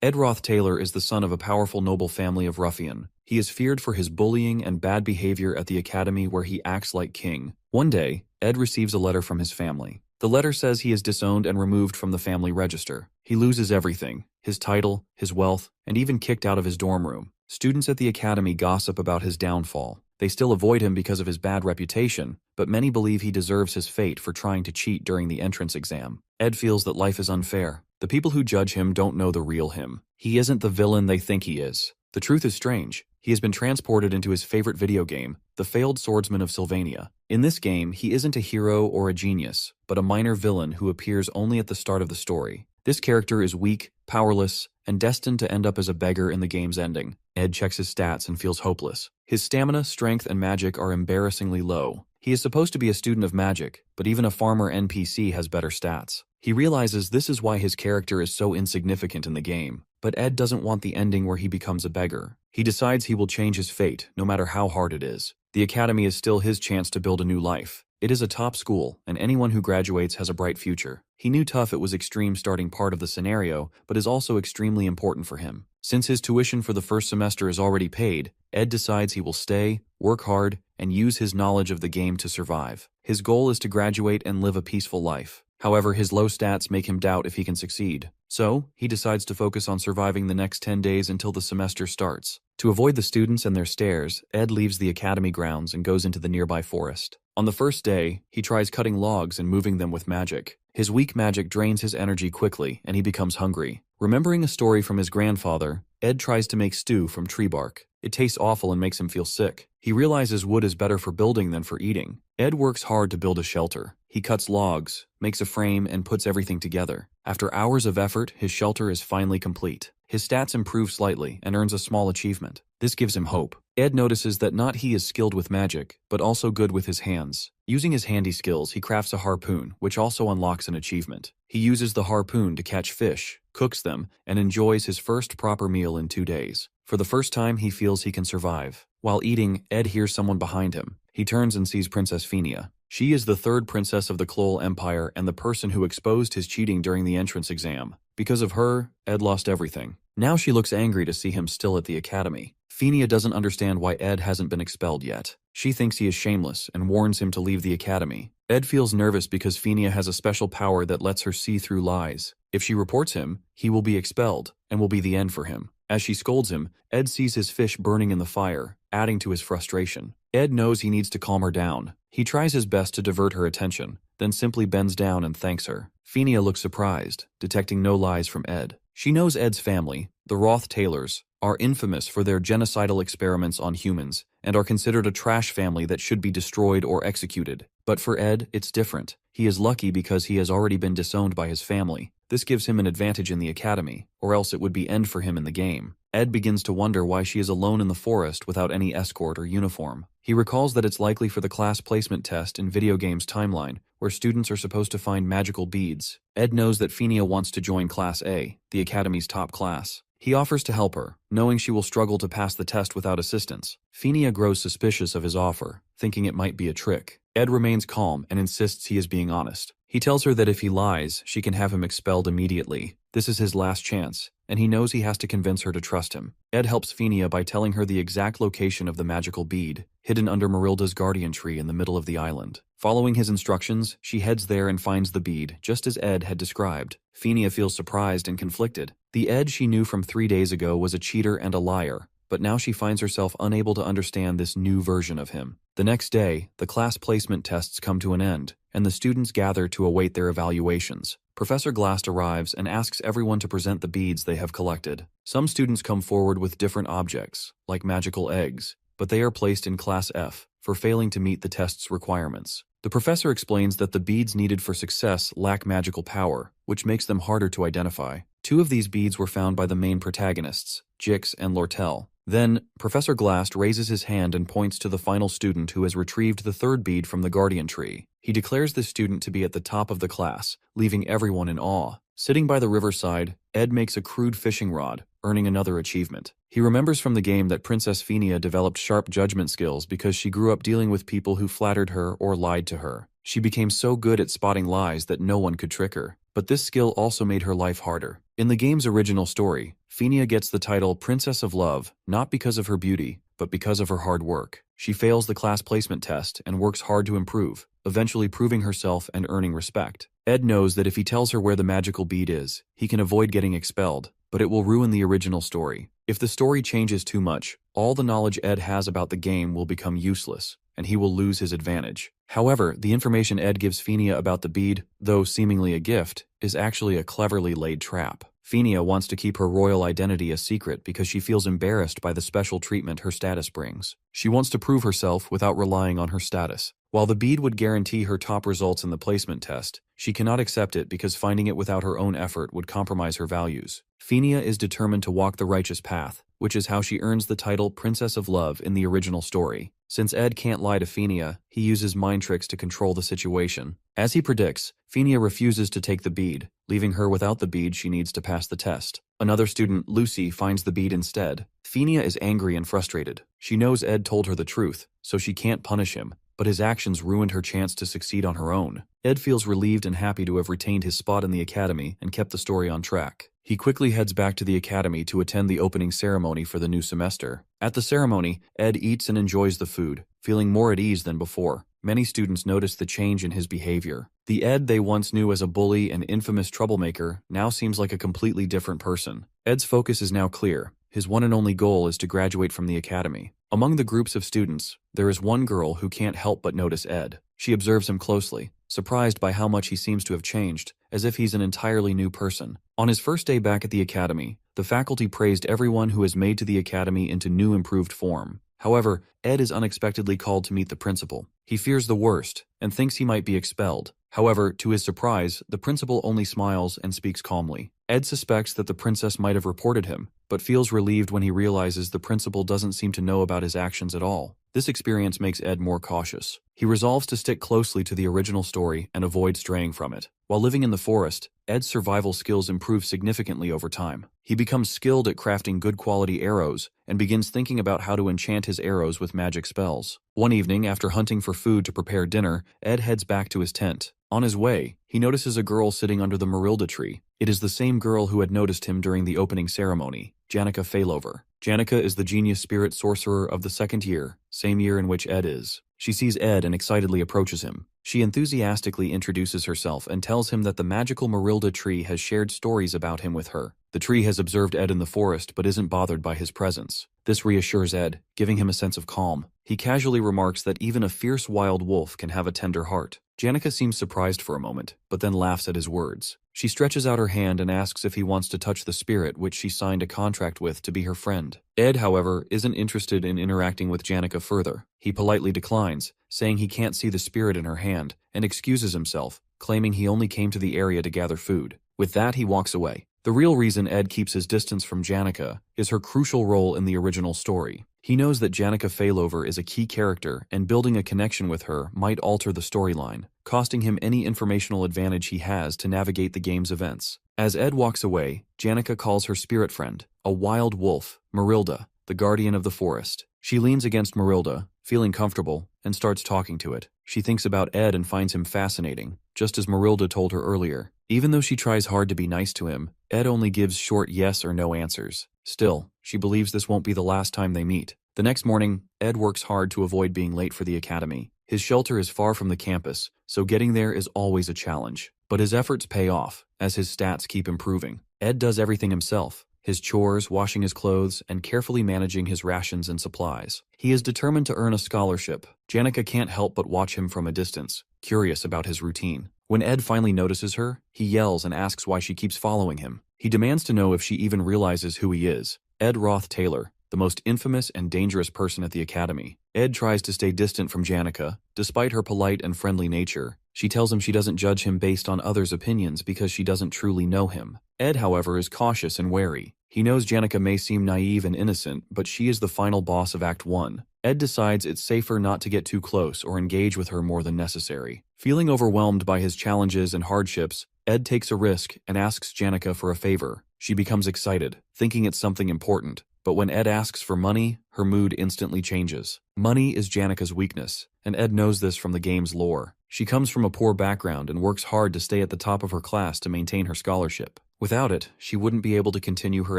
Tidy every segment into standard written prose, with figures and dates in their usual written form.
Ed Roth Taylor is the son of a powerful noble family of ruffian. He is feared for his bullying and bad behavior at the academy where he acts like king. One day, Ed receives a letter from his family. The letter says he is disowned and removed from the family register. He loses everything, his title, his wealth, and even kicked out of his dorm room. Students at the academy gossip about his downfall. They still avoid him because of his bad reputation, but many believe he deserves his fate for trying to cheat during the entrance exam. Ed feels that life is unfair. The people who judge him don't know the real him. He isn't the villain they think he is. The truth is strange. He has been transported into his favorite video game, The Failed Swordsman of Sylvania. In this game, he isn't a hero or a genius, but a minor villain who appears only at the start of the story. This character is weak, powerless, and destined to end up as a beggar in the game's ending. Ed checks his stats and feels hopeless. His stamina, strength, and magic are embarrassingly low. He is supposed to be a student of magic, but even a farmer NPC has better stats. He realizes this is why his character is so insignificant in the game. But Ed doesn't want the ending where he becomes a beggar. He decides he will change his fate, no matter how hard it is. The academy is still his chance to build a new life. It is a top school, and anyone who graduates has a bright future. He knew tough it was extreme starting part of the scenario, but is also extremely important for him. Since his tuition for the first semester is already paid, Ed decides he will stay, work hard, and use his knowledge of the game to survive. His goal is to graduate and live a peaceful life. However, his low stats make him doubt if he can succeed. So, he decides to focus on surviving the next 10 days until the semester starts. To avoid the students and their stares, Ed leaves the academy grounds and goes into the nearby forest. On the first day, he tries cutting logs and moving them with magic. His weak magic drains his energy quickly, and he becomes hungry. Remembering a story from his grandfather, Ed tries to make stew from tree bark. It tastes awful and makes him feel sick. He realizes wood is better for building than for eating. Ed works hard to build a shelter. He cuts logs, makes a frame, and puts everything together. After hours of effort, his shelter is finally complete. His stats improve slightly and earns a small achievement. This gives him hope. Ed notices that not he is skilled with magic, but also good with his hands. Using his handy skills, he crafts a harpoon, which also unlocks an achievement. He uses the harpoon to catch fish, cooks them, and enjoys his first proper meal in 2 days. For the first time, he feels he can survive. While eating, Ed hears someone behind him. He turns and sees Princess Phinia. She is the third princess of the Klol Empire and the person who exposed his cheating during the entrance exam. Because of her, Ed lost everything. Now she looks angry to see him still at the academy. Phinia doesn't understand why Ed hasn't been expelled yet. She thinks he is shameless and warns him to leave the academy. Ed feels nervous because Phinia has a special power that lets her see through lies. If she reports him, he will be expelled and will be the end for him. As she scolds him, Ed sees his fish burning in the fire, adding to his frustration. Ed knows he needs to calm her down. He tries his best to divert her attention, then simply bends down and thanks her. Phinia looks surprised, detecting no lies from Ed. She knows Ed's family, the Roth Taylors, are infamous for their genocidal experiments on humans and are considered a trash family that should be destroyed or executed. But for Ed, it's different. He is lucky because he has already been disowned by his family. This gives him an advantage in the academy, or else it would be end for him in the game. Ed begins to wonder why she is alone in the forest without any escort or uniform. He recalls that it's likely for the class placement test in video games timeline, where students are supposed to find magical beads. Ed knows that Phinia wants to join Class A, the academy's top class. He offers to help her, knowing she will struggle to pass the test without assistance. Phinia grows suspicious of his offer, thinking it might be a trick. Ed remains calm and insists he is being honest. He tells her that if he lies, she can have him expelled immediately. This is his last chance, and he knows he has to convince her to trust him. Ed helps Phinia by telling her the exact location of the magical bead, hidden under Marilda's guardian tree in the middle of the island. Following his instructions, she heads there and finds the bead, just as Ed had described. Phinia feels surprised and conflicted. The Ed she knew from 3 days ago was a cheater and a liar, but now she finds herself unable to understand this new version of him. The next day, the class placement tests come to an end, and the students gather to await their evaluations. Professor Glast arrives and asks everyone to present the beads they have collected. Some students come forward with different objects, like magical eggs, but they are placed in Class F for failing to meet the test's requirements. The professor explains that the beads needed for success lack magical power, which makes them harder to identify. 2 of these beads were found by the main protagonists, Jix and Lortel. Then, Professor Glast raises his hand and points to the final student who has retrieved the 3rd bead from the guardian tree. He declares this student to be at the top of the class, leaving everyone in awe. Sitting by the riverside, Ed makes a crude fishing rod, earning another achievement. He remembers from the game that Princess Phinia developed sharp judgment skills because she grew up dealing with people who flattered her or lied to her. She became so good at spotting lies that no one could trick her. But this skill also made her life harder. In the game's original story, Phinia gets the title Princess of Love not because of her beauty, but because of her hard work. She fails the class placement test and works hard to improve, eventually proving herself and earning respect. Ed knows that if he tells her where the magical bead is, he can avoid getting expelled, but it will ruin the original story. If the story changes too much, all the knowledge Ed has about the game will become useless, and he will lose his advantage. However, the information Ed gives Phinia about the bead, though seemingly a gift, is actually a cleverly laid trap. Phinia wants to keep her royal identity a secret because she feels embarrassed by the special treatment her status brings. She wants to prove herself without relying on her status. While the bead would guarantee her top results in the placement test, she cannot accept it because finding it without her own effort would compromise her values. Phinia is determined to walk the righteous path, which is how she earns the title Princess of Love in the original story. Since Ed can't lie to Phinia, he uses mind tricks to control the situation. As he predicts, Phinia refuses to take the bead, leaving her without the bead she needs to pass the test. Another student, Lucy, finds the bead instead. Phinia is angry and frustrated. She knows Ed told her the truth, so she can't punish him, but his actions ruined her chance to succeed on her own. Ed feels relieved and happy to have retained his spot in the academy and kept the story on track. He quickly heads back to the academy to attend the opening ceremony for the new semester. At the ceremony, Ed eats and enjoys the food, feeling more at ease than before. Many students notice the change in his behavior. The Ed they once knew as a bully and infamous troublemaker now seems like a completely different person. Ed's focus is now clear. His one and only goal is to graduate from the academy. Among the groups of students, there is one girl who can't help but notice Ed. She observes him closely, surprised by how much he seems to have changed, as if he's an entirely new person. On his first day back at the academy, the faculty praised everyone who has made to the academy into new improved form. However, Ed is unexpectedly called to meet the principal. He fears the worst and thinks he might be expelled. However, to his surprise, the principal only smiles and speaks calmly. Ed suspects that the princess might have reported him, but feels relieved when he realizes the principal doesn't seem to know about his actions at all. This experience makes Ed more cautious. He resolves to stick closely to the original story and avoid straying from it. While living in the forest, Ed's survival skills improve significantly over time. He becomes skilled at crafting good quality arrows and begins thinking about how to enchant his arrows with magic spells. One evening, after hunting for food to prepare dinner, Ed heads back to his tent. On his way, he notices a girl sitting under the Marilda tree. It is the same girl who had noticed him during the opening ceremony, Janica Failover. Janica is the genius spirit sorcerer of the second year, same year in which Ed is. She sees Ed and excitedly approaches him. She enthusiastically introduces herself and tells him that the magical Marilda tree has shared stories about him with her. The tree has observed Ed in the forest but isn't bothered by his presence. This reassures Ed, giving him a sense of calm. He casually remarks that even a fierce wild wolf can have a tender heart. Janica seems surprised for a moment, but then laughs at his words. She stretches out her hand and asks if he wants to touch the spirit which she signed a contract with to be her friend. Ed, however, isn't interested in interacting with Janica further. He politely declines, saying he can't see the spirit in her hand, and excuses himself, claiming he only came to the area to gather food. With that, he walks away. The real reason Ed keeps his distance from Janica is her crucial role in the original story. He knows that Janica Failover is a key character, and building a connection with her might alter the storyline, costing him any informational advantage he has to navigate the game's events. As Ed walks away, Janica calls her spirit friend, a wild wolf, Marilda, the guardian of the forest. She leans against Marilda, feeling comfortable, and starts talking to it. She thinks about Ed and finds him fascinating, just as Marilda told her earlier. Even though she tries hard to be nice to him, Ed only gives short yes or no answers. Still, she believes this won't be the last time they meet. The next morning, Ed works hard to avoid being late for the academy. His shelter is far from the campus, so getting there is always a challenge. But his efforts pay off, as his stats keep improving. Ed does everything himself. His chores, washing his clothes, and carefully managing his rations and supplies. He is determined to earn a scholarship. Janica can't help but watch him from a distance, curious about his routine. When Ed finally notices her, he yells and asks why she keeps following him. He demands to know if she even realizes who he is. Ed Roth Taylor, the most infamous and dangerous person at the academy. Ed tries to stay distant from Janica. Despite her polite and friendly nature, she tells him she doesn't judge him based on others' opinions because she doesn't truly know him. Ed, however, is cautious and wary. He knows Janica may seem naive and innocent, but she is the final boss of Act 1. Ed decides it's safer not to get too close or engage with her more than necessary. Feeling overwhelmed by his challenges and hardships, Ed takes a risk and asks Janica for a favor. She becomes excited, thinking it's something important. But when Ed asks for money, her mood instantly changes. Money is Janica's weakness, and Ed knows this from the game's lore. She comes from a poor background and works hard to stay at the top of her class to maintain her scholarship. Without it, she wouldn't be able to continue her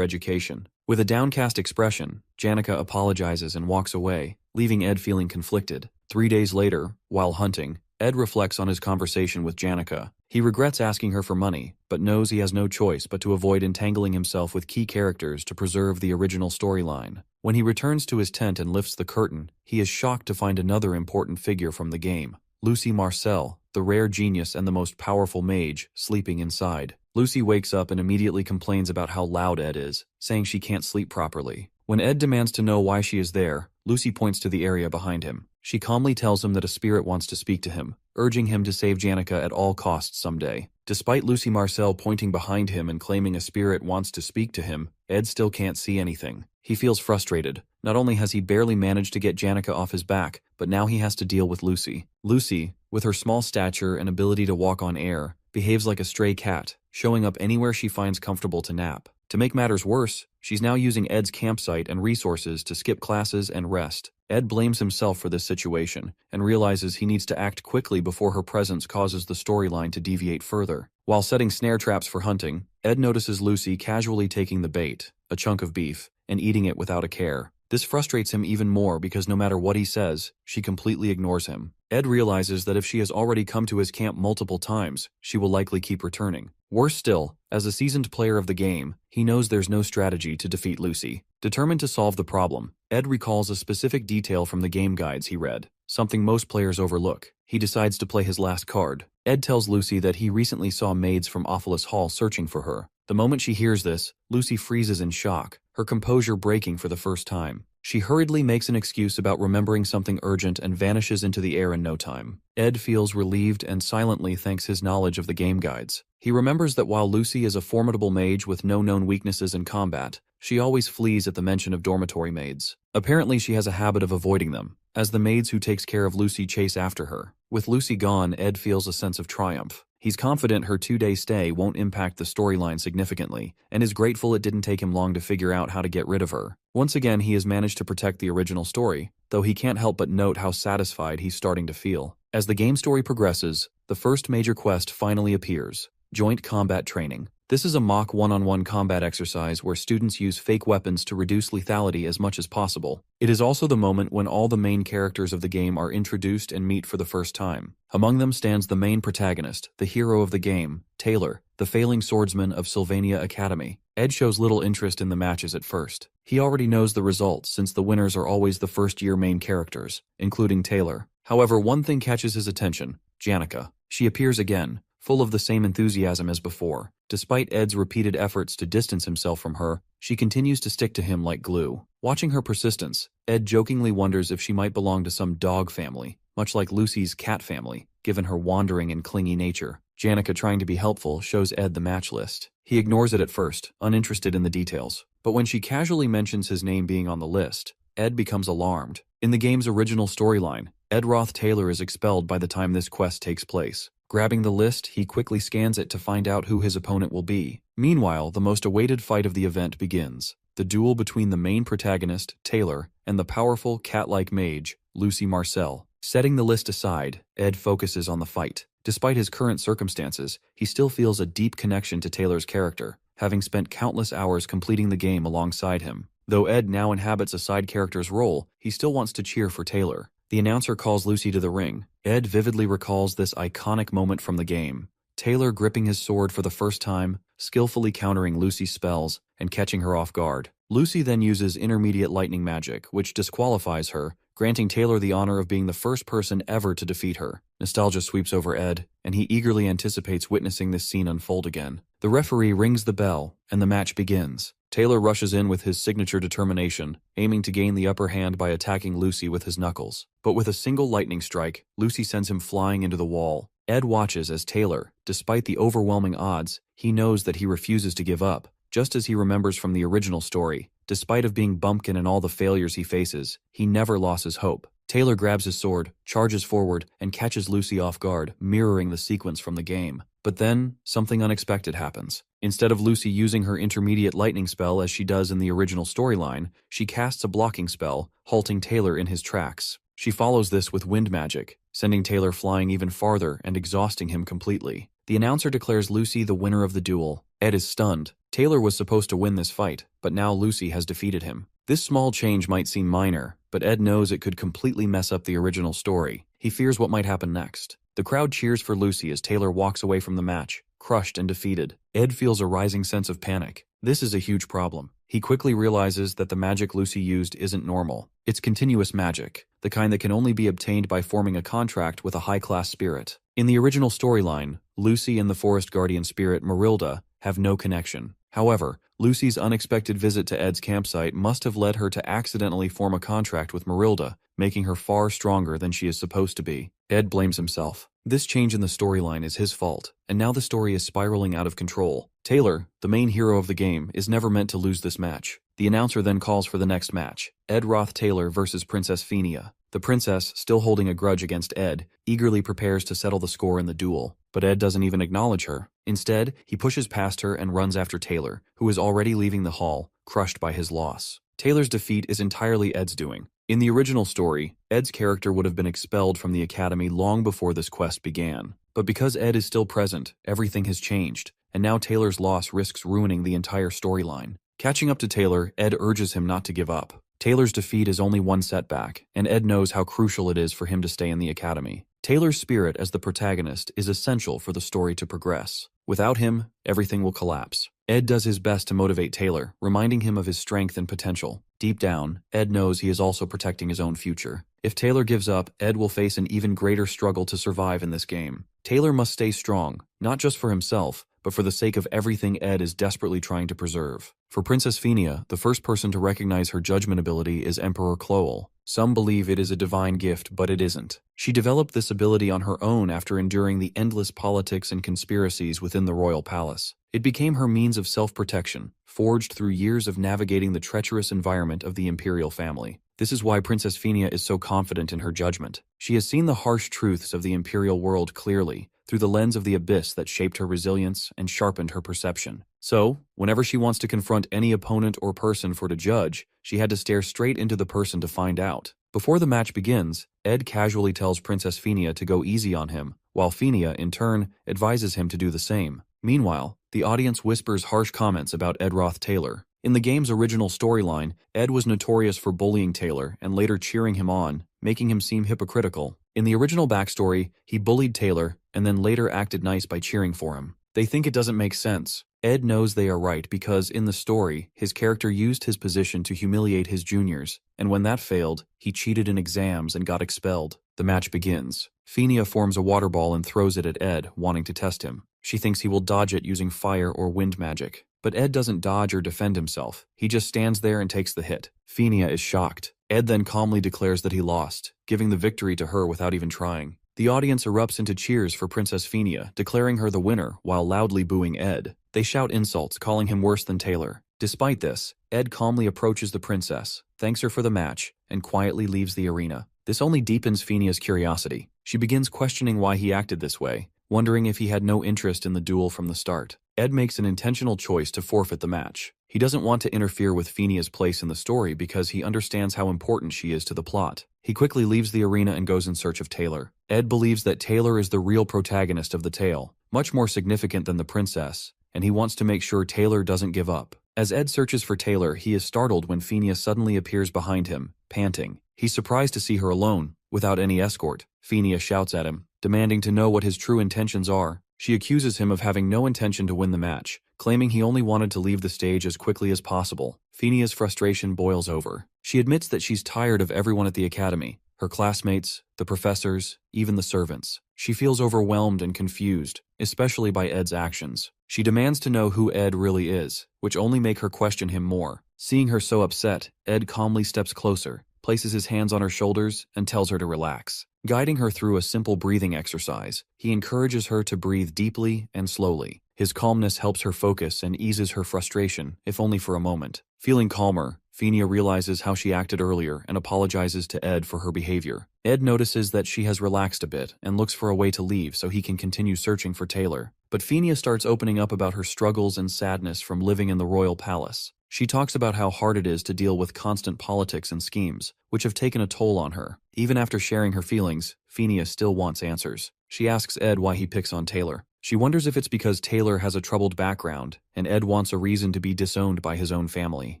education. With a downcast expression, Janica apologizes and walks away, leaving Ed feeling conflicted. 3 days later, while hunting, Ed reflects on his conversation with Janica. He regrets asking her for money, but knows he has no choice but to avoid entangling himself with key characters to preserve the original storyline. When he returns to his tent and lifts the curtain, he is shocked to find another important figure from the game, Lucy Marcel, the rare genius and the most powerful mage, sleeping inside. Lucy wakes up and immediately complains about how loud Ed is, saying she can't sleep properly. When Ed demands to know why she is there, Lucy points to the area behind him. She calmly tells him that a spirit wants to speak to him, urging him to save Janica at all costs someday. Despite Lucy Marcel pointing behind him and claiming a spirit wants to speak to him, Ed still can't see anything. He feels frustrated. Not only has he barely managed to get Janica off his back, but now he has to deal with Lucy. Lucy, with her small stature and ability to walk on air, behaves like a stray cat, showing up anywhere she finds comfortable to nap. To make matters worse, she's now using Ed's campsite and resources to skip classes and rest. Ed blames himself for this situation and realizes he needs to act quickly before her presence causes the storyline to deviate further. While setting snare traps for hunting, Ed notices Lucy casually taking the bait, a chunk of beef, and eating it without a care. This frustrates him even more because no matter what he says, she completely ignores him. Ed realizes that if she has already come to his camp multiple times, she will likely keep returning. Worse still, as a seasoned player of the game, he knows there's no strategy to defeat Lucy. Determined to solve the problem, Ed recalls a specific detail from the game guides he read, something most players overlook. He decides to play his last card. Ed tells Lucy that he recently saw maids from Ophelis Hall searching for her. The moment she hears this, Lucy freezes in shock, her composure breaking for the first time. She hurriedly makes an excuse about remembering something urgent and vanishes into the air in no time. Ed feels relieved and silently thanks his knowledge of the game guides. He remembers that while Lucy is a formidable mage with no known weaknesses in combat, she always flees at the mention of dormitory maids. Apparently she has a habit of avoiding them, as the maids who takes care of Lucy chase after her. With Lucy gone, Ed feels a sense of triumph. He's confident her 2-day stay won't impact the storyline significantly, and is grateful it didn't take him long to figure out how to get rid of her. Once again, he has managed to protect the original story, though he can't help but note how satisfied he's starting to feel. As the game story progresses, the first major quest finally appears: Joint Combat Training. This is a mock one-on-one combat exercise where students use fake weapons to reduce lethality as much as possible. It is also the moment when all the main characters of the game are introduced and meet for the first time. Among them stands the main protagonist, the hero of the game, Taylor, the failing swordsman of Sylvania Academy. Ed shows little interest in the matches at first. He already knows the results since the winners are always the first-year main characters, including Taylor. However, one thing catches his attention: Janica. She appears again, full of the same enthusiasm as before. Despite Ed's repeated efforts to distance himself from her, she continues to stick to him like glue. Watching her persistence, Ed jokingly wonders if she might belong to some dog family, much like Lucy's cat family, given her wandering and clingy nature. Janica, trying to be helpful, shows Ed the match list. He ignores it at first, uninterested in the details. But when she casually mentions his name being on the list, Ed becomes alarmed. In the game's original storyline, Ed Roth Taylor is expelled by the time this quest takes place. Grabbing the list, he quickly scans it to find out who his opponent will be. Meanwhile, the most awaited fight of the event begins: the duel between the main protagonist, Taylor, and the powerful, cat-like mage, Lucy Marcel. Setting the list aside, Ed focuses on the fight. Despite his current circumstances, he still feels a deep connection to Taylor's character, having spent countless hours completing the game alongside him. Though Ed now inhabits a side character's role, he still wants to cheer for Taylor. The announcer calls Lucy to the ring. Ed vividly recalls this iconic moment from the game: Taylor gripping his sword for the first time, skillfully countering Lucy's spells, and catching her off guard. Lucy then uses intermediate lightning magic, which disqualifies her, granting Taylor the honor of being the first person ever to defeat her. Nostalgia sweeps over Ed, and he eagerly anticipates witnessing this scene unfold again. The referee rings the bell, and the match begins. Taylor rushes in with his signature determination, aiming to gain the upper hand by attacking Lucy with his knuckles. But with a single lightning strike, Lucy sends him flying into the wall. Ed watches as Taylor, despite the overwhelming odds, he knows that he refuses to give up, just as he remembers from the original story. Despite of being bumpkin and all the failures he faces, he never loses hope. Taylor grabs his sword, charges forward, and catches Lucy off guard, mirroring the sequence from the game. But then, something unexpected happens. Instead of Lucy using her intermediate lightning spell as she does in the original storyline, she casts a blocking spell, halting Taylor in his tracks. She follows this with wind magic, sending Taylor flying even farther and exhausting him completely. The announcer declares Lucy the winner of the duel, Ed is stunned. Taylor was supposed to win this fight, but now Lucy has defeated him. This small change might seem minor, but Ed knows it could completely mess up the original story. He fears what might happen next. The crowd cheers for Lucy as Taylor walks away from the match, crushed and defeated. Ed feels a rising sense of panic. This is a huge problem. He quickly realizes that the magic Lucy used isn't normal. It's continuous magic, the kind that can only be obtained by forming a contract with a high-class spirit. In the original storyline, Lucy and the forest guardian spirit Marilda have no connection. However, Lucy's unexpected visit to Ed's campsite must have led her to accidentally form a contract with Marilda, making her far stronger than she is supposed to be. Ed blames himself. This change in the storyline is his fault, and now the story is spiraling out of control. Taylor, the main hero of the game, is never meant to lose this match. The announcer then calls for the next match, Ed Roth-Taylor versus Princess Phinia. The princess, still holding a grudge against Ed, eagerly prepares to settle the score in the duel, but Ed doesn't even acknowledge her. Instead, he pushes past her and runs after Taylor, who is already leaving the hall, crushed by his loss. Taylor's defeat is entirely Ed's doing. In the original story, Ed's character would have been expelled from the academy long before this quest began. But because Ed is still present, everything has changed, and now Taylor's loss risks ruining the entire storyline. Catching up to Taylor, Ed urges him not to give up. Taylor's defeat is only one setback, and Ed knows how crucial it is for him to stay in the academy. Taylor's spirit as the protagonist is essential for the story to progress. Without him, everything will collapse. Ed does his best to motivate Taylor, reminding him of his strength and potential. Deep down, Ed knows he is also protecting his own future. If Taylor gives up, Ed will face an even greater struggle to survive in this game. Taylor must stay strong, not just for himself, but for the sake of everything Ed is desperately trying to preserve. For Princess Phinia, the first person to recognize her judgment ability is Emperor Cloel. Some believe it is a divine gift, but it isn't. She developed this ability on her own after enduring the endless politics and conspiracies within the royal palace. It became her means of self-protection, forged through years of navigating the treacherous environment of the imperial family. This is why Princess Phinia is so confident in her judgment. She has seen the harsh truths of the imperial world clearly, through the lens of the abyss that shaped her resilience and sharpened her perception. So, whenever she wants to confront any opponent or person for to judge, she had to stare straight into the person to find out. Before the match begins, Ed casually tells Princess Phinia to go easy on him, while Phinia, in turn, advises him to do the same. Meanwhile, the audience whispers harsh comments about Ed Roth-Taylor. In the game's original storyline, Ed was notorious for bullying Taylor and later cheering him on, making him seem hypocritical. In the original backstory, he bullied Taylor and then later acted nice by cheering for him. They think it doesn't make sense. Ed knows they are right because, in the story, his character used his position to humiliate his juniors, and when that failed, he cheated in exams and got expelled. The match begins. Phinia forms a water ball and throws it at Ed, wanting to test him. She thinks he will dodge it using fire or wind magic. But Ed doesn't dodge or defend himself. He just stands there and takes the hit. Phinia is shocked. Ed then calmly declares that he lost, giving the victory to her without even trying. The audience erupts into cheers for Princess Phinia, declaring her the winner while loudly booing Ed. They shout insults, calling him worse than Taylor. Despite this, Ed calmly approaches the princess, thanks her for the match, and quietly leaves the arena. This only deepens Phinia's curiosity. She begins questioning why he acted this way, wondering if he had no interest in the duel from the start. Ed makes an intentional choice to forfeit the match. He doesn't want to interfere with Phinia's place in the story because he understands how important she is to the plot. He quickly leaves the arena and goes in search of Taylor. Ed believes that Taylor is the real protagonist of the tale, much more significant than the princess, and he wants to make sure Taylor doesn't give up. As Ed searches for Taylor, he is startled when Phinia suddenly appears behind him, panting. He's surprised to see her alone, without any escort. Phinia shouts at him, demanding to know what his true intentions are. She accuses him of having no intention to win the match, claiming he only wanted to leave the stage as quickly as possible. Phinia's frustration boils over. She admits that she's tired of everyone at the academy, her classmates, the professors, even the servants. She feels overwhelmed and confused, especially by Ed's actions. She demands to know who Ed really is, which only make her question him more. Seeing her so upset, Ed calmly steps closer, places his hands on her shoulders, and tells her to relax. Guiding her through a simple breathing exercise, he encourages her to breathe deeply and slowly. His calmness helps her focus and eases her frustration, if only for a moment. Feeling calmer, Phinia realizes how she acted earlier and apologizes to Ed for her behavior. Ed notices that she has relaxed a bit and looks for a way to leave so he can continue searching for Taylor. But Phinia starts opening up about her struggles and sadness from living in the royal palace. She talks about how hard it is to deal with constant politics and schemes, which have taken a toll on her. Even after sharing her feelings, Phinia still wants answers. She asks Ed why he picks on Taylor. She wonders if it's because Taylor has a troubled background, and Ed wants a reason to be disowned by his own family.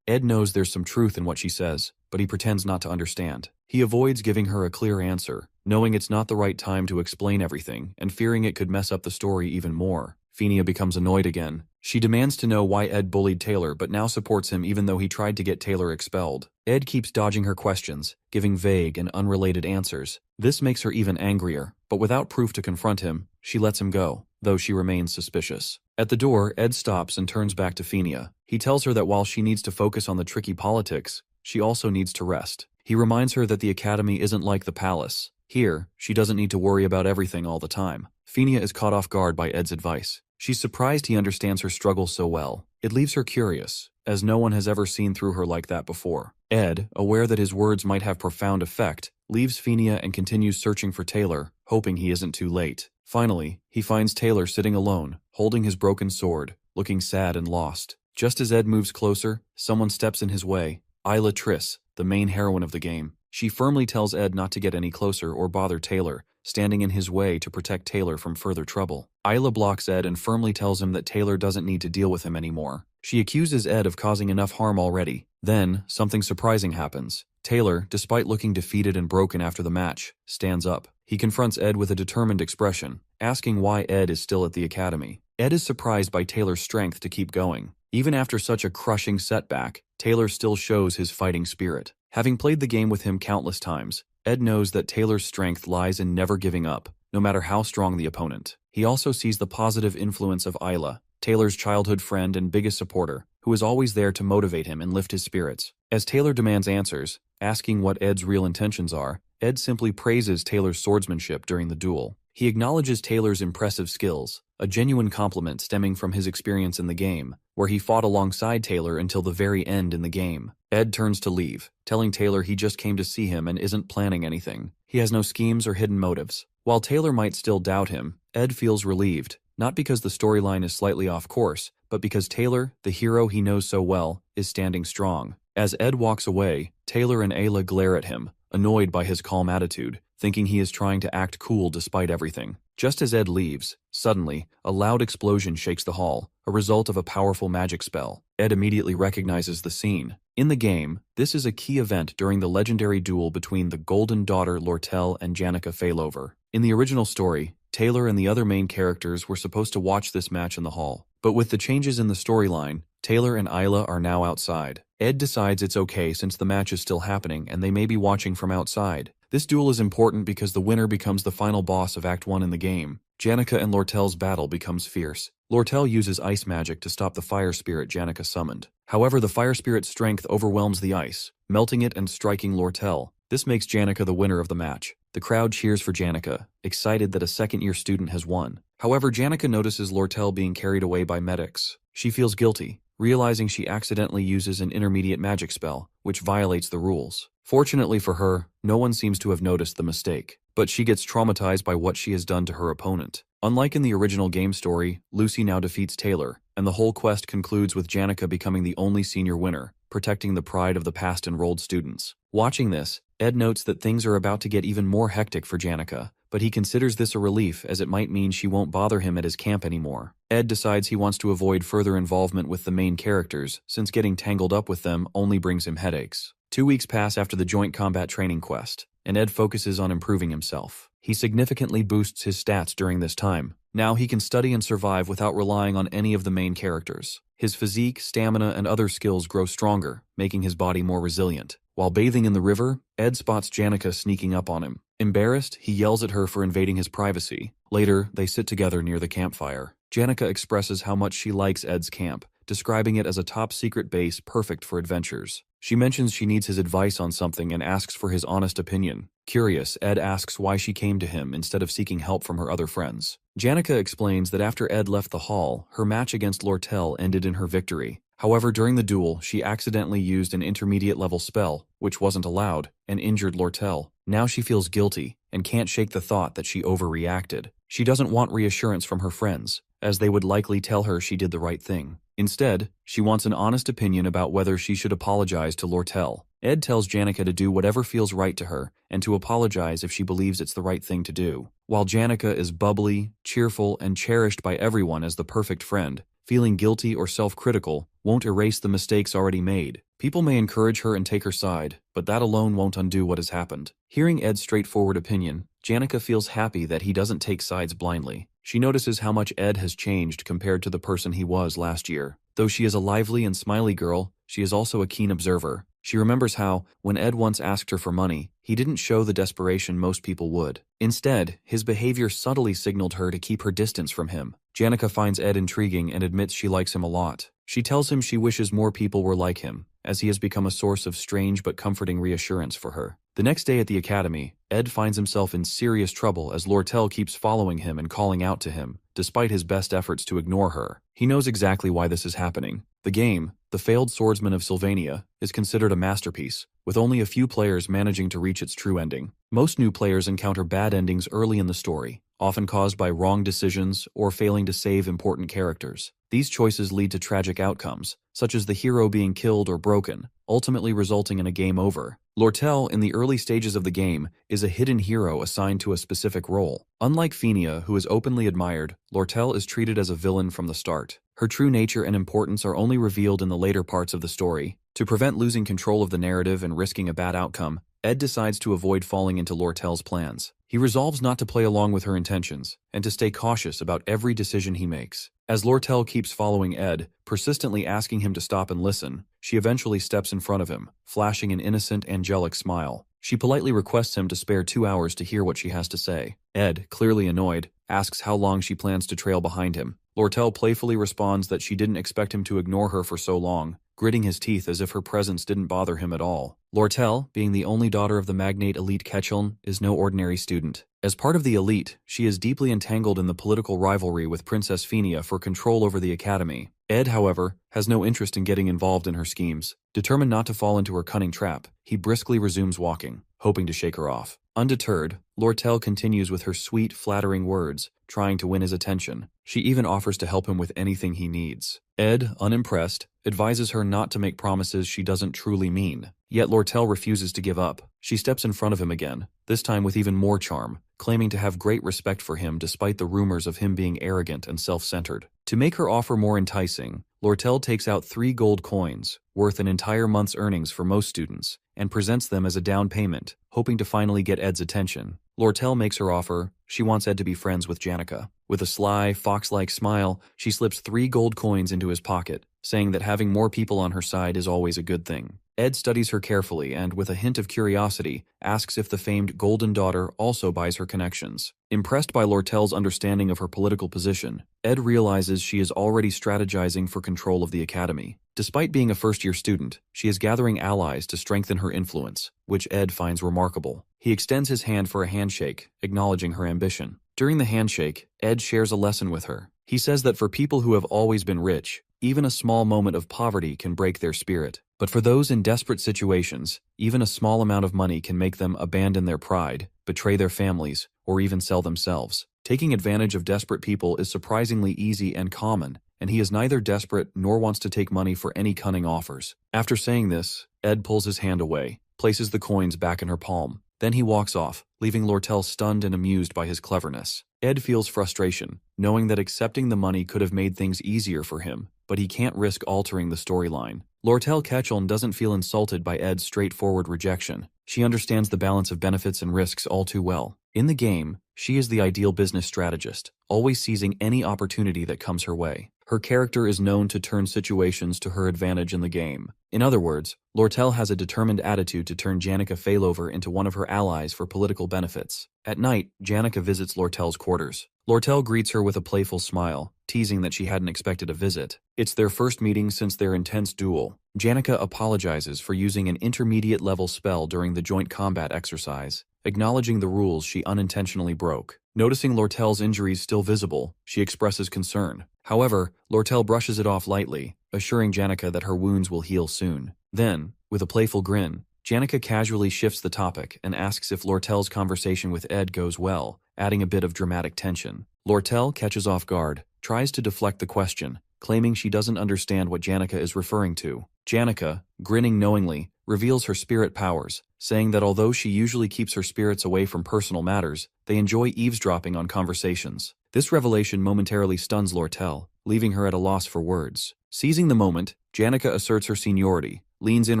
Ed knows there's some truth in what she says, but he pretends not to understand. He avoids giving her a clear answer, knowing it's not the right time to explain everything, and fearing it could mess up the story even more. Phinia becomes annoyed again. She demands to know why Ed bullied Taylor but now supports him even though he tried to get Taylor expelled. Ed keeps dodging her questions, giving vague and unrelated answers. This makes her even angrier, but without proof to confront him, she lets him go, though she remains suspicious. At the door, Ed stops and turns back to Phinia. He tells her that while she needs to focus on the tricky politics, she also needs to rest. He reminds her that the academy isn't like the palace. Here, she doesn't need to worry about everything all the time. Phinia is caught off guard by Ed's advice. She's surprised he understands her struggles so well. It leaves her curious, as no one has ever seen through her like that before. Ed, aware that his words might have profound effect, leaves Phinia and continues searching for Taylor, hoping he isn't too late. Finally, he finds Taylor sitting alone, holding his broken sword, looking sad and lost. Just as Ed moves closer, someone steps in his way. Isla Triss, the main heroine of the game. She firmly tells Ed not to get any closer or bother Taylor, standing in his way to protect Taylor from further trouble. Isla blocks Ed and firmly tells him that Taylor doesn't need to deal with him anymore. She accuses Ed of causing enough harm already. Then, something surprising happens. Taylor, despite looking defeated and broken after the match, stands up. He confronts Ed with a determined expression, asking why Ed is still at the academy. Ed is surprised by Taylor's strength to keep going. Even after such a crushing setback, Taylor still shows his fighting spirit. Having played the game with him countless times, Ed knows that Taylor's strength lies in never giving up, no matter how strong the opponent. He also sees the positive influence of Isla, Taylor's childhood friend and biggest supporter, who is always there to motivate him and lift his spirits. As Taylor demands answers, asking what Ed's real intentions are, Ed simply praises Taylor's swordsmanship during the duel. He acknowledges Taylor's impressive skills, a genuine compliment stemming from his experience in the game, where he fought alongside Taylor until the very end in the game. Ed turns to leave, telling Taylor he just came to see him and isn't planning anything. He has no schemes or hidden motives. While Taylor might still doubt him, Ed feels relieved, not because the storyline is slightly off course, but because Taylor, the hero he knows so well, is standing strong. As Ed walks away, Taylor and Ayla glare at him, annoyed by his calm attitude, thinking he is trying to act cool despite everything. Just as Ed leaves, suddenly, a loud explosion shakes the hall, a result of a powerful magic spell. Ed immediately recognizes the scene. In the game, this is a key event during the legendary duel between the Golden Daughter Lortel and Janica Failover. In the original story, Taylor and the other main characters were supposed to watch this match in the hall. But with the changes in the storyline, Taylor and Isla are now outside. Ed decides it's okay since the match is still happening and they may be watching from outside. This duel is important because the winner becomes the final boss of Act 1 in the game. Janica and Lortel's battle becomes fierce. Lortel uses ice magic to stop the fire spirit Janica summoned. However, the fire spirit's strength overwhelms the ice, melting it and striking Lortel. This makes Janica the winner of the match. The crowd cheers for Janica, excited that a second-year student has won. However, Janica notices Lortel being carried away by medics. She feels guilty, realizing she accidentally uses an intermediate magic spell, which violates the rules. Fortunately for her, no one seems to have noticed the mistake, but she gets traumatized by what she has done to her opponent. Unlike in the original game story, Lucy now defeats Taylor, and the whole quest concludes with Janica becoming the only senior winner, protecting the pride of the past enrolled students. Watching this, Ed notes that things are about to get even more hectic for Janica, but he considers this a relief as it might mean she won't bother him at his camp anymore. Ed decides he wants to avoid further involvement with the main characters, since getting tangled up with them only brings him headaches. 2 weeks pass after the joint combat training quest, and Ed focuses on improving himself. He significantly boosts his stats during this time. Now he can study and survive without relying on any of the main characters. His physique, stamina, and other skills grow stronger, making his body more resilient. While bathing in the river, Ed spots Janica sneaking up on him. Embarrassed, he yells at her for invading his privacy. Later, they sit together near the campfire. Janica expresses how much she likes Ed's camp, describing it as a top-secret base perfect for adventures. She mentions she needs his advice on something and asks for his honest opinion. Curious, Ed asks why she came to him instead of seeking help from her other friends. Janica explains that after Ed left the hall, her match against Lortel ended in her victory. However, during the duel, she accidentally used an intermediate-level spell, which wasn't allowed, and injured Lortel. Now she feels guilty, and can't shake the thought that she overreacted. She doesn't want reassurance from her friends, as they would likely tell her she did the right thing. Instead, she wants an honest opinion about whether she should apologize to Lortel. Ed tells Janica to do whatever feels right to her and to apologize if she believes it's the right thing to do. While Janica is bubbly, cheerful, and cherished by everyone as the perfect friend, feeling guilty or self-critical won't erase the mistakes already made. People may encourage her and take her side, but that alone won't undo what has happened. Hearing Ed's straightforward opinion, Janica feels happy that he doesn't take sides blindly. She notices how much Ed has changed compared to the person he was last year. Though she is a lively and smiley girl, she is also a keen observer. She remembers how, when Ed once asked her for money, he didn't show the desperation most people would. Instead, his behavior subtly signaled her to keep her distance from him. Janica finds Ed intriguing and admits she likes him a lot. She tells him she wishes more people were like him, as he has become a source of strange but comforting reassurance for her. The next day at the academy, Ed finds himself in serious trouble as Lortel keeps following him and calling out to him, despite his best efforts to ignore her. He knows exactly why this is happening. The game, The Failed Swordsman of Sylvania, is considered a masterpiece, with only a few players managing to reach its true ending. Most new players encounter bad endings early in the story, often caused by wrong decisions or failing to save important characters. These choices lead to tragic outcomes, such as the hero being killed or broken, ultimately resulting in a game over. Lortel, in the early stages of the game, is a hidden hero assigned to a specific role. Unlike Fenia, who is openly admired, Lortel is treated as a villain from the start. Her true nature and importance are only revealed in the later parts of the story. To prevent losing control of the narrative and risking a bad outcome, Ed decides to avoid falling into Lortel's plans. He resolves not to play along with her intentions, and to stay cautious about every decision he makes. As Lortel keeps following Ed, persistently asking him to stop and listen, she eventually steps in front of him, flashing an innocent, angelic smile. She politely requests him to spare 2 hours to hear what she has to say. Ed, clearly annoyed, asks how long she plans to trail behind him. Lortel playfully responds that she didn't expect him to ignore her for so long, gritting his teeth as if her presence didn't bother him at all. Lortel, being the only daughter of the magnate elite Ketchel, is no ordinary student. As part of the elite, she is deeply entangled in the political rivalry with Princess Fenia for control over the academy. Ed, however, has no interest in getting involved in her schemes. Determined not to fall into her cunning trap, he briskly resumes walking, hoping to shake her off. Undeterred, Lortel continues with her sweet, flattering words, trying to win his attention. She even offers to help him with anything he needs. Ed, unimpressed, advises her not to make promises she doesn't truly mean. Yet Lortel refuses to give up. She steps in front of him again, this time with even more charm, claiming to have great respect for him despite the rumors of him being arrogant and self-centered. To make her offer more enticing, Lortel takes out 3 gold coins, worth an entire month's earnings for most students, and presents them as a down payment, hoping to finally get Ed's attention. Lortel makes her offer. She wants Ed to be friends with Janica. With a sly, fox-like smile, she slips 3 gold coins into his pocket, saying that having more people on her side is always a good thing. Ed studies her carefully and, with a hint of curiosity, asks if the famed Golden Daughter also buys her connections. Impressed by Lortel's understanding of her political position, Ed realizes she is already strategizing for control of the academy. Despite being a first-year student, she is gathering allies to strengthen her influence, which Ed finds remarkable. He extends his hand for a handshake, acknowledging her ambition. During the handshake, Ed shares a lesson with her. He says that for people who have always been rich, even a small moment of poverty can break their spirit. But for those in desperate situations, even a small amount of money can make them abandon their pride, betray their families, or even sell themselves. Taking advantage of desperate people is surprisingly easy and common, and he is neither desperate nor wants to take money for any cunning offers. After saying this, Ed pulls his hand away, places the coins back in her palm. Then he walks off, leaving Lortel stunned and amused by his cleverness. Ed feels frustration, knowing that accepting the money could have made things easier for him, but he can't risk altering the storyline. Lortel Ketchel doesn't feel insulted by Ed's straightforward rejection. She understands the balance of benefits and risks all too well. In the game, she is the ideal business strategist, always seizing any opportunity that comes her way. Her character is known to turn situations to her advantage in the game. In other words, Lortel has a determined attitude to turn Janica Failover into one of her allies for political benefits. At night, Janica visits Lortel's quarters. Lortel greets her with a playful smile, teasing that she hadn't expected a visit. It's their first meeting since their intense duel. Janica apologizes for using an intermediate-level spell during the joint combat exercise, acknowledging the rules she unintentionally broke. Noticing Lortel's injuries still visible, she expresses concern. However, Lortel brushes it off lightly, assuring Janica that her wounds will heal soon. Then, with a playful grin, Janica casually shifts the topic and asks if Lortel's conversation with Ed goes well, adding a bit of dramatic tension. Lortel catches off guard, tries to deflect the question, claiming she doesn't understand what Janica is referring to. Janica, grinning knowingly, reveals her spirit powers, saying that although she usually keeps her spirits away from personal matters, they enjoy eavesdropping on conversations. This revelation momentarily stuns Lortel, leaving her at a loss for words. Seizing the moment, Janica asserts her seniority, leans in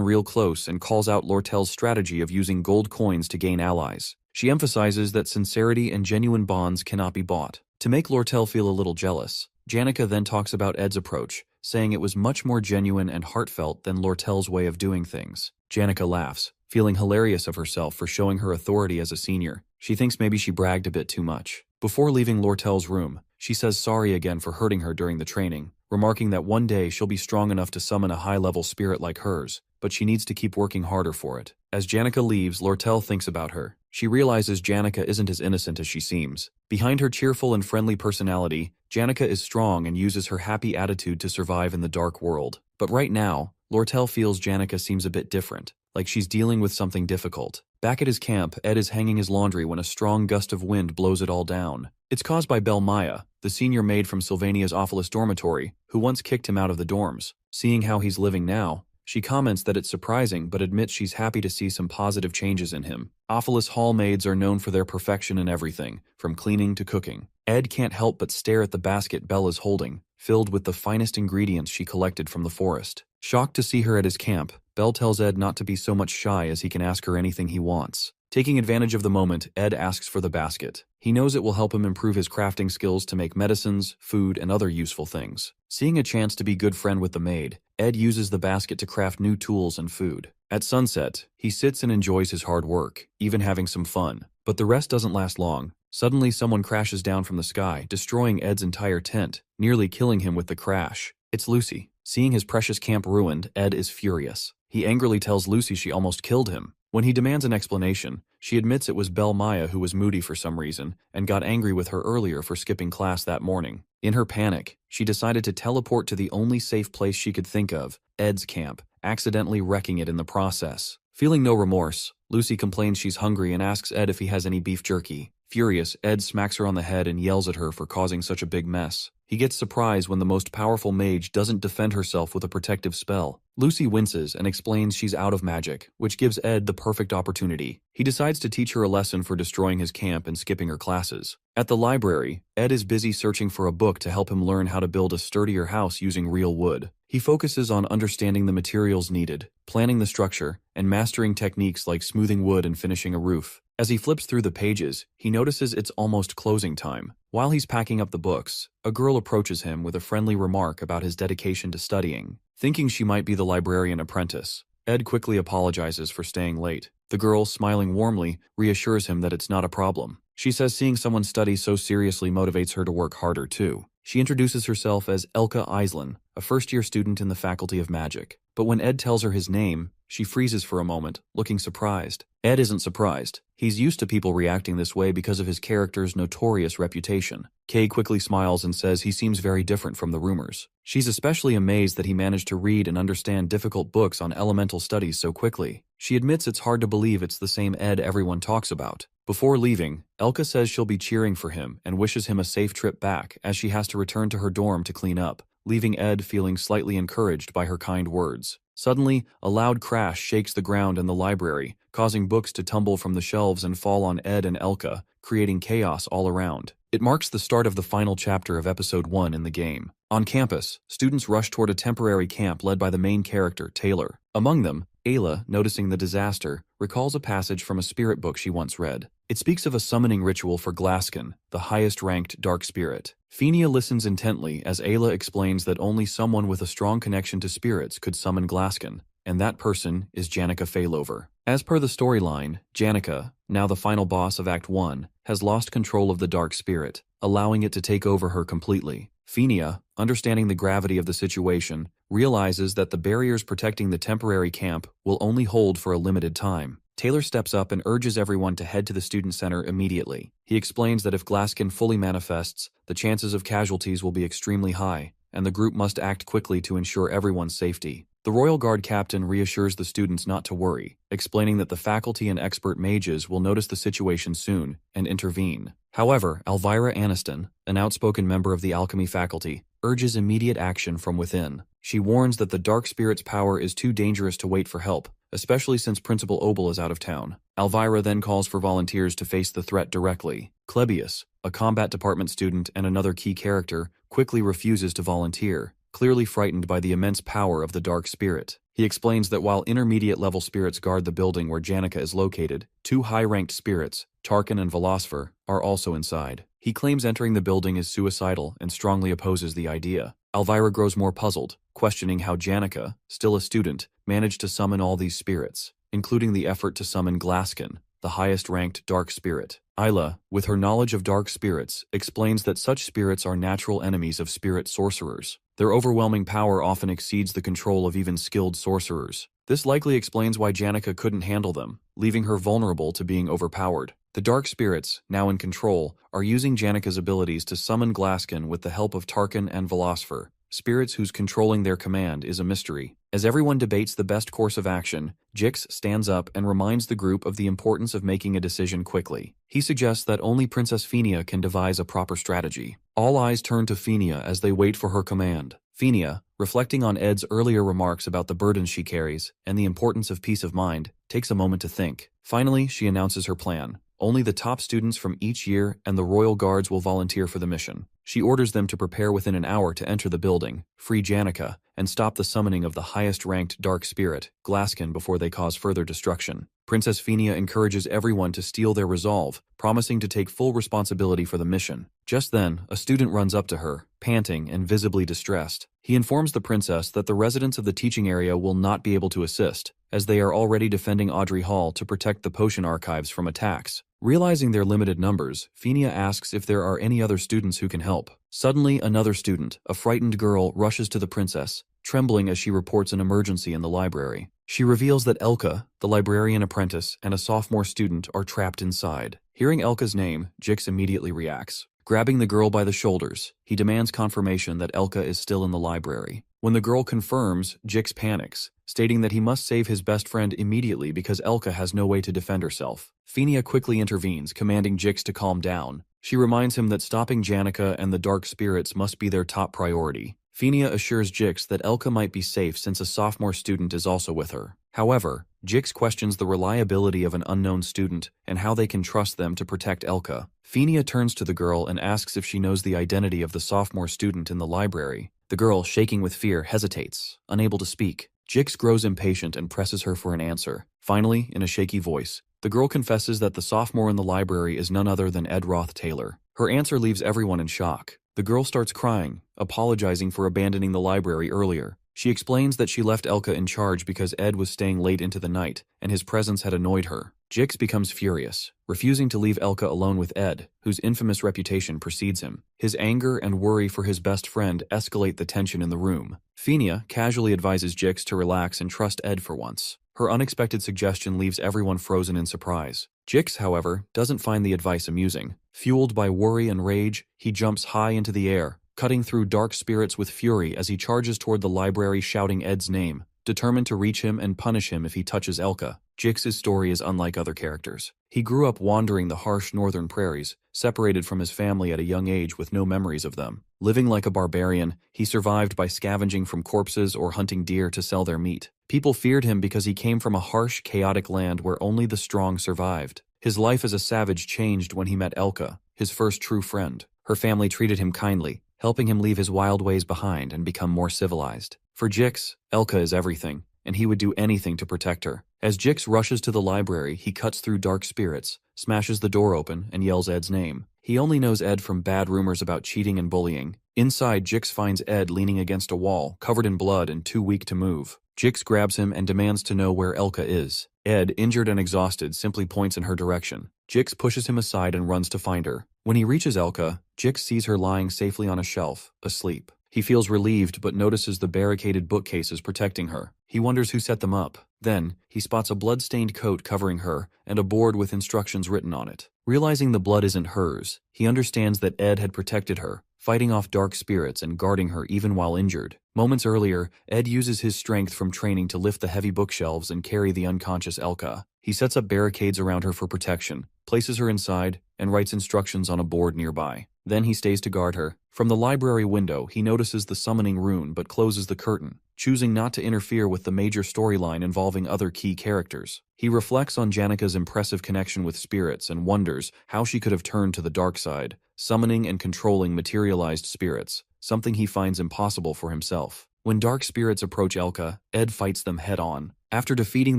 real close and calls out Lortel's strategy of using gold coins to gain allies. She emphasizes that sincerity and genuine bonds cannot be bought. To make Lortel feel a little jealous, Janica then talks about Ed's approach, saying it was much more genuine and heartfelt than Lortel's way of doing things. Janica laughs, feeling hilarious of herself for showing her authority as a senior. She thinks maybe she bragged a bit too much. Before leaving Lortel's room, she says sorry again for hurting her during the training, remarking that one day she'll be strong enough to summon a high-level spirit like hers, but she needs to keep working harder for it. As Janica leaves, Lortel thinks about her. She realizes Janica isn't as innocent as she seems. Behind her cheerful and friendly personality, Janica is strong and uses her happy attitude to survive in the dark world. But right now, Lortel feels Janica seems a bit different, like she's dealing with something difficult. Back at his camp, Ed is hanging his laundry when a strong gust of wind blows it all down. It's caused by Belle Maya, the senior maid from Sylvania's Ophelis dormitory, who once kicked him out of the dorms. Seeing how he's living now, she comments that it's surprising but admits she's happy to see some positive changes in him. Ophelis hall maids are known for their perfection in everything, from cleaning to cooking. Ed can't help but stare at the basket Belle is holding, filled with the finest ingredients she collected from the forest. Shocked to see her at his camp, Belle tells Ed not to be so much shy as he can ask her anything he wants. Taking advantage of the moment, Ed asks for the basket. He knows it will help him improve his crafting skills to make medicines, food, and other useful things. Seeing a chance to be good friend with the maid, Ed uses the basket to craft new tools and food. At sunset, he sits and enjoys his hard work, even having some fun. But the rest doesn't last long. Suddenly someone crashes down from the sky, destroying Ed's entire tent, nearly killing him with the crash. It's Lucy. Seeing his precious camp ruined, Ed is furious. He angrily tells Lucy she almost killed him. When he demands an explanation, she admits it was Belle Maya who was moody for some reason and got angry with her earlier for skipping class that morning. In her panic, she decided to teleport to the only safe place she could think of, Ed's camp, accidentally wrecking it in the process. Feeling no remorse, Lucy complains she's hungry and asks Ed if he has any beef jerky. Furious, Ed smacks her on the head and yells at her for causing such a big mess. He gets surprised when the most powerful mage doesn't defend herself with a protective spell. Lucy winces and explains she's out of magic, which gives Ed the perfect opportunity. He decides to teach her a lesson for destroying his camp and skipping her classes. At the library, Ed is busy searching for a book to help him learn how to build a sturdier house using real wood. He focuses on understanding the materials needed, planning the structure, and mastering techniques like smoothing wood and finishing a roof. As he flips through the pages, he notices it's almost closing time. While he's packing up the books, a girl approaches him with a friendly remark about his dedication to studying. Thinking she might be the librarian apprentice, Ed quickly apologizes for staying late. The girl, smiling warmly, reassures him that it's not a problem. She says seeing someone study so seriously motivates her to work harder too. She introduces herself as Elka Islan, a first-year student in the Faculty of Magic. But when Ed tells her his name, she freezes for a moment, looking surprised. Ed isn't surprised. He's used to people reacting this way because of his character's notorious reputation. Kay quickly smiles and says he seems very different from the rumors. She's especially amazed that he managed to read and understand difficult books on elemental studies so quickly. She admits it's hard to believe it's the same Ed everyone talks about. Before leaving, Elka says she'll be cheering for him and wishes him a safe trip back as she has to return to her dorm to clean up, leaving Ed feeling slightly encouraged by her kind words. Suddenly, a loud crash shakes the ground in the library, causing books to tumble from the shelves and fall on Ed and Elka, creating chaos all around. It marks the start of the final chapter of Episode 1 in the game. On campus, students rush toward a temporary camp led by the main character, Taylor. Among them, Ayla, noticing the disaster, recalls a passage from a spirit book she once read. It speaks of a summoning ritual for Glaskin, the highest-ranked dark spirit. Fenia listens intently as Ayla explains that only someone with a strong connection to spirits could summon Glaskin, and that person is Janica Failover. As per the storyline, Janica, now the final boss of Act 1, has lost control of the dark spirit, allowing it to take over her completely. Fenia, understanding the gravity of the situation, realizes that the barriers protecting the temporary camp will only hold for a limited time. Taylor steps up and urges everyone to head to the student center immediately. He explains that if Glaskin fully manifests, the chances of casualties will be extremely high, and the group must act quickly to ensure everyone's safety. The Royal Guard captain reassures the students not to worry, explaining that the faculty and expert mages will notice the situation soon and intervene. However, Elvira Aniston, an outspoken member of the alchemy faculty, urges immediate action from within. She warns that the dark spirit's power is too dangerous to wait for help, especially since Principal Obel is out of town. Elvira then calls for volunteers to face the threat directly. Klebius, a combat department student and another key character, quickly refuses to volunteer, clearly frightened by the immense power of the dark spirit. He explains that while intermediate-level spirits guard the building where Janica is located, two high-ranked spirits, Tarkin and Velosfer, are also inside. He claims entering the building is suicidal and strongly opposes the idea. Elvira grows more puzzled, questioning how Janica, still a student, managed to summon all these spirits, including the effort to summon Glaskin, the highest-ranked dark spirit. Isla, with her knowledge of dark spirits, explains that such spirits are natural enemies of spirit sorcerers. Their overwhelming power often exceeds the control of even skilled sorcerers. This likely explains why Janica couldn't handle them, leaving her vulnerable to being overpowered. The dark spirits, now in control, are using Janica's abilities to summon Glaskin with the help of Tarkin and Velosfer, spirits whose controlling their command is a mystery. As everyone debates the best course of action, Jix stands up and reminds the group of the importance of making a decision quickly. He suggests that only Princess Fenia can devise a proper strategy. All eyes turn to Fenia as they wait for her command. Fenia, reflecting on Ed's earlier remarks about the burdens she carries and the importance of peace of mind, takes a moment to think. Finally, she announces her plan. Only the top students from each year and the royal guards will volunteer for the mission. She orders them to prepare within an hour to enter the building, free Janica, and stop the summoning of the highest-ranked dark spirit, Glaskin, before they cause further destruction. Princess Fenia encourages everyone to steel their resolve, promising to take full responsibility for the mission. Just then, a student runs up to her, panting and visibly distressed. He informs the princess that the residents of the teaching area will not be able to assist, as they are already defending Audrey Hall to protect the potion archives from attacks. Realizing their limited numbers, Fenia asks if there are any other students who can help. Suddenly, another student, a frightened girl, rushes to the princess, trembling as she reports an emergency in the library. She reveals that Elka, the librarian apprentice, and a sophomore student are trapped inside. Hearing Elka's name, Jix immediately reacts. Grabbing the girl by the shoulders, he demands confirmation that Elka is still in the library. When the girl confirms, Jix panics, stating that he must save his best friend immediately because Elka has no way to defend herself. Fenia quickly intervenes, commanding Jix to calm down. She reminds him that stopping Janica and the dark spirits must be their top priority. Fenia assures Jix that Elka might be safe since a sophomore student is also with her. However, Jix questions the reliability of an unknown student and how they can trust them to protect Elka. Fenia turns to the girl and asks if she knows the identity of the sophomore student in the library. The girl, shaking with fear, hesitates, unable to speak. Jix grows impatient and presses her for an answer. Finally, in a shaky voice, the girl confesses that the sophomore in the library is none other than Ed Roth Taylor. Her answer leaves everyone in shock. The girl starts crying, apologizing for abandoning the library earlier. She explains that she left Elka in charge because Ed was staying late into the night, and his presence had annoyed her. Jix becomes furious, refusing to leave Elka alone with Ed, whose infamous reputation precedes him. His anger and worry for his best friend escalate the tension in the room. Fenia casually advises Jix to relax and trust Ed for once. Her unexpected suggestion leaves everyone frozen in surprise. Jix, however, doesn't find the advice amusing. Fueled by worry and rage, he jumps high into the air, cutting through dark spirits with fury as he charges toward the library shouting Ed's name, determined to reach him and punish him if he touches Elka. Jix's story is unlike other characters. He grew up wandering the harsh northern prairies, separated from his family at a young age with no memories of them. Living like a barbarian, he survived by scavenging from corpses or hunting deer to sell their meat. People feared him because he came from a harsh, chaotic land where only the strong survived. His life as a savage changed when he met Elka, his first true friend. Her family treated him kindly, helping him leave his wild ways behind and become more civilized. For Jix, Elka is everything, and he would do anything to protect her. As Jix rushes to the library, he cuts through dark spirits, smashes the door open, and yells Ed's name. He only knows Ed from bad rumors about cheating and bullying. Inside, Jix finds Ed leaning against a wall, covered in blood and too weak to move. Jix grabs him and demands to know where Elka is. Ed, injured and exhausted, simply points in her direction. Jix pushes him aside and runs to find her. When he reaches Elka, Jix sees her lying safely on a shelf, asleep. He feels relieved but notices the barricaded bookcases protecting her. He wonders who set them up. Then, he spots a blood-stained coat covering her and a board with instructions written on it. Realizing the blood isn't hers, he understands that Ed had protected her, fighting off dark spirits and guarding her even while injured. Moments earlier, Ed uses his strength from training to lift the heavy bookshelves and carry the unconscious Elka. He sets up barricades around her for protection, places her inside, and writes instructions on a board nearby. Then he stays to guard her. From the library window, he notices the summoning rune but closes the curtain, choosing not to interfere with the major storyline involving other key characters. He reflects on Janika's impressive connection with spirits and wonders how she could have turned to the dark side, summoning and controlling materialized spirits, something he finds impossible for himself. When dark spirits approach Elka, Ed fights them head-on. After defeating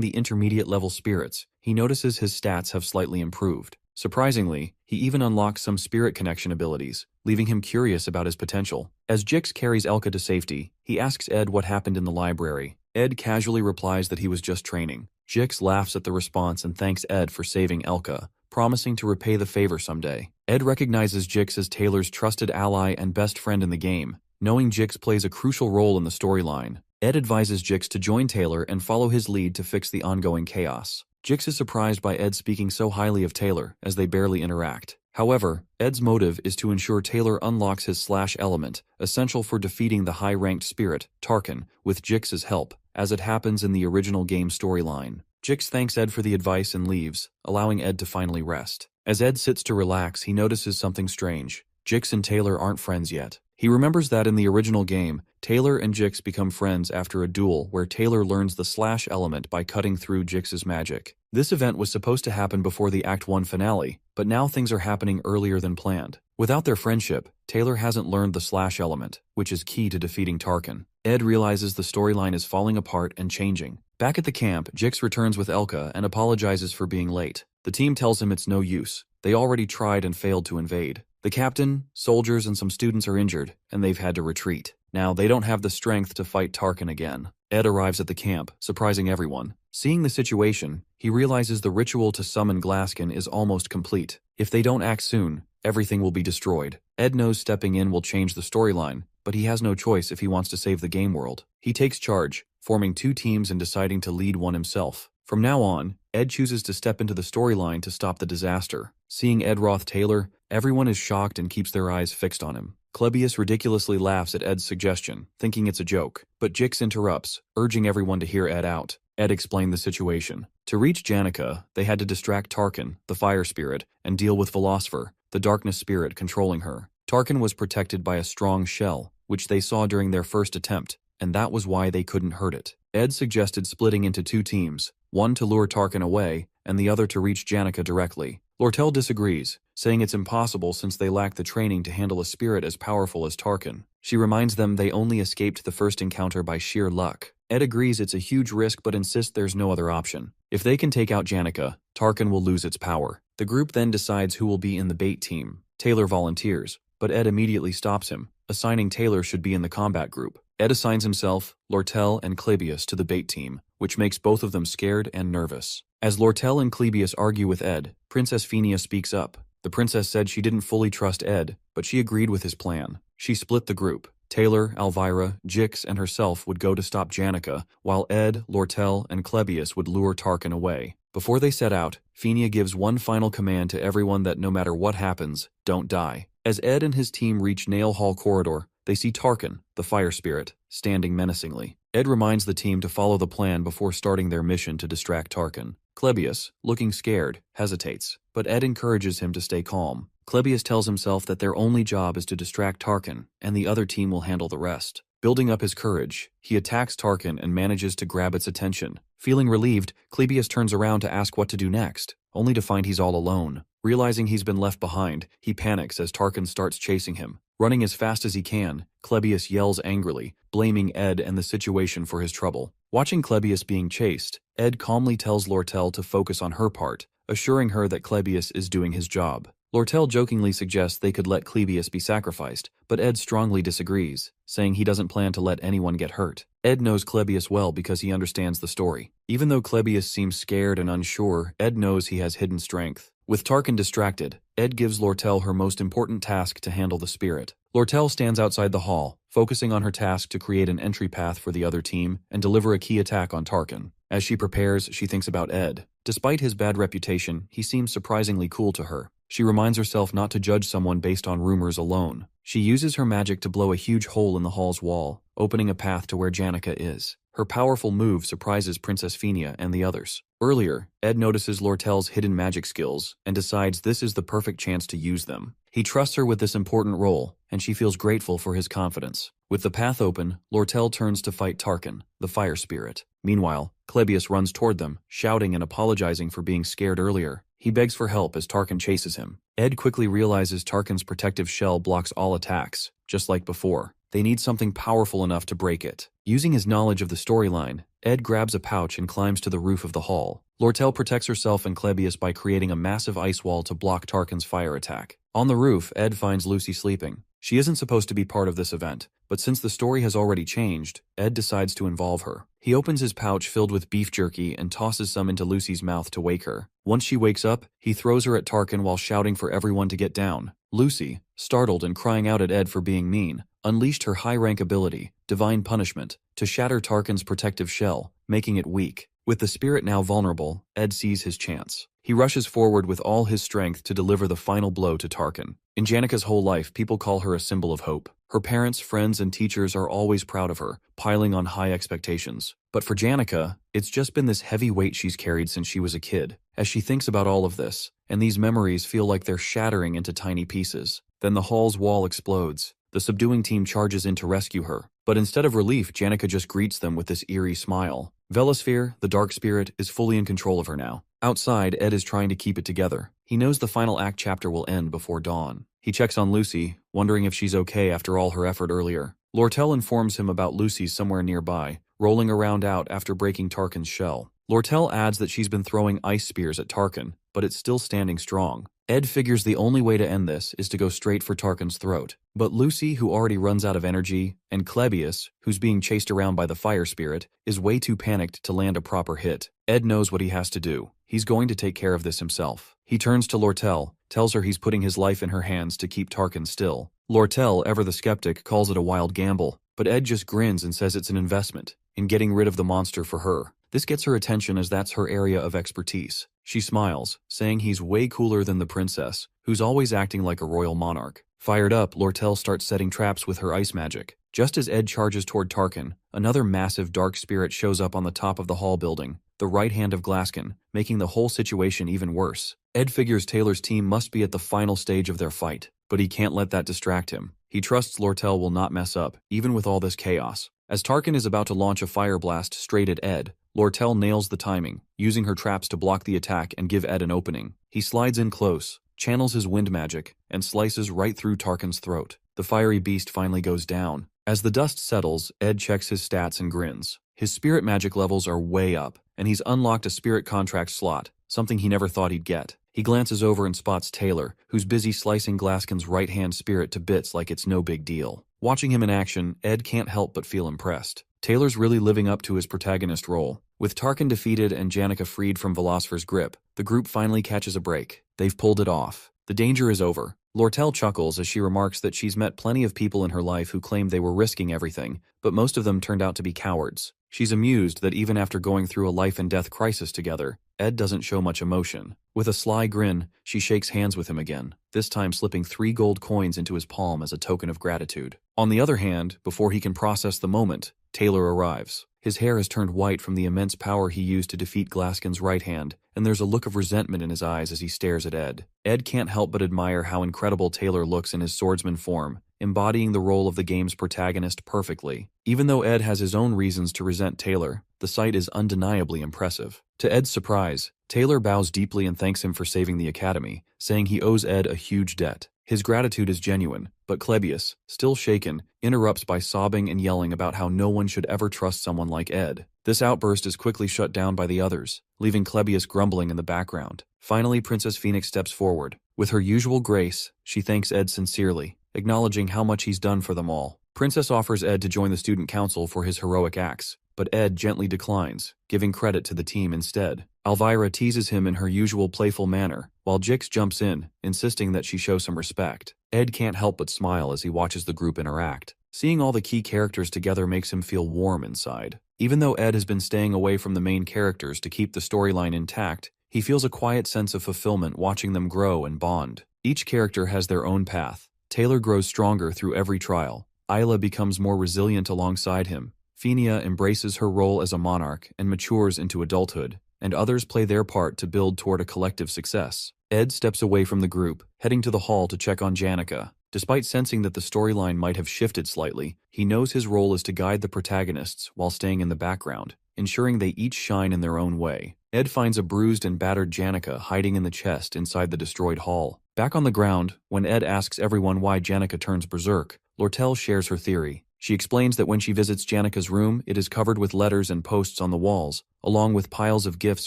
the intermediate-level spirits, he notices his stats have slightly improved. Surprisingly, he even unlocks some spirit connection abilities, leaving him curious about his potential. As Jix carries Elka to safety, he asks Ed what happened in the library. Ed casually replies that he was just training. Jix laughs at the response and thanks Ed for saving Elka, promising to repay the favor someday. Ed recognizes Jix as Taylor's trusted ally and best friend in the game, knowing Jix plays a crucial role in the storyline. Ed advises Jix to join Taylor and follow his lead to fix the ongoing chaos. Jix is surprised by Ed speaking so highly of Taylor, as they barely interact. However, Ed's motive is to ensure Taylor unlocks his slash element, essential for defeating the high-ranked spirit, Tarkin, with Jix's help, as it happens in the original game storyline. Jix thanks Ed for the advice and leaves, allowing Ed to finally rest. As Ed sits to relax, he notices something strange. Jix and Taylor aren't friends yet. He remembers that in the original game, Taylor and Jix become friends after a duel where Taylor learns the slash element by cutting through Jix's magic. This event was supposed to happen before the Act 1 finale, but now things are happening earlier than planned. Without their friendship, Taylor hasn't learned the slash element, which is key to defeating Tarkin. Ed realizes the storyline is falling apart and changing. Back at the camp, Jix returns with Elka and apologizes for being late. The team tells him it's no use. They already tried and failed to invade. The captain, soldiers, and some students are injured, and they've had to retreat. Now, they don't have the strength to fight Tarkin again. Ed arrives at the camp, surprising everyone. Seeing the situation, he realizes the ritual to summon Glaskin is almost complete. If they don't act soon, everything will be destroyed. Ed knows stepping in will change the storyline, but he has no choice if he wants to save the game world. He takes charge, forming two teams and deciding to lead one himself. From now on, Ed chooses to step into the storyline to stop the disaster. Seeing Ed Roth Taylor, everyone is shocked and keeps their eyes fixed on him. Klebius ridiculously laughs at Ed's suggestion, thinking it's a joke, but Jix interrupts, urging everyone to hear Ed out. Ed explained the situation. To reach Janica, they had to distract Tarkin, the fire spirit, and deal with Philosopher, the darkness spirit controlling her. Tarkin was protected by a strong shell, which they saw during their first attempt, and that was why they couldn't hurt it. Ed suggested splitting into two teams, one to lure Tarkin away, and the other to reach Janica directly. Lortel disagrees, saying it's impossible since they lack the training to handle a spirit as powerful as Tarkin. She reminds them they only escaped the first encounter by sheer luck. Ed agrees it's a huge risk but insists there's no other option. If they can take out Janica, Tarkin will lose its power. The group then decides who will be in the bait team. Taylor volunteers, but Ed immediately stops him, assigning Taylor should be in the combat group. Ed assigns himself, Lortel, and Klebius to the bait team, which makes both of them scared and nervous. As Lortel and Klebius argue with Ed, Princess Fenia speaks up. The princess said she didn't fully trust Ed, but she agreed with his plan. She split the group. Taylor, Elvira, Jix, and herself would go to stop Janica, while Ed, Lortel, and Klebius would lure Tarkin away. Before they set out, Fenia gives one final command to everyone that no matter what happens, don't die. As Ed and his team reach Nail Hall Corridor, they see Tarkin, the fire spirit, standing menacingly. Ed reminds the team to follow the plan before starting their mission to distract Tarkin. Klebius, looking scared, hesitates, but Ed encourages him to stay calm. Klebius tells himself that their only job is to distract Tarkin, and the other team will handle the rest. Building up his courage, he attacks Tarkin and manages to grab its attention. Feeling relieved, Klebius turns around to ask what to do next, only to find he's all alone. Realizing he's been left behind, he panics as Tarkin starts chasing him. Running as fast as he can, Klebius yells angrily, blaming Ed and the situation for his trouble. Watching Klebius being chased, Ed calmly tells Lortel to focus on her part, assuring her that Klebius is doing his job. Lortel jokingly suggests they could let Klebius be sacrificed, but Ed strongly disagrees, saying he doesn't plan to let anyone get hurt. Ed knows Klebius well because he understands the story. Even though Klebius seems scared and unsure, Ed knows he has hidden strength. With Tarkin distracted, Ed gives Lortel her most important task to handle the spirit. Lortel stands outside the hall, focusing on her task to create an entry path for the other team and deliver a key attack on Tarkin. As she prepares, she thinks about Ed. Despite his bad reputation, he seems surprisingly cool to her. She reminds herself not to judge someone based on rumors alone. She uses her magic to blow a huge hole in the hall's wall, opening a path to where Janica is. Her powerful move surprises Princess Fenia and the others. Earlier, Ed notices Lortel's hidden magic skills and decides this is the perfect chance to use them. He trusts her with this important role, and she feels grateful for his confidence. With the path open, Lortel turns to fight Tarkin, the fire spirit. Meanwhile, Clebius runs toward them, shouting and apologizing for being scared earlier. He begs for help as Tarkin chases him. Ed quickly realizes Tarkin's protective shell blocks all attacks, just like before. They need something powerful enough to break it. Using his knowledge of the storyline, Ed grabs a pouch and climbs to the roof of the hall. Lortel protects herself and Clebius by creating a massive ice wall to block Tarkin's fire attack. On the roof, Ed finds Lucy sleeping. She isn't supposed to be part of this event, but since the story has already changed, Ed decides to involve her. He opens his pouch filled with beef jerky and tosses some into Lucy's mouth to wake her. Once she wakes up, he throws her at Tarkin while shouting for everyone to get down. Lucy, startled and crying out at Ed for being mean, unleashed her high-rank ability, Divine Punishment, to shatter Tarkin's protective shell, making it weak. With the spirit now vulnerable, Ed sees his chance. He rushes forward with all his strength to deliver the final blow to Tarkin. In Janika's whole life, people call her a symbol of hope. Her parents, friends, and teachers are always proud of her, piling on high expectations. But for Janika, it's just been this heavy weight she's carried since she was a kid. As she thinks about all of this, and these memories feel like they're shattering into tiny pieces, then the hall's wall explodes. The subduing team charges in to rescue her, but instead of relief, Janika just greets them with this eerie smile. Velosphere, the dark spirit, is fully in control of her now. Outside, Ed is trying to keep it together. He knows the final act chapter will end before dawn. He checks on Lucy, wondering if she's okay after all her effort earlier. Lortel informs him about Lucy somewhere nearby, rolling around out after breaking Tarkin's shell. Lortel adds that she's been throwing ice spears at Tarkin, but it's still standing strong. Ed figures the only way to end this is to go straight for Tarkin's throat. But Lucy, who already runs out of energy, and Clebius, who's being chased around by the fire spirit, is way too panicked to land a proper hit. Ed knows what he has to do. He's going to take care of this himself. He turns to Lortel, tells her he's putting his life in her hands to keep Tarkin still. Lortel, ever the skeptic, calls it a wild gamble, but Ed just grins and says it's an investment in getting rid of the monster for her. This gets her attention as that's her area of expertise. She smiles, saying he's way cooler than the princess, who's always acting like a royal monarch. Fired up, Lortel starts setting traps with her ice magic. Just as Ed charges toward Tarkin, another massive dark spirit shows up on the top of the hall building, the right hand of Glaskin, making the whole situation even worse. Ed figures Taylor's team must be at the final stage of their fight, but he can't let that distract him. He trusts Lortel will not mess up, even with all this chaos. As Tarkin is about to launch a fire blast straight at Ed, Lortel nails the timing, using her traps to block the attack and give Ed an opening. He slides in close, channels his wind magic, and slices right through Tarkin's throat. The fiery beast finally goes down. As the dust settles, Ed checks his stats and grins. His spirit magic levels are way up, and he's unlocked a spirit contract slot, something he never thought he'd get. He glances over and spots Taylor, who's busy slicing Glaskin's right-hand spirit to bits like it's no big deal. Watching him in action, Ed can't help but feel impressed. Taylor's really living up to his protagonist role. With Tarkin defeated and Janika freed from Velosfer's grip, the group finally catches a break. They've pulled it off. The danger is over. Lortel chuckles as she remarks that she's met plenty of people in her life who claimed they were risking everything, but most of them turned out to be cowards. She's amused that even after going through a life-and-death crisis together, Ed doesn't show much emotion. With a sly grin, she shakes hands with him again, this time slipping 3 gold coins into his palm as a token of gratitude. On the other hand, before he can process the moment, Taylor arrives. His hair has turned white from the immense power he used to defeat Glaskin's right hand, and there's a look of resentment in his eyes as he stares at Ed. Ed can't help but admire how incredible Taylor looks in his swordsman form, embodying the role of the game's protagonist perfectly. Even though Ed has his own reasons to resent Taylor, the sight is undeniably impressive. To Ed's surprise, Taylor bows deeply and thanks him for saving the academy, saying he owes Ed a huge debt. His gratitude is genuine, but Clebius, still shaken, interrupts by sobbing and yelling about how no one should ever trust someone like Ed. This outburst is quickly shut down by the others, leaving Clebius grumbling in the background. Finally, Princess Phoenix steps forward. With her usual grace, she thanks Ed sincerely, acknowledging how much he's done for them all. Princess offers Ed to join the student council for his heroic acts, but Ed gently declines, giving credit to the team instead. Elvira teases him in her usual playful manner, while Jix jumps in, insisting that she show some respect. Ed can't help but smile as he watches the group interact. Seeing all the key characters together makes him feel warm inside. Even though Ed has been staying away from the main characters to keep the storyline intact, he feels a quiet sense of fulfillment watching them grow and bond. Each character has their own path. Taylor grows stronger through every trial. Isla becomes more resilient alongside him. Fenia embraces her role as a monarch and matures into adulthood, and others play their part to build toward a collective success. Ed steps away from the group, heading to the hall to check on Janica. Despite sensing that the storyline might have shifted slightly, he knows his role is to guide the protagonists while staying in the background, ensuring they each shine in their own way. Ed finds a bruised and battered Janica hiding in the chest inside the destroyed hall. Back on the ground, when Ed asks everyone why Janica turns berserk, Lortel shares her theory. She explains that when she visits Janica's room, it is covered with letters and posts on the walls, along with piles of gifts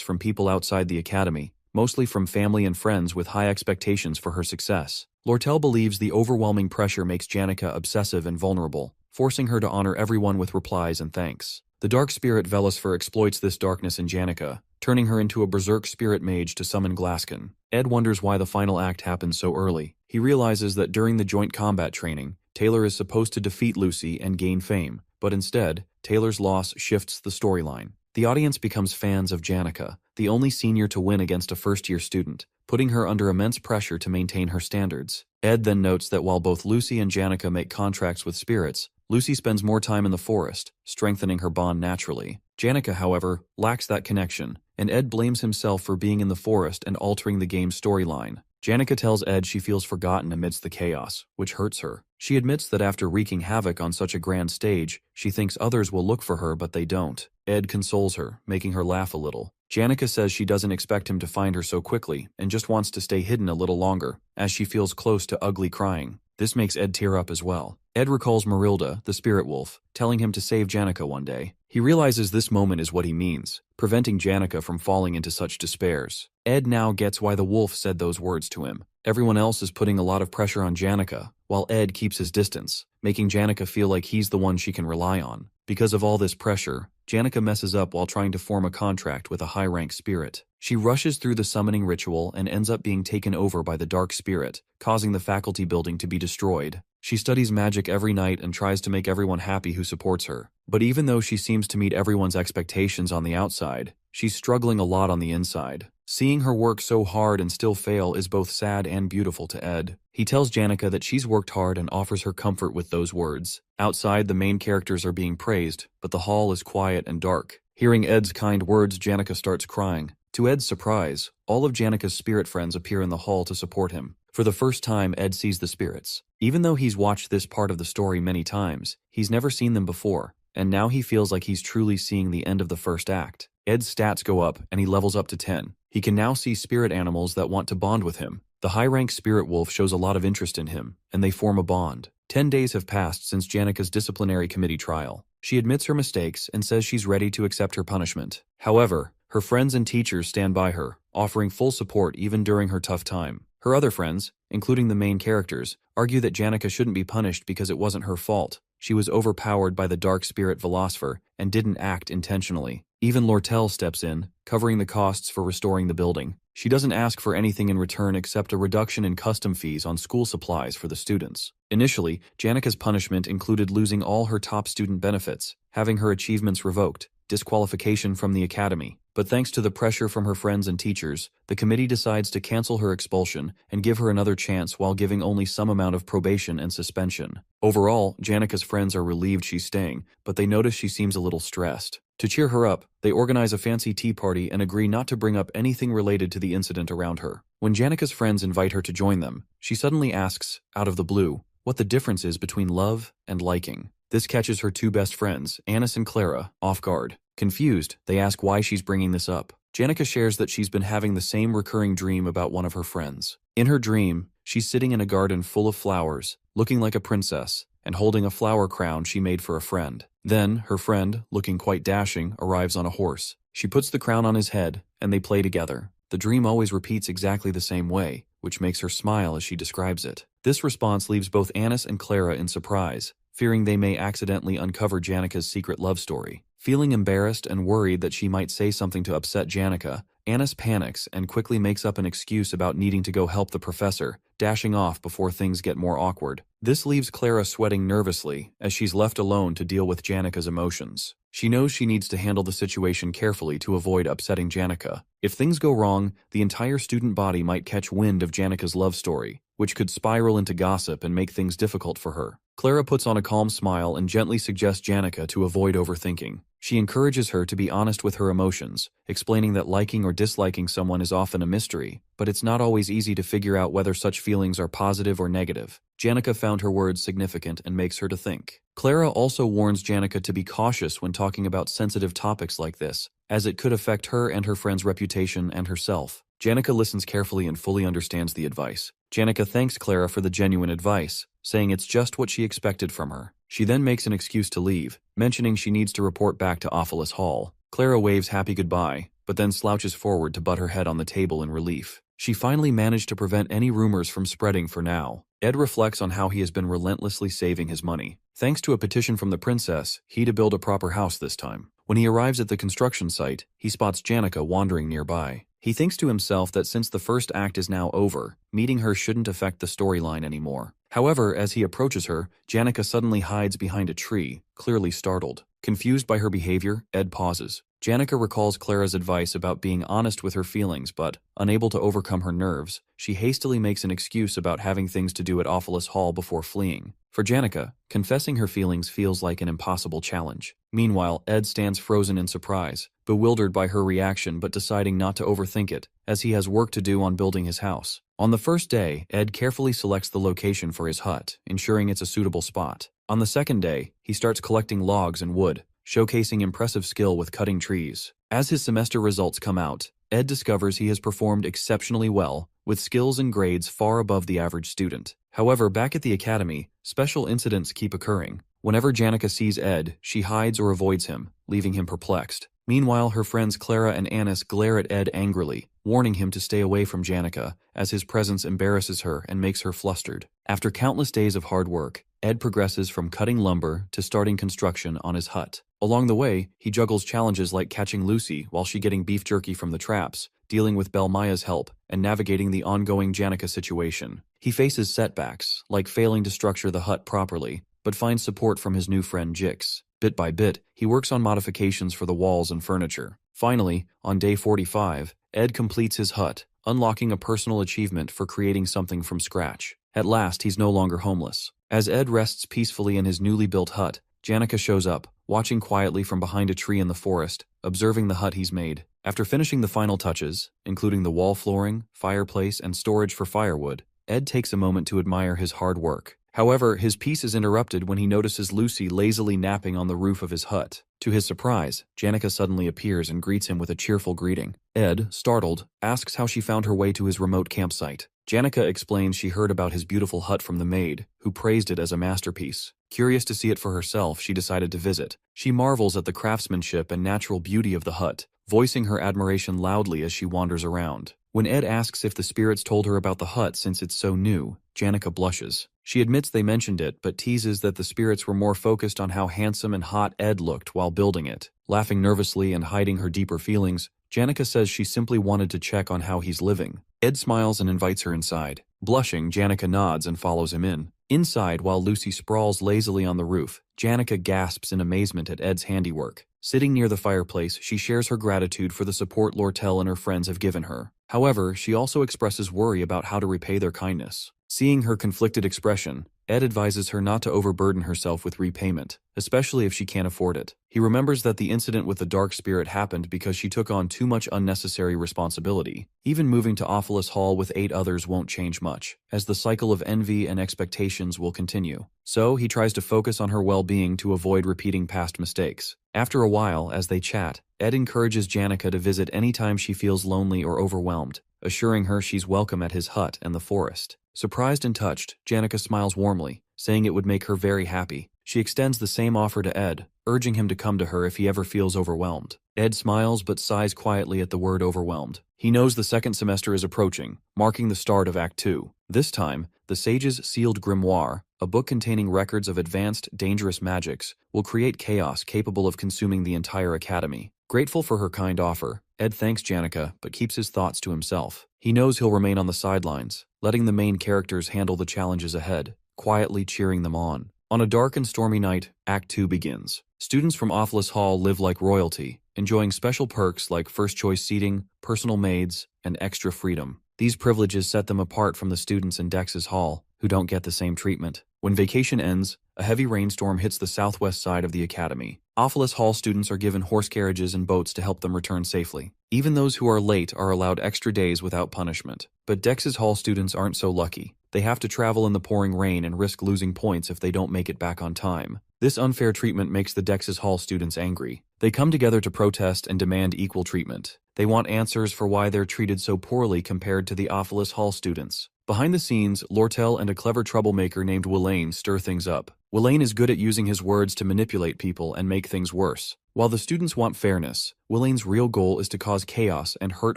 from people outside the academy, mostly from family and friends with high expectations for her success. Lortel believes the overwhelming pressure makes Janica obsessive and vulnerable, forcing her to honor everyone with replies and thanks. The dark spirit Velusfer exploits this darkness in Janica, turning her into a berserk spirit mage to summon Glaskin. Ed wonders why the final act happens so early. He realizes that during the joint combat training, Taylor is supposed to defeat Lucy and gain fame, but instead, Taylor's loss shifts the storyline. The audience becomes fans of Janica, the only senior to win against a first-year student, putting her under immense pressure to maintain her standards. Ed then notes that while both Lucy and Janica make contracts with spirits, Lucy spends more time in the forest, strengthening her bond naturally. Janica, however, lacks that connection, and Ed blames himself for being in the forest and altering the game's storyline. Janica tells Ed she feels forgotten amidst the chaos, which hurts her. She admits that after wreaking havoc on such a grand stage, she thinks others will look for her but they don't. Ed consoles her, making her laugh a little. Janica says she doesn't expect him to find her so quickly and just wants to stay hidden a little longer, as she feels close to ugly crying. This makes Ed tear up as well. Ed recalls Marilda, the spirit wolf, telling him to save Janica one day. He realizes this moment is what he means, preventing Janica from falling into such despairs. Ed now gets why the wolf said those words to him. Everyone else is putting a lot of pressure on Janica, while Ed keeps his distance, making Janica feel like he's the one she can rely on. Because of all this pressure, Janica messes up while trying to form a contract with a high-rank spirit. She rushes through the summoning ritual and ends up being taken over by the dark spirit, causing the faculty building to be destroyed. She studies magic every night and tries to make everyone happy who supports her. But even though she seems to meet everyone's expectations on the outside, she's struggling a lot on the inside. Seeing her work so hard and still fail is both sad and beautiful to Ed. He tells Janica that she's worked hard and offers her comfort with those words. Outside, the main characters are being praised, but the hall is quiet and dark. Hearing Ed's kind words, Janica starts crying. To Ed's surprise, all of Janica's spirit friends appear in the hall to support him. For the first time, Ed sees the spirits. Even though he's watched this part of the story many times, he's never seen them before, and now he feels like he's truly seeing the end of the first act. Ed's stats go up, and he levels up to 10. He can now see spirit animals that want to bond with him. The high-rank spirit wolf shows a lot of interest in him, and they form a bond. 10 days have passed since Janica's disciplinary committee trial. She admits her mistakes and says she's ready to accept her punishment. However, her friends and teachers stand by her, offering full support even during her tough time. Her other friends, including the main characters, argue that Janica shouldn't be punished because it wasn't her fault. She was overpowered by the dark spirit Velusfer and didn't act intentionally. Even Lortel steps in, covering the costs for restoring the building. She doesn't ask for anything in return except a reduction in custom fees on school supplies for the students. Initially, Janica's punishment included losing all her top student benefits, having her achievements revoked, disqualification from the academy. But thanks to the pressure from her friends and teachers, the committee decides to cancel her expulsion and give her another chance while giving only some amount of probation and suspension. Overall, Janica's friends are relieved she's staying, but they notice she seems a little stressed. To cheer her up, they organize a fancy tea party and agree not to bring up anything related to the incident around her. When Janica's friends invite her to join them, she suddenly asks, out of the blue, what the difference is between love and liking. This catches her two best friends, Annis and Clara, off guard. Confused, they ask why she's bringing this up. Janica shares that she's been having the same recurring dream about one of her friends. In her dream, she's sitting in a garden full of flowers, looking like a princess, and holding a flower crown she made for a friend. Then, her friend, looking quite dashing, arrives on a horse. She puts the crown on his head, and they play together. The dream always repeats exactly the same way, which makes her smile as she describes it. This response leaves both Annis and Clara in surprise, fearing they may accidentally uncover Janica's secret love story. Feeling embarrassed and worried that she might say something to upset Janica, Annis panics and quickly makes up an excuse about needing to go help the professor, dashing off before things get more awkward. This leaves Clara sweating nervously as she's left alone to deal with Janica's emotions. She knows she needs to handle the situation carefully to avoid upsetting Janica. If things go wrong, the entire student body might catch wind of Janica's love story, which could spiral into gossip and make things difficult for her. Clara puts on a calm smile and gently suggests Janica to avoid overthinking. She encourages her to be honest with her emotions, explaining that liking or disliking someone is often a mystery, but it's not always easy to figure out whether such feelings are positive or negative. Janica found her words significant and makes her to think. Clara also warns Janica to be cautious when talking about sensitive topics like this, as it could affect her and her friend's reputation and herself. Janica listens carefully and fully understands the advice. Janica thanks Clara for the genuine advice, saying it's just what she expected from her. She then makes an excuse to leave, mentioning she needs to report back to Ophelis Hall. Clara waves happy goodbye, but then slouches forward to butt her head on the table in relief. She finally managed to prevent any rumors from spreading for now. Ed reflects on how he has been relentlessly saving his money. Thanks to a petition from the princess, he to build a proper house this time. When he arrives at the construction site, he spots Janica wandering nearby. He thinks to himself that since the first act is now over, meeting her shouldn't affect the storyline anymore. However, as he approaches her, Janica suddenly hides behind a tree, clearly startled. Confused by her behavior, Ed pauses. Janica recalls Clara's advice about being honest with her feelings, but, unable to overcome her nerves, she hastily makes an excuse about having things to do at Ophelis Hall before fleeing. For Janica, confessing her feelings feels like an impossible challenge. Meanwhile, Ed stands frozen in surprise, bewildered by her reaction but deciding not to overthink it, as he has work to do on building his house. On the first day, Ed carefully selects the location for his hut, ensuring it's a suitable spot. On the second day, he starts collecting logs and wood, showcasing impressive skill with cutting trees. As his semester results come out, Ed discovers he has performed exceptionally well, with skills and grades far above the average student. However, back at the academy, special incidents keep occurring. Whenever Janica sees Ed, she hides or avoids him, leaving him perplexed. Meanwhile, her friends Clara and Annis glare at Ed angrily, warning him to stay away from Janica, as his presence embarrasses her and makes her flustered. After countless days of hard work, Ed progresses from cutting lumber to starting construction on his hut. Along the way, he juggles challenges like catching Lucy while she getting beef jerky from the traps, dealing with Belmaya's help, and navigating the ongoing Janica situation. He faces setbacks, like failing to structure the hut properly, but finds support from his new friend Jix. Bit by bit, he works on modifications for the walls and furniture. Finally, on day 45, Ed completes his hut, unlocking a personal achievement for creating something from scratch. At last, he's no longer homeless. As Ed rests peacefully in his newly built hut, Janica shows up, watching quietly from behind a tree in the forest, observing the hut he's made. After finishing the final touches, including the wall flooring, fireplace, and storage for firewood, Ed takes a moment to admire his hard work. However, his peace is interrupted when he notices Lucy lazily napping on the roof of his hut. To his surprise, Janica suddenly appears and greets him with a cheerful greeting. Ed, startled, asks how she found her way to his remote campsite. Janica explains she heard about his beautiful hut from the maid, who praised it as a masterpiece. Curious to see it for herself, she decided to visit. She marvels at the craftsmanship and natural beauty of the hut, voicing her admiration loudly as she wanders around. When Ed asks if the spirits told her about the hut since it's so new, Janica blushes. She admits they mentioned it, but teases that the spirits were more focused on how handsome and hot Ed looked while building it. Laughing nervously and hiding her deeper feelings, Janica says she simply wanted to check on how he's living. Ed smiles and invites her inside. Blushing, Janica nods and follows him in. Inside, while Lucy sprawls lazily on the roof, Janica gasps in amazement at Ed's handiwork. Sitting near the fireplace, she shares her gratitude for the support Lortel and her friends have given her. However, she also expresses worry about how to repay their kindness. Seeing her conflicted expression, Ed advises her not to overburden herself with repayment, especially if she can't afford it. He remembers that the incident with the dark spirit happened because she took on too much unnecessary responsibility. Even moving to Ophelis Hall with 8 others won't change much, as the cycle of envy and expectations will continue. So, he tries to focus on her well-being to avoid repeating past mistakes. After a while, as they chat, Ed encourages Janica to visit anytime she feels lonely or overwhelmed, assuring her she's welcome at his hut and the forest. Surprised and touched, Janica smiles warmly, saying it would make her very happy. She extends the same offer to Ed, urging him to come to her if he ever feels overwhelmed. Ed smiles but sighs quietly at the word overwhelmed. He knows the second semester is approaching, marking the start of Act 2. This time, the Sage's Sealed Grimoire, a book containing records of advanced, dangerous magics, will create chaos capable of consuming the entire academy. Grateful for her kind offer, Ed thanks Janica but keeps his thoughts to himself. He knows he'll remain on the sidelines, letting the main characters handle the challenges ahead, quietly cheering them on. On a dark and stormy night, Act 2 begins. Students from Ophelis Hall live like royalty, enjoying special perks like first-choice seating, personal maids, and extra freedom. These privileges set them apart from the students in Dex's Hall, who don't get the same treatment. When vacation ends, a heavy rainstorm hits the southwest side of the academy. Ophilus Hall students are given horse carriages and boats to help them return safely. Even those who are late are allowed extra days without punishment. But Dex's Hall students aren't so lucky. They have to travel in the pouring rain and risk losing points if they don't make it back on time. This unfair treatment makes the Dex's Hall students angry. They come together to protest and demand equal treatment. They want answers for why they're treated so poorly compared to the Ophilus Hall students. Behind the scenes, Lortel and a clever troublemaker named Willain stir things up. Willain is good at using his words to manipulate people and make things worse. While the students want fairness, Willain's real goal is to cause chaos and hurt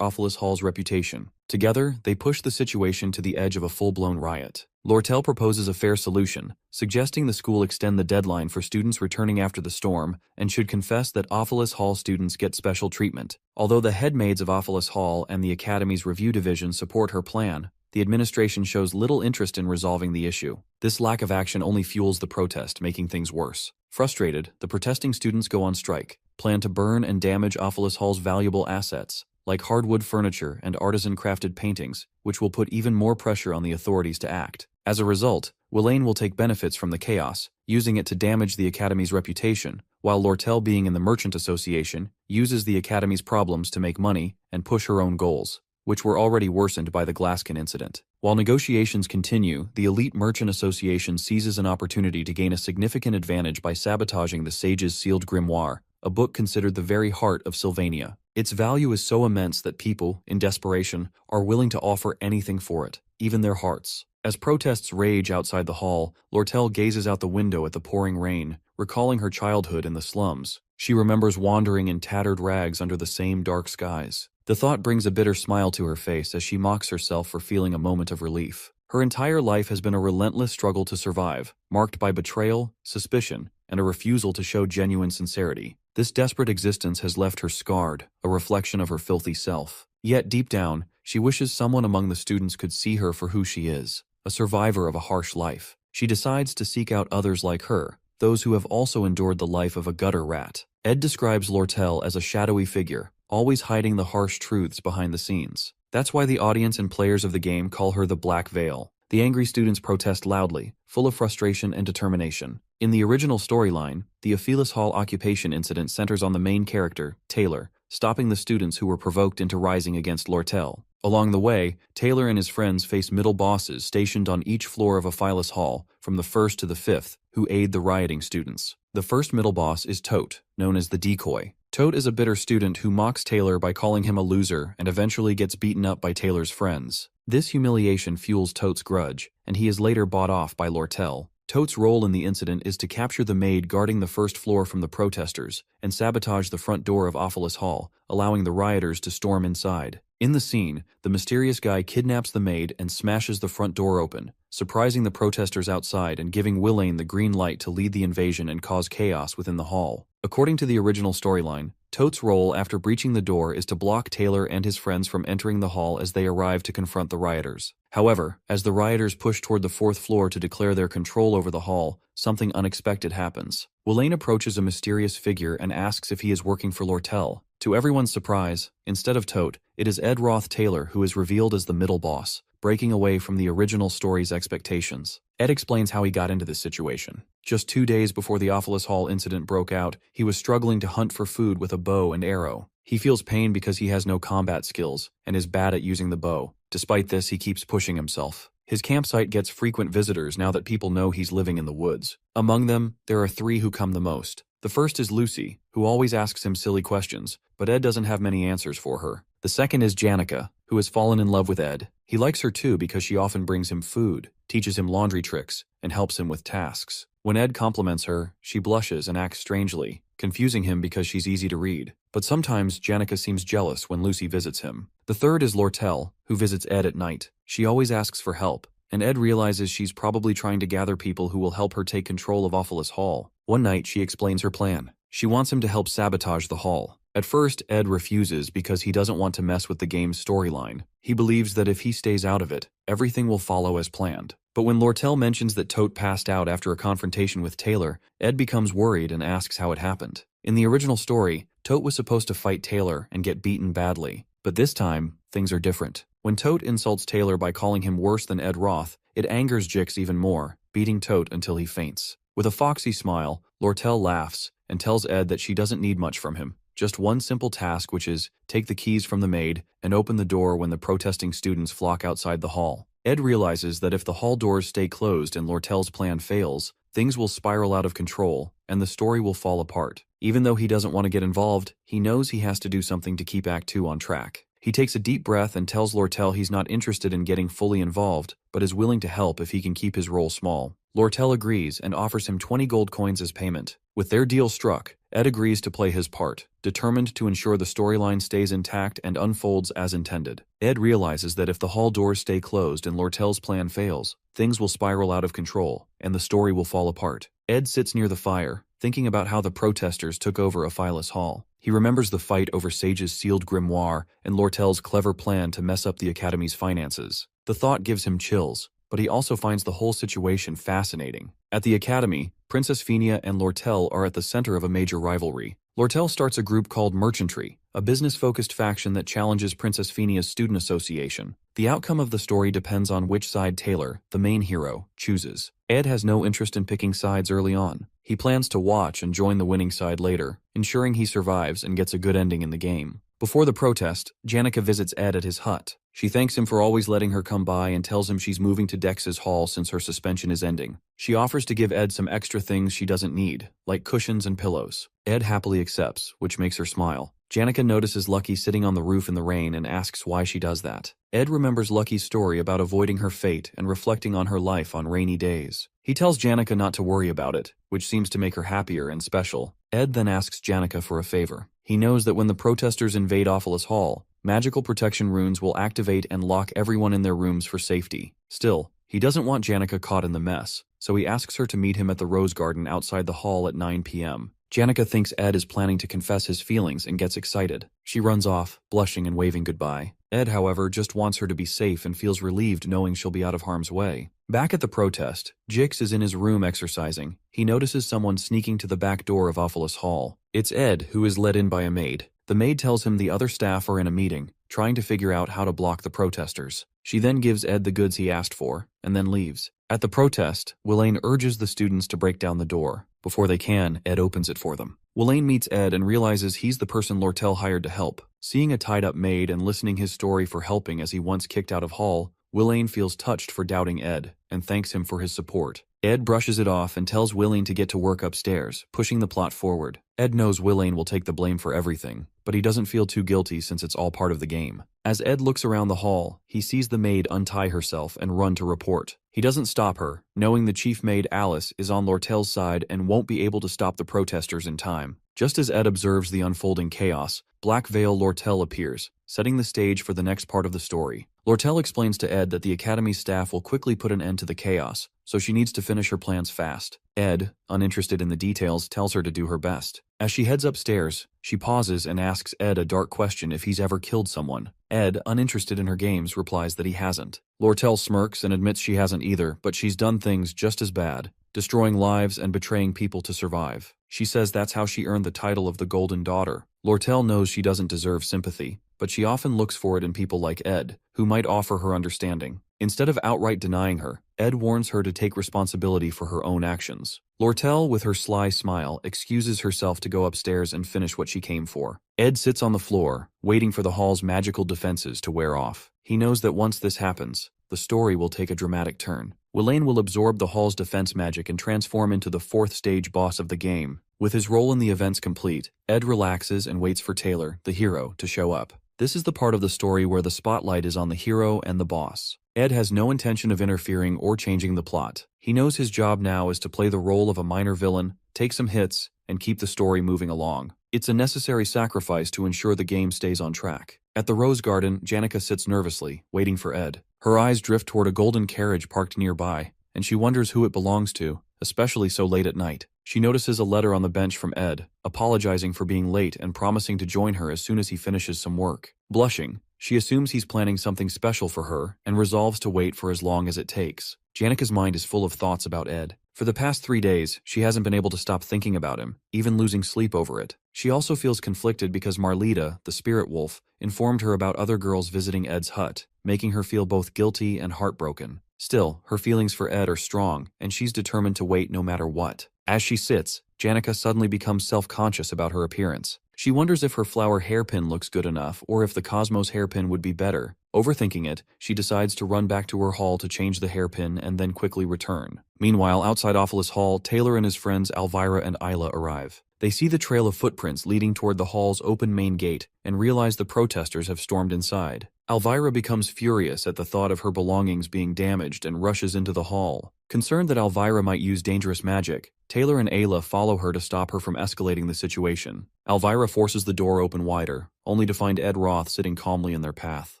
Ophilus Hall's reputation. Together, they push the situation to the edge of a full-blown riot. Lortel proposes a fair solution, suggesting the school extend the deadline for students returning after the storm and should confess that Ophilus Hall students get special treatment. Although the headmaids of Ophilus Hall and the Academy's review division support her plan, the administration shows little interest in resolving the issue. This lack of action only fuels the protest, making things worse. Frustrated, the protesting students go on strike, plan to burn and damage Ophilus Hall's valuable assets, like hardwood furniture and artisan-crafted paintings, which will put even more pressure on the authorities to act. As a result, Willain will take benefits from the chaos, using it to damage the Academy's reputation, while Lortel, being in the Merchant Association, uses the Academy's problems to make money and push her own goals, which were already worsened by the Glasskin incident. While negotiations continue, the elite Merchant Association seizes an opportunity to gain a significant advantage by sabotaging the Sage's sealed grimoire, a book considered the very heart of Sylvania. Its value is so immense that people, in desperation, are willing to offer anything for it, even their hearts. As protests rage outside the hall, Lortel gazes out the window at the pouring rain, recalling her childhood in the slums. She remembers wandering in tattered rags under the same dark skies. The thought brings a bitter smile to her face as she mocks herself for feeling a moment of relief. Her entire life has been a relentless struggle to survive, marked by betrayal, suspicion, and a refusal to show genuine sincerity. This desperate existence has left her scarred, a reflection of her filthy self. Yet deep down, she wishes someone among the students could see her for who she is, a survivor of a harsh life. She decides to seek out others like her, those who have also endured the life of a gutter rat. Ed describes Lortel as a shadowy figure, always hiding the harsh truths behind the scenes. That's why the audience and players of the game call her the Black Veil. The angry students protest loudly, full of frustration and determination. In the original storyline, the Ophilus Hall occupation incident centers on the main character, Taylor, stopping the students who were provoked into rising against Lortel. Along the way, Taylor and his friends face middle bosses stationed on each floor of Ophilus Hall, from the 1st to the 5th, who aid the rioting students. The first middle boss is Tote, known as the Decoy. Tote is a bitter student who mocks Taylor by calling him a loser and eventually gets beaten up by Taylor's friends. This humiliation fuels Tote's grudge, and he is later bought off by Lortel. Tote's role in the incident is to capture the maid guarding the first floor from the protesters and sabotage the front door of Ophilus Hall, allowing the rioters to storm inside. In the scene, the mysterious guy kidnaps the maid and smashes the front door open, surprising the protesters outside and giving Willain the green light to lead the invasion and cause chaos within the hall. According to the original storyline, Tote's role after breaching the door is to block Taylor and his friends from entering the hall as they arrive to confront the rioters. However, as the rioters push toward the 4th floor to declare their control over the hall, something unexpected happens. Willain approaches a mysterious figure and asks if he is working for Lortel. To everyone's surprise, instead of Tote, it is Ed Roth Taylor who is revealed as the middle boss, breaking away from the original story's expectations. Ed explains how he got into this situation. Just 2 days before the Ophilus Hall incident broke out, he was struggling to hunt for food with a bow and arrow. He feels pain because he has no combat skills and is bad at using the bow. Despite this, he keeps pushing himself. His campsite gets frequent visitors now that people know he's living in the woods. Among them, there are 3 who come the most. The first is Lucy, who always asks him silly questions, but Ed doesn't have many answers for her. The second is Janica, who has fallen in love with Ed. He likes her too because she often brings him food, teaches him laundry tricks, and helps him with tasks. When Ed compliments her, she blushes and acts strangely, confusing him because she's easy to read. But sometimes Janica seems jealous when Lucy visits him. The third is Lortel, who visits Ed at night. She always asks for help, and Ed realizes she's probably trying to gather people who will help her take control of Ophilus Hall. One night, she explains her plan. She wants him to help sabotage the hall. At first, Ed refuses because he doesn't want to mess with the game's storyline. He believes that if he stays out of it, everything will follow as planned. But when Lortel mentions that Tote passed out after a confrontation with Taylor, Ed becomes worried and asks how it happened. In the original story, Tote was supposed to fight Taylor and get beaten badly. But this time, things are different. When Tote insults Taylor by calling him worse than Ed Roth, it angers Jix even more, beating Tote until he faints. With a foxy smile, Lortel laughs and tells Ed that she doesn't need much from him. Just one simple task, which is take the keys from the maid and open the door when the protesting students flock outside the hall. Ed realizes that if the hall doors stay closed and Lortel's plan fails, things will spiral out of control and the story will fall apart. Even though he doesn't want to get involved, he knows he has to do something to keep Act 2 on track. He takes a deep breath and tells Lortel he's not interested in getting fully involved, but is willing to help if he can keep his role small. Lortel agrees and offers him 20 gold coins as payment. With their deal struck, Ed agrees to play his part, determined to ensure the storyline stays intact and unfolds as intended. Ed realizes that if the hall doors stay closed and Lortel's plan fails, things will spiral out of control, and the story will fall apart. Ed sits near the fire, thinking about how the protesters took over Aphilus Hall. He remembers the fight over Sage's sealed grimoire and Lortel's clever plan to mess up the Academy's finances. The thought gives him chills, but he also finds the whole situation fascinating. At the Academy, Princess Phinia and Lortel are at the center of a major rivalry. Lortel starts a group called Merchantry, a business-focused faction that challenges Princess Phinia's student association. The outcome of the story depends on which side Taylor, the main hero, chooses. Ed has no interest in picking sides early on. He plans to watch and join the winning side later, ensuring he survives and gets a good ending in the game. Before the protest, Janica visits Ed at his hut. She thanks him for always letting her come by and tells him she's moving to Dex's hall since her suspension is ending. She offers to give Ed some extra things she doesn't need, like cushions and pillows. Ed happily accepts, which makes her smile. Janica notices Lucky sitting on the roof in the rain and asks why she does that. Ed remembers Lucky's story about avoiding her fate and reflecting on her life on rainy days. He tells Janica not to worry about it, which seems to make her happier and special. Ed then asks Janica for a favor. He knows that when the protesters invade Aphilus Hall, magical protection runes will activate and lock everyone in their rooms for safety. Still, he doesn't want Janica caught in the mess, so he asks her to meet him at the Rose Garden outside the hall at 9 p.m. Janica thinks Ed is planning to confess his feelings and gets excited. She runs off, blushing and waving goodbye. Ed, however, just wants her to be safe and feels relieved knowing she'll be out of harm's way. Back at the protest, Jix is in his room exercising. He notices someone sneaking to the back door of Aphilus Hall. It's Ed, who is led in by a maid. The maid tells him the other staff are in a meeting, trying to figure out how to block the protesters. She then gives Ed the goods he asked for, and then leaves. At the protest, Willain urges the students to break down the door. Before they can, Ed opens it for them. Willain meets Ed and realizes he's the person Lortel hired to help. Seeing a tied-up maid and listening his story for helping as he once kicked out of Hall, Willain feels touched for doubting Ed, and thanks him for his support. Ed brushes it off and tells Willain to get to work upstairs, pushing the plot forward. Ed knows Willain will take the blame for everything, but he doesn't feel too guilty since it's all part of the game. As Ed looks around the hall, he sees the maid untie herself and run to report. He doesn't stop her, knowing the chief maid Alice is on Lortel's side and won't be able to stop the protesters in time. Just as Ed observes the unfolding chaos, Black Veil Lortel appears, setting the stage for the next part of the story. Lortel explains to Ed that the Academy's staff will quickly put an end to the chaos, so she needs to finish her plans fast. Ed, uninterested in the details, tells her to do her best. As she heads upstairs, she pauses and asks Ed a dark question if he's ever killed someone. Ed, uninterested in her games, replies that he hasn't. Lortel smirks and admits she hasn't either, but she's done things just as bad, destroying lives and betraying people to survive. She says that's how she earned the title of the Golden Daughter. Lortel knows she doesn't deserve sympathy, but she often looks for it in people like Ed, who might offer her understanding. Instead of outright denying her, Ed warns her to take responsibility for her own actions. Lortel, with her sly smile, excuses herself to go upstairs and finish what she came for. Ed sits on the floor, waiting for the hall's magical defenses to wear off. He knows that once this happens, the story will take a dramatic turn. Willain will absorb the hall's defense magic and transform into the fourth stage boss of the game. With his role in the events complete, Ed relaxes and waits for Taylor, the hero, to show up. This is the part of the story where the spotlight is on the hero and the boss. Ed has no intention of interfering or changing the plot. He knows his job now is to play the role of a minor villain, take some hits, and keep the story moving along. It's a necessary sacrifice to ensure the game stays on track. At the Rose Garden, Janica sits nervously, waiting for Ed. Her eyes drift toward a golden carriage parked nearby, and she wonders who it belongs to, especially so late at night. She notices a letter on the bench from Ed, apologizing for being late and promising to join her as soon as he finishes some work. Blushing, she assumes he's planning something special for her and resolves to wait for as long as it takes. Janica's mind is full of thoughts about Ed. For the past 3 days, she hasn't been able to stop thinking about him, even losing sleep over it. She also feels conflicted because Marlita, the spirit wolf, informed her about other girls visiting Ed's hut, making her feel both guilty and heartbroken. Still, her feelings for Ed are strong, and she's determined to wait no matter what. As she sits, Janica suddenly becomes self-conscious about her appearance. She wonders if her flower hairpin looks good enough or if the Cosmos hairpin would be better. Overthinking it, she decides to run back to her hall to change the hairpin and then quickly return. Meanwhile, outside Ophilus Hall, Taylor and his friends Elvira and Isla arrive. They see the trail of footprints leading toward the hall's open main gate and realize the protesters have stormed inside. Elvira becomes furious at the thought of her belongings being damaged and rushes into the hall. Concerned that Elvira might use dangerous magic, Taylor and Ayla follow her to stop her from escalating the situation. Elvira forces the door open wider, only to find Ed Roth sitting calmly in their path.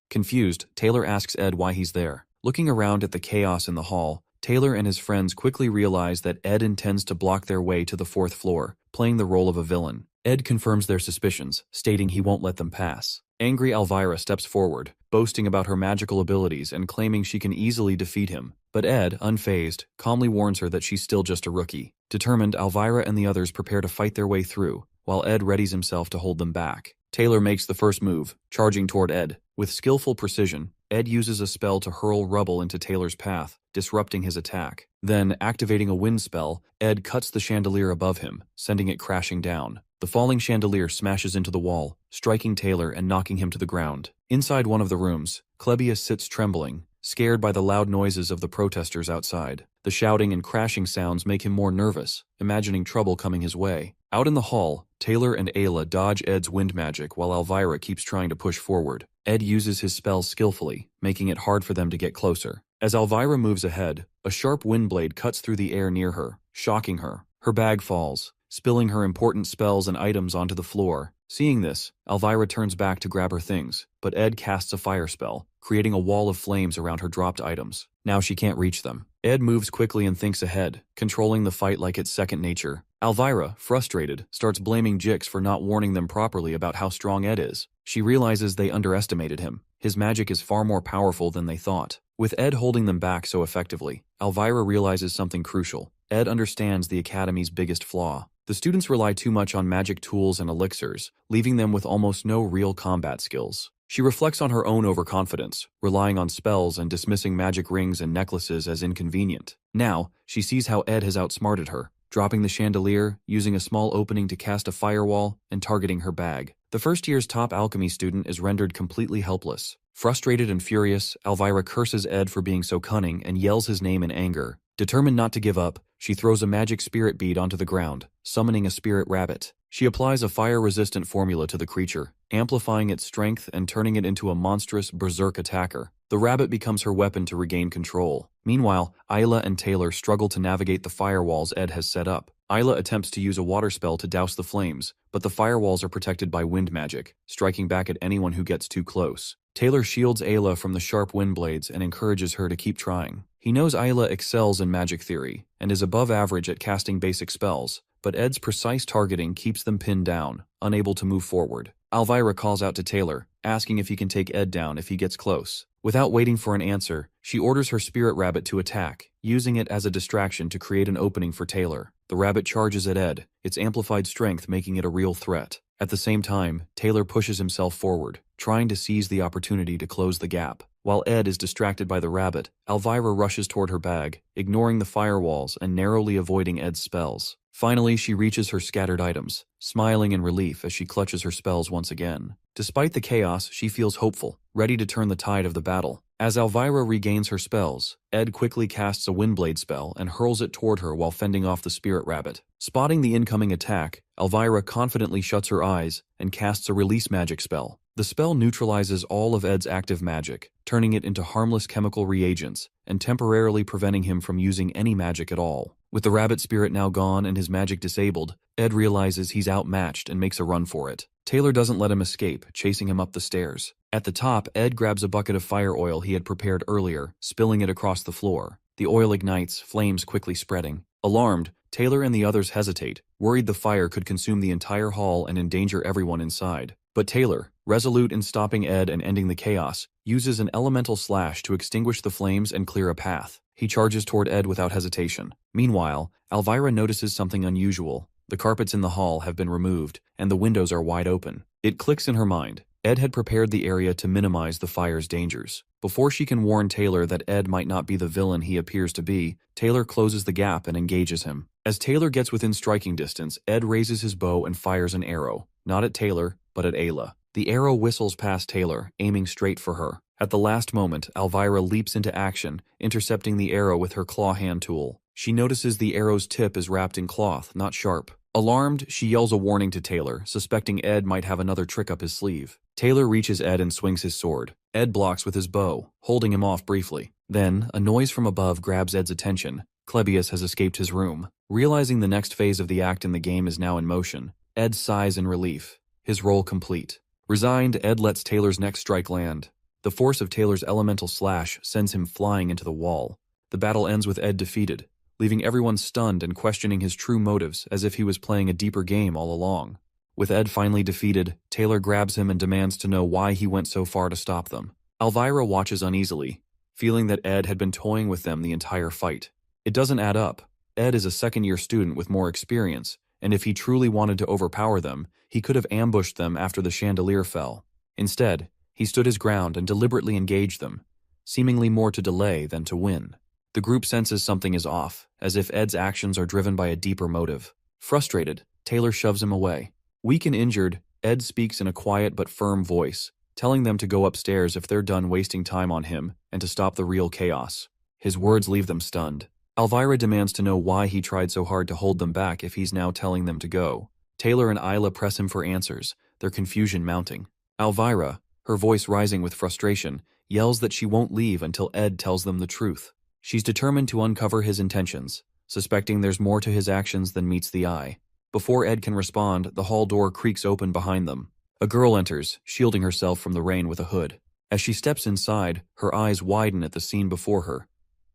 Confused, Taylor asks Ed why he's there. Looking around at the chaos in the hall, Taylor and his friends quickly realize that Ed intends to block their way to the 4th floor, playing the role of a villain. Ed confirms their suspicions, stating he won't let them pass. Angry Elvira steps forward, boasting about her magical abilities and claiming she can easily defeat him. But Ed, unfazed, calmly warns her that she's still just a rookie. Determined, Elvira and the others prepare to fight their way through, while Ed readies himself to hold them back. Taylor makes the first move, charging toward Ed. With skillful precision, Ed uses a spell to hurl rubble into Taylor's path, disrupting his attack. Then, activating a wind spell, Ed cuts the chandelier above him, sending it crashing down. The falling chandelier smashes into the wall, striking Taylor and knocking him to the ground. Inside one of the rooms, Clebius sits trembling, scared by the loud noises of the protesters outside. The shouting and crashing sounds make him more nervous, imagining trouble coming his way. Out in the hall, Taylor and Ayla dodge Ed's wind magic while Elvira keeps trying to push forward. Ed uses his spells skillfully, making it hard for them to get closer. As Elvira moves ahead, a sharp wind blade cuts through the air near her, shocking her. Her bag falls, spilling her important spells and items onto the floor. Seeing this, Elvira turns back to grab her things, but Ed casts a fire spell, creating a wall of flames around her dropped items. Now she can't reach them. Ed moves quickly and thinks ahead, controlling the fight like it's second nature. Elvira, frustrated, starts blaming Jix for not warning them properly about how strong Ed is. She realizes they underestimated him. His magic is far more powerful than they thought. With Ed holding them back so effectively, Elvira realizes something crucial. Ed understands the Academy's biggest flaw. The students rely too much on magic tools and elixirs, leaving them with almost no real combat skills. She reflects on her own overconfidence, relying on spells and dismissing magic rings and necklaces as inconvenient. Now, she sees how Ed has outsmarted her, dropping the chandelier, using a small opening to cast a firewall, and targeting her bag. The first year's top alchemy student is rendered completely helpless. Frustrated and furious, Elvira curses Ed for being so cunning and yells his name in anger. Determined not to give up, she throws a magic spirit bead onto the ground, summoning a spirit rabbit. She applies a fire-resistant formula to the creature, amplifying its strength and turning it into a monstrous berserk attacker. The rabbit becomes her weapon to regain control. Meanwhile, Isla and Taylor struggle to navigate the firewalls Ed has set up. Isla attempts to use a water spell to douse the flames, but the firewalls are protected by wind magic, striking back at anyone who gets too close. Taylor shields Ayla from the sharp wind blades and encourages her to keep trying. He knows Isla excels in magic theory and is above average at casting basic spells, but Ed's precise targeting keeps them pinned down, unable to move forward. Elvira calls out to Taylor, asking if he can take Ed down if he gets close. Without waiting for an answer, she orders her spirit rabbit to attack, using it as a distraction to create an opening for Taylor. The rabbit charges at Ed, its amplified strength making it a real threat. At the same time, Taylor pushes himself forward, trying to seize the opportunity to close the gap. While Ed is distracted by the rabbit, Elvira rushes toward her bag, ignoring the firewalls and narrowly avoiding Ed's spells. Finally, she reaches her scattered items, smiling in relief as she clutches her spells once again. Despite the chaos, she feels hopeful, ready to turn the tide of the battle. As Elvira regains her spells, Ed quickly casts a Windblade spell and hurls it toward her while fending off the spirit rabbit. Spotting the incoming attack, Elvira confidently shuts her eyes and casts a release magic spell. The spell neutralizes all of Ed's active magic, turning it into harmless chemical reagents and temporarily preventing him from using any magic at all. With the rabbit spirit now gone and his magic disabled, Ed realizes he's outmatched and makes a run for it. Taylor doesn't let him escape, chasing him up the stairs. At the top, Ed grabs a bucket of fire oil he had prepared earlier, spilling it across the floor. The oil ignites, flames quickly spreading. Alarmed, Taylor and the others hesitate, worried the fire could consume the entire hall and endanger everyone inside. But Taylor, resolute in stopping Ed and ending the chaos, uses an elemental slash to extinguish the flames and clear a path. He charges toward Ed without hesitation. Meanwhile, Elvira notices something unusual. The carpets in the hall have been removed, and the windows are wide open. It clicks in her mind. Ed had prepared the area to minimize the fire's dangers. Before she can warn Taylor that Ed might not be the villain he appears to be, Taylor closes the gap and engages him. As Taylor gets within striking distance, Ed raises his bow and fires an arrow, not at Taylor, but at Ayla. The arrow whistles past Taylor, aiming straight for her. At the last moment, Elvira leaps into action, intercepting the arrow with her claw hand tool. She notices the arrow's tip is wrapped in cloth, not sharp. Alarmed, she yells a warning to Taylor, suspecting Ed might have another trick up his sleeve. Taylor reaches Ed and swings his sword. Ed blocks with his bow, holding him off briefly. Then, a noise from above grabs Ed's attention. Clebius has escaped his room. Realizing the next phase of the act in the game is now in motion, Ed sighs in relief. His role complete. Resigned, Ed lets Taylor's next strike land. The force of Taylor's elemental slash sends him flying into the wall. The battle ends with Ed defeated, leaving everyone stunned and questioning his true motives as if he was playing a deeper game all along. With Ed finally defeated, Taylor grabs him and demands to know why he went so far to stop them. Elvira watches uneasily, feeling that Ed had been toying with them the entire fight. It doesn't add up. Ed is a second-year student with more experience, and if he truly wanted to overpower them, he could have ambushed them after the chandelier fell. Instead, he stood his ground and deliberately engaged them, seemingly more to delay than to win. The group senses something is off, as if Ed's actions are driven by a deeper motive. Frustrated, Taylor shoves him away. Weak and injured, Ed speaks in a quiet but firm voice, telling them to go upstairs if they're done wasting time on him and to stop the real chaos. His words leave them stunned. Elvira demands to know why he tried so hard to hold them back if he's now telling them to go. Taylor and Ayla press him for answers, their confusion mounting. Elvira, her voice rising with frustration, yells that she won't leave until Ed tells them the truth. She's determined to uncover his intentions, suspecting there's more to his actions than meets the eye. Before Ed can respond, the hall door creaks open behind them. A girl enters, shielding herself from the rain with a hood. As she steps inside, her eyes widen at the scene before her.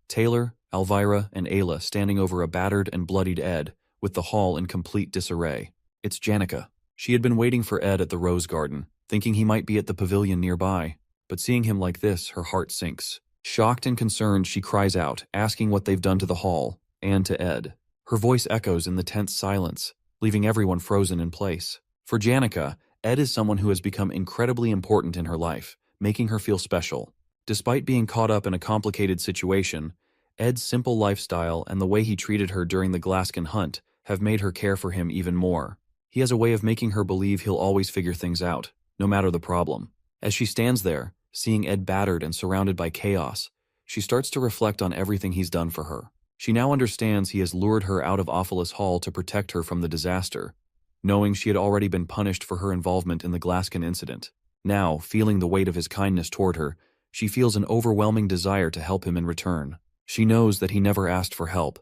Taylor, Elvira, and Ayla standing over a battered and bloodied Ed, with the hall in complete disarray. It's Janica. She had been waiting for Ed at the Rose Garden, thinking he might be at the pavilion nearby, but seeing him like this, her heart sinks. Shocked and concerned, she cries out, asking what they've done to the hall, and to Ed. Her voice echoes in the tense silence, leaving everyone frozen in place. For Janica, Ed is someone who has become incredibly important in her life, making her feel special. Despite being caught up in a complicated situation, Ed's simple lifestyle and the way he treated her during the Glaskin hunt have made her care for him even more. He has a way of making her believe he'll always figure things out, no matter the problem. As she stands there, seeing Ed battered and surrounded by chaos, she starts to reflect on everything he's done for her. She now understands he has lured her out of Ophelis Hall to protect her from the disaster, knowing she had already been punished for her involvement in the Glaskin incident. Now, feeling the weight of his kindness toward her, she feels an overwhelming desire to help him in return. She knows that he never asked for help,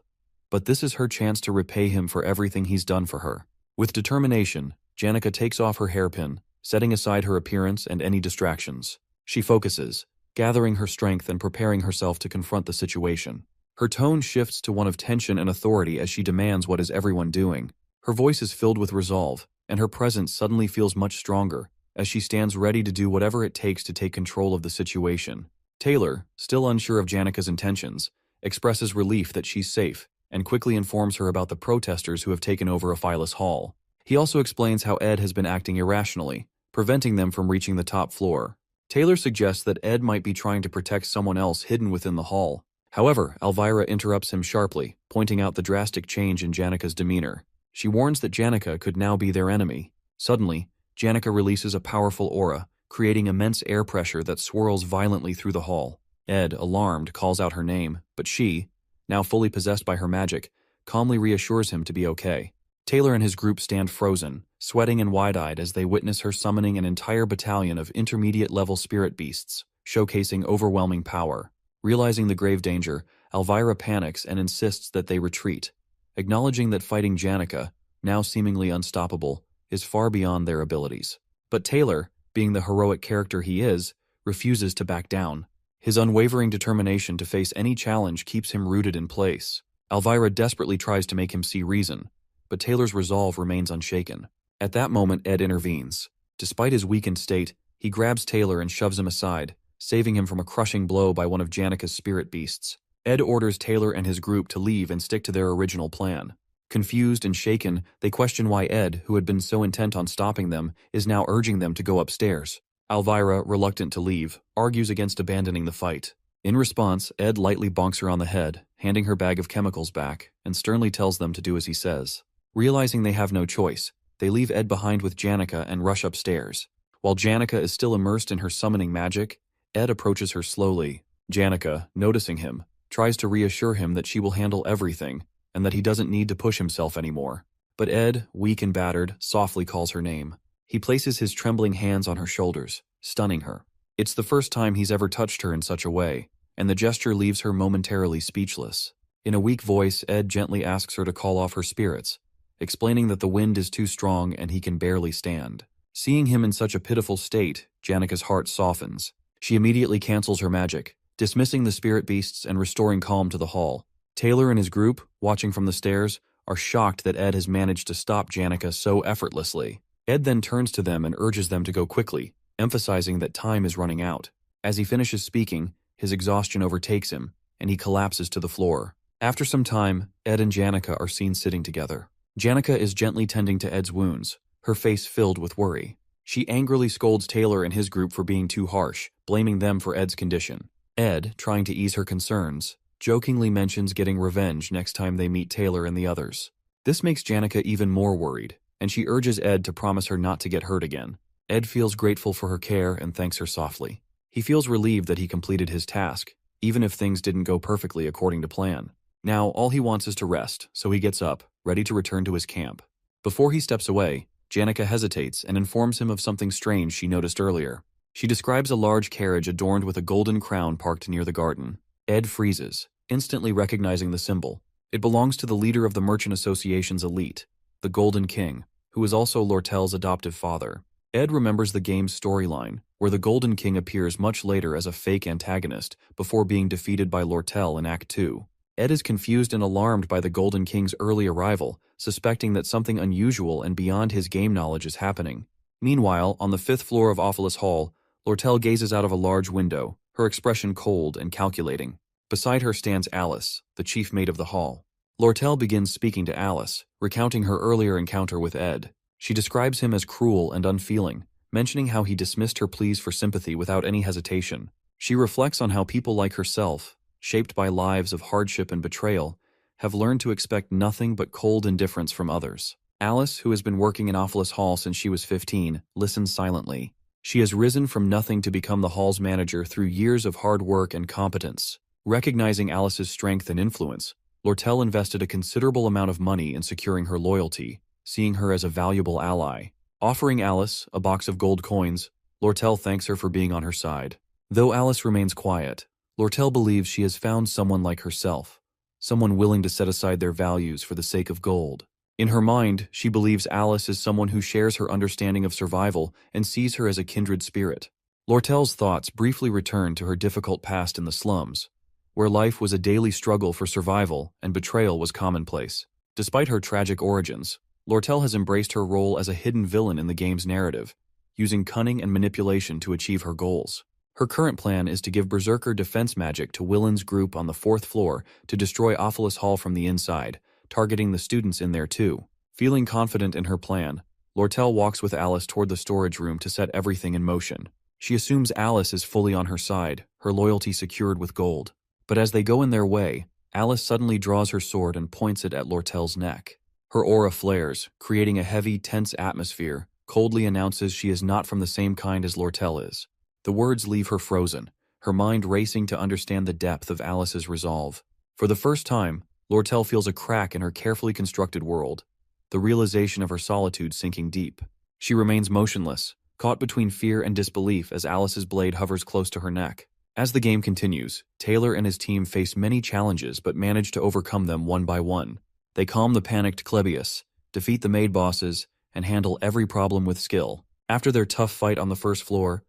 but this is her chance to repay him for everything he's done for her. With determination, Janica takes off her hairpin, setting aside her appearance and any distractions. She focuses, gathering her strength and preparing herself to confront the situation. Her tone shifts to one of tension and authority as she demands what is everyone doing. Her voice is filled with resolve, and her presence suddenly feels much stronger, as she stands ready to do whatever it takes to take control of the situation. Taylor, still unsure of Janica's intentions, expresses relief that she's safe, and quickly informs her about the protesters who have taken over Ophelis Hall. He also explains how Ed has been acting irrationally, preventing them from reaching the top floor. Taylor suggests that Ed might be trying to protect someone else hidden within the hall. However, Elvira interrupts him sharply, pointing out the drastic change in Janica's demeanor. She warns that Janica could now be their enemy. Suddenly, Janica releases a powerful aura, creating immense air pressure that swirls violently through the hall. Ed, alarmed, calls out her name, but she, now fully possessed by her magic, calmly reassures him to be okay. Taylor and his group stand frozen, sweating and wide-eyed as they witness her summoning an entire battalion of intermediate-level spirit beasts, showcasing overwhelming power. Realizing the grave danger, Elvira panics and insists that they retreat, acknowledging that fighting Janica, now seemingly unstoppable, is far beyond their abilities. But Taylor, being the heroic character he is, refuses to back down. His unwavering determination to face any challenge keeps him rooted in place. Elvira desperately tries to make him see reason, but Taylor's resolve remains unshaken. At that moment, Ed intervenes. Despite his weakened state, he grabs Taylor and shoves him aside, saving him from a crushing blow by one of Janica's spirit beasts. Ed orders Taylor and his group to leave and stick to their original plan. Confused and shaken, they question why Ed, who had been so intent on stopping them, is now urging them to go upstairs. Elvira, reluctant to leave, argues against abandoning the fight. In response, Ed lightly bonks her on the head, handing her bag of chemicals back, and sternly tells them to do as he says. Realizing they have no choice, they leave Ed behind with Janica and rush upstairs. While Janica is still immersed in her summoning magic, Ed approaches her slowly. Janica, noticing him, tries to reassure him that she will handle everything, and that he doesn't need to push himself anymore. But Ed, weak and battered, softly calls her name. He places his trembling hands on her shoulders, stunning her. It's the first time he's ever touched her in such a way, and the gesture leaves her momentarily speechless. In a weak voice, Ed gently asks her to call off her spirits, explaining that the wind is too strong and he can barely stand. Seeing him in such a pitiful state, Janica's heart softens. She immediately cancels her magic, dismissing the spirit beasts and restoring calm to the hall. Taylor and his group, watching from the stairs, are shocked that Ed has managed to stop Janica so effortlessly. Ed then turns to them and urges them to go quickly, emphasizing that time is running out. As he finishes speaking, his exhaustion overtakes him, and he collapses to the floor. After some time, Ed and Janica are seen sitting together. Janica is gently tending to Ed's wounds, her face filled with worry. She angrily scolds Taylor and his group for being too harsh, blaming them for Ed's condition. Ed, trying to ease her concerns, jokingly mentions getting revenge next time they meet Taylor and the others. This makes Janica even more worried, and she urges Ed to promise her not to get hurt again. Ed feels grateful for her care and thanks her softly. He feels relieved that he completed his task, even if things didn't go perfectly according to plan. Now, all he wants is to rest, so he gets up, ready to return to his camp. Before he steps away, Janica hesitates and informs him of something strange she noticed earlier. She describes a large carriage adorned with a golden crown parked near the garden. Ed freezes, instantly recognizing the symbol. It belongs to the leader of the Merchant Association's elite, the Golden King, who is also Lortel's adoptive father. Ed remembers the game's storyline, where the Golden King appears much later as a fake antagonist before being defeated by Lortel in Act 2. Ed is confused and alarmed by the Golden King's early arrival, suspecting that something unusual and beyond his game knowledge is happening. Meanwhile, on the 5th floor of Ophelis Hall, Lortel gazes out of a large window, her expression cold and calculating. Beside her stands Alice, the chief mate of the hall. Lortel begins speaking to Alice, recounting her earlier encounter with Ed. She describes him as cruel and unfeeling, mentioning how he dismissed her pleas for sympathy without any hesitation. She reflects on how people like herself, shaped by lives of hardship and betrayal, have learned to expect nothing but cold indifference from others. Alice, who has been working in Ophelis Hall since she was 15, listens silently. She has risen from nothing to become the hall's manager through years of hard work and competence. Recognizing Alice's strength and influence, Lortel invested a considerable amount of money in securing her loyalty, seeing her as a valuable ally. Offering Alice a box of gold coins, Lortel thanks her for being on her side. Though Alice remains quiet, Lortel believes she has found someone like herself, someone willing to set aside their values for the sake of gold. In her mind, she believes Alice is someone who shares her understanding of survival and sees her as a kindred spirit. Lortel's thoughts briefly return to her difficult past in the slums, where life was a daily struggle for survival and betrayal was commonplace. Despite her tragic origins, Lortel has embraced her role as a hidden villain in the game's narrative, using cunning and manipulation to achieve her goals. Her current plan is to give Berserker defense magic to Willen's group on the 4th floor to destroy Ophelis Hall from the inside, targeting the students in there too. Feeling confident in her plan, Lortel walks with Alice toward the storage room to set everything in motion. She assumes Alice is fully on her side, her loyalty secured with gold. But as they go in their way, Alice suddenly draws her sword and points it at Lortel's neck. Her aura flares, creating a heavy, tense atmosphere, coldly announces she is not from the same kind as Lortel is. The words leave her frozen, her mind racing to understand the depth of Alice's resolve. For the first time, Lortel feels a crack in her carefully constructed world, the realization of her solitude sinking deep. She remains motionless, caught between fear and disbelief as Alice's blade hovers close to her neck. As the game continues, Taylor and his team face many challenges but manage to overcome them one by one. They calm the panicked Klebius, defeat the maid bosses, and handle every problem with skill. After their tough fight on the 1st floor,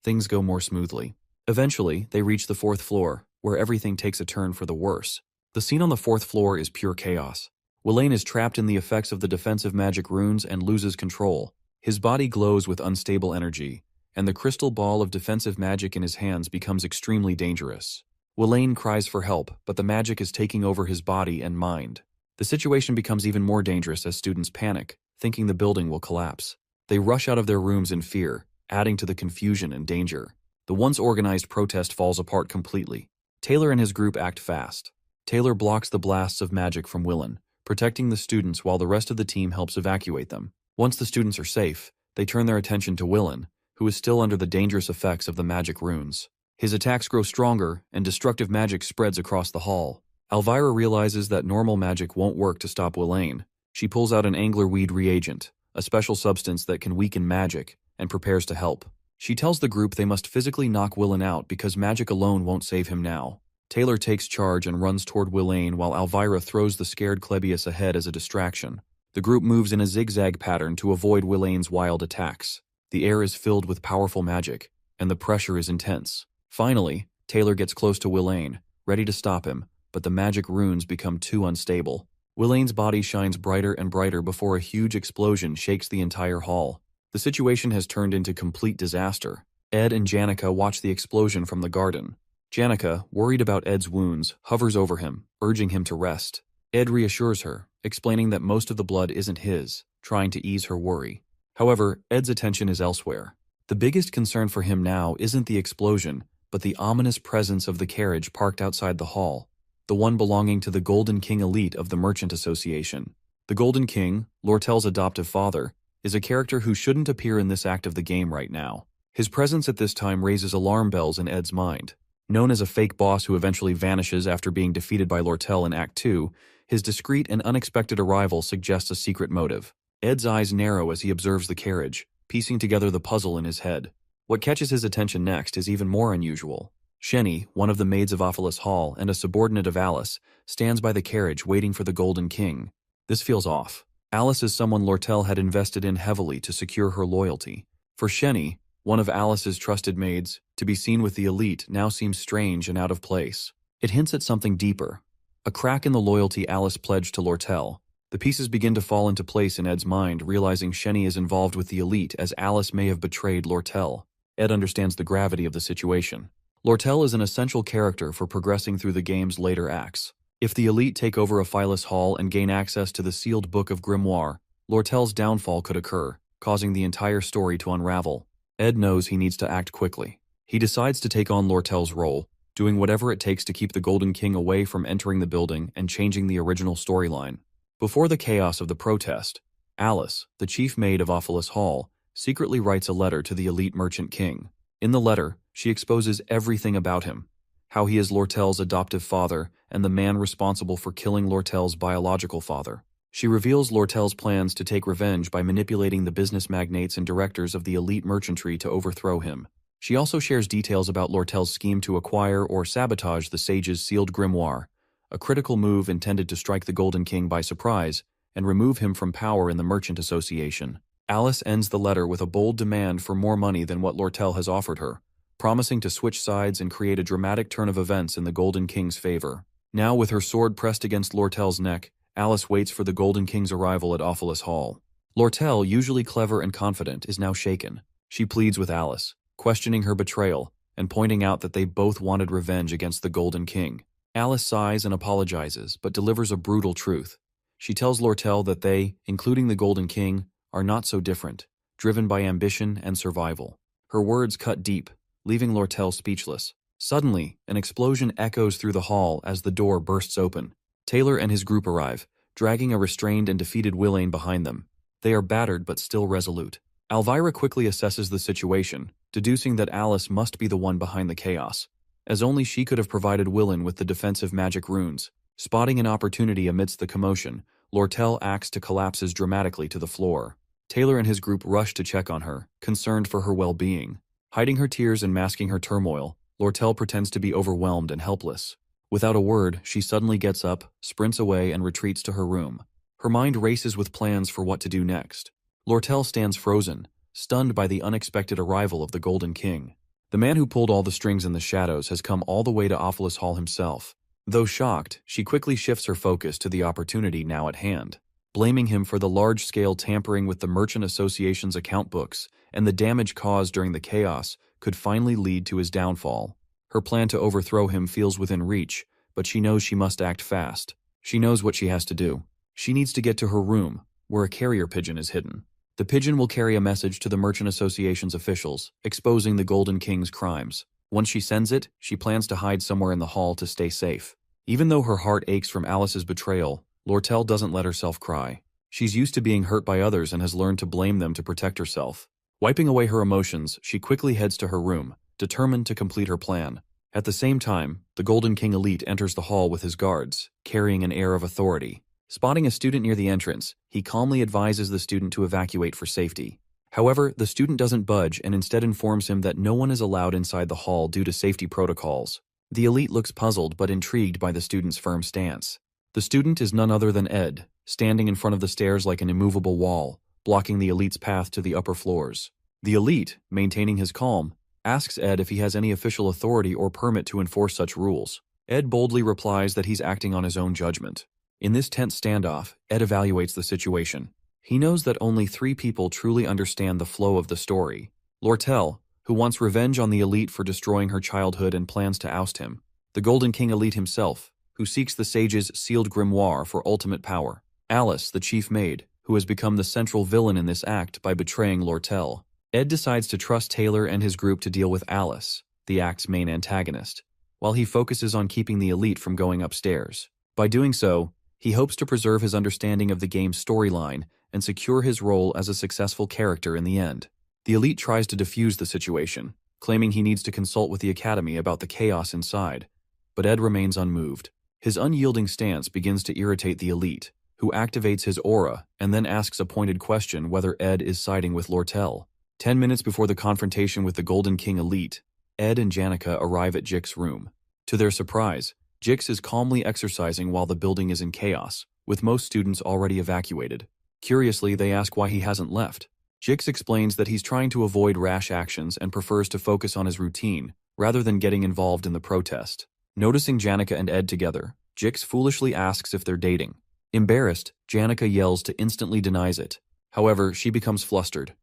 things go more smoothly. Eventually, they reach the 4th floor, where everything takes a turn for the worse. The scene on the 4th floor is pure chaos. Willen is trapped in the effects of the defensive magic runes and loses control. His body glows with unstable energy, and the crystal ball of defensive magic in his hands becomes extremely dangerous. Willen cries for help, but the magic is taking over his body and mind. The situation becomes even more dangerous as students panic, thinking the building will collapse. They rush out of their rooms in fear, adding to the confusion and danger. The once organized protest falls apart completely. Taylor and his group act fast. Taylor blocks the blasts of magic from Willan, protecting the students while the rest of the team helps evacuate them. Once the students are safe, they turn their attention to Willan, who is still under the dangerous effects of the magic runes. His attacks grow stronger, and destructive magic spreads across the hall. Elvira realizes that normal magic won't work to stop Willain. She pulls out an anglerweed reagent, a special substance that can weaken magic, and prepares to help. She tells the group they must physically knock Willan out because magic alone won't save him now. Taylor takes charge and runs toward Willain while Elvira throws the scared Clebius ahead as a distraction. The group moves in a zigzag pattern to avoid Willain's wild attacks. The air is filled with powerful magic, and the pressure is intense. Finally, Taylor gets close to Willain, ready to stop him, but the magic runes become too unstable. Willain's body shines brighter and brighter before a huge explosion shakes the entire hall. The situation has turned into complete disaster. Ed and Janica watch the explosion from the garden. Janica, worried about Ed's wounds, hovers over him, urging him to rest. Ed reassures her, explaining that most of the blood isn't his, trying to ease her worry. However, Ed's attention is elsewhere. The biggest concern for him now isn't the explosion, but the ominous presence of the carriage parked outside the hall, the one belonging to the Golden King elite of the Merchant Association. The Golden King, Lortel's adoptive father, is a character who shouldn't appear in this act of the game right now. His presence at this time raises alarm bells in Ed's mind. Known as a fake boss who eventually vanishes after being defeated by Lortel in Act 2, his discreet and unexpected arrival suggests a secret motive. Ed's eyes narrow as he observes the carriage, piecing together the puzzle in his head. What catches his attention next is even more unusual. Shenny, one of the maids of Ophelis Hall and a subordinate of Alice, stands by the carriage waiting for the Golden King. This feels off. Alice is someone Lortel had invested in heavily to secure her loyalty. For Shenny, one of Alice's trusted maids, to be seen with the elite now seems strange and out of place. It hints at something deeper. A crack in the loyalty Alice pledged to Lortel. The pieces begin to fall into place in Ed's mind, realizing Shenny is involved with the elite as Alice may have betrayed Lortel. Ed understands the gravity of the situation. Lortel is an essential character for progressing through the game's later acts. If the elite take over Ophelis Hall and gain access to the sealed Book of Grimoire, Lortel's downfall could occur, causing the entire story to unravel. Ed knows he needs to act quickly. He decides to take on Lortel's role, doing whatever it takes to keep the Golden King away from entering the building and changing the original storyline. Before the chaos of the protest, Alice, the chief maid of Ophelis Hall, secretly writes a letter to the elite merchant king. In the letter, she exposes everything about him, how he is Lortel's adoptive father and the man responsible for killing Lortel's biological father. She reveals Lortel's plans to take revenge by manipulating the business magnates and directors of the elite merchantry to overthrow him. She also shares details about Lortel's scheme to acquire or sabotage the sage's sealed grimoire, a critical move intended to strike the Golden King by surprise and remove him from power in the Merchant Association. Alice ends the letter with a bold demand for more money than what Lortel has offered her, promising to switch sides and create a dramatic turn of events in the Golden King's favor. Now, with her sword pressed against Lortel's neck, Alice waits for the Golden King's arrival at Ophelis Hall. Lortel, usually clever and confident, is now shaken. She pleads with Alice, questioning her betrayal and pointing out that they both wanted revenge against the Golden King. Alice sighs and apologizes, but delivers a brutal truth. She tells Lortel that they, including the Golden King, are not so different, driven by ambition and survival. Her words cut deep, leaving Lortel speechless. Suddenly, an explosion echoes through the hall as the door bursts open. Taylor and his group arrive, dragging a restrained and defeated Willain behind them. They are battered but still resolute. Elvira quickly assesses the situation, deducing that Alice must be the one behind the chaos, as only she could have provided Willain with the defensive magic runes. Spotting an opportunity amidst the commotion, Lortel acts to collapses dramatically to the floor. Taylor and his group rush to check on her, concerned for her well-being. Hiding her tears and masking her turmoil, Lortel pretends to be overwhelmed and helpless. Without a word, she suddenly gets up, sprints away, and retreats to her room. Her mind races with plans for what to do next. Lortel stands frozen, stunned by the unexpected arrival of the Golden King. The man who pulled all the strings in the shadows has come all the way to Ophelis Hall himself. Though shocked, she quickly shifts her focus to the opportunity now at hand, blaming him for the large-scale tampering with the Merchant Association's account books and the damage caused during the chaos could finally lead to his downfall. Her plan to overthrow him feels within reach, but she knows she must act fast. She knows what she has to do. She needs to get to her room, where a carrier pigeon is hidden. The pigeon will carry a message to the Merchant Association's officials, exposing the Golden King's crimes. Once she sends it, she plans to hide somewhere in the hall to stay safe. Even though her heart aches from Alice's betrayal, Lortel doesn't let herself cry. She's used to being hurt by others and has learned to blame them to protect herself. Wiping away her emotions, she quickly heads to her room, determined to complete her plan. At the same time, the Golden King elite enters the hall with his guards, carrying an air of authority. Spotting a student near the entrance, he calmly advises the student to evacuate for safety. However, the student doesn't budge and instead informs him that no one is allowed inside the hall due to safety protocols. The elite looks puzzled but intrigued by the student's firm stance. The student is none other than Ed, standing in front of the stairs like an immovable wall, blocking the elite's path to the upper floors. The elite, maintaining his calm, asks Ed if he has any official authority or permit to enforce such rules. Ed boldly replies that he's acting on his own judgment. In this tense standoff, Ed evaluates the situation. He knows that only 3 people truly understand the flow of the story. Lortel, who wants revenge on the elite for destroying her childhood and plans to oust him. The Golden King elite himself, who seeks the sage's sealed grimoire for ultimate power. Alice, the chief maid, who has become the central villain in this act by betraying Lortel. Ed decides to trust Taylor and his group to deal with Alice, the act's main antagonist, while he focuses on keeping the elite from going upstairs. By doing so, he hopes to preserve his understanding of the game's storyline and secure his role as a successful character in the end. The elite tries to defuse the situation, claiming he needs to consult with the Academy about the chaos inside, but Ed remains unmoved. His unyielding stance begins to irritate the elite, who activates his aura and then asks a pointed question whether Ed is siding with Lortel. 10 minutes before the confrontation with the Golden King elite, Ed and Janica arrive at Jix's room. To their surprise, Jix is calmly exercising while the building is in chaos, with most students already evacuated. Curiously, they ask why he hasn't left. Jix explains that he's trying to avoid rash actions and prefers to focus on his routine, rather than getting involved in the protest. Noticing Janica and Ed together, Jix foolishly asks if they're dating. Embarrassed, Janica yells to instantly denies it. However, she becomes flustered,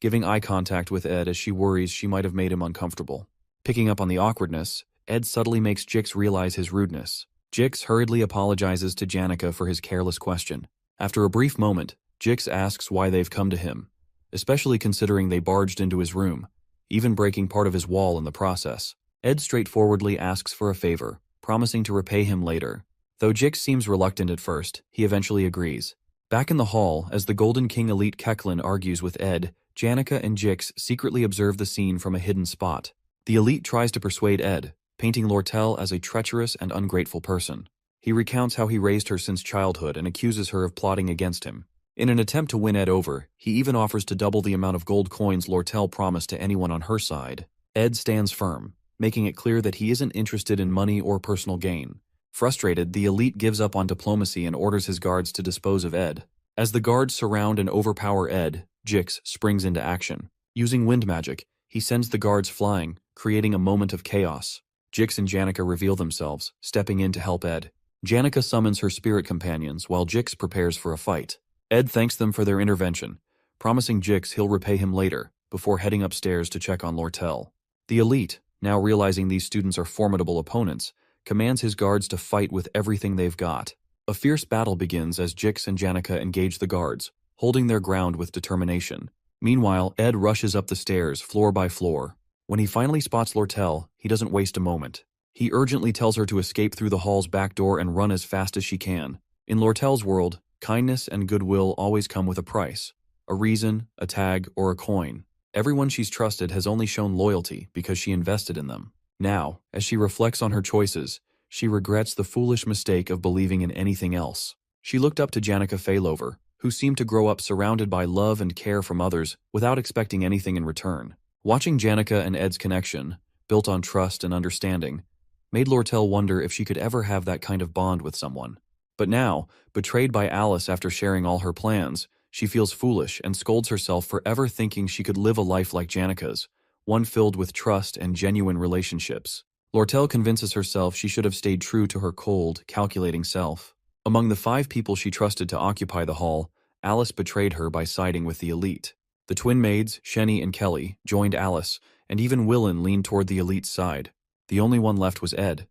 giving eye contact with Ed as she worries she might have made him uncomfortable. Picking up on the awkwardness, Ed subtly makes Jix realize his rudeness. Jix hurriedly apologizes to Janica for his careless question. After a brief moment, Jix asks why they've come to him, especially considering they barged into his room, even breaking part of his wall in the process. Ed straightforwardly asks for a favor, promising to repay him later. Though Jix seems reluctant at first, he eventually agrees. Back in the hall, as the Golden King elite Keklin argues with Ed, Janica and Jix secretly observe the scene from a hidden spot. The elite tries to persuade Ed, painting Lortel as a treacherous and ungrateful person. He recounts how he raised her since childhood and accuses her of plotting against him. In an attempt to win Ed over, he even offers to double the amount of gold coins Lortel promised to anyone on her side. Ed stands firm, making it clear that he isn't interested in money or personal gain. Frustrated, the elite gives up on diplomacy and orders his guards to dispose of Ed. As the guards surround and overpower Ed, Jix springs into action. Using wind magic, he sends the guards flying, creating a moment of chaos. Jix and Janica reveal themselves, stepping in to help Ed. Janica summons her spirit companions while Jix prepares for a fight. Ed thanks them for their intervention, promising Jix he'll repay him later, before heading upstairs to check on Lortel. The elite, now realizing these students are formidable opponents, commands his guards to fight with everything they've got. A fierce battle begins as Jix and Janica engage the guards, holding their ground with determination. Meanwhile, Ed rushes up the stairs, floor by floor. When he finally spots Lortel, he doesn't waste a moment. He urgently tells her to escape through the hall's back door and run as fast as she can. In Lortel's world, kindness and goodwill always come with a price. A reason, a tag, or a coin. Everyone she's trusted has only shown loyalty because she invested in them. Now, as she reflects on her choices, she regrets the foolish mistake of believing in anything else. She looked up to Janica Faylover, who seemed to grow up surrounded by love and care from others without expecting anything in return. Watching Janica and Ed's connection, built on trust and understanding, made Lortel wonder if she could ever have that kind of bond with someone. But now, betrayed by Alice after sharing all her plans, she feels foolish and scolds herself for ever thinking she could live a life like Janica's, one filled with trust and genuine relationships. Lortel convinces herself she should have stayed true to her cold, calculating self. Among the 5 people she trusted to occupy the hall, Alice betrayed her by siding with the elite. The twin maids, Shenny and Kelly, joined Alice, and even Willen leaned toward the elite's side. The only one left was Ed.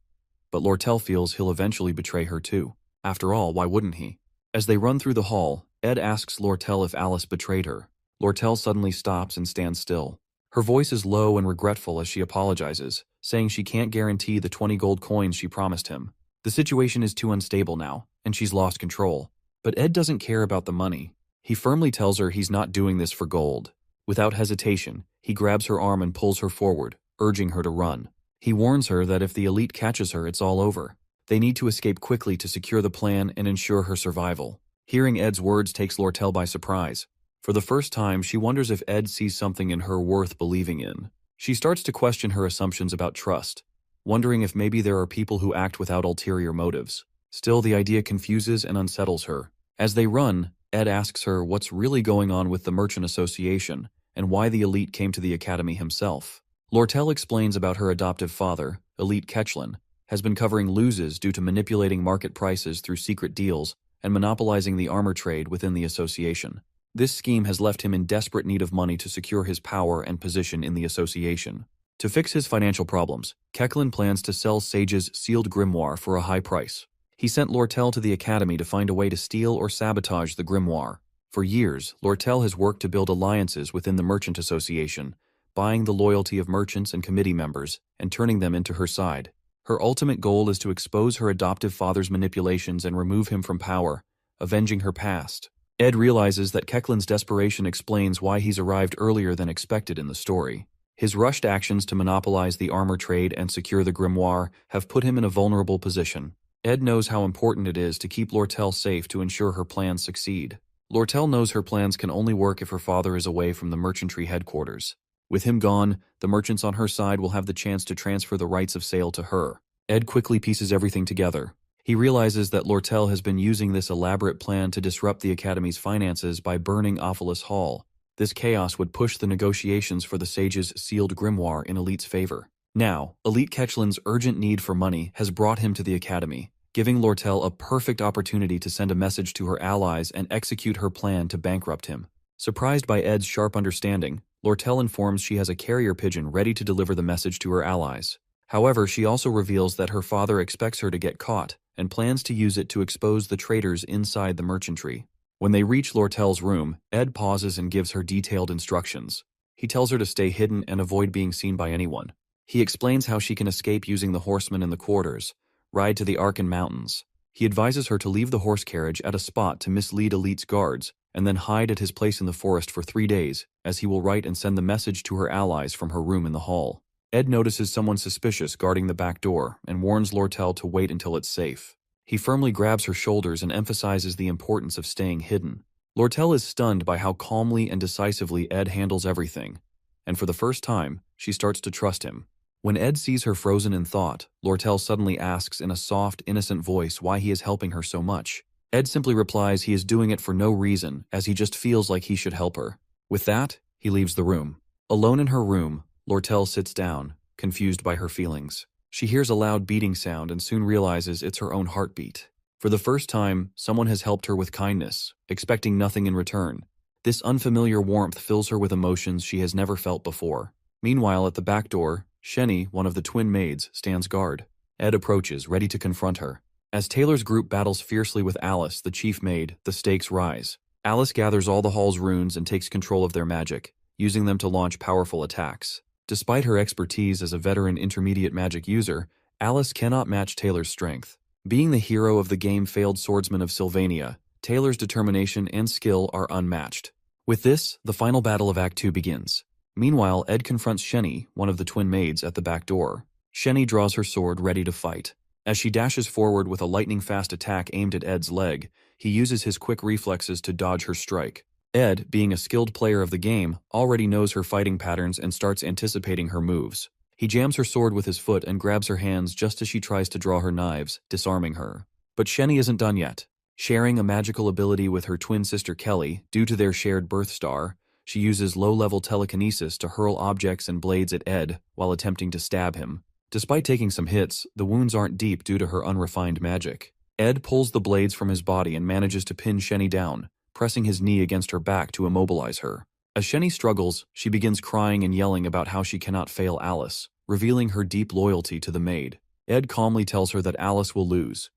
But Lortel feels he'll eventually betray her too. After all, why wouldn't he? As they run through the hall, Ed asks Lortel if Alice betrayed her. Lortel suddenly stops and stands still. Her voice is low and regretful as she apologizes, saying she can't guarantee the 20 gold coins she promised him. The situation is too unstable now, and she's lost control. But Ed doesn't care about the money. He firmly tells her he's not doing this for gold. Without hesitation, he grabs her arm and pulls her forward, urging her to run. He warns her that if the elite catches her, it's all over. They need to escape quickly to secure the plan and ensure her survival. Hearing Ed's words takes Lortel by surprise. For the first time, she wonders if Ed sees something in her worth believing in. She starts to question her assumptions about trust, wondering if maybe there are people who act without ulterior motives. Still, the idea confuses and unsettles her. As they run, Ed asks her what's really going on with the Merchant Association and why the elite came to the academy himself. Lortel explains about her adoptive father, Elite Ketchlin, has been covering losses due to manipulating market prices through secret deals and monopolizing the armor trade within the association. This scheme has left him in desperate need of money to secure his power and position in the association. To fix his financial problems, Ketchlin plans to sell Sage's sealed grimoire for a high price. He sent Lortel to the academy to find a way to steal or sabotage the grimoire. For years, Lortel has worked to build alliances within the Merchant Association, buying the loyalty of merchants and committee members and turning them into her side. Her ultimate goal is to expose her adoptive father's manipulations and remove him from power, avenging her past. Ed realizes that Ketchlin's desperation explains why he's arrived earlier than expected in the story. His rushed actions to monopolize the armor trade and secure the grimoire have put him in a vulnerable position. Ed knows how important it is to keep Lortel safe to ensure her plans succeed. Lortel knows her plans can only work if her father is away from the merchantry headquarters. With him gone, the merchants on her side will have the chance to transfer the rights of sale to her. Ed quickly pieces everything together. He realizes that Lortel has been using this elaborate plan to disrupt the Academy's finances by burning Ophelis Hall. This chaos would push the negotiations for the Sage's sealed grimoire in Elite's favor. Now, Elite Ketchlin's urgent need for money has brought him to the Academy, giving Lortel a perfect opportunity to send a message to her allies and execute her plan to bankrupt him. Surprised by Ed's sharp understanding, Lortel informs she has a carrier pigeon ready to deliver the message to her allies. However, she also reveals that her father expects her to get caught and plans to use it to expose the traitors inside the merchantry. When they reach Lortel's room, Ed pauses and gives her detailed instructions. He tells her to stay hidden and avoid being seen by anyone. He explains how she can escape using the horsemen in the quarters, ride to the Arkan Mountains. He advises her to leave the horse carriage at a spot to mislead Elite's guards, and then hide at his place in the forest for 3 days, as he will write and send the message to her allies from her room in the hall. Ed notices someone suspicious guarding the back door and warns Lortel to wait until it's safe. He firmly grabs her shoulders and emphasizes the importance of staying hidden. Lortel is stunned by how calmly and decisively Ed handles everything, and for the first time, she starts to trust him. When Ed sees her frozen in thought, Lortel suddenly asks in a soft, innocent voice why he is helping her so much. Ed simply replies he is doing it for no reason, as he just feels like he should help her. With that, he leaves the room. Alone in her room, Lortel sits down, confused by her feelings. She hears a loud beating sound and soon realizes it's her own heartbeat. For the first time, someone has helped her with kindness, expecting nothing in return. This unfamiliar warmth fills her with emotions she has never felt before. Meanwhile, at the back door, Shenny, one of the twin maids, stands guard. Ed approaches, ready to confront her. As Taylor's group battles fiercely with Alice, the chief maid, the stakes rise. Alice gathers all the hall's runes and takes control of their magic, using them to launch powerful attacks. Despite her expertise as a veteran intermediate magic user, Alice cannot match Taylor's strength. Being the hero of the game-failed swordsman of Sylvania, Taylor's determination and skill are unmatched. With this, the final battle of Act 2 begins. Meanwhile, Ed confronts Shenny, one of the twin maids, at the back door. Shenny draws her sword, ready to fight. As she dashes forward with a lightning-fast attack aimed at Ed's leg, he uses his quick reflexes to dodge her strike. Ed, being a skilled player of the game, already knows her fighting patterns and starts anticipating her moves. He jams her sword with his foot and grabs her hands just as she tries to draw her knives, disarming her. But Shenny isn't done yet. Sharing a magical ability with her twin sister Kelly, due to their shared birth star, she uses low-level telekinesis to hurl objects and blades at Ed while attempting to stab him. Despite taking some hits, the wounds aren't deep due to her unrefined magic. Ed pulls the blades from his body and manages to pin Shenny down, pressing his knee against her back to immobilize her. As Shenny struggles, she begins crying and yelling about how she cannot fail Alice, revealing her deep loyalty to the maid. Ed calmly tells her that Alice will lose.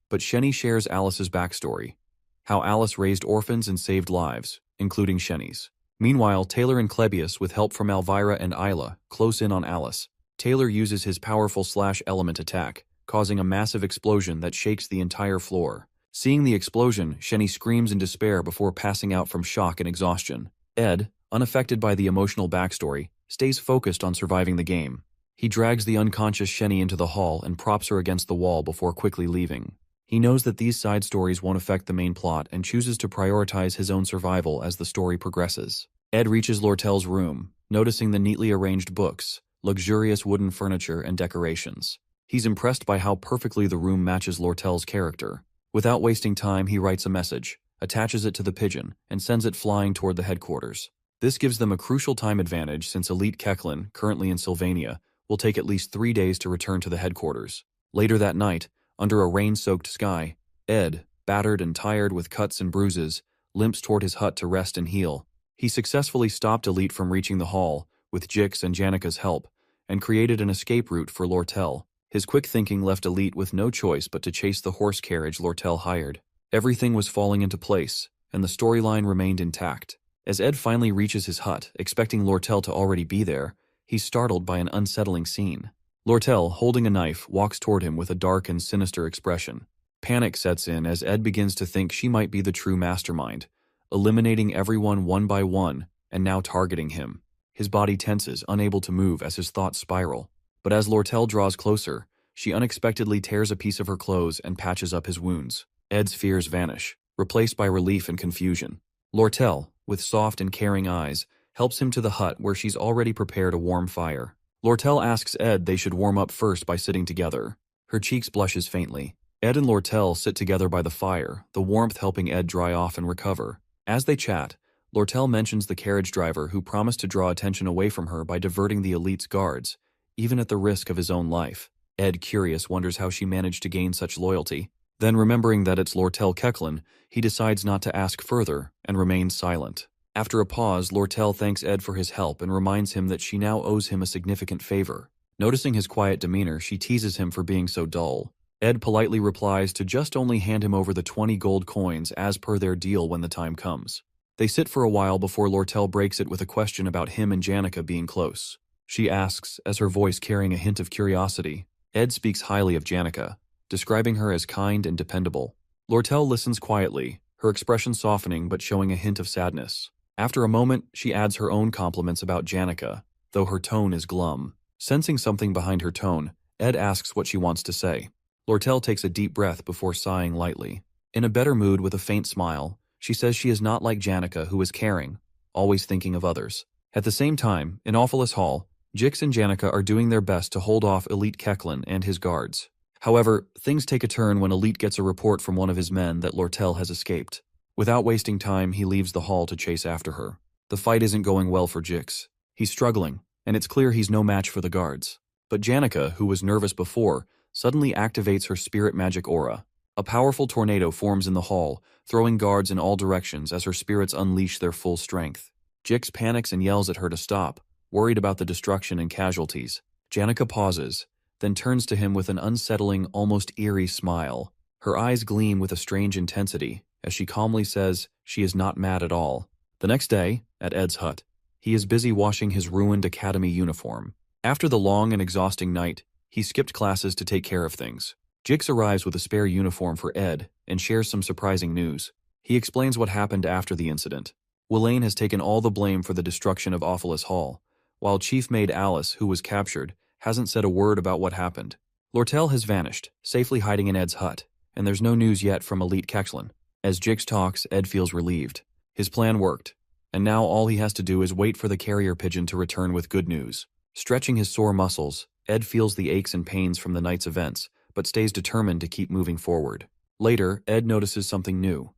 But Shenny shares Alice's backstory, how Alice raised orphans and saved lives, including Shenny's. Meanwhile, Taylor and Clebius, with help from Elvira and Isla, close in on Alice. Taylor uses his powerful slash-element attack, causing a massive explosion that shakes the entire floor. Seeing the explosion, Shenny screams in despair before passing out from shock and exhaustion. Ed, unaffected by the emotional backstory, stays focused on surviving the game. He drags the unconscious Shenny into the hall and props her against the wall before quickly leaving. He knows that these side stories won't affect the main plot and chooses to prioritize his own survival as the story progresses. Ed reaches Lortel's room, noticing the neatly arranged books, luxurious wooden furniture, and decorations. He's impressed by how perfectly the room matches Lortel's character. Without wasting time, he writes a message, attaches it to the pigeon, and sends it flying toward the headquarters. This gives them a crucial time advantage since Elite Kechlin, currently in Sylvania, will take at least 3 days to return to the headquarters. Later that night, under a rain-soaked sky, Ed, battered and tired with cuts and bruises, limps toward his hut to rest and heal. He successfully stopped Elite from reaching the hall, with Jix and Janica's help, and created an escape route for Lortel. His quick thinking left Elite with no choice but to chase the horse carriage Lortel hired. Everything was falling into place, and the storyline remained intact. As Ed finally reaches his hut, expecting Lortel to already be there, he's startled by an unsettling scene. Lortel, holding a knife, walks toward him with a dark and sinister expression. Panic sets in as Ed begins to think she might be the true mastermind, eliminating everyone one by one and now targeting him. His body tenses, unable to move as his thoughts spiral. But as Lortel draws closer, she unexpectedly tears a piece of her clothes and patches up his wounds. Ed's fears vanish, replaced by relief and confusion. Lortel, with soft and caring eyes, helps him to the hut where she's already prepared a warm fire. Lortel asks Ed they should warm up first by sitting together. Her cheeks blushes faintly. Ed and Lortel sit together by the fire, the warmth helping Ed dry off and recover. As they chat, Lortel mentions the carriage driver who promised to draw attention away from her by diverting the elite's guards, even at the risk of his own life. Ed, curious, wonders how she managed to gain such loyalty. Then, remembering that it's Lortel Kechlin, he decides not to ask further and remains silent. After a pause, Lortel thanks Ed for his help and reminds him that she now owes him a significant favor. Noticing his quiet demeanor, she teases him for being so dull. Ed politely replies to just only hand him over the 20 gold coins as per their deal when the time comes. They sit for a while before Lortel breaks it with a question about him and Janica being close. She asks, as her voice carrying a hint of curiosity. Ed speaks highly of Janica, describing her as kind and dependable. Lortel listens quietly, her expression softening but showing a hint of sadness. After a moment, she adds her own compliments about Janica, though her tone is glum. Sensing something behind her tone, Ed asks what she wants to say. Lortel takes a deep breath before sighing lightly. In a better mood with a faint smile, she says she is not like Janica, who is caring, always thinking of others. At the same time, in Awfulus Hall, Jix and Janica are doing their best to hold off Elite Kechlin and his guards. However, things take a turn when Elite gets a report from one of his men that Lortel has escaped. Without wasting time, he leaves the hall to chase after her. The fight isn't going well for Jix. He's struggling, and it's clear he's no match for the guards. But Janica, who was nervous before, suddenly activates her spirit magic aura. A powerful tornado forms in the hall, throwing guards in all directions as her spirits unleash their full strength. Jix panics and yells at her to stop, worried about the destruction and casualties. Janica pauses, then turns to him with an unsettling, almost eerie smile. Her eyes gleam with a strange intensity, as she calmly says she is not mad at all. The next day, at Ed's hut, he is busy washing his ruined academy uniform. After the long and exhausting night, he skipped classes to take care of things. Jix arrives with a spare uniform for Ed and shares some surprising news. He explains what happened after the incident. Welaine has taken all the blame for the destruction of Awfulus Hall, while Chief Maid Alice, who was captured, hasn't said a word about what happened. Lortel has vanished, safely hiding in Ed's hut, and there's no news yet from Elite Kechlin. As Jix talks, Ed feels relieved. His plan worked, and now all he has to do is wait for the carrier pigeon to return with good news. Stretching his sore muscles, Ed feels the aches and pains from the night's events, but stays determined to keep moving forward. Later, Ed notices something new.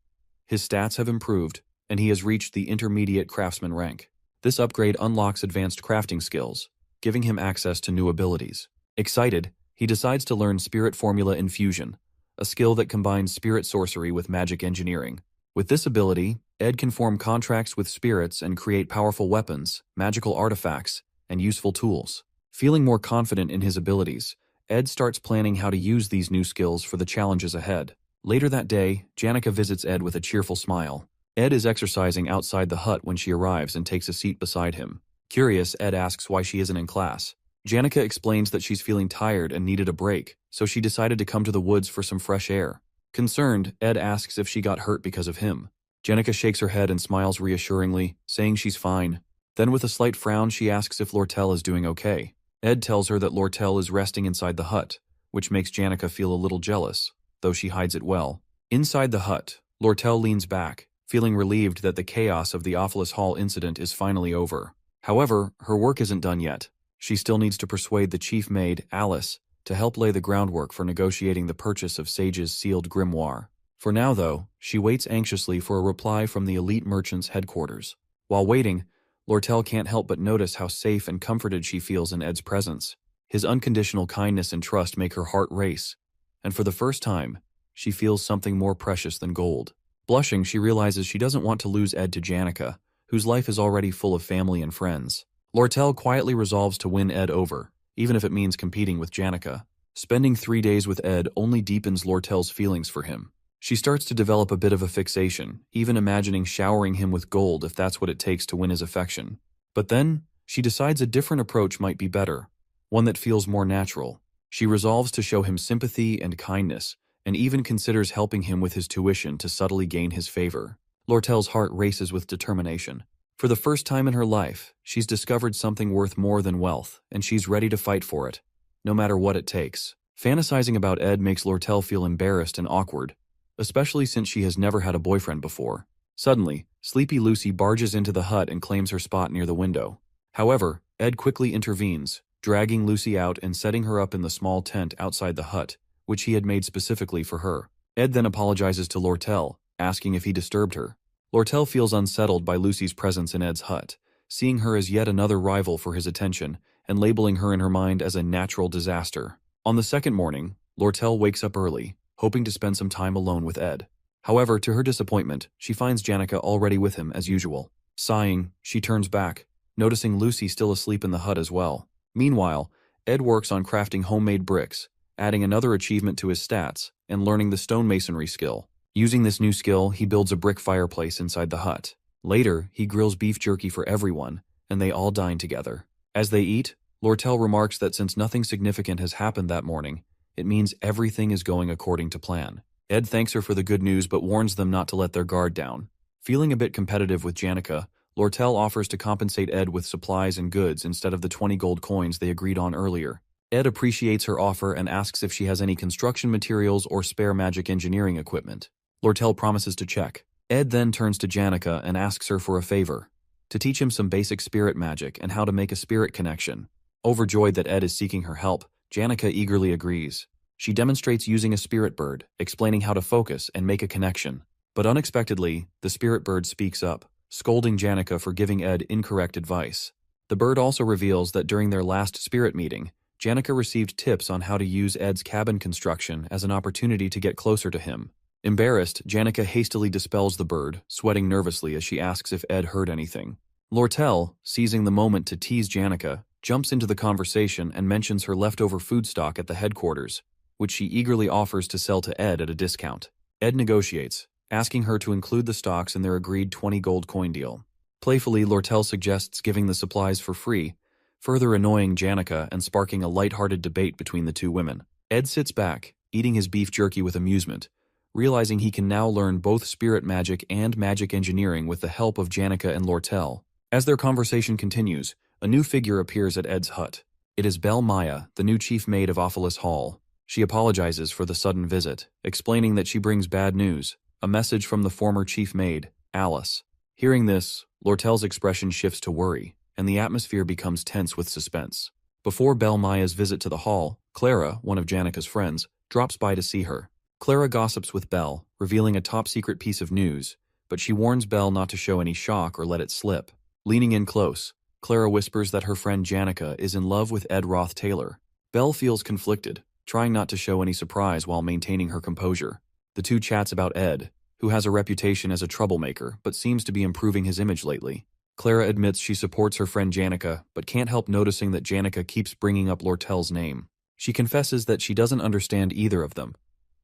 His stats have improved, and he has reached the intermediate craftsman rank. This upgrade unlocks advanced crafting skills, giving him access to new abilities. Excited, he decides to learn Spirit Formula Infusion, a skill that combines spirit sorcery with magic engineering. With this ability, Ed can form contracts with spirits and create powerful weapons, magical artifacts, and useful tools. Feeling more confident in his abilities, Ed starts planning how to use these new skills for the challenges ahead. Later that day, Janica visits Ed with a cheerful smile. Ed is exercising outside the hut when she arrives and takes a seat beside him. Curious, Ed asks why she isn't in class. Janica explains that she's feeling tired and needed a break, so she decided to come to the woods for some fresh air. Concerned, Ed asks if she got hurt because of him. Janica shakes her head and smiles reassuringly, saying she's fine. Then with a slight frown, she asks if Lortel is doing okay. Ed tells her that Lortel is resting inside the hut, which makes Janica feel a little jealous, though she hides it well. Inside the hut, Lortel leans back, feeling relieved that the chaos of the Offalis Hall incident is finally over. However, her work isn't done yet. She still needs to persuade the chief maid, Alice, to help lay the groundwork for negotiating the purchase of Sage's sealed grimoire. For now, though, she waits anxiously for a reply from the elite merchant's headquarters. While waiting, Lortel can't help but notice how safe and comforted she feels in Ed's presence. His unconditional kindness and trust make her heart race, and for the first time, she feels something more precious than gold. Blushing, she realizes she doesn't want to lose Ed to Janica, whose life is already full of family and friends. Lortel quietly resolves to win Ed over, even if it means competing with Janica. Spending 3 days with Ed only deepens Lortel's feelings for him. She starts to develop a bit of a fixation, even imagining showering him with gold if that's what it takes to win his affection. But then, she decides a different approach might be better, one that feels more natural. She resolves to show him sympathy and kindness, and even considers helping him with his tuition to subtly gain his favor. Lortel's heart races with determination. For the first time in her life, she's discovered something worth more than wealth, and she's ready to fight for it, no matter what it takes. Fantasizing about Ed makes Lortel feel embarrassed and awkward, especially since she has never had a boyfriend before. Suddenly, Sleepy Lucy barges into the hut and claims her spot near the window. However, Ed quickly intervenes, dragging Lucy out and setting her up in the small tent outside the hut, which he had made specifically for her. Ed then apologizes to Lortel, asking if he disturbed her. Lortel feels unsettled by Lucy's presence in Ed's hut, seeing her as yet another rival for his attention and labeling her in her mind as a natural disaster. On the second morning, Lortel wakes up early, hoping to spend some time alone with Ed. However, to her disappointment, she finds Janica already with him as usual. Sighing, she turns back, noticing Lucy still asleep in the hut as well. Meanwhile, Ed works on crafting homemade bricks, adding another achievement to his stats, and learning the stonemasonry skill. Using this new skill, he builds a brick fireplace inside the hut. Later, he grills beef jerky for everyone, and they all dine together. As they eat, Lortel remarks that since nothing significant has happened that morning, it means everything is going according to plan. Ed thanks her for the good news but warns them not to let their guard down. Feeling a bit competitive with Janica, Lortel offers to compensate Ed with supplies and goods instead of the 20 gold coins they agreed on earlier. Ed appreciates her offer and asks if she has any construction materials or spare magic engineering equipment. Lortel promises to check. Ed then turns to Janica and asks her for a favor, to teach him some basic spirit magic and how to make a spirit connection. Overjoyed that Ed is seeking her help, Janica eagerly agrees. She demonstrates using a spirit bird, explaining how to focus and make a connection. But unexpectedly, the spirit bird speaks up, scolding Janica for giving Ed incorrect advice. The bird also reveals that during their last spirit meeting, Janica received tips on how to use Ed's cabin construction as an opportunity to get closer to him. Embarrassed, Janica hastily dispels the bird, sweating nervously as she asks if Ed heard anything. Lortel, seizing the moment to tease Janica, jumps into the conversation and mentions her leftover food stock at the headquarters, which she eagerly offers to sell to Ed at a discount. Ed negotiates, asking her to include the stocks in their agreed 20 gold coin deal. Playfully, Lortel suggests giving the supplies for free, further annoying Janica and sparking a light-hearted debate between the two women. Ed sits back, eating his beef jerky with amusement, realizing he can now learn both spirit magic and magic engineering with the help of Janica and Lortel. As their conversation continues, a new figure appears at Ed's hut. It is Belle Maya, the new chief maid of Offalis Hall. She apologizes for the sudden visit, explaining that she brings bad news, a message from the former chief maid, Alice. Hearing this, Lortel's expression shifts to worry, and the atmosphere becomes tense with suspense. Before Belle Maya's visit to the hall, Clara, one of Janica's friends, drops by to see her. Clara gossips with Belle, revealing a top-secret piece of news, but she warns Belle not to show any shock or let it slip. Leaning in close, Clara whispers that her friend Janica is in love with Ed Roth Taylor. Belle feels conflicted, trying not to show any surprise while maintaining her composure. The two chats about Ed, who has a reputation as a troublemaker but seems to be improving his image lately. Clara admits she supports her friend Janica, but can't help noticing that Janica keeps bringing up Lortel's name. She confesses that she doesn't understand either of them.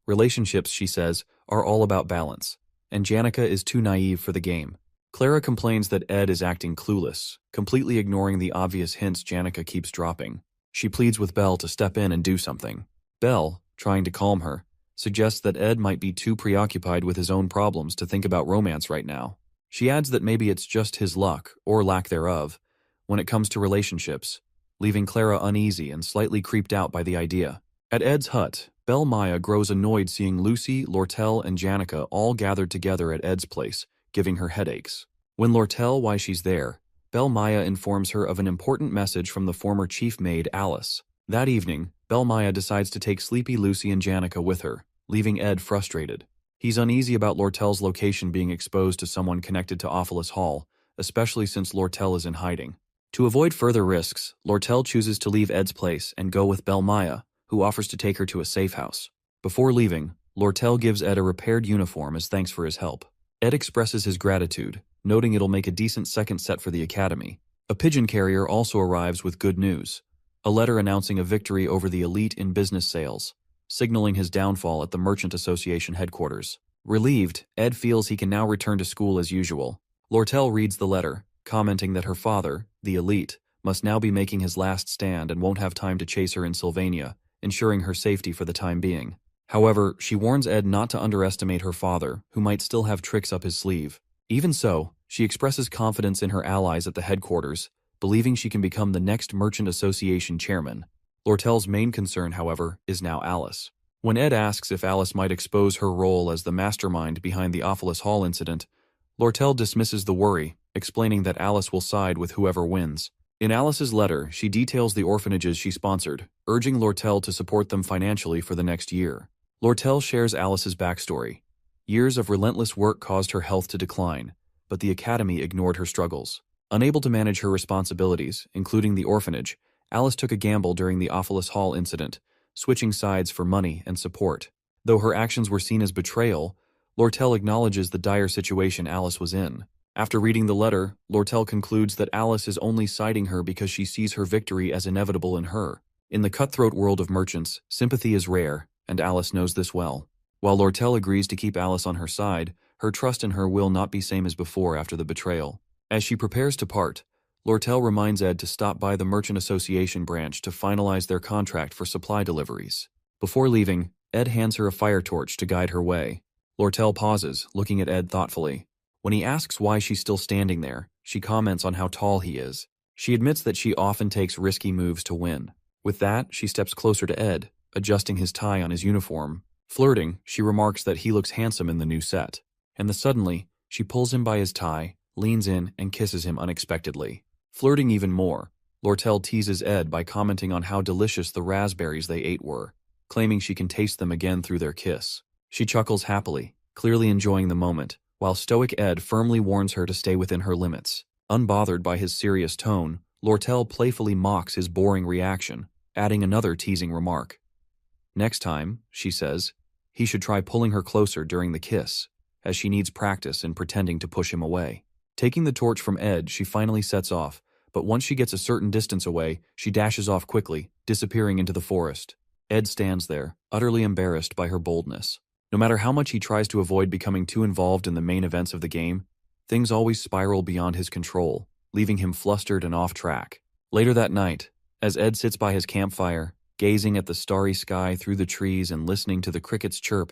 Relationships, she says, are all about balance, and Janica is too naive for the game. Clara complains that Ed is acting clueless, completely ignoring the obvious hints Janica keeps dropping. She pleads with Belle to step in and do something. Belle, trying to calm her, suggests that Ed might be too preoccupied with his own problems to think about romance right now. She adds that maybe it's just his luck, or lack thereof, when it comes to relationships, leaving Clara uneasy and slightly creeped out by the idea. At Ed's hut, Belle Maya grows annoyed seeing Lucy, Lortel, and Janica all gathered together at Ed's place, giving her headaches. When Lortel why she's there, Belle Maya informs her of an important message from the former chief maid Alice. That evening, Belle Maya decides to take sleepy Lucy and Janica with her, leaving Ed frustrated. He's uneasy about Lortel's location being exposed to someone connected to Ophelis Hall, especially since Lortel is in hiding. To avoid further risks, Lortel chooses to leave Ed's place and go with Belle Maya, who offers to take her to a safe house. Before leaving, Lortel gives Ed a repaired uniform as thanks for his help. Ed expresses his gratitude, noting it'll make a decent second set for the academy. A pigeon carrier also arrives with good news, a letter announcing a victory over the elite in business sales, signaling his downfall at the Merchant Association headquarters. Relieved, Ed feels he can now return to school as usual. Lortel reads the letter, commenting that her father, the elite, must now be making his last stand and won't have time to chase her in Sylvania, ensuring her safety for the time being. However, she warns Ed not to underestimate her father, who might still have tricks up his sleeve. Even so, she expresses confidence in her allies at the headquarters, believing she can become the next Merchant Association chairman. Lortel's main concern, however, is now Alice. When Ed asks if Alice might expose her role as the mastermind behind the Ophelis Hall incident, Lortel dismisses the worry, explaining that Alice will side with whoever wins. In Alice's letter, she details the orphanages she sponsored, urging Lortel to support them financially for the next year. Lortel shares Alice's backstory. Years of relentless work caused her health to decline, but the academy ignored her struggles. Unable to manage her responsibilities, including the orphanage, Alice took a gamble during the Ophelis Hall incident, switching sides for money and support. Though her actions were seen as betrayal, Lortel acknowledges the dire situation Alice was in. After reading the letter, Lortel concludes that Alice is only siding her because she sees her victory as inevitable in her. In the cutthroat world of merchants, sympathy is rare, and Alice knows this well. While Lortel agrees to keep Alice on her side, her trust in her will not be same as before after the betrayal. As she prepares to part, Lortel reminds Ed to stop by the Merchant Association branch to finalize their contract for supply deliveries. Before leaving, Ed hands her a fire torch to guide her way. Lortel pauses, looking at Ed thoughtfully. When he asks why she's still standing there, she comments on how tall he is. She admits that she often takes risky moves to win. With that, she steps closer to Ed, adjusting his tie on his uniform. Flirting, she remarks that he looks handsome in the new set. And then suddenly, she pulls him by his tie, leans in, and kisses him unexpectedly. Flirting even more, Lortel teases Ed by commenting on how delicious the raspberries they ate were, claiming she can taste them again through their kiss. She chuckles happily, clearly enjoying the moment, while stoic Ed firmly warns her to stay within her limits. Unbothered by his serious tone, Lortel playfully mocks his boring reaction, adding another teasing remark. Next time, she says, he should try pulling her closer during the kiss, as she needs practice in pretending to push him away. Taking the torch from Ed, she finally sets off, but once she gets a certain distance away, she dashes off quickly, disappearing into the forest. Ed stands there, utterly embarrassed by her boldness. No matter how much he tries to avoid becoming too involved in the main events of the game, things always spiral beyond his control, leaving him flustered and off track. Later that night, as Ed sits by his campfire, gazing at the starry sky through the trees and listening to the crickets chirp,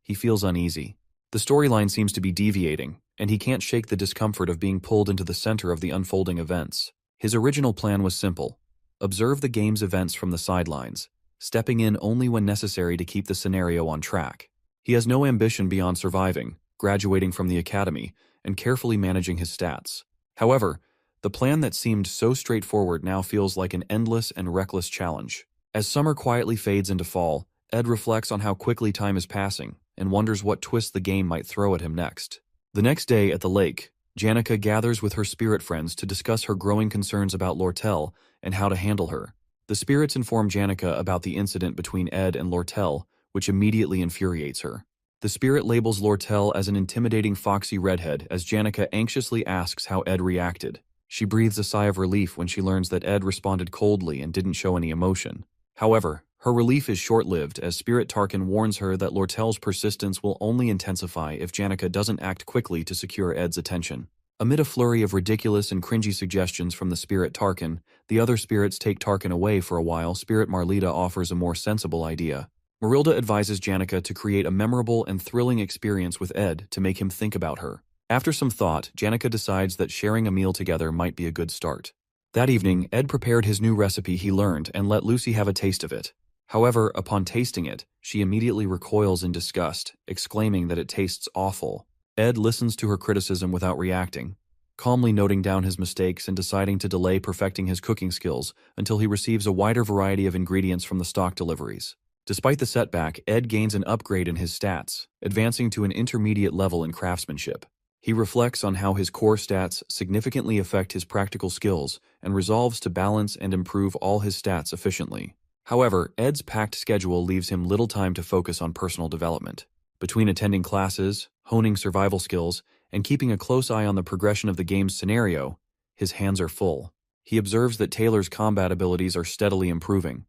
he feels uneasy. The storyline seems to be deviating, and he can't shake the discomfort of being pulled into the center of the unfolding events. His original plan was simple: observe the game's events from the sidelines, stepping in only when necessary to keep the scenario on track. He has no ambition beyond surviving, graduating from the academy, and carefully managing his stats. However, the plan that seemed so straightforward now feels like an endless and reckless challenge. As summer quietly fades into fall, Ed reflects on how quickly time is passing and wonders what twist the game might throw at him next. The next day at the lake, Janica gathers with her spirit friends to discuss her growing concerns about Lortel and how to handle her. The spirits inform Janica about the incident between Ed and Lortel, which immediately infuriates her. The spirit labels Lortel as an intimidating foxy redhead as Janica anxiously asks how Ed reacted. She breathes a sigh of relief when she learns that Ed responded coldly and didn't show any emotion. However, Her relief is short-lived as Spirit Tarkin warns her that Lortel's persistence will only intensify if Janica doesn't act quickly to secure Ed's attention. Amid a flurry of ridiculous and cringy suggestions from the Spirit Tarkin, the other spirits take Tarkin away for a while. Spirit Marlita offers a more sensible idea. Marilda advises Janica to create a memorable and thrilling experience with Ed to make him think about her. After some thought, Janica decides that sharing a meal together might be a good start. That evening, Ed prepared his new recipe he learned and let Lucy have a taste of it. However, upon tasting it, she immediately recoils in disgust, exclaiming that it tastes awful. Ed listens to her criticism without reacting, calmly noting down his mistakes and deciding to delay perfecting his cooking skills until he receives a wider variety of ingredients from the stock deliveries. Despite the setback, Ed gains an upgrade in his stats, advancing to an intermediate level in craftsmanship. He reflects on how his core stats significantly affect his practical skills and resolves to balance and improve all his stats efficiently. However, Ed's packed schedule leaves him little time to focus on personal development. Between attending classes, honing survival skills, and keeping a close eye on the progression of the game's scenario, his hands are full. He observes that Taylor's combat abilities are steadily improving.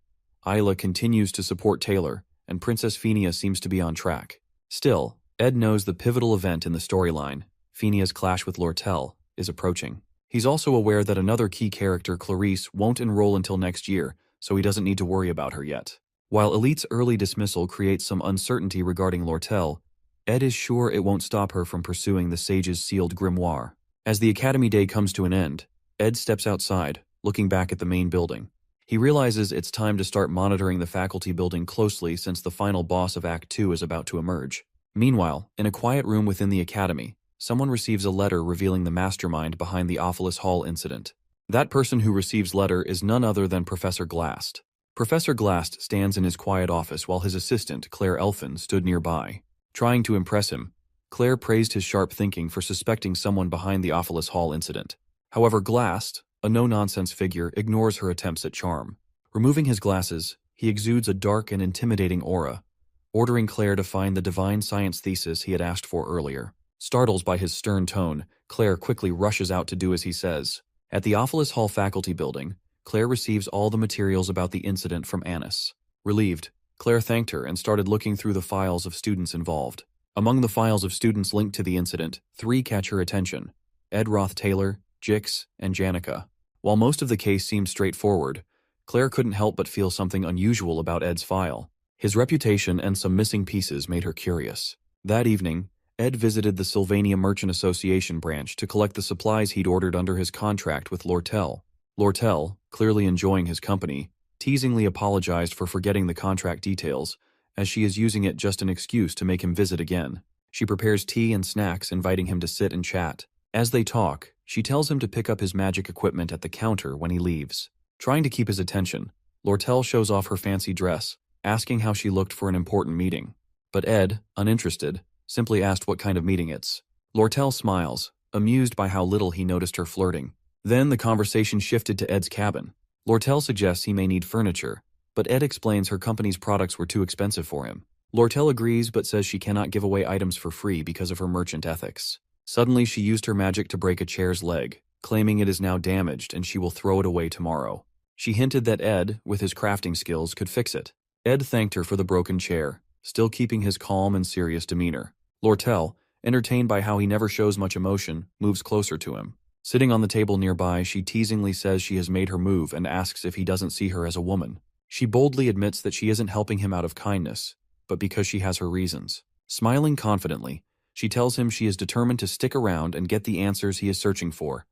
Isla continues to support Taylor, and Princess Phineas seems to be on track. Still, Ed knows the pivotal event in the storyline, Phineas' clash with Lortel, is approaching. He's also aware that another key character, Clarice, won't enroll until next year, so he doesn't need to worry about her yet. While Elite's early dismissal creates some uncertainty regarding Lortel, Ed is sure it won't stop her from pursuing the Sage's sealed grimoire. As the Academy Day comes to an end, Ed steps outside, looking back at the main building. He realizes it's time to start monitoring the faculty building closely since the final boss of Act 2 is about to emerge. Meanwhile, in a quiet room within the Academy, someone receives a letter revealing the mastermind behind the Ophilis Hall incident. That person who receives letter is none other than Professor Glast. Professor Glast stands in his quiet office while his assistant, Claire Elfin, stood nearby. Trying to impress him, Claire praised his sharp thinking for suspecting someone behind the Ophilis Hall incident. However, Glast, a no-nonsense figure, ignores her attempts at charm. Removing his glasses, he exudes a dark and intimidating aura, ordering Claire to find the divine science thesis he had asked for earlier. Startled by his stern tone, Claire quickly rushes out to do as he says. At the Ophilis Hall faculty building, Claire receives all the materials about the incident from Annis. Relieved, Claire thanked her and started looking through the files of students involved. Among the files of students linked to the incident, 3 catch her attention: Ed Roth Taylor, Jix, and Janica. While most of the case seemed straightforward, Claire couldn't help but feel something unusual about Ed's file. His reputation and some missing pieces made her curious. That evening, Ed visited the Sylvania Merchant Association branch to collect the supplies he'd ordered under his contract with Lortel. Lortel, clearly enjoying his company, teasingly apologized for forgetting the contract details, as she is using it just an excuse to make him visit again. She prepares tea and snacks, inviting him to sit and chat. As they talk, she tells him to pick up his magic equipment at the counter when he leaves. Trying to keep his attention, Lortel shows off her fancy dress, asking how she looked for an important meeting. But Ed, uninterested, simply asked what kind of meeting it's. Lortel smiles, amused by how little he noticed her flirting. Then the conversation shifted to Ed's cabin. Lortel suggests he may need furniture, but Ed explains her company's products were too expensive for him. Lortel agrees but says she cannot give away items for free because of her merchant ethics. Suddenly she used her magic to break a chair's leg, claiming it is now damaged and she will throw it away tomorrow. She hinted that Ed, with his crafting skills, could fix it. Ed thanked her for the broken chair, still keeping his calm and serious demeanor. Lortel, entertained by how he never shows much emotion, moves closer to him. Sitting on the table nearby, she teasingly says she has made her move and asks if he doesn't see her as a woman. She boldly admits that she isn't helping him out of kindness, but because she has her reasons. Smiling confidently, she tells him she is determined to stick around and get the answers he is searching for,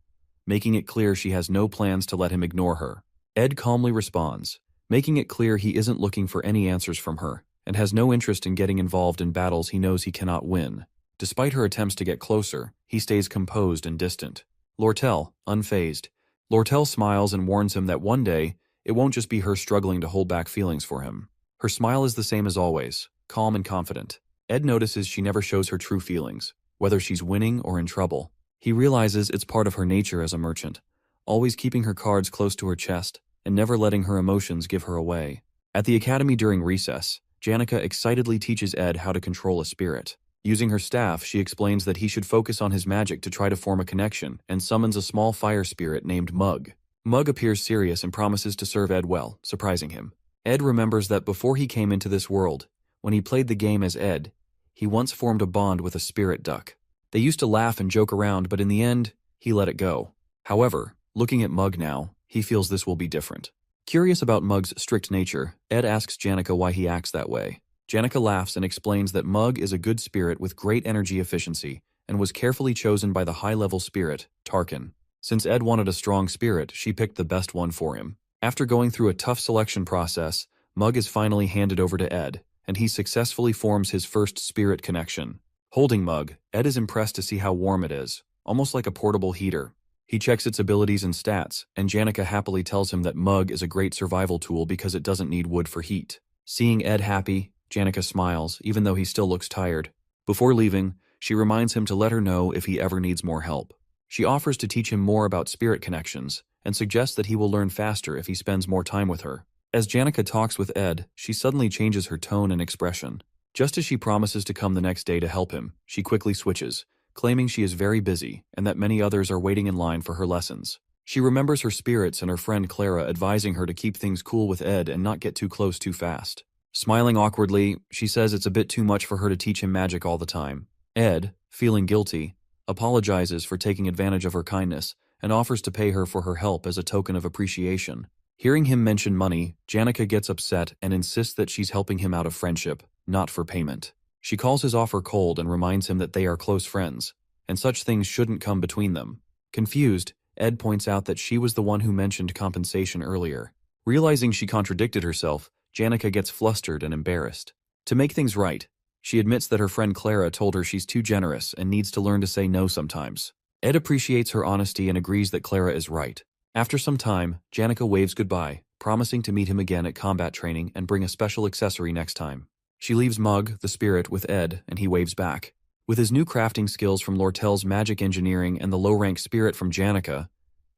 making it clear she has no plans to let him ignore her. Ed calmly responds, making it clear he isn't looking for any answers from her, and has no interest in getting involved in battles he knows he cannot win. Despite her attempts to get closer, he stays composed and distant. Lortel, unfazed. Lortel smiles and warns him that one day, it won't just be her struggling to hold back feelings for him. Her smile is the same as always, calm and confident. Ed notices she never shows her true feelings, whether she's winning or in trouble. He realizes it's part of her nature as a merchant, always keeping her cards close to her chest and never letting her emotions give her away. At the academy during recess, Janica excitedly teaches Ed how to control a spirit. Using her staff, she explains that he should focus on his magic to try to form a connection and summons a small fire spirit named Mug. Mug appears serious and promises to serve Ed well, surprising him. Ed remembers that before he came into this world, when he played the game as Ed, he once formed a bond with a spirit duck. They used to laugh and joke around, but in the end, he let it go. However, looking at Mug now, he feels this will be different. Curious about Mug's strict nature, Ed asks Janica why he acts that way. Janica laughs and explains that Mug is a good spirit with great energy efficiency and was carefully chosen by the high-level spirit, Tarkin. Since Ed wanted a strong spirit, she picked the best one for him. After going through a tough selection process, Mug is finally handed over to Ed, and he successfully forms his first spirit connection. Holding Mug, Ed is impressed to see how warm it is, almost like a portable heater. He checks its abilities and stats, and Janica happily tells him that Mug is a great survival tool because it doesn't need wood for heat. Seeing Ed happy, Janica smiles, even though he still looks tired. Before leaving, she reminds him to let her know if he ever needs more help. She offers to teach him more about spirit connections, and suggests that he will learn faster if he spends more time with her. As Janica talks with Ed, she suddenly changes her tone and expression. Just as she promises to come the next day to help him, she quickly switches, claiming she is very busy and that many others are waiting in line for her lessons. She remembers her spirits and her friend Clara advising her to keep things cool with Ed and not get too close too fast. Smiling awkwardly, she says it's a bit too much for her to teach him magic all the time. Ed, feeling guilty, apologizes for taking advantage of her kindness and offers to pay her for her help as a token of appreciation. Hearing him mention money, Janica gets upset and insists that she's helping him out of friendship, not for payment. She calls his offer cold and reminds him that they are close friends, and such things shouldn't come between them. Confused, Ed points out that she was the one who mentioned compensation earlier. Realizing she contradicted herself, Janica gets flustered and embarrassed. To make things right, she admits that her friend Clara told her she's too generous and needs to learn to say no sometimes. Ed appreciates her honesty and agrees that Clara is right. After some time, Janica waves goodbye, promising to meet him again at combat training and bring a special accessory next time. She leaves Mug, the spirit, with Ed, and he waves back. With his new crafting skills from Lortel's magic engineering and the low-rank spirit from Janica,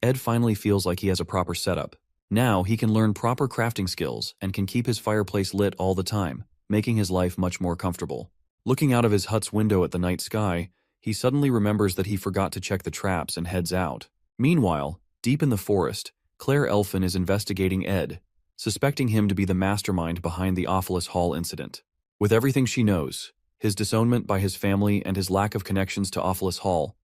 Ed finally feels like he has a proper setup. Now he can learn proper crafting skills and can keep his fireplace lit all the time, making his life much more comfortable. Looking out of his hut's window at the night sky, he suddenly remembers that he forgot to check the traps and heads out. Meanwhile, deep in the forest, Claire Elfin is investigating Ed, suspecting him to be the mastermind behind the Ophelis Hall incident. With everything she knows, his disownment by his family and his lack of connections to Ophelis Hall,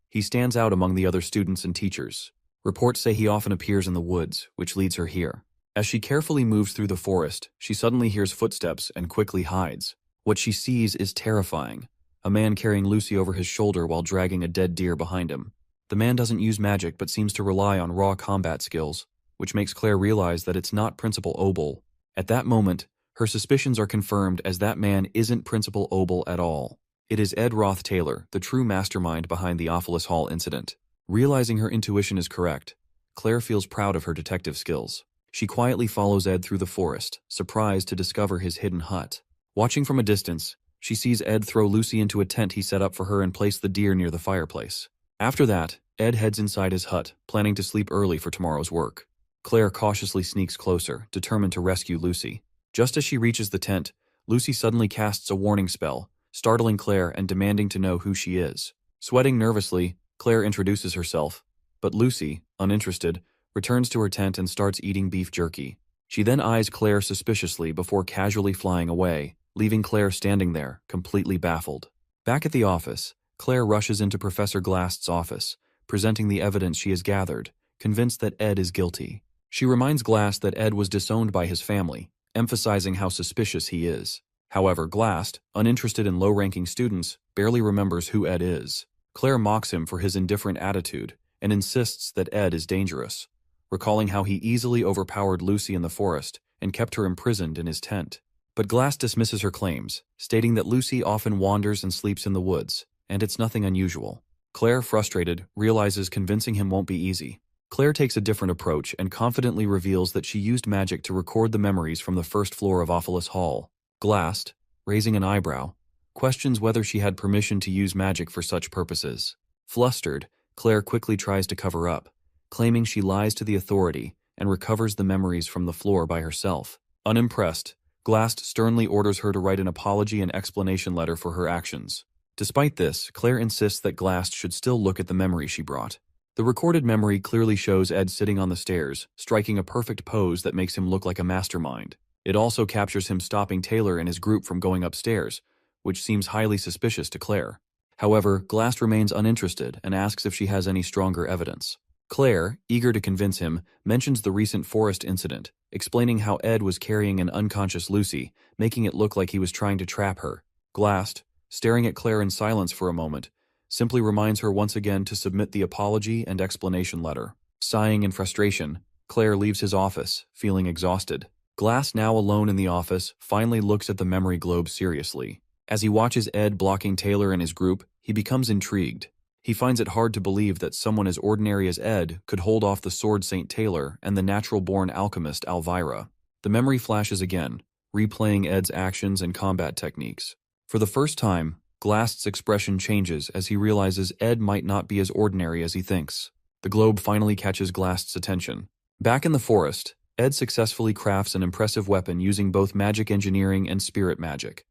he stands out among the other students and teachers. Reports say he often appears in the woods, which leads her here. As she carefully moves through the forest, she suddenly hears footsteps and quickly hides. What she sees is terrifying. A man carrying Lucy over his shoulder while dragging a dead deer behind him. The man doesn't use magic but seems to rely on raw combat skills, which makes Claire realize that it's not Principal Obel. At that moment, her suspicions are confirmed as that man isn't Principal Obel at all. It is Ed Roth Taylor, the true mastermind behind the Ophelis Hall incident. Realizing her intuition is correct, Claire feels proud of her detective skills. She quietly follows Ed through the forest, surprised to discover his hidden hut. Watching from a distance, she sees Ed throw Lucy into a tent he set up for her and place the deer near the fireplace. After that, Ed heads inside his hut, planning to sleep early for tomorrow's work. Claire cautiously sneaks closer, determined to rescue Lucy. Just as she reaches the tent, Lucy suddenly casts a warning spell, startling Claire and demanding to know who she is. Sweating nervously, Claire introduces herself, but Lucy, uninterested, returns to her tent and starts eating beef jerky. She then eyes Claire suspiciously before casually flying away, leaving Claire standing there, completely baffled. Back at the office, Claire rushes into Professor Glast's office, presenting the evidence she has gathered, convinced that Ed is guilty. She reminds Glast that Ed was disowned by his family, emphasizing how suspicious he is. However, Glast, uninterested in low-ranking students, barely remembers who Ed is. Claire mocks him for his indifferent attitude and insists that Ed is dangerous, recalling how he easily overpowered Lucy in the forest and kept her imprisoned in his tent. But Glast dismisses her claims, stating that Lucy often wanders and sleeps in the woods, and it's nothing unusual. Claire, frustrated, realizes convincing him won't be easy. Claire takes a different approach and confidently reveals that she used magic to record the memories from the first floor of Ophelis Hall. Glast, raising an eyebrow, questions whether she had permission to use magic for such purposes. Flustered, Claire quickly tries to cover up, claiming she lies to the authority and recovers the memories from the floor by herself. Unimpressed, Glast sternly orders her to write an apology and explanation letter for her actions. Despite this, Claire insists that Glast should still look at the memory she brought. The recorded memory clearly shows Ed sitting on the stairs, striking a perfect pose that makes him look like a mastermind. It also captures him stopping Taylor and his group from going upstairs, which seems highly suspicious to Claire. However, Glast remains uninterested and asks if she has any stronger evidence. Claire, eager to convince him, mentions the recent forest incident, explaining how Ed was carrying an unconscious Lucy, making it look like he was trying to trap her. Glast, staring at Claire in silence for a moment, simply reminds her once again to submit the apology and explanation letter. Sighing in frustration, Claire leaves his office, feeling exhausted. Glast, now alone in the office, finally looks at the memory globe seriously. As he watches Ed blocking Taylor and his group, he becomes intrigued. He finds it hard to believe that someone as ordinary as Ed could hold off the Sword Saint Taylor and the natural-born alchemist Elvira. The memory flashes again, replaying Ed's actions and combat techniques. For the first time, Glast's expression changes as he realizes Ed might not be as ordinary as he thinks. The globe finally catches Glast's attention. Back in the forest, Ed successfully crafts an impressive weapon using both magic engineering and spirit magic.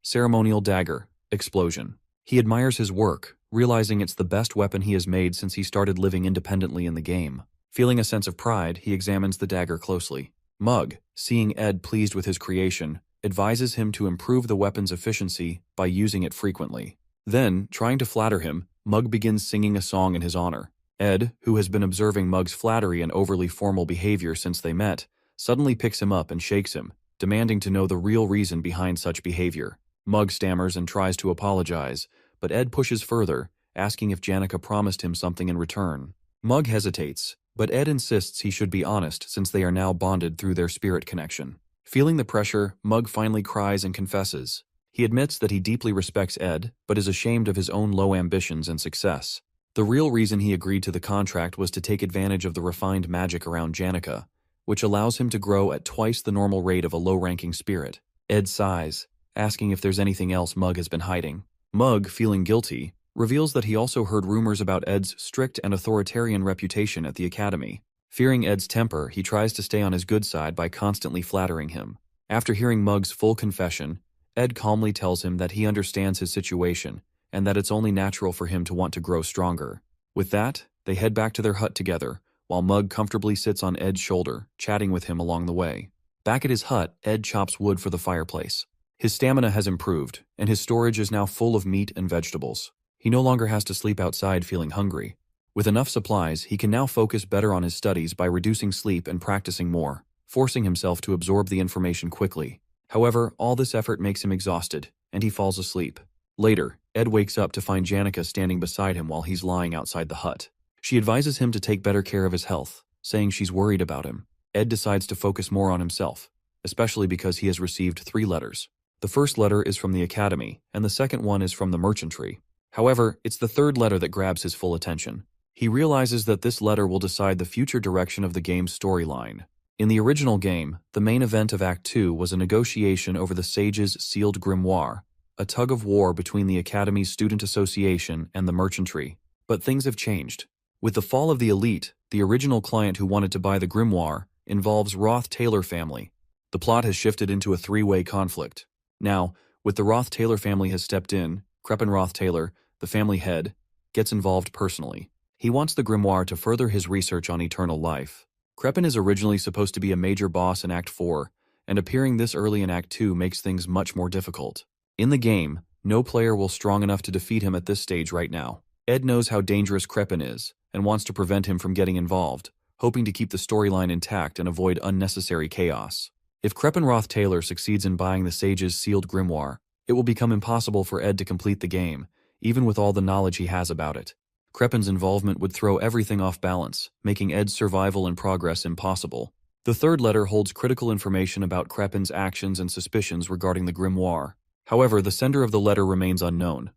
Ceremonial dagger, explosion. He admires his work, realizing it's the best weapon he has made since he started living independently in the game. Feeling a sense of pride, he examines the dagger closely. Mug, seeing Ed pleased with his creation, advises him to improve the weapon's efficiency by using it frequently. Then, trying to flatter him, Mug begins singing a song in his honor. Ed, who has been observing Mug's flattery and overly formal behavior since they met, suddenly picks him up and shakes him, demanding to know the real reason behind such behavior. Mug stammers and tries to apologize, but Ed pushes further, asking if Janica promised him something in return. Mug hesitates, but Ed insists he should be honest since they are now bonded through their spirit connection. Feeling the pressure, Mug finally cries and confesses. He admits that he deeply respects Ed, but is ashamed of his own low ambitions and success. The real reason he agreed to the contract was to take advantage of the refined magic around Janica, which allows him to grow at twice the normal rate of a low-ranking spirit. Ed sighs, asking if there's anything else Mug has been hiding. Mug, feeling guilty, reveals that he also heard rumors about Ed's strict and authoritarian reputation at the academy. Fearing Ed's temper, he tries to stay on his good side by constantly flattering him. After hearing Mug's full confession, Ed calmly tells him that he understands his situation and that it's only natural for him to want to grow stronger. With that, they head back to their hut together, while Mug comfortably sits on Ed's shoulder, chatting with him along the way. Back at his hut, Ed chops wood for the fireplace. His stamina has improved, and his storage is now full of meat and vegetables. He no longer has to sleep outside feeling hungry. With enough supplies, he can now focus better on his studies by reducing sleep and practicing more, forcing himself to absorb the information quickly. However, all this effort makes him exhausted, and he falls asleep. Later, Ed wakes up to find Janica standing beside him while he's lying outside the hut. She advises him to take better care of his health, saying she's worried about him. Ed decides to focus more on himself, especially because he has received 3 letters. The first letter is from the academy, and the second one is from the merchantry. However, it's the third letter that grabs his full attention. He realizes that this letter will decide the future direction of the game's storyline. In the original game, the main event of Act 2 was a negotiation over the Sage's sealed grimoire, a tug-of-war between the Academy's Student Association and the merchantry. But things have changed. With the fall of the elite, the original client who wanted to buy the grimoire involves Roth-Taylor family. The plot has shifted into a 3-way conflict. Now, with the Roth-Taylor family has stepped in, Crepin Roth-Taylor, the family head, gets involved personally. He wants the grimoire to further his research on eternal life. Crepin is originally supposed to be a major boss in Act 4, and appearing this early in Act 2 makes things much more difficult. In the game, no player will strong enough to defeat him at this stage right now. Ed knows how dangerous Crepin is, and wants to prevent him from getting involved, hoping to keep the storyline intact and avoid unnecessary chaos. If Crepin Roth-Taylor succeeds in buying the Sage's sealed grimoire, it will become impossible for Ed to complete the game, even with all the knowledge he has about it. Crepin's involvement would throw everything off balance, making Ed's survival and progress impossible. The third letter holds critical information about Crepin's actions and suspicions regarding the grimoire. However, the sender of the letter remains unknown,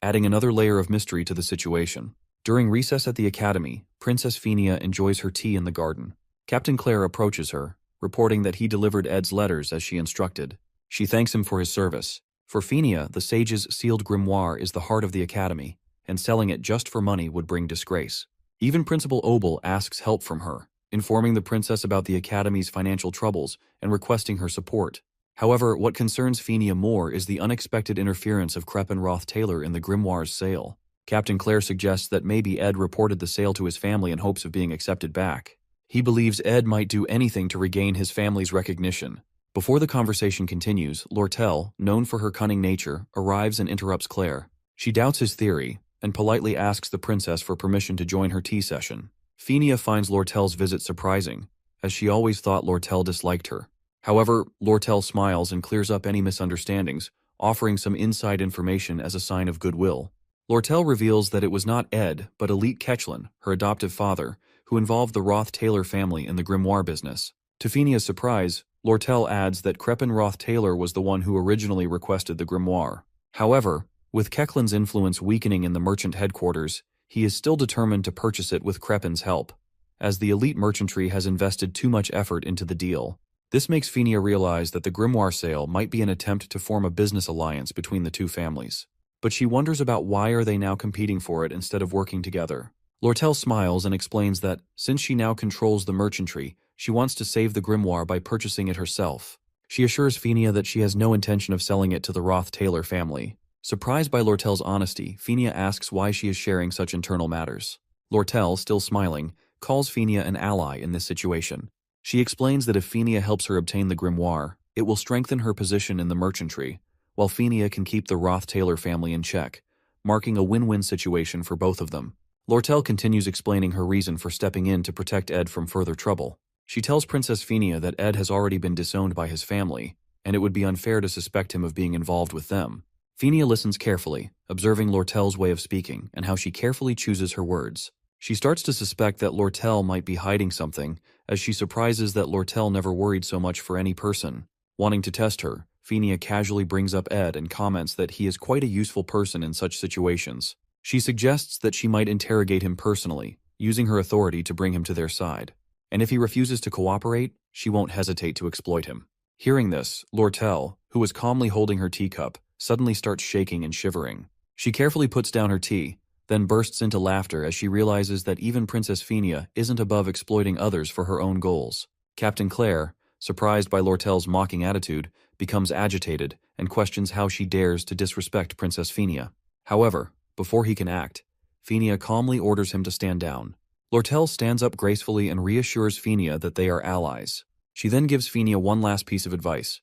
adding another layer of mystery to the situation. During recess at the academy, Princess Fenia enjoys her tea in the garden. Captain Claire approaches her, reporting that he delivered Ed's letters as she instructed. She thanks him for his service. For Fenia, the Sage's sealed grimoire is the heart of the academy, and selling it just for money would bring disgrace. Even Principal Obel asks help from her, informing the princess about the academy's financial troubles and requesting her support. However, what concerns Fenia more is the unexpected interference of Crepin Roth-Taylor in the grimoire's sale. Captain Claire suggests that maybe Ed reported the sale to his family in hopes of being accepted back. He believes Ed might do anything to regain his family's recognition, Before the conversation continues, Lortel, known for her cunning nature, arrives and interrupts Claire. She doubts his theory, and politely asks the princess for permission to join her tea session. Phinia finds Lortel's visit surprising, as she always thought Lortel disliked her. However, Lortel smiles and clears up any misunderstandings, offering some inside information as a sign of goodwill. Lortel reveals that it was not Ed, but Elite Ketchlin, her adoptive father, who involved the Roth-Taylor family in the grimoire business. To Phinia's surprise, Lortel adds that Crepin Roth-Taylor was the one who originally requested the grimoire. However, with Kechlin's influence weakening in the merchant headquarters, he is still determined to purchase it with Crepin's help, as the elite merchantry has invested too much effort into the deal. This makes Phinia realize that the grimoire sale might be an attempt to form a business alliance between the two families. But she wonders about why are they now competing for it instead of working together. Lortel smiles and explains that, since she now controls the merchantry, she wants to save the grimoire by purchasing it herself. She assures Phinia that she has no intention of selling it to the Roth-Taylor family. Surprised by Lortel's honesty, Phinia asks why she is sharing such internal matters. Lortel, still smiling, calls Phinia an ally in this situation. She explains that if Phinia helps her obtain the grimoire, it will strengthen her position in the merchantry, while Phinia can keep the Roth-Taylor family in check, marking a win-win situation for both of them. Lortel continues explaining her reason for stepping in to protect Ed from further trouble. She tells Princess Phinia that Ed has already been disowned by his family, and it would be unfair to suspect him of being involved with them. Phinia listens carefully, observing Lortel's way of speaking and how she carefully chooses her words. She starts to suspect that Lortel might be hiding something, as she surprises that Lortel never worried so much for any person. Wanting to test her, Phinia casually brings up Ed and comments that he is quite a useful person in such situations. She suggests that she might interrogate him personally, using her authority to bring him to their side. And if he refuses to cooperate, she won't hesitate to exploit him. Hearing this, Lortel, who was calmly holding her teacup, suddenly starts shaking and shivering. She carefully puts down her tea, then bursts into laughter as she realizes that even Princess Phinia isn't above exploiting others for her own goals. Captain Claire, surprised by Lortel's mocking attitude, becomes agitated and questions how she dares to disrespect Princess Phinia. However, before he can act, Phinia calmly orders him to stand down. Lortel stands up gracefully and reassures Phinia that they are allies. She then gives Phinia one last piece of advice.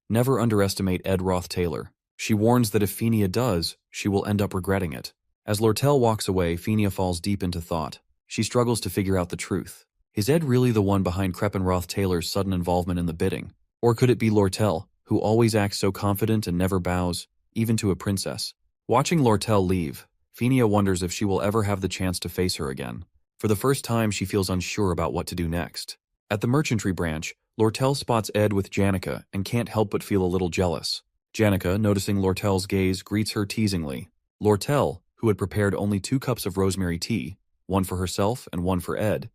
Never underestimate Ed Roth-Taylor. She warns that if Phinia does, she will end up regretting it. As Lortel walks away, Phinia falls deep into thought. She struggles to figure out the truth. Is Ed really the one behind Crepin Roth-Taylor's sudden involvement in the bidding? Or could it be Lortel, who always acts so confident and never bows, even to a princess? Watching Lortel leave, Phinia wonders if she will ever have the chance to face her again. For the first time, she feels unsure about what to do next. At the merchantry branch, Lortel spots Ed with Janica and can't help but feel a little jealous. Janica, noticing Lortel's gaze, greets her teasingly. Lortel, who had prepared only 2 cups of rosemary tea, one for herself and one for Ed,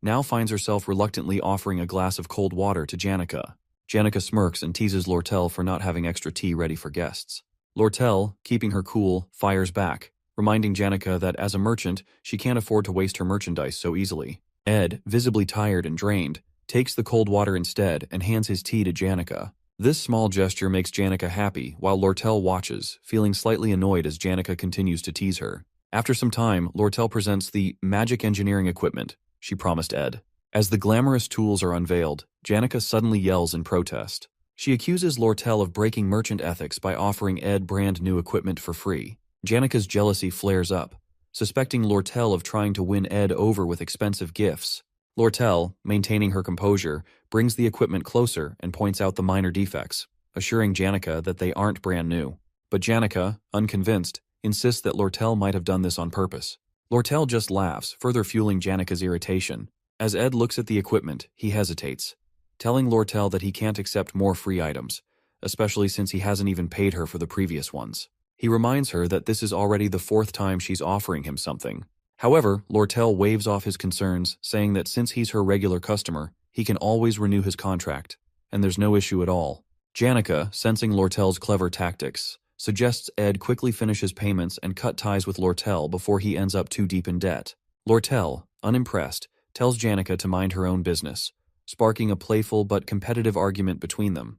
now finds herself reluctantly offering a glass of cold water to Janica. Janica smirks and teases Lortel for not having extra tea ready for guests. Lortel, keeping her cool, fires back, reminding Janica that as a merchant, she can't afford to waste her merchandise so easily. Ed, visibly tired and drained, takes the cold water instead and hands his tea to Janica. This small gesture makes Janica happy, while Lortel watches, feeling slightly annoyed as Janica continues to tease her. After some time, Lortel presents the magic engineering equipment she promised Ed. As the glamorous tools are unveiled, Janica suddenly yells in protest. She accuses Lortel of breaking merchant ethics by offering Ed brand new equipment for free. Janica's jealousy flares up, suspecting Lortel of trying to win Ed over with expensive gifts. Lortel, maintaining her composure, brings the equipment closer and points out the minor defects, assuring Janica that they aren't brand new. But Janica, unconvinced, insists that Lortel might have done this on purpose. Lortel just laughs, further fueling Janica's irritation. As Ed looks at the equipment, he hesitates, telling Lortel that he can't accept more free items, especially since he hasn't even paid her for the previous ones. He reminds her that this is already the 4th time she's offering him something. However, Lortel waves off his concerns, saying that since he's her regular customer, he can always renew his contract, and there's no issue at all. Janica, sensing Lortel's clever tactics, suggests Ed quickly finish his payments and cut ties with Lortel before he ends up too deep in debt. Lortel, unimpressed, tells Janica to mind her own business, sparking a playful but competitive argument between them,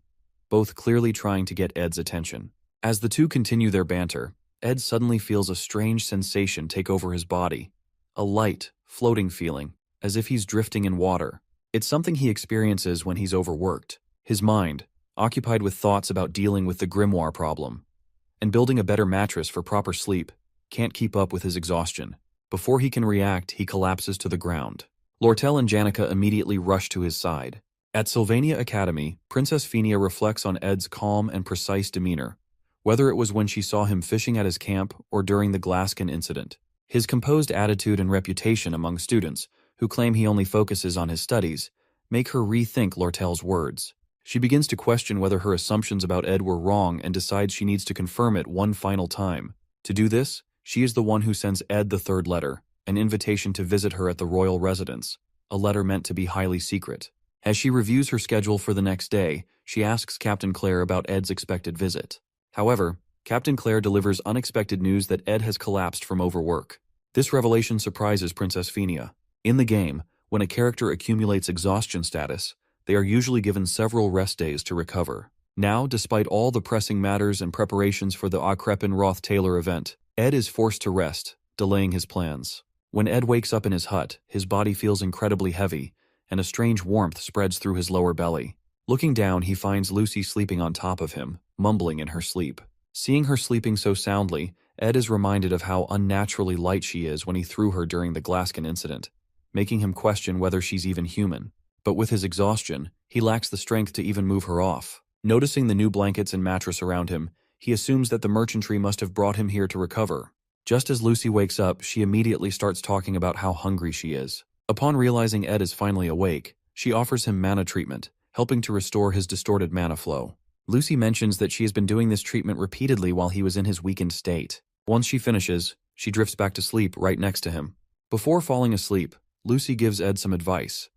both clearly trying to get Ed's attention. As the two continue their banter, Ed suddenly feels a strange sensation take over his body, a light, floating feeling, as if he's drifting in water. It's something he experiences when he's overworked. His mind, occupied with thoughts about dealing with the grimoire problem. And building a better mattress for proper sleep, can't keep up with his exhaustion. Before he can react, he collapses to the ground. Lortel and Janica immediately rush to his side. At Sylvania Academy, Princess Fenia reflects on Ed's calm and precise demeanor, whether it was when she saw him fishing at his camp or during the Glaskin incident. His composed attitude and reputation among students, who claim he only focuses on his studies, make her rethink Lortel's words. She begins to question whether her assumptions about Ed were wrong and decides she needs to confirm it one final time. To do this, she is the one who sends Ed the third letter, an invitation to visit her at the royal residence, a letter meant to be highly secret. As she reviews her schedule for the next day, she asks Captain Claire about Ed's expected visit. However, Captain Claire delivers unexpected news that Ed has collapsed from overwork. This revelation surprises Princess Fenia. In the game, when a character accumulates exhaustion status, they are usually given several rest days to recover. Now, despite all the pressing matters and preparations for the Crepin-Roth-Taylor event, Ed is forced to rest, delaying his plans. When Ed wakes up in his hut, his body feels incredibly heavy, and a strange warmth spreads through his lower belly. Looking down, he finds Lucy sleeping on top of him, mumbling in her sleep. Seeing her sleeping so soundly, Ed is reminded of how unnaturally light she is when he threw her during the Glaskin incident, making him question whether she's even human. But with his exhaustion, he lacks the strength to even move her off. Noticing the new blankets and mattress around him, he assumes that the merchantry must have brought him here to recover. Just as Lucy wakes up, she immediately starts talking about how hungry she is. Upon realizing Ed is finally awake, she offers him mana treatment, helping to restore his distorted mana flow. Lucy mentions that she has been doing this treatment repeatedly while he was in his weakened state. Once she finishes, she drifts back to sleep right next to him. Before falling asleep, Lucy gives Ed some advice.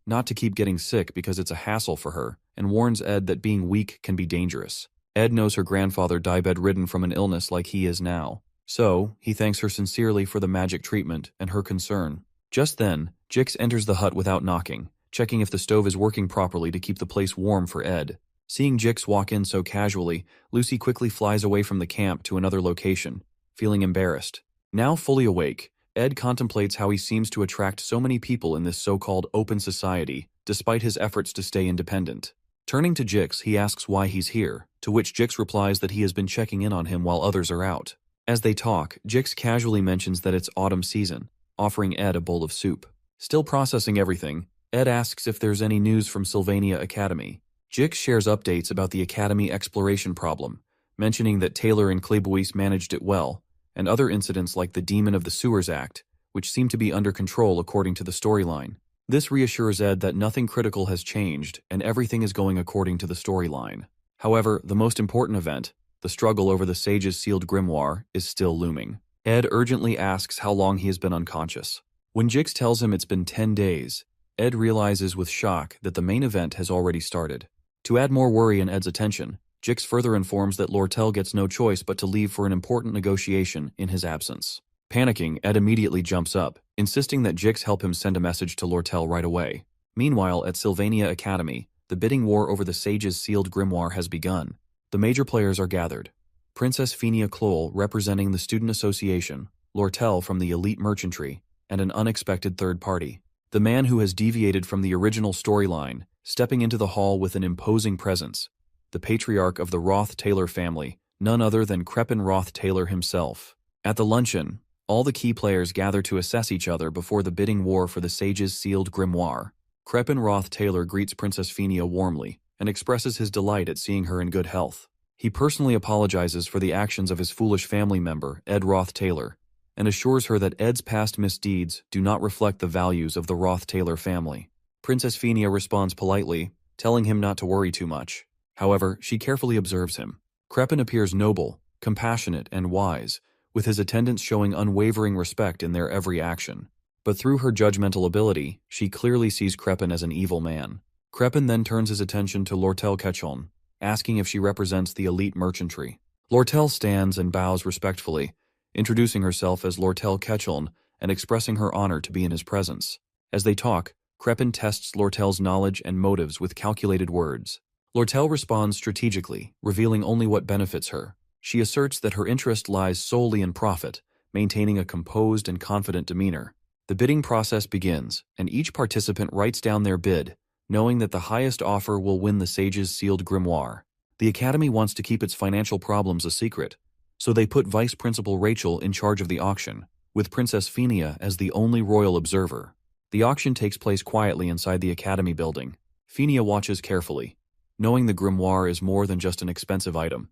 Not to keep getting sick because it's a hassle for her, and warns Ed that being weak can be dangerous. Ed knows her grandfather died bedridden from an illness like he is now. So, he thanks her sincerely for the magic treatment and her concern. Just then, Jix enters the hut without knocking, checking if the stove is working properly to keep the place warm for Ed. Seeing Jix walk in so casually, Lucy quickly flies away from the camp to another location, feeling embarrassed. Now fully awake, Ed contemplates how he seems to attract so many people in this so-called open society, despite his efforts to stay independent. Turning to Jix, he asks why he's here, to which Jix replies that he has been checking in on him while others are out. As they talk, Jix casually mentions that it's autumn season, offering Ed a bowl of soup. Still processing everything, Ed asks if there's any news from Sylvania Academy. Jix shares updates about the Academy exploration problem, mentioning that Taylor and Clebois managed it well, and other incidents like the Demon of the Sewers Act, which seem to be under control according to the storyline. This reassures Ed that nothing critical has changed and everything is going according to the storyline. However, the most important event, the struggle over the Sage's sealed grimoire, is still looming. Ed urgently asks how long he has been unconscious. When Jix tells him it's been 10 days, Ed realizes with shock that the main event has already started. To add more worry and Ed's attention, Jix further informs that Lortel gets no choice but to leave for an important negotiation in his absence. Panicking, Ed immediately jumps up, insisting that Jix help him send a message to Lortel right away. Meanwhile, at Sylvania Academy, the bidding war over the Sage's sealed grimoire has begun. The major players are gathered. Princess Fenia Kloll representing the Student Association, Lortel from the elite merchantry, and an unexpected third party. The man who has deviated from the original storyline, stepping into the hall with an imposing presence, the patriarch of the Roth-Taylor family, none other than Crepin-Roth-Taylor himself. At the luncheon, all the key players gather to assess each other before the bidding war for the Sage's sealed grimoire. Crepin-Roth-Taylor greets Princess Fenia warmly and expresses his delight at seeing her in good health. He personally apologizes for the actions of his foolish family member, Ed Roth-Taylor, and assures her that Ed's past misdeeds do not reflect the values of the Roth-Taylor family. Princess Fenia responds politely, telling him not to worry too much. However, she carefully observes him. Crepin appears noble, compassionate, and wise, with his attendants showing unwavering respect in their every action. But through her judgmental ability, she clearly sees Crepin as an evil man. Crepin then turns his attention to Lortel Ketchon, asking if she represents the elite merchantry. Lortel stands and bows respectfully, introducing herself as Lortel Ketchon and expressing her honor to be in his presence. As they talk, Crepin tests Lortel's knowledge and motives with calculated words. Lortel responds strategically, revealing only what benefits her. She asserts that her interest lies solely in profit, maintaining a composed and confident demeanor. The bidding process begins, and each participant writes down their bid, knowing that the highest offer will win the sage's sealed grimoire. The Academy wants to keep its financial problems a secret, so they put Vice Principal Rachel in charge of the auction, with Princess Phinia as the only royal observer. The auction takes place quietly inside the Academy building. Phinia watches carefully, knowing the grimoire is more than just an expensive item.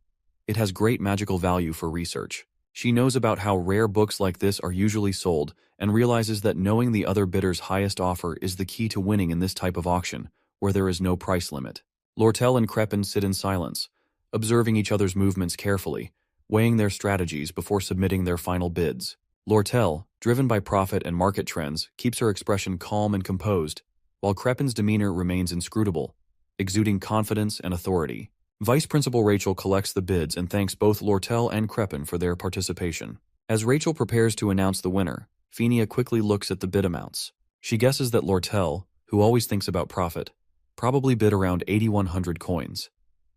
It has great magical value for research. She knows about how rare books like this are usually sold and realizes that knowing the other bidder's highest offer is the key to winning in this type of auction, where there is no price limit. Lortel and Crepin sit in silence, observing each other's movements carefully, weighing their strategies before submitting their final bids. Lortel, driven by profit and market trends, keeps her expression calm and composed, while Crepin's demeanor remains inscrutable, exuding confidence and authority. Vice Principal Rachel collects the bids and thanks both Lortel and Crepin for their participation. As Rachel prepares to announce the winner, Phinia quickly looks at the bid amounts. She guesses that Lortel, who always thinks about profit, probably bid around 8,100 coins,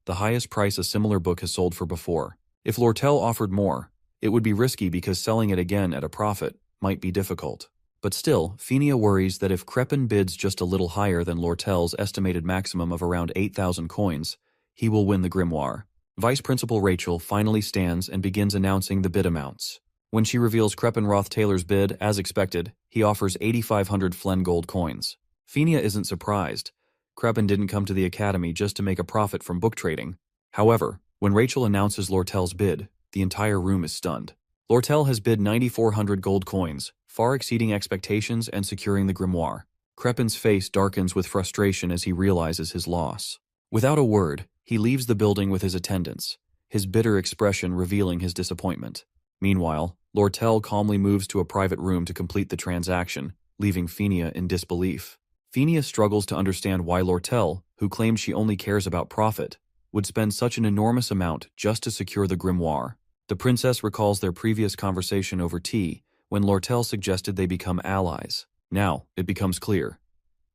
the highest price a similar book has sold for before. If Lortel offered more, it would be risky because selling it again at a profit might be difficult. But still, Phinia worries that if Crepin bids just a little higher than Lortel's estimated maximum of around 8,000 coins, he will win the grimoire. Vice Principal Rachel finally stands and begins announcing the bid amounts. When she reveals Crepin Roth-Taylor's bid, as expected, he offers 8,500 Flen gold coins. Phinia isn't surprised. Crepin didn't come to the Academy just to make a profit from book trading. However, when Rachel announces Lortel's bid, the entire room is stunned. Lortel has bid 9,400 gold coins, far exceeding expectations and securing the grimoire. Crepin's face darkens with frustration as he realizes his loss. Without a word, he leaves the building with his attendants, his bitter expression revealing his disappointment. Meanwhile, Lortel calmly moves to a private room to complete the transaction, leaving Phinia in disbelief. Phinia struggles to understand why Lortel, who claims she only cares about profit, would spend such an enormous amount just to secure the grimoire. The princess recalls their previous conversation over tea, when Lortel suggested they become allies. Now, it becomes clear.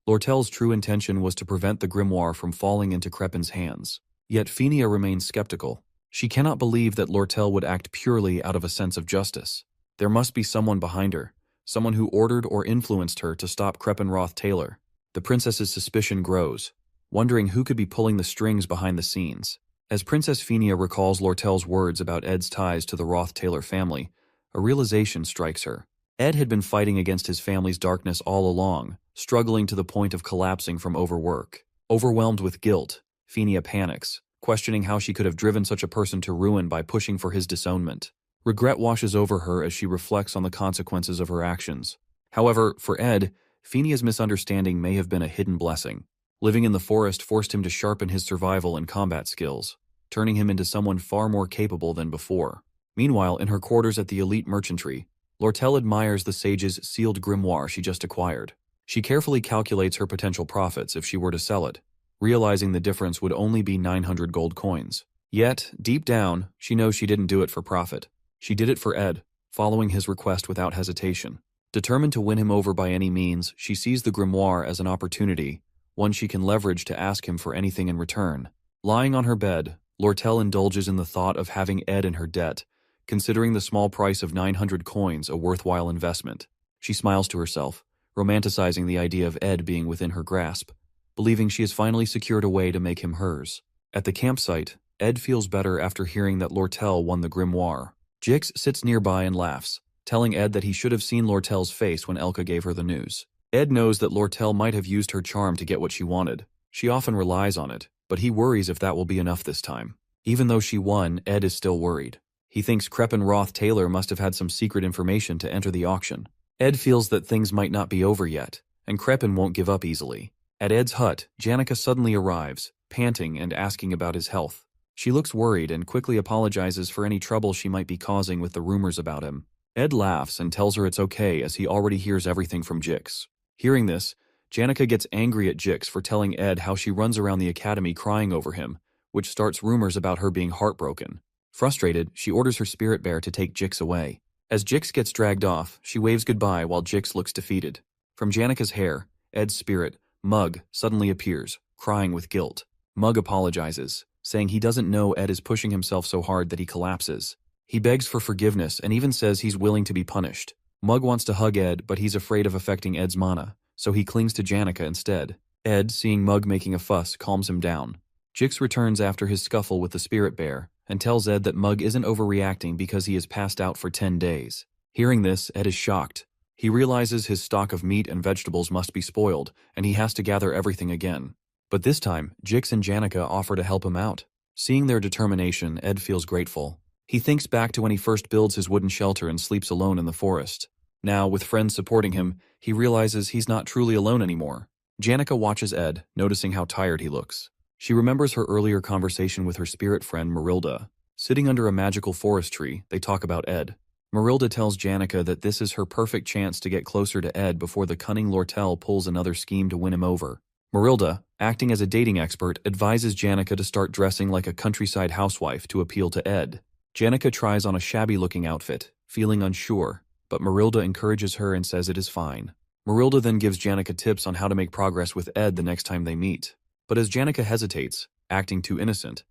Lortel's true intention was to prevent the grimoire from falling into Crepin's hands. Yet Phinia remains skeptical. She cannot believe that Lortel would act purely out of a sense of justice. There must be someone behind her, someone who ordered or influenced her to stop Crepin Roth-Taylor. The princess's suspicion grows, wondering who could be pulling the strings behind the scenes. As Princess Phinia recalls Lortel's words about Ed's ties to the Roth-Taylor family, a realization strikes her. Ed had been fighting against his family's darkness all along, struggling to the point of collapsing from overwork. Overwhelmed with guilt, Phinia panics, questioning how she could have driven such a person to ruin by pushing for his disownment. Regret washes over her as she reflects on the consequences of her actions. However, for Ed, Phinia's misunderstanding may have been a hidden blessing. Living in the forest forced him to sharpen his survival and combat skills, turning him into someone far more capable than before. Meanwhile, in her quarters at the elite merchantry, Lortel admires the sage's sealed grimoire she just acquired. She carefully calculates her potential profits if she were to sell it, realizing the difference would only be 900 gold coins. Yet, deep down, she knows she didn't do it for profit. She did it for Ed, following his request without hesitation. Determined to win him over by any means, she sees the grimoire as an opportunity, one she can leverage to ask him for anything in return. Lying on her bed, Lortel indulges in the thought of having Ed in her debt, considering the small price of 900 coins a worthwhile investment. She smiles to herself, romanticizing the idea of Ed being within her grasp, believing she has finally secured a way to make him hers. At the campsite, Ed feels better after hearing that Lortel won the grimoire. Jix sits nearby and laughs, telling Ed that he should have seen Lortel's face when Elka gave her the news. Ed knows that Lortel might have used her charm to get what she wanted. She often relies on it, but he worries if that will be enough this time. Even though she won, Ed is still worried. He thinks Crepin Roth-Taylor must have had some secret information to enter the auction. Ed feels that things might not be over yet, and Crepin won't give up easily. At Ed's hut, Janica suddenly arrives, panting and asking about his health. She looks worried and quickly apologizes for any trouble she might be causing with the rumors about him. Ed laughs and tells her it's okay as he already hears everything from Jix. Hearing this, Janica gets angry at Jix for telling Ed how she runs around the academy crying over him, which starts rumors about her being heartbroken. Frustrated, she orders her spirit bear to take Jix away. As Jix gets dragged off, she waves goodbye while Jix looks defeated. From Janica's hair, Ed's spirit, Mug, suddenly appears, crying with guilt. Mug apologizes, saying he doesn't know Ed is pushing himself so hard that he collapses. He begs for forgiveness and even says he's willing to be punished. Mug wants to hug Ed, but he's afraid of affecting Ed's mana, so he clings to Janica instead. Ed, seeing Mug making a fuss, calms him down. Jix returns after his scuffle with the spirit bear and tells Ed that Mug isn't overreacting because he has passed out for 10 days. Hearing this, Ed is shocked. He realizes his stock of meat and vegetables must be spoiled, and he has to gather everything again. But this time, Jix and Janica offer to help him out. Seeing their determination, Ed feels grateful. He thinks back to when he first builds his wooden shelter and sleeps alone in the forest. Now, with friends supporting him, he realizes he's not truly alone anymore. Janica watches Ed, noticing how tired he looks. She remembers her earlier conversation with her spirit friend Marilda. Sitting under a magical forest tree, they talk about Ed. Marilda tells Janica that this is her perfect chance to get closer to Ed before the cunning Lortel pulls another scheme to win him over. Marilda, acting as a dating expert, advises Janica to start dressing like a countryside housewife to appeal to Ed. Janica tries on a shabby-looking outfit, feeling unsure, but Marilda encourages her and says it is fine. Marilda then gives Janica tips on how to make progress with Ed the next time they meet. But as Janica hesitates, acting too innocent,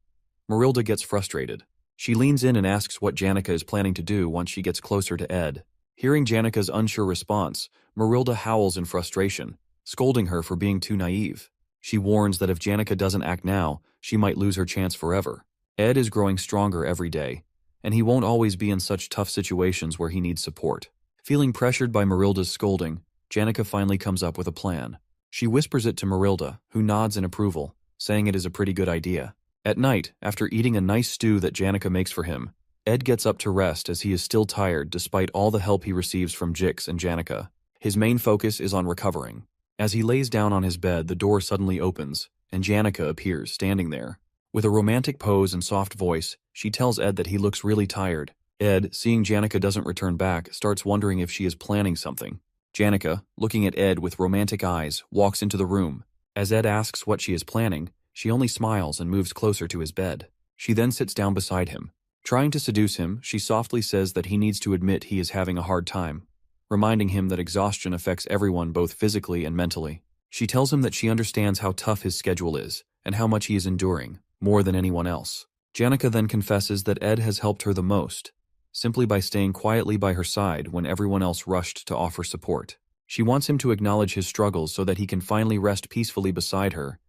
Marilda gets frustrated. She leans in and asks what Janica is planning to do once she gets closer to Ed. Hearing Janica's unsure response, Marilda howls in frustration, scolding her for being too naive. She warns that if Janica doesn't act now, she might lose her chance forever. Ed is growing stronger every day, and he won't always be in such tough situations where he needs support. Feeling pressured by Marilda's scolding, Janica finally comes up with a plan. She whispers it to Marilda, who nods in approval, saying it is a pretty good idea. At night, after eating a nice stew that Janica makes for him, Ed gets up to rest as he is still tired despite all the help he receives from Jix and Janica. His main focus is on recovering. As he lays down on his bed, the door suddenly opens, and Janica appears, standing there. With a romantic pose and soft voice, she tells Ed that he looks really tired. Ed, seeing Janica doesn't return back, starts wondering if she is planning something. Janica, looking at Ed with romantic eyes, walks into the room. As Ed asks what she is planning, she only smiles and moves closer to his bed. She then sits down beside him. Trying to seduce him, she softly says that he needs to admit he is having a hard time, reminding him that exhaustion affects everyone both physically and mentally. She tells him that she understands how tough his schedule is and how much he is enduring, more than anyone else. Janica then confesses that Ed has helped her the most, simply by staying quietly by her side when everyone else rushed to offer support. She wants him to acknowledge his struggles so that he can finally rest peacefully beside her,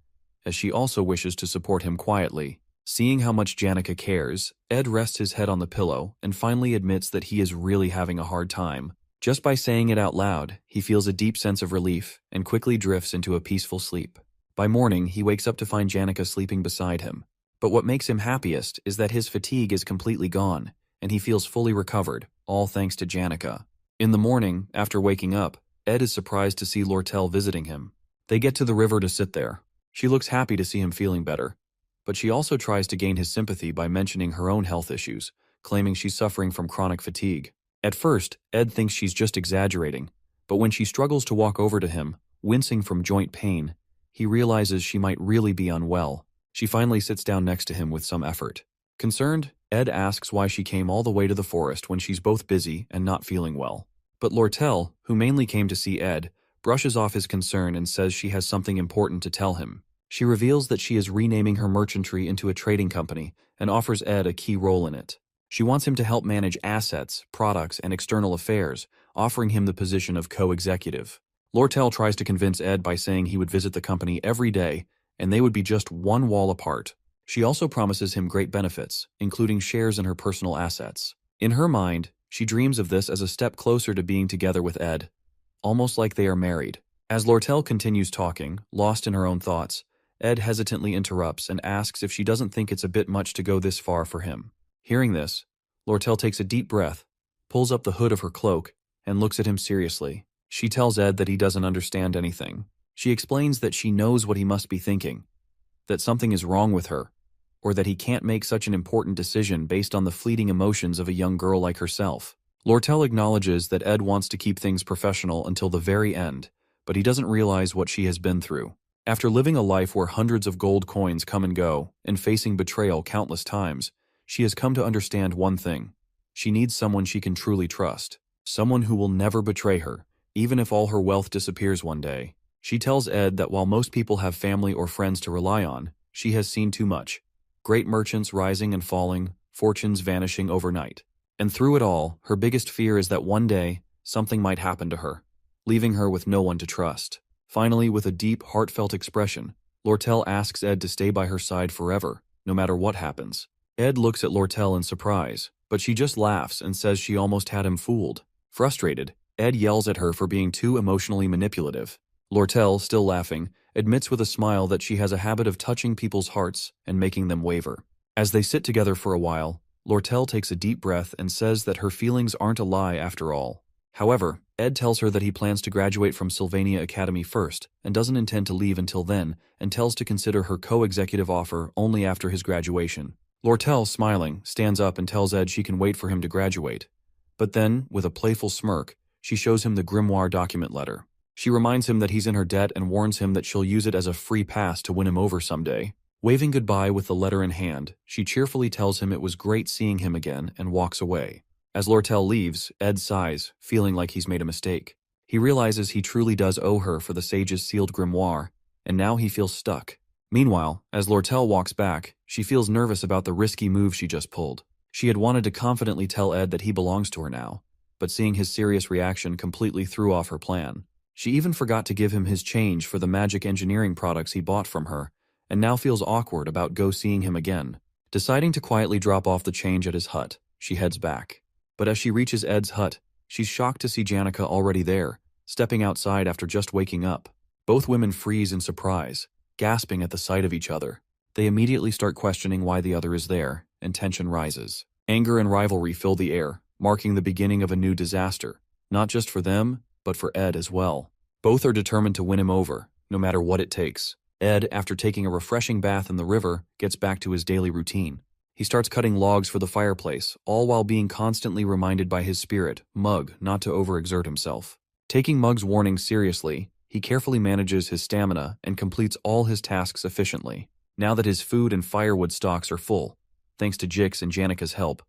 as she also wishes to support him quietly. Seeing how much Janica cares, Ed rests his head on the pillow and finally admits that he is really having a hard time. Just by saying it out loud, he feels a deep sense of relief and quickly drifts into a peaceful sleep. By morning, he wakes up to find Janica sleeping beside him. But what makes him happiest is that his fatigue is completely gone, and he feels fully recovered, all thanks to Janica. In the morning, after waking up, Ed is surprised to see Lortel visiting him. They get to the river to sit there. She looks happy to see him feeling better, but she also tries to gain his sympathy by mentioning her own health issues, claiming she's suffering from chronic fatigue. At first, Ed thinks she's just exaggerating, but when she struggles to walk over to him, wincing from joint pain, he realizes she might really be unwell. She finally sits down next to him with some effort. Concerned, Ed asks why she came all the way to the forest when she's both busy and not feeling well. But Lortel, who mainly came to see Ed, brushes off his concern and says she has something important to tell him. She reveals that she is renaming her merchantry into a trading company and offers Ed a key role in it. She wants him to help manage assets, products, and external affairs, offering him the position of co-executive. Lortel tries to convince Ed by saying he would visit the company every day, and they would be just one wall apart. She also promises him great benefits, including shares in her personal assets. In her mind, she dreams of this as a step closer to being together with Ed, almost like they are married. As Lortel continues talking, lost in her own thoughts, Ed hesitantly interrupts and asks if she doesn't think it's a bit much to go this far for him. Hearing this, Lortel takes a deep breath, pulls up the hood of her cloak, and looks at him seriously. She tells Ed that he doesn't understand anything. She explains that she knows what he must be thinking, that something is wrong with her, or that he can't make such an important decision based on the fleeting emotions of a young girl like herself. Lortel acknowledges that Ed wants to keep things professional until the very end, but he doesn't realize what she has been through. After living a life where hundreds of gold coins come and go, and facing betrayal countless times, she has come to understand one thing. She needs someone she can truly trust. Someone who will never betray her, even if all her wealth disappears one day. She tells Ed that while most people have family or friends to rely on, she has seen too much. Great merchants rising and falling, fortunes vanishing overnight. And through it all, her biggest fear is that one day, something might happen to her, leaving her with no one to trust. Finally, with a deep, heartfelt expression, Lortel asks Ed to stay by her side forever, no matter what happens. Ed looks at Lortel in surprise, but she just laughs and says she almost had him fooled. Frustrated, Ed yells at her for being too emotionally manipulative. Lortel, still laughing, admits with a smile that she has a habit of touching people's hearts and making them waver. As they sit together for a while, Lortel takes a deep breath and says that her feelings aren't a lie after all. However, Ed tells her that he plans to graduate from Sylvania Academy first and doesn't intend to leave until then, and tells to consider her co-executive offer only after his graduation. Lortel, smiling, stands up and tells Ed she can wait for him to graduate. But then, with a playful smirk, she shows him the grimoire document letter. She reminds him that he's in her debt and warns him that she'll use it as a free pass to win him over someday. Waving goodbye with the letter in hand, she cheerfully tells him it was great seeing him again and walks away. As Lortel leaves, Ed sighs, feeling like he's made a mistake. He realizes he truly does owe her for the sage's sealed grimoire, and now he feels stuck. Meanwhile, as Lortel walks back, she feels nervous about the risky move she just pulled. She had wanted to confidently tell Ed that he belongs to her now, but seeing his serious reaction completely threw off her plan. She even forgot to give him his change for the magic engineering products he bought from her, and now feels awkward about seeing him again. Deciding to quietly drop off the change at his hut, she heads back. But as she reaches Ed's hut, she's shocked to see Janica already there, stepping outside after just waking up. Both women freeze in surprise, gasping at the sight of each other. They immediately start questioning why the other is there, and tension rises. Anger and rivalry fill the air, marking the beginning of a new disaster, not just for them, but for Ed as well. Both are determined to win him over, no matter what it takes. Ed, after taking a refreshing bath in the river, gets back to his daily routine. He starts cutting logs for the fireplace, all while being constantly reminded by his spirit, Mug, not to overexert himself. Taking Mug's warning seriously, he carefully manages his stamina and completes all his tasks efficiently. Now that his food and firewood stocks are full, thanks to Jix and Janica's help,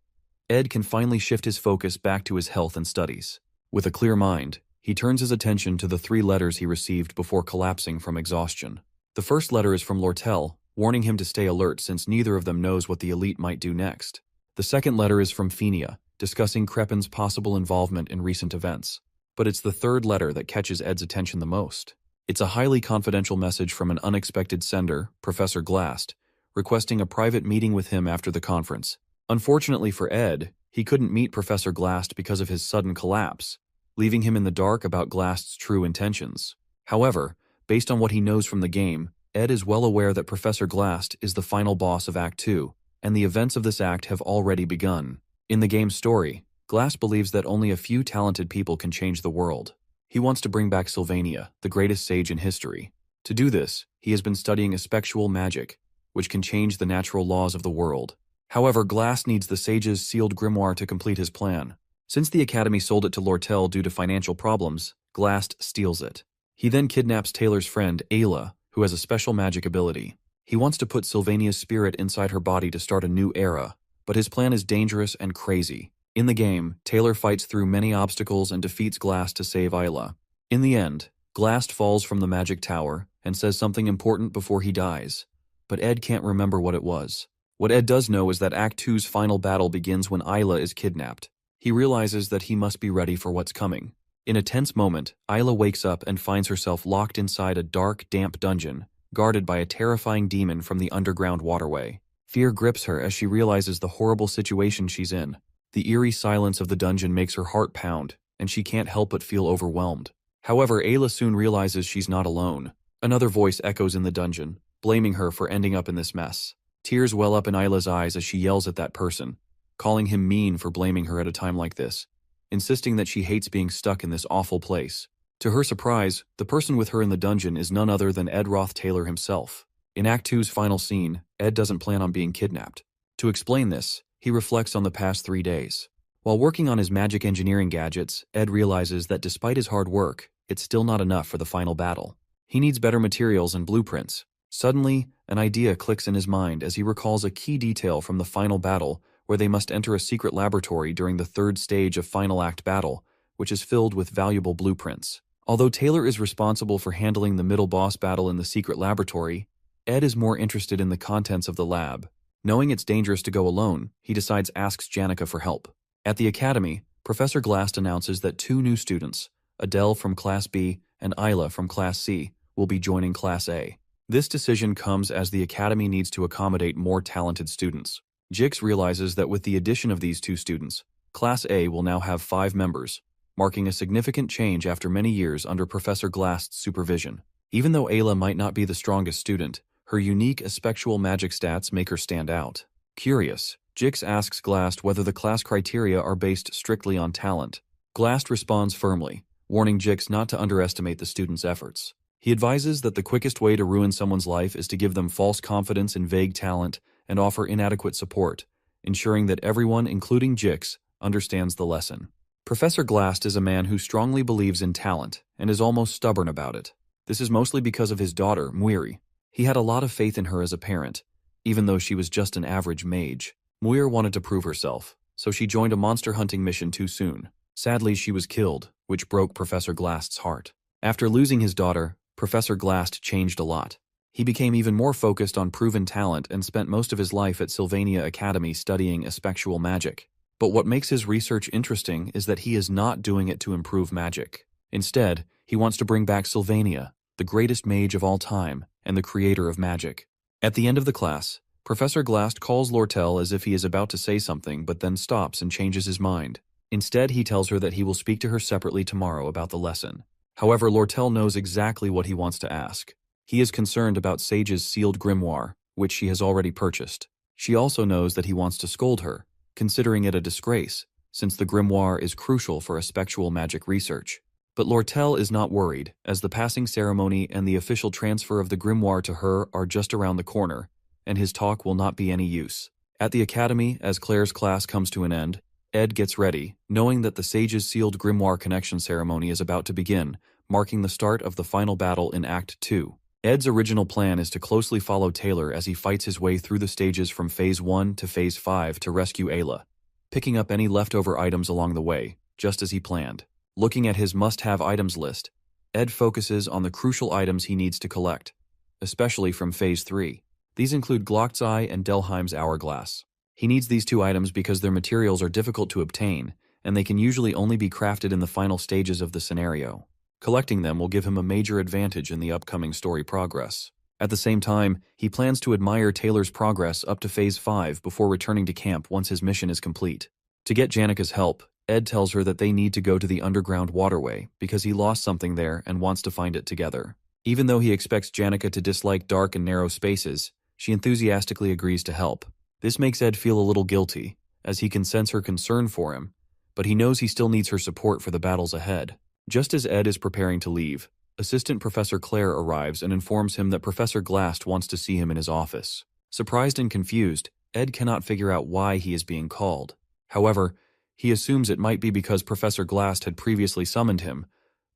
Ed can finally shift his focus back to his health and studies. With a clear mind, he turns his attention to the 3 letters he received before collapsing from exhaustion. The first letter is from Lortel, warning him to stay alert since neither of them knows what the elite might do next. The second letter is from Fenia, discussing Crepin's possible involvement in recent events. But it's the third letter that catches Ed's attention the most. It's a highly confidential message from an unexpected sender, Professor Glast, requesting a private meeting with him after the conference. Unfortunately for Ed, he couldn't meet Professor Glast because of his sudden collapse, leaving him in the dark about Glast's true intentions. However, based on what he knows from the game, Ed is well aware that Professor Glast is the final boss of Act 2, and the events of this act have already begun. In the game's story, Glast believes that only a few talented people can change the world. He wants to bring back Sylvania, the greatest sage in history. To do this, he has been studying espectual magic, which can change the natural laws of the world. However, Glast needs the sage's sealed grimoire to complete his plan. Since the Academy sold it to Lortel due to financial problems, Glast steals it. He then kidnaps Taylor's friend, Ayla, who has a special magic ability. He wants to put Sylvania's spirit inside her body to start a new era, but his plan is dangerous and crazy. In the game, Taylor fights through many obstacles and defeats Glast to save Ayla. In the end, Glast falls from the magic tower and says something important before he dies, but Ed can't remember what it was. What Ed does know is that Act 2's final battle begins when Ayla is kidnapped. He realizes that he must be ready for what's coming. In a tense moment, Ayla wakes up and finds herself locked inside a dark, damp dungeon, guarded by a terrifying demon from the underground waterway. Fear grips her as she realizes the horrible situation she's in. The eerie silence of the dungeon makes her heart pound, and she can't help but feel overwhelmed. However, Ayla soon realizes she's not alone. Another voice echoes in the dungeon, blaming her for ending up in this mess. Tears well up in Ayla's eyes as she yells at that person, calling him mean for blaming her at a time like this, insisting that she hates being stuck in this awful place. To her surprise, the person with her in the dungeon is none other than Ed Roth Taylor himself. In Act 2's final scene, Ed doesn't plan on being kidnapped. To explain this, he reflects on the past 3 days. While working on his magic engineering gadgets, Ed realizes that despite his hard work, it's still not enough for the final battle. He needs better materials and blueprints. Suddenly, an idea clicks in his mind as he recalls a key detail from the final battle where they must enter a secret laboratory during the 3rd stage of Final Act battle, which is filled with valuable blueprints. Although Taylor is responsible for handling the middle boss battle in the secret laboratory, Ed is more interested in the contents of the lab. Knowing it's dangerous to go alone, he decides asks Janica for help. At the Academy, Professor Glast announces that 2 new students, Adele from Class B and Isla from Class C will be joining Class A. This decision comes as the Academy needs to accommodate more talented students. Jix realizes that with the addition of these two students, Class A will now have 5 members, marking a significant change after many years under Professor Glast's supervision. Even though Ayla might not be the strongest student, her unique aspectual magic stats make her stand out. Curious, Jix asks Glast whether the class criteria are based strictly on talent. Glast responds firmly, warning Jix not to underestimate the student's efforts. He advises that the quickest way to ruin someone's life is to give them false confidence in vague talent and offer inadequate support, ensuring that everyone, including Jix, understands the lesson. Professor Glast is a man who strongly believes in talent and is almost stubborn about it. This is mostly because of his daughter, Muiri. He had a lot of faith in her as a parent, even though she was just an average mage. Muir wanted to prove herself, so she joined a monster hunting mission too soon. Sadly, she was killed, which broke Professor Glast's heart. After losing his daughter, Professor Glast changed a lot. He became even more focused on proven talent and spent most of his life at Sylvania Academy studying aspectual magic. But what makes his research interesting is that he is not doing it to improve magic. Instead, he wants to bring back Sylvania, the greatest mage of all time and the creator of magic. At the end of the class, Professor Glast calls Lortel as if he is about to say something but then stops and changes his mind. Instead, he tells her that he will speak to her separately tomorrow about the lesson. However, Lortel knows exactly what he wants to ask. He is concerned about Sage's sealed grimoire, which she has already purchased. She also knows that he wants to scold her, considering it a disgrace, since the grimoire is crucial for aspectual magic research. But Lortel is not worried, as the passing ceremony and the official transfer of the grimoire to her are just around the corner, and his talk will not be any use. At the academy, as Claire's class comes to an end, Ed gets ready, knowing that the Sage's sealed grimoire connection ceremony is about to begin, marking the start of the final battle in Act 2. Ed's original plan is to closely follow Taylor as he fights his way through the stages from Phase 1 to Phase 5 to rescue Ayla, picking up any leftover items along the way, just as he planned. Looking at his must-have items list, Ed focuses on the crucial items he needs to collect, especially from Phase 3. These include Glock's Eye and Delheim's Hourglass. He needs these 2 items because their materials are difficult to obtain, and they can usually only be crafted in the final stages of the scenario. Collecting them will give him a major advantage in the upcoming story progress. At the same time, he plans to admire Taylor's progress up to Phase 5 before returning to camp once his mission is complete. To get Janika's help, Ed tells her that they need to go to the underground waterway because he lost something there and wants to find it together. Even though he expects Janika to dislike dark and narrow spaces, she enthusiastically agrees to help. This makes Ed feel a little guilty, as he can sense her concern for him, but he knows he still needs her support for the battles ahead. Just as Ed is preparing to leave, Assistant Professor Claire arrives and informs him that Professor Glast wants to see him in his office. Surprised and confused, Ed cannot figure out why he is being called. However, he assumes it might be because Professor Glast had previously summoned him,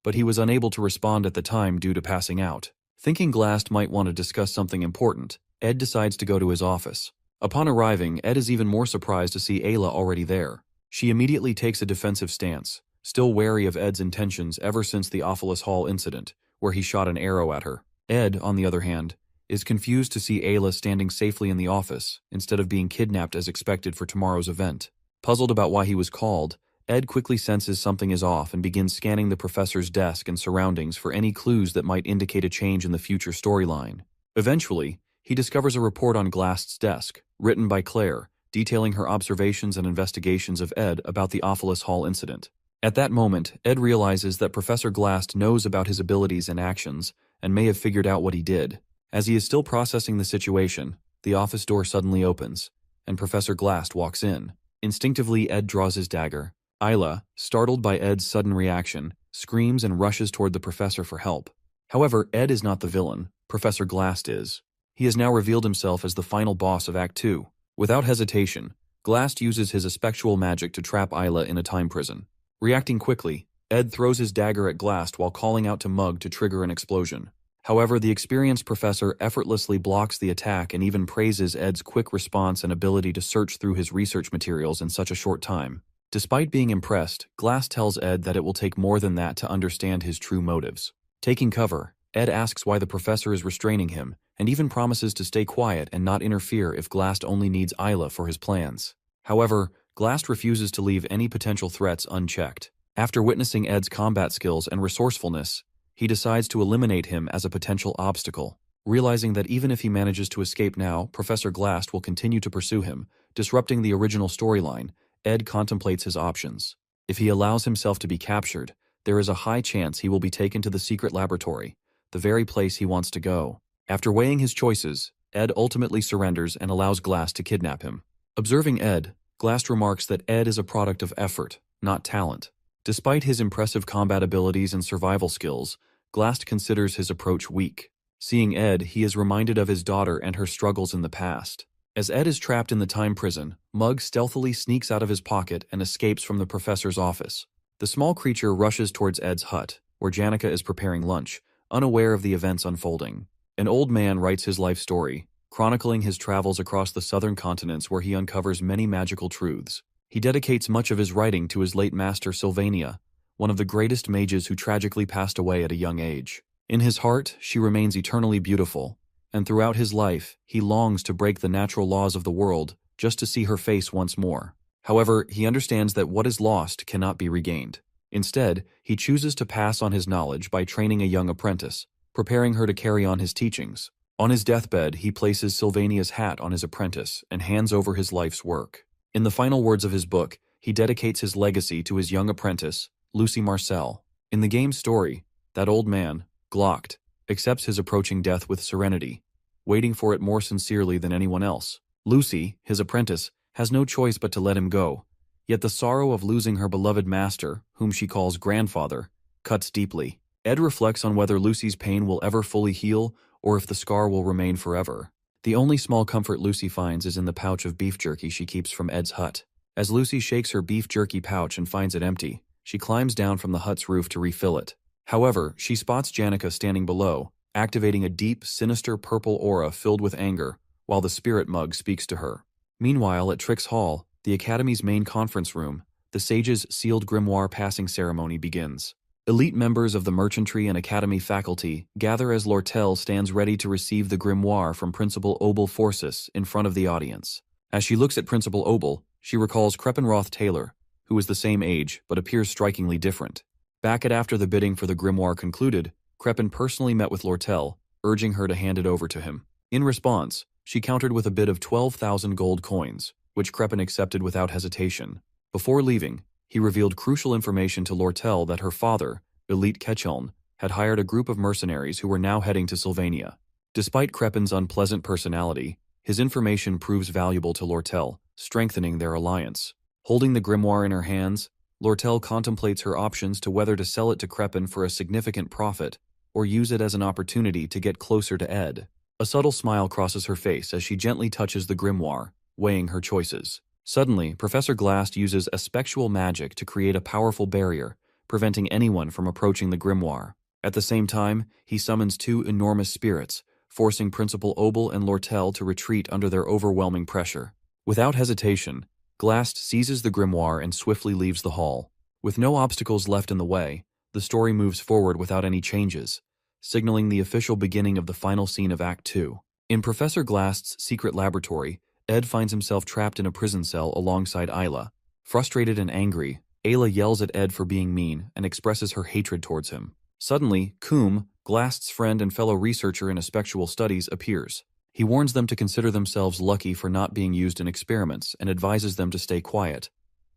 but he was unable to respond at the time due to passing out. Thinking Glast might want to discuss something important, Ed decides to go to his office. Upon arriving, Ed is even more surprised to see Ayla already there. She immediately takes a defensive stance, still wary of Ed's intentions ever since the Ophelis Hall incident, where he shot an arrow at her. Ed, on the other hand, is confused to see Ayla standing safely in the office, instead of being kidnapped as expected for tomorrow's event. Puzzled about why he was called, Ed quickly senses something is off and begins scanning the professor's desk and surroundings for any clues that might indicate a change in the future storyline. Eventually, he discovers a report on Glast's desk, written by Claire, detailing her observations and investigations of Ed about the Ophelis Hall incident. At that moment, Ed realizes that Professor Glast knows about his abilities and actions and may have figured out what he did. As he is still processing the situation, the office door suddenly opens, and Professor Glast walks in. Instinctively, Ed draws his dagger. Ayla, startled by Ed's sudden reaction, screams and rushes toward the professor for help. However, Ed is not the villain. Professor Glast is. He has now revealed himself as the final boss of Act 2. Without hesitation, Glast uses his aspectual magic to trap Ayla in a time prison. Reacting quickly, Ed throws his dagger at Glast while calling out to Mug to trigger an explosion. However, the experienced professor effortlessly blocks the attack and even praises Ed's quick response and ability to search through his research materials in such a short time. Despite being impressed, Glast tells Ed that it will take more than that to understand his true motives. Taking cover, Ed asks why the professor is restraining him, and even promises to stay quiet and not interfere if Glast only needs Ayla for his plans. However, Glast refuses to leave any potential threats unchecked. After witnessing Ed's combat skills and resourcefulness, He decides to eliminate him as a potential obstacle. Realizing that even if he manages to escape now, Professor Glast will continue to pursue him, disrupting the original storyline, Ed contemplates his options. If he allows himself to be captured, there is a high chance he will be taken to the secret laboratory, the very place he wants to go. After weighing his choices, Ed ultimately surrenders and allows Glast to kidnap him. Observing Ed, Glast remarks that Ed is a product of effort, not talent. Despite his impressive combat abilities and survival skills, Glast considers his approach weak. Seeing Ed, he is reminded of his daughter and her struggles in the past. As Ed is trapped in the time prison, Mug stealthily sneaks out of his pocket and escapes from the professor's office. The small creature rushes towards Ed's hut, where Janica is preparing lunch, unaware of the events unfolding. An old man writes his life story, chronicling his travels across the southern continents where he uncovers many magical truths. He dedicates much of his writing to his late master Sylvania, one of the greatest mages who tragically passed away at a young age. In his heart, she remains eternally beautiful, and throughout his life, he longs to break the natural laws of the world just to see her face once more. However, he understands that what is lost cannot be regained. Instead, he chooses to pass on his knowledge by training a young apprentice, preparing her to carry on his teachings. On his deathbed, he places Sylvania's hat on his apprentice and hands over his life's work. In the final words of his book, he dedicates his legacy to his young apprentice, Lucy Marcel. In the game's story, that old man, Glocked, accepts his approaching death with serenity, waiting for it more sincerely than anyone else. Lucy, his apprentice, has no choice but to let him go, yet the sorrow of losing her beloved master, whom she calls grandfather, cuts deeply. Ed reflects on whether Lucy's pain will ever fully heal or if the scar will remain forever. The only small comfort Lucy finds is in the pouch of beef jerky she keeps from Ed's hut. As Lucy shakes her beef jerky pouch and finds it empty, she climbs down from the hut's roof to refill it. However, she spots Janica standing below, activating a deep, sinister purple aura filled with anger, while the spirit mug speaks to her. Meanwhile, at Trix Hall, the Academy's main conference room, the Sage's sealed grimoire passing ceremony begins. Elite members of the Merchantry and Academy faculty gather as Lortel stands ready to receive the grimoire from Principal Obel Forsyth in front of the audience. As she looks at Principal Obel, she recalls Kreppenroth Taylor, who is the same age but appears strikingly different. Back at after the bidding for the grimoire concluded, Kreppen personally met with Lortel, urging her to hand it over to him. In response, she countered with a bid of 12,000 gold coins, which Kreppen accepted without hesitation. Before leaving, he revealed crucial information to Lortel that her father, Elite Ketcheln, had hired a group of mercenaries who were now heading to Sylvania. Despite Kreppen's unpleasant personality, his information proves valuable to Lortel, strengthening their alliance. Holding the grimoire in her hands, Lortel contemplates her options to whether to sell it to Kreppen for a significant profit or use it as an opportunity to get closer to Ed. A subtle smile crosses her face as she gently touches the grimoire, weighing her choices. Suddenly, Professor Glast uses aspectual magic to create a powerful barrier, preventing anyone from approaching the grimoire. At the same time, he summons two enormous spirits, forcing Principal Obel and Lortel to retreat under their overwhelming pressure. Without hesitation, Glast seizes the grimoire and swiftly leaves the hall. With no obstacles left in the way, the story moves forward without any changes, signaling the official beginning of the final scene of Act 2. In Professor Glast's secret laboratory, Ed finds himself trapped in a prison cell alongside Isla. Frustrated and angry, Ayla yells at Ed for being mean and expresses her hatred towards him. Suddenly, Coombe, Glast's friend and fellow researcher in Aspectual Studies, appears. He warns them to consider themselves lucky for not being used in experiments and advises them to stay quiet,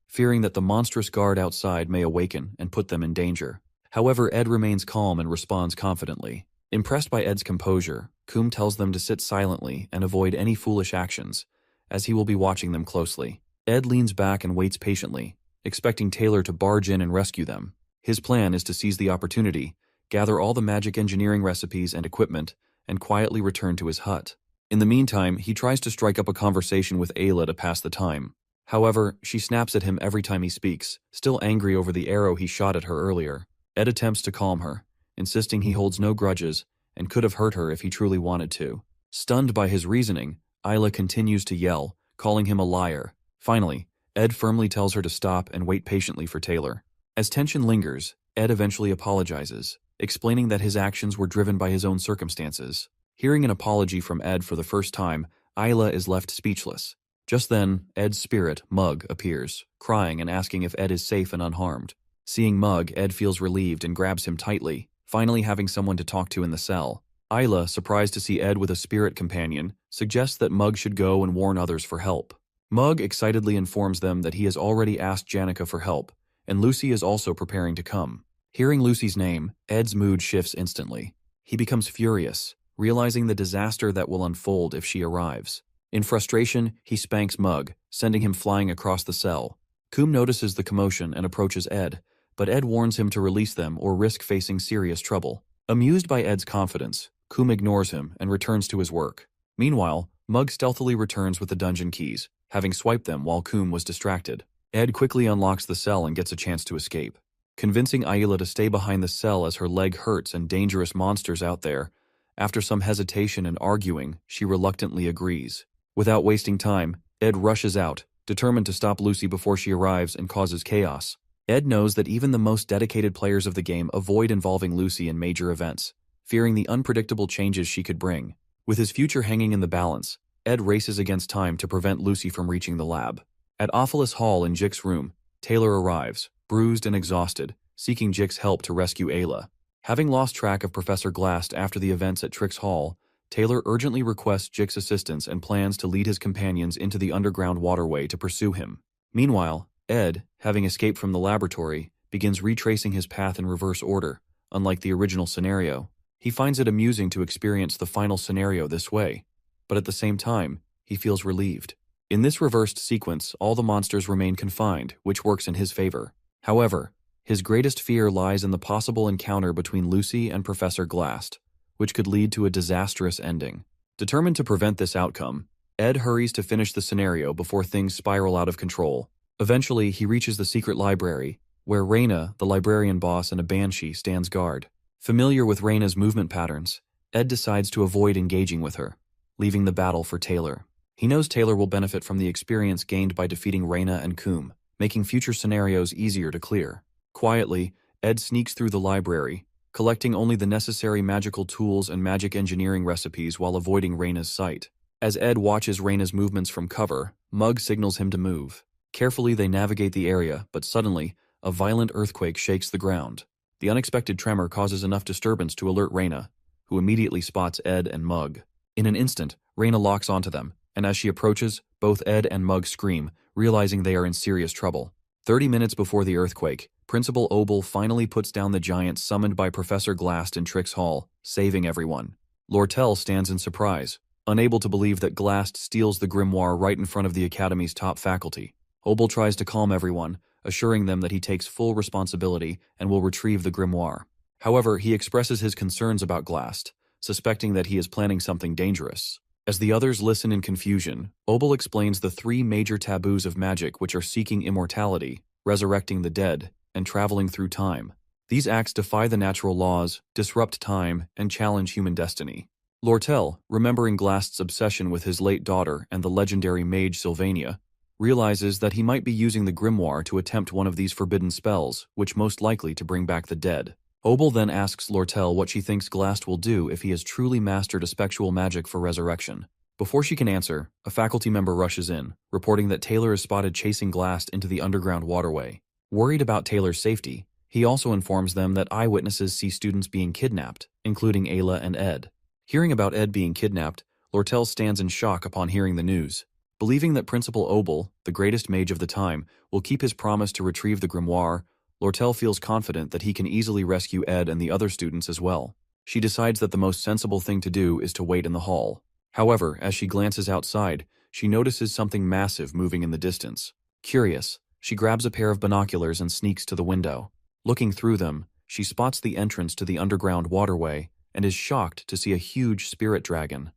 fearing that the monstrous guard outside may awaken and put them in danger. However, Ed remains calm and responds confidently. Impressed by Ed's composure, Coombe tells them to sit silently and avoid any foolish actions, as he will be watching them closely. Ed leans back and waits patiently, expecting Taylor to barge in and rescue them. His plan is to seize the opportunity, gather all the magic engineering recipes and equipment, and quietly return to his hut. In the meantime, he tries to strike up a conversation with Ayla to pass the time. However, she snaps at him every time he speaks, still angry over the arrow he shot at her earlier. Ed attempts to calm her, insisting he holds no grudges and could have hurt her if he truly wanted to. Stunned by his reasoning, Ayla continues to yell, calling him a liar. Finally, Ed firmly tells her to stop and wait patiently for Taylor. As tension lingers, Ed eventually apologizes, explaining that his actions were driven by his own circumstances. Hearing an apology from Ed for the first time, Ayla is left speechless. Just then, Ed's spirit, Mug, appears, crying and asking if Ed is safe and unharmed. Seeing Mug, Ed feels relieved and grabs him tightly, finally having someone to talk to in the cell. Isla, surprised to see Ed with a spirit companion, suggests that Mug should go and warn others for help. Mug excitedly informs them that he has already asked Janica for help, and Lucy is also preparing to come. Hearing Lucy's name, Ed's mood shifts instantly. He becomes furious, realizing the disaster that will unfold if she arrives. In frustration, he spanks Mug, sending him flying across the cell. Coombe notices the commotion and approaches Ed, but Ed warns him to release them or risk facing serious trouble. Amused by Ed's confidence, Coombe ignores him and returns to his work. Meanwhile, Mug stealthily returns with the dungeon keys, having swiped them while Coombe was distracted. Ed quickly unlocks the cell and gets a chance to escape. Convincing Isla to stay behind the cell as her leg hurts and dangerous monsters out there, after some hesitation and arguing, she reluctantly agrees. Without wasting time, Ed rushes out, determined to stop Lucy before she arrives and causes chaos. Ed knows that even the most dedicated players of the game avoid involving Lucy in major events, fearing the unpredictable changes she could bring. With his future hanging in the balance, Ed races against time to prevent Lucy from reaching the lab. At Ophelis Hall in Jick's room, Taylor arrives, bruised and exhausted, seeking Jick's help to rescue Ayla. Having lost track of Professor Glast after the events at Trix Hall, Taylor urgently requests Jick's assistance and plans to lead his companions into the underground waterway to pursue him. Meanwhile, Ed, having escaped from the laboratory, begins retracing his path in reverse order, unlike the original scenario. He finds it amusing to experience the final scenario this way, but at the same time, he feels relieved. In this reversed sequence, all the monsters remain confined, which works in his favor. However, his greatest fear lies in the possible encounter between Lucy and Professor Glast, which could lead to a disastrous ending. Determined to prevent this outcome, Ed hurries to finish the scenario before things spiral out of control. Eventually, he reaches the secret library, where Reyna, the librarian boss, and a banshee stands guard. Familiar with Reyna's movement patterns, Ed decides to avoid engaging with her, leaving the battle for Taylor. He knows Taylor will benefit from the experience gained by defeating Reyna and Coombe, making future scenarios easier to clear. Quietly, Ed sneaks through the library, collecting only the necessary magical tools and magic engineering recipes while avoiding Reyna's sight. As Ed watches Reyna's movements from cover, Mug signals him to move. Carefully they navigate the area, but suddenly, a violent earthquake shakes the ground. The unexpected tremor causes enough disturbance to alert Reyna, who immediately spots Ed and Mug. In an instant, Reyna locks onto them, and as she approaches, both Ed and Mug scream, realizing they are in serious trouble. 30 minutes before the earthquake, Principal Obel finally puts down the giants summoned by Professor Glast in Trix Hall, saving everyone. Lortel stands in surprise, unable to believe that Glast steals the grimoire right in front of the Academy's top faculty. Obel tries to calm everyone, assuring them that he takes full responsibility and will retrieve the grimoire. However, he expresses his concerns about Glast, suspecting that he is planning something dangerous. As the others listen in confusion, Obel explains the 3 major taboos of magic which are seeking immortality, resurrecting the dead, and traveling through time. These acts defy the natural laws, disrupt time, and challenge human destiny. Lortel, remembering Glast's obsession with his late daughter and the legendary mage Sylvania, realizes that he might be using the grimoire to attempt one of these forbidden spells, which most likely to bring back the dead. Obel then asks Lortel what she thinks Glast will do if he has truly mastered a spectral magic for resurrection. Before she can answer, a faculty member rushes in, reporting that Taylor is spotted chasing Glast into the underground waterway. Worried about Taylor's safety, he also informs them that eyewitnesses see students being kidnapped, including Ayla and Ed. Hearing about Ed being kidnapped, Lortel stands in shock upon hearing the news. Believing that Principal Obel, the greatest mage of the time, will keep his promise to retrieve the grimoire, Lortel feels confident that he can easily rescue Ed and the other students as well. She decides that the most sensible thing to do is to wait in the hall. However, as she glances outside, she notices something massive moving in the distance. Curious, she grabs a pair of binoculars and sneaks to the window. Looking through them, she spots the entrance to the underground waterway and is shocked to see a huge spirit dragon,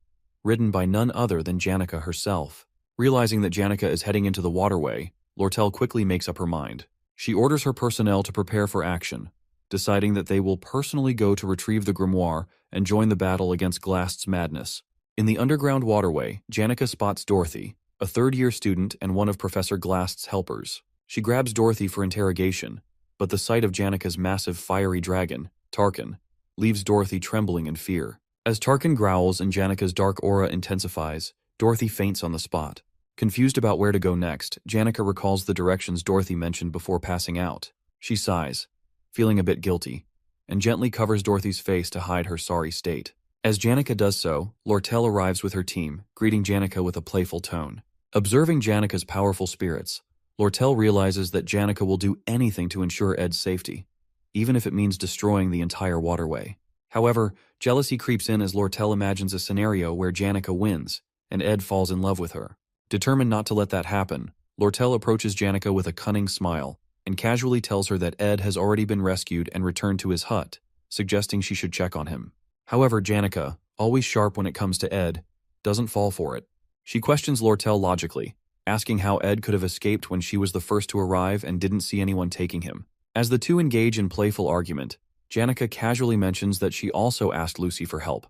ridden by none other than Janica herself. Realizing that Janica is heading into the waterway, Lortel quickly makes up her mind. She orders her personnel to prepare for action, deciding that they will personally go to retrieve the grimoire and join the battle against Glast's madness. In the underground waterway, Janica spots Dorothy, a third-year student and one of Professor Glast's helpers. She grabs Dorothy for interrogation, but the sight of Janica's massive fiery dragon, Tarkin, leaves Dorothy trembling in fear. As Tarkin growls and Janica's dark aura intensifies, Dorothy faints on the spot. Confused about where to go next, Janica recalls the directions Dorothy mentioned before passing out. She sighs, feeling a bit guilty, and gently covers Dorothy's face to hide her sorry state. As Janica does so, Lortel arrives with her team, greeting Janica with a playful tone. Observing Janica's powerful spirits, Lortel realizes that Janica will do anything to ensure Ed's safety, even if it means destroying the entire waterway. However, jealousy creeps in as Lortel imagines a scenario where Janica wins, and Ed falls in love with her. Determined not to let that happen, Lortel approaches Janica with a cunning smile, and casually tells her that Ed has already been rescued and returned to his hut, suggesting she should check on him. However, Janica, always sharp when it comes to Ed, doesn't fall for it. She questions Lortel logically, asking how Ed could have escaped when she was the first to arrive and didn't see anyone taking him. As the two engage in playful argument, Janica casually mentions that she also asked Lucy for help,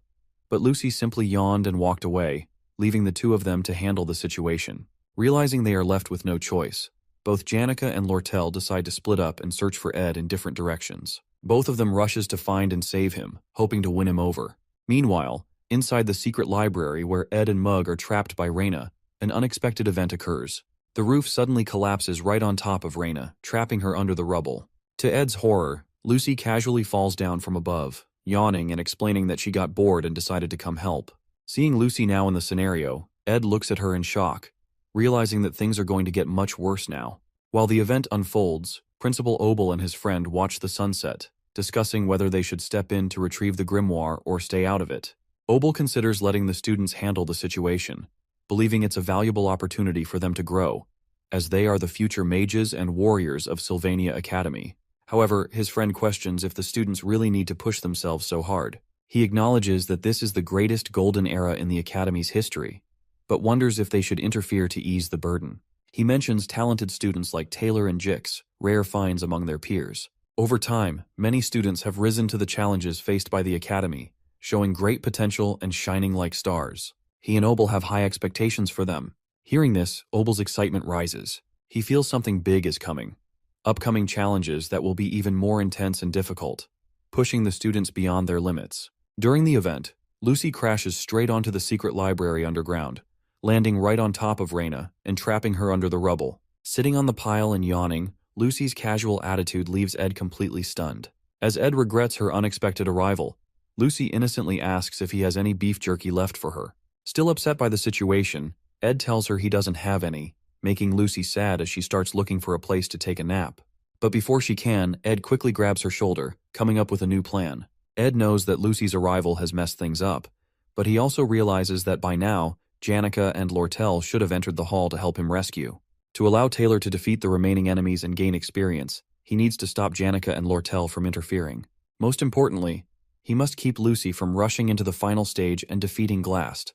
but Lucy simply yawned and walked away, leaving the two of them to handle the situation. Realizing they are left with no choice, both Janica and Lortel decide to split up and search for Ed in different directions. Both of them rushes to find and save him, hoping to win him over. Meanwhile, inside the secret library where Ed and Mug are trapped by Raina, an unexpected event occurs. The roof suddenly collapses right on top of Raina, trapping her under the rubble. To Ed's horror, Lucy casually falls down from above, yawning and explaining that she got bored and decided to come help. Seeing Lucy now in the scenario, Ed looks at her in shock, realizing that things are going to get much worse now. While the event unfolds, Principal Obel and his friend watch the sunset, discussing whether they should step in to retrieve the grimoire or stay out of it. Obel considers letting the students handle the situation, believing it's a valuable opportunity for them to grow, as they are the future mages and warriors of Sylvania Academy. However, his friend questions if the students really need to push themselves so hard. He acknowledges that this is the greatest golden era in the Academy's history, but wonders if they should interfere to ease the burden. He mentions talented students like Taylor and Jix, rare finds among their peers. Over time, many students have risen to the challenges faced by the Academy, showing great potential and shining like stars. He and Obel have high expectations for them. Hearing this, Obel's excitement rises. He feels something big is coming. Upcoming challenges that will be even more intense and difficult, pushing the students beyond their limits. During the event, Lucy crashes straight onto the secret library underground, landing right on top of Raina and trapping her under the rubble. Sitting on the pile and yawning, Lucy's casual attitude leaves Ed completely stunned. As Ed regrets her unexpected arrival, Lucy innocently asks if he has any beef jerky left for her. Still upset by the situation, Ed tells her he doesn't have any, making Lucy sad as she starts looking for a place to take a nap. But before she can, Ed quickly grabs her shoulder, coming up with a new plan. Ed knows that Lucy's arrival has messed things up, but he also realizes that by now, Janica and Lortel should have entered the hall to help him rescue. To allow Taylor to defeat the remaining enemies and gain experience, he needs to stop Janica and Lortel from interfering. Most importantly, he must keep Lucy from rushing into the final stage and defeating Glast,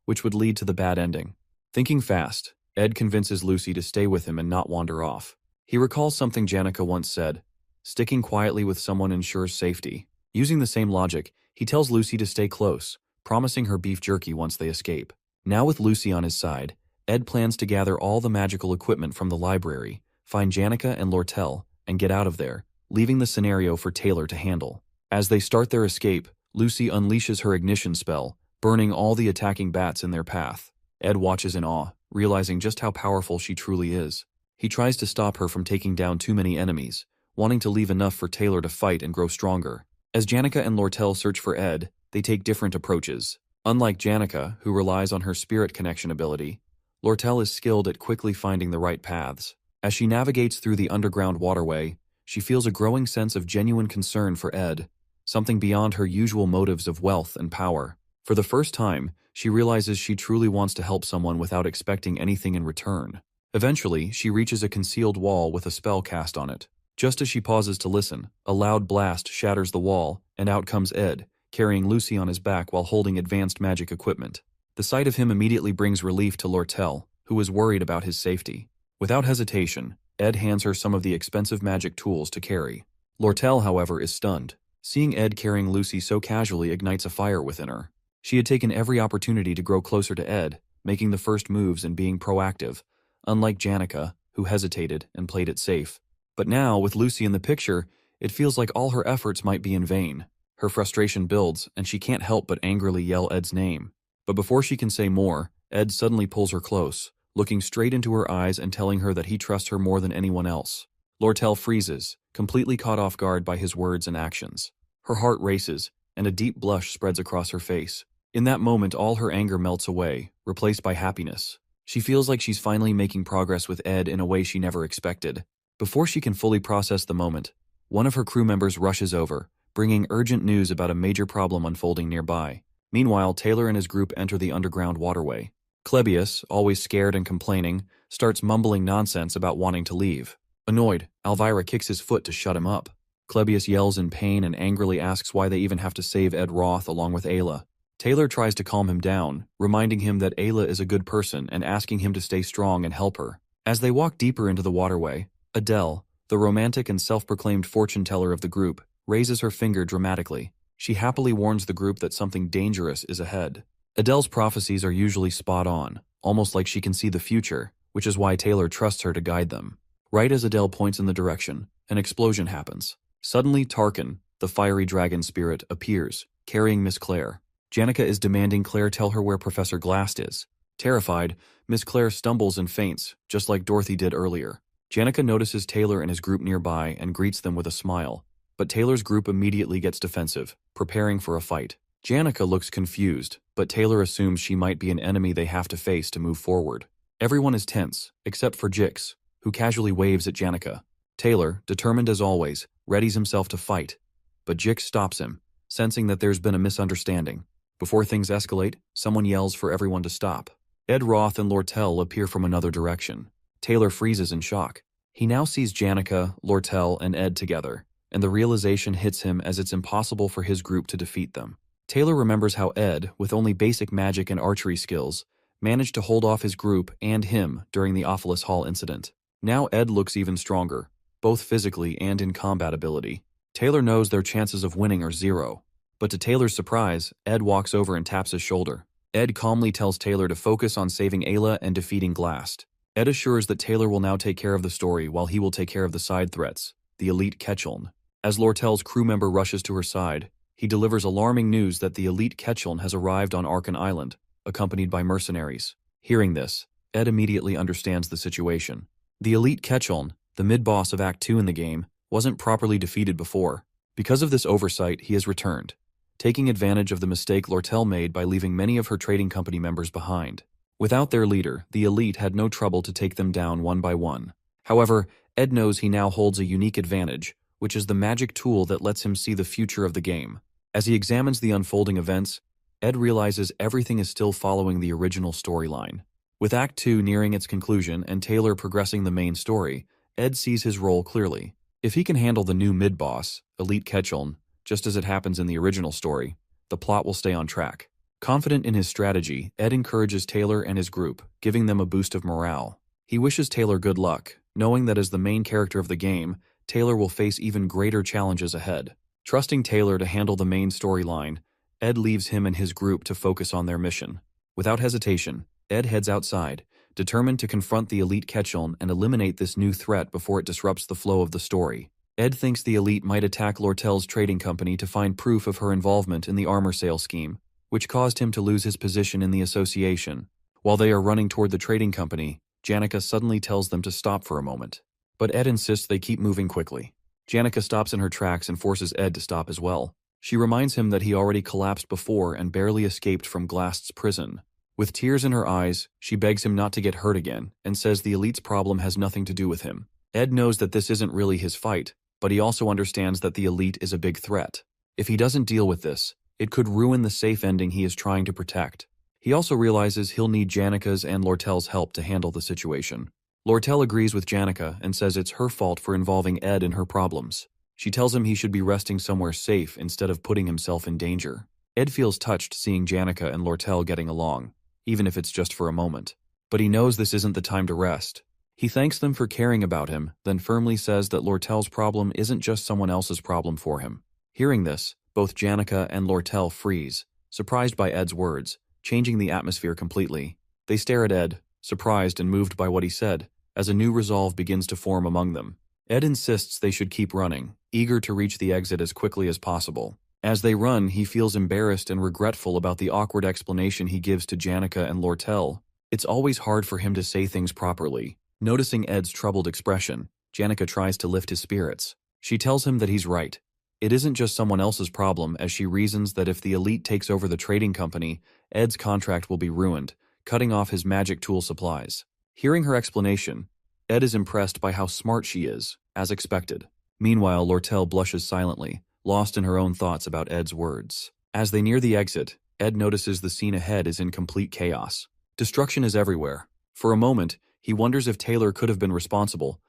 which would lead to the bad ending. Thinking fast, Ed convinces Lucy to stay with him and not wander off. He recalls something Janica once said, sticking quietly with someone ensures safety. Using the same logic, he tells Lucy to stay close, promising her beef jerky once they escape. Now with Lucy on his side, Ed plans to gather all the magical equipment from the library, find Janica and Lortel, and get out of there, leaving the scenario for Taylor to handle. As they start their escape, Lucy unleashes her ignition spell, burning all the attacking bats in their path. Ed watches in awe, realizing just how powerful she truly is. He tries to stop her from taking down too many enemies, wanting to leave enough for Taylor to fight and grow stronger. As Janica and Lortel search for Ed, they take different approaches. Unlike Janica, who relies on her spirit connection ability, Lortel is skilled at quickly finding the right paths. As she navigates through the underground waterway, she feels a growing sense of genuine concern for Ed, something beyond her usual motives of wealth and power. For the first time, she realizes she truly wants to help someone without expecting anything in return. Eventually, she reaches a concealed wall with a spell cast on it. Just as she pauses to listen, a loud blast shatters the wall, and out comes Ed, carrying Lucy on his back while holding advanced magic equipment. The sight of him immediately brings relief to Lortel, who is worried about his safety. Without hesitation, Ed hands her some of the expensive magic tools to carry. Lortel, however, is stunned. Seeing Ed carrying Lucy so casually ignites a fire within her. She had taken every opportunity to grow closer to Ed, making the first moves and being proactive, unlike Janica, who hesitated and played it safe. But now, with Lucy in the picture, it feels like all her efforts might be in vain. Her frustration builds, and she can't help but angrily yell Ed's name. But before she can say more, Ed suddenly pulls her close, looking straight into her eyes and telling her that he trusts her more than anyone else. Lortel freezes, completely caught off guard by his words and actions. Her heart races, and a deep blush spreads across her face. In that moment, all her anger melts away, replaced by happiness. She feels like she's finally making progress with Ed in a way she never expected. Before she can fully process the moment, one of her crew members rushes over, bringing urgent news about a major problem unfolding nearby. Meanwhile, Taylor and his group enter the underground waterway. Clebius, always scared and complaining, starts mumbling nonsense about wanting to leave. Annoyed, Elvira kicks his foot to shut him up. Clebius yells in pain and angrily asks why they even have to save Ed Roth along with Ayla. Taylor tries to calm him down, reminding him that Ayla is a good person and asking him to stay strong and help her. As they walk deeper into the waterway, Adele, the romantic and self-proclaimed fortune-teller of the group, raises her finger dramatically. She happily warns the group that something dangerous is ahead. Adele's prophecies are usually spot on, almost like she can see the future, which is why Taylor trusts her to guide them. Right as Adele points in the direction, an explosion happens. Suddenly, Tarkin, the fiery dragon spirit, appears, carrying Miss Claire. Janica is demanding Claire tell her where Professor Glast is. Terrified, Miss Claire stumbles and faints, just like Dorothy did earlier. Janica notices Taylor and his group nearby and greets them with a smile, but Taylor's group immediately gets defensive, preparing for a fight. Janica looks confused, but Taylor assumes she might be an enemy they have to face to move forward. Everyone is tense, except for Jix, who casually waves at Janica. Taylor, determined as always, readies himself to fight, but Jix stops him, sensing that there's been a misunderstanding. Before things escalate, someone yells for everyone to stop. Ed Roth and Lortel appear from another direction. Taylor freezes in shock. He now sees Janica, Lortel, and Ed together, and the realization hits him as it's impossible for his group to defeat them. Taylor remembers how Ed, with only basic magic and archery skills, managed to hold off his group and him during the Ophilis Hall incident. Now Ed looks even stronger, both physically and in combat ability. Taylor knows their chances of winning are zero. But to Taylor's surprise, Ed walks over and taps his shoulder. Ed calmly tells Taylor to focus on saving Ayla and defeating Glast. Ed assures that Taylor will now take care of the story while he will take care of the side threats, the elite Ketchuln. As Lortel's crew member rushes to her side, he delivers alarming news that the elite Ketchuln has arrived on Arkan Island, accompanied by mercenaries. Hearing this, Ed immediately understands the situation. The elite Ketchuln, the mid-boss of Act 2 in the game, wasn't properly defeated before. Because of this oversight, he has returned, taking advantage of the mistake Lortel made by leaving many of her trading company members behind. Without their leader, the elite had no trouble to take them down one by one. However, Ed knows he now holds a unique advantage, which is the magic tool that lets him see the future of the game. As he examines the unfolding events, Ed realizes everything is still following the original storyline. With Act 2 nearing its conclusion and Taylor progressing the main story, Ed sees his role clearly. If he can handle the new mid-boss, Elite Ketchuln, just as it happens in the original story, the plot will stay on track. Confident in his strategy, Ed encourages Taylor and his group, giving them a boost of morale. He wishes Taylor good luck, knowing that as the main character of the game, Taylor will face even greater challenges ahead. Trusting Taylor to handle the main storyline, Ed leaves him and his group to focus on their mission. Without hesitation, Ed heads outside, determined to confront the elite Ketchuln and eliminate this new threat before it disrupts the flow of the story. Ed thinks the elite might attack Lortel's trading company to find proof of her involvement in the armor sale scheme, which caused him to lose his position in the association. While they are running toward the trading company, Janica suddenly tells them to stop for a moment. But Ed insists they keep moving quickly. Janica stops in her tracks and forces Ed to stop as well. She reminds him that he already collapsed before and barely escaped from Glast's prison. With tears in her eyes, she begs him not to get hurt again and says the elite's problem has nothing to do with him. Ed knows that this isn't really his fight, but he also understands that the elite is a big threat. If he doesn't deal with this, it could ruin the safe ending he is trying to protect. He also realizes he'll need Janica's and Lortel's help to handle the situation. Lortel agrees with Janica and says it's her fault for involving Ed in her problems. She tells him he should be resting somewhere safe instead of putting himself in danger. Ed feels touched seeing Janica and Lortel getting along, even if it's just for a moment. But he knows this isn't the time to rest. He thanks them for caring about him, then firmly says that Lortel's problem isn't just someone else's problem for him. Hearing this, both Janica and Lortel freeze, surprised by Ed's words, changing the atmosphere completely. They stare at Ed, surprised and moved by what he said, as a new resolve begins to form among them. Ed insists they should keep running, eager to reach the exit as quickly as possible. As they run, he feels embarrassed and regretful about the awkward explanation he gives to Janica and Lortel. It's always hard for him to say things properly. Noticing Ed's troubled expression, Janica tries to lift his spirits. She tells him that he's right. It isn't just someone else's problem, as she reasons that if the elite takes over the trading company, Ed's contract will be ruined, cutting off his magic tool supplies. Hearing her explanation, Ed is impressed by how smart she is, as expected. Meanwhile, Lortel blushes silently, lost in her own thoughts about Ed's words. As they near the exit, Ed notices the scene ahead is in complete chaos. Destruction is everywhere. For a moment, he wonders if Taylor could have been responsible,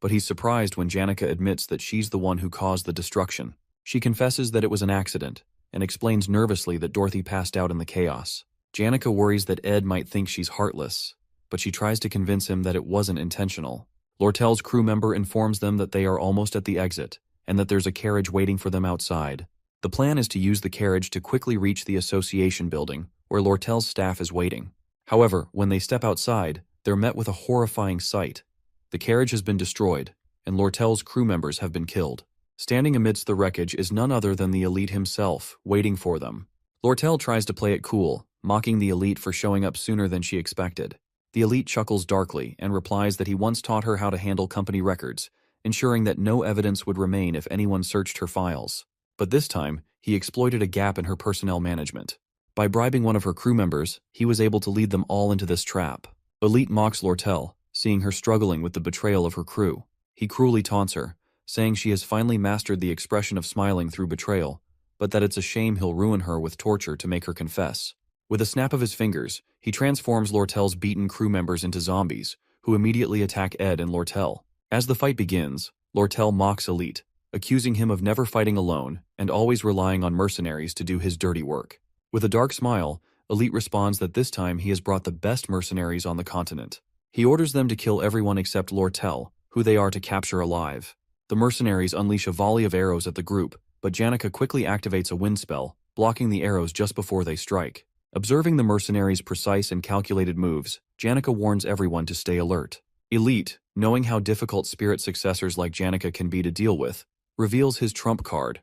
but he's surprised when Janica admits that she's the one who caused the destruction. She confesses that it was an accident, and explains nervously that Dorothy passed out in the chaos. Janica worries that Ed might think she's heartless, but she tries to convince him that it wasn't intentional. Lortel's crew member informs them that they are almost at the exit, and that there's a carriage waiting for them outside. The plan is to use the carriage to quickly reach the association building, where Lortel's staff is waiting. However, when they step outside, they're met with a horrifying sight. The carriage has been destroyed, and Lortel's crew members have been killed. Standing amidst the wreckage is none other than the elite himself, waiting for them. Lortel tries to play it cool, mocking the elite for showing up sooner than she expected. The elite chuckles darkly and replies that he once taught her how to handle company records, ensuring that no evidence would remain if anyone searched her files. But this time, he exploited a gap in her personnel management. By bribing one of her crew members, he was able to lead them all into this trap. Elite mocks Lortel, seeing her struggling with the betrayal of her crew. He cruelly taunts her, saying she has finally mastered the expression of smiling through betrayal, but that it's a shame he'll ruin her with torture to make her confess. With a snap of his fingers, he transforms Lortel's beaten crew members into zombies, who immediately attack Ed and Lortel. As the fight begins, Lortel mocks Elite, accusing him of never fighting alone and always relying on mercenaries to do his dirty work. With a dark smile, Elite responds that this time he has brought the best mercenaries on the continent. He orders them to kill everyone except Lortel, who they are to capture alive. The mercenaries unleash a volley of arrows at the group, but Janica quickly activates a wind spell, blocking the arrows just before they strike. Observing the mercenaries' precise and calculated moves, Janica warns everyone to stay alert. Elite, knowing how difficult spirit successors like Janica can be to deal with, reveals his trump card,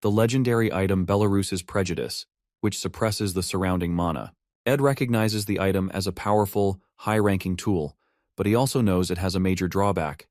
the legendary item Belarus's Prejudice, which suppresses the surrounding mana. Ed recognizes the item as a powerful, high-ranking tool, but he also knows it has a major drawback.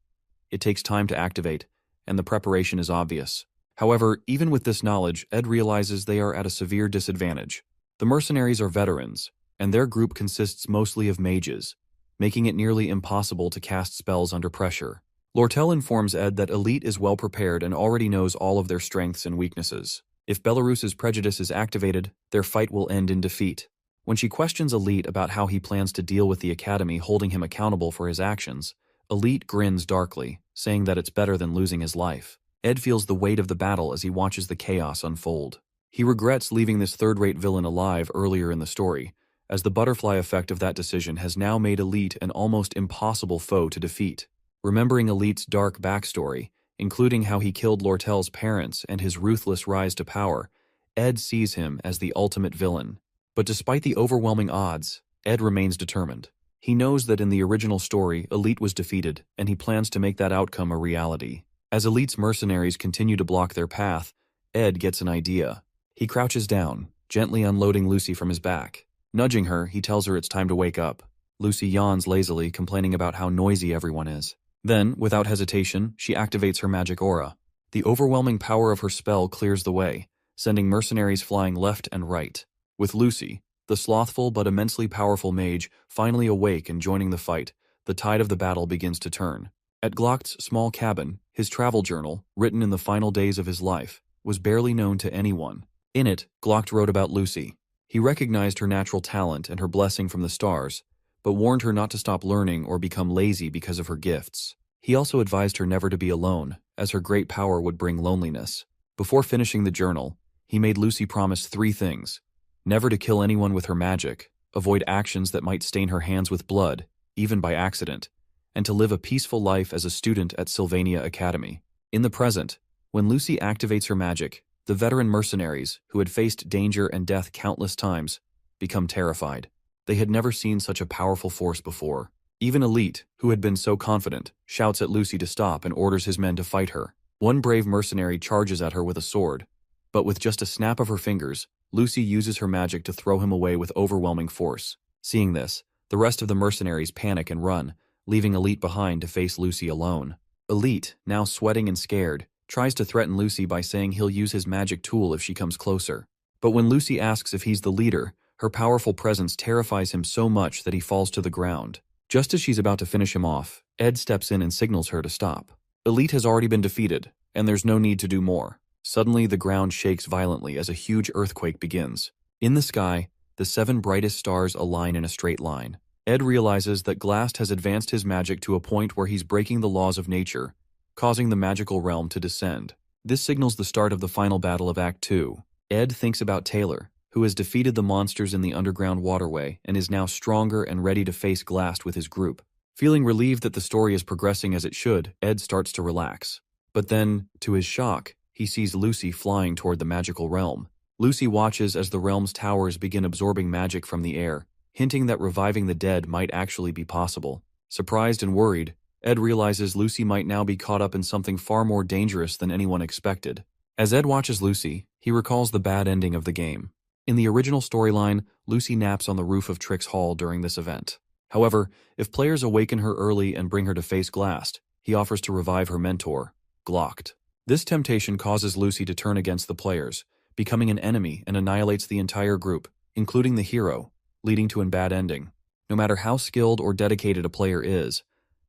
It takes time to activate, and the preparation is obvious. However, even with this knowledge, Ed realizes they are at a severe disadvantage. The mercenaries are veterans, and their group consists mostly of mages, making it nearly impossible to cast spells under pressure. Lortel informs Ed that Elite is well prepared and already knows all of their strengths and weaknesses. If Belarus's Prejudice is activated, their fight will end in defeat. When she questions Elite about how he plans to deal with the Academy holding him accountable for his actions, Elite grins darkly, saying that it's better than losing his life. Ed feels the weight of the battle as he watches the chaos unfold. He regrets leaving this third-rate villain alive earlier in the story, as the butterfly effect of that decision has now made Elite an almost impossible foe to defeat. Remembering Elite's dark backstory, including how he killed Lortel's parents and his ruthless rise to power, Ed sees him as the ultimate villain. But despite the overwhelming odds, Ed remains determined. He knows that in the original story, Elite was defeated, and he plans to make that outcome a reality. As Elite's mercenaries continue to block their path, Ed gets an idea. He crouches down, gently unloading Lucy from his back. Nudging her, he tells her it's time to wake up. Lucy yawns lazily, complaining about how noisy everyone is. Then, without hesitation, she activates her magic aura. The overwhelming power of her spell clears the way, sending mercenaries flying left and right. With Lucy, the slothful but immensely powerful mage, finally awake and joining the fight, the tide of the battle begins to turn. At Glock's small cabin, his travel journal, written in the final days of his life, was barely known to anyone. In it, Glock wrote about Lucy. He recognized her natural talent and her blessing from the stars, but warned her not to stop learning or become lazy because of her gifts. He also advised her never to be alone, as her great power would bring loneliness. Before finishing the journal, he made Lucy promise 3 things: never to kill anyone with her magic, avoid actions that might stain her hands with blood, even by accident, and to live a peaceful life as a student at Sylvania Academy. In the present, when Lucy activates her magic, the veteran mercenaries, who had faced danger and death countless times, become terrified. They had never seen such a powerful force before. Even Elite, who had been so confident, shouts at Lucy to stop and orders his men to fight her. One brave mercenary charges at her with a sword, but with just a snap of her fingers, Lucy uses her magic to throw him away with overwhelming force. Seeing this, the rest of the mercenaries panic and run, leaving Elite behind to face Lucy alone. Elite, now sweating and scared, tries to threaten Lucy by saying he'll use his magic tool if she comes closer. But when Lucy asks if he's the leader, her powerful presence terrifies him so much that he falls to the ground. Just as she's about to finish him off, Ed steps in and signals her to stop. Elite has already been defeated, and there's no need to do more. Suddenly, the ground shakes violently as a huge earthquake begins. In the sky, the 7 brightest stars align in a straight line. Ed realizes that Glast has advanced his magic to a point where he's breaking the laws of nature, causing the magical realm to descend. This signals the start of the final battle of Act 2. Ed thinks about Taylor, who has defeated the monsters in the underground waterway and is now stronger and ready to face Glast with his group. Feeling relieved that the story is progressing as it should, Ed starts to relax. But then, to his shock, he sees Lucy flying toward the magical realm. Lucy watches as the realm's towers begin absorbing magic from the air, hinting that reviving the dead might actually be possible. Surprised and worried, Ed realizes Lucy might now be caught up in something far more dangerous than anyone expected. As Ed watches Lucy, he recalls the bad ending of the game. In the original storyline, Lucy naps on the roof of Trix Hall during this event. However, if players awaken her early and bring her to face Glast, he offers to revive her mentor, Glocked. This temptation causes Lucy to turn against the players, becoming an enemy and annihilates the entire group, including the hero, leading to a bad ending. No matter how skilled or dedicated a player is,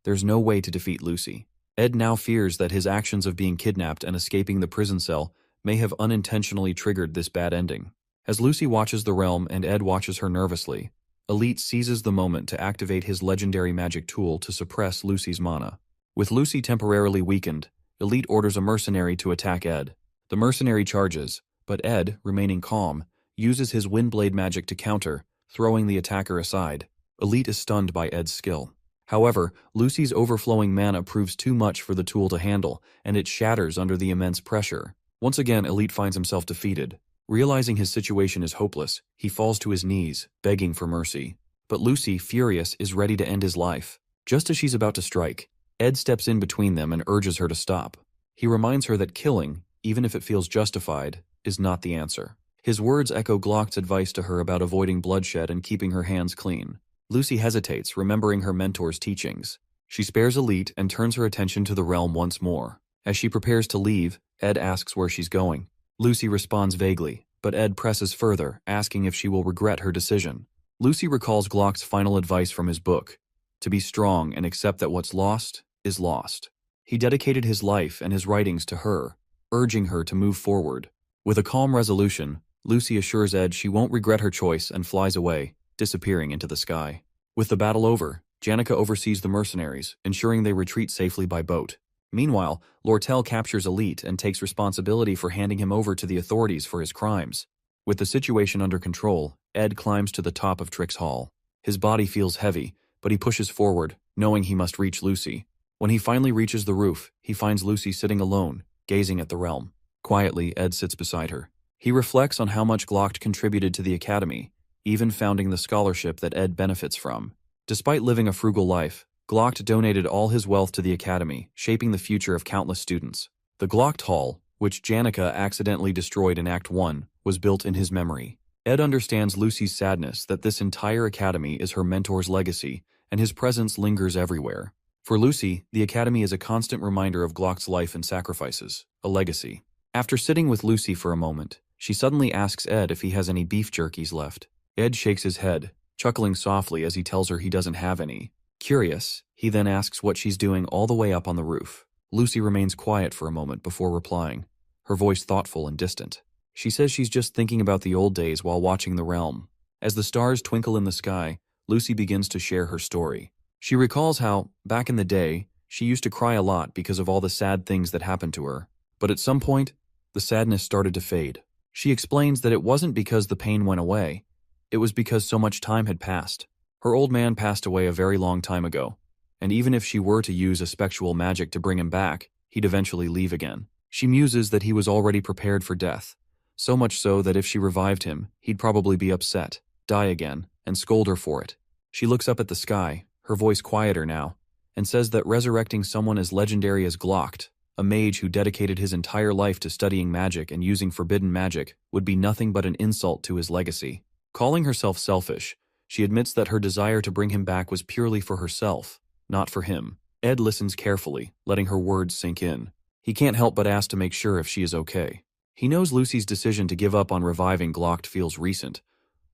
there's no way to defeat Lucy. Ed now fears that his actions of being kidnapped and escaping the prison cell may have unintentionally triggered this bad ending. As Lucy watches the realm and Ed watches her nervously, Elite seizes the moment to activate his legendary magic tool to suppress Lucy's mana. With Lucy temporarily weakened, Elite orders a mercenary to attack Ed. The mercenary charges, but Ed, remaining calm, uses his Windblade magic to counter, throwing the attacker aside. Elite is stunned by Ed's skill. However, Lucy's overflowing mana proves too much for the tool to handle, and it shatters under the immense pressure. Once again, Elite finds himself defeated. Realizing his situation is hopeless, he falls to his knees, begging for mercy. But Lucy, furious, is ready to end his life. Just as she's about to strike, Ed steps in between them and urges her to stop. He reminds her that killing, even if it feels justified, is not the answer. His words echo Glock's advice to her about avoiding bloodshed and keeping her hands clean. Lucy hesitates, remembering her mentor's teachings. She spares Elite and turns her attention to the realm once more. As she prepares to leave, Ed asks where she's going. Lucy responds vaguely, but Ed presses further, asking if she will regret her decision. Lucy recalls Glock's final advice from his book, to be strong and accept that what's lost is lost. He dedicated his life and his writings to her, urging her to move forward. With a calm resolution, Lucy assures Ed she won't regret her choice and flies away, disappearing into the sky. With the battle over, Janica oversees the mercenaries, ensuring they retreat safely by boat. Meanwhile, Lortel captures Elite and takes responsibility for handing him over to the authorities for his crimes. With the situation under control, Ed climbs to the top of Trix Hall. His body feels heavy, but he pushes forward, knowing he must reach Lucy. When he finally reaches the roof, he finds Lucy sitting alone, gazing at the realm. Quietly, Ed sits beside her. He reflects on how much Glock contributed to the Academy, even founding the scholarship that Ed benefits from. Despite living a frugal life, Glock donated all his wealth to the Academy, shaping the future of countless students. The Glock Hall, which Janica accidentally destroyed in Act 1, was built in his memory. Ed understands Lucy's sadness that this entire Academy is her mentor's legacy, and his presence lingers everywhere. For Lucy, the Academy is a constant reminder of Glock's life and sacrifices, a legacy. After sitting with Lucy for a moment, she suddenly asks Ed if he has any beef jerkies left. Ed shakes his head, chuckling softly as he tells her he doesn't have any. Curious, he then asks what she's doing all the way up on the roof. Lucy remains quiet for a moment before replying, her voice thoughtful and distant. She says she's just thinking about the old days while watching the realm. As the stars twinkle in the sky, Lucy begins to share her story. She recalls how, back in the day, she used to cry a lot because of all the sad things that happened to her. But at some point, the sadness started to fade. She explains that it wasn't because the pain went away. It was because so much time had passed. Her old man passed away a very long time ago, and even if she were to use a spectral magic to bring him back, he'd eventually leave again. She muses that he was already prepared for death, so much so that if she revived him, he'd probably be upset, die again, and scold her for it. She looks up at the sky, her voice quieter now, and says that resurrecting someone as legendary as Glocked, a mage who dedicated his entire life to studying magic and using forbidden magic, would be nothing but an insult to his legacy. Calling herself selfish, she admits that her desire to bring him back was purely for herself, not for him. Ed listens carefully, letting her words sink in. He can't help but ask to make sure if she is okay. He knows Lucy's decision to give up on reviving Glock feels recent,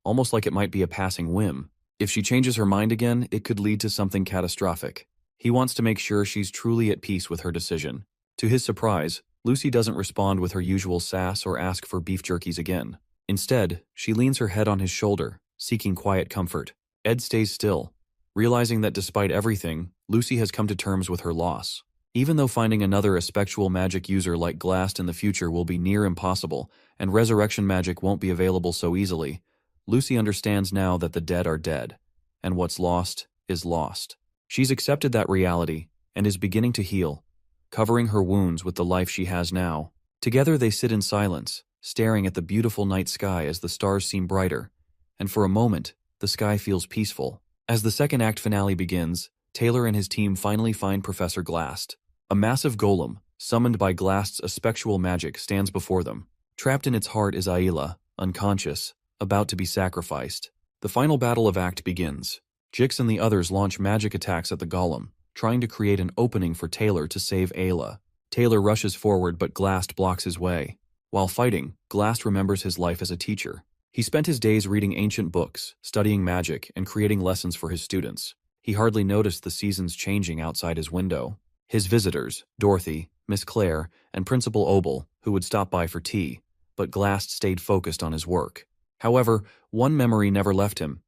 almost like it might be a passing whim. If she changes her mind again, it could lead to something catastrophic. He wants to make sure she's truly at peace with her decision. To his surprise, Lucy doesn't respond with her usual sass or ask for beef jerkies again. Instead, she leans her head on his shoulder, seeking quiet comfort. Ed stays still, realizing that despite everything, Lucy has come to terms with her loss. Even though finding another espectual magic user like Glast in the future will be near impossible, and resurrection magic won't be available so easily, Lucy understands now that the dead are dead, and what's lost is lost. She's accepted that reality, and is beginning to heal, covering her wounds with the life she has now. Together they sit in silence, staring at the beautiful night sky as the stars seem brighter, and for a moment, the sky feels peaceful. As the second act finale begins, Taylor and his team finally find Professor Glast. A massive golem, summoned by Glast's espectual magic, stands before them. Trapped in its heart is Ayla, unconscious, about to be sacrificed. The final battle of Act begins. Jix and the others launch magic attacks at the golem, trying to create an opening for Taylor to save Ayla. Taylor rushes forward, but Glast blocks his way. While fighting, Glast remembers his life as a teacher. He spent his days reading ancient books, studying magic, and creating lessons for his students. He hardly noticed the seasons changing outside his window. His visitors, Dorothy, Miss Clare, and Principal Obel, who would stop by for tea, but Glast stayed focused on his work. However, one memory never left him: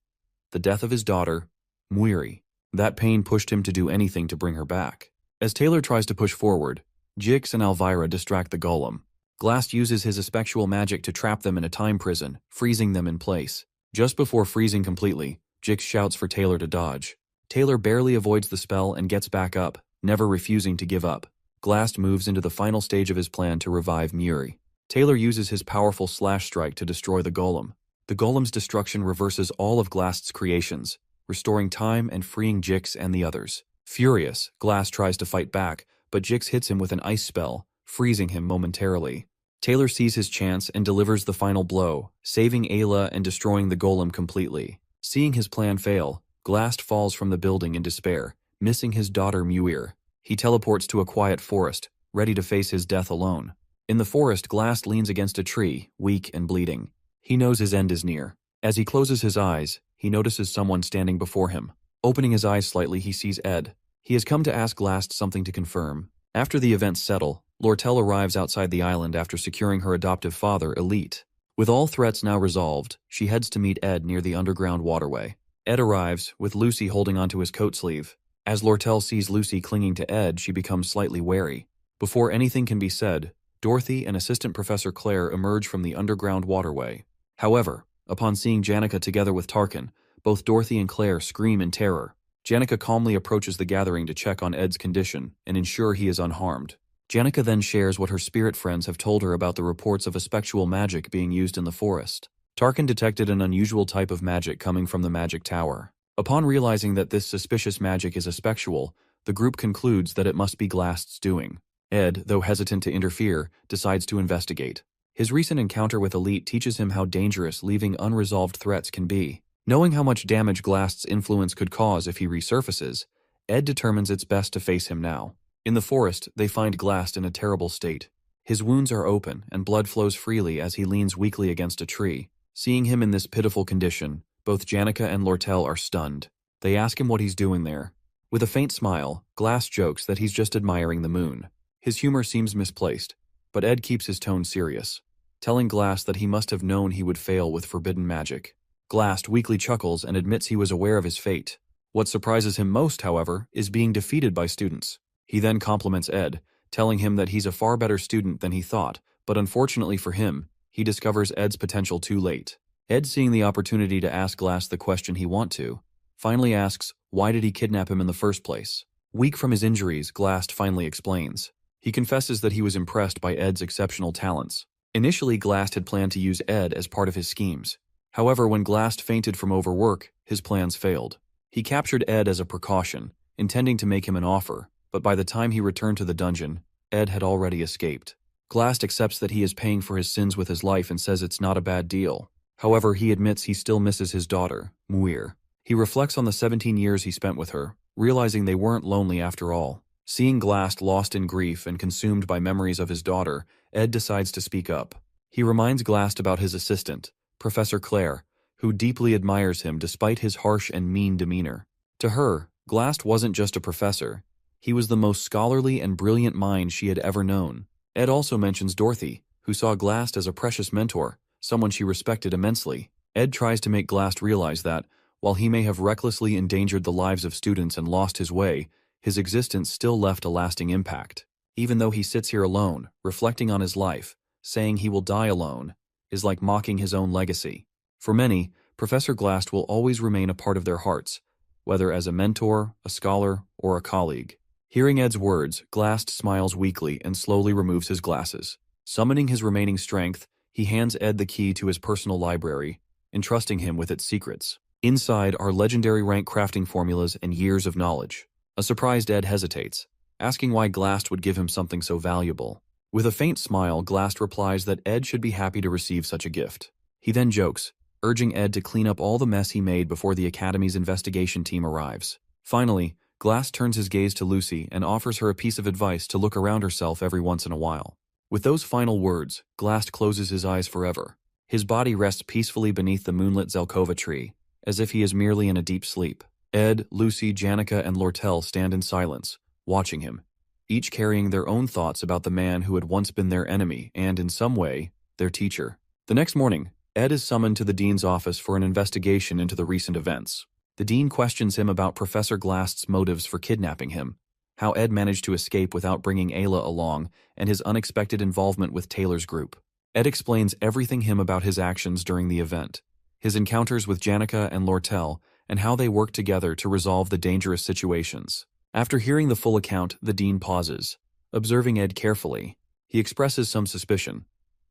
the death of his daughter, Muiri. That pain pushed him to do anything to bring her back. As Taylor tries to push forward, Jix and Elvira distract the golem. Glast uses his espectual magic to trap them in a time prison, freezing them in place. Just before freezing completely, Jix shouts for Taylor to dodge. Taylor barely avoids the spell and gets back up, never refusing to give up. Glast moves into the final stage of his plan to revive Muiri. Taylor uses his powerful slash strike to destroy the golem. The golem's destruction reverses all of Glast's creations, restoring time and freeing Jix and the others. Furious, Glast tries to fight back, but Jix hits him with an ice spell, freezing him momentarily. Taylor sees his chance and delivers the final blow, saving Ayla and destroying the golem completely. Seeing his plan fail, Glast falls from the building in despair, missing his daughter Muir. He teleports to a quiet forest, ready to face his death alone. In the forest, Glast leans against a tree, weak and bleeding. He knows his end is near. As he closes his eyes, he notices someone standing before him. Opening his eyes slightly, he sees Ed. He has come to ask Glast something to confirm. After the events settle, Lortel arrives outside the island after securing her adoptive father, Elite. With all threats now resolved, she heads to meet Ed near the underground waterway. Ed arrives, with Lucy holding onto his coat sleeve. As Lortel sees Lucy clinging to Ed, she becomes slightly wary. Before anything can be said, Dorothy and Assistant Professor Claire emerge from the underground waterway. However, upon seeing Janica together with Tarkin, both Dorothy and Claire scream in terror. Janica calmly approaches the gathering to check on Ed's condition and ensure he is unharmed. Janica then shares what her spirit friends have told her about the reports of espectual magic being used in the forest. Tarkin detected an unusual type of magic coming from the magic tower. Upon realizing that this suspicious magic is espectual, the group concludes that it must be Glast's doing. Ed, though hesitant to interfere, decides to investigate. His recent encounter with Elite teaches him how dangerous leaving unresolved threats can be. Knowing how much damage Glast's influence could cause if he resurfaces, Ed determines it's best to face him now. In the forest, they find Glast in a terrible state. His wounds are open, and blood flows freely as he leans weakly against a tree. Seeing him in this pitiful condition, both Janica and Lortel are stunned. They ask him what he's doing there. With a faint smile, Glast jokes that he's just admiring the moon. His humor seems misplaced, but Ed keeps his tone serious, telling Glast that he must have known he would fail with forbidden magic. Glast weakly chuckles and admits he was aware of his fate. What surprises him most, however, is being defeated by students. He then compliments Ed, telling him that he's a far better student than he thought, but unfortunately for him, he discovers Ed's potential too late. Ed, seeing the opportunity to ask Glast the question he wants to, finally asks why did he kidnap him in the first place. Weak from his injuries, Glast finally explains. He confesses that he was impressed by Ed's exceptional talents. Initially, Glast had planned to use Ed as part of his schemes. However, when Glast fainted from overwork, his plans failed. He captured Ed as a precaution, intending to make him an offer, but by the time he returned to the dungeon, Ed had already escaped. Glast accepts that he is paying for his sins with his life and says it's not a bad deal. However, he admits he still misses his daughter, Muir. He reflects on the 17 years he spent with her, realizing they weren't lonely after all. Seeing Glast lost in grief and consumed by memories of his daughter, Ed decides to speak up. He reminds Glast about his assistant, Professor Claire, who deeply admires him despite his harsh and mean demeanor. To her, Glast wasn't just a professor. He was the most scholarly and brilliant mind she had ever known. Ed also mentions Dorothy, who saw Glast as a precious mentor, someone she respected immensely. Ed tries to make Glast realize that, while he may have recklessly endangered the lives of students and lost his way, his existence still left a lasting impact. Even though he sits here alone, reflecting on his life, saying he will die alone, is like mocking his own legacy. For many, Professor Glast will always remain a part of their hearts, whether as a mentor, a scholar, or a colleague. Hearing Ed's words, Glast smiles weakly and slowly removes his glasses. Summoning his remaining strength, he hands Ed the key to his personal library, entrusting him with its secrets. Inside are legendary rank crafting formulas and years of knowledge. A surprised Ed hesitates, asking why Glast would give him something so valuable. With a faint smile, Glast replies that Ed should be happy to receive such a gift. He then jokes, urging Ed to clean up all the mess he made before the Academy's investigation team arrives. Finally, Glast turns his gaze to Lucy and offers her a piece of advice to look around herself every once in a while. With those final words, Glast closes his eyes forever. His body rests peacefully beneath the moonlit Zelkova tree, as if he is merely in a deep sleep. Ed, Lucy, Janica, and Lortel stand in silence, watching him, each carrying their own thoughts about the man who had once been their enemy and, in some way, their teacher. The next morning, Ed is summoned to the dean's office for an investigation into the recent events. The dean questions him about Professor Glast's motives for kidnapping him, how Ed managed to escape without bringing Ayla along, and his unexpected involvement with Taylor's group. Ed explains everything him about his actions during the event, his encounters with Janica and Lortel, and how they worked together to resolve the dangerous situations. After hearing the full account, the dean pauses, observing Ed carefully. He expresses some suspicion,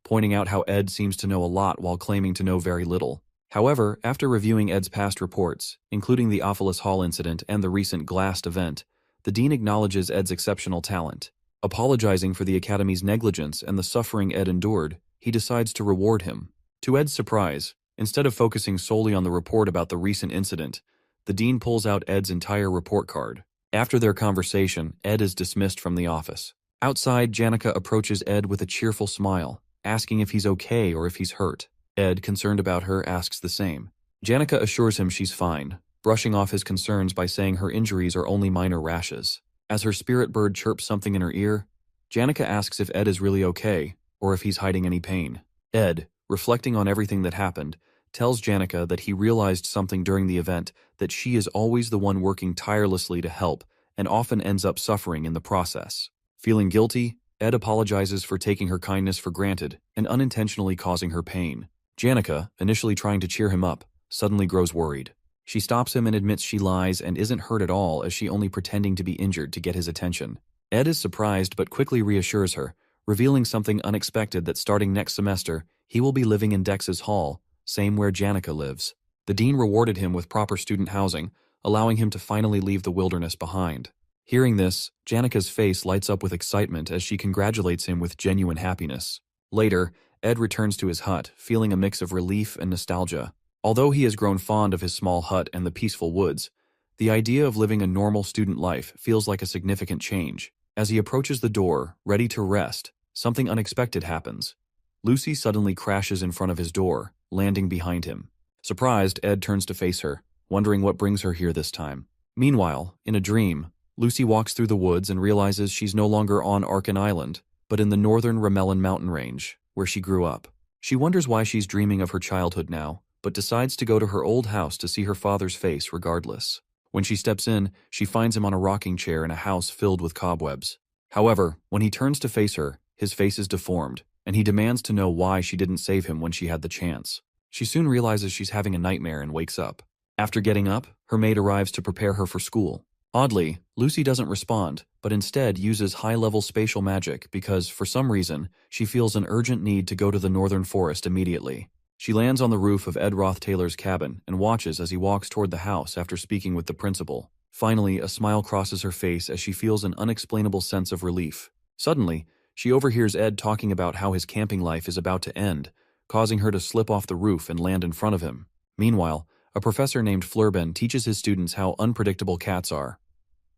pointing out how Ed seems to know a lot while claiming to know very little. However, after reviewing Ed's past reports, including the Ophelis Hall incident and the recent Glast event, the dean acknowledges Ed's exceptional talent. Apologizing for the Academy's negligence and the suffering Ed endured, he decides to reward him. To Ed's surprise, instead of focusing solely on the report about the recent incident, the dean pulls out Ed's entire report card. After their conversation, Ed is dismissed from the office. Outside, Janica approaches Ed with a cheerful smile, asking if he's okay or if he's hurt. Ed, concerned about her, asks the same. Janica assures him she's fine, brushing off his concerns by saying her injuries are only minor rashes. As her spirit bird chirps something in her ear, Janica asks if Ed is really okay, or if he's hiding any pain. Ed, reflecting on everything that happened, tells Janica that he realized something during the event, that she is always the one working tirelessly to help, and often ends up suffering in the process. Feeling guilty, Ed apologizes for taking her kindness for granted and unintentionally causing her pain. Janica, initially trying to cheer him up, suddenly grows worried. She stops him and admits she lies and isn't hurt at all, as she only pretending to be injured to get his attention. Ed is surprised but quickly reassures her, revealing something unexpected, that starting next semester, he will be living in Dex's hall, same where Janica lives. The dean rewarded him with proper student housing, allowing him to finally leave the wilderness behind. Hearing this, Janica's face lights up with excitement as she congratulates him with genuine happiness. Later, Ed returns to his hut, feeling a mix of relief and nostalgia. Although he has grown fond of his small hut and the peaceful woods, the idea of living a normal student life feels like a significant change. As he approaches the door, ready to rest, something unexpected happens. Lucy suddenly crashes in front of his door, landing behind him. Surprised, Ed turns to face her, wondering what brings her here this time. Meanwhile, in a dream, Lucy walks through the woods and realizes she's no longer on Arkan Island, but in the northern Ramellan mountain range, where she grew up. She wonders why she's dreaming of her childhood now, but decides to go to her old house to see her father's face regardless. When she steps in, she finds him on a rocking chair in a house filled with cobwebs. However, when he turns to face her, his face is deformed, and he demands to know why she didn't save him when she had the chance. She soon realizes she's having a nightmare and wakes up. After getting up, her maid arrives to prepare her for school. Oddly, Lucy doesn't respond, but instead uses high-level spatial magic because, for some reason, she feels an urgent need to go to the northern forest immediately. She lands on the roof of Ed Roth Taylor's cabin and watches as he walks toward the house after speaking with the principal. Finally, a smile crosses her face as she feels an unexplainable sense of relief. Suddenly, she overhears Ed talking about how his camping life is about to end, causing her to slip off the roof and land in front of him. Meanwhile, a professor named Flurben teaches his students how unpredictable cats are.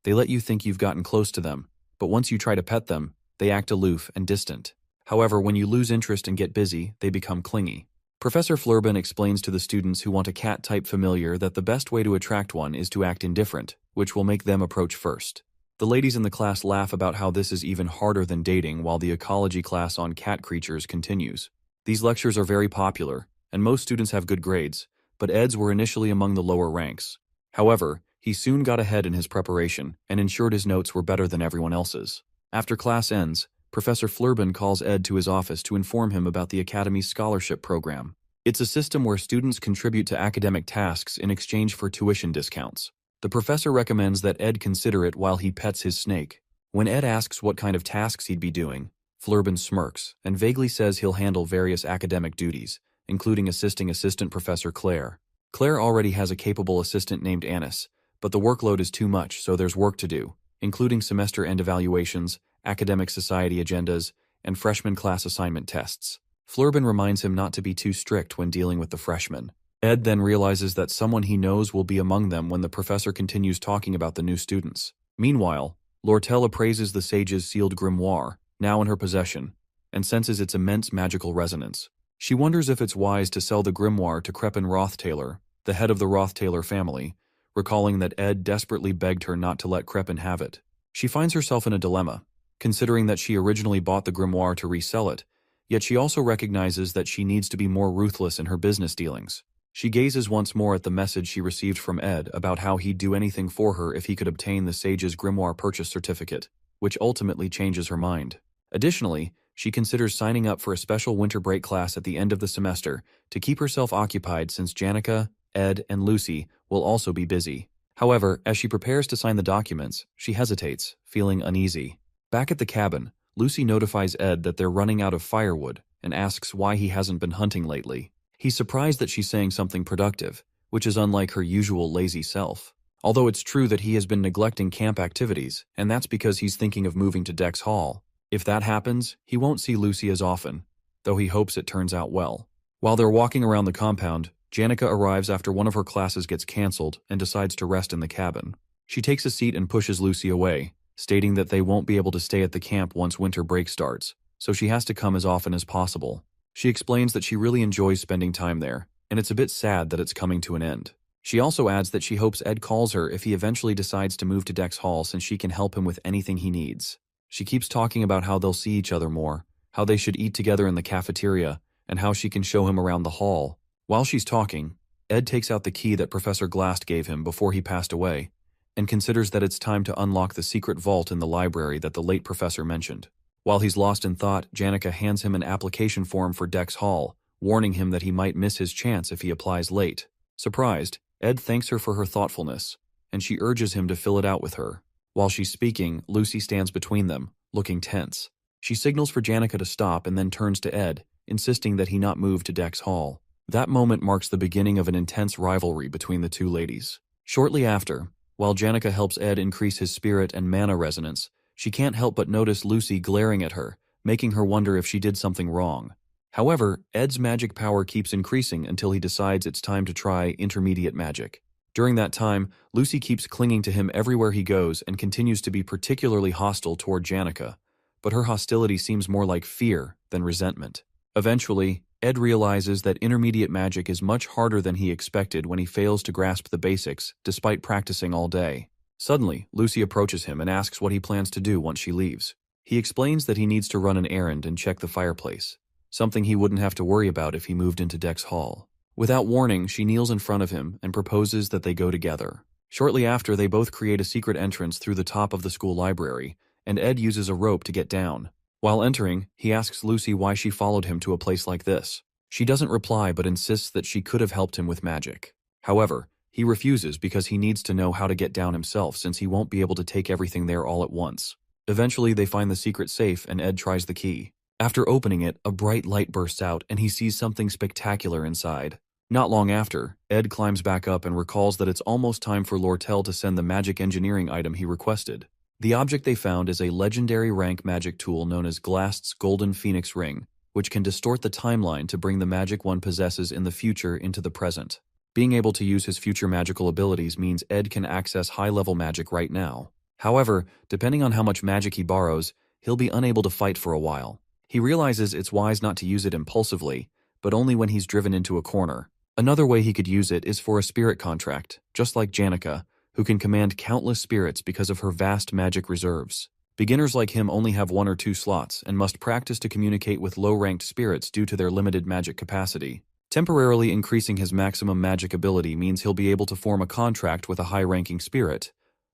They let you think you've gotten close to them, but once you try to pet them, they act aloof and distant. However, when you lose interest and get busy, they become clingy. Professor Flurbin explains to the students who want a cat-type familiar that the best way to attract one is to act indifferent, which will make them approach first. The ladies in the class laugh about how this is even harder than dating while the ecology class on cat creatures continues. These lectures are very popular, and most students have good grades, but Ed's were initially among the lower ranks. However, he soon got ahead in his preparation and ensured his notes were better than everyone else's. After class ends, Professor Flurbin calls Ed to his office to inform him about the Academy's scholarship program. It's a system where students contribute to academic tasks in exchange for tuition discounts. The professor recommends that Ed consider it while he pets his snake. When Ed asks what kind of tasks he'd be doing, Flurbin smirks and vaguely says he'll handle various academic duties, including assisting Assistant Professor Claire. Claire already has a capable assistant named Annis, but the workload is too much, so there's work to do, including semester-end evaluations, academic society agendas, and freshman class assignment tests. Flurbin reminds him not to be too strict when dealing with the freshmen. Ed then realizes that someone he knows will be among them when the professor continues talking about the new students. Meanwhile, Lortel appraises the sage's sealed grimoire, now in her possession, and senses its immense magical resonance. She wonders if it's wise to sell the grimoire to Crepin Rothtailor, the head of the Rothtailor family, recalling that Ed desperately begged her not to let Crepin have it. She finds herself in a dilemma, considering that she originally bought the grimoire to resell it, yet she also recognizes that she needs to be more ruthless in her business dealings. She gazes once more at the message she received from Ed about how he'd do anything for her if he could obtain the sage's grimoire purchase certificate, which ultimately changes her mind. Additionally, she considers signing up for a special winter break class at the end of the semester to keep herself occupied since Janica, Ed, and Lucy will also be busy. However, as she prepares to sign the documents, she hesitates, feeling uneasy. Back at the cabin, Lucy notifies Ed that they're running out of firewood and asks why he hasn't been hunting lately. He's surprised that she's saying something productive, which is unlike her usual lazy self. Although it's true that he has been neglecting camp activities, and that's because he's thinking of moving to Dex Hall. If that happens, he won't see Lucy as often, though he hopes it turns out well. While they're walking around the compound, Janica arrives after one of her classes gets canceled and decides to rest in the cabin. She takes a seat and pushes Lucy away, stating that they won't be able to stay at the camp once winter break starts, so she has to come as often as possible. She explains that she really enjoys spending time there, and it's a bit sad that it's coming to an end. She also adds that she hopes Ed calls her if he eventually decides to move to Dex Hall since she can help him with anything he needs. She keeps talking about how they'll see each other more, how they should eat together in the cafeteria, and how she can show him around the hall. While she's talking, Ed takes out the key that Professor Glast gave him before he passed away, and considers that it's time to unlock the secret vault in the library that the late professor mentioned. While he's lost in thought, Janica hands him an application form for Dex Hall, warning him that he might miss his chance if he applies late. Surprised, Ed thanks her for her thoughtfulness, and she urges him to fill it out with her. While she's speaking, Lucy stands between them, looking tense. She signals for Janica to stop and then turns to Ed, insisting that he not move to Dex Hall. That moment marks the beginning of an intense rivalry between the two ladies. Shortly after, while Janica helps Ed increase his spirit and mana resonance, she can't help but notice Lucy glaring at her, making her wonder if she did something wrong. However, Ed's magic power keeps increasing until he decides it's time to try intermediate magic. During that time, Lucy keeps clinging to him everywhere he goes and continues to be particularly hostile toward Janica, but her hostility seems more like fear than resentment. Eventually, Ed realizes that intermediate magic is much harder than he expected when he fails to grasp the basics, despite practicing all day. Suddenly, Lucy approaches him and asks what he plans to do once she leaves. He explains that he needs to run an errand and check the fireplace, something he wouldn't have to worry about if he moved into Dex Hall. Without warning, she kneels in front of him and proposes that they go together. Shortly after, they both create a secret entrance through the top of the school library, and Ed uses a rope to get down. While entering, he asks Lucy why she followed him to a place like this. She doesn't reply but insists that she could have helped him with magic. However, he refuses because he needs to know how to get down himself since he won't be able to take everything there all at once. Eventually, they find the secret safe and Ed tries the key. After opening it, a bright light bursts out and he sees something spectacular inside. Not long after, Ed climbs back up and recalls that it's almost time for Lortel to send the magic engineering item he requested. The object they found is a legendary rank magic tool known as Glast's Golden Phoenix Ring, which can distort the timeline to bring the magic one possesses in the future into the present. Being able to use his future magical abilities means Ed can access high-level magic right now. However, depending on how much magic he borrows, he'll be unable to fight for a while. He realizes it's wise not to use it impulsively, but only when he's driven into a corner. Another way he could use it is for a spirit contract, just like Janica, who can command countless spirits because of her vast magic reserves. Beginners like him only have 1 or 2 slots and must practice to communicate with low-ranked spirits due to their limited magic capacity. Temporarily increasing his maximum magic ability means he'll be able to form a contract with a high-ranking spirit,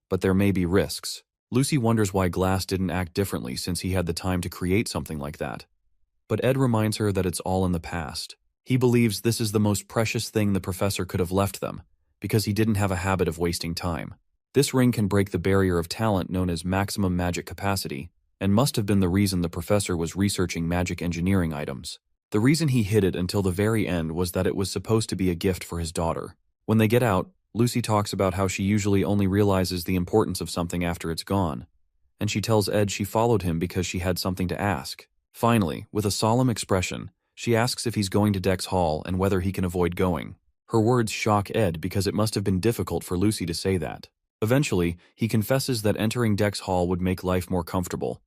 but there may be risks. Lucy wonders why Glass didn't act differently since he had the time to create something like that. But Ed reminds her that it's all in the past. He believes this is the most precious thing the professor could have left them, because he didn't have a habit of wasting time. This ring can break the barrier of talent known as maximum magic capacity, and must have been the reason the professor was researching magic engineering items. The reason he hid it until the very end was that it was supposed to be a gift for his daughter. When they get out, Lucy talks about how she usually only realizes the importance of something after it's gone, and she tells Ed she followed him because she had something to ask. Finally, with a solemn expression, she asks if he's going to Dex Hall and whether he can avoid going. Her words shock Ed because it must have been difficult for Lucy to say that. Eventually, he confesses that entering Dex Hall would make life more comfortable.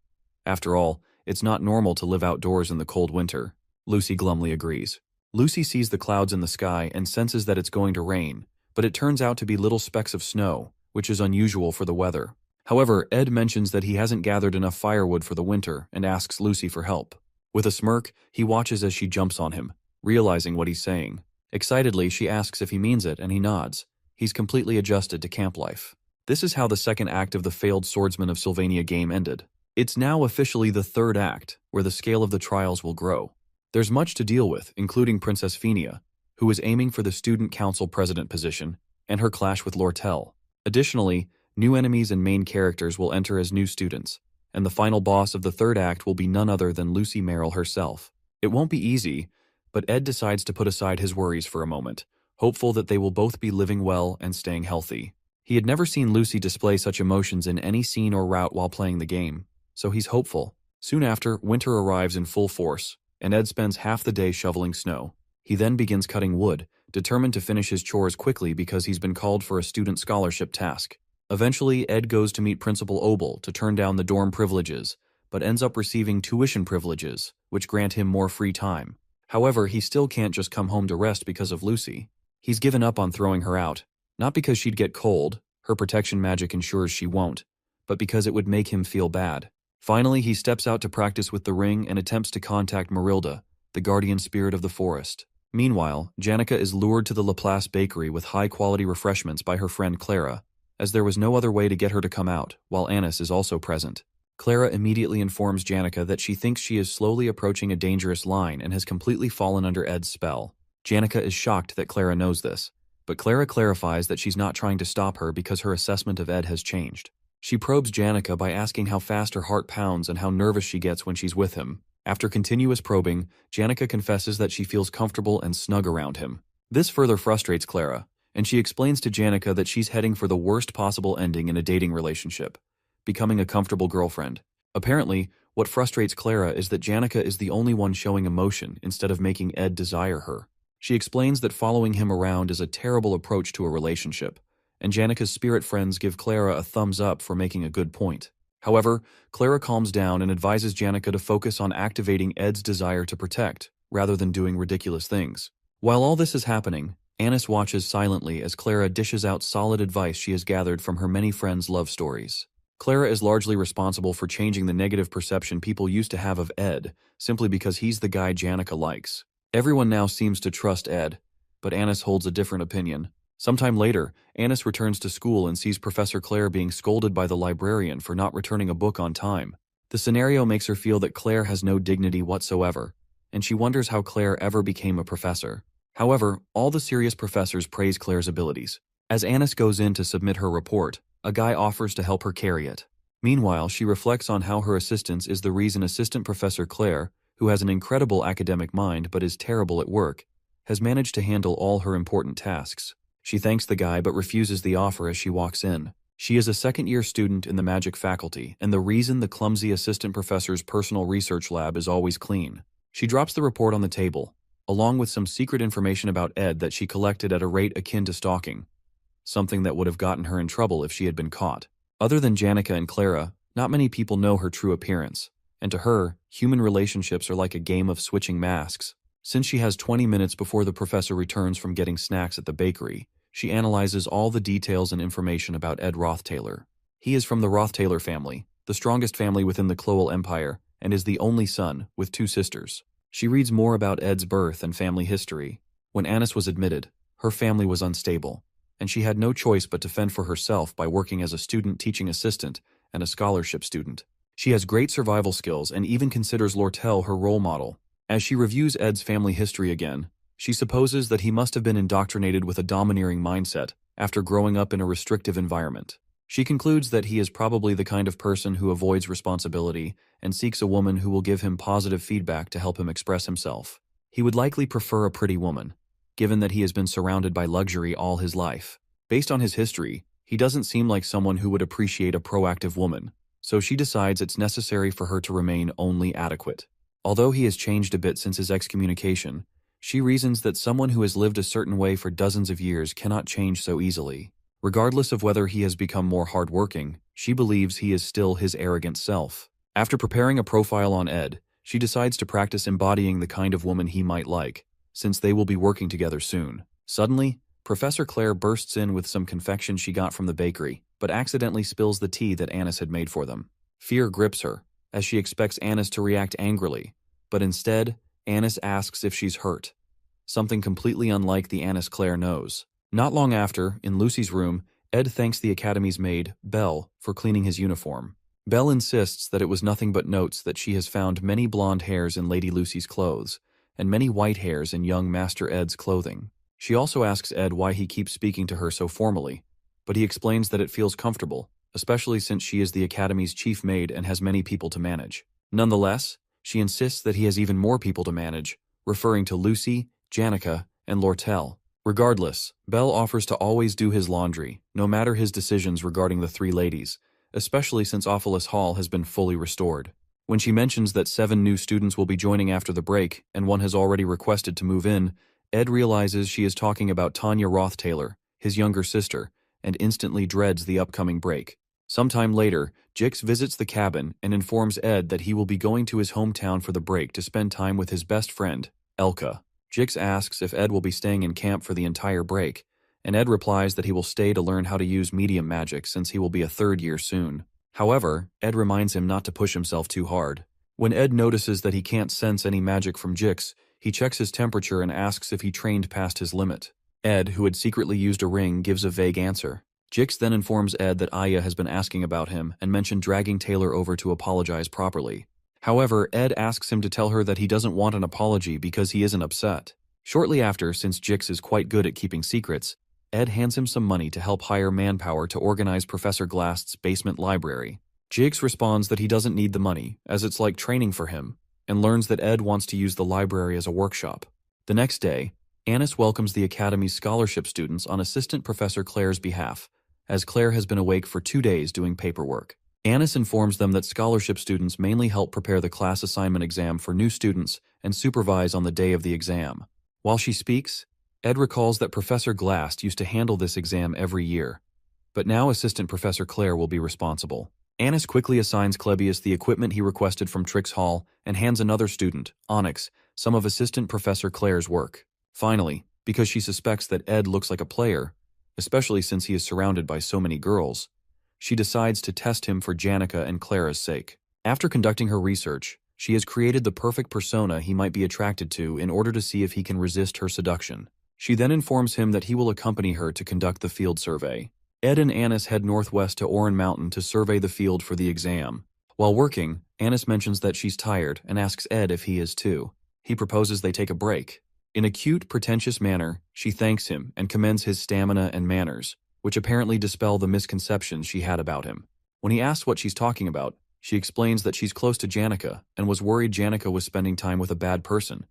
After all, it's not normal to live outdoors in the cold winter. Lucy glumly agrees. Lucy sees the clouds in the sky and senses that it's going to rain, but it turns out to be little specks of snow, which is unusual for the weather. However, Ed mentions that he hasn't gathered enough firewood for the winter and asks Lucy for help. With a smirk, he watches as she jumps on him, realizing what he's saying. Excitedly, she asks if he means it, and he nods. He's completely adjusted to camp life. This is how the second act of the failed Swordsman of Sylvania game ended. It's now officially the third act, where the scale of the trials will grow. There's much to deal with, including Princess Phenia, who is aiming for the Student Council President position, and her clash with Lortel. Additionally, new enemies and main characters will enter as new students, and the final boss of the third act will be none other than Lucy Merrill herself. It won't be easy, but Ed decides to put aside his worries for a moment, hopeful that they will both be living well and staying healthy. He had never seen Lucy display such emotions in any scene or route while playing the game, so he's hopeful. Soon after, winter arrives in full force, and Ed spends half the day shoveling snow. He then begins cutting wood, determined to finish his chores quickly because he's been called for a student scholarship task. Eventually, Ed goes to meet Principal Obel to turn down the dorm privileges, but ends up receiving tuition privileges, which grant him more free time. However, he still can't just come home to rest because of Lucy. He's given up on throwing her out, not because she'd get cold, her protection magic ensures she won't, but because it would make him feel bad. Finally, he steps out to practice with the ring and attempts to contact Marilda, the guardian spirit of the forest. Meanwhile, Janica is lured to the Laplace bakery with high-quality refreshments by her friend Clara, as there was no other way to get her to come out, while Annis is also present. Clara immediately informs Janica that she thinks she is slowly approaching a dangerous line and has completely fallen under Ed's spell. Janica is shocked that Clara knows this, but Clara clarifies that she's not trying to stop her because her assessment of Ed has changed. She probes Janica by asking how fast her heart pounds and how nervous she gets when she's with him. After continuous probing, Janica confesses that she feels comfortable and snug around him. This further frustrates Clara, and she explains to Janica that she's heading for the worst possible ending in a dating relationship, becoming a comfortable girlfriend. Apparently, what frustrates Clara is that Janica is the only one showing emotion instead of making Ed desire her. She explains that following him around is a terrible approach to a relationship, and Janica's spirit friends give Clara a thumbs up for making a good point. However, Clara calms down and advises Janica to focus on activating Ed's desire to protect, rather than doing ridiculous things. While all this is happening, Annis watches silently as Clara dishes out solid advice she has gathered from her many friends' love stories. Clara is largely responsible for changing the negative perception people used to have of Ed, simply because he's the guy Janica likes. Everyone now seems to trust Ed, but Annis holds a different opinion. Sometime later, Annis returns to school and sees Professor Claire being scolded by the librarian for not returning a book on time. The scenario makes her feel that Claire has no dignity whatsoever, and she wonders how Claire ever became a professor. However, all the serious professors praise Claire's abilities. As Annis goes in to submit her report, a guy offers to help her carry it. Meanwhile, she reflects on how her assistance is the reason Assistant Professor Claire, who has an incredible academic mind but is terrible at work, has managed to handle all her important tasks. She thanks the guy but refuses the offer as she walks in. She is a second-year student in the magic faculty, and the reason the clumsy assistant professor's personal research lab is always clean. She drops the report on the table, along with some secret information about Ed that she collected at a rate akin to stalking, something that would have gotten her in trouble if she had been caught. Other than Janica and Clara, not many people know her true appearance, and to her, human relationships are like a game of switching masks. Since she has 20 minutes before the professor returns from getting snacks at the bakery, she analyzes all the details and information about Ed Rothtaylor. He is from the Rothtaylor family, the strongest family within the Clowell Empire, and is the only son, with 2 sisters. She reads more about Ed's birth and family history. When Anis was admitted, her family was unstable, and she had no choice but to fend for herself by working as a student teaching assistant and a scholarship student. She has great survival skills and even considers Lortel her role model. As she reviews Ed's family history again, she supposes that he must have been indoctrinated with a domineering mindset after growing up in a restrictive environment. She concludes that he is probably the kind of person who avoids responsibility and seeks a woman who will give him positive feedback to help him express himself. He would likely prefer a pretty woman, given that he has been surrounded by luxury all his life. Based on his history, he doesn't seem like someone who would appreciate a proactive woman, so she decides it's necessary for her to remain only adequate. Although he has changed a bit since his excommunication, she reasons that someone who has lived a certain way for dozens of years cannot change so easily. Regardless of whether he has become more hardworking, she believes he is still his arrogant self. After preparing a profile on Ed, she decides to practice embodying the kind of woman he might like, since they will be working together soon. Suddenly, Professor Claire bursts in with some confection she got from the bakery, but accidentally spills the tea that Anis had made for them. Fear grips her, as she expects Anis to react angrily, but instead, Anis asks if she's hurt, something completely unlike the Anis Claire knows. Not long after, in Lucy's room, Ed thanks the Academy's maid, Belle, for cleaning his uniform. Belle insists that it was nothing but notes that she has found many blonde hairs in Lady Lucy's clothes, and many white hairs in young Master Ed's clothing. She also asks Ed why he keeps speaking to her so formally, but he explains that it feels comfortable, especially since she is the Academy's chief maid and has many people to manage. Nonetheless, she insists that he has even more people to manage, referring to Lucy, Janica, and Lortel. Regardless, Belle offers to always do his laundry, no matter his decisions regarding the 3 ladies, especially since Ophelis Hall has been fully restored. When she mentions that 7 new students will be joining after the break and one has already requested to move in, Ed realizes she is talking about Tanya Rothtaylor, his younger sister, and instantly dreads the upcoming break. Sometime later, Jix visits the cabin and informs Ed that he will be going to his hometown for the break to spend time with his best friend, Elka. Jix asks if Ed will be staying in camp for the entire break, and Ed replies that he will stay to learn how to use medium magic since he will be a 3rd year soon. However, Ed reminds him not to push himself too hard. When Ed notices that he can't sense any magic from Jix, he checks his temperature and asks if he trained past his limit. Ed, who had secretly used a ring, gives a vague answer. Jix then informs Ed that Aya has been asking about him and mentioned dragging Taylor over to apologize properly. However, Ed asks him to tell her that he doesn't want an apology because he isn't upset. Shortly after, since Jix is quite good at keeping secrets, Ed hands him some money to help hire manpower to organize Professor Glast's basement library. Jix responds that he doesn't need the money, as it's like training for him, and learns that Ed wants to use the library as a workshop. The next day, Anis welcomes the Academy's scholarship students on Assistant Professor Claire's behalf, as Claire has been awake for 2 days doing paperwork. Anis informs them that scholarship students mainly help prepare the class assignment exam for new students and supervise on the day of the exam. While she speaks, Ed recalls that Professor Glast used to handle this exam every year, but now Assistant Professor Claire will be responsible. Anis quickly assigns Clebius the equipment he requested from Trix Hall and hands another student, Onyx, some of Assistant Professor Claire's work. Finally, because she suspects that Ed looks like a player, especially since he is surrounded by so many girls, she decides to test him for Janica and Clara's sake. After conducting her research, she has created the perfect persona he might be attracted to in order to see if he can resist her seduction. She then informs him that he will accompany her to conduct the field survey. Ed and Anis head northwest to Oran Mountain to survey the field for the exam. While working, Anis mentions that she's tired and asks Ed if he is too. He proposes they take a break. In a cute, pretentious manner, she thanks him and commends his stamina and manners, which apparently dispel the misconceptions she had about him. When he asks what she's talking about, she explains that she's close to Janica and was worried Janica was spending time with a bad person,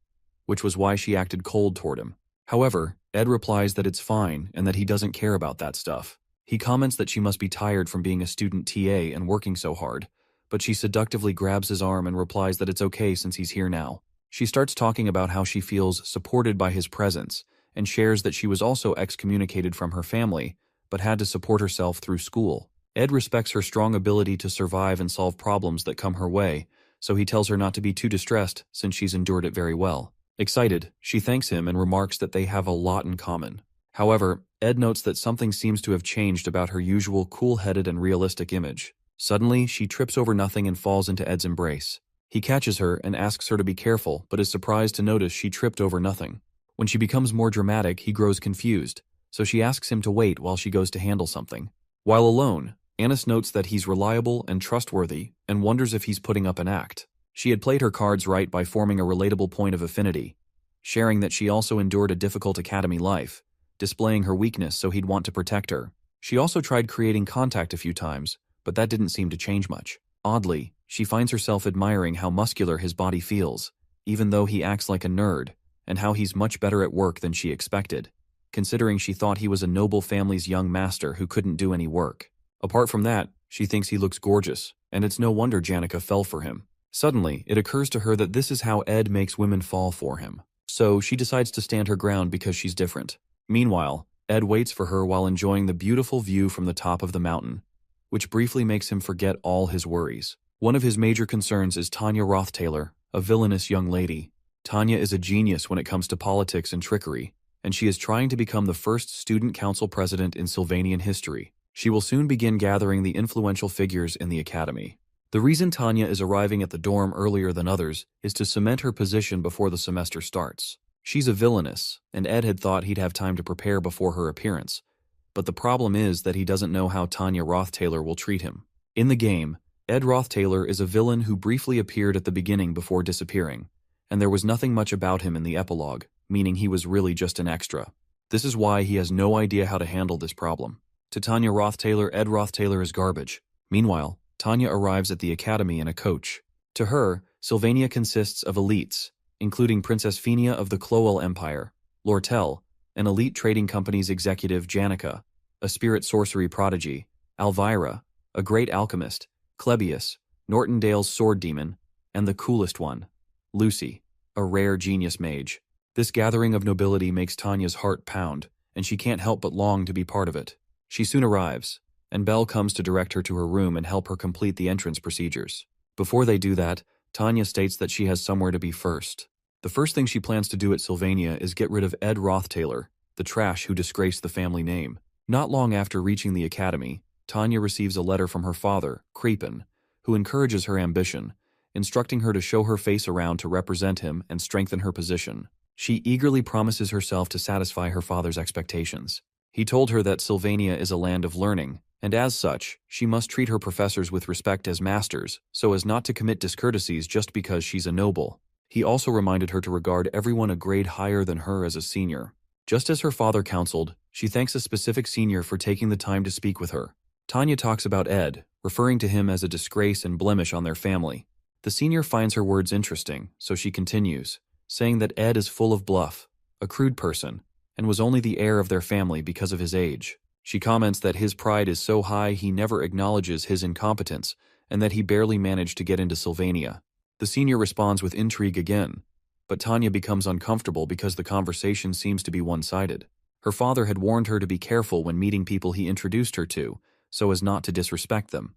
which was why she acted cold toward him. However, Ed replies that it's fine and that he doesn't care about that stuff. He comments that she must be tired from being a student TA and working so hard, but she seductively grabs his arm and replies that it's okay since he's here now. She starts talking about how she feels supported by his presence and shares that she was also excommunicated from her family, but had to support herself through school. Ed respects her strong ability to survive and solve problems that come her way, so he tells her not to be too distressed since she's endured it very well. Excited, she thanks him and remarks that they have a lot in common. However, Ed notes that something seems to have changed about her usual cool-headed and realistic image. Suddenly, she trips over nothing and falls into Ed's embrace. He catches her and asks her to be careful, but is surprised to notice she tripped over nothing. When she becomes more dramatic, he grows confused, so she asks him to wait while she goes to handle something. While alone, Annis notes that he's reliable and trustworthy and wonders if he's putting up an act. She had played her cards right by forming a relatable point of affinity, sharing that she also endured a difficult academy life, displaying her weakness so he'd want to protect her. She also tried creating contact a few times, but that didn't seem to change much. Oddly, she finds herself admiring how muscular his body feels, even though he acts like a nerd, and how he's much better at work than she expected, considering she thought he was a noble family's young master who couldn't do any work. Apart from that, she thinks he looks gorgeous, and it's no wonder Janica fell for him. Suddenly, it occurs to her that this is how Ed makes women fall for him. So she decides to stand her ground because she's different. Meanwhile, Ed waits for her while enjoying the beautiful view from the top of the mountain, which briefly makes him forget all his worries. One of his major concerns is Tanya Rothtaylor, a villainous young lady. Tanya is a genius when it comes to politics and trickery, and she is trying to become the first student council president in Sylvanian history. She will soon begin gathering the influential figures in the academy. The reason Tanya is arriving at the dorm earlier than others is to cement her position before the semester starts. She's a villainess, and Ed had thought he'd have time to prepare before her appearance. But the problem is that he doesn't know how Tanya Rothtaylor will treat him. In the game, Ed Rothtaylor is a villain who briefly appeared at the beginning before disappearing, and there was nothing much about him in the epilogue, meaning he was really just an extra. This is why he has no idea how to handle this problem. To Tanya Rothtaylor, Ed Rothtaylor is garbage. Meanwhile, Tanya arrives at the academy in a coach. To her, Sylvania consists of elites, including Princess Fenia of the Clowell Empire, Lortel, an elite trading company's executive Janica, a spirit sorcery prodigy, Alvira, a great alchemist, Clebius, Nortondale's sword demon, and the coolest one, Lucy, a rare genius mage. This gathering of nobility makes Tanya's heart pound, and she can't help but long to be part of it. She soon arrives, and Belle comes to direct her to her room and help her complete the entrance procedures. Before they do that, Tanya states that she has somewhere to be first. The first thing she plans to do at Sylvania is get rid of Ed Rothtaylor, the trash who disgraced the family name. Not long after reaching the academy, Tanya receives a letter from her father, Crepin, who encourages her ambition, instructing her to show her face around to represent him and strengthen her position. She eagerly promises herself to satisfy her father's expectations. He told her that Sylvania is a land of learning, and as such, she must treat her professors with respect as masters, so as not to commit discourtesies just because she's a noble. He also reminded her to regard everyone a grade higher than her as a senior. Just as her father counseled, she thanks a specific senior for taking the time to speak with her. Tanya talks about Ed, referring to him as a disgrace and blemish on their family. The senior finds her words interesting, so she continues, saying that Ed is full of bluff, a crude person, and was only the heir of their family because of his age. She comments that his pride is so high he never acknowledges his incompetence, and that he barely managed to get into Sylvania. The senior responds with intrigue again, but Tanya becomes uncomfortable because the conversation seems to be one-sided. Her father had warned her to be careful when meeting people he introduced her to, so as not to disrespect them,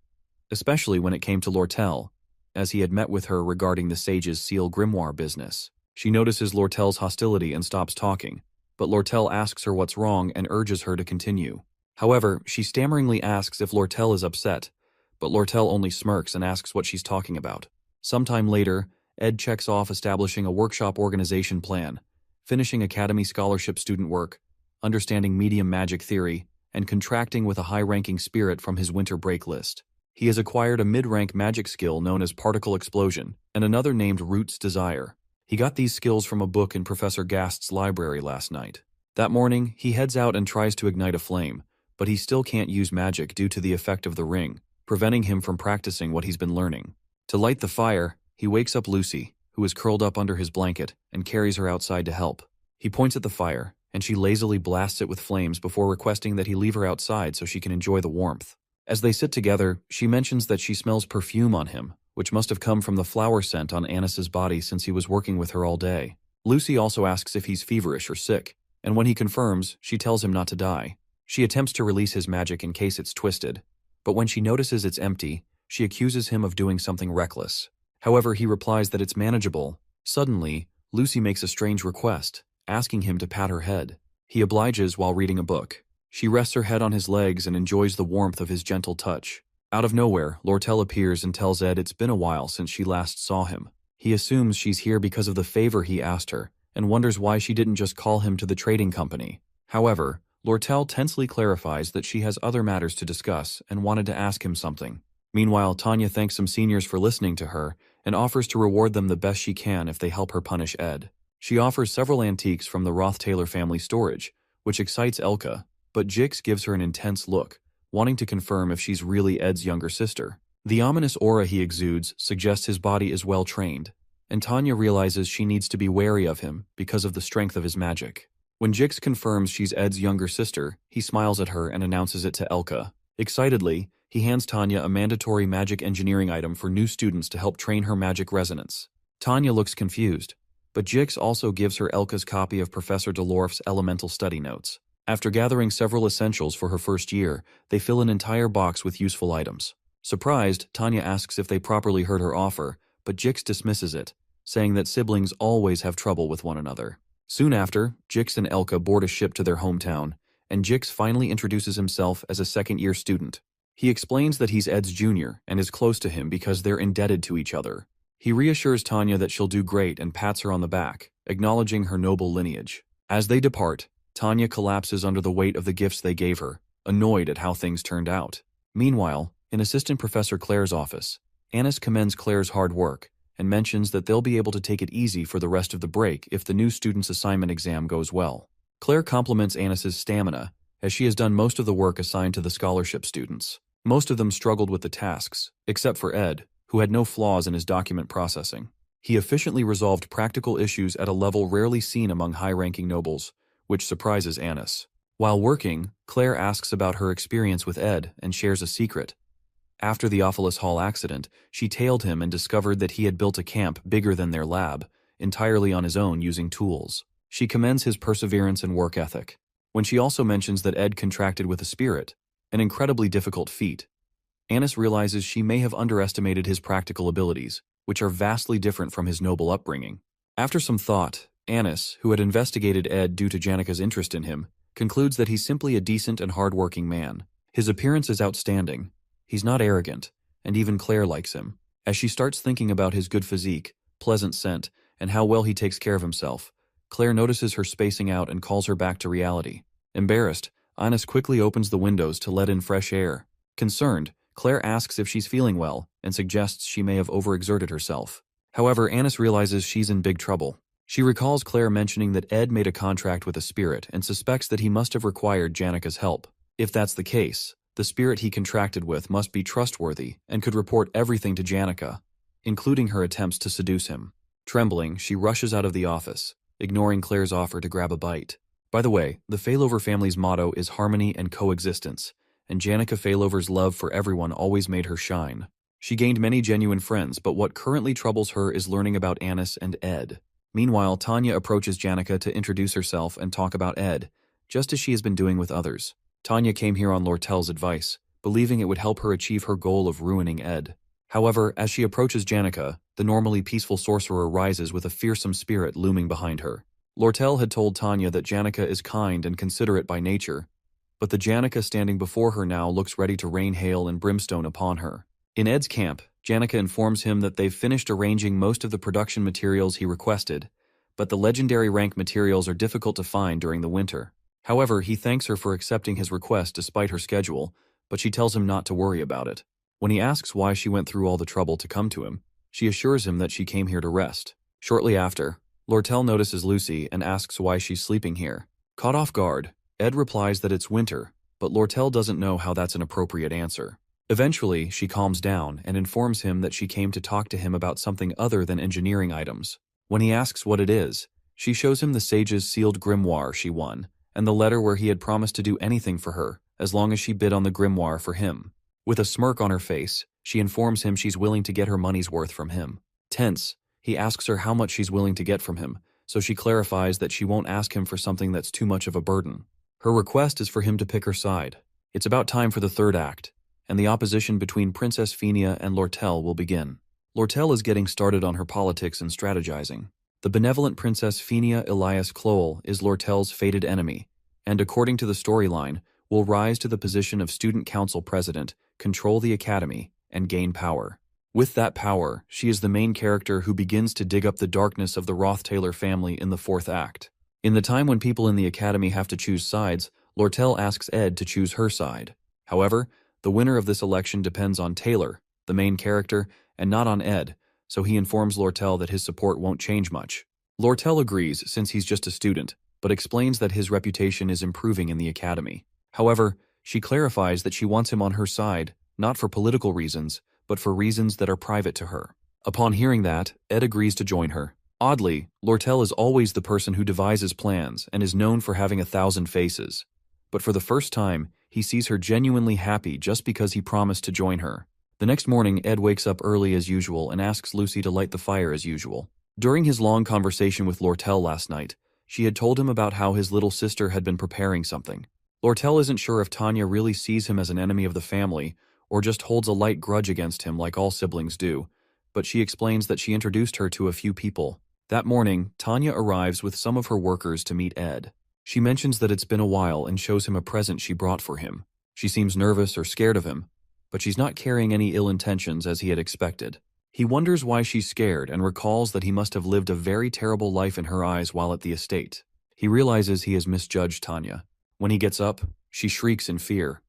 especially when it came to Lortel, as he had met with her regarding the sage's seal grimoire business. She notices Lortel's hostility and stops talking, but Lortel asks her what's wrong and urges her to continue. However, she stammeringly asks if Lortel is upset, but Lortel only smirks and asks what she's talking about. Sometime later, Ed checks off establishing a workshop organization plan, finishing academy scholarship student work, understanding medium magic theory, and contracting with a high-ranking spirit from his winter break list. He has acquired a mid-rank magic skill known as Particle Explosion and another named Root's Desire. He got these skills from a book in Professor Gast's library last night. That morning, he heads out and tries to ignite a flame, but he still can't use magic due to the effect of the ring, preventing him from practicing what he's been learning. To light the fire, he wakes up Lucy, who is curled up under his blanket, and carries her outside to help. He points at the fire, and she lazily blasts it with flames before requesting that he leave her outside so she can enjoy the warmth. As they sit together, she mentions that she smells perfume on him, which must have come from the flower scent on Annis's body since he was working with her all day. Lucy also asks if he's feverish or sick, and when he confirms, she tells him not to die. She attempts to release his magic in case it's twisted, but when she notices it's empty, she accuses him of doing something reckless. However, he replies that it's manageable. Suddenly, Lucy makes a strange request, asking him to pat her head. He obliges while reading a book. She rests her head on his legs and enjoys the warmth of his gentle touch. Out of nowhere, Lortel appears and tells Ed it's been a while since she last saw him. He assumes she's here because of the favor he asked her, and wonders why she didn't just call him to the trading company. However, Lortel tensely clarifies that she has other matters to discuss and wanted to ask him something. Meanwhile, Tanya thanks some seniors for listening to her and offers to reward them the best she can if they help her punish Ed. She offers several antiques from the Roth-Taylor family storage, which excites Elka, but Jix gives her an intense look, wanting to confirm if she's really Ed's younger sister. The ominous aura he exudes suggests his body is well trained, and Tanya realizes she needs to be wary of him because of the strength of his magic. When Jix confirms she's Ed's younger sister, he smiles at her and announces it to Elka. Excitedly, he hands Tanya a mandatory magic engineering item for new students to help train her magic resonance. Tanya looks confused, but Jix also gives her Elka's copy of Professor Delorf's elemental study notes. After gathering several essentials for her first year, they fill an entire box with useful items. Surprised, Tanya asks if they properly heard her offer, but Jix dismisses it, saying that siblings always have trouble with one another. Soon after, Jix and Elka board a ship to their hometown, and Jix finally introduces himself as a second-year student. He explains that he's Ed's junior and is close to him because they're indebted to each other. He reassures Tanya that she'll do great and pats her on the back, acknowledging her noble lineage. As they depart, Tanya collapses under the weight of the gifts they gave her, annoyed at how things turned out. Meanwhile, in Assistant Professor Claire's office, Annis commends Claire's hard work and mentions that they'll be able to take it easy for the rest of the break if the new student's assignment exam goes well. Claire compliments Annis's stamina, as she has done most of the work assigned to the scholarship students. Most of them struggled with the tasks, except for Ed, who had no flaws in his document processing. He efficiently resolved practical issues at a level rarely seen among high-ranking nobles, which surprises Annis. While working, Claire asks about her experience with Ed and shares a secret. After the Ophelis Hall accident, she tailed him and discovered that he had built a camp bigger than their lab, entirely on his own using tools. She commends his perseverance and work ethic. When she also mentions that Ed contracted with a spirit, an incredibly difficult feat, Annis realizes she may have underestimated his practical abilities, which are vastly different from his noble upbringing. After some thought, Annis, who had investigated Ed due to Janika's interest in him, concludes that he's simply a decent and hard-working man. His appearance is outstanding. He's not arrogant, and even Claire likes him. As she starts thinking about his good physique, pleasant scent, and how well he takes care of himself, Claire notices her spacing out and calls her back to reality. Embarrassed, Annis quickly opens the windows to let in fresh air. Concerned, Claire asks if she's feeling well and suggests she may have overexerted herself. However, Annis realizes she's in big trouble. She recalls Claire mentioning that Ed made a contract with a spirit and suspects that he must have required Janika's help. If that's the case, the spirit he contracted with must be trustworthy and could report everything to Janika, including her attempts to seduce him. Trembling, she rushes out of the office, ignoring Claire's offer to grab a bite. By the way, the Failover family's motto is harmony and coexistence, and Janika Failover's love for everyone always made her shine. She gained many genuine friends, but what currently troubles her is learning about Annis and Ed. Meanwhile, Tanya approaches Janika to introduce herself and talk about Ed, just as she has been doing with others. Tanya came here on Lortel's advice, believing it would help her achieve her goal of ruining Ed. However, as she approaches Janika, the normally peaceful sorcerer rises with a fearsome spirit looming behind her. Lortel had told Tanya that Janika is kind and considerate by nature, but the Janika standing before her now looks ready to rain hail and brimstone upon her. In Ed's camp, Janika informs him that they've finished arranging most of the production materials he requested, but the legendary rank materials are difficult to find during the winter. However, he thanks her for accepting his request despite her schedule, but she tells him not to worry about it. When he asks why she went through all the trouble to come to him, she assures him that she came here to rest. Shortly after, Lortel notices Lucy and asks why she's sleeping here. Caught off guard, Ed replies that it's winter, but Lortel doesn't know how that's an appropriate answer. Eventually, she calms down and informs him that she came to talk to him about something other than engineering items. When he asks what it is, she shows him the sage's sealed grimoire she won, and the letter where he had promised to do anything for her, as long as she bid on the grimoire for him. With a smirk on her face, she informs him she's willing to get her money's worth from him. Tense, he asks her how much she's willing to get from him, so she clarifies that she won't ask him for something that's too much of a burden. Her request is for him to pick her side. It's about time for the third act. and the opposition between Princess Phinia and Lortel will begin. Lortel is getting started on her politics and strategizing. The benevolent Princess Phinia Elias Cloel is Lortel's fated enemy, and according to the storyline, will rise to the position of student council president, control the academy, and gain power. With that power, she is the main character who begins to dig up the darkness of the Roth-Taylor family in the fourth act. In the time when people in the academy have to choose sides, Lortel asks Ed to choose her side. However, the winner of this election depends on Taylor, the main character, and not on Ed, so he informs Lortel that his support won't change much. Lortel agrees since he's just a student, but explains that his reputation is improving in the academy. However, she clarifies that she wants him on her side, not for political reasons, but for reasons that are private to her. Upon hearing that, Ed agrees to join her. Oddly, Lortel is always the person who devises plans and is known for having 1,000 faces. But for the first time, he sees her genuinely happy just because he promised to join her. The next morning, Ed wakes up early as usual and asks Lucy to light the fire as usual. During his long conversation with Lortel last night, she had told him about how his little sister had been preparing something. Lortel isn't sure if Tanya really sees him as an enemy of the family or just holds a light grudge against him like all siblings do, but she explains that she introduced her to a few people. That morning, Tanya arrives with some of her workers to meet Ed. She mentions that it's been a while and shows him a present she brought for him. She seems nervous or scared of him, but she's not carrying any ill intentions as he had expected. He wonders why she's scared and recalls that he must have lived a very terrible life in her eyes while at the estate. He realizes he has misjudged Tanya. When he gets up, she shrieks in fear,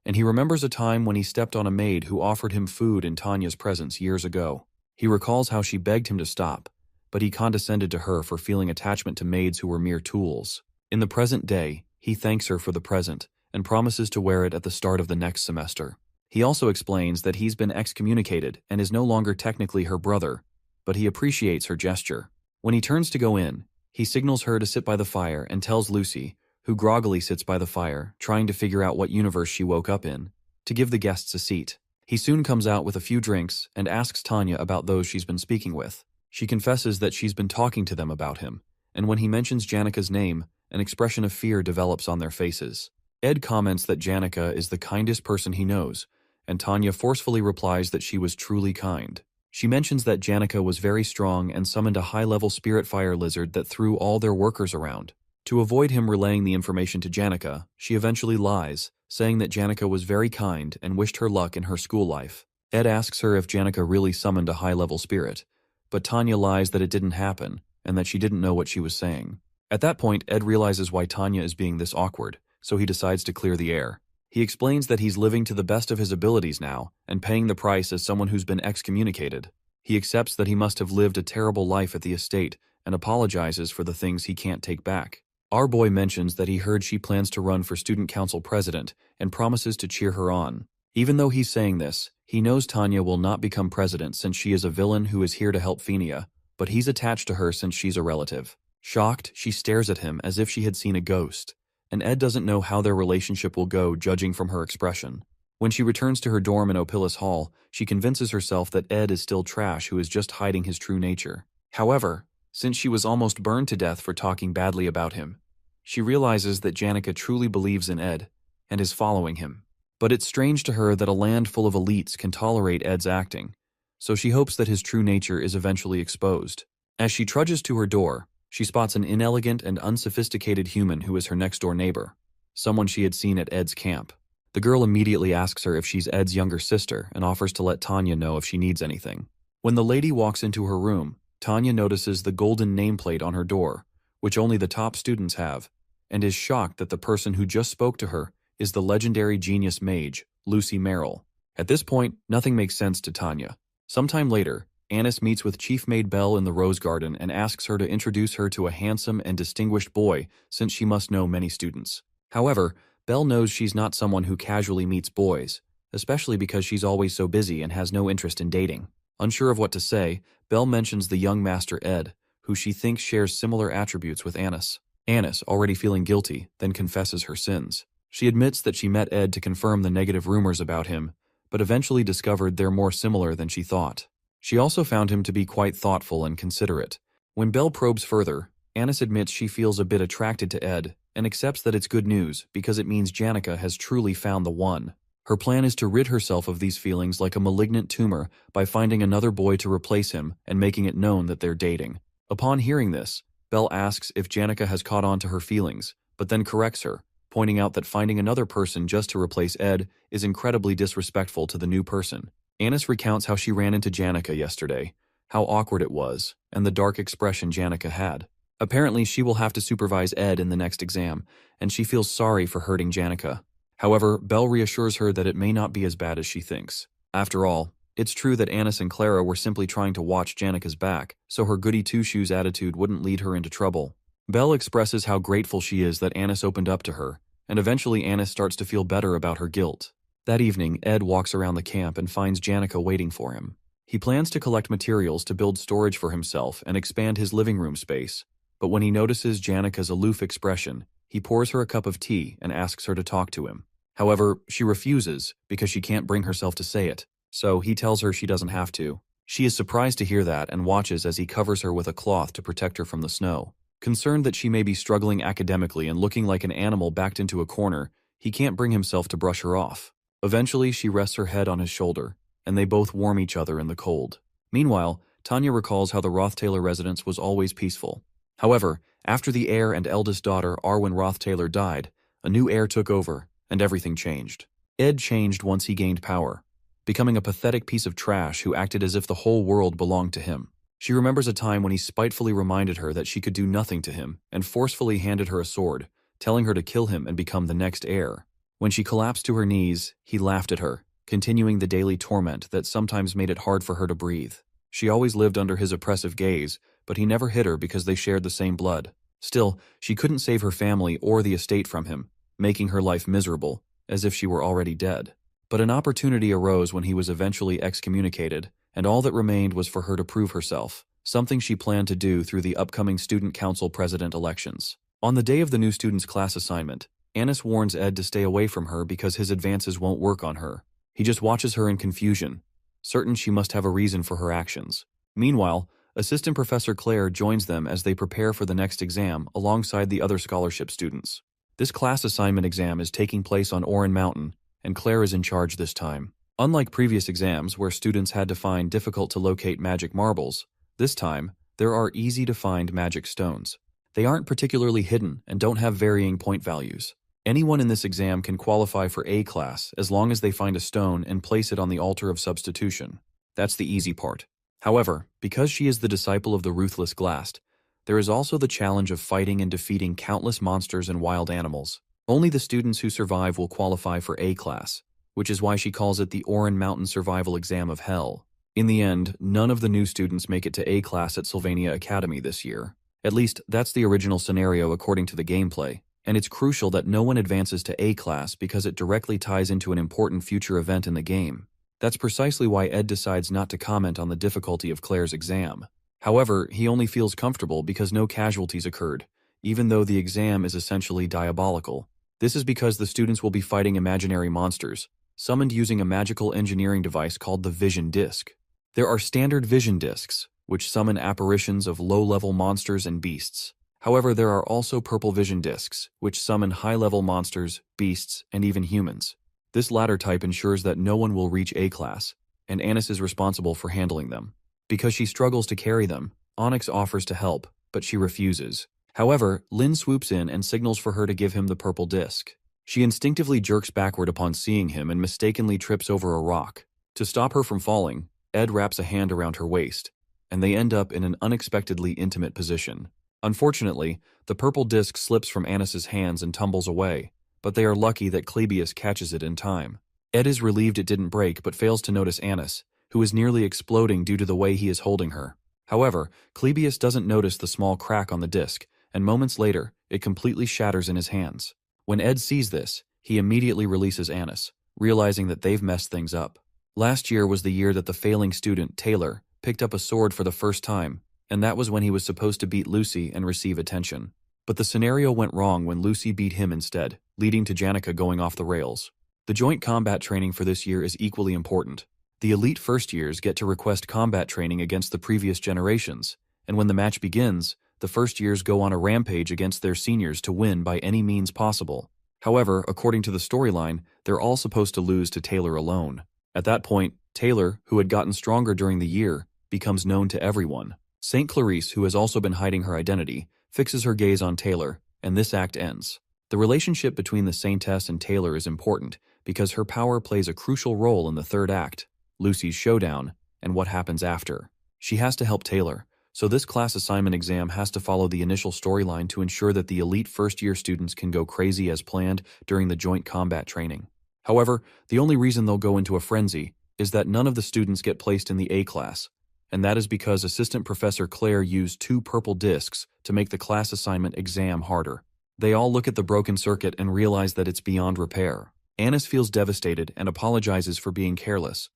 and he remembers a time when he stepped on a maid who offered him food in Tanya's presence years ago. He recalls how she begged him to stop, but he condescended to her for feeling attachment to maids who were mere tools. In the present day, he thanks her for the present and promises to wear it at the start of the next semester. He also explains that he's been excommunicated and is no longer technically her brother, but he appreciates her gesture. When he turns to go in, he signals her to sit by the fire and tells Lucy, who groggily sits by the fire, trying to figure out what universe she woke up in, to give the guests a seat. He soon comes out with a few drinks and asks Tanya about those she's been speaking with. She confesses that she's been talking to them about him, and when he mentions Janika's name, an expression of fear develops on their faces. Ed comments that Janika is the kindest person he knows, and Tanya forcefully replies that she was truly kind. She mentions that Janika was very strong and summoned a high-level spirit fire lizard that threw all their workers around. To avoid him relaying the information to Janika, she eventually lies, saying that Janika was very kind and wished her luck in her school life. Ed asks her if Janika really summoned a high-level spirit, but Tanya lies that it didn't happen and that she didn't know what she was saying. At that point, Ed realizes why Tanya is being this awkward, so he decides to clear the air. He explains that he's living to the best of his abilities now and paying the price as someone who's been excommunicated. He accepts that he must have lived a terrible life at the estate and apologizes for the things he can't take back. Our boy mentions that he heard she plans to run for student council president and promises to cheer her on. Even though he's saying this, he knows Tanya will not become president since she is a villain who is here to help Phinia, but he's attached to her since she's a relative. Shocked, she stares at him as if she had seen a ghost, and Ed doesn't know how their relationship will go judging from her expression. When she returns to her dorm in Opilus Hall, she convinces herself that Ed is still trash who is just hiding his true nature. However, since she was almost burned to death for talking badly about him, she realizes that Janika truly believes in Ed and is following him. But it's strange to her that a land full of elites can tolerate Ed's acting, so she hopes that his true nature is eventually exposed. As she trudges to her door, she spots an inelegant and unsophisticated human who is her next-door neighbor, someone she had seen at Ed's camp. The girl immediately asks her if she's Ed's younger sister and offers to let Tanya know if she needs anything. When the lady walks into her room, Tanya notices the golden nameplate on her door, which only the top students have, and is shocked that the person who just spoke to her is the legendary genius mage, Lucy Merrill. At this point, nothing makes sense to Tanya. Sometime later, Annis meets with Chief Maid Belle in the Rose Garden and asks her to introduce her to a handsome and distinguished boy since she must know many students. However, Belle knows she's not someone who casually meets boys, especially because she's always so busy and has no interest in dating. Unsure of what to say, Belle mentions the young master Ed, who she thinks shares similar attributes with Annis. Annis, already feeling guilty, then confesses her sins. She admits that she met Ed to confirm the negative rumors about him, but eventually discovered they're more similar than she thought. She also found him to be quite thoughtful and considerate. When Belle probes further, Annis admits she feels a bit attracted to Ed and accepts that it's good news because it means Janika has truly found the one. Her plan is to rid herself of these feelings like a malignant tumor by finding another boy to replace him and making it known that they're dating. Upon hearing this, Belle asks if Janica has caught on to her feelings, but then corrects her, pointing out that finding another person just to replace Ed is incredibly disrespectful to the new person. Anis recounts how she ran into Janica yesterday, how awkward it was, and the dark expression Janica had. Apparently, she will have to supervise Ed in the next exam, and she feels sorry for hurting Janica. However, Belle reassures her that it may not be as bad as she thinks. After all, it's true that Anis and Clara were simply trying to watch Janica's back, so her goody two-shoes attitude wouldn't lead her into trouble. Belle expresses how grateful she is that Anis opened up to her, and eventually Anis starts to feel better about her guilt. That evening, Ed walks around the camp and finds Janica waiting for him. He plans to collect materials to build storage for himself and expand his living room space, but when he notices Janica's aloof expression, he pours her a cup of tea and asks her to talk to him. However, she refuses because she can't bring herself to say it, so he tells her she doesn't have to. She is surprised to hear that and watches as he covers her with a cloth to protect her from the snow. Concerned that she may be struggling academically and looking like an animal backed into a corner, he can't bring himself to brush her off. Eventually, she rests her head on his shoulder, and they both warm each other in the cold. Meanwhile, Tanya recalls how the Roth-Taylor residence was always peaceful. However, after the heir and eldest daughter, Arwen Roth-Taylor, died, a new heir took over, and everything changed. Ed changed once he gained power, becoming a pathetic piece of trash who acted as if the whole world belonged to him. She remembers a time when he spitefully reminded her that she could do nothing to him and forcefully handed her a sword, telling her to kill him and become the next heir. When she collapsed to her knees, he laughed at her, continuing the daily torment that sometimes made it hard for her to breathe. She always lived under his oppressive gaze, but he never hit her because they shared the same blood. Still, she couldn't save her family or the estate from him, making her life miserable, as if she were already dead. But an opportunity arose when he was eventually excommunicated, and all that remained was for her to prove herself, something she planned to do through the upcoming Student Council President elections. On the day of the new student's class assignment, Anis warns Ed to stay away from her because his advances won't work on her. He just watches her in confusion, certain she must have a reason for her actions. Meanwhile, Assistant Professor Claire joins them as they prepare for the next exam alongside the other scholarship students. This class assignment exam is taking place on Orin Mountain, and Claire is in charge this time. Unlike previous exams where students had to find difficult-to-locate magic marbles, this time, there are easy-to-find magic stones. They aren't particularly hidden and don't have varying point values. Anyone in this exam can qualify for A class as long as they find a stone and place it on the altar of substitution. That's the easy part. However, because she is the disciple of the ruthless Glast, there is also the challenge of fighting and defeating countless monsters and wild animals. Only the students who survive will qualify for A class, which is why she calls it the Orin Mountain Survival Exam of Hell. In the end, none of the new students make it to A class at Sylvania Academy this year. At least, that's the original scenario according to the gameplay, and it's crucial that no one advances to A class because it directly ties into an important future event in the game. That's precisely why Ed decides not to comment on the difficulty of Claire's exam. However, he only feels comfortable because no casualties occurred, even though the exam is essentially diabolical. This is because the students will be fighting imaginary monsters, summoned using a magical engineering device called the Vision Disc. There are standard Vision Discs, which summon apparitions of low-level monsters and beasts. However, there are also Purple Vision Discs, which summon high-level monsters, beasts, and even humans. This latter type ensures that no one will reach A class, and Anis is responsible for handling them. Because she struggles to carry them, Onyx offers to help, but she refuses. However, Lynn swoops in and signals for her to give him the purple disc. She instinctively jerks backward upon seeing him and mistakenly trips over a rock. To stop her from falling, Ed wraps a hand around her waist, and they end up in an unexpectedly intimate position. Unfortunately, the purple disc slips from Anis's hands and tumbles away, but they are lucky that Clebius catches it in time. Ed is relieved it didn't break but fails to notice Anis, who is nearly exploding due to the way he is holding her. However, Clebius doesn't notice the small crack on the disc, and moments later, it completely shatters in his hands. When Ed sees this, he immediately releases Anis, realizing that they've messed things up. Last year was the year that the failing student, Taylor, picked up a sword for the first time, and that was when he was supposed to beat Lucy and receive attention. But the scenario went wrong when Lucy beat him instead, leading to Janica going off the rails. The joint combat training for this year is equally important. The elite first years get to request combat training against the previous generations, and when the match begins, the first years go on a rampage against their seniors to win by any means possible. However, according to the storyline, they're all supposed to lose to Taylor alone. At that point, Taylor, who had gotten stronger during the year, becomes known to everyone. St. Clarice, who has also been hiding her identity, fixes her gaze on Taylor, and this act ends. The relationship between the Saintess and Taylor is important because her power plays a crucial role in the third act, Lucy's showdown, and what happens after. She has to help Taylor, so this class assignment exam has to follow the initial storyline to ensure that the elite first-year students can go crazy as planned during the joint combat training. However, the only reason they'll go into a frenzy is that none of the students get placed in the A class, and that is because Assistant Professor Claire used 2 purple discs to make the class assignment exam harder. They all look at the broken circuit and realize that it's beyond repair. Annis feels devastated and apologizes for being careless,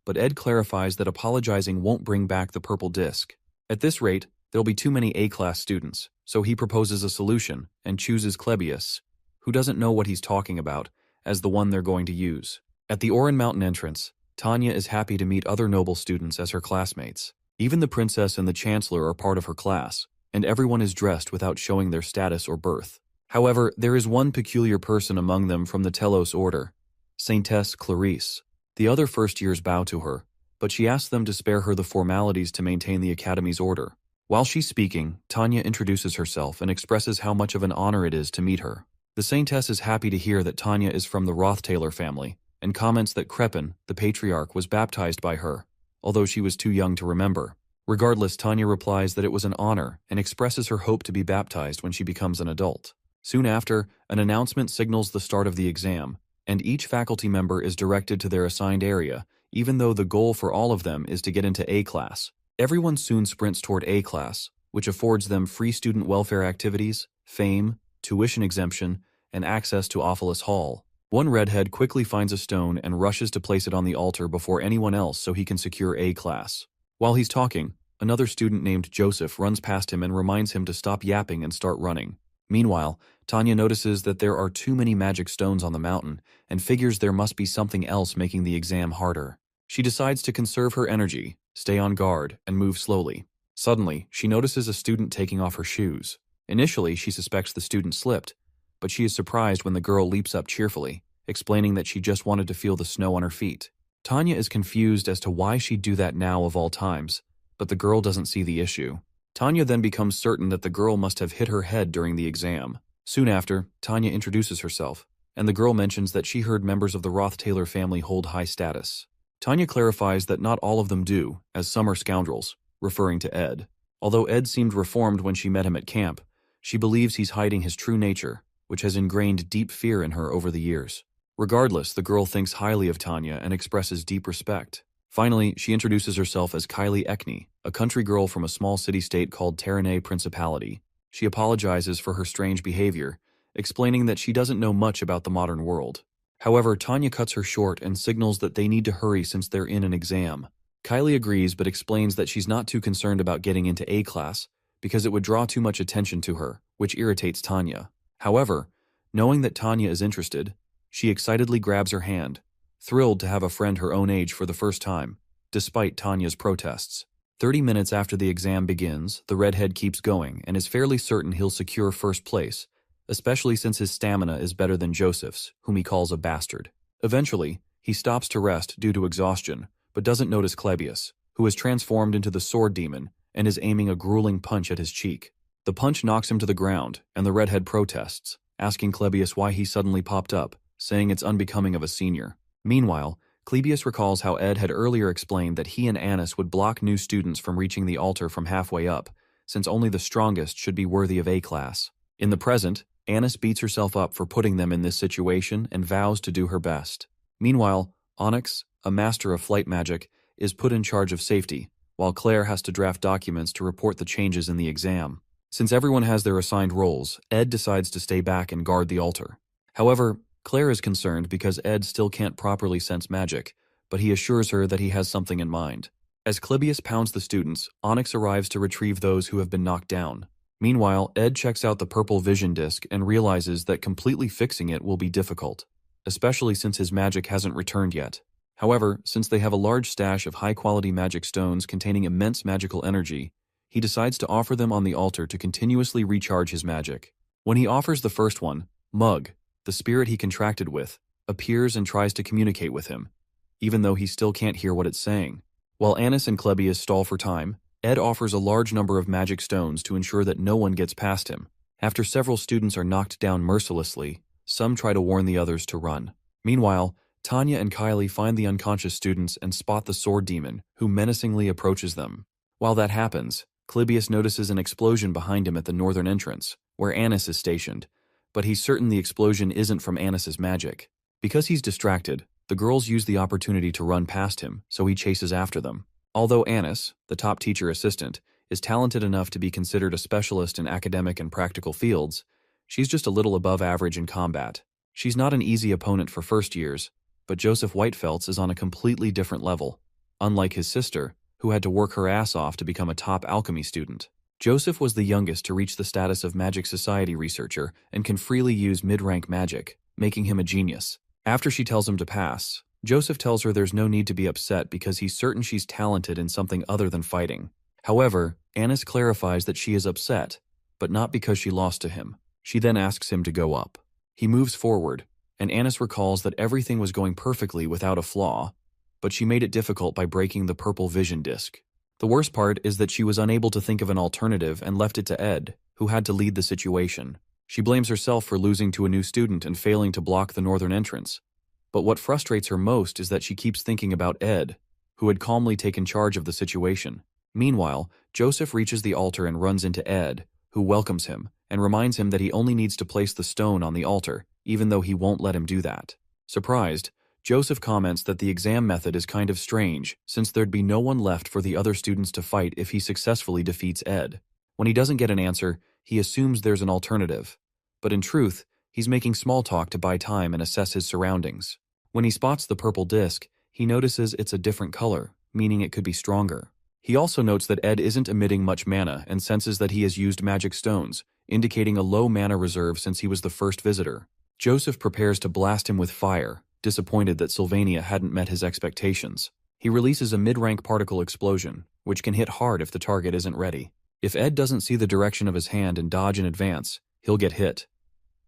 but Ed clarifies that apologizing won't bring back the purple disc. At this rate, there'll be too many A-class students, so he proposes a solution and chooses Clebius, who doesn't know what he's talking about, as the one they're going to use. At the Orin Mountain entrance, Tanya is happy to meet other noble students as her classmates. Even the princess and the chancellor are part of her class, and everyone is dressed without showing their status or birth. However, there is one peculiar person among them from the Telos order, Saintess Clarice. The other first-years bow to her, but she asks them to spare her the formalities to maintain the Academy's order. While she's speaking, Tanya introduces herself and expresses how much of an honor it is to meet her. The Saintess is happy to hear that Tanya is from the Roth-Taylor family, and comments that Crepin, the patriarch, was baptized by her, although she was too young to remember. Regardless, Tanya replies that it was an honor and expresses her hope to be baptized when she becomes an adult. Soon after, an announcement signals the start of the exam, and each faculty member is directed to their assigned area, even though the goal for all of them is to get into A class. Everyone soon sprints toward A class, which affords them free student welfare activities, fame, tuition exemption, and access to Ophelis Hall. One redhead quickly finds a stone and rushes to place it on the altar before anyone else so he can secure A class. While he's talking, another student named Joseph runs past him and reminds him to stop yapping and start running. Meanwhile, Tanya notices that there are too many magic stones on the mountain and figures there must be something else making the exam harder. She decides to conserve her energy, stay on guard, and move slowly. Suddenly, she notices a student taking off her shoes. Initially, she suspects the student slipped, but she is surprised when the girl leaps up cheerfully, explaining that she just wanted to feel the snow on her feet. Tanya is confused as to why she'd do that now of all times, but the girl doesn't see the issue. Tanya then becomes certain that the girl must have hit her head during the exam. Soon after, Tanya introduces herself, and the girl mentions that she heard members of the Roth-Taylor family hold high status. Tanya clarifies that not all of them do, as some are scoundrels, referring to Ed. Although Ed seemed reformed when she met him at camp, she believes he's hiding his true nature, which has ingrained deep fear in her over the years. Regardless, the girl thinks highly of Tanya and expresses deep respect. Finally, she introduces herself as Kylie Ekney, a country girl from a small city-state called Terranay Principality. She apologizes for her strange behavior, explaining that she doesn't know much about the modern world. However, Tanya cuts her short and signals that they need to hurry since they're in an exam. Kylie agrees but explains that she's not too concerned about getting into A class because it would draw too much attention to her, which irritates Tanya. However, knowing that Tanya is interested, she excitedly grabs her hand, thrilled to have a friend her own age for the first time, despite Tanya's protests. 30 minutes after the exam begins, the redhead keeps going and is fairly certain he'll secure first place, especially since his stamina is better than Joseph's, whom he calls a bastard. Eventually, he stops to rest due to exhaustion, but doesn't notice Clebius, who is transformed into the sword demon and is aiming a grueling punch at his cheek. The punch knocks him to the ground, and the redhead protests, asking Clebius why he suddenly popped up, saying it's unbecoming of a senior. Meanwhile, Clebius recalls how Ed had earlier explained that he and Annis would block new students from reaching the altar from halfway up, since only the strongest should be worthy of A class. In the present, Annis beats herself up for putting them in this situation and vows to do her best. Meanwhile, Onyx, a master of flight magic, is put in charge of safety, while Claire has to draft documents to report the changes in the exam. Since everyone has their assigned roles, Ed decides to stay back and guard the altar. However, Claire is concerned because Ed still can't properly sense magic, but he assures her that he has something in mind. As Clebius pounds the students, Onyx arrives to retrieve those who have been knocked down. Meanwhile, Ed checks out the purple vision disc and realizes that completely fixing it will be difficult, especially since his magic hasn't returned yet. However, since they have a large stash of high-quality magic stones containing immense magical energy, he decides to offer them on the altar to continuously recharge his magic. When he offers the first one, Mug, The spirit he contracted with appears and tries to communicate with him, even though he still can't hear what it's saying. While Annis and Clebius stall for time, Ed offers a large number of magic stones to ensure that no one gets past him. After several students are knocked down mercilessly, some try to warn the others to run. Meanwhile, Tanya and Kylie find the unconscious students and spot the sword demon, who menacingly approaches them. While that happens, Clebius notices an explosion behind him at the northern entrance, where Annis is stationed, but he's certain the explosion isn't from Annis's magic. Because he's distracted, the girls use the opportunity to run past him, so he chases after them. Although Annis, the top teacher assistant, is talented enough to be considered a specialist in academic and practical fields, she's just a little above average in combat. She's not an easy opponent for first years, but Joseph Whitefeltz is on a completely different level. Unlike his sister, who had to work her ass off to become a top alchemy student, Joseph was the youngest to reach the status of Magic Society researcher and can freely use mid-rank magic, making him a genius. After she tells him to pass, Joseph tells her there's no need to be upset because he's certain she's talented in something other than fighting. However, Annis clarifies that she is upset, but not because she lost to him. She then asks him to go up. He moves forward, and Annis recalls that everything was going perfectly without a flaw, but she made it difficult by breaking the purple vision disc. The worst part is that she was unable to think of an alternative and left it to Ed, who had to lead the situation. She blames herself for losing to a new student and failing to block the northern entrance. But what frustrates her most is that she keeps thinking about Ed, who had calmly taken charge of the situation. Meanwhile, Joseph reaches the altar and runs into Ed, who welcomes him and reminds him that he only needs to place the stone on the altar, even though he won't let him do that. Surprised, Joseph comments that the exam method is kind of strange, since there'd be no one left for the other students to fight if he successfully defeats Ed. When he doesn't get an answer, he assumes there's an alternative. But in truth, he's making small talk to buy time and assess his surroundings. When he spots the purple disc, he notices it's a different color, meaning it could be stronger. He also notes that Ed isn't emitting much mana and senses that he has used magic stones, indicating a low mana reserve since he was the first visitor. Joseph prepares to blast him with fire, disappointed that Sylvania hadn't met his expectations. He releases a mid-rank particle explosion, which can hit hard if the target isn't ready. If Ed doesn't see the direction of his hand and dodge in advance, he'll get hit.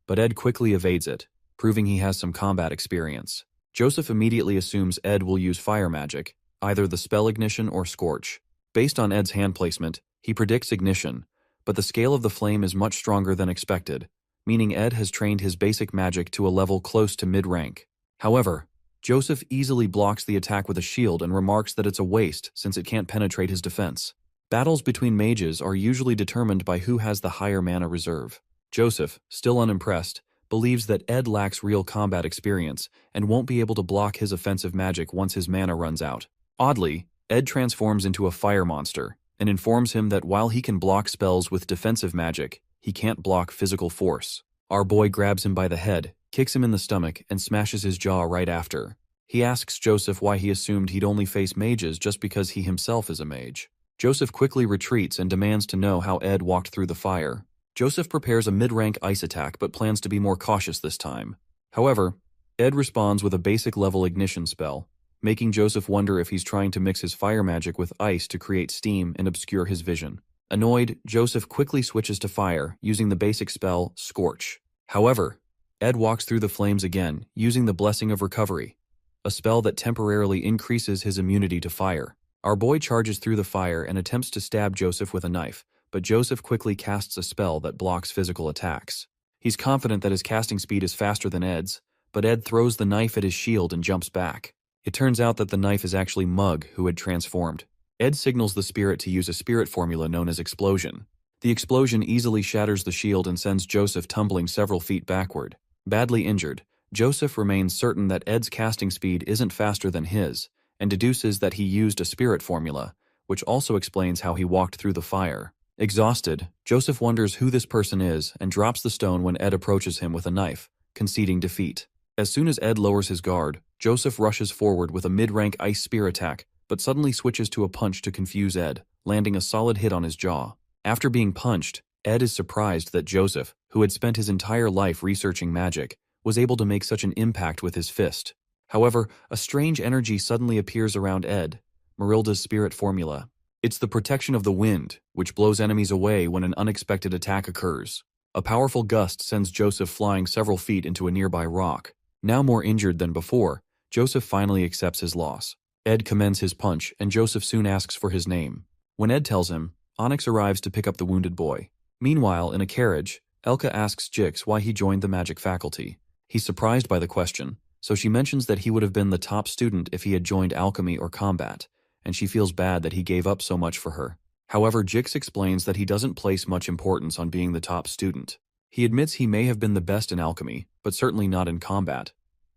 But Ed quickly evades it, proving he has some combat experience. Joseph immediately assumes Ed will use fire magic, either the spell ignition or scorch. Based on Ed's hand placement, he predicts ignition, but the scale of the flame is much stronger than expected, meaning Ed has trained his basic magic to a level close to mid-rank. However, Joseph easily blocks the attack with a shield and remarks that it's a waste since it can't penetrate his defense. Battles between mages are usually determined by who has the higher mana reserve. Joseph, still unimpressed, believes that Ed lacks real combat experience and won't be able to block his offensive magic once his mana runs out. Oddly, Ed transforms into a fire monster and informs him that while he can block spells with defensive magic, he can't block physical force. Our boy grabs him by the head, kicks him in the stomach, and smashes his jaw right after. He asks Joseph why he assumed he'd only face mages just because he himself is a mage. Joseph quickly retreats and demands to know how Ed walked through the fire. Joseph prepares a mid-rank ice attack but plans to be more cautious this time. However, Ed responds with a basic level ignition spell, making Joseph wonder if he's trying to mix his fire magic with ice to create steam and obscure his vision. Annoyed, Joseph quickly switches to fire, using the basic spell, Scorch. However, Ed walks through the flames again, using the Blessing of Recovery, a spell that temporarily increases his immunity to fire. Our boy charges through the fire and attempts to stab Joseph with a knife, but Joseph quickly casts a spell that blocks physical attacks. He's confident that his casting speed is faster than Ed's, but Ed throws the knife at his shield and jumps back. It turns out that the knife is actually Mug, who had transformed. Ed signals the spirit to use a spirit formula known as Explosion. The explosion easily shatters the shield and sends Joseph tumbling several feet backward. Badly injured, Joseph remains certain that Ed's casting speed isn't faster than his, and deduces that he used a spirit formula, which also explains how he walked through the fire. Exhausted, Joseph wonders who this person is and drops the stone when Ed approaches him with a knife, conceding defeat. As soon as Ed lowers his guard, Joseph rushes forward with a mid-rank ice spear attack, but suddenly switches to a punch to confuse Ed, landing a solid hit on his jaw. After being punched, Ed is surprised that Joseph, who had spent his entire life researching magic, was able to make such an impact with his fist. However, a strange energy suddenly appears around Ed, Marilda's spirit formula. It's the protection of the wind, which blows enemies away when an unexpected attack occurs. A powerful gust sends Joseph flying several feet into a nearby rock. Now more injured than before, Joseph finally accepts his loss. Ed commends his punch, and Joseph soon asks for his name. When Ed tells him, Onyx arrives to pick up the wounded boy. Meanwhile, in a carriage, Elka asks Jix why he joined the magic faculty. He's surprised by the question, so she mentions that he would have been the top student if he had joined alchemy or combat, and she feels bad that he gave up so much for her. However, Jix explains that he doesn't place much importance on being the top student. He admits he may have been the best in alchemy, but certainly not in combat,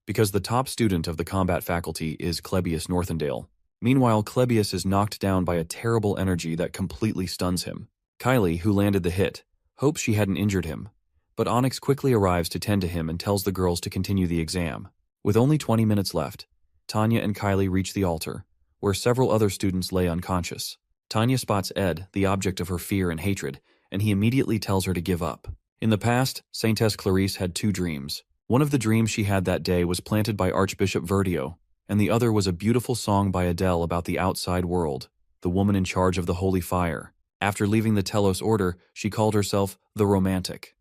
because the top student of the combat faculty is Clebius Northendale. Meanwhile, Clebius is knocked down by a terrible energy that completely stuns him. Kylie, who landed the hit, hopes she hadn't injured him, but Onyx quickly arrives to tend to him and tells the girls to continue the exam. With only 20 minutes left, Tanya and Kylie reach the altar, where several other students lay unconscious. Tanya spots Ed, the object of her fear and hatred, and he immediately tells her to give up. In the past, Saintess Clarice had 2 dreams. One of the dreams she had that day was planted by Archbishop Verdio, and the other was a beautiful song by Adele about the outside world, the woman in charge of the holy fire. After leaving the Telos Order, she called herself the Romantic.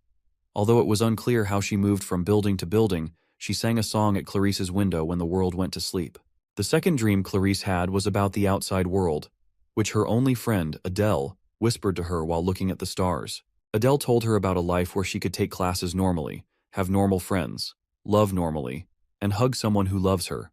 Although it was unclear how she moved from building to building, she sang a song at Clarice's window when the world went to sleep. The second dream Clarice had was about the outside world, which her only friend, Adele, whispered to her while looking at the stars. Adele told her about a life where she could take classes normally, have normal friends, love normally, and hug someone who loves her,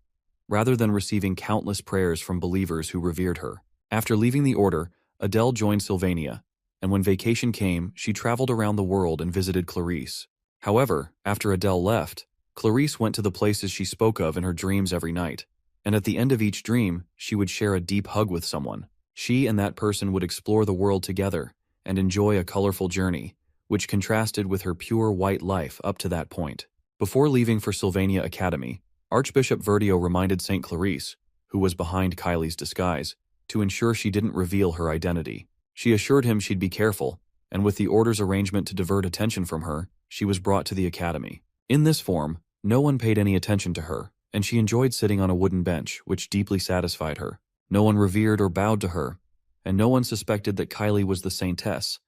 rather than receiving countless prayers from believers who revered her. After leaving the order, Adele joined Sylvania, and when vacation came, she traveled around the world and visited Clarice. However, after Adele left, Clarice went to the places she spoke of in her dreams every night, and at the end of each dream, she would share a deep hug with someone. She and that person would explore the world together and enjoy a colorful journey, which contrasted with her pure white life up to that point. Before leaving for Sylvania Academy, Archbishop Verdio reminded St. Clarice, who was behind Kylie's disguise, to ensure she didn't reveal her identity. She assured him she'd be careful, and with the order's arrangement to divert attention from her, she was brought to the academy. In this form, no one paid any attention to her, and she enjoyed sitting on a wooden bench, which deeply satisfied her. No one revered or bowed to her, and no one suspected that Kylie was the saintess,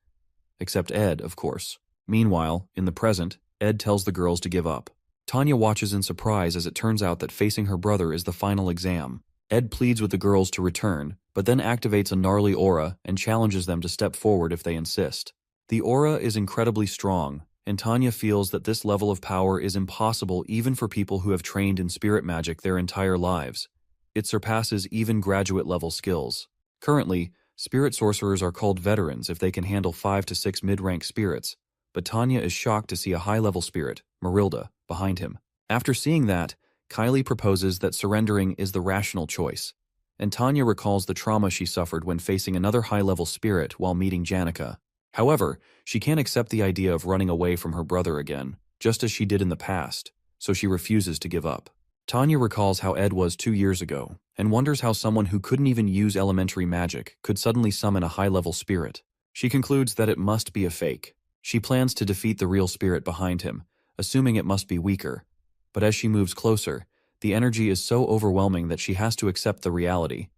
except Ed, of course. Meanwhile, in the present, Ed tells the girls to give up. Tanya watches in surprise as it turns out that facing her brother is the final exam. Ed pleads with the girls to return, but then activates a gnarly aura and challenges them to step forward if they insist. The aura is incredibly strong, and Tanya feels that this level of power is impossible even for people who have trained in spirit magic their entire lives. It surpasses even graduate-level skills. Currently, spirit sorcerers are called veterans if they can handle 5 to 6 mid-rank spirits, but Tanya is shocked to see a high-level spirit, Marilda, behind him. After seeing that, Kylie proposes that surrendering is the rational choice, and Tanya recalls the trauma she suffered when facing another high-level spirit while meeting Janica. However, she can't accept the idea of running away from her brother again, just as she did in the past, so she refuses to give up. Tanya recalls how Ed was 2 years ago, and wonders how someone who couldn't even use elementary magic could suddenly summon a high-level spirit. She concludes that it must be a fake. She plans to defeat the real spirit behind him, assuming it must be weaker. But as she moves closer, the energy is so overwhelming that she has to accept the reality.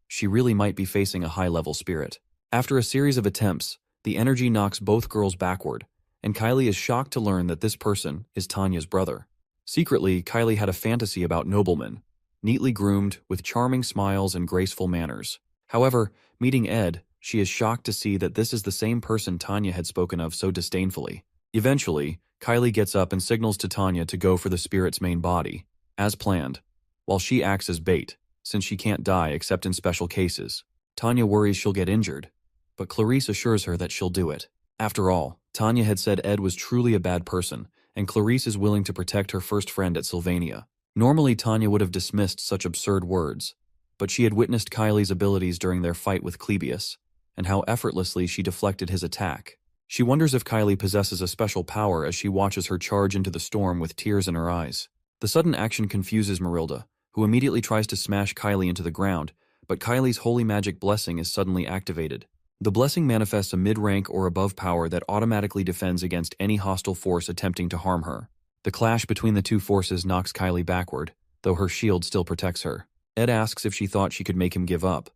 She really might be facing a high-level spirit. After a series of attempts, the energy knocks both girls backward, and Kylie is shocked to learn that this person is Tanya's brother. Secretly, Kylie had a fantasy about noblemen, neatly groomed, with charming smiles and graceful manners. However, meeting Ed, she is shocked to see that this is the same person Tanya had spoken of so disdainfully. Eventually, Kylie gets up and signals to Tanya to go for the spirit's main body, as planned, while she acts as bait, since she can't die except in special cases. Tanya worries she'll get injured, but Clarice assures her that she'll do it. After all, Tanya had said Ed was truly a bad person, and Clarice is willing to protect her first friend at Sylvania. Normally, Tanya would have dismissed such absurd words, but she had witnessed Kylie's abilities during their fight with Clebius, and how effortlessly she deflected his attack. She wonders if Kylie possesses a special power as she watches her charge into the storm with tears in her eyes. The sudden action confuses Marilda, who immediately tries to smash Kylie into the ground, but Kylie's holy magic blessing is suddenly activated. The blessing manifests a mid-rank or above power that automatically defends against any hostile force attempting to harm her. The clash between the two forces knocks Kylie backward, though her shield still protects her. Ed asks if she thought she could make him give up,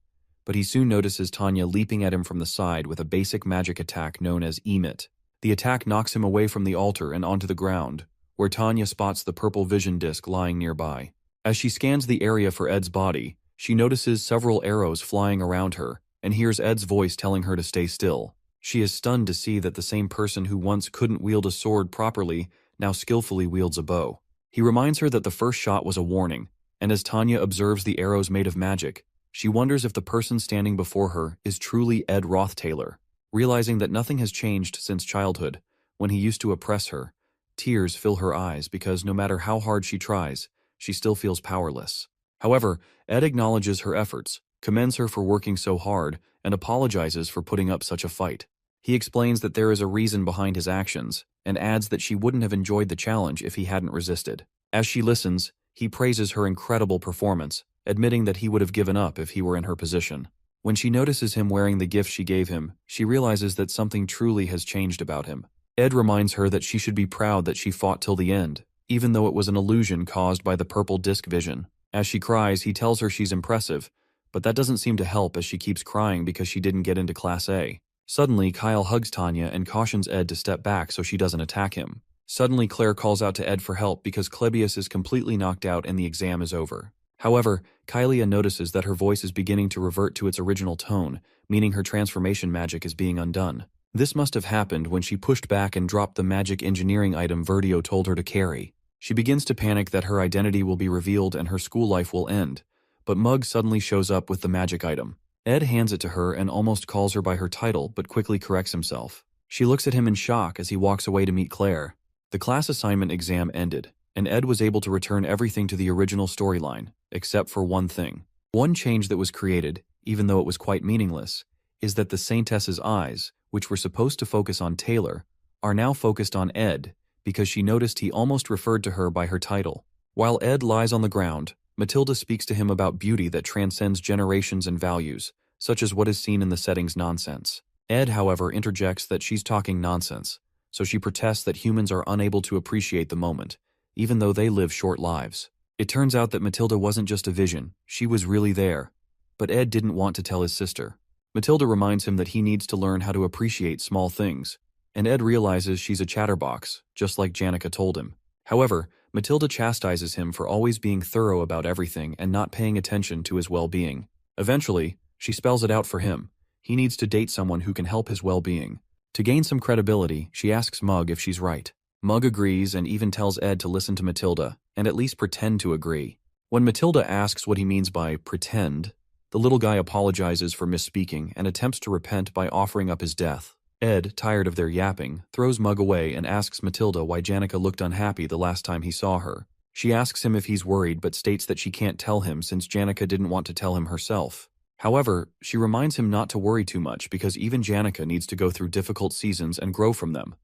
but he soon notices Tanya leaping at him from the side with a basic magic attack known as Emit. The attack knocks him away from the altar and onto the ground, where Tanya spots the purple vision disc lying nearby. As she scans the area for Ed's body, she notices several arrows flying around her and hears Ed's voice telling her to stay still. She is stunned to see that the same person who once couldn't wield a sword properly now skillfully wields a bow. He reminds her that the first shot was a warning, and as Tanya observes the arrows made of magic, she wonders if the person standing before her is truly Ed Roth-Taylor. Realizing that nothing has changed since childhood, when he used to oppress her, tears fill her eyes because no matter how hard she tries, she still feels powerless. However, Ed acknowledges her efforts, commends her for working so hard, and apologizes for putting up such a fight. He explains that there is a reason behind his actions, and adds that she wouldn't have enjoyed the challenge if he hadn't resisted. As she listens, he praises her incredible performance, admitting that he would have given up if he were in her position. When she notices him wearing the gift she gave him, she realizes that something truly has changed about him. Ed reminds her that she should be proud that she fought till the end, even though it was an illusion caused by the purple disc vision. As she cries, he tells her she's impressive, but that doesn't seem to help as she keeps crying because she didn't get into Class A. Suddenly, Kyle hugs Tanya and cautions Ed to step back so she doesn't attack him. Suddenly, Claire calls out to Ed for help because Klebius is completely knocked out and the exam is over. However, Kylia notices that her voice is beginning to revert to its original tone, meaning her transformation magic is being undone. This must have happened when she pushed back and dropped the magic engineering item Verdio told her to carry. She begins to panic that her identity will be revealed and her school life will end, but Mug suddenly shows up with the magic item. Ed hands it to her and almost calls her by her title but quickly corrects himself. She looks at him in shock as he walks away to meet Claire. The class assignment exam ended, and Ed was able to return everything to the original storyline, except for one thing. One change that was created, even though it was quite meaningless, is that the Saintess's eyes, which were supposed to focus on Taylor, are now focused on Ed because she noticed he almost referred to her by her title. While Ed lies on the ground, Matilda speaks to him about beauty that transcends generations and values, such as what is seen in the setting's nonsense. Ed, however, interjects that she's talking nonsense, so she protests that humans are unable to appreciate the moment, even though they live short lives. It turns out that Matilda wasn't just a vision, she was really there. But Ed didn't want to tell his sister. Matilda reminds him that he needs to learn how to appreciate small things, and Ed realizes she's a chatterbox, just like Janica told him. However, Matilda chastises him for always being thorough about everything and not paying attention to his well-being. Eventually, she spells it out for him. He needs to date someone who can help his well-being. To gain some credibility, she asks Mug if she's right. Mug agrees and even tells Ed to listen to Matilda, and at least pretend to agree. When Matilda asks what he means by pretend, the little guy apologizes for misspeaking and attempts to repent by offering up his death. Ed, tired of their yapping, throws Mug away and asks Matilda why Janica looked unhappy the last time he saw her. She asks him if he's worried but states that she can't tell him since Janica didn't want to tell him herself. However, she reminds him not to worry too much because even Janica needs to go through difficult seasons and grow from them,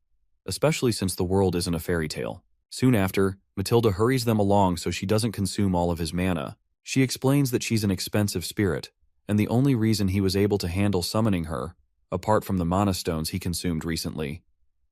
especially since the world isn't a fairy tale. Soon after, Matilda hurries them along so she doesn't consume all of his mana. She explains that she's an expensive spirit, and the only reason he was able to handle summoning her, apart from the mana stones he consumed recently,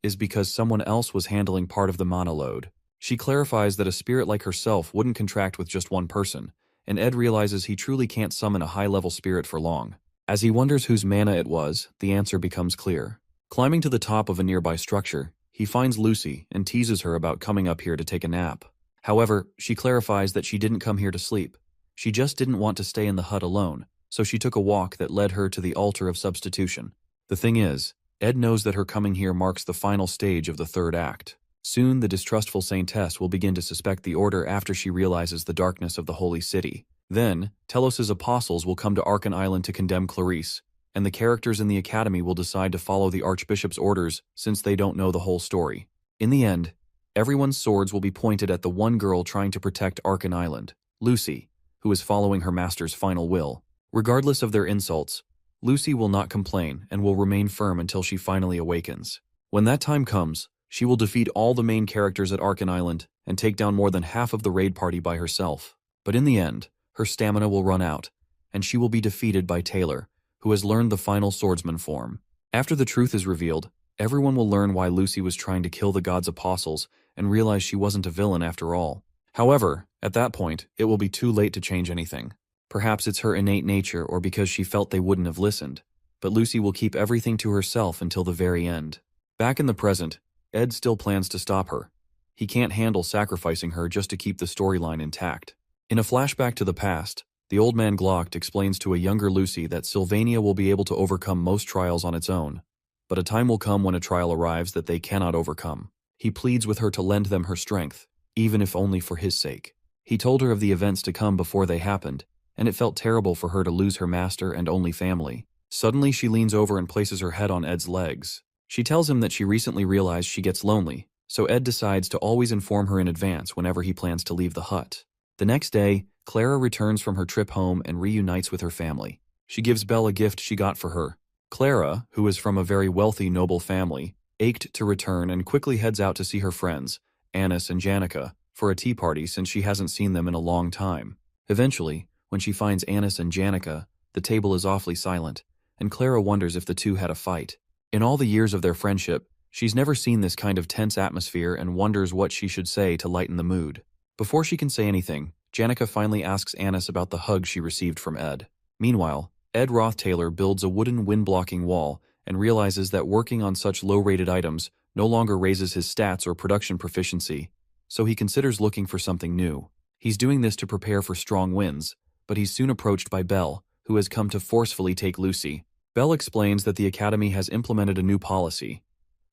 is because someone else was handling part of the mana load. She clarifies that a spirit like herself wouldn't contract with just one person, and Ed realizes he truly can't summon a high-level spirit for long. As he wonders whose mana it was, the answer becomes clear. Climbing to the top of a nearby structure, he finds Lucy and teases her about coming up here to take a nap. However, she clarifies that she didn't come here to sleep. She just didn't want to stay in the hut alone, so she took a walk that led her to the altar of substitution. The thing is, Ed knows that her coming here marks the final stage of the third act. Soon, the distrustful Saintess will begin to suspect the Order after she realizes the darkness of the Holy City. Then, Telos's apostles will come to Arkan Island to condemn Clarice, and the characters in the Academy will decide to follow the Archbishop's orders since they don't know the whole story. In the end, everyone's swords will be pointed at the one girl trying to protect Arkan Island, Lucy, who is following her master's final will. Regardless of their insults, Lucy will not complain and will remain firm until she finally awakens. When that time comes, she will defeat all the main characters at Arkan Island and take down more than half of the raid party by herself. But in the end, her stamina will run out, and she will be defeated by Taylor, who has learned the final swordsman form. After the truth is revealed, everyone will learn why Lucy was trying to kill the god's apostles and realize she wasn't a villain after all. However, at that point, it will be too late to change anything. Perhaps it's her innate nature or because she felt they wouldn't have listened, but Lucy will keep everything to herself until the very end. Back in the present, Ed still plans to stop her. He can't handle sacrificing her just to keep the storyline intact. In a flashback to the past, the old man Glock explains to a younger Lucy that Sylvania will be able to overcome most trials on its own, but a time will come when a trial arrives that they cannot overcome. He pleads with her to lend them her strength, even if only for his sake. He told her of the events to come before they happened, and it felt terrible for her to lose her master and only family. Suddenly she leans over and places her head on Ed's legs. She tells him that she recently realized she gets lonely, so Ed decides to always inform her in advance whenever he plans to leave the hut. The next day, Clara returns from her trip home and reunites with her family. She gives Belle a gift she got for her. Clara, who is from a very wealthy, noble family, ached to return and quickly heads out to see her friends, Annis and Janica, for a tea party since she hasn't seen them in a long time. Eventually, when she finds Annis and Janica, the table is awfully silent, and Clara wonders if the two had a fight. In all the years of their friendship, she's never seen this kind of tense atmosphere and wonders what she should say to lighten the mood. Before she can say anything, Janica finally asks Annis about the hug she received from Ed. Meanwhile, Ed Roth-Taylor builds a wooden wind-blocking wall and realizes that working on such low-rated items no longer raises his stats or production proficiency, so he considers looking for something new. He's doing this to prepare for strong winds, but he's soon approached by Belle, who has come to forcefully take Lucy. Belle explains that the Academy has implemented a new policy.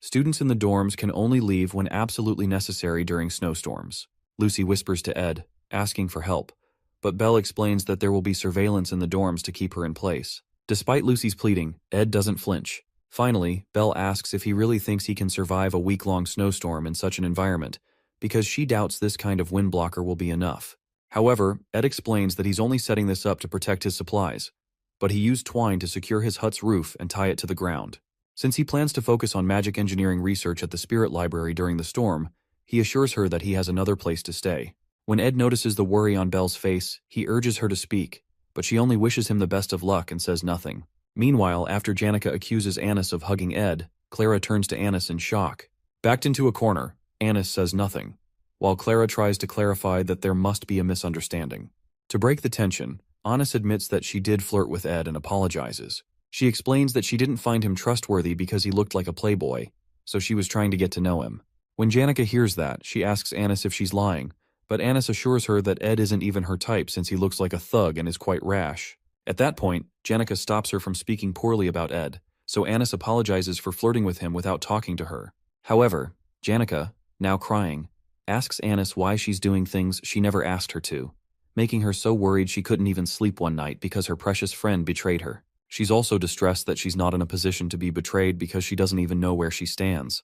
Students in the dorms can only leave when absolutely necessary during snowstorms. Lucy whispers to Ed, asking for help, but Belle explains that there will be surveillance in the dorms to keep her in place. Despite Lucy's pleading, Ed doesn't flinch. Finally, Belle asks if he really thinks he can survive a week-long snowstorm in such an environment, because she doubts this kind of wind blocker will be enough. However, Ed explains that he's only setting this up to protect his supplies, but he used twine to secure his hut's roof and tie it to the ground. Since he plans to focus on magic engineering research at the Spirit Library during the storm, he assures her that he has another place to stay. When Ed notices the worry on Belle's face, he urges her to speak, but she only wishes him the best of luck and says nothing. Meanwhile, after Janica accuses Annis of hugging Ed, Clara turns to Annis in shock. Backed into a corner, Annis says nothing, while Clara tries to clarify that there must be a misunderstanding. To break the tension, Annis admits that she did flirt with Ed and apologizes. She explains that she didn't find him trustworthy because he looked like a playboy, so she was trying to get to know him. When Janica hears that, she asks Annis if she's lying, but Annis assures her that Ed isn't even her type since he looks like a thug and is quite rash. At that point, Janica stops her from speaking poorly about Ed, so Annis apologizes for flirting with him without talking to her. However, Janica, now crying, asks Annis why she's doing things she never asked her to, making her so worried she couldn't even sleep one night because her precious friend betrayed her. She's also distressed that she's not in a position to be betrayed because she doesn't even know where she stands.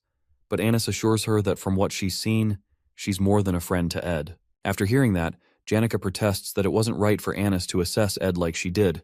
But Annis assures her that from what she's seen, she's more than a friend to Ed. After hearing that, Janica protests that it wasn't right for Annis to assess Ed like she did,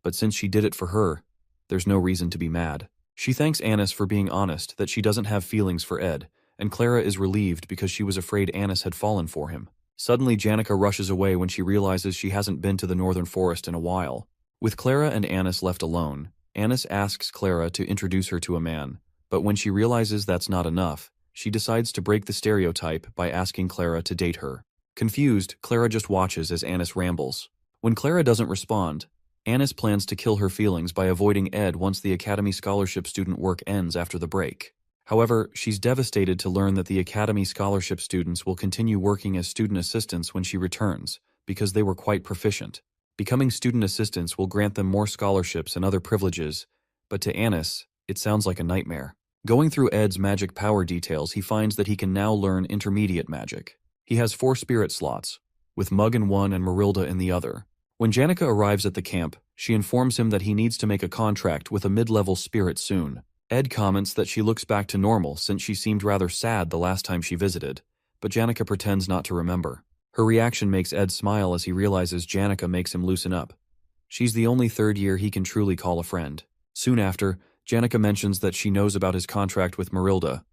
but since she did it for her, there's no reason to be mad. She thanks Annis for being honest that she doesn't have feelings for Ed, and Clara is relieved because she was afraid Annis had fallen for him. Suddenly, Janica rushes away when she realizes she hasn't been to the northern forest in a while. With Clara and Annis left alone, Annis asks Clara to introduce her to a man, but when she realizes that's not enough, she decides to break the stereotype by asking Clara to date her. Confused, Clara just watches as Annis rambles. When Clara doesn't respond, Annis plans to kill her feelings by avoiding Ed once the Academy Scholarship student work ends after the break. However, she's devastated to learn that the Academy Scholarship students will continue working as student assistants when she returns, because they were quite proficient. Becoming student assistants will grant them more scholarships and other privileges, but to Annis, it sounds like a nightmare. Going through Ed's magic power details, he finds that he can now learn intermediate magic. He has 4 spirit slots, with Mug in one and Marilda in the other. When Janica arrives at the camp, she informs him that he needs to make a contract with a mid-level spirit soon. Ed comments that she looks back to normal since she seemed rather sad the last time she visited, but Janica pretends not to remember. Her reaction makes Ed smile as he realizes Janica makes him loosen up. She's the only third year he can truly call a friend. Soon after, Janica mentions that she knows about his contract with Marilda,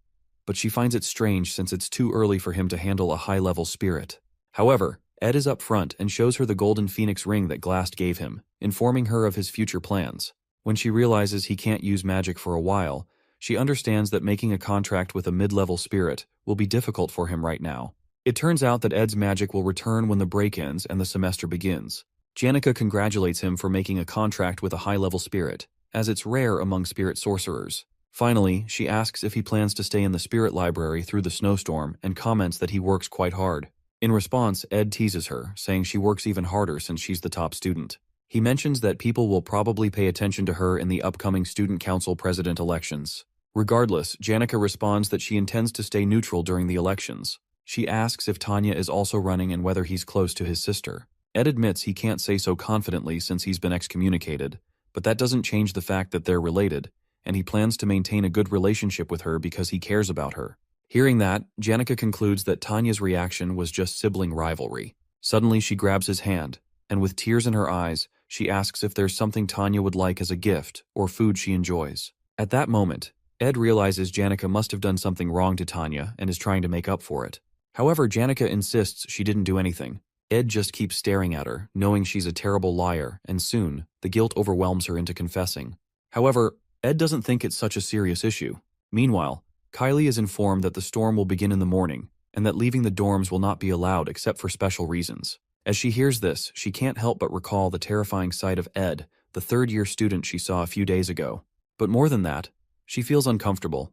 but she finds it strange since it's too early for him to handle a high-level spirit. However, Ed is up front and shows her the golden phoenix ring that Glast gave him, informing her of his future plans. When she realizes he can't use magic for a while, she understands that making a contract with a mid-level spirit will be difficult for him right now. It turns out that Ed's magic will return when the break ends and the semester begins. Janica congratulates him for making a contract with a high-level spirit, as it's rare among spirit sorcerers. Finally, she asks if he plans to stay in the spirit library through the snowstorm and comments that he works quite hard. In response, Ed teases her, saying she works even harder since she's the top student. He mentions that people will probably pay attention to her in the upcoming student council president elections. Regardless, Janica responds that she intends to stay neutral during the elections. She asks if Tanya is also running and whether he's close to his sister. Ed admits he can't say so confidently since he's been excommunicated, but that doesn't change the fact that they're related, and he plans to maintain a good relationship with her because he cares about her. Hearing that, Janica concludes that Tanya's reaction was just sibling rivalry. Suddenly she grabs his hand, and with tears in her eyes, she asks if there's something Tanya would like as a gift or food she enjoys. At that moment, Ed realizes Janica must have done something wrong to Tanya and is trying to make up for it. However, Janica insists she didn't do anything. Ed just keeps staring at her, knowing she's a terrible liar, and soon, the guilt overwhelms her into confessing. However, Ed doesn't think it's such a serious issue. Meanwhile, Kylie is informed that the storm will begin in the morning, and that leaving the dorms will not be allowed except for special reasons. As she hears this, she can't help but recall the terrifying sight of Ed, the third-year student she saw a few days ago. But more than that, she feels uncomfortable,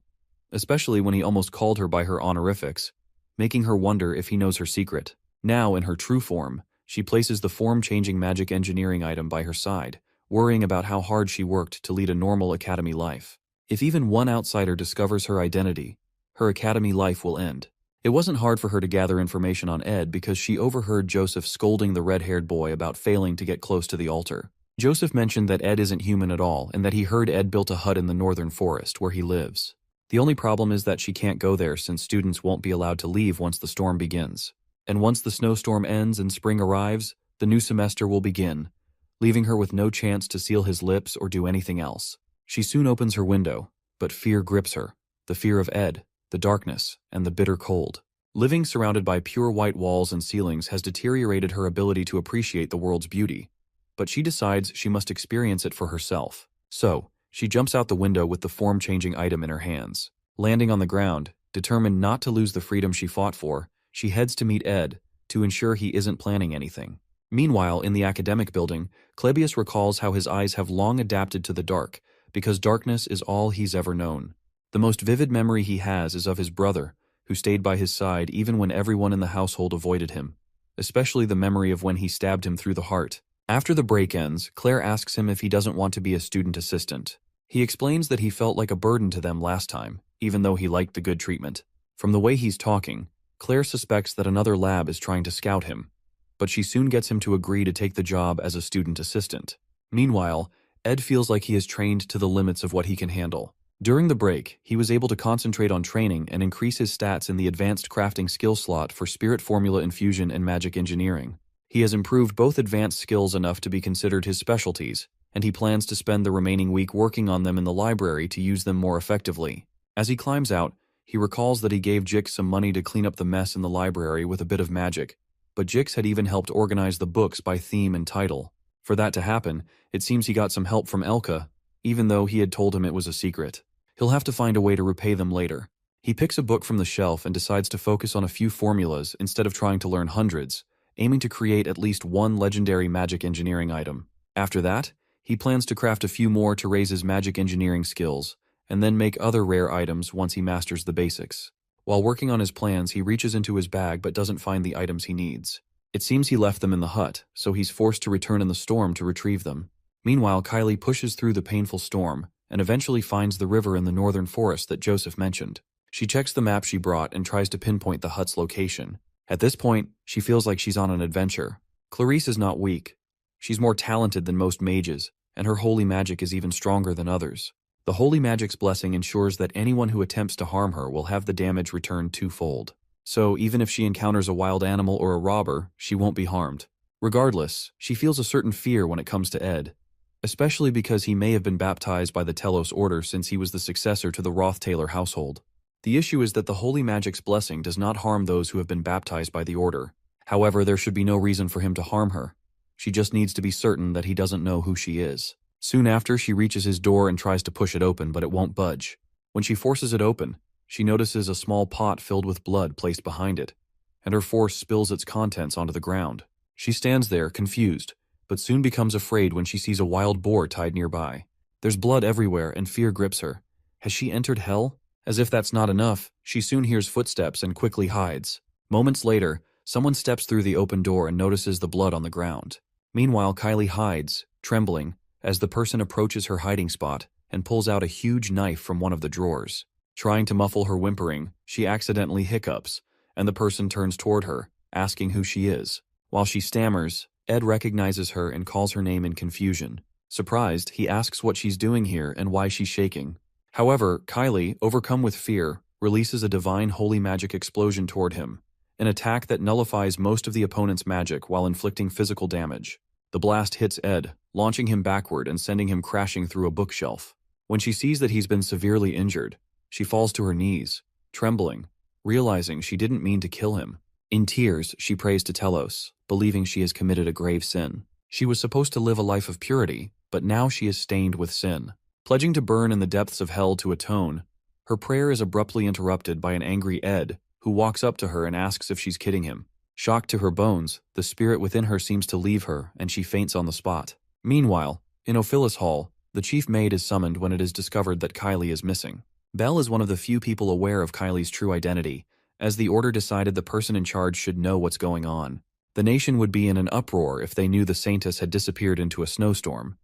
especially when he almost called her by her honorifics, making her wonder if he knows her secret. Now, in her true form, she places the form-changing magic engineering item by her side, worrying about how hard she worked to lead a normal academy life. If even one outsider discovers her identity, her academy life will end. It wasn't hard for her to gather information on Ed because she overheard Joseph scolding the red-haired boy about failing to get close to the altar. Joseph mentioned that Ed isn't human at all and that he heard Ed built a hut in the northern forest where he lives. The only problem is that she can't go there since students won't be allowed to leave once the storm begins. And once the snowstorm ends and spring arrives, the new semester will begin, leaving her with no chance to seal his lips or do anything else. She soon opens her window, but fear grips her. The fear of Ed, the darkness, and the bitter cold. Living surrounded by pure white walls and ceilings has deteriorated her ability to appreciate the world's beauty, but she decides she must experience it for herself. So, she jumps out the window with the form-changing item in her hands. Landing on the ground, determined not to lose the freedom she fought for, she heads to meet Ed to ensure he isn't planning anything. Meanwhile, in the academic building, Klebius recalls how his eyes have long adapted to the dark, because darkness is all he's ever known. The most vivid memory he has is of his brother, who stayed by his side even when everyone in the household avoided him, especially the memory of when he stabbed him through the heart. After the break ends, Claire asks him if he doesn't want to be a student assistant. He explains that he felt like a burden to them last time, even though he liked the good treatment. From the way he's talking, Claire suspects that another lab is trying to scout him, but she soon gets him to agree to take the job as a student assistant. Meanwhile, Ed feels like he is trained to the limits of what he can handle. During the break, he was able to concentrate on training and increase his stats in the advanced crafting skill slot for spirit formula infusion and magic engineering. He has improved both advanced skills enough to be considered his specialties, and he plans to spend the remaining week working on them in the library to use them more effectively. As he climbs out, he recalls that he gave Jix some money to clean up the mess in the library with a bit of magic, but Jix had even helped organize the books by theme and title. For that to happen, it seems he got some help from Elka, even though he had told him it was a secret. He'll have to find a way to repay them later. He picks a book from the shelf and decides to focus on a few formulas instead of trying to learn hundreds, aiming to create at least one legendary magic engineering item. After that, he plans to craft a few more to raise his magic engineering skills, and then make other rare items once he masters the basics. While working on his plans, he reaches into his bag but doesn't find the items he needs. It seems he left them in the hut, so he's forced to return in the storm to retrieve them. Meanwhile, Kylie pushes through the painful storm and eventually finds the river in the northern forest that Joseph mentioned. She checks the map she brought and tries to pinpoint the hut's location. At this point, she feels like she's on an adventure. Clarice is not weak. She's more talented than most mages, and her holy magic is even stronger than others. The holy magic's blessing ensures that anyone who attempts to harm her will have the damage returned twofold. So even if she encounters a wild animal or a robber, she won't be harmed. Regardless, she feels a certain fear when it comes to Ed, especially because he may have been baptized by the Telos Order since he was the successor to the Roth-Taylor household. The issue is that the holy magic's blessing does not harm those who have been baptized by the Order. However, there should be no reason for him to harm her. She just needs to be certain that he doesn't know who she is. Soon after, she reaches his door and tries to push it open, but it won't budge. When she forces it open, she notices a small pot filled with blood placed behind it, and her force spills its contents onto the ground. She stands there, confused, but soon becomes afraid when she sees a wild boar tied nearby. There's blood everywhere and fear grips her, Has she entered hell? As if that's not enough, she soon hears footsteps and quickly hides. Moments later, someone steps through the open door and notices the blood on the ground. Meanwhile, Kylie hides, trembling, as the person approaches her hiding spot and pulls out a huge knife from one of the drawers. Trying to muffle her whimpering, she accidentally hiccups, and the person turns toward her, asking who she is. While she stammers, Ed recognizes her and calls her name in confusion. Surprised, he asks what she's doing here and why she's shaking. However, Kylie, overcome with fear, releases a divine holy magic explosion toward him, an attack that nullifies most of the opponent's magic while inflicting physical damage. The blast hits Ed, launching him backward and sending him crashing through a bookshelf. When she sees that he's been severely injured, she falls to her knees, trembling, realizing she didn't mean to kill him. In tears, she prays to Telos, believing she has committed a grave sin. She was supposed to live a life of purity, but now she is stained with sin. Pledging to burn in the depths of hell to atone, her prayer is abruptly interrupted by an angry Ed, who walks up to her and asks if she's kidding him. Shocked to her bones, the spirit within her seems to leave her, and she faints on the spot. Meanwhile, in Ophilis Hall, the chief maid is summoned when it is discovered that Kylie is missing. Belle is one of the few people aware of Kylie's true identity, as the order decided the person in charge should know what's going on. The nation would be in an uproar if they knew the Saintess had disappeared into a snowstorm.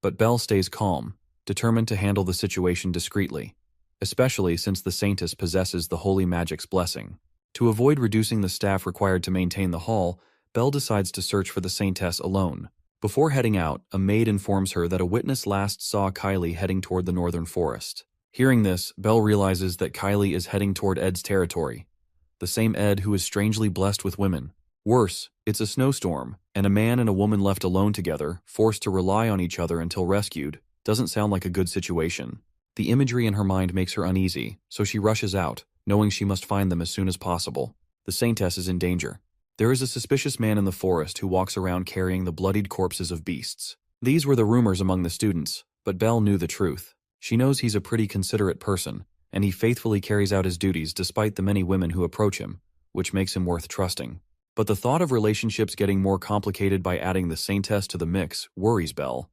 But Belle stays calm, determined to handle the situation discreetly, especially since the Saintess possesses the holy magic's blessing. To avoid reducing the staff required to maintain the hall, Belle decides to search for the Saintess alone. Before heading out, a maid informs her that a witness last saw Kylie heading toward the northern forest. Hearing this, Belle realizes that Kylie is heading toward Ed's territory, the same Ed who is strangely blessed with women. Worse, it's a snowstorm, and a man and a woman left alone together, forced to rely on each other until rescued, doesn't sound like a good situation. The imagery in her mind makes her uneasy, so she rushes out, knowing she must find them as soon as possible. The Saintess is in danger. There is a suspicious man in the forest who walks around carrying the bloodied corpses of beasts. These were the rumors among the students, but Belle knew the truth. She knows he's a pretty considerate person, and he faithfully carries out his duties despite the many women who approach him, which makes him worth trusting. But the thought of relationships getting more complicated by adding the Saintess to the mix worries Belle,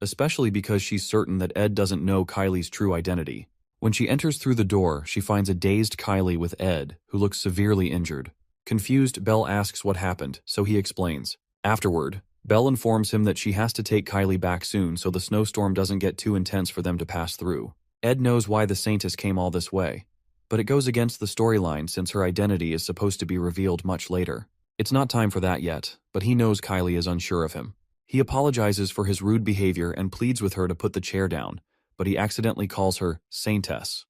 especially because she's certain that Ed doesn't know Kylie's true identity. When she enters through the door, she finds a dazed Kylie with Ed, who looks severely injured. Confused, Belle asks what happened, so he explains. Afterward, Belle informs him that she has to take Kylie back soon so the snowstorm doesn't get too intense for them to pass through. Ed knows why the Saintess came all this way, but it goes against the storyline since her identity is supposed to be revealed much later. It's not time for that yet, but he knows Kylie is unsure of him. He apologizes for his rude behavior and pleads with her to put the chair down, but he accidentally calls her Saintess.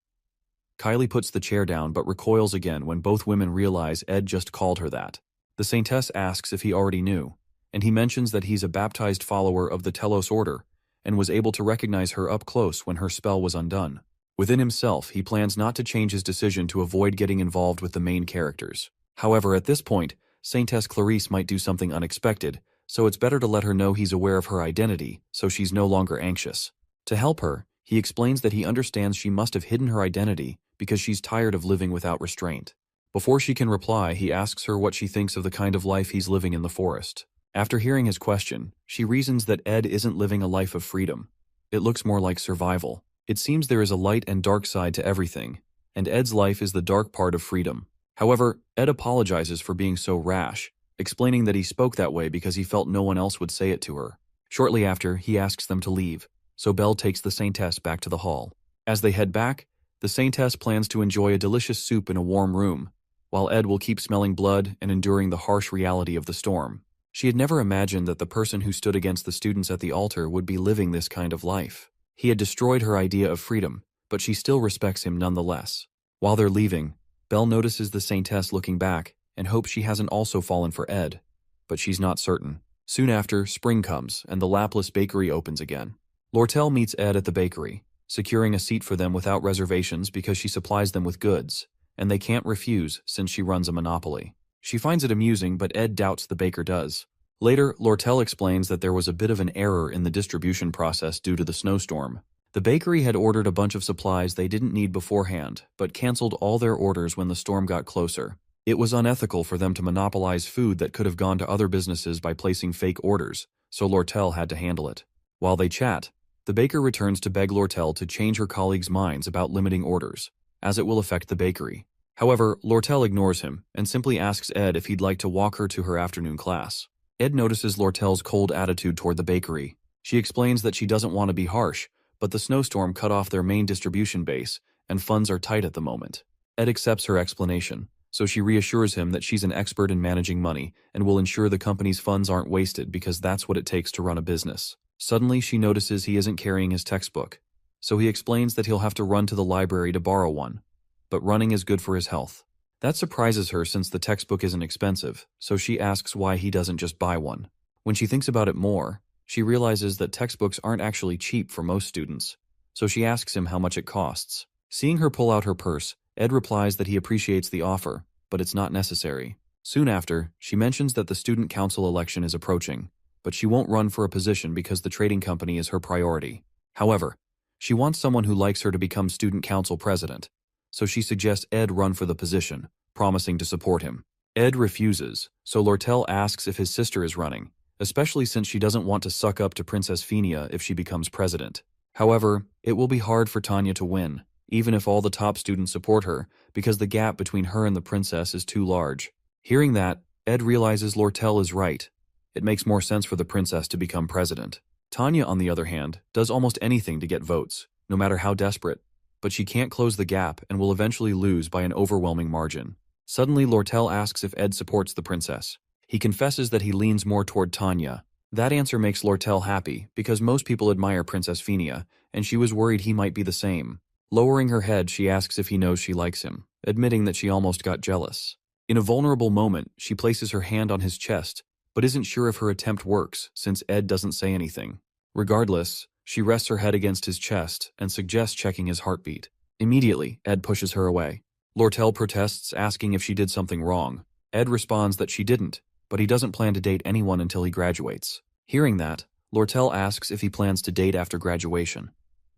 Kylie puts the chair down but recoils again when both women realize Ed just called her that. The Saintess asks if he already knew, and he mentions that he's a baptized follower of the Telos order and was able to recognize her up close when her spell was undone. Within himself, he plans not to change his decision to avoid getting involved with the main characters. However, at this point, Saintess Clarice might do something unexpected, so it's better to let her know he's aware of her identity so she's no longer anxious. To help her, he explains that he understands she must have hidden her identity because she's tired of living without restraint. Before she can reply, he asks her what she thinks of the kind of life he's living in the forest. After hearing his question, she reasons that Ed isn't living a life of freedom. It looks more like survival. It seems there is a light and dark side to everything, and Ed's life is the dark part of freedom. However, Ed apologizes for being so rash, explaining that he spoke that way because he felt no one else would say it to her. Shortly after, he asks them to leave, so Belle takes the Saintess back to the hall. As they head back, the Saintess plans to enjoy a delicious soup in a warm room, while Ed will keep smelling blood and enduring the harsh reality of the storm. She had never imagined that the person who stood against the students at the altar would be living this kind of life. He had destroyed her idea of freedom, but she still respects him nonetheless. While they're leaving, Belle notices the Saintess looking back and hopes she hasn't also fallen for Ed, but she's not certain. Soon after, spring comes and the Laplace bakery opens again. Lortel meets Ed at the bakery, securing a seat for them without reservations because she supplies them with goods, and they can't refuse since she runs a monopoly. She finds it amusing, but Ed doubts the baker does. Later, Lortel explains that there was a bit of an error in the distribution process due to the snowstorm. The bakery had ordered a bunch of supplies they didn't need beforehand, but canceled all their orders when the storm got closer. It was unethical for them to monopolize food that could have gone to other businesses by placing fake orders, so Lortel had to handle it. While they chat, The baker returns to beg Lortel to change her colleagues' minds about limiting orders, as it will affect the bakery. However, Lortel ignores him and simply asks Ed if he'd like to walk her to her afternoon class. Ed notices Lortel's cold attitude toward the bakery. She explains that she doesn't want to be harsh, but the snowstorm cut off their main distribution base, and funds are tight at the moment. Ed accepts her explanation, so she reassures him that she's an expert in managing money and will ensure the company's funds aren't wasted because that's what it takes to run a business. Suddenly, she notices he isn't carrying his textbook, so he explains that he'll have to run to the library to borrow one, but running is good for his health. That surprises her since the textbook isn't expensive, so she asks why he doesn't just buy one. When she thinks about it more, she realizes that textbooks aren't actually cheap for most students, so she asks him how much it costs. Seeing her pull out her purse, Ed replies that he appreciates the offer, but it's not necessary. Soon after, she mentions that the student council election is approaching, but she won't run for a position because the trading company is her priority. However, she wants someone who likes her to become student council president, so she suggests Ed run for the position, promising to support him. Ed refuses, so Lortel asks if his sister is running, especially since she doesn't want to suck up to Princess Phinia if she becomes president. However, it will be hard for Tanya to win, even if all the top students support her, because the gap between her and the princess is too large. Hearing that, Ed realizes Lortel is right. It makes more sense for the princess to become president. Tanya, on the other hand, does almost anything to get votes, no matter how desperate, but she can't close the gap and will eventually lose by an overwhelming margin. Suddenly, Lortel asks if Ed supports the princess. He confesses that he leans more toward Tanya. That answer makes Lortel happy, because most people admire Princess Phinia, and she was worried he might be the same. Lowering her head, she asks if he knows she likes him, admitting that she almost got jealous. In a vulnerable moment, she places her hand on his chest, but isn't sure if her attempt works since Ed doesn't say anything. Regardless, she rests her head against his chest and suggests checking his heartbeat. Immediately, Ed pushes her away. Lortel protests, asking if she did something wrong. Ed responds that she didn't, but he doesn't plan to date anyone until he graduates. Hearing that, Lortel asks if he plans to date after graduation,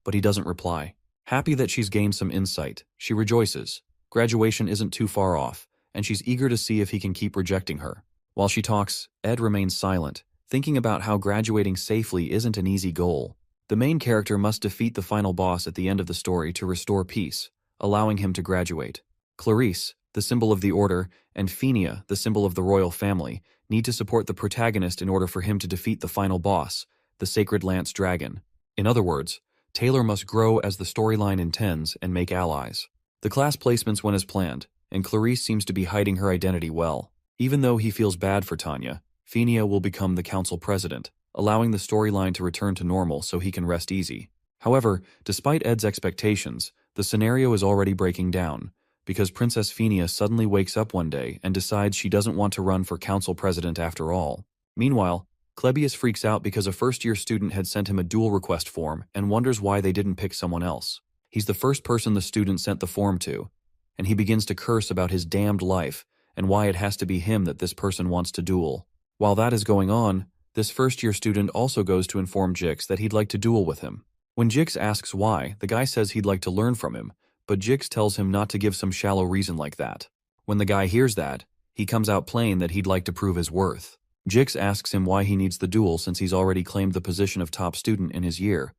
but he doesn't reply. Happy that she's gained some insight, she rejoices. Graduation isn't too far off, and she's eager to see if he can keep rejecting her. While she talks, Ed remains silent, thinking about how graduating safely isn't an easy goal. The main character must defeat the final boss at the end of the story to restore peace, allowing him to graduate. Clarice, the symbol of the Order, and Phinia, the symbol of the royal family, need to support the protagonist in order for him to defeat the final boss, the Sacred Lance Dragon. In other words, Taylor must grow as the storyline intends and make allies. The class placements went as planned, and Clarice seems to be hiding her identity well. Even though he feels bad for Tanya, Phinia will become the council president, allowing the storyline to return to normal so he can rest easy. However, despite Ed's expectations, the scenario is already breaking down, because Princess Phinia suddenly wakes up one day and decides she doesn't want to run for council president after all. Meanwhile, Clebius freaks out because a first-year student had sent him a duel request form and wonders why they didn't pick someone else. He's the first person the student sent the form to, and he begins to curse about his damned life and why it has to be him that this person wants to duel. While that is going on, this first-year student also goes to inform Jix that he'd like to duel with him. When Jix asks why, the guy says he'd like to learn from him, but Jix tells him not to give some shallow reason like that. When the guy hears that, he comes out plain that he'd like to prove his worth. Jix asks him why he needs the duel since he's already claimed the position of top student in his year,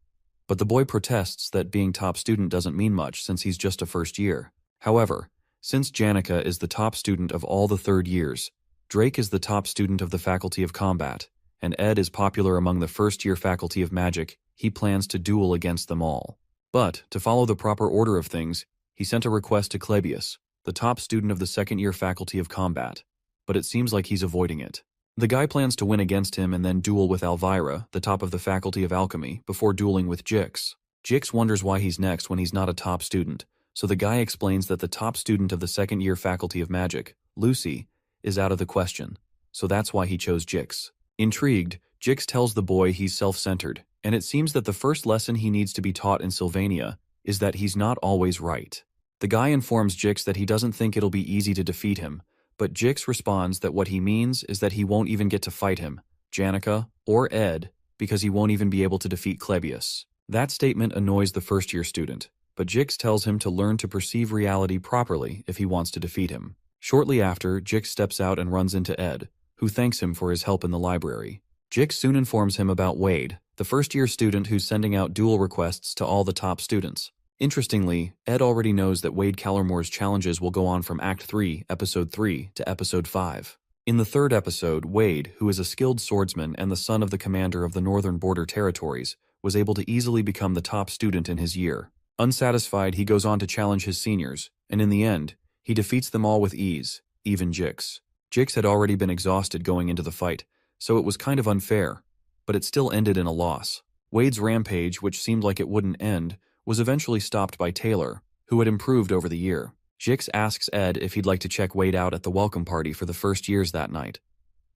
but the boy protests that being top student doesn't mean much since he's just a first year. However, since Janica is the top student of all the third years, Drake is the top student of the Faculty of Combat, and Ed is popular among the first-year Faculty of Magic, he plans to duel against them all. But, to follow the proper order of things, he sent a request to Clebius, the top student of the second-year Faculty of Combat, but it seems like he's avoiding it. The guy plans to win against him and then duel with Elvira, the top of the Faculty of Alchemy, before dueling with Jix. Jix wonders why he's next when he's not a top student, so the guy explains that the top student of the second-year Faculty of Magic, Lucy, is out of the question, so that's why he chose Jix. Intrigued, Jix tells the boy he's self-centered, and it seems that the first lesson he needs to be taught in Sylvania is that he's not always right. The guy informs Jix that he doesn't think it'll be easy to defeat him, but Jix responds that what he means is that he won't even get to fight him, Janica, or Ed, because he won't even be able to defeat Clebius. That statement annoys the first-year student, but Jix tells him to learn to perceive reality properly if he wants to defeat him. Shortly after, Jix steps out and runs into Ed, who thanks him for his help in the library. Jix soon informs him about Wade, the first-year student who's sending out duel requests to all the top students. Interestingly, Ed already knows that Wade Callermore's challenges will go on from Act 3, Episode 3 to Episode 5. In the third episode, Wade, who is a skilled swordsman and the son of the commander of the Northern Border Territories, was able to easily become the top student in his year. Unsatisfied, he goes on to challenge his seniors, and in the end, he defeats them all with ease, even Jix. Jix had already been exhausted going into the fight, so it was kind of unfair, but it still ended in a loss. Wade's rampage, which seemed like it wouldn't end, was eventually stopped by Taylor, who had improved over the year. Jix asks Ed if he'd like to check Wade out at the welcome party for the first years that night.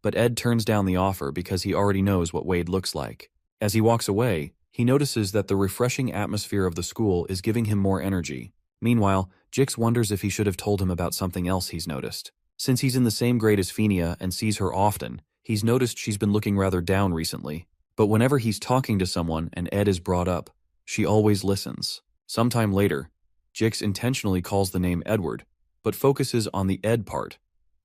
But Ed turns down the offer because he already knows what Wade looks like. As he walks away, he notices that the refreshing atmosphere of the school is giving him more energy. Meanwhile, Jix wonders if he should have told him about something else he's noticed. Since he's in the same grade as Fenia and sees her often, he's noticed she's been looking rather down recently. But whenever he's talking to someone and Ed is brought up, she always listens. Sometime later, Jix intentionally calls the name Edward, but focuses on the Ed part,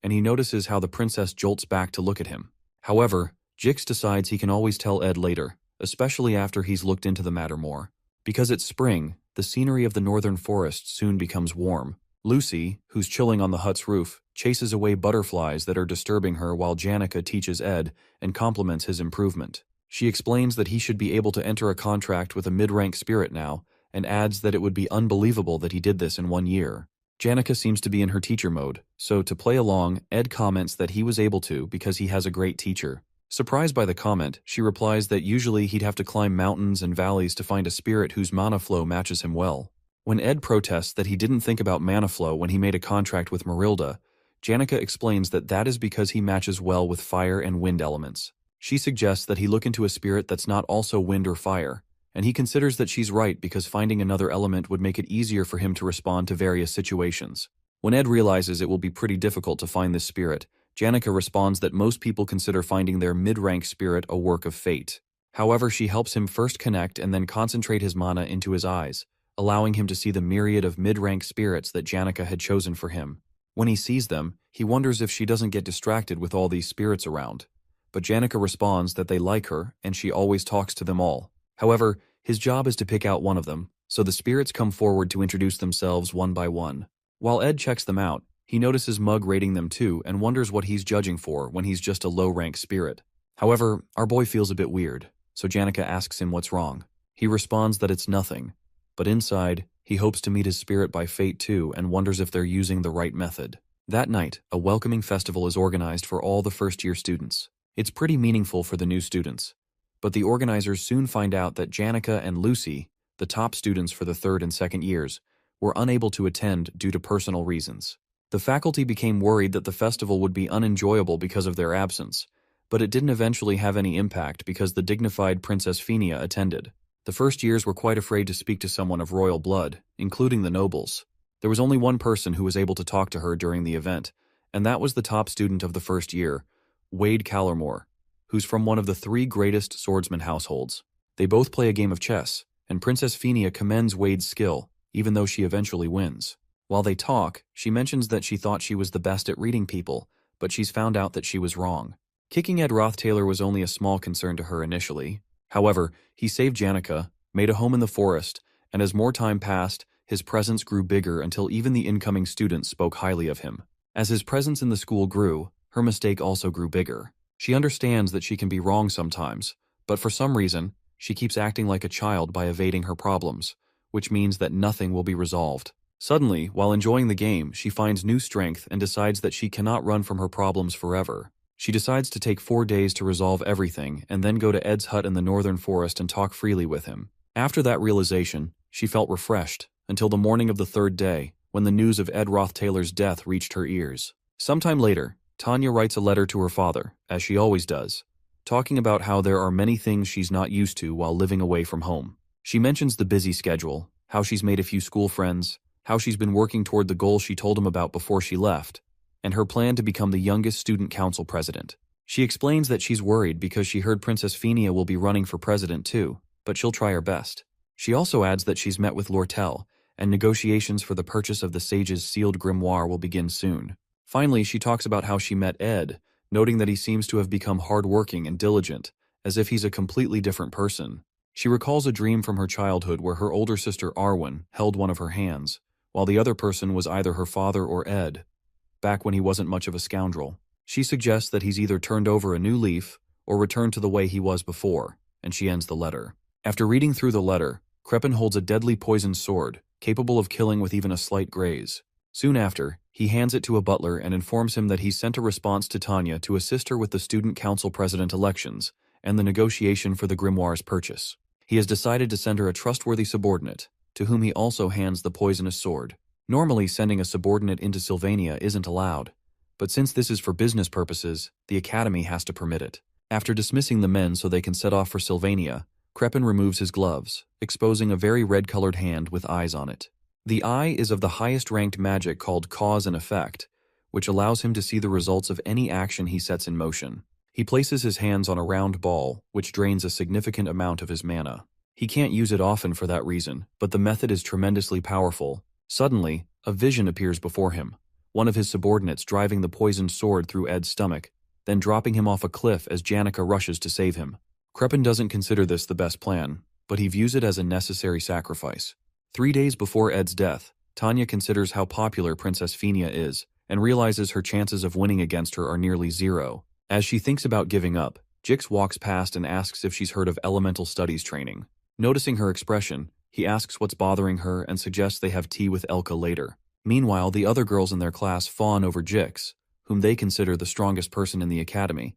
and he notices how the princess jolts back to look at him. However, Jix decides he can always tell Ed later, especially after he's looked into the matter more. Because it's spring, the scenery of the northern forest soon becomes warm. Lucy, who's chilling on the hut's roof, chases away butterflies that are disturbing her while Janica teaches Ed and compliments his improvement. She explains that he should be able to enter a contract with a mid-rank spirit now, and adds that it would be unbelievable that he did this in 1 year. Janica seems to be in her teacher mode, so to play along, Ed comments that he was able to because he has a great teacher. Surprised by the comment, she replies that usually he'd have to climb mountains and valleys to find a spirit whose mana flow matches him well. When Ed protests that he didn't think about mana flow when he made a contract with Marilda, Janica explains that that is because he matches well with fire and wind elements. She suggests that he look into a spirit that's not also wind or fire, and he considers that she's right because finding another element would make it easier for him to respond to various situations. When Ed realizes it will be pretty difficult to find this spirit, Janica responds that most people consider finding their mid-rank spirit a work of fate. However, she helps him first connect and then concentrate his mana into his eyes, allowing him to see the myriad of mid-rank spirits that Janica had chosen for him. When he sees them, he wonders if she doesn't get distracted with all these spirits around. But Janica responds that they like her and she always talks to them all. However, his job is to pick out one of them, so the spirits come forward to introduce themselves one by one. While Ed checks them out, he notices Mug rating them too and wonders what he's judging for when he's just a low-rank spirit. However, our boy feels a bit weird, so Janica asks him what's wrong. He responds that it's nothing, but inside, he hopes to meet his spirit by fate too and wonders if they're using the right method. That night, a welcoming festival is organized for all the first-year students. It's pretty meaningful for the new students, but the organizers soon find out that Janica and Lucy, the top students for the third and second years, were unable to attend due to personal reasons. The faculty became worried that the festival would be unenjoyable because of their absence, but it didn't eventually have any impact because the dignified Princess Fenia attended. The first years were quite afraid to speak to someone of royal blood, including the nobles. There was only one person who was able to talk to her during the event, and that was the top student of the first year, Wade Callermore, who's from one of the 3 greatest swordsman households. They both play a game of chess, and Princess Fenia commends Wade's skill, even though she eventually wins. While they talk, she mentions that she thought she was the best at reading people, but she's found out that she was wrong. Kicking Ed Roth-Taylor was only a small concern to her initially. However, he saved Janica, made a home in the forest, and as more time passed, his presence grew bigger until even the incoming students spoke highly of him. As his presence in the school grew, her mistake also grew bigger. She understands that she can be wrong sometimes, but for some reason, she keeps acting like a child by evading her problems, which means that nothing will be resolved. Suddenly, while enjoying the game, she finds new strength and decides that she cannot run from her problems forever. She decides to take 4 days to resolve everything and then go to Ed's hut in the northern forest and talk freely with him. After that realization, she felt refreshed until the morning of the 3rd day, when the news of Ed Roth-Taylor's death reached her ears. Sometime later, Tanya writes a letter to her father, as she always does, talking about how there are many things she's not used to while living away from home. She mentions the busy schedule, how she's made a few school friends, how she's been working toward the goal she told him about before she left, and her plan to become the youngest student council president. She explains that she's worried because she heard Princess Fenia will be running for president too, but she'll try her best. She also adds that she's met with Lortel, and negotiations for the purchase of the sage's sealed grimoire will begin soon. Finally, she talks about how she met Ed, noting that he seems to have become hardworking and diligent, as if he's a completely different person. She recalls a dream from her childhood where her older sister Arwen held one of her hands, while the other person was either her father or Ed, back when he wasn't much of a scoundrel. She suggests that he's either turned over a new leaf or returned to the way he was before, and she ends the letter. After reading through the letter, Crepin holds a deadly poisoned sword, capable of killing with even a slight graze. Soon after, he hands it to a butler and informs him that he's sent a response to Tanya to assist her with the student council president elections and the negotiation for the grimoire's purchase. He has decided to send her a trustworthy subordinate, to whom he also hands the poisonous sword. Normally, sending a subordinate into Sylvania isn't allowed, but since this is for business purposes, the Academy has to permit it. After dismissing the men so they can set off for Sylvania, Crepin removes his gloves, exposing a very red-colored hand with eyes on it. The eye is of the highest-ranked magic called Cause and Effect, which allows him to see the results of any action he sets in motion. He places his hands on a round ball, which drains a significant amount of his mana. He can't use it often for that reason, but the method is tremendously powerful. Suddenly, a vision appears before him, one of his subordinates driving the poisoned sword through Ed's stomach, then dropping him off a cliff as Janica rushes to save him. Crepin doesn't consider this the best plan, but he views it as a necessary sacrifice. 3 days before Ed's death, Tanya considers how popular Princess Fenia is, and realizes her chances of winning against her are nearly zero. As she thinks about giving up, Jix walks past and asks if she's heard of elemental studies training. Noticing her expression, he asks what's bothering her and suggests they have tea with Elka later. Meanwhile, the other girls in their class fawn over Jix, whom they consider the strongest person in the academy,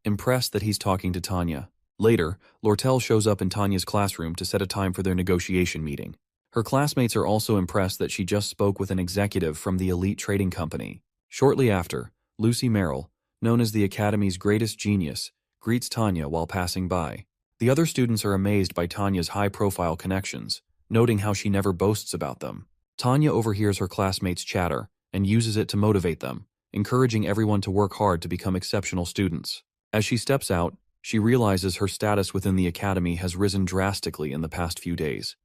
impressed that he's talking to Tanya. Later, Lortel shows up in Tanya's classroom to set a time for their negotiation meeting. Her classmates are also impressed that she just spoke with an executive from the elite trading company. Shortly after, Lucy Merrill, known as the Academy's greatest genius, greets Tanya while passing by. The other students are amazed by Tanya's high-profile connections, noting how she never boasts about them. Tanya overhears her classmates' chatter and uses it to motivate them, encouraging everyone to work hard to become exceptional students. As she steps out, she realizes her status within the academy has risen drastically in the past few days,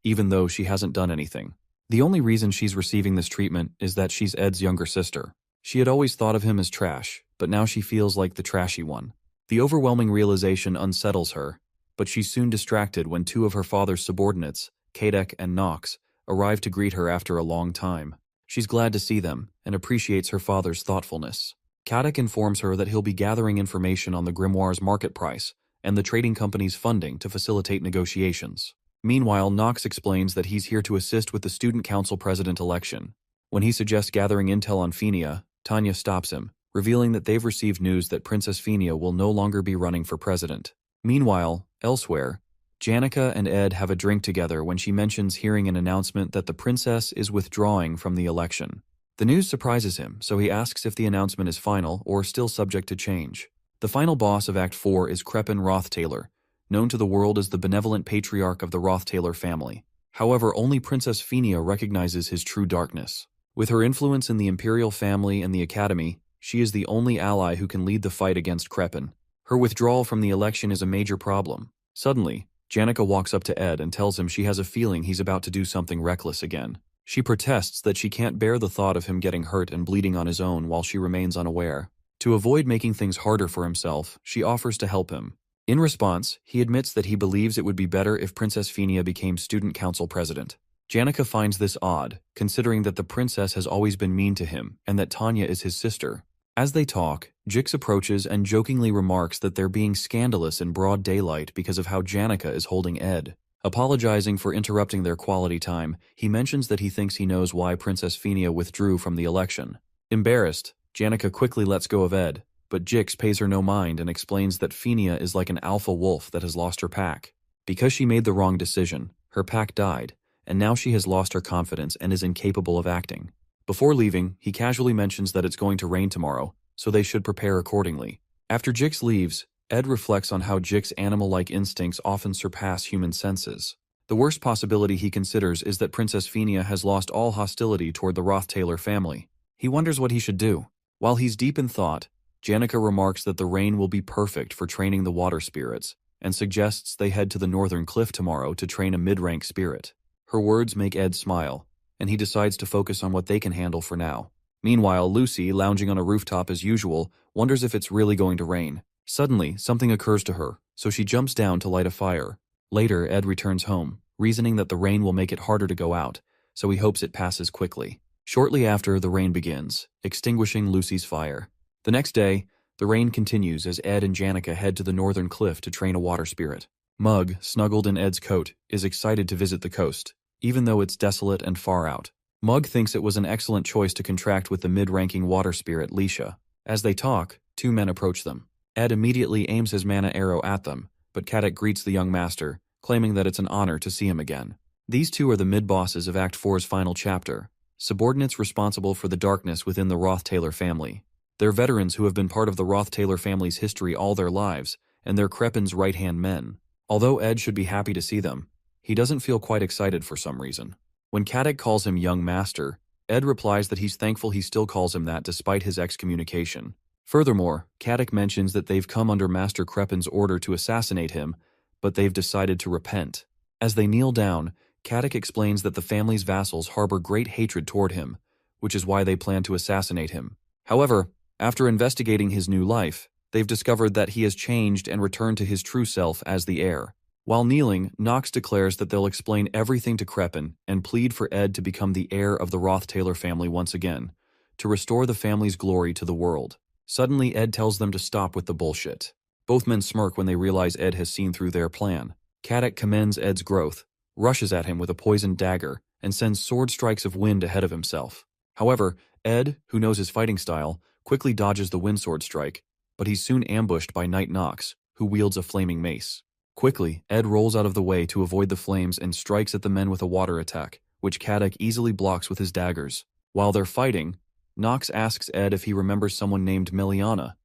even though she hasn't done anything. The only reason she's receiving this treatment is that she's Ed's younger sister. She had always thought of him as trash, but now she feels like the trashy one. The overwhelming realization unsettles her, but she's soon distracted when two of her father's subordinates, Kadek and Nox, arrive to greet her after a long time. She's glad to see them and appreciates her father's thoughtfulness. Kadek informs her that he'll be gathering information on the grimoire's market price and the trading company's funding to facilitate negotiations. Meanwhile, Nox explains that he's here to assist with the student council president election. When he suggests gathering intel on Fenia, Tanya stops him, revealing that they've received news that Princess Fenia will no longer be running for president. Meanwhile, elsewhere, Janica and Ed have a drink together when she mentions hearing an announcement that the princess is withdrawing from the election. The news surprises him, so he asks if the announcement is final or still subject to change. The final boss of Act 4 is Crepin Rothtailor, known to the world as the benevolent patriarch of the Rothtailor family. However, only Princess Fenia recognizes his true darkness. With her influence in the imperial family and the academy, she is the only ally who can lead the fight against Crepin. Her withdrawal from the election is a major problem. Suddenly, Janica walks up to Ed and tells him she has a feeling he's about to do something reckless again. She protests that she can't bear the thought of him getting hurt and bleeding on his own while she remains unaware. To avoid making things harder for himself, she offers to help him. In response, he admits that he believes it would be better if Princess Fenia became student council president. Janica finds this odd, considering that the princess has always been mean to him and that Tanya is his sister. As they talk, Jix approaches and jokingly remarks that they're being scandalous in broad daylight because of how Janica is holding Ed. Apologizing for interrupting their quality time, he mentions that he thinks he knows why Princess Fenia withdrew from the election. Embarrassed, Janica quickly lets go of Ed, but Jix pays her no mind and explains that Fenia is like an alpha wolf that has lost her pack. Because she made the wrong decision, her pack died, and now she has lost her confidence and is incapable of acting. Before leaving, he casually mentions that it's going to rain tomorrow, so they should prepare accordingly. After Jix leaves, Ed reflects on how Jix's animal-like instincts often surpass human senses. The worst possibility he considers is that Princess Fenia has lost all hostility toward the Rothtailor family. He wonders what he should do. While he's deep in thought, Janica remarks that the rain will be perfect for training the water spirits, and suggests they head to the northern cliff tomorrow to train a mid-rank spirit. Her words make Ed smile, and he decides to focus on what they can handle for now. Meanwhile, Lucy, lounging on a rooftop as usual, wonders if it's really going to rain. Suddenly, something occurs to her, so she jumps down to light a fire. Later, Ed returns home, reasoning that the rain will make it harder to go out, so he hopes it passes quickly. Shortly after, the rain begins, extinguishing Lucy's fire. The next day, the rain continues as Ed and Janica head to the northern cliff to train a water spirit. Mug, snuggled in Ed's coat, is excited to visit the coast, even though it's desolate and far out. Mug thinks it was an excellent choice to contract with the mid-ranking water spirit, Leisha. As they talk, two men approach them. Ed immediately aims his mana arrow at them, but Caddock greets the young master, claiming that it's an honor to see him again. These two are the mid-bosses of Act 4's final chapter, subordinates responsible for the darkness within the Roth-Taylor family. They're veterans who have been part of the Roth-Taylor family's history all their lives, and they're Crepin's right-hand men. Although Ed should be happy to see them, he doesn't feel quite excited for some reason. When Caddock calls him young master, Ed replies that he's thankful he still calls him that despite his excommunication. Furthermore, Caddock mentions that they've come under Master Crepin's order to assassinate him, but they've decided to repent. As they kneel down, Caddock explains that the family's vassals harbor great hatred toward him, which is why they plan to assassinate him. However, after investigating his new life, they've discovered that he has changed and returned to his true self as the heir. While kneeling, Knox declares that they'll explain everything to Crepin and plead for Ed to become the heir of the Roth-Taylor family once again, to restore the family's glory to the world. Suddenly, Ed tells them to stop with the bullshit. Both men smirk when they realize Ed has seen through their plan. Caddock commends Ed's growth, rushes at him with a poisoned dagger, and sends sword strikes of wind ahead of himself. However, Ed, who knows his fighting style, quickly dodges the wind sword strike, but he's soon ambushed by Knight Knox, who wields a flaming mace. Quickly, Ed rolls out of the way to avoid the flames and strikes at the men with a water attack, which Caddock easily blocks with his daggers. While they're fighting, Knox asks Ed if he remembers someone named Meliana,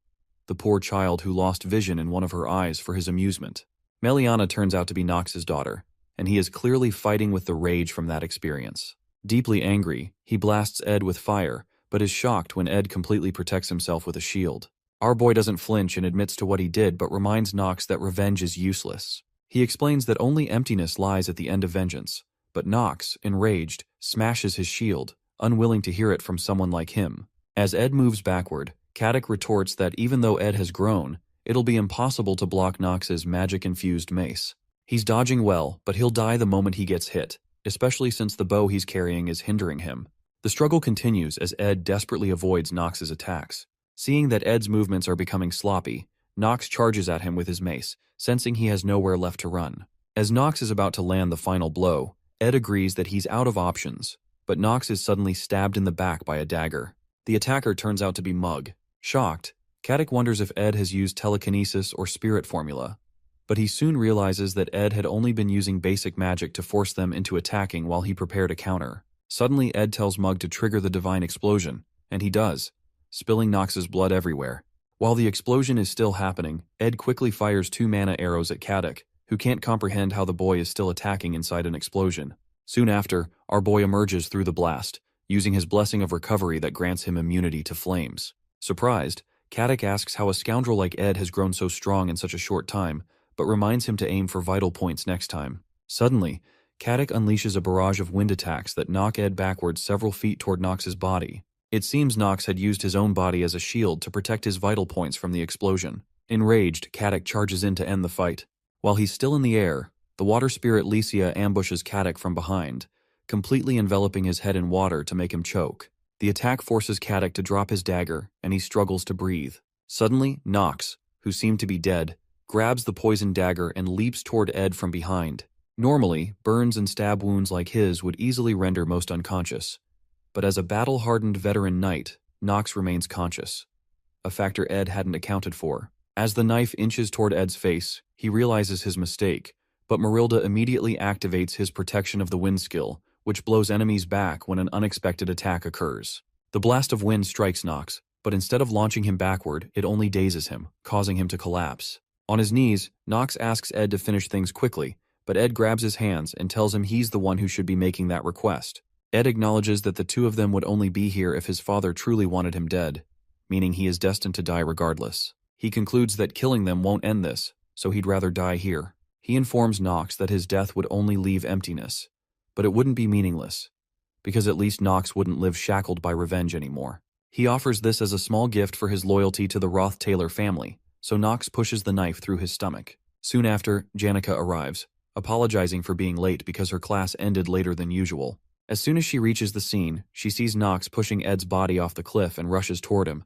the poor child who lost vision in one of her eyes for his amusement. Meliana turns out to be Knox's daughter, and he is clearly fighting with the rage from that experience. Deeply angry, he blasts Ed with fire, but is shocked when Ed completely protects himself with a shield. Our boy doesn't flinch and admits to what he did, but reminds Knox that revenge is useless. He explains that only emptiness lies at the end of vengeance, but Knox, enraged, smashes his shield, unwilling to hear it from someone like him. As Ed moves backward, Caddock retorts that even though Ed has grown, it'll be impossible to block Knox's magic-infused mace. He's dodging well, but he'll die the moment he gets hit, especially since the bow he's carrying is hindering him. The struggle continues as Ed desperately avoids Knox's attacks. Seeing that Ed's movements are becoming sloppy, Knox charges at him with his mace, sensing he has nowhere left to run. As Knox is about to land the final blow, Ed agrees that he's out of options, but Knox is suddenly stabbed in the back by a dagger. The attacker turns out to be Mug. Shocked, Caddock wonders if Ed has used telekinesis or spirit formula, but he soon realizes that Ed had only been using basic magic to force them into attacking while he prepared a counter. Suddenly, Ed tells Mug to trigger the divine explosion, and he does, spilling Knox's blood everywhere. While the explosion is still happening, Ed quickly fires 2 mana arrows at Caddock, who can't comprehend how the boy is still attacking inside an explosion. Soon after, our boy emerges through the blast, using his blessing of recovery that grants him immunity to flames. Surprised, Caddock asks how a scoundrel like Ed has grown so strong in such a short time, but reminds him to aim for vital points next time. Suddenly, Caddock unleashes a barrage of wind attacks that knock Ed backwards several feet toward Knox's body. It seems Knox had used his own body as a shield to protect his vital points from the explosion. Enraged, Caddock charges in to end the fight. While he's still in the air, the water spirit Lycia ambushes Caddock from behind, completely enveloping his head in water to make him choke. The attack forces Caddock to drop his dagger, and he struggles to breathe. Suddenly, Knox, who seemed to be dead, grabs the poisoned dagger and leaps toward Ed from behind. Normally, burns and stab wounds like his would easily render most unconscious. But as a battle-hardened veteran knight, Knox remains conscious, a factor Ed hadn't accounted for. As the knife inches toward Ed's face, he realizes his mistake, but Marilda immediately activates his protection of the wind skill, which blows enemies back when an unexpected attack occurs. The blast of wind strikes Knox, but instead of launching him backward, it only dazes him, causing him to collapse. On his knees, Knox asks Ed to finish things quickly, but Ed grabs his hands and tells him he's the one who should be making that request. Ed acknowledges that the two of them would only be here if his father truly wanted him dead, meaning he is destined to die regardless. He concludes that killing them won't end this, so he'd rather die here. He informs Knox that his death would only leave emptiness, but it wouldn't be meaningless, because at least Knox wouldn't live shackled by revenge anymore. He offers this as a small gift for his loyalty to the Roth-Taylor family, so Nox pushes the knife through his stomach. Soon after, Janica arrives, apologizing for being late because her class ended later than usual. As soon as she reaches the scene, she sees Nox pushing Ed's body off the cliff and rushes toward him,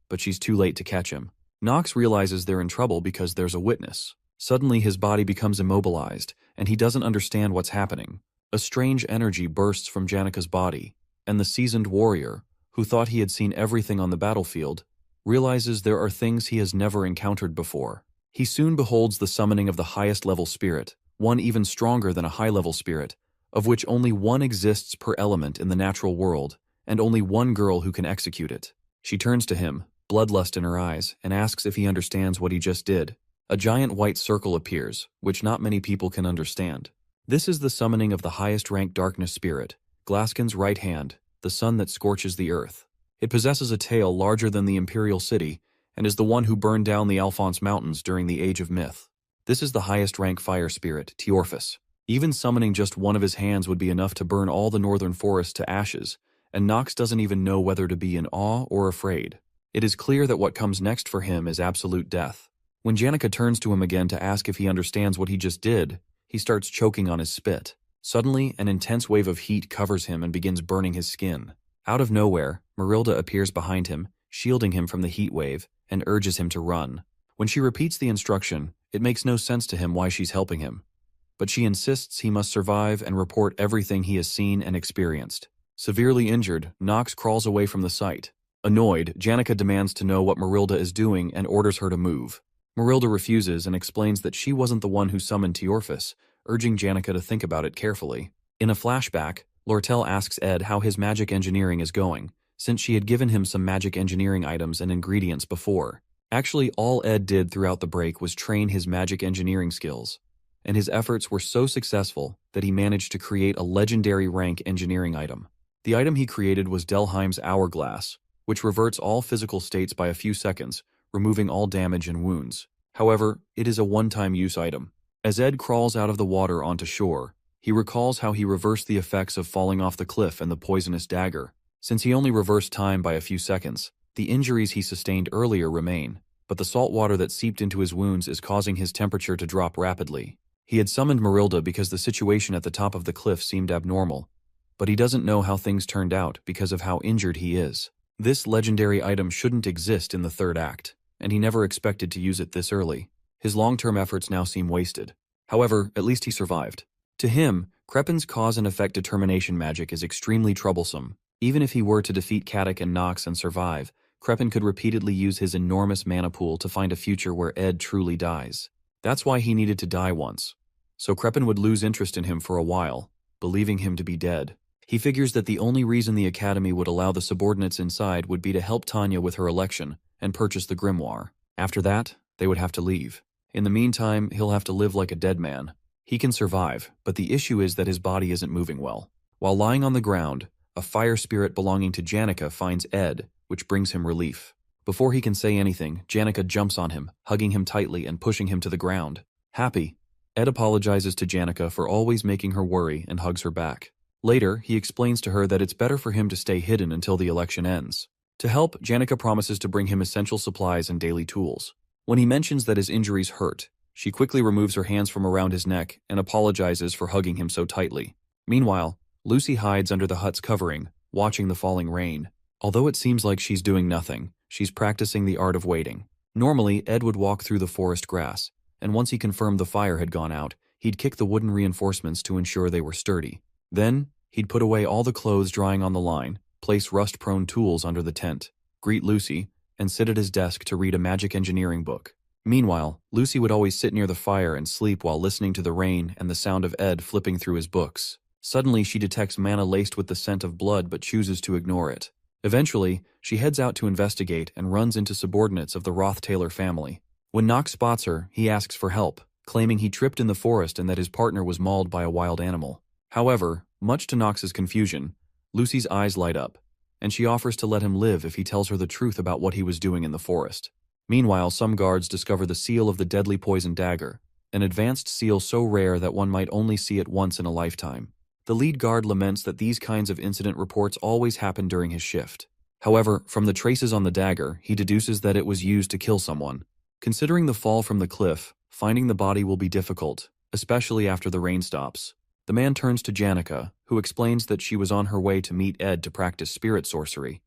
but she's too late to catch him. Nox realizes they're in trouble because there's a witness. Suddenly his body becomes immobilized, and he doesn't understand what's happening. A strange energy bursts from Janica's body, and the seasoned warrior, who thought he had seen everything on the battlefield, realizes there are things he has never encountered before. He soon beholds the summoning of the highest-level spirit, one even stronger than a high-level spirit, of which only one exists per element in the natural world, and only one girl who can execute it. She turns to him, bloodlust in her eyes, and asks if he understands what he just did. A giant white circle appears, which not many people can understand. This is the summoning of the highest-ranked darkness spirit, Glaskin's right hand, the sun that scorches the earth. It possesses a tail larger than the imperial city, and is the one who burned down the Alphonse Mountains during the Age of Myth. This is the highest-ranked fire spirit, Teorphus. Even summoning just one of his hands would be enough to burn all the northern forest to ashes, and Nox doesn't even know whether to be in awe or afraid. It is clear that what comes next for him is absolute death. When Janica turns to him again to ask if he understands what he just did, he starts choking on his spit. Suddenly, an intense wave of heat covers him and begins burning his skin. Out of nowhere, Marilda appears behind him, shielding him from the heat wave, and urges him to run. When she repeats the instruction, it makes no sense to him why she's helping him. But she insists he must survive and report everything he has seen and experienced. Severely injured, Nox crawls away from the site. Annoyed, Janica demands to know what Marilda is doing and orders her to move. Marilda refuses and explains that she wasn't the one who summoned Teorphus, urging Janica to think about it carefully. In a flashback, Lortel asks Ed how his magic engineering is going, since she had given him some magic engineering items and ingredients before. Actually, all Ed did throughout the break was train his magic engineering skills, and his efforts were so successful that he managed to create a legendary rank engineering item. The item he created was Delheim's Hourglass, which reverts all physical states by a few seconds, removing all damage and wounds. However, it is a one-time use item. As Ed crawls out of the water onto shore, he recalls how he reversed the effects of falling off the cliff and the poisonous dagger. Since he only reversed time by a few seconds, the injuries he sustained earlier remain, but the salt water that seeped into his wounds is causing his temperature to drop rapidly. He had summoned Marilda because the situation at the top of the cliff seemed abnormal, but he doesn't know how things turned out because of how injured he is. This legendary item shouldn't exist in the third act, and he never expected to use it this early. His long-term efforts now seem wasted. However, at least he survived. To him, Crepin's cause and effect determination magic is extremely troublesome. Even if he were to defeat Katic and Nox and survive, Crepin could repeatedly use his enormous mana pool to find a future where Ed truly dies. That's why he needed to die once. So Crepin would lose interest in him for a while, believing him to be dead. He figures that the only reason the Academy would allow the subordinates inside would be to help Tanya with her election and purchase the grimoire. After that, they would have to leave. In the meantime, he'll have to live like a dead man. He can survive, but the issue is that his body isn't moving well. While lying on the ground, a fire spirit belonging to Janica finds Ed, which brings him relief. Before he can say anything, Janica jumps on him, hugging him tightly and pushing him to the ground. Happy, Ed apologizes to Janica for always making her worry and hugs her back. Later, he explains to her that it's better for him to stay hidden until the election ends. To help, Janica promises to bring him essential supplies and daily tools. When he mentions that his injuries hurt, she quickly removes her hands from around his neck and apologizes for hugging him so tightly. Meanwhile, Lucy hides under the hut's covering, watching the falling rain. Although it seems like she's doing nothing, she's practicing the art of waiting. Normally, Ed would walk through the forest grass, and once he confirmed the fire had gone out, he'd kick the wooden reinforcements to ensure they were sturdy. Then, he'd put away all the clothes drying on the line, place rust-prone tools under the tent, greet Lucy, and sit at his desk to read a magic engineering book. Meanwhile, Lucy would always sit near the fire and sleep while listening to the rain and the sound of Ed flipping through his books. Suddenly, she detects mana laced with the scent of blood but chooses to ignore it. Eventually, she heads out to investigate and runs into subordinates of the Roth-Taylor family. When Nox spots her, he asks for help, claiming he tripped in the forest and that his partner was mauled by a wild animal. However, much to Nox's confusion, Lucy's eyes light up, and she offers to let him live if he tells her the truth about what he was doing in the forest. Meanwhile, some guards discover the seal of the deadly poison dagger, an advanced seal so rare that one might only see it once in a lifetime. The lead guard laments that these kinds of incident reports always happen during his shift. However, from the traces on the dagger, he deduces that it was used to kill someone. Considering the fall from the cliff, finding the body will be difficult, especially after the rain stops. The man turns to Janica, who explains that she was on her way to meet Ed to practice spirit sorcery.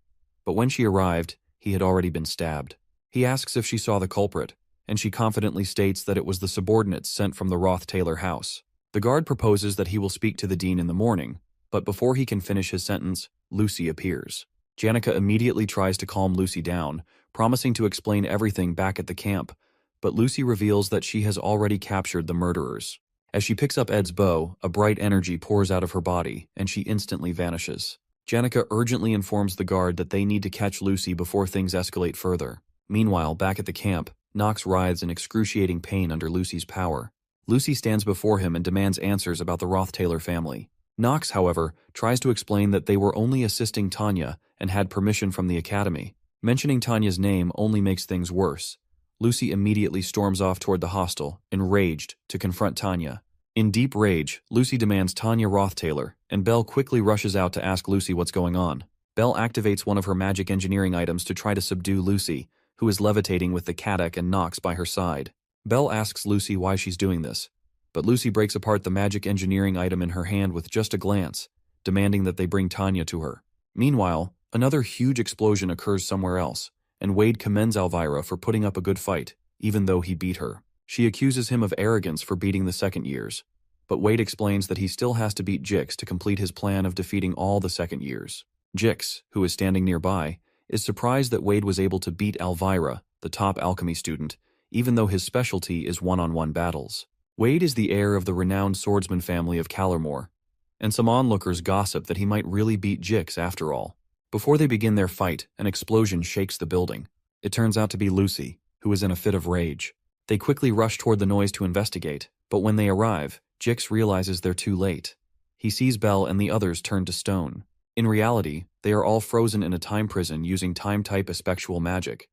But when she arrived, he had already been stabbed. He asks if she saw the culprit, and she confidently states that it was the subordinates sent from the Roth-Taylor house. The guard proposes that he will speak to the dean in the morning, but before he can finish his sentence, Lucy appears. Janica immediately tries to calm Lucy down, promising to explain everything back at the camp, but Lucy reveals that she has already captured the murderers. As she picks up Ed's bow, a bright energy pours out of her body, and she instantly vanishes. Janica urgently informs the guard that they need to catch Lucy before things escalate further. Meanwhile, back at the camp, Knox writhes in excruciating pain under Lucy's power. Lucy stands before him and demands answers about the Roth-Taylor family. Knox, however, tries to explain that they were only assisting Tanya and had permission from the academy. Mentioning Tanya's name only makes things worse. Lucy immediately storms off toward the hostel, enraged, to confront Tanya. In deep rage, Lucy demands Tanya Roth-Taylor, and Belle quickly rushes out to ask Lucy what's going on. Belle activates one of her magic engineering items to try to subdue Lucy, who is levitating with the Caddock and Knox by her side. Belle asks Lucy why she's doing this, but Lucy breaks apart the magic engineering item in her hand with just a glance, demanding that they bring Tanya to her. Meanwhile, another huge explosion occurs somewhere else, and Wade commends Elvira for putting up a good fight, even though he beat her. She accuses him of arrogance for beating the second years, but Wade explains that he still has to beat Jix to complete his plan of defeating all the second years. Jix, who is standing nearby, is surprised that Wade was able to beat Elvira, the top alchemy student, even though his specialty is one-on-one battles. Wade is the heir of the renowned swordsman family of Callermore, and some onlookers gossip that he might really beat Jix after all. Before they begin their fight, an explosion shakes the building. It turns out to be Lucy, who is in a fit of rage. They quickly rush toward the noise to investigate, but when they arrive, Jix realizes they're too late. He sees Belle and the others turn to stone. In reality, they are all frozen in a time prison using time-type aspectual magic,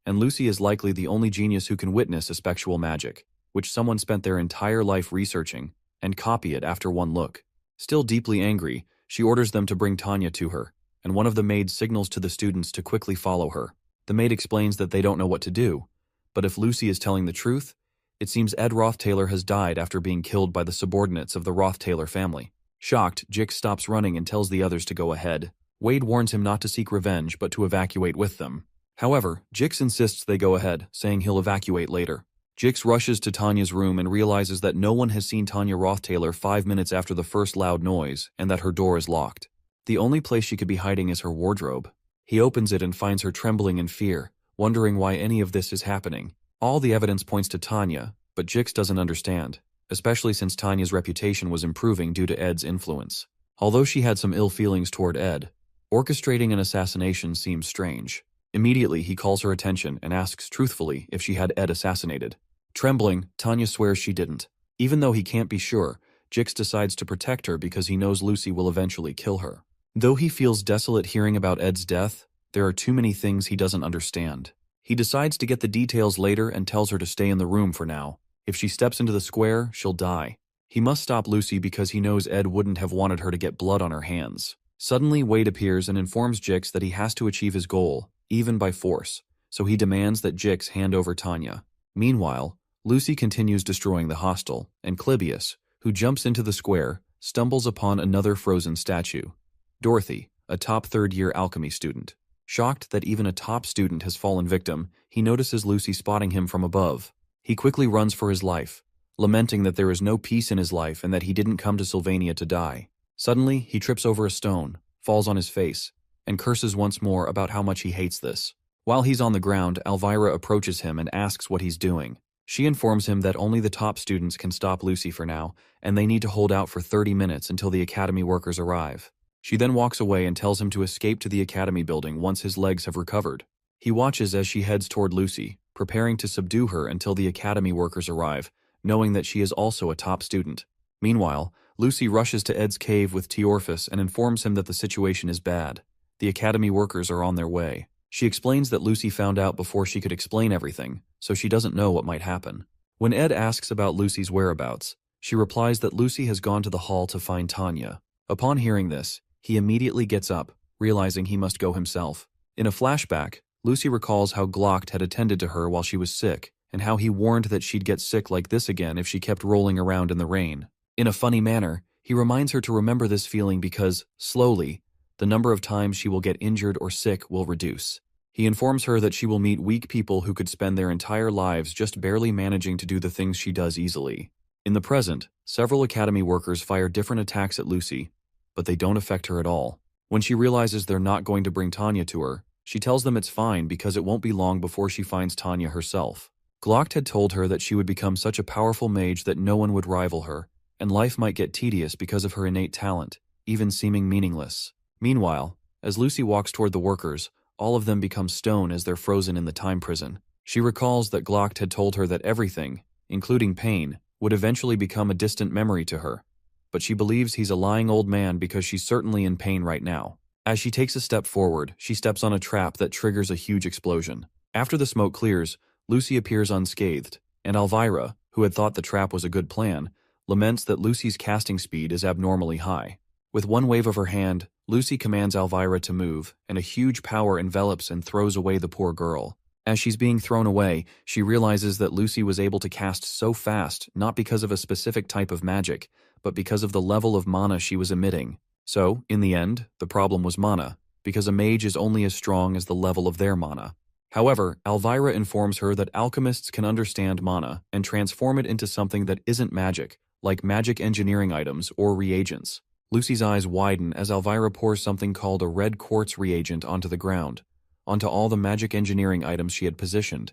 and Lucy is likely the only genius who can witness aspectual magic, which someone spent their entire life researching, and copy it after one look. Still deeply angry, she orders them to bring Tanya to her, and one of the maids signals to the students to quickly follow her. The maid explains that they don't know what to do, but if Lucy is telling the truth, it seems Ed Roth-Taylor has died after being killed by the subordinates of the Roth-Taylor family. Shocked, Jix stops running and tells the others to go ahead. Wade warns him not to seek revenge but to evacuate with them. However, Jix insists they go ahead, saying he'll evacuate later. Jix rushes to Tanya's room and realizes that no one has seen Tanya Roth-Taylor 5 minutes after the first loud noise and that her door is locked. The only place she could be hiding is her wardrobe. He opens it and finds her trembling in fear, wondering why any of this is happening. All the evidence points to Tanya, but Jix doesn't understand, especially since Tanya's reputation was improving due to Ed's influence. Although she had some ill feelings toward Ed, orchestrating an assassination seems strange. Immediately, he calls her attention and asks truthfully if she had Ed assassinated. Trembling, Tanya swears she didn't. Even though he can't be sure, Jix decides to protect her because he knows Lucy will eventually kill her. Though he feels desolate hearing about Ed's death, there are too many things he doesn't understand. He decides to get the details later and tells her to stay in the room for now. If she steps into the square, she'll die. He must stop Lucy because he knows Ed wouldn't have wanted her to get blood on her hands. Suddenly, Wade appears and informs Jix that he has to achieve his goal, even by force, so he demands that Jix hand over Tanya. Meanwhile, Lucy continues destroying the hostel, and Clybius, who jumps into the square, stumbles upon another frozen statue. Dorothy, a top third-year alchemy student. Shocked that even a top student has fallen victim, he notices Lucy spotting him from above. He quickly runs for his life, lamenting that there is no peace in his life and that he didn't come to Sylvania to die. Suddenly, he trips over a stone, falls on his face, and curses once more about how much he hates this. While he's on the ground, Elvira approaches him and asks what he's doing. She informs him that only the top students can stop Lucy for now, and they need to hold out for 30 minutes until the academy workers arrive. She then walks away and tells him to escape to the academy building once his legs have recovered. He watches as she heads toward Lucy, preparing to subdue her until the academy workers arrive, knowing that she is also a top student. Meanwhile, Lucy rushes to Ed's cave with Teorphus and informs him that the situation is bad. The academy workers are on their way. She explains that Lucy found out before she could explain everything, so she doesn't know what might happen. When Ed asks about Lucy's whereabouts, she replies that Lucy has gone to the hall to find Tanya. Upon hearing this, he immediately gets up, realizing he must go himself. In a flashback, Lucy recalls how Glock had attended to her while she was sick, and how he warned that she'd get sick like this again if she kept rolling around in the rain. In a funny manner, he reminds her to remember this feeling because, slowly, the number of times she will get injured or sick will reduce. He informs her that she will meet weak people who could spend their entire lives just barely managing to do the things she does easily. In the present, several academy workers fire different attacks at Lucy, but they don't affect her at all. When she realizes they're not going to bring Tanya to her, she tells them it's fine because it won't be long before she finds Tanya herself. Glock had told her that she would become such a powerful mage that no one would rival her, and life might get tedious because of her innate talent, even seeming meaningless. Meanwhile, as Lucy walks toward the workers, all of them become stone as they're frozen in the time prison. She recalls that Glock had told her that everything, including pain, would eventually become a distant memory to her, but she believes he's a lying old man because she's certainly in pain right now. As she takes a step forward, she steps on a trap that triggers a huge explosion. After the smoke clears, Lucy appears unscathed, and Elvira, who had thought the trap was a good plan, laments that Lucy's casting speed is abnormally high. With one wave of her hand, Lucy commands Elvira to move, and a huge power envelops and throws away the poor girl. As she's being thrown away, she realizes that Lucy was able to cast so fast not because of a specific type of magic, but because of the level of mana she was emitting. So, in the end, the problem was mana, because a mage is only as strong as the level of their mana. However, Elvira informs her that alchemists can understand mana and transform it into something that isn't magic, like magic engineering items or reagents. Lucy's eyes widen as Elvira pours something called a red quartz reagent onto the ground, onto all the magic engineering items she had positioned,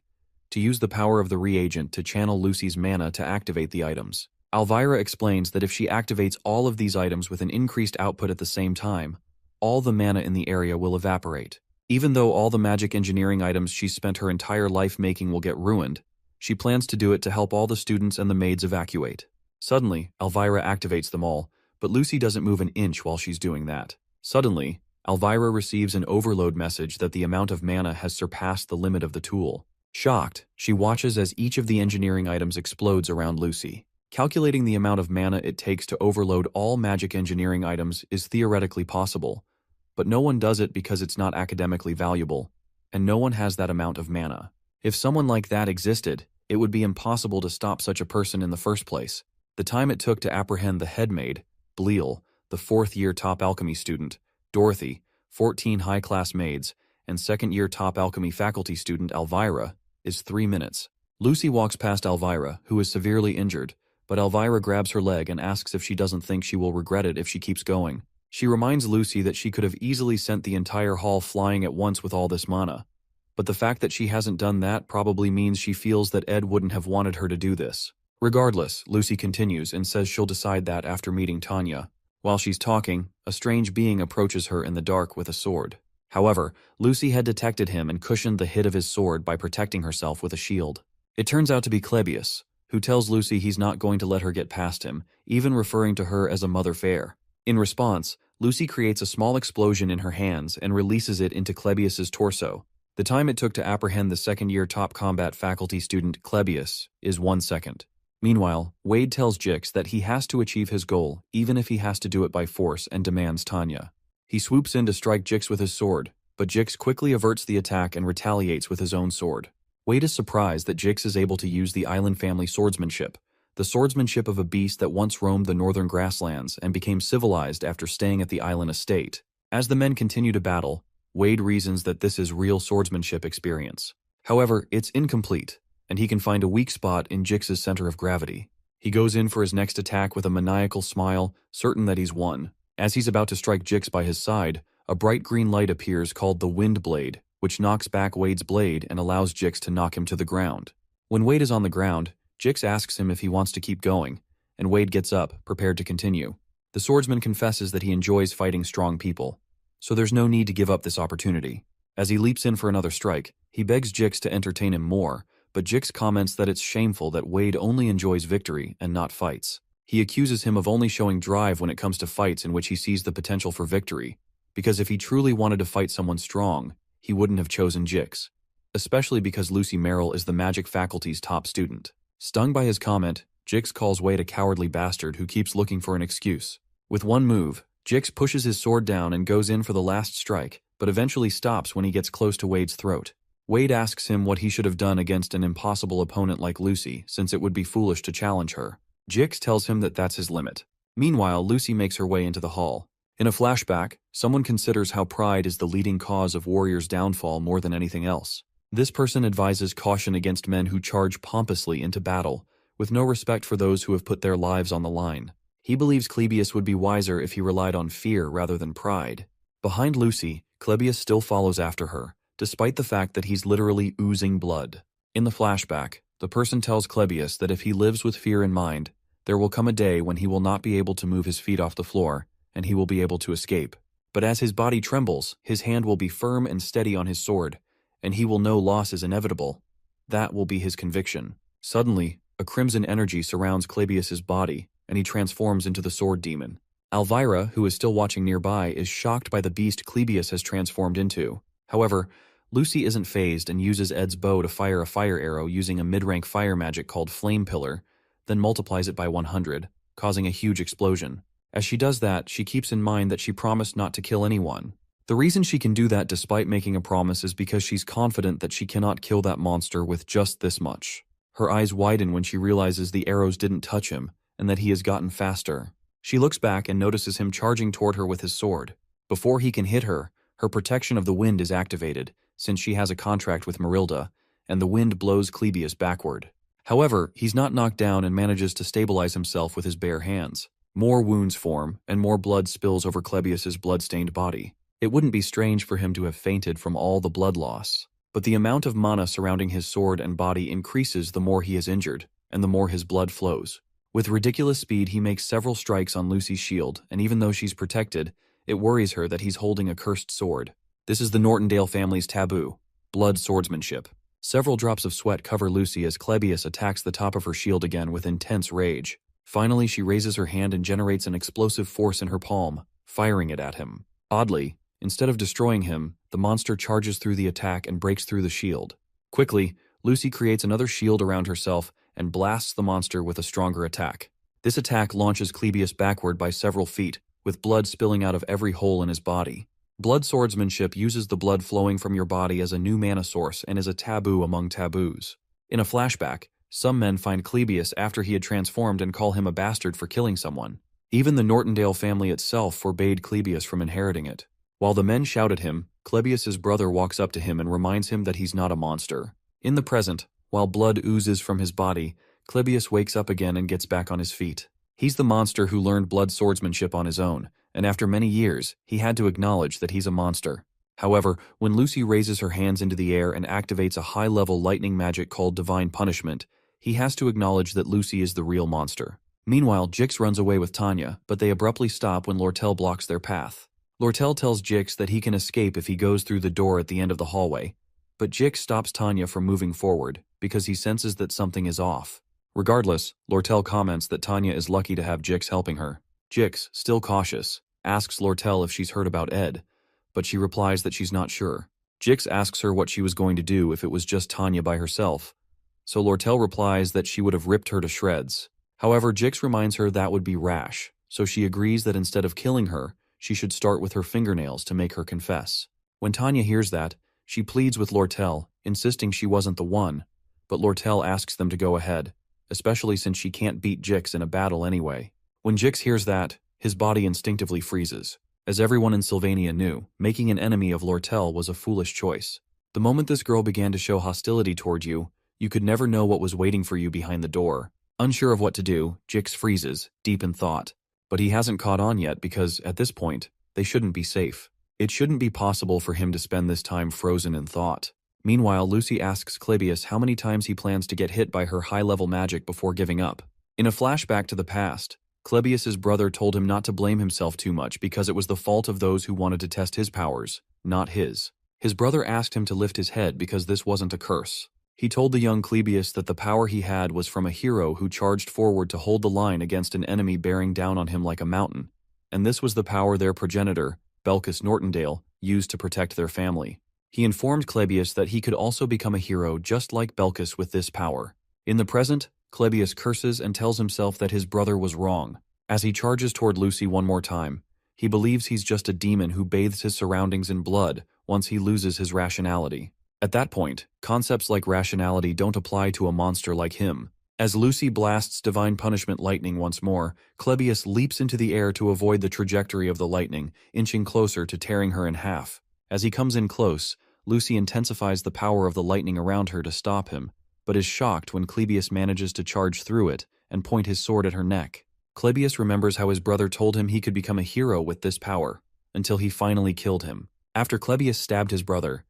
to use the power of the reagent to channel Lucy's mana to activate the items. Elvira explains that if she activates all of these items with an increased output at the same time, all the mana in the area will evaporate. Even though all the magic engineering items she's spent her entire life making will get ruined, she plans to do it to help all the students and the maids evacuate. Suddenly, Elvira activates them all, but Lucy doesn't move an inch while she's doing that. Suddenly, Elvira receives an overload message that the amount of mana has surpassed the limit of the tool. Shocked, she watches as each of the engineering items explodes around Lucy. Calculating the amount of mana it takes to overload all magic engineering items is theoretically possible, but no one does it because it's not academically valuable, and no one has that amount of mana. If someone like that existed, it would be impossible to stop such a person in the first place. The time it took to apprehend the head maid, Bleal, the fourth-year top alchemy student, Dorothy, 14 high-class maids, and second-year top alchemy faculty student Elvira, is 3 minutes. Lucy walks past Elvira, who is severely injured, but Elvira grabs her leg and asks if she doesn't think she will regret it if she keeps going. She reminds Lucy that she could have easily sent the entire hall flying at once with all this mana, but the fact that she hasn't done that probably means she feels that Ed wouldn't have wanted her to do this. Regardless, Lucy continues and says she'll decide that after meeting Tanya. While she's talking, a strange being approaches her in the dark with a sword. However, Lucy had detected him and cushioned the hit of his sword by protecting herself with a shield. It turns out to be Clebius, who tells Lucy he's not going to let her get past him, even referring to her as a mother fair. In response, Lucy creates a small explosion in her hands and releases it into Clebius's torso. The time it took to apprehend the second-year top combat faculty student Clebius is 1 second. Meanwhile, Wade tells Jix that he has to achieve his goal, even if he has to do it by force, and demands Tanya. He swoops in to strike Jix with his sword, but Jix quickly averts the attack and retaliates with his own sword. Wade is surprised that Jix is able to use the island family swordsmanship, the swordsmanship of a beast that once roamed the northern grasslands and became civilized after staying at the island estate. As the men continue to battle, Wade reasons that this is real swordsmanship experience. However, it's incomplete, and he can find a weak spot in Jix's center of gravity. He goes in for his next attack with a maniacal smile, certain that he's won. As he's about to strike Jix by his side, a bright green light appears called the Wind Blade, which knocks back Wade's blade and allows Jix to knock him to the ground. When Wade is on the ground, Jix asks him if he wants to keep going, and Wade gets up, prepared to continue. The swordsman confesses that he enjoys fighting strong people, so there's no need to give up this opportunity. As he leaps in for another strike, he begs Jix to entertain him more, but Jix comments that it's shameful that Wade only enjoys victory and not fights. He accuses him of only showing drive when it comes to fights in which he sees the potential for victory, because if he truly wanted to fight someone strong, he wouldn't have chosen Jix, especially because Lucy Merrill is the magic faculty's top student. Stung by his comment, Jix calls Wade a cowardly bastard who keeps looking for an excuse. With one move, Jix pushes his sword down and goes in for the last strike, but eventually stops when he gets close to Wade's throat. Wade asks him what he should have done against an impossible opponent like Lucy, since it would be foolish to challenge her. Jix tells him that that's his limit. Meanwhile, Lucy makes her way into the hall. In a flashback, someone considers how pride is the leading cause of warriors' downfall more than anything else. This person advises caution against men who charge pompously into battle, with no respect for those who have put their lives on the line. He believes Clebius would be wiser if he relied on fear rather than pride. Behind Lucy, Clebius still follows after her, despite the fact that he's literally oozing blood. In the flashback, the person tells Clebius that if he lives with fear in mind, there will come a day when he will not be able to move his feet off the floor, and he will be able to escape. But as his body trembles, his hand will be firm and steady on his sword, and he will know loss is inevitable. That will be his conviction. Suddenly, a crimson energy surrounds Clebius's body, and he transforms into the sword demon. Elvira, who is still watching nearby, is shocked by the beast Clebius has transformed into. However, Lucy isn't fazed and uses Ed's bow to fire a fire arrow using a mid-rank fire magic called Flame Pillar, then multiplies it by 100, causing a huge explosion. As she does that, she keeps in mind that she promised not to kill anyone. The reason she can do that despite making a promise is because she's confident that she cannot kill that monster with just this much. Her eyes widen when she realizes the arrows didn't touch him, and that he has gotten faster. She looks back and notices him charging toward her with his sword. Before he can hit her, her protection of the wind is activated, since she has a contract with Marilda, and the wind blows Clebius backward. However, he's not knocked down and manages to stabilize himself with his bare hands. More wounds form, and more blood spills over Clebius's blood-stained body. It wouldn't be strange for him to have fainted from all the blood loss. But the amount of mana surrounding his sword and body increases the more he is injured, and the more his blood flows. With ridiculous speed, he makes several strikes on Lucy's shield, and even though she's protected, it worries her that he's holding a cursed sword. This is the Nortondale family's taboo: blood swordsmanship. Several drops of sweat cover Lucy as Clebius attacks the top of her shield again with intense rage. Finally, she raises her hand and generates an explosive force in her palm, firing it at him. Oddly, instead of destroying him, the monster charges through the attack and breaks through the shield. Quickly, Lucy creates another shield around herself and blasts the monster with a stronger attack. This attack launches Clebius backward by several feet, with blood spilling out of every hole in his body. Blood swordsmanship uses the blood flowing from your body as a new mana source and is a taboo among taboos. In a flashback, some men find Clebius after he had transformed and call him a bastard for killing someone. Even the Nortondale family itself forbade Clebius from inheriting it. While the men shout at him, Clebius's brother walks up to him and reminds him that he's not a monster. In the present, while blood oozes from his body, Clebius wakes up again and gets back on his feet. He's the monster who learned blood swordsmanship on his own, and after many years, he had to acknowledge that he's a monster. However, when Lucy raises her hands into the air and activates a high-level lightning magic called Divine Punishment, he has to acknowledge that Lucy is the real monster. Meanwhile, Jix runs away with Tanya, but they abruptly stop when Lortel blocks their path. Lortel tells Jix that he can escape if he goes through the door at the end of the hallway, but Jix stops Tanya from moving forward because he senses that something is off. Regardless, Lortel comments that Tanya is lucky to have Jix helping her. Jix, still cautious, asks Lortel if she's heard about Ed, but she replies that she's not sure. Jix asks her what she was going to do if it was just Tanya by herself, so Lortel replies that she would have ripped her to shreds. However, Jix reminds her that would be rash, so she agrees that instead of killing her, she should start with her fingernails to make her confess. When Tanya hears that, she pleads with Lortel, insisting she wasn't the one, but Lortel asks them to go ahead, especially since she can't beat Jix in a battle anyway. When Jix hears that, his body instinctively freezes. As everyone in Sylvania knew, making an enemy of Lortel was a foolish choice. The moment this girl began to show hostility toward you, you could never know what was waiting for you behind the door. Unsure of what to do, Jix freezes, deep in thought. But he hasn't caught on yet because, at this point, they shouldn't be safe. It shouldn't be possible for him to spend this time frozen in thought. Meanwhile, Lucy asks Clebius how many times he plans to get hit by her high-level magic before giving up. In a flashback to the past, Clebius's brother told him not to blame himself too much because it was the fault of those who wanted to test his powers, not his. His brother asked him to lift his head because this wasn't a curse. He told the young Clebius that the power he had was from a hero who charged forward to hold the line against an enemy bearing down on him like a mountain, and this was the power their progenitor, Belcus Nortondale, used to protect their family. He informed Clebius that he could also become a hero just like Belcus with this power. In the present, Clebius curses and tells himself that his brother was wrong. As he charges toward Lucy one more time, he believes he's just a demon who bathes his surroundings in blood once he loses his rationality. At that point, concepts like rationality don't apply to a monster like him. As Lucy blasts divine punishment lightning once more, Clebius leaps into the air to avoid the trajectory of the lightning, inching closer to tearing her in half. As he comes in close, Lucy intensifies the power of the lightning around her to stop him, but is shocked when Clebius manages to charge through it and point his sword at her neck. Clebius remembers how his brother told him he could become a hero with this power, until he finally killed him. After Clebius stabbed his brother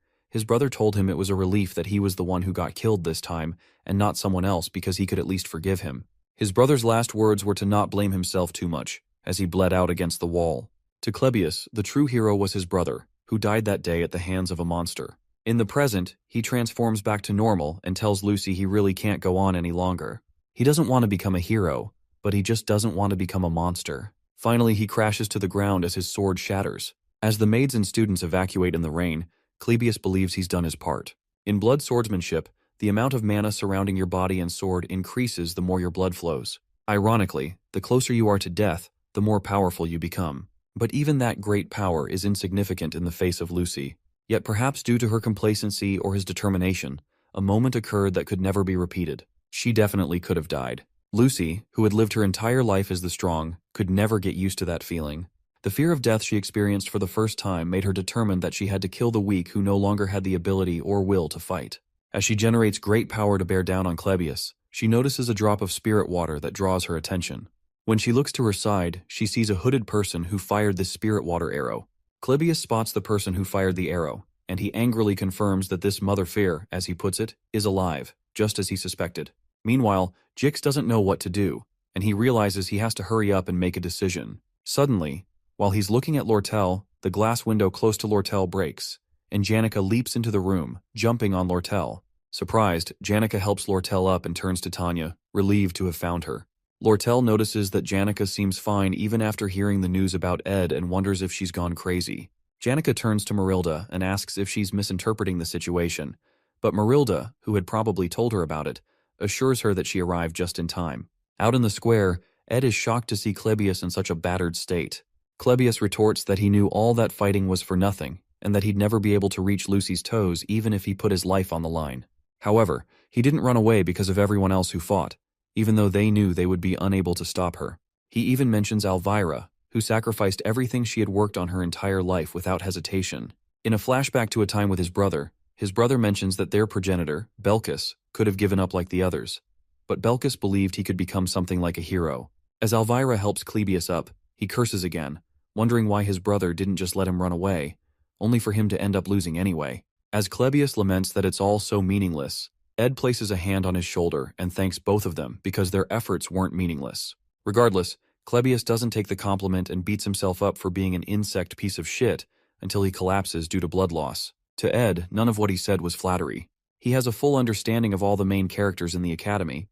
told him it was a relief that he was the one who got killed this time and not someone else because he could at least forgive him. His brother's last words were to not blame himself too much, as he bled out against the wall. To Clebius, the true hero was his brother, who died that day at the hands of a monster. In the present, he transforms back to normal and tells Lucy he really can't go on any longer. He doesn't want to become a hero, but he just doesn't want to become a monster. Finally, he crashes to the ground as his sword shatters. As the maids and students evacuate in the rain, Clebius believes he's done his part. In blood swordsmanship, the amount of mana surrounding your body and sword increases the more your blood flows. Ironically, the closer you are to death, the more powerful you become. But even that great power is insignificant in the face of Lucy. Yet perhaps due to her complacency or his determination, a moment occurred that could never be repeated. She definitely could have died. Lucy, who had lived her entire life as the strong, could never get used to that feeling. The fear of death she experienced for the first time made her determined that she had to kill the weak who no longer had the ability or will to fight. As she generates great power to bear down on Clebius, she notices a drop of spirit water that draws her attention. When she looks to her side, she sees a hooded person who fired the spirit water arrow. Clebius spots the person who fired the arrow, and he angrily confirms that this mother fear, as he puts it, is alive, just as he suspected. Meanwhile, Jix doesn't know what to do, and he realizes he has to hurry up and make a decision. Suddenly, while he's looking at Lortel, the glass window close to Lortel breaks, and Janica leaps into the room, jumping on Lortel. Surprised, Janica helps Lortel up and turns to Tanya, relieved to have found her. Lortel notices that Janica seems fine even after hearing the news about Ed and wonders if she's gone crazy. Janica turns to Marilda and asks if she's misinterpreting the situation, but Marilda, who had probably told her about it, assures her that she arrived just in time. Out in the square, Ed is shocked to see Clebius in such a battered state. Clebius retorts that he knew all that fighting was for nothing, and that he'd never be able to reach Lucy's toes even if he put his life on the line. However, he didn't run away because of everyone else who fought, even though they knew they would be unable to stop her. He even mentions Elvira, who sacrificed everything she had worked on her entire life without hesitation. In a flashback to a time with his brother mentions that their progenitor, Belkis, could have given up like the others. But Belkis believed he could become something like a hero. As Elvira helps Clebius up, he curses again, wondering why his brother didn't just let him run away, only for him to end up losing anyway. As Clebius laments that it's all so meaningless, Ed places a hand on his shoulder and thanks both of them because their efforts weren't meaningless. Regardless, Clebius doesn't take the compliment and beats himself up for being an insect piece of shit until he collapses due to blood loss. To Ed, none of what he said was flattery. He has a full understanding of all the main characters in the Academy,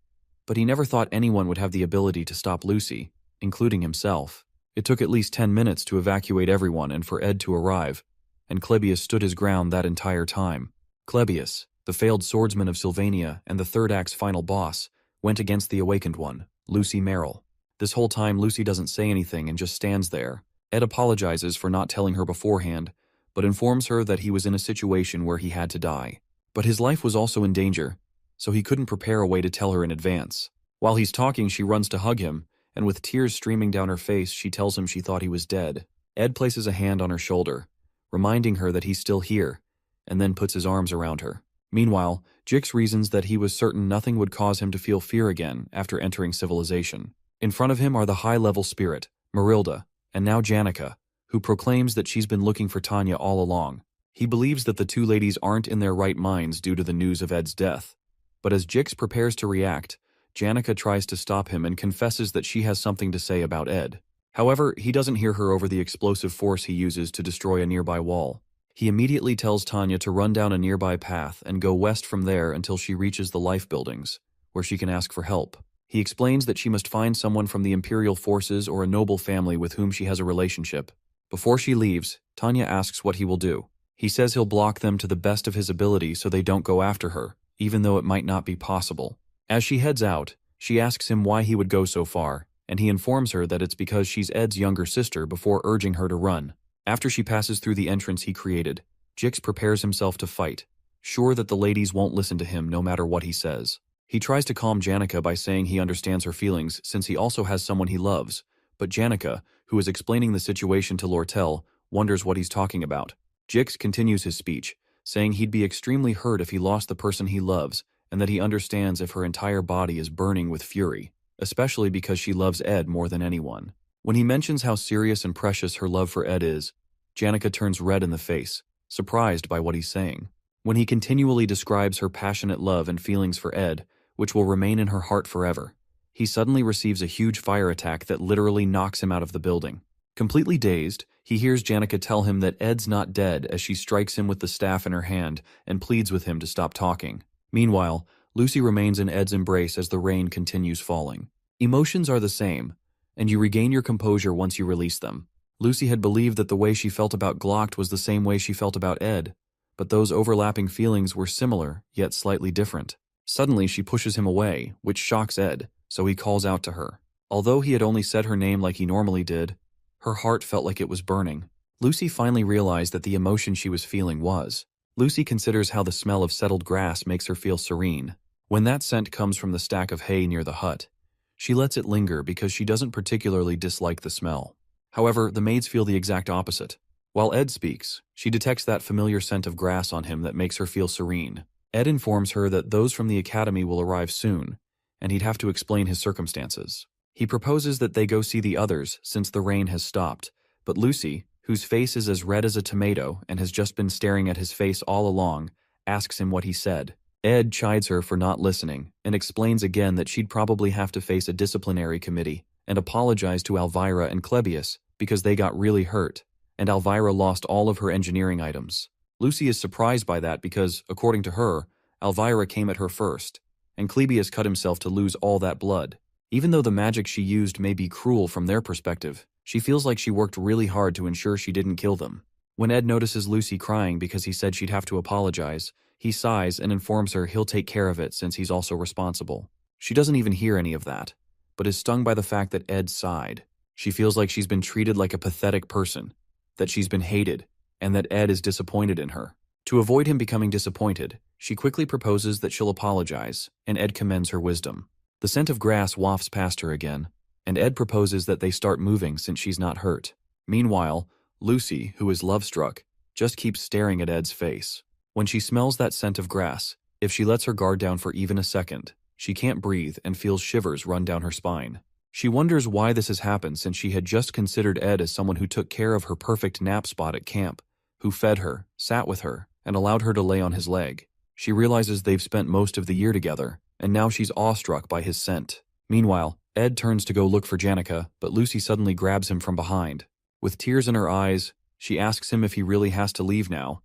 but he never thought anyone would have the ability to stop Lucy, including himself. It took at least 10 minutes to evacuate everyone and for Ed to arrive, and Clebius stood his ground that entire time. Clebius, the failed swordsman of Sylvania and the third act's final boss, went against the awakened one, Lucy Merrill. This whole time Lucy doesn't say anything and just stands there. Ed apologizes for not telling her beforehand, but informs her that he was in a situation where he had to die. But his life was also in danger, so he couldn't prepare a way to tell her in advance. While he's talking, she runs to hug him, and with tears streaming down her face, she tells him she thought he was dead. Ed places a hand on her shoulder, reminding her that he's still here, and then puts his arms around her. Meanwhile, Jix reasons that he was certain nothing would cause him to feel fear again after entering civilization. In front of him are the high-level spirit, Marilda, and now Janica, who proclaims that she's been looking for Tanya all along. He believes that the two ladies aren't in their right minds due to the news of Ed's death. But as Jix prepares to react, Janica tries to stop him and confesses that she has something to say about Ed. However, he doesn't hear her over the explosive force he uses to destroy a nearby wall. He immediately tells Tanya to run down a nearby path and go west from there until she reaches the life buildings, where she can ask for help. He explains that she must find someone from the Imperial forces or a noble family with whom she has a relationship. Before she leaves, Tanya asks what he will do. He says he'll block them to the best of his ability so they don't go after her, even though it might not be possible. As she heads out, she asks him why he would go so far, and he informs her that it's because she's Ed's younger sister before urging her to run. After she passes through the entrance he created, Jix prepares himself to fight, sure that the ladies won't listen to him no matter what he says. He tries to calm Janica by saying he understands her feelings since he also has someone he loves, but Janica, who is explaining the situation to Lortel, wonders what he's talking about. Jix continues his speech, saying he'd be extremely hurt if he lost the person he loves, and that he understands if her entire body is burning with fury, especially because she loves Ed more than anyone. When he mentions how serious and precious her love for Ed is, Janica turns red in the face, surprised by what he's saying. When he continually describes her passionate love and feelings for Ed, which will remain in her heart forever, he suddenly receives a huge fire attack that literally knocks him out of the building. Completely dazed, he hears Janica tell him that Ed's not dead as she strikes him with the staff in her hand and pleads with him to stop talking. Meanwhile, Lucy remains in Ed's embrace as the rain continues falling. Emotions are the same, and you regain your composure once you release them. Lucy had believed that the way she felt about Glock was the same way she felt about Ed, but those overlapping feelings were similar, yet slightly different. Suddenly, she pushes him away, which shocks Ed, so he calls out to her. Although he had only said her name like he normally did, her heart felt like it was burning. Lucy finally realized that the emotion she was feeling was. Lucy considers how the smell of settled grass makes her feel serene. When that scent comes from the stack of hay near the hut, she lets it linger because she doesn't particularly dislike the smell. However, the maids feel the exact opposite. While Ed speaks, she detects that familiar scent of grass on him that makes her feel serene. Ed informs her that those from the academy will arrive soon, and he'd have to explain his circumstances. He proposes that they go see the others since the rain has stopped, but Lucy, whose face is as red as a tomato and has just been staring at his face all along, asks him what he said. Ed chides her for not listening and explains again that she'd probably have to face a disciplinary committee and apologize to Elvira and Clebius because they got really hurt, and Elvira lost all of her engineering items. Lucy is surprised by that because, according to her, Elvira came at her first, and Clebius cut himself to lose all that blood. Even though the magic she used may be cruel from their perspective, she feels like she worked really hard to ensure she didn't kill them. When Ed notices Lucy crying because he said she'd have to apologize, he sighs and informs her he'll take care of it since he's also responsible. She doesn't even hear any of that, but is stung by the fact that Ed sighed. She feels like she's been treated like a pathetic person, that she's been hated, and that Ed is disappointed in her. To avoid him becoming disappointed, she quickly proposes that she'll apologize, and Ed commends her wisdom. The scent of grass wafts past her again, and Ed proposes that they start moving since she's not hurt. Meanwhile, Lucy, who is love-struck, just keeps staring at Ed's face. When she smells that scent of grass, if she lets her guard down for even a second, she can't breathe and feels shivers run down her spine. She wonders why this has happened since she had just considered Ed as someone who took care of her perfect nap spot at camp, who fed her, sat with her, and allowed her to lay on his leg. She realizes they've spent most of the year together, and now she's awestruck by his scent. Meanwhile, Ed turns to go look for Janica, but Lucy suddenly grabs him from behind. With tears in her eyes, she asks him if he really has to leave now,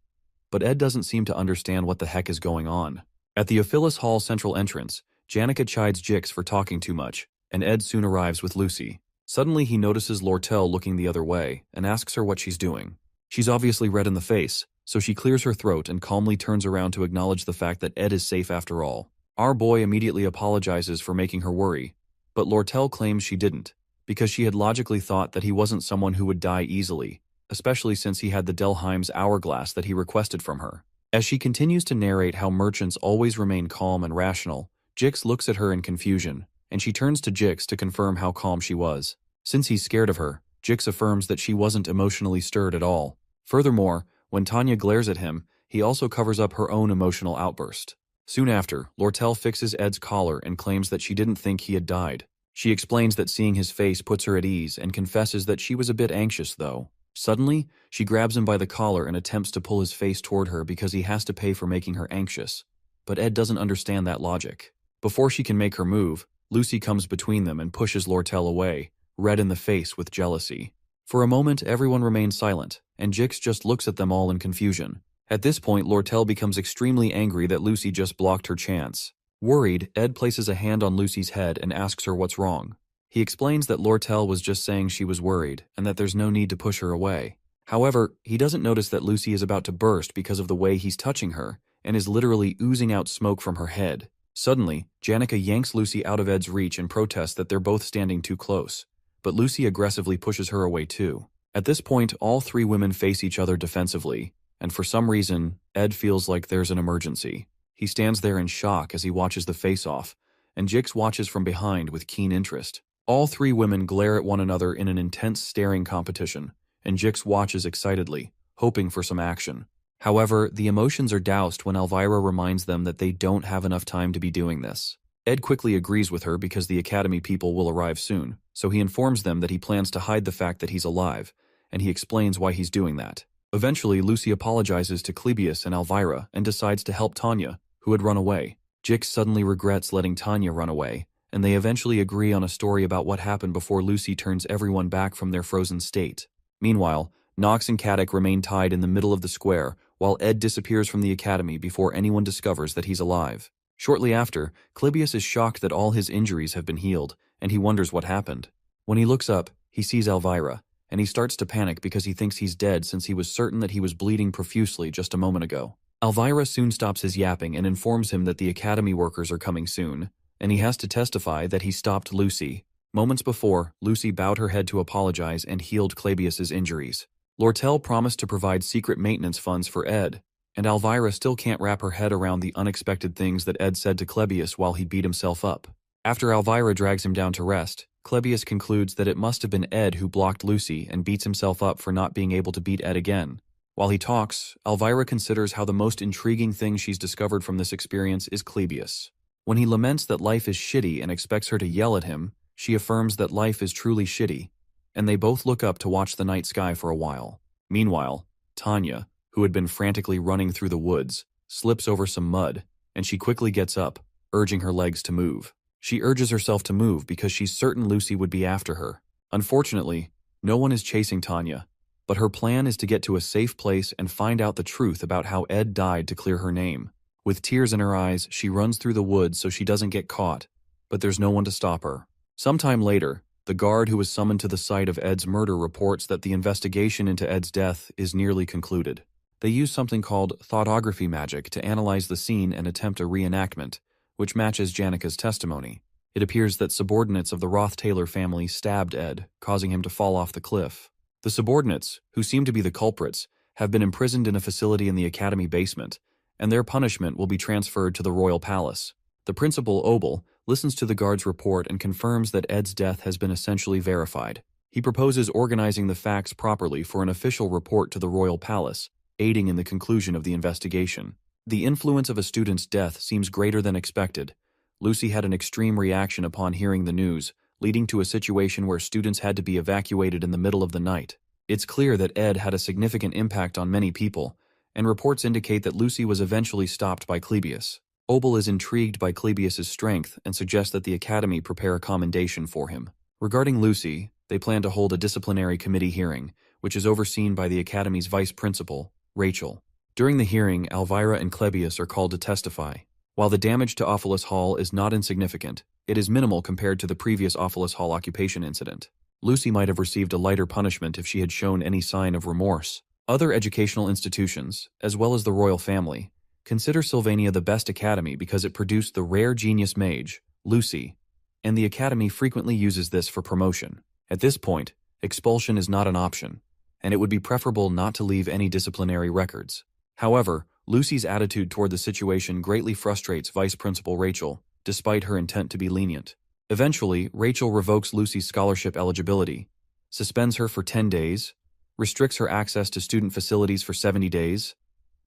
but Ed doesn't seem to understand what the heck is going on. At the Ophilus Hall central entrance, Janica chides Jix for talking too much, and Ed soon arrives with Lucy. Suddenly he notices Lortel looking the other way and asks her what she's doing. She's obviously red in the face, so she clears her throat and calmly turns around to acknowledge the fact that Ed is safe after all. Our boy immediately apologizes for making her worry, but Lortel claims she didn't, because she had logically thought that he wasn't someone who would die easily, especially since he had the Delheim's hourglass that he requested from her. As she continues to narrate how merchants always remain calm and rational, Jix looks at her in confusion, and she turns to Jix to confirm how calm she was. Since he's scared of her, Jix affirms that she wasn't emotionally stirred at all. Furthermore, when Tanya glares at him, he also covers up her own emotional outburst. Soon after, Lortel fixes Ed's collar and claims that she didn't think he had died. She explains that seeing his face puts her at ease and confesses that she was a bit anxious, though. Suddenly, she grabs him by the collar and attempts to pull his face toward her because he has to pay for making her anxious. But Ed doesn't understand that logic. Before she can make her move, Lucy comes between them and pushes Lortel away, red in the face with jealousy. For a moment, everyone remains silent, and Jix just looks at them all in confusion. At this point, Lortel becomes extremely angry that Lucy just blocked her chance. Worried, Ed places a hand on Lucy's head and asks her what's wrong. He explains that Lortel was just saying she was worried, and that there's no need to push her away. However, he doesn't notice that Lucy is about to burst because of the way he's touching her, and is literally oozing out smoke from her head. Suddenly, Janica yanks Lucy out of Ed's reach and protests that they're both standing too close, but Lucy aggressively pushes her away too. At this point, all three women face each other defensively, and for some reason, Ed feels like there's an emergency. He stands there in shock as he watches the face-off, and Jix watches from behind with keen interest. All three women glare at one another in an intense staring competition, and Jix watches excitedly, hoping for some action. However, the emotions are doused when Elvira reminds them that they don't have enough time to be doing this. Ed quickly agrees with her because the Academy people will arrive soon, so he informs them that he plans to hide the fact that he's alive, and he explains why he's doing that. Eventually, Lucy apologizes to Clebius and Elvira and decides to help Tanya, who had run away. Jix suddenly regrets letting Tanya run away, and they eventually agree on a story about what happened before Lucy turns everyone back from their frozen state. Meanwhile, Nox and Caddick remain tied in the middle of the square, while Ed disappears from the Academy before anyone discovers that he's alive. Shortly after, Clebius is shocked that all his injuries have been healed, and he wonders what happened. When he looks up, he sees Elvira, and he starts to panic because he thinks he's dead since he was certain that he was bleeding profusely just a moment ago. Elvira soon stops his yapping and informs him that the Academy workers are coming soon, and he has to testify that he stopped Lucy. Moments before, Lucy bowed her head to apologize and healed Clebius's injuries. Lortel promised to provide secret maintenance funds for Ed, and Elvira still can't wrap her head around the unexpected things that Ed said to Clebius while he beat himself up. After Elvira drags him down to rest, Clebius concludes that it must have been Ed who blocked Lucy and beats himself up for not being able to beat Ed again. While he talks, Elvira considers how the most intriguing thing she's discovered from this experience is Clebius. When he laments that life is shitty and expects her to yell at him, she affirms that life is truly shitty, and they both look up to watch the night sky for a while. Meanwhile, Tanya, who had been frantically running through the woods, slips over some mud, and she quickly gets up, urging her legs to move. She urges herself to move because she's certain Lucy would be after her. Unfortunately, no one is chasing Tanya, but her plan is to get to a safe place and find out the truth about how Ed died to clear her name. With tears in her eyes, she runs through the woods so she doesn't get caught, but there's no one to stop her. Sometime later, the guard who was summoned to the site of Ed's murder reports that the investigation into Ed's death is nearly concluded. They use something called thoughtography magic to analyze the scene and attempt a reenactment, which matches Janika's testimony. It appears that subordinates of the Roth-Taylor family stabbed Ed, causing him to fall off the cliff. The subordinates, who seem to be the culprits, have been imprisoned in a facility in the Academy basement, and their punishment will be transferred to the Royal Palace. The principal, Obel, listens to the guard's report and confirms that Ed's death has been essentially verified. He proposes organizing the facts properly for an official report to the Royal Palace, aiding in the conclusion of the investigation. The influence of a student's death seems greater than expected. Lucy had an extreme reaction upon hearing the news, leading to a situation where students had to be evacuated in the middle of the night. It's clear that Ed had a significant impact on many people, and reports indicate that Lucy was eventually stopped by Clebius. Obel is intrigued by Clebius's strength and suggests that the Academy prepare a commendation for him. Regarding Lucy, they plan to hold a disciplinary committee hearing, which is overseen by the Academy's vice principal, Rachel. During the hearing, Elvira and Clebius are called to testify. While the damage to Ophilus Hall is not insignificant, it is minimal compared to the previous Ophilus Hall occupation incident. Lucy might have received a lighter punishment if she had shown any sign of remorse. Other educational institutions, as well as the royal family, consider Sylvania the best academy because it produced the rare genius mage, Lucy, and the Academy frequently uses this for promotion. At this point, expulsion is not an option, and it would be preferable not to leave any disciplinary records. However, Lucy's attitude toward the situation greatly frustrates Vice Principal Rachel, despite her intent to be lenient. Eventually, Rachel revokes Lucy's scholarship eligibility, suspends her for 10 days, restricts her access to student facilities for 70 days,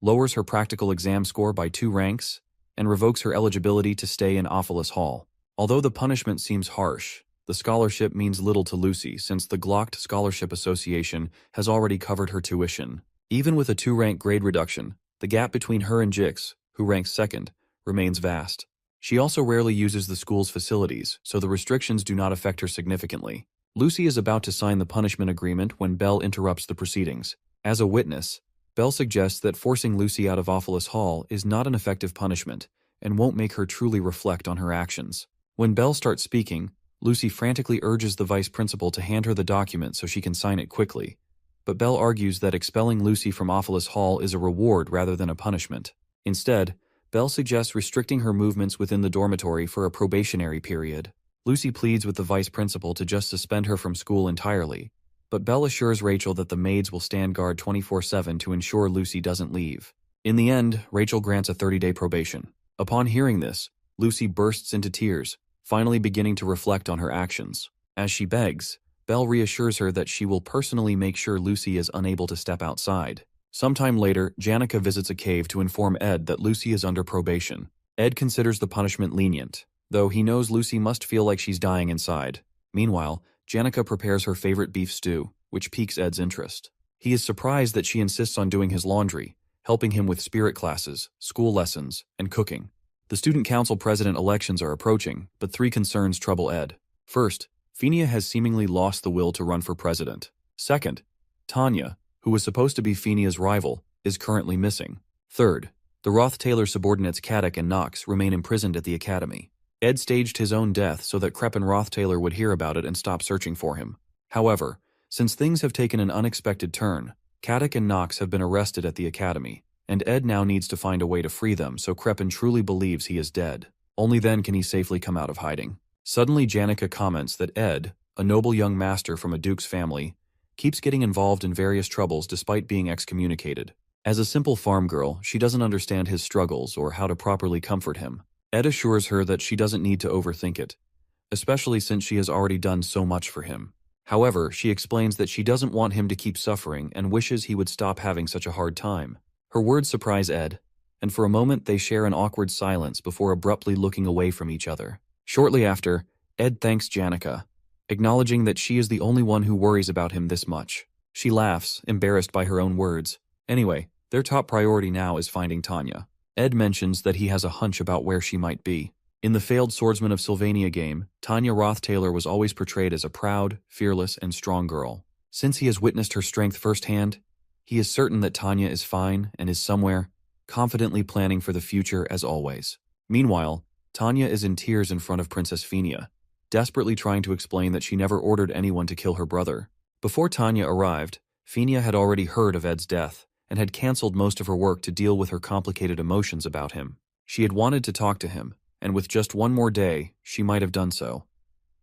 lowers her practical exam score by 2 ranks, and revokes her eligibility to stay in Ophilus Hall. Although the punishment seems harsh, the scholarship means little to Lucy since the Glocked Scholarship Association has already covered her tuition. Even with a 2-rank grade reduction, the gap between her and Jix, who ranks second, remains vast. She also rarely uses the school's facilities, so the restrictions do not affect her significantly. Lucy is about to sign the punishment agreement when Belle interrupts the proceedings. As a witness, Belle suggests that forcing Lucy out of Ophilus Hall is not an effective punishment and won't make her truly reflect on her actions. When Belle starts speaking, Lucy frantically urges the vice principal to hand her the document so she can sign it quickly. But Belle argues that expelling Lucy from Ophilus Hall is a reward rather than a punishment. Instead, Belle suggests restricting her movements within the dormitory for a probationary period. Lucy pleads with the vice principal to just suspend her from school entirely, but Belle assures Rachel that the maids will stand guard 24/7 to ensure Lucy doesn't leave. In the end, Rachel grants a 30-day probation. Upon hearing this, Lucy bursts into tears, finally beginning to reflect on her actions. As she begs, Belle reassures her that she will personally make sure Lucy is unable to step outside. Sometime later, Janica visits a cave to inform Ed that Lucy is under probation. Ed considers the punishment lenient, though he knows Lucy must feel like she's dying inside. Meanwhile, Janica prepares her favorite beef stew, which piques Ed's interest. He is surprised that she insists on doing his laundry, helping him with spirit classes, school lessons, and cooking. The student council president elections are approaching, but three concerns trouble Ed. First, Fenia has seemingly lost the will to run for president. Second, Tanya, who was supposed to be Fenia's rival, is currently missing. Third, the Roth-Taylor subordinates Caddick and Knox remain imprisoned at the academy. Ed staged his own death so that Krepp and Roth-Taylor would hear about it and stop searching for him. However, since things have taken an unexpected turn, Caddick and Knox have been arrested at the academy, and Ed now needs to find a way to free them so Krepp truly believes he is dead. Only then can he safely come out of hiding. Suddenly Janica comments that Ed, a noble young master from a duke's family, keeps getting involved in various troubles despite being excommunicated. As a simple farm girl, she doesn't understand his struggles or how to properly comfort him. Ed assures her that she doesn't need to overthink it, especially since she has already done so much for him. However, she explains that she doesn't want him to keep suffering and wishes he would stop having such a hard time. Her words surprise Ed, and for a moment they share an awkward silence before abruptly looking away from each other. Shortly after, Ed thanks Janica, acknowledging that she is the only one who worries about him this much. She laughs, embarrassed by her own words. Anyway, their top priority now is finding Tanya. Ed mentions that he has a hunch about where she might be. In the failed Swordsman of Sylvania game, Tanya Roth-Taylor was always portrayed as a proud, fearless, and strong girl. Since he has witnessed her strength firsthand, he is certain that Tanya is fine and is somewhere, confidently planning for the future as always. Meanwhile, Tanya is in tears in front of Princess Fenia, desperately trying to explain that she never ordered anyone to kill her brother. Before Tanya arrived, Fenia had already heard of Ed's death and had cancelled most of her work to deal with her complicated emotions about him. She had wanted to talk to him, and with just one more day, she might have done so.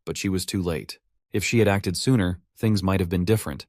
But she was too late. If she had acted sooner, things might have been different.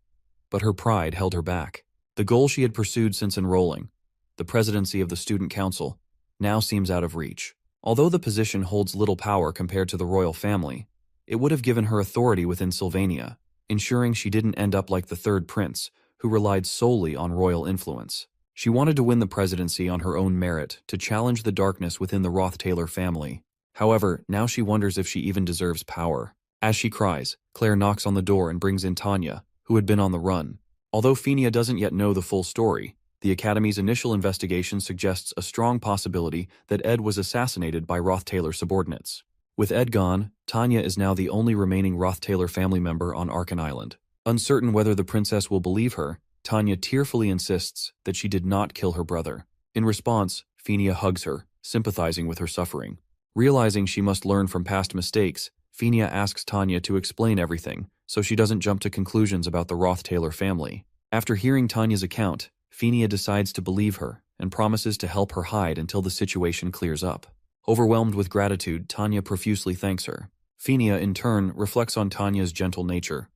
But her pride held her back. The goal she had pursued since enrolling, the presidency of the student council, now seems out of reach. Although the position holds little power compared to the royal family, it would have given her authority within Sylvania, ensuring she didn't end up like the third prince, who relied solely on royal influence. She wanted to win the presidency on her own merit, to challenge the darkness within the Roth-Taylor family. However, now she wonders if she even deserves power. As she cries, Claire knocks on the door and brings in Tanya, who had been on the run. Although Fenia doesn't yet know the full story, the Academy's initial investigation suggests a strong possibility that Ed was assassinated by Roth-Taylor subordinates. With Ed gone, Tanya is now the only remaining Roth-Taylor family member on Arkan Island. Uncertain whether the princess will believe her, Tanya tearfully insists that she did not kill her brother. In response, Fenia hugs her, sympathizing with her suffering. Realizing she must learn from past mistakes, Fenia asks Tanya to explain everything, so she doesn't jump to conclusions about the Roth-Taylor family. After hearing Tanya's account, Fenia decides to believe her and promises to help her hide until the situation clears up. Overwhelmed with gratitude, Tanya profusely thanks her. Fenia, in turn, reflects on Tanya's gentle nature.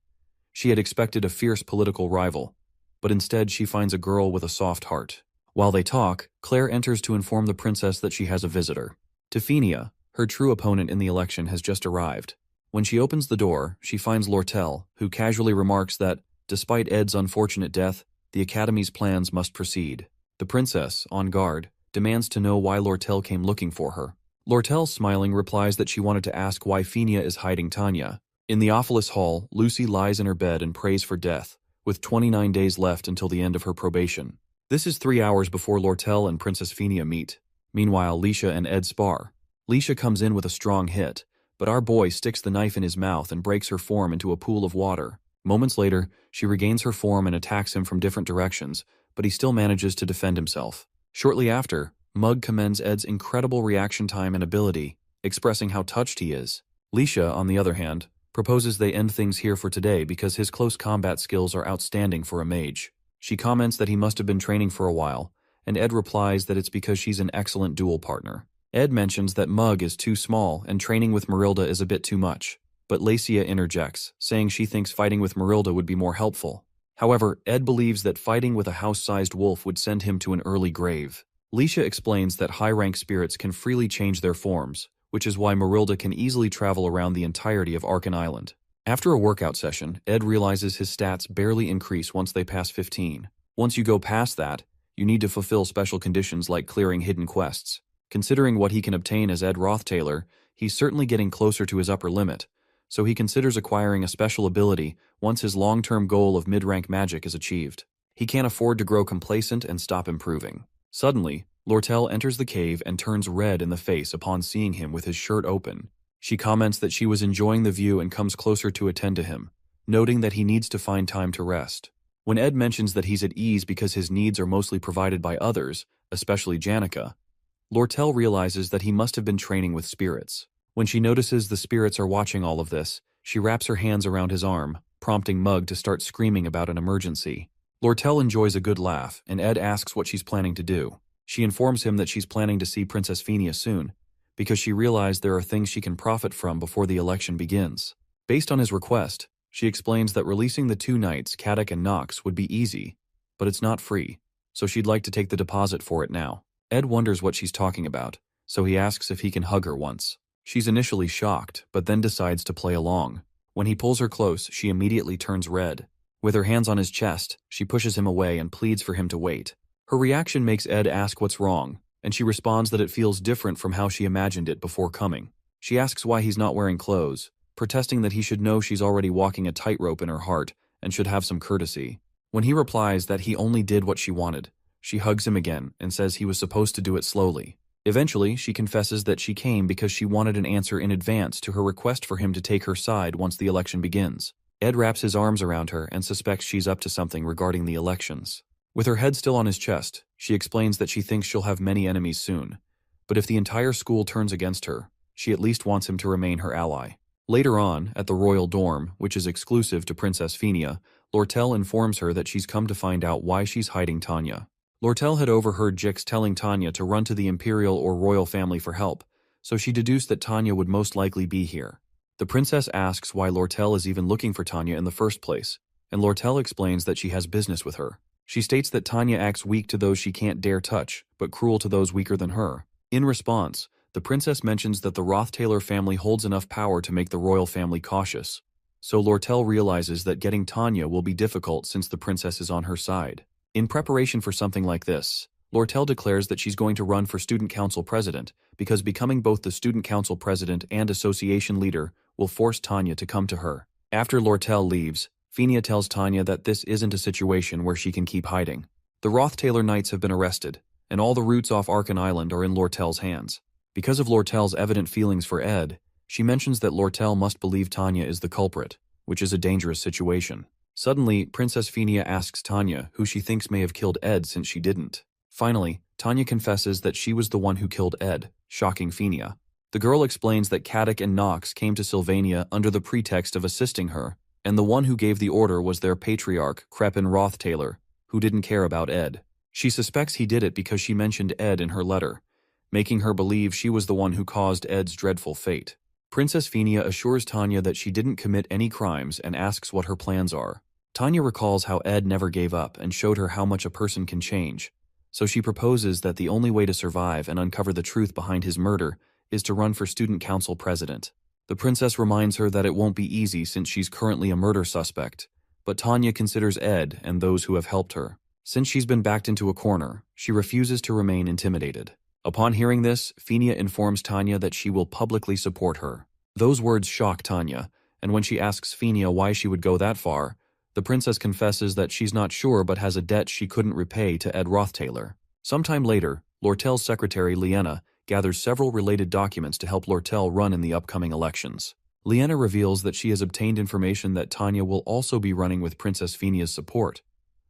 She had expected a fierce political rival, but instead she finds a girl with a soft heart. While they talk, Claire enters to inform the princess that she has a visitor. To Fenia, her true opponent in the election has just arrived. When she opens the door, she finds Lortel, who casually remarks that, despite Ed's unfortunate death, the Academy's plans must proceed. The princess, on guard, demands to know why Lortel came looking for her. Lortel, smiling, replies that she wanted to ask why Fenia is hiding Tanya. In the Ophelis Hall, Lucy lies in her bed and prays for death, with 29 days left until the end of her probation. This is 3 hours before Lortel and Princess Fenia meet. Meanwhile, Leisha and Ed spar. Leisha comes in with a strong hit, but our boy sticks the knife in his mouth and breaks her form into a pool of water. Moments later, she regains her form and attacks him from different directions, but he still manages to defend himself. Shortly after, Mug commends Ed's incredible reaction time and ability, expressing how touched he is. Leisha, on the other hand, proposes they end things here for today because his close combat skills are outstanding for a mage. She comments that he must have been training for a while, and Ed replies that it's because she's an excellent duel partner. Ed mentions that Mug is too small and training with Marilda is a bit too much. but Lacia interjects, saying she thinks fighting with Marilda would be more helpful. However, Ed believes that fighting with a house-sized wolf would send him to an early grave. Lecia explains that high-rank spirits can freely change their forms, which is why Marilda can easily travel around the entirety of Arkan Island. After a workout session, Ed realizes his stats barely increase once they pass 15. Once you go past that, you need to fulfill special conditions like clearing hidden quests. Considering what he can obtain as Ed Rothtailor, he's certainly getting closer to his upper limit, so he considers acquiring a special ability once his long-term goal of mid-rank magic is achieved. He can't afford to grow complacent and stop improving. Suddenly, Lortel enters the cave and turns red in the face upon seeing him with his shirt open. She comments that she was enjoying the view and comes closer to attend to him, noting that he needs to find time to rest. When Ed mentions that he's at ease because his needs are mostly provided by others, especially Janica, Lortel realizes that he must have been training with spirits. When she notices the spirits are watching all of this, she wraps her hands around his arm, prompting Mug to start screaming about an emergency. Lortel enjoys a good laugh, and Ed asks what she's planning to do. She informs him that she's planning to see Princess Phinia soon, because she realized there are things she can profit from before the election begins. Based on his request, she explains that releasing the two knights, Caddock and Knox, would be easy, but it's not free, so she'd like to take the deposit for it now. Ed wonders what she's talking about, so he asks if he can hug her once. She's initially shocked, but then decides to play along. When he pulls her close, she immediately turns red. With her hands on his chest, she pushes him away and pleads for him to wait. Her reaction makes Ed ask what's wrong, and she responds that it feels different from how she imagined it before coming. She asks why he's not wearing clothes, protesting that he should know she's already walking a tightrope in her heart and should have some courtesy. When he replies that he only did what she wanted, she hugs him again and says he was supposed to do it slowly. Eventually, she confesses that she came because she wanted an answer in advance to her request for him to take her side once the election begins. Ed wraps his arms around her and suspects she's up to something regarding the elections. With her head still on his chest, she explains that she thinks she'll have many enemies soon, but if the entire school turns against her, she at least wants him to remain her ally. Later on, at the royal dorm, which is exclusive to Princess Phinia, Lortel informs her that she's come to find out why she's hiding Tanya. Lortel had overheard Jix telling Tanya to run to the imperial or royal family for help, so she deduced that Tanya would most likely be here. The princess asks why Lortel is even looking for Tanya in the first place, and Lortel explains that she has business with her. She states that Tanya acts weak to those she can't dare touch, but cruel to those weaker than her. In response, the princess mentions that the Rothtailor family holds enough power to make the royal family cautious, so Lortel realizes that getting Tanya will be difficult since the princess is on her side. In preparation for something like this, Lortel declares that she's going to run for student council president because becoming both the student council president and association leader will force Tanya to come to her. After Lortel leaves, Phinia tells Tanya that this isn't a situation where she can keep hiding. The Rothtailor Knights have been arrested, and all the routes off Arkan Island are in Lortel's hands. Because of Lortel's evident feelings for Ed, she mentions that Lortel must believe Tanya is the culprit, which is a dangerous situation. Suddenly, Princess Phinia asks Tanya who she thinks may have killed Ed since she didn't. Finally, Tanya confesses that she was the one who killed Ed, shocking Phinia. The girl explains that Caddock and Knox came to Sylvania under the pretext of assisting her, and the one who gave the order was their patriarch, Crepin Rothtailor, who didn't care about Ed. She suspects he did it because she mentioned Ed in her letter, making her believe she was the one who caused Ed's dreadful fate. Princess Phinia assures Tanya that she didn't commit any crimes and asks what her plans are. Tanya recalls how Ed never gave up and showed her how much a person can change, so she proposes that the only way to survive and uncover the truth behind his murder is to run for student council president. The princess reminds her that it won't be easy since she's currently a murder suspect, but Tanya considers Ed and those who have helped her. Since she's been backed into a corner, she refuses to remain intimidated. Upon hearing this, Phinia informs Tanya that she will publicly support her. Those words shock Tanya, and when she asks Phinia why she would go that far, the princess confesses that she's not sure but has a debt she couldn't repay to Ed Rothtailor. Sometime later, Lortel's secretary, Liena, gathers several related documents to help Lortel run in the upcoming elections. Liena reveals that she has obtained information that Tanya will also be running with Princess Phinia's support,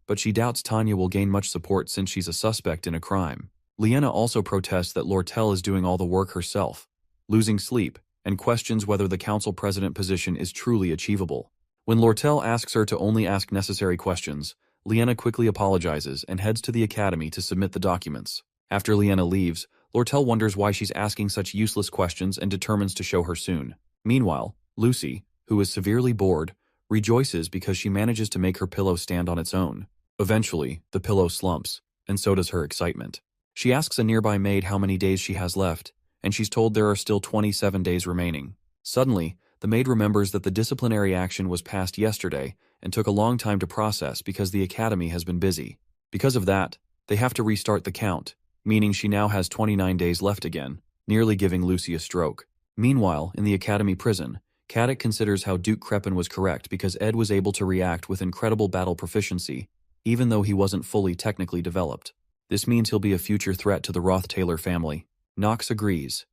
but she doubts Tanya will gain much support since she's a suspect in a crime. Liena also protests that Lortel is doing all the work herself, losing sleep, and questions whether the council president position is truly achievable. When Lortel asks her to only ask necessary questions, Liena quickly apologizes and heads to the academy to submit the documents. After Liena leaves, Lortel wonders why she's asking such useless questions and determines to show her soon. Meanwhile, Lucy, who is severely bored, rejoices because she manages to make her pillow stand on its own. Eventually, the pillow slumps, and so does her excitement. She asks a nearby maid how many days she has left, and she's told there are still 27 days remaining. Suddenly, the maid remembers that the disciplinary action was passed yesterday and took a long time to process because the academy has been busy. Because of that, they have to restart the count, meaning she now has 29 days left again, nearly giving Lucy a stroke. Meanwhile, in the academy prison, Caddick considers how Duke Crepin was correct because Ed was able to react with incredible battle proficiency, even though he wasn't fully technically developed. This means he'll be a future threat to the Roth-Taylor family. Knox agrees,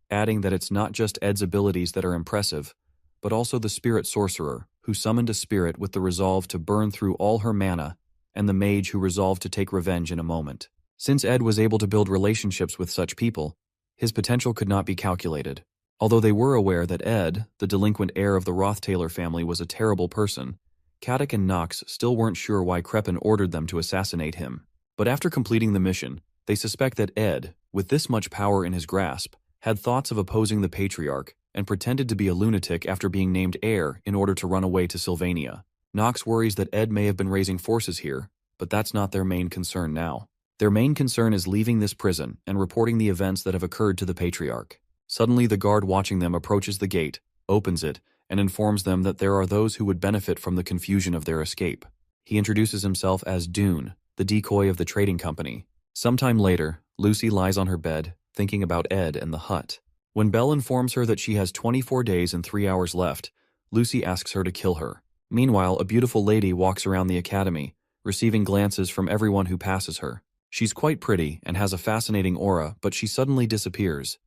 adding that it's not just Ed's abilities that are impressive, but also the spirit sorcerer, who summoned a spirit with the resolve to burn through all her mana, and the mage who resolved to take revenge in a moment. Since Ed was able to build relationships with such people, his potential could not be calculated. Although they were aware that Ed, the delinquent heir of the Roth-Taylor family, was a terrible person, Caddick and Knox still weren't sure why Crepin ordered them to assassinate him. But after completing the mission, they suspect that Ed, with this much power in his grasp, had thoughts of opposing the Patriarch and pretended to be a lunatic after being named heir in order to run away to Sylvania. Knox worries that Ed may have been raising forces here, but that's not their main concern now. Their main concern is leaving this prison and reporting the events that have occurred to the Patriarch. Suddenly, the guard watching them approaches the gate, opens it, and informs them that there are those who would benefit from the confusion of their escape. He introduces himself as Dune, the decoy of the trading company. Sometime later, Lucy lies on her bed, thinking about Ed and the hut. When Belle informs her that she has 24 days and 3 hours left, Lucy asks her to kill her. Meanwhile, a beautiful lady walks around the academy, receiving glances from everyone who passes her. She's quite pretty and has a fascinating aura, but she suddenly disappears,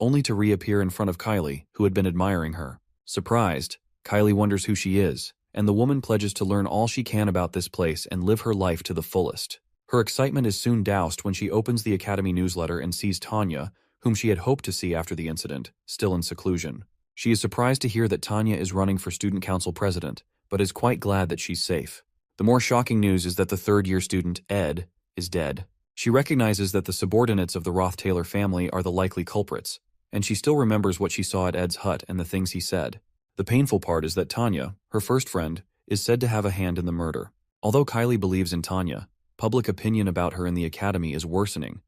only to reappear in front of Kylie, who had been admiring her. Surprised, Kylie wonders who she is, and the woman pledges to learn all she can about this place and live her life to the fullest. Her excitement is soon doused when she opens the academy newsletter and sees Tanya, whom she had hoped to see after the incident, still in seclusion. She is surprised to hear that Tanya is running for student council president, but is quite glad that she's safe. The more shocking news is that the third-year student, Ed, is dead. She recognizes that the subordinates of the Roth-Taylor family are the likely culprits, and she still remembers what she saw at Ed's hut and the things he said. The painful part is that Tanya, her first friend, is said to have a hand in the murder. Although Kylie believes in Tanya, public opinion about her in the academy is worsening,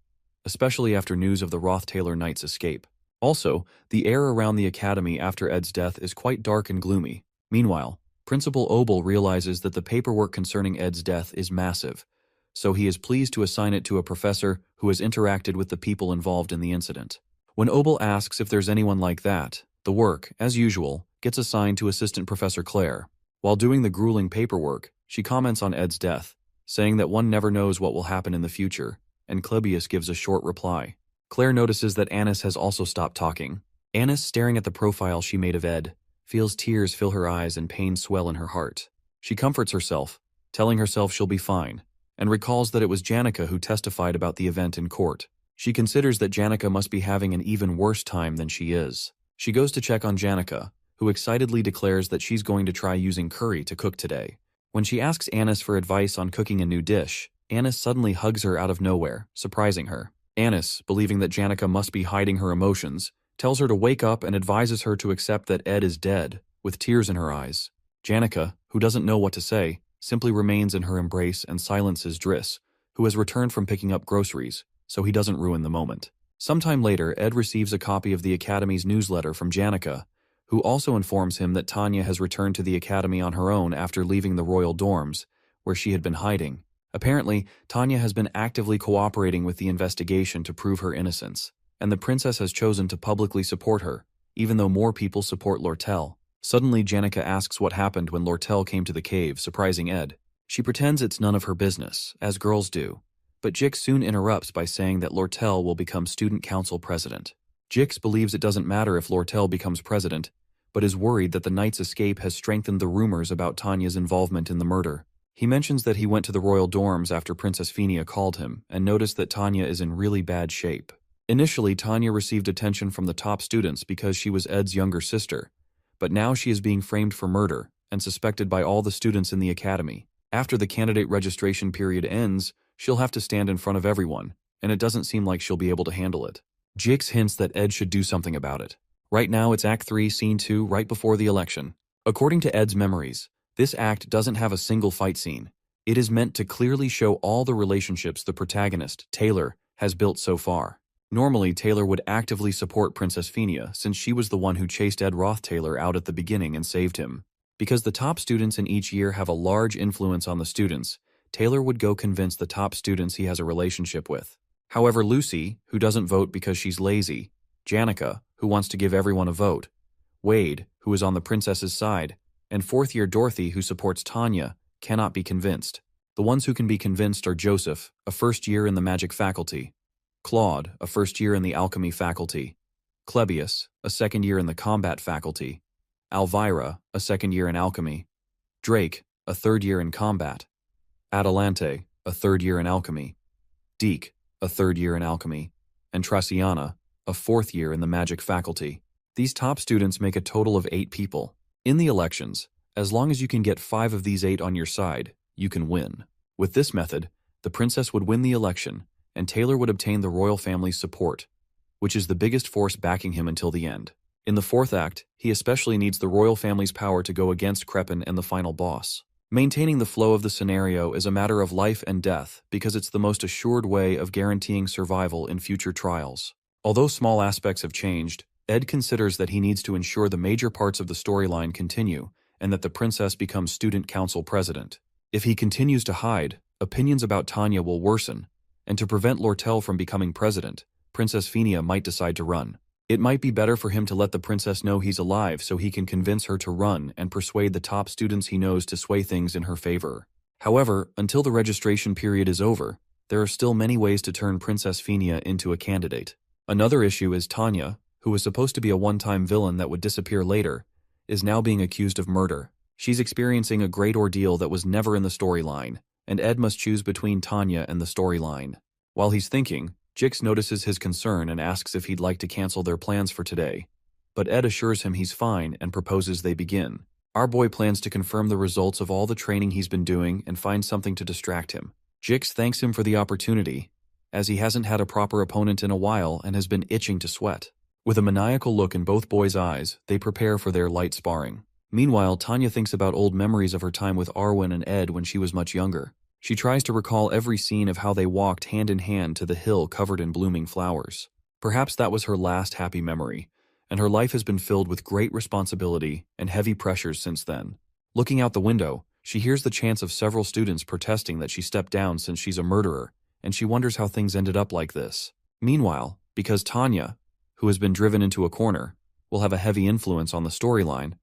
especially after news of the Roth-Taylor Knight's escape. Also, the air around the academy after Ed's death is quite dark and gloomy. Meanwhile, Principal Obel realizes that the paperwork concerning Ed's death is massive, so he is pleased to assign it to a professor who has interacted with the people involved in the incident. When Obel asks if there's anyone like that, the work, as usual, gets assigned to Assistant Professor Claire. While doing the grueling paperwork, she comments on Ed's death, saying that one never knows what will happen in the future, and Clebius gives a short reply. Claire notices that Annis has also stopped talking. Annis, staring at the profile she made of Ed, feels tears fill her eyes and pain swell in her heart. She comforts herself, telling herself she'll be fine, and recalls that it was Janica who testified about the event in court. She considers that Janica must be having an even worse time than she is. She goes to check on Janica, who excitedly declares that she's going to try using curry to cook today. When she asks Annis for advice on cooking a new dish, Annis suddenly hugs her out of nowhere, surprising her. Annis, believing that Janica must be hiding her emotions, tells her to wake up and advises her to accept that Ed is dead, with tears in her eyes. Janica, who doesn't know what to say, simply remains in her embrace and silences Driss, who has returned from picking up groceries, so he doesn't ruin the moment. Sometime later, Ed receives a copy of the Academy's newsletter from Janica, who also informs him that Tanya has returned to the Academy on her own after leaving the royal dorms, where she had been hiding. Apparently, Tanya has been actively cooperating with the investigation to prove her innocence, and the princess has chosen to publicly support her, even though more people support Lortel. Suddenly, Janica asks what happened when Lortel came to the cave, surprising Ed. She pretends it's none of her business, as girls do, but Jix soon interrupts by saying that Lortel will become student council president. Jix believes it doesn't matter if Lortel becomes president, but is worried that the knight's escape has strengthened the rumors about Tanya's involvement in the murder. He mentions that he went to the royal dorms after Princess Fenia called him and noticed that Tanya is in really bad shape. Initially, Tanya received attention from the top students because she was Ed's younger sister, but now she is being framed for murder and suspected by all the students in the academy. After the candidate registration period ends, she'll have to stand in front of everyone, and it doesn't seem like she'll be able to handle it. Jix hints that Ed should do something about it, Right now it's Act 3, Scene 2, right before the election. According to Ed's memories, this act doesn't have a single fight scene. It is meant to clearly show all the relationships the protagonist, Taylor, has built so far. Normally, Taylor would actively support Princess Fenia since she was the one who chased Ed Roth-Taylor out at the beginning and saved him. Because the top students in each year have a large influence on the students, Taylor would go convince the top students he has a relationship with. However, Lucy, who doesn't vote because she's lazy, Janica, who wants to give everyone a vote, Wade, who is on the princess's side, and fourth-year Dorothy, who supports Tanya, cannot be convinced. The ones who can be convinced are Joseph, a first year in the magic faculty, Claude, a first year in the alchemy faculty, Clebius, a second year in the combat faculty, Alvira, a second year in alchemy, Drake, a third year in combat, Adelante, a third year in alchemy, Deke, a third year in alchemy, and Traciana, a fourth year in the magic faculty. These top students make a total of 8 people. In the elections, as long as you can get 5 of these 8 on your side, you can win. With this method, the princess would win the election, and Taylor would obtain the royal family's support, which is the biggest force backing him until the end. In the 4th act, he especially needs the royal family's power to go against Crepin and the final boss. Maintaining the flow of the scenario is a matter of life and death because it's the most assured way of guaranteeing survival in future trials. Although small aspects have changed, Ed considers that he needs to ensure the major parts of the storyline continue and that the princess becomes student council president. If he continues to hide, opinions about Tanya will worsen, and to prevent Lortel from becoming president, Princess Fenia might decide to run. It might be better for him to let the princess know he's alive so he can convince her to run and persuade the top students he knows to sway things in her favor. However, until the registration period is over, there are still many ways to turn Princess Fenia into a candidate. Another issue is Tanya, who was supposed to be a one-time villain that would disappear later, is now being accused of murder. She's experiencing a great ordeal that was never in the storyline, and Ed must choose between Tanya and the storyline. While he's thinking, Jix notices his concern and asks if he'd like to cancel their plans for today. But Ed assures him he's fine and proposes they begin. Our boy plans to confirm the results of all the training he's been doing and find something to distract him. Jix thanks him for the opportunity, as he hasn't had a proper opponent in a while and has been itching to sweat. With a maniacal look in both boys' eyes, they prepare for their light sparring. Meanwhile, Tanya thinks about old memories of her time with Arwen and Ed when she was much younger. She tries to recall every scene of how they walked hand in hand to the hill covered in blooming flowers. Perhaps that was her last happy memory, and her life has been filled with great responsibility and heavy pressures since then. Looking out the window, she hears the chants of several students protesting that she stepped down since she's a murderer, and she wonders how things ended up like this. Meanwhile, because Tanya, who has been driven into a corner, will have a heavy influence on the storyline,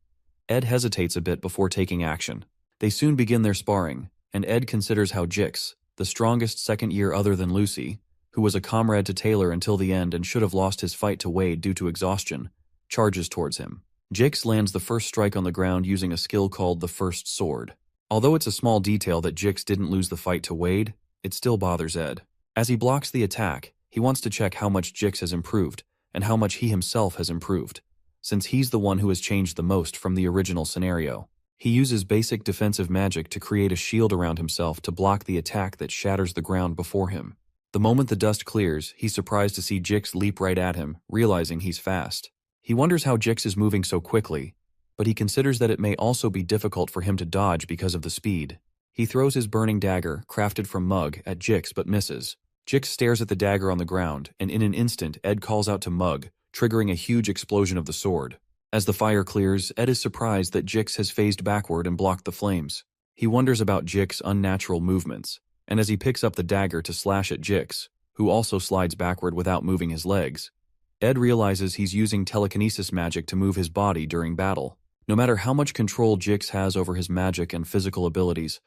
Ed hesitates a bit before taking action. They soon begin their sparring, and Ed considers how Jix, the strongest second year other than Lucy, who was a comrade to Taylor until the end and should have lost his fight to Wade due to exhaustion, charges towards him. Jix lands the first strike on the ground using a skill called the First Sword. Although it's a small detail that Jix didn't lose the fight to Wade, it still bothers Ed. As he blocks the attack, he wants to check how much Jix has improved and how much he himself has improved, since he's the one who has changed the most from the original scenario. He uses basic defensive magic to create a shield around himself to block the attack that shatters the ground before him. The moment the dust clears, he's surprised to see Jix leap right at him, realizing he's fast. He wonders how Jix is moving so quickly, but he considers that it may also be difficult for him to dodge because of the speed. He throws his burning dagger, crafted from Mug, at Jix but misses. Jix stares at the dagger on the ground, and in an instant Ed calls out to Mug, triggering a huge explosion of the sword. As the fire clears, Ed is surprised that Jix has phased backward and blocked the flames. He wonders about Jix's unnatural movements, and as he picks up the dagger to slash at Jix, who also slides backward without moving his legs, Ed realizes he's using telekinesis magic to move his body during battle. No matter how much control Jix has over his magic and physical abilities,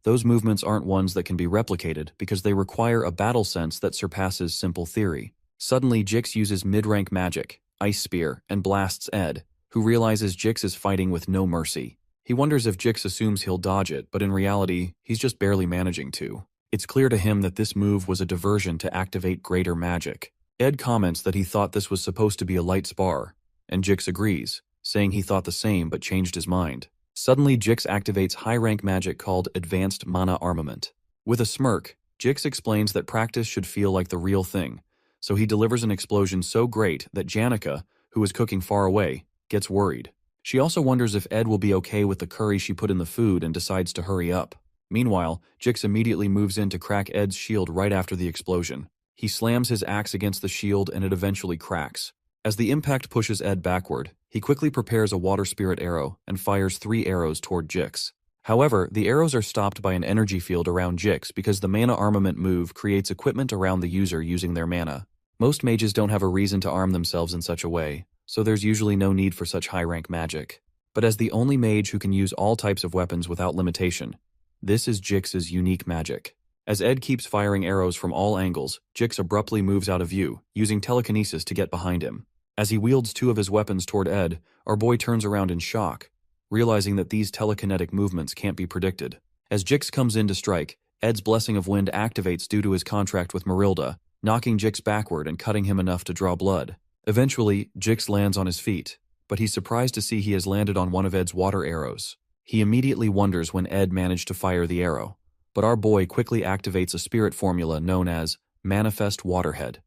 those movements aren't ones that can be replicated because they require a battle sense that surpasses simple theory. Suddenly, Jix uses mid-rank magic, Ice Spear, and blasts Ed, who realizes Jix is fighting with no mercy. He wonders if Jix assumes he'll dodge it, but in reality, he's just barely managing to. It's clear to him that this move was a diversion to activate greater magic. Ed comments that he thought this was supposed to be a light spar, and Jix agrees, saying he thought the same but changed his mind. Suddenly, Jix activates high-rank magic called Advanced Mana Armament. With a smirk, Jix explains that practice should feel like the real thing, so he delivers an explosion so great that Janica, who is cooking far away, gets worried. She also wonders if Ed will be okay with the curry she put in the food and decides to hurry up. Meanwhile, Jix immediately moves in to crack Ed's shield right after the explosion. He slams his axe against the shield and it eventually cracks. As the impact pushes Ed backward, he quickly prepares a water spirit arrow and fires 3 arrows toward Jix. However, the arrows are stopped by an energy field around Jix because the mana armament move creates equipment around the user using their mana. Most mages don't have a reason to arm themselves in such a way, so there's usually no need for such high-rank magic. But as the only mage who can use all types of weapons without limitation, this is Jix's unique magic. As Ed keeps firing arrows from all angles, Jix abruptly moves out of view, using telekinesis to get behind him. As he wields 2 of his weapons toward Ed, our boy turns around in shock, realizing that these telekinetic movements can't be predicted. As Jix comes in to strike, Ed's Blessing of Wind activates due to his contract with Marilda, knocking Jix backward and cutting him enough to draw blood. Eventually, Jix lands on his feet, but he's surprised to see he has landed on one of Ed's water arrows. He immediately wonders when Ed managed to fire the arrow, but our boy quickly activates a spirit formula known as Manifest Waterhead.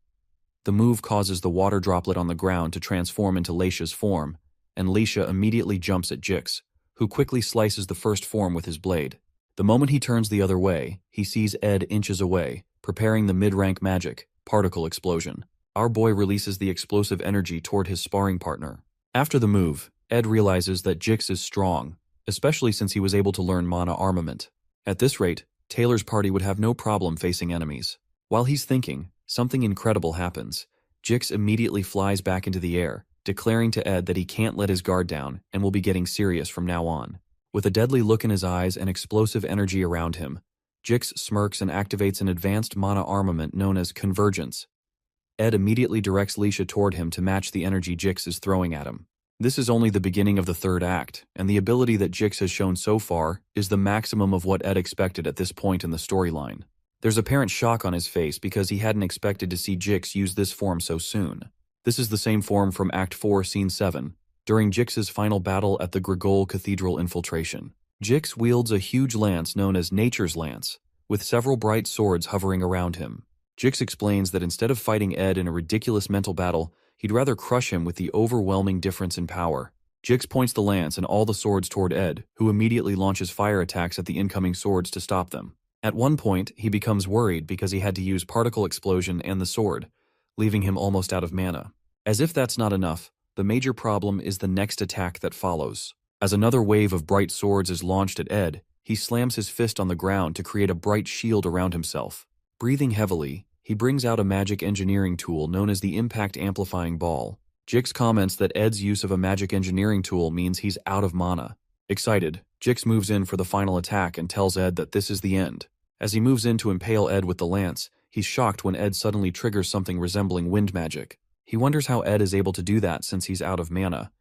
The move causes the water droplet on the ground to transform into Leisha's form, and Leisha immediately jumps at Jix, who quickly slices the first form with his blade. The moment he turns the other way, he sees Ed inches away, preparing the mid-rank magic, Particle Explosion. Our boy releases the explosive energy toward his sparring partner. After the move, Ed realizes that Jix is strong, especially since he was able to learn mana armament. At this rate, Taylor's party would have no problem facing enemies. While he's thinking, something incredible happens. Jix immediately flies back into the air, declaring to Ed that he can't let his guard down and will be getting serious from now on. With a deadly look in his eyes and explosive energy around him, Jix smirks and activates an advanced mana armament known as Convergence. Ed immediately directs Leisha toward him to match the energy Jix is throwing at him. This is only the beginning of the 3rd act, and the ability that Jix has shown so far is the maximum of what Ed expected at this point in the storyline. There's apparent shock on his face because he hadn't expected to see Jix use this form so soon. This is the same form from Act 4, Scene 7, during Jix's final battle at the Grigol Cathedral infiltration. Jix wields a huge lance known as Nature's Lance, with several bright swords hovering around him. Jix explains that instead of fighting Ed in a ridiculous mental battle, he'd rather crush him with the overwhelming difference in power. Jix points the lance and all the swords toward Ed, who immediately launches fire attacks at the incoming swords to stop them. At one point, he becomes worried because he had to use Particle Explosion and the sword, leaving him almost out of mana. As if that's not enough, the major problem is the next attack that follows. As another wave of bright swords is launched at Ed, he slams his fist on the ground to create a bright shield around himself. Breathing heavily, he brings out a magic engineering tool known as the Impact Amplifying Ball. Jix comments that Ed's use of a magic engineering tool means he's out of mana. Excited, Jix moves in for the final attack and tells Ed that this is the end. As he moves in to impale Ed with the lance, he's shocked when Ed suddenly triggers something resembling wind magic. He wonders how Ed is able to do that since he's out of mana,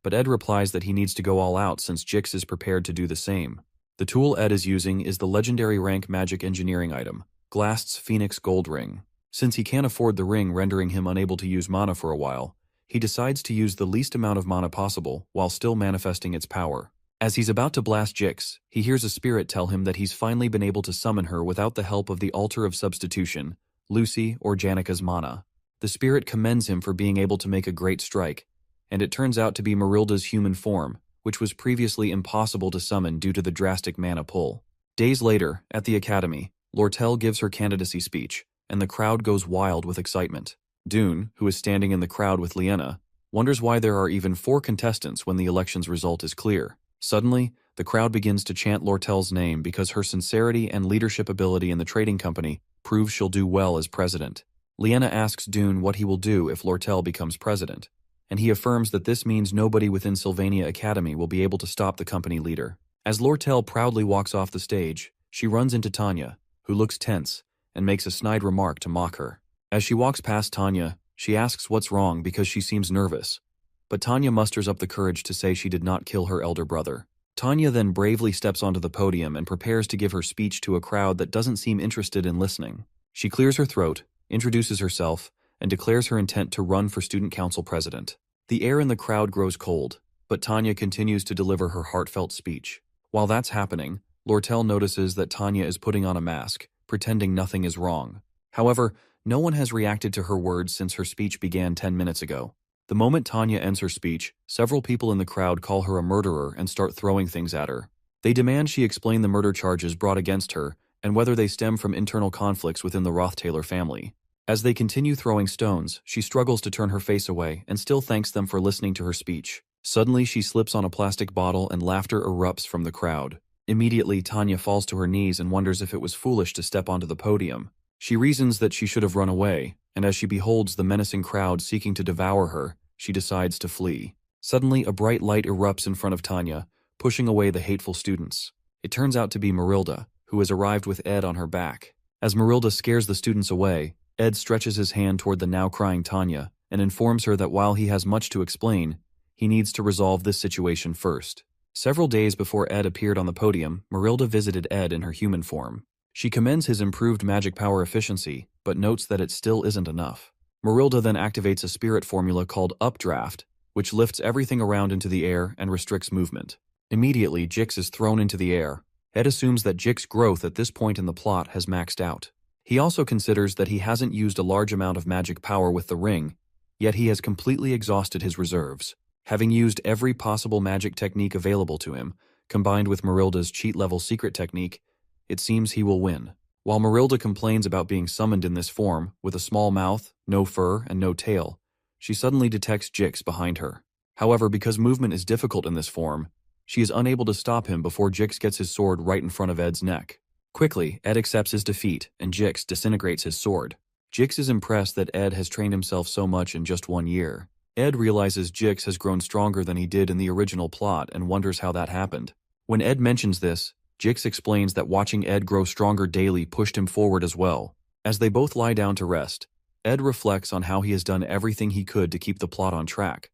but Ed replies that he needs to go all out since Jix is prepared to do the same. The tool Ed is using is the legendary rank magic engineering item, Glast's Phoenix Gold Ring. Since he can't afford the ring rendering him unable to use mana for a while, he decides to use the least amount of mana possible while still manifesting its power. As he's about to blast Jix, he hears a spirit tell him that he's finally been able to summon her without the help of the Altar of Substitution, Lucy or Janika's mana. The spirit commends him for being able to make a great strike, and it turns out to be Marilda's human form, which was previously impossible to summon due to the drastic mana pull. Days later, at the Academy, Lortel gives her candidacy speech, and the crowd goes wild with excitement. Dune, who is standing in the crowd with Liena, wonders why there are even 4 contestants when the election's result is clear. Suddenly, the crowd begins to chant Lortel's name because her sincerity and leadership ability in the trading company proves she'll do well as president. Liena asks Dune what he will do if Lortel becomes president, and he affirms that this means nobody within Sylvania Academy will be able to stop the company leader. As Lortel proudly walks off the stage, she runs into Tanya, who looks tense, and makes a snide remark to mock her. As she walks past Tanya, she asks what's wrong because she seems nervous, but Tanya musters up the courage to say she did not kill her elder brother. Tanya then bravely steps onto the podium and prepares to give her speech to a crowd that doesn't seem interested in listening. She clears her throat, introduces herself, and declares her intent to run for student council president. The air in the crowd grows cold, but Tanya continues to deliver her heartfelt speech. While that's happening, Lortel notices that Tanya is putting on a mask, pretending nothing is wrong. However, no one has reacted to her words since her speech began 10 minutes ago. The moment Tanya ends her speech, several people in the crowd call her a murderer and start throwing things at her. They demand she explain the murder charges brought against her and whether they stem from internal conflicts within the Rothtaylor family. As they continue throwing stones, she struggles to turn her face away and still thanks them for listening to her speech. Suddenly, she slips on a plastic bottle and laughter erupts from the crowd. Immediately, Tanya falls to her knees and wonders if it was foolish to step onto the podium. She reasons that she should have run away, and as she beholds the menacing crowd seeking to devour her, she decides to flee. Suddenly, a bright light erupts in front of Tanya, pushing away the hateful students. It turns out to be Marilda, who has arrived with Ed on her back. As Marilda scares the students away, Ed stretches his hand toward the now crying Tanya and informs her that while he has much to explain, he needs to resolve this situation first. Several days before Ed appeared on the podium, Marilda visited Ed in her human form. She commends his improved magic power efficiency, but notes that it still isn't enough. Marilda then activates a spirit formula called Updraft, which lifts everything around into the air and restricts movement. Immediately, Jix is thrown into the air. Ed assumes that Jix's growth at this point in the plot has maxed out. He also considers that he hasn't used a large amount of magic power with the ring, yet he has completely exhausted his reserves. Having used every possible magic technique available to him, combined with Marilda's cheat-level secret technique, it seems he will win. While Marilda complains about being summoned in this form, with a small mouth, no fur, and no tail, she suddenly detects Jix behind her. However, because movement is difficult in this form, she is unable to stop him before Jix gets his sword right in front of Ed's neck. Quickly, Ed accepts his defeat, and Jix disintegrates his sword. Jix is impressed that Ed has trained himself so much in just 1 year. Ed realizes Jix has grown stronger than he did in the original plot and wonders how that happened. When Ed mentions this, Jix explains that watching Ed grow stronger daily pushed him forward as well. As they both lie down to rest, Ed reflects on how he has done everything he could to keep the plot on track,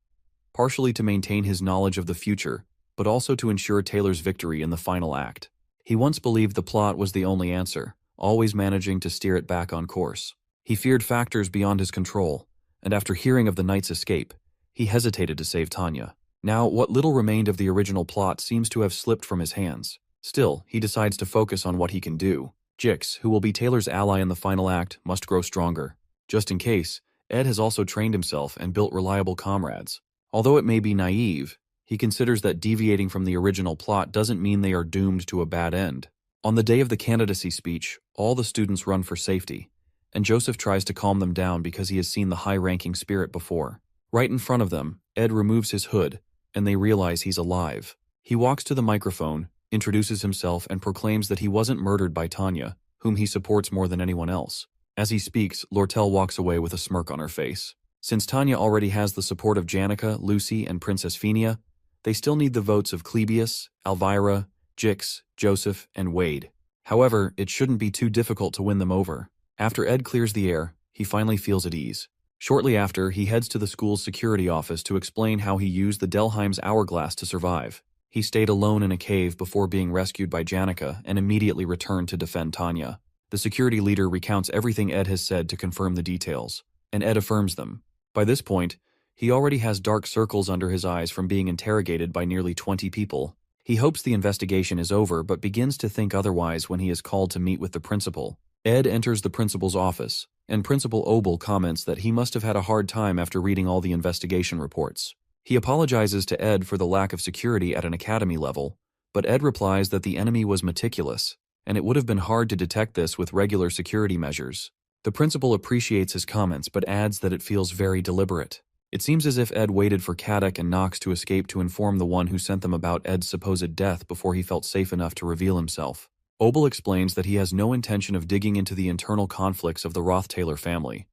partially to maintain his knowledge of the future, but also to ensure Taylor's victory in the final act. He once believed the plot was the only answer, always managing to steer it back on course. He feared factors beyond his control, and after hearing of the knight's escape, he hesitated to save Tanya. Now, what little remained of the original plot seems to have slipped from his hands. Still, he decides to focus on what he can do. Jix, who will be Taylor's ally in the final act, must grow stronger. Just in case, Ed has also trained himself and built reliable comrades. Although it may be naive, he considers that deviating from the original plot doesn't mean they are doomed to a bad end. On the day of the candidacy speech, all the students run for safety, and Joseph tries to calm them down because he has seen the high-ranking spirit before. Right in front of them, Ed removes his hood, and they realize he's alive. He walks to the microphone, introduces himself, and proclaims that he wasn't murdered by Tanya, whom he supports more than anyone else. As he speaks, Lortel walks away with a smirk on her face. Since Tanya already has the support of Janica, Lucy, and Princess Phenia, they still need the votes of Clebius, Elvira, Jix, Joseph, and Wade. However, it shouldn't be too difficult to win them over. After Ed clears the air, he finally feels at ease. Shortly after, he heads to the school's security office to explain how he used the Delheim's hourglass to survive. He stayed alone in a cave before being rescued by Janica and immediately returned to defend Tanya. The security leader recounts everything Ed has said to confirm the details, and Ed affirms them. By this point, he already has dark circles under his eyes from being interrogated by nearly 20 people. He hopes the investigation is over but begins to think otherwise when he is called to meet with the principal. Ed enters the principal's office, and Principal Obel comments that he must have had a hard time after reading all the investigation reports. He apologizes to Ed for the lack of security at an academy level, but Ed replies that the enemy was meticulous, and it would have been hard to detect this with regular security measures. The principal appreciates his comments but adds that it feels very deliberate. It seems as if Ed waited for Caddock and Knox to escape to inform the one who sent them about Ed's supposed death before he felt safe enough to reveal himself. Obel explains that he has no intention of digging into the internal conflicts of the Rothtaylor family,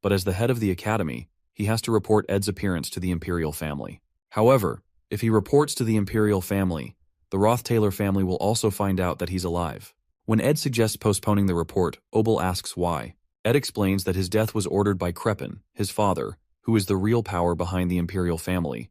but as the head of the academy, he has to report Ed's appearance to the Imperial family. However, if he reports to the Imperial family, the Rothtaylor family will also find out that he's alive. When Ed suggests postponing the report, Obel asks why. Ed explains that his death was ordered by Crepin, his father, who is the real power behind the Imperial family,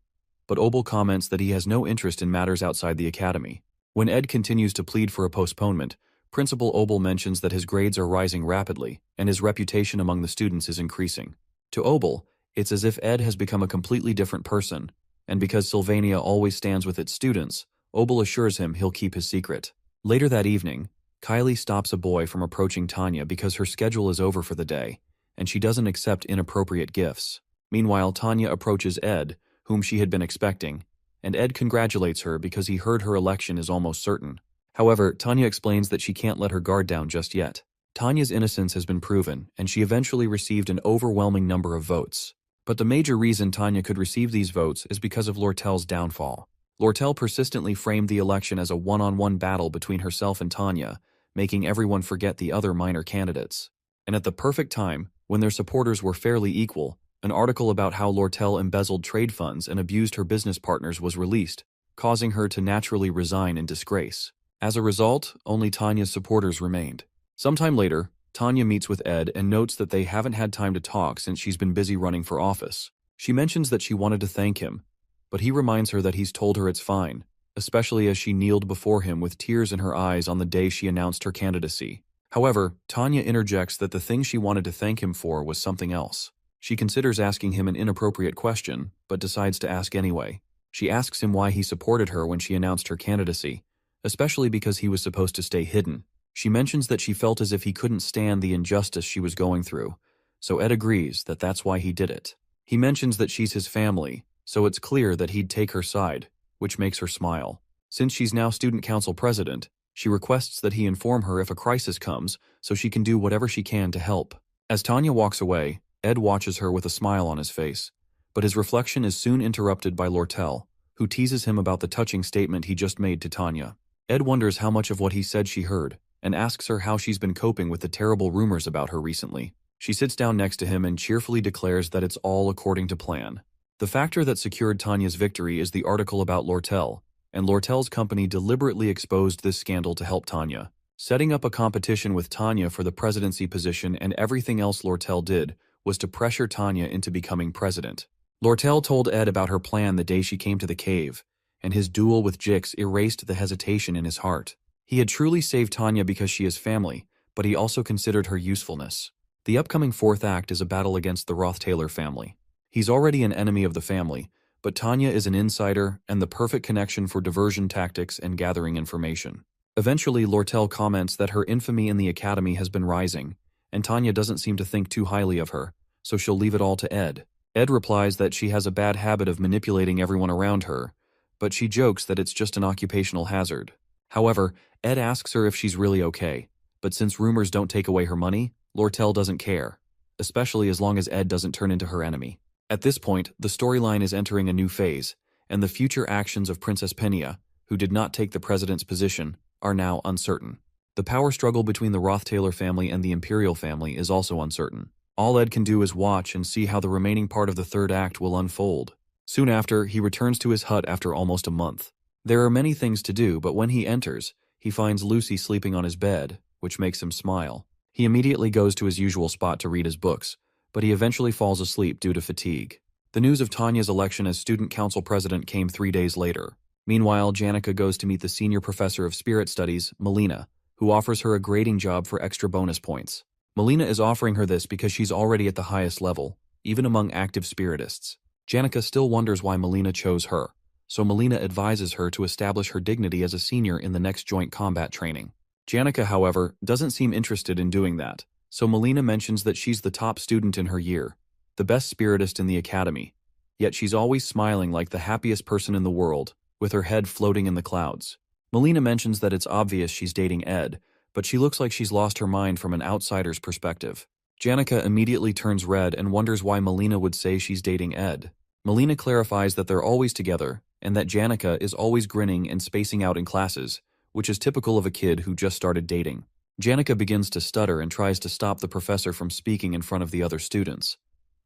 but Obel comments that he has no interest in matters outside the academy. When Ed continues to plead for a postponement, Principal Obel mentions that his grades are rising rapidly, and his reputation among the students is increasing. To Obel, it's as if Ed has become a completely different person, and because Sylvania always stands with its students, Obel assures him he'll keep his secret. Later that evening, Kylie stops a boy from approaching Tanya because her schedule is over for the day, and she doesn't accept inappropriate gifts. Meanwhile, Tanya approaches Ed, whom she had been expecting, and Ed congratulates her because he heard her election is almost certain. However, Tanya explains that she can't let her guard down just yet. Tanya's innocence has been proven, and she eventually received an overwhelming number of votes. But the major reason Tanya could receive these votes is because of Lortel's downfall. Lortel persistently framed the election as a one-on-one battle between herself and Tanya, making everyone forget the other minor candidates. And at the perfect time, when their supporters were fairly equal, an article about how Lortel embezzled trade funds and abused her business partners was released, causing her to naturally resign in disgrace. As a result, only Tanya's supporters remained. Sometime later, Tanya meets with Ed and notes that they haven't had time to talk since she's been busy running for office. She mentions that she wanted to thank him, but he reminds her that he's told her it's fine, especially as she kneeled before him with tears in her eyes on the day she announced her candidacy. However, Tanya interjects that the thing she wanted to thank him for was something else. She considers asking him an inappropriate question, but decides to ask anyway. She asks him why he supported her when she announced her candidacy, especially because he was supposed to stay hidden. She mentions that she felt as if he couldn't stand the injustice she was going through, so Ed agrees that that's why he did it. He mentions that she's his family, so it's clear that he'd take her side, which makes her smile. Since she's now student council president, she requests that he inform her if a crisis comes so she can do whatever she can to help. As Tanya walks away, Ed watches her with a smile on his face, but his reflection is soon interrupted by Lortel, who teases him about the touching statement he just made to Tanya. Ed wonders how much of what he said she heard, and asks her how she's been coping with the terrible rumors about her recently. She sits down next to him and cheerfully declares that it's all according to plan. The factor that secured Tanya's victory is the article about Lortel, and Lortel's company deliberately exposed this scandal to help Tanya, setting up a competition with Tanya for the presidency position, and everything else Lortel did was to pressure Tanya into becoming president. Lortel told Ed about her plan the day she came to the cave, and his duel with Jix erased the hesitation in his heart. He had truly saved Tanya because she is family, but he also considered her usefulness. The upcoming fourth act is a battle against the Roth-Taylor family. He's already an enemy of the family, but Tanya is an insider and the perfect connection for diversion tactics and gathering information. Eventually, Lortel comments that her infamy in the academy has been rising, and Tanya doesn't seem to think too highly of her, so she'll leave it all to Ed. Ed replies that she has a bad habit of manipulating everyone around her, but she jokes that it's just an occupational hazard. However, Ed asks her if she's really okay, but since rumors don't take away her money, Lortel doesn't care, especially as long as Ed doesn't turn into her enemy. At this point, the storyline is entering a new phase, and the future actions of Princess Penia, who did not take the president's position, are now uncertain. The power struggle between the Roth-Taylor family and the Imperial family is also uncertain. All Ed can do is watch and see how the remaining part of the third act will unfold. Soon after, he returns to his hut after almost a month. There are many things to do, but when he enters, he finds Lucy sleeping on his bed, which makes him smile. He immediately goes to his usual spot to read his books, but he eventually falls asleep due to fatigue. The news of Tanya's election as student council president came 3 days later. Meanwhile, Janica goes to meet the senior professor of spirit studies, Melina, who offers her a grading job for extra bonus points. Melina is offering her this because she's already at the highest level, even among active spiritists. Janica still wonders why Melina chose her, so Melina advises her to establish her dignity as a senior in the next joint combat training. Janica, however, doesn't seem interested in doing that, so Melina mentions that she's the top student in her year, the best spiritist in the academy, yet she's always smiling like the happiest person in the world, with her head floating in the clouds. Melina mentions that it's obvious she's dating Ed, but she looks like she's lost her mind from an outsider's perspective. Janica immediately turns red and wonders why Melina would say she's dating Ed. Melina clarifies that they're always together, and that Janica is always grinning and spacing out in classes, which is typical of a kid who just started dating. Janica begins to stutter and tries to stop the professor from speaking in front of the other students.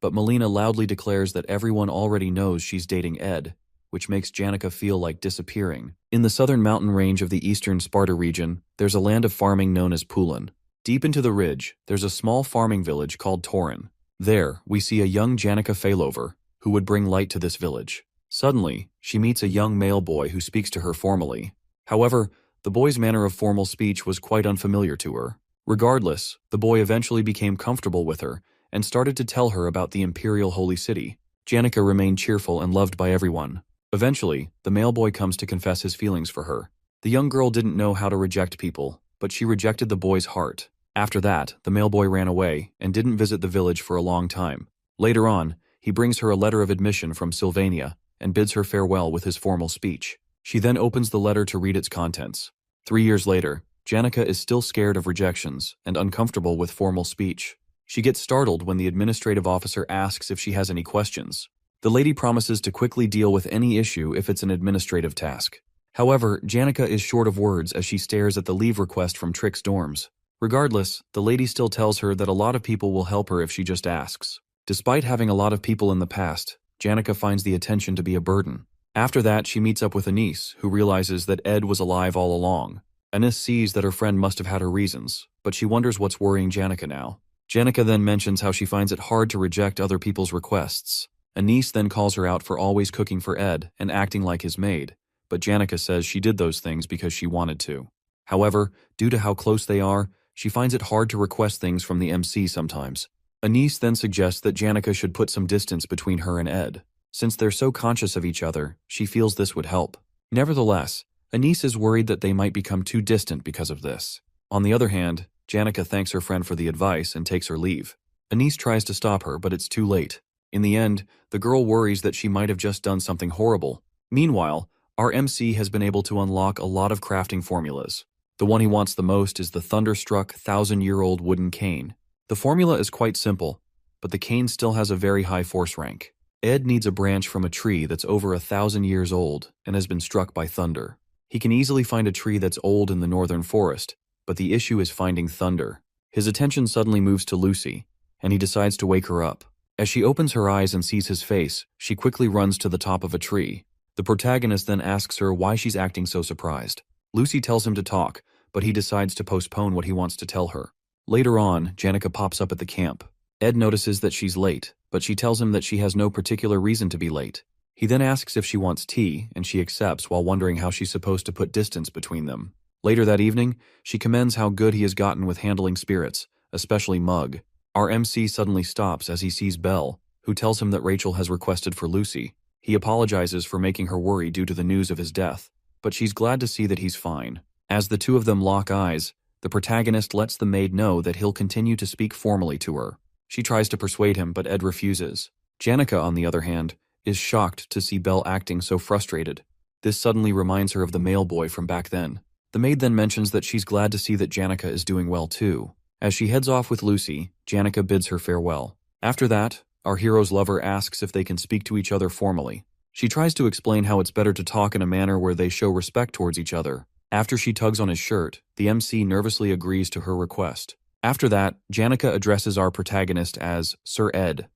But Melina loudly declares that everyone already knows she's dating Ed, which makes Janica feel like disappearing. In the southern mountain range of the eastern Sparta region, there's a land of farming known as Pulin. Deep into the ridge, there's a small farming village called Torin. There, we see a young Janica Failover, who would bring light to this village. Suddenly, she meets a young male boy who speaks to her formally. However, the boy's manner of formal speech was quite unfamiliar to her. Regardless, the boy eventually became comfortable with her and started to tell her about the Imperial Holy City. Janica remained cheerful and loved by everyone. Eventually, the male boy comes to confess his feelings for her. The young girl didn't know how to reject people, but she rejected the boy's heart. After that, the male boy ran away and didn't visit the village for a long time. Later on, he brings her a letter of admission from Sylvania and bids her farewell with his formal speech. She then opens the letter to read its contents. 3 years later, Janica is still scared of rejections and uncomfortable with formal speech. She gets startled when the administrative officer asks if she has any questions. The lady promises to quickly deal with any issue if it's an administrative task. However, Janica is short of words as she stares at the leave request from Trick's dorms. Regardless, the lady still tells her that a lot of people will help her if she just asks. Despite having a lot of people in the past, Janica finds the attention to be a burden. After that, she meets up with Anise, who realizes that Ed was alive all along. Anise sees that her friend must have had her reasons, but she wonders what's worrying Janica now. Janica then mentions how she finds it hard to reject other people's requests. Anise then calls her out for always cooking for Ed and acting like his maid, but Janica says she did those things because she wanted to. However, due to how close they are, she finds it hard to request things from the MC sometimes. Anise then suggests that Janica should put some distance between her and Ed. Since they're so conscious of each other, she feels this would help. Nevertheless, Anise is worried that they might become too distant because of this. On the other hand, Janica thanks her friend for the advice and takes her leave. Anise tries to stop her, but it's too late. In the end, the girl worries that she might have just done something horrible. Meanwhile, our MC has been able to unlock a lot of crafting formulas. The one he wants the most is the thunderstruck 1,000-year-old wooden cane. The formula is quite simple, but the cane still has a very high force rank. Ed needs a branch from a tree that's over 1,000 years old and has been struck by thunder. He can easily find a tree that's old in the northern forest, but the issue is finding thunder. His attention suddenly moves to Lucy, and he decides to wake her up. As she opens her eyes and sees his face, she quickly runs to the top of a tree. The protagonist then asks her why she's acting so surprised. Lucy tells him to talk, but he decides to postpone what he wants to tell her. Later on, Janica pops up at the camp. Ed notices that she's late, but she tells him that she has no particular reason to be late. He then asks if she wants tea, and she accepts while wondering how she's supposed to put distance between them. Later that evening, she commends how good he has gotten with handling spirits, especially Mug. Our MC suddenly stops as he sees Belle, who tells him that Rachel has requested for Lucy. He apologizes for making her worry due to the news of his death, but she's glad to see that he's fine. As the two of them lock eyes, the protagonist lets the maid know that he'll continue to speak formally to her. She tries to persuade him, but Ed refuses. Janica, on the other hand, is shocked to see Belle acting so frustrated. This suddenly reminds her of the mail boy from back then. The maid then mentions that she's glad to see that Janica is doing well too. As she heads off with Lucy, Janica bids her farewell. After that, our hero's lover asks if they can speak to each other formally. She tries to explain how it's better to talk in a manner where they show respect towards each other. After she tugs on his shirt, the MC nervously agrees to her request. After that, Janica addresses our protagonist as Sir Ed.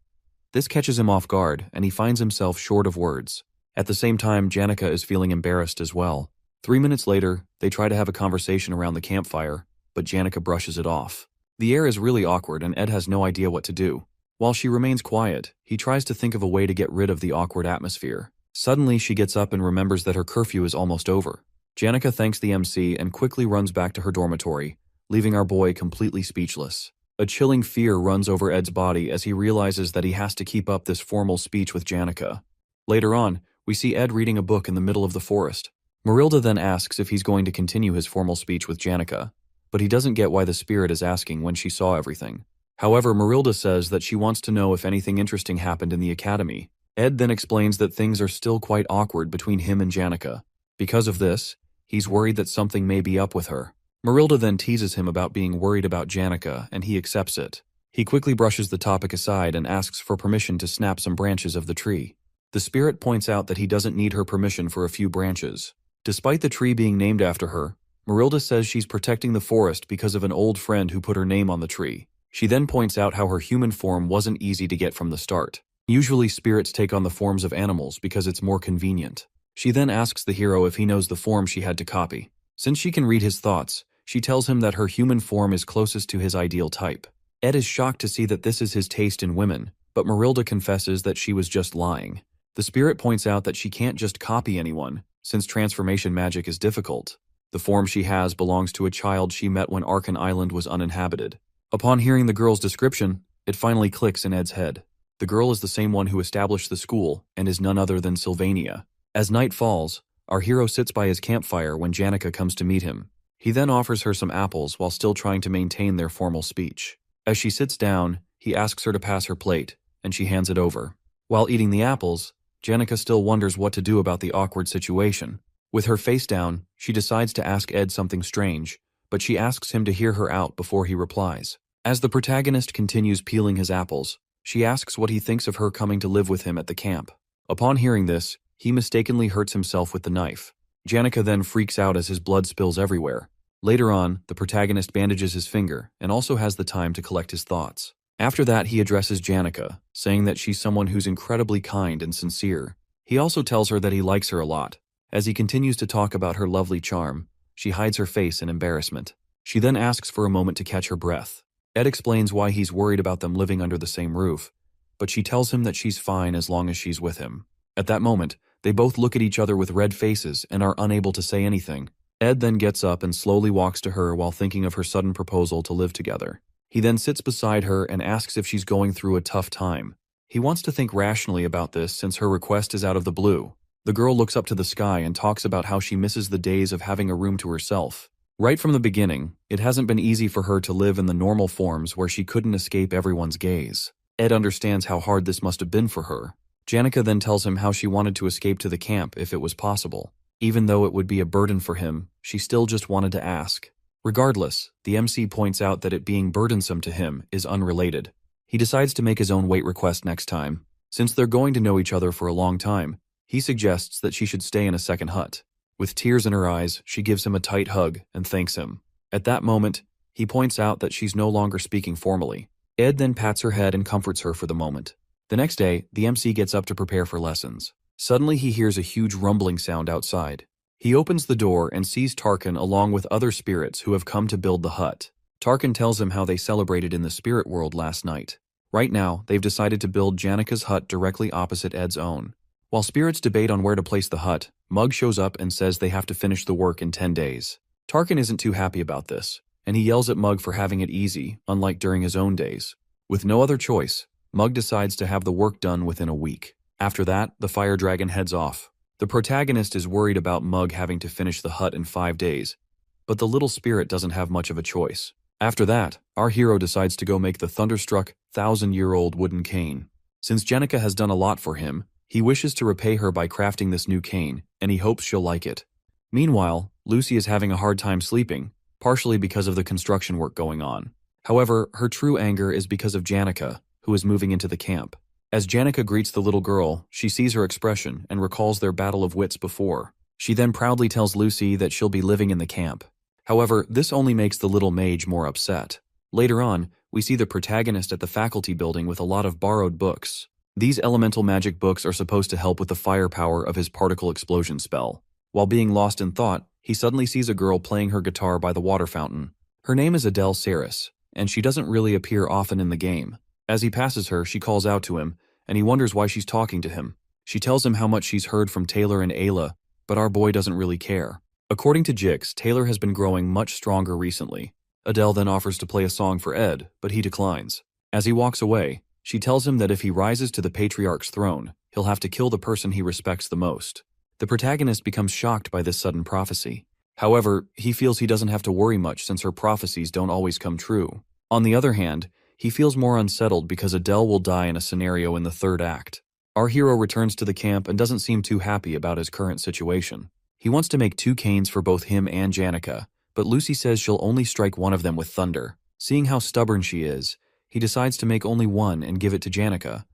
This catches him off guard, and he finds himself short of words. At the same time, Janica is feeling embarrassed as well. 3 minutes later, they try to have a conversation around the campfire, but Janica brushes it off. The air is really awkward, and Ed has no idea what to do. While she remains quiet, he tries to think of a way to get rid of the awkward atmosphere. Suddenly, she gets up and remembers that her curfew is almost over. Janica thanks the MC and quickly runs back to her dormitory, leaving our boy completely speechless. A chilling fear runs over Ed's body as he realizes that he has to keep up this formal speech with Janica. Later on, we see Ed reading a book in the middle of the forest. Marilda then asks if he's going to continue his formal speech with Janica, but he doesn't get why the spirit is asking when she saw everything. However, Marilda says that she wants to know if anything interesting happened in the academy. Ed then explains that things are still quite awkward between him and Janica. Because of this, he's worried that something may be up with her. Marilda then teases him about being worried about Janica, and he accepts it. He quickly brushes the topic aside and asks for permission to snap some branches of the tree. The spirit points out that he doesn't need her permission for a few branches. Despite the tree being named after her, Marilda says she's protecting the forest because of an old friend who put her name on the tree. She then points out how her human form wasn't easy to get from the start. Usually spirits take on the forms of animals because it's more convenient. She then asks the hero if he knows the form she had to copy. Since she can read his thoughts, she tells him that her human form is closest to his ideal type. Ed is shocked to see that this is his taste in women, but Marilda confesses that she was just lying. The spirit points out that she can't just copy anyone, since transformation magic is difficult. The form she has belongs to a child she met when Arkan Island was uninhabited. Upon hearing the girl's description, it finally clicks in Ed's head. The girl is the same one who established the school and is none other than Sylvania. As night falls, our hero sits by his campfire when Janica comes to meet him. He then offers her some apples while still trying to maintain their formal speech. As she sits down, he asks her to pass her plate, and she hands it over. While eating the apples, Jenica still wonders what to do about the awkward situation. With her face down, she decides to ask Ed something strange, but she asks him to hear her out before he replies. As the protagonist continues peeling his apples, she asks what he thinks of her coming to live with him at the camp. Upon hearing this, he mistakenly hurts himself with the knife. Jenica then freaks out as his blood spills everywhere. Later on, the protagonist bandages his finger and also has the time to collect his thoughts. After that, he addresses Jenica, saying that she's someone who's incredibly kind and sincere. He also tells her that he likes her a lot. As he continues to talk about her lovely charm, she hides her face in embarrassment. She then asks for a moment to catch her breath. Ed explains why he's worried about them living under the same roof, but she tells him that she's fine as long as she's with him. At that moment, they both look at each other with red faces and are unable to say anything. Ed then gets up and slowly walks to her while thinking of her sudden proposal to live together. He then sits beside her and asks if she's going through a tough time. He wants to think rationally about this since her request is out of the blue. The girl looks up to the sky and talks about how she misses the days of having a room to herself. Right from the beginning, it hasn't been easy for her to live in the normal forms where she couldn't escape everyone's gaze. Ed understands how hard this must have been for her. Jenica then tells him how she wanted to escape to the camp if it was possible. Even though it would be a burden for him, she still just wanted to ask. Regardless, the MC points out that it being burdensome to him is unrelated. He decides to make his own weight request next time. Since they're going to know each other for a long time, he suggests that she should stay in a second hut. With tears in her eyes, she gives him a tight hug and thanks him. At that moment, he points out that she's no longer speaking formally. Ed then pats her head and comforts her for the moment. The next day, the MC gets up to prepare for lessons. Suddenly he hears a huge rumbling sound outside. He opens the door and sees Tarkan along with other spirits who have come to build the hut. Tarkan tells him how they celebrated in the spirit world last night. Right now, they've decided to build Janica's hut directly opposite Ed's own. While spirits debate on where to place the hut, Mug shows up and says they have to finish the work in 10 days. Tarkan isn't too happy about this, and he yells at Mug for having it easy, unlike during his own days. With no other choice, Mug decides to have the work done within a week. After that, the fire dragon heads off. The protagonist is worried about Mug having to finish the hut in 5 days, but the little spirit doesn't have much of a choice. After that, our hero decides to go make the thunderstruck, 1,000-year-old wooden cane. Since Jenica has done a lot for him, he wishes to repay her by crafting this new cane, and he hopes she'll like it. Meanwhile, Lucy is having a hard time sleeping, partially because of the construction work going on. However, her true anger is because of Jenica, who is moving into the camp. As Jenica greets the little girl, she sees her expression and recalls their battle of wits before. She then proudly tells Lucy that she'll be living in the camp. However, this only makes the little mage more upset. Later on, we see the protagonist at the faculty building with a lot of borrowed books. These elemental magic books are supposed to help with the firepower of his particle explosion spell. While being lost in thought, he suddenly sees a girl playing her guitar by the water fountain. Her name is Adele Saris, and she doesn't really appear often in the game. As he passes her, she calls out to him, and he wonders why she's talking to him. She tells him how much she's heard from Taylor and Ayla, but our boy doesn't really care. According to Jix, Taylor has been growing much stronger recently. Adele then offers to play a song for Ed, but he declines. As he walks away, she tells him that if he rises to the patriarch's throne, he'll have to kill the person he respects the most. The protagonist becomes shocked by this sudden prophecy. However, he feels he doesn't have to worry much since her prophecies don't always come true. On the other hand, he feels more unsettled because Adele will die in a scenario in the third act. Our hero returns to the camp and doesn't seem too happy about his current situation. He wants to make 2 canes for both him and Jenica, but Lucy says she'll only strike one of them with thunder. Seeing how stubborn she is, he decides to make only one and give it to Jenica,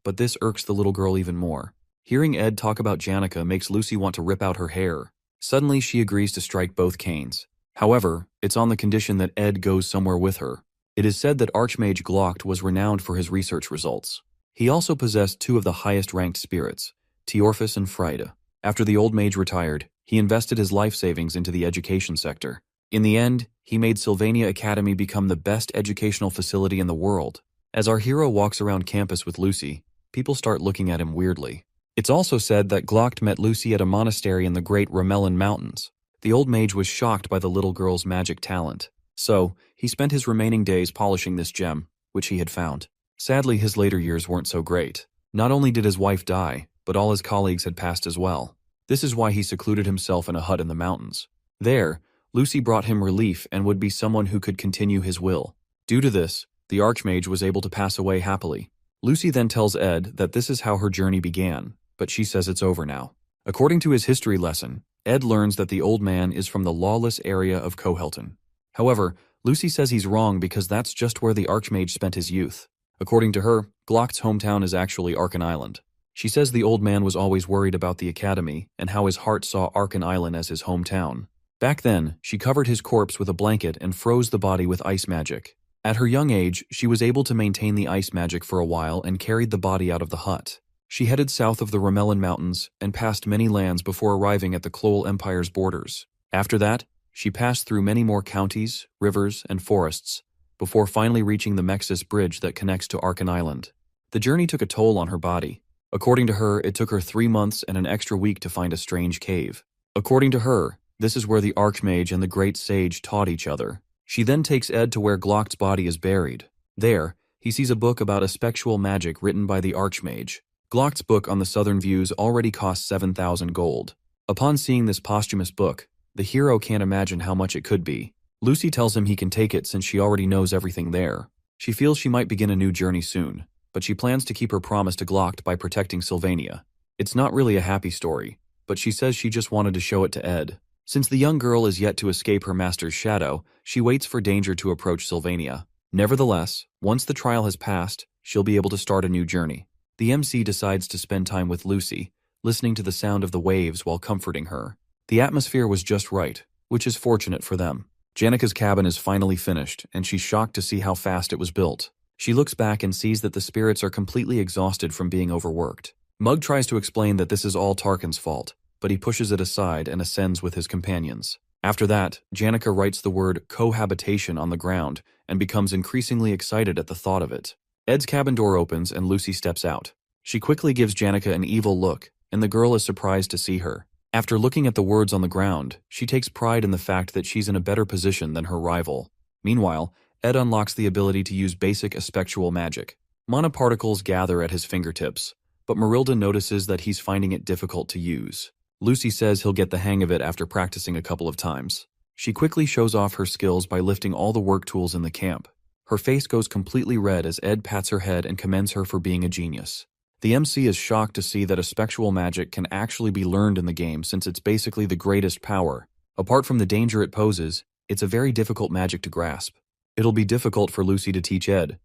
but this irks the little girl even more. Hearing Ed talk about Jenica makes Lucy want to rip out her hair. Suddenly, she agrees to strike both canes. However, it's on the condition that Ed goes somewhere with her. It is said that Archmage Glocht was renowned for his research results. He also possessed 2 of the highest-ranked spirits, Teorphus and Frida. After the old mage retired, he invested his life savings into the education sector. In the end, he made Sylvania Academy become the best educational facility in the world. As our hero walks around campus with Lucy, people start looking at him weirdly. It's also said that Glocht met Lucy at a monastery in the Great Ramelin Mountains. The old mage was shocked by the little girl's magic talent. So, he spent his remaining days polishing this gem, which he had found. Sadly, his later years weren't so great. Not only did his wife die, but all his colleagues had passed as well. This is why he secluded himself in a hut in the mountains. There, Lucy brought him relief and would be someone who could continue his will. Due to this, the Archmage was able to pass away happily. Lucy then tells Ed that this is how her journey began, but she says it's over now. According to his history lesson, Ed learns that the old man is from the lawless area of Cohelton. However, Lucy says he's wrong because that's just where the Archmage spent his youth. According to her, Glock's hometown is actually Arkan Island. She says the old man was always worried about the academy and how his heart saw Arkan Island as his hometown. Back then, she covered his corpse with a blanket and froze the body with ice magic. At her young age, she was able to maintain the ice magic for a while and carried the body out of the hut. She headed south of the Ramelin Mountains and passed many lands before arriving at the Clole Empire's borders. After that, she passed through many more counties, rivers, and forests, before finally reaching the Mexis Bridge that connects to Arkan Island. The journey took a toll on her body. According to her, it took her 3 months and an extra week to find a strange cave. According to her, this is where the Archmage and the Great Sage taught each other. She then takes Ed to where Glock's body is buried. There, he sees a book about espectual magic written by the Archmage. Glock's book on the southern views already cost 7,000 gold. Upon seeing this posthumous book, the hero can't imagine how much it could be. Lucy tells him he can take it since she already knows everything there. She feels she might begin a new journey soon, but she plans to keep her promise to Glock by protecting Sylvania. It's not really a happy story, but she says she just wanted to show it to Ed. Since the young girl is yet to escape her master's shadow, she waits for danger to approach Sylvania. Nevertheless, once the trial has passed, she'll be able to start a new journey. The MC decides to spend time with Lucy, listening to the sound of the waves while comforting her. The atmosphere was just right, which is fortunate for them. Janica's cabin is finally finished, and she's shocked to see how fast it was built. She looks back and sees that the spirits are completely exhausted from being overworked. Mug tries to explain that this is all Tarkin's fault, but he pushes it aside and ascends with his companions. After that, Janica writes the word cohabitation on the ground and becomes increasingly excited at the thought of it. Ed's cabin door opens and Lucy steps out. She quickly gives Janica an evil look, and the girl is surprised to see her. After looking at the words on the ground, she takes pride in the fact that she's in a better position than her rival. Meanwhile, Ed unlocks the ability to use basic espectual magic. Mana particles gather at his fingertips, but Marilda notices that he's finding it difficult to use. Lucy says he'll get the hang of it after practicing a couple of times. She quickly shows off her skills by lifting all the work tools in the camp. Her face goes completely red as Ed pats her head and commends her for being a genius. The MC is shocked to see that espectual magic can actually be learned in the game since it's basically the greatest power. Apart from the danger it poses, it's a very difficult magic to grasp. It'll be difficult for Lucy to teach Ed,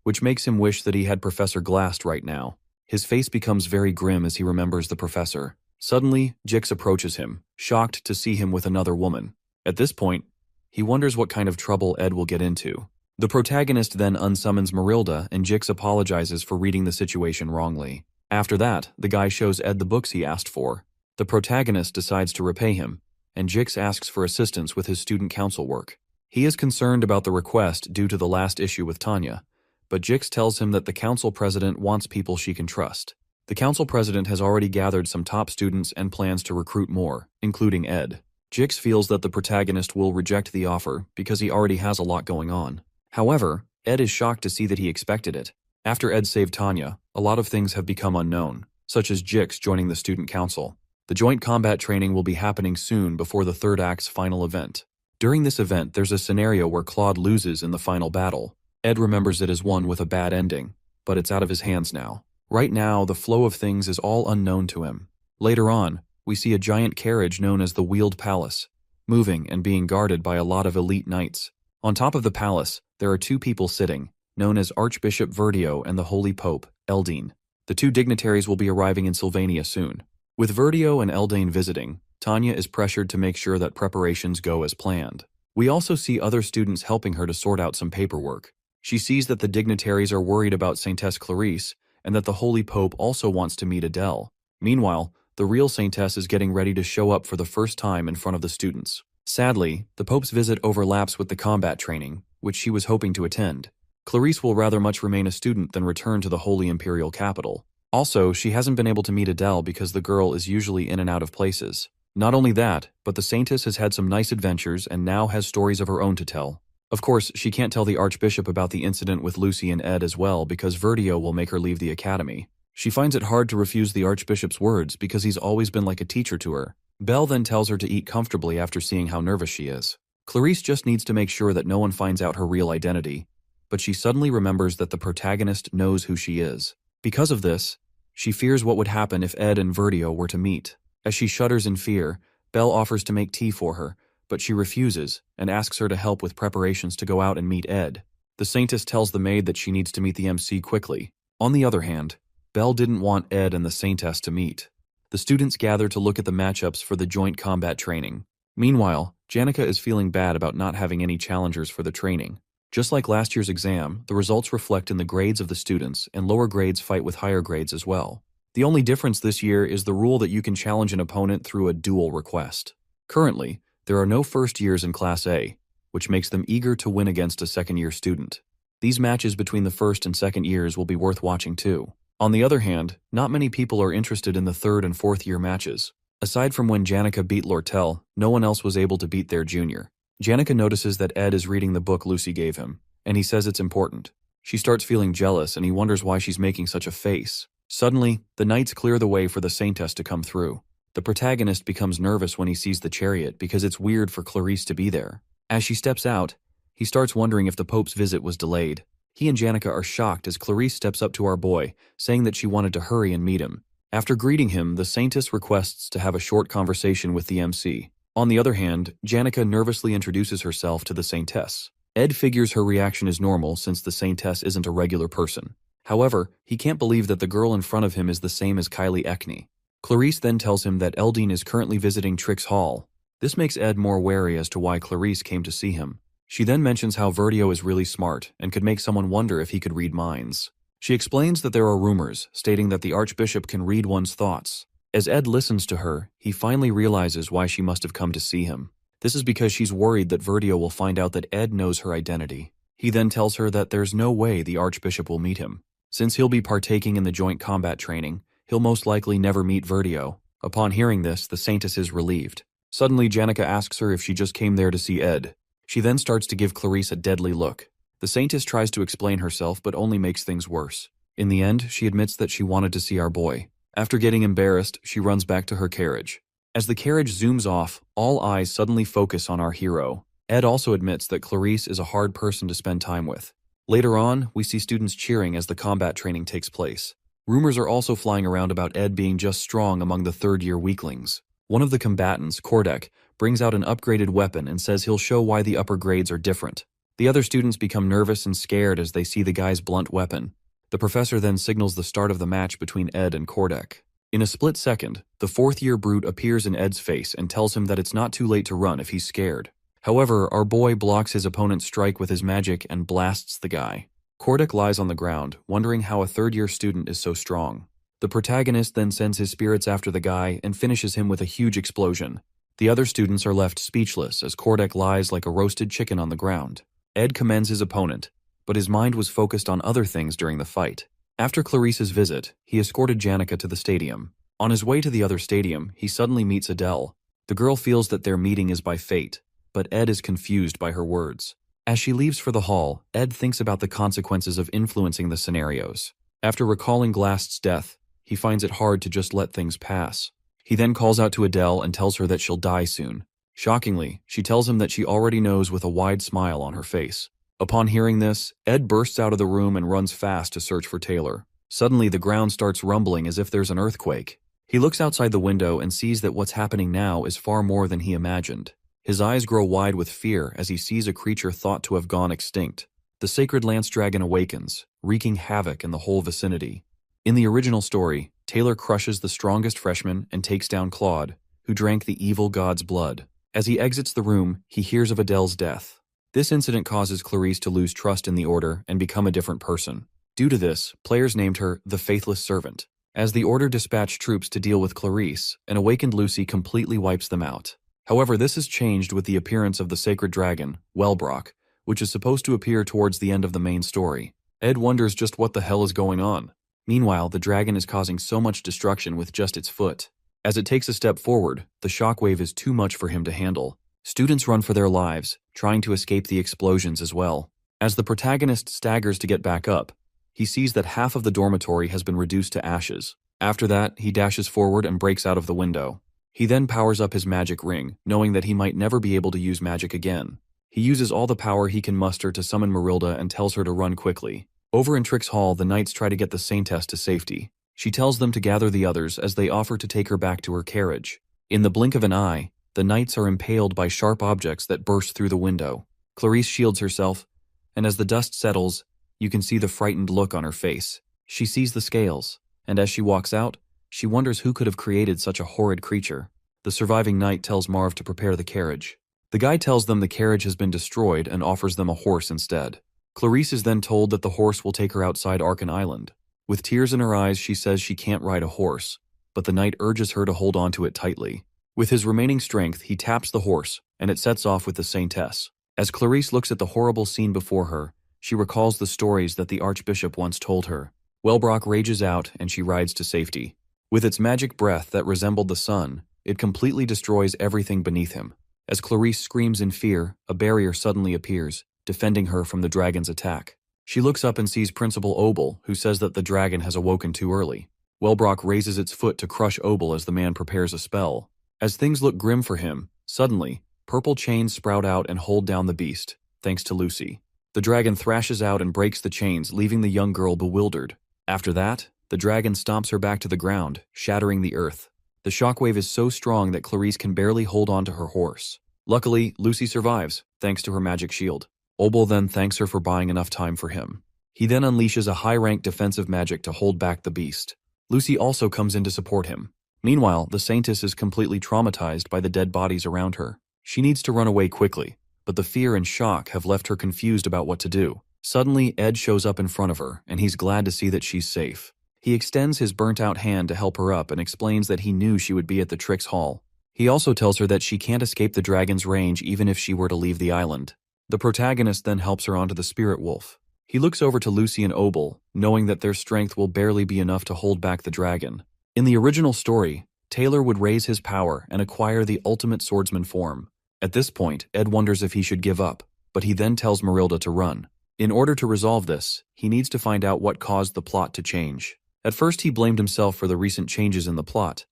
which makes him wish that he had Professor Glast right now. His face becomes very grim as he remembers the professor. Suddenly, Jix approaches him, shocked to see him with another woman. At this point, he wonders what kind of trouble Ed will get into. The protagonist then unsummons Marilda and Jix apologizes for reading the situation wrongly. After that, the guy shows Ed the books he asked for. The protagonist decides to repay him, and Jix asks for assistance with his student council work. He is concerned about the request due to the last issue with Tanya, but Jix tells him that the council president wants people she can trust. The council president has already gathered some top students and plans to recruit more, including Ed. Jix feels that the protagonist will reject the offer because he already has a lot going on. However, Ed is shocked to see that he expected it. After Ed saved Tanya, a lot of things have become unknown, such as Jix joining the student council. The joint combat training will be happening soon before the third act's final event. During this event, there's a scenario where Claude loses in the final battle. Ed remembers it as one with a bad ending, but it's out of his hands now. Right now, the flow of things is all unknown to him. Later on, we see a giant carriage known as the Wheeled Palace, moving and being guarded by a lot of elite knights. On top of the palace, there are 2 people sitting, known as Archbishop Verdio and the Holy Pope, Eldine. The 2 dignitaries will be arriving in Sylvania soon. With Verdio and Eldane visiting, Tanya is pressured to make sure that preparations go as planned. We also see other students helping her to sort out some paperwork. She sees that the dignitaries are worried about Saintess Clarice, and that the Holy Pope also wants to meet Adele. Meanwhile, the real Saintess is getting ready to show up for the first time in front of the students. Sadly, the Pope's visit overlaps with the combat training, which she was hoping to attend. Clarice will rather much remain a student than return to the Holy Imperial capital. Also, she hasn't been able to meet Adele because the girl is usually in and out of places. Not only that, but the Saintess has had some nice adventures and now has stories of her own to tell. Of course, she can't tell the Archbishop about the incident with Lucy and Ed as well because Verdio will make her leave the academy. She finds it hard to refuse the Archbishop's words because he's always been like a teacher to her. Belle then tells her to eat comfortably after seeing how nervous she is. Clarice just needs to make sure that no one finds out her real identity, but she suddenly remembers that the protagonist knows who she is. Because of this, she fears what would happen if Ed and Verdio were to meet. As she shudders in fear, Belle offers to make tea for her, but she refuses and asks her to help with preparations to go out and meet Ed. The Saintess tells the maid that she needs to meet the MC quickly. On the other hand, Belle didn't want Ed and the Saintess to meet. The students gather to look at the matchups for the joint combat training. Meanwhile, Janica is feeling bad about not having any challengers for the training. Just like last year's exam, the results reflect in the grades of the students, and lower grades fight with higher grades as well. The only difference this year is the rule that you can challenge an opponent through a duel request. Currently, there are no first years in Class A, which makes them eager to win against a second-year student. These matches between the first and second years will be worth watching too. On the other hand, not many people are interested in the third and fourth-year matches. Aside from when Janica beat Lortel, no one else was able to beat their junior. Janica notices that Ed is reading the book Lucy gave him, and he says it's important. She starts feeling jealous, and he wonders why she's making such a face. Suddenly, the knights clear the way for the Saintess to come through. The protagonist becomes nervous when he sees the chariot because it's weird for Clarice to be there. As she steps out, he starts wondering if the Pope's visit was delayed. He and Janica are shocked as Clarice steps up to our boy, saying that she wanted to hurry and meet him. After greeting him, the Saintess requests to have a short conversation with the MC. On the other hand, Janica nervously introduces herself to the Saintess. Ed figures her reaction is normal since the Saintess isn't a regular person. However, he can't believe that the girl in front of him is the same as Kylie Ekney. Clarice then tells him that Eldine is currently visiting Trix Hall. This makes Ed more wary as to why Clarice came to see him. She then mentions how Verdio is really smart and could make someone wonder if he could read minds. She explains that there are rumors stating that the Archbishop can read one's thoughts. As Ed listens to her, he finally realizes why she must have come to see him. This is because she's worried that Verdio will find out that Ed knows her identity. He then tells her that there's no way the Archbishop will meet him. Since he'll be partaking in the joint combat training, he'll most likely never meet Verdio. Upon hearing this, the Saintess is relieved. Suddenly, Janica asks her if she just came there to see Ed. She then starts to give Clarice a deadly look. The Saintess tries to explain herself but only makes things worse. In the end, she admits that she wanted to see our boy. After getting embarrassed, she runs back to her carriage. As the carriage zooms off, all eyes suddenly focus on our hero. Ed also admits that Clarice is a hard person to spend time with. Later on, we see students cheering as the combat training takes place. Rumors are also flying around about Ed being just strong among the third-year weaklings. One of the combatants, Kordek, brings out an upgraded weapon and says he'll show why the upper grades are different. The other students become nervous and scared as they see the guy's blunt weapon. The professor then signals the start of the match between Ed and Kordek. In a split second, the fourth-year brute appears in Ed's face and tells him that it's not too late to run if he's scared. However, our boy blocks his opponent's strike with his magic and blasts the guy. Kordek lies on the ground, wondering how a third-year student is so strong. The protagonist then sends his spirits after the guy and finishes him with a huge explosion. The other students are left speechless as Kordek lies like a roasted chicken on the ground. Ed commends his opponent, but his mind was focused on other things during the fight. After Clarice's visit, he escorted Janica to the stadium. On his way to the other stadium, he suddenly meets Adele. The girl feels that their meeting is by fate, but Ed is confused by her words. As she leaves for the hall, Ed thinks about the consequences of influencing the scenarios. After recalling Glast's death, he finds it hard to just let things pass. He then calls out to Adele and tells her that she'll die soon. Shockingly, she tells him that she already knows with a wide smile on her face. Upon hearing this, Ed bursts out of the room and runs fast to search for Taylor. Suddenly, the ground starts rumbling as if there's an earthquake. He looks outside the window and sees that what's happening now is far more than he imagined. His eyes grow wide with fear as he sees a creature thought to have gone extinct. The sacred lance dragon awakens, wreaking havoc in the whole vicinity. In the original story, Taylor crushes the strongest freshman and takes down Claude, who drank the evil god's blood. As he exits the room, he hears of Adele's death. This incident causes Clarice to lose trust in the Order and become a different person. Due to this, players named her the Faithless Servant. As the Order dispatched troops to deal with Clarice, an awakened Lucy completely wipes them out. However, this is changed with the appearance of the sacred dragon, Wellbrock, which is supposed to appear towards the end of the main story. Ed wonders just what the hell is going on. Meanwhile, the dragon is causing so much destruction with just its foot. As it takes a step forward, the shockwave is too much for him to handle. Students run for their lives, trying to escape the explosions as well. As the protagonist staggers to get back up, he sees that half of the dormitory has been reduced to ashes. After that, he dashes forward and breaks out of the window. He then powers up his magic ring, knowing that he might never be able to use magic again. He uses all the power he can muster to summon Marilda and tells her to run quickly. Over in Trick's hall, the knights try to get the Saintess to safety. She tells them to gather the others as they offer to take her back to her carriage. In the blink of an eye, the knights are impaled by sharp objects that burst through the window. Clarisse shields herself, and as the dust settles, you can see the frightened look on her face. She sees the scales, and as she walks out, she wonders who could have created such a horrid creature. The surviving knight tells Marv to prepare the carriage. The guy tells them the carriage has been destroyed and offers them a horse instead. Clarisse is then told that the horse will take her outside Arkan Island. With tears in her eyes, she says she can't ride a horse, but the knight urges her to hold on to it tightly. With his remaining strength, he taps the horse, and it sets off with the Saintess. As Clarisse looks at the horrible scene before her, she recalls the stories that the Archbishop once told her. Wellbrock rages out, and she rides to safety. With its magic breath that resembled the sun, it completely destroys everything beneath him. As Clarisse screams in fear, a barrier suddenly appears, defending her from the dragon's attack. She looks up and sees Principal Obel, who says that the dragon has awoken too early. Wellbrock raises its foot to crush Obel as the man prepares a spell. As things look grim for him, suddenly, purple chains sprout out and hold down the beast, thanks to Lucy. The dragon thrashes out and breaks the chains, leaving the young girl bewildered. After that, the dragon stomps her back to the ground, shattering the earth. The shockwave is so strong that Clarisse can barely hold on to her horse. Luckily, Lucy survives, thanks to her magic shield. Obel then thanks her for buying enough time for him. He then unleashes a high-ranked defensive magic to hold back the beast. Lucy also comes in to support him. Meanwhile, the Saintess is completely traumatized by the dead bodies around her. She needs to run away quickly, but the fear and shock have left her confused about what to do. Suddenly, Ed shows up in front of her, and he's glad to see that she's safe. He extends his burnt-out hand to help her up and explains that he knew she would be at the Tricks Hall. He also tells her that she can't escape the dragon's range even if she were to leave the island. The protagonist then helps her onto the spirit wolf. He looks over to Lucy and Obel, knowing that their strength will barely be enough to hold back the dragon. In the original story, Taylor would raise his power and acquire the ultimate swordsman form. At this point, Ed wonders if he should give up, but he then tells Marilda to run. In order to resolve this, he needs to find out what caused the plot to change. At first, he blamed himself for the recent changes in the plot,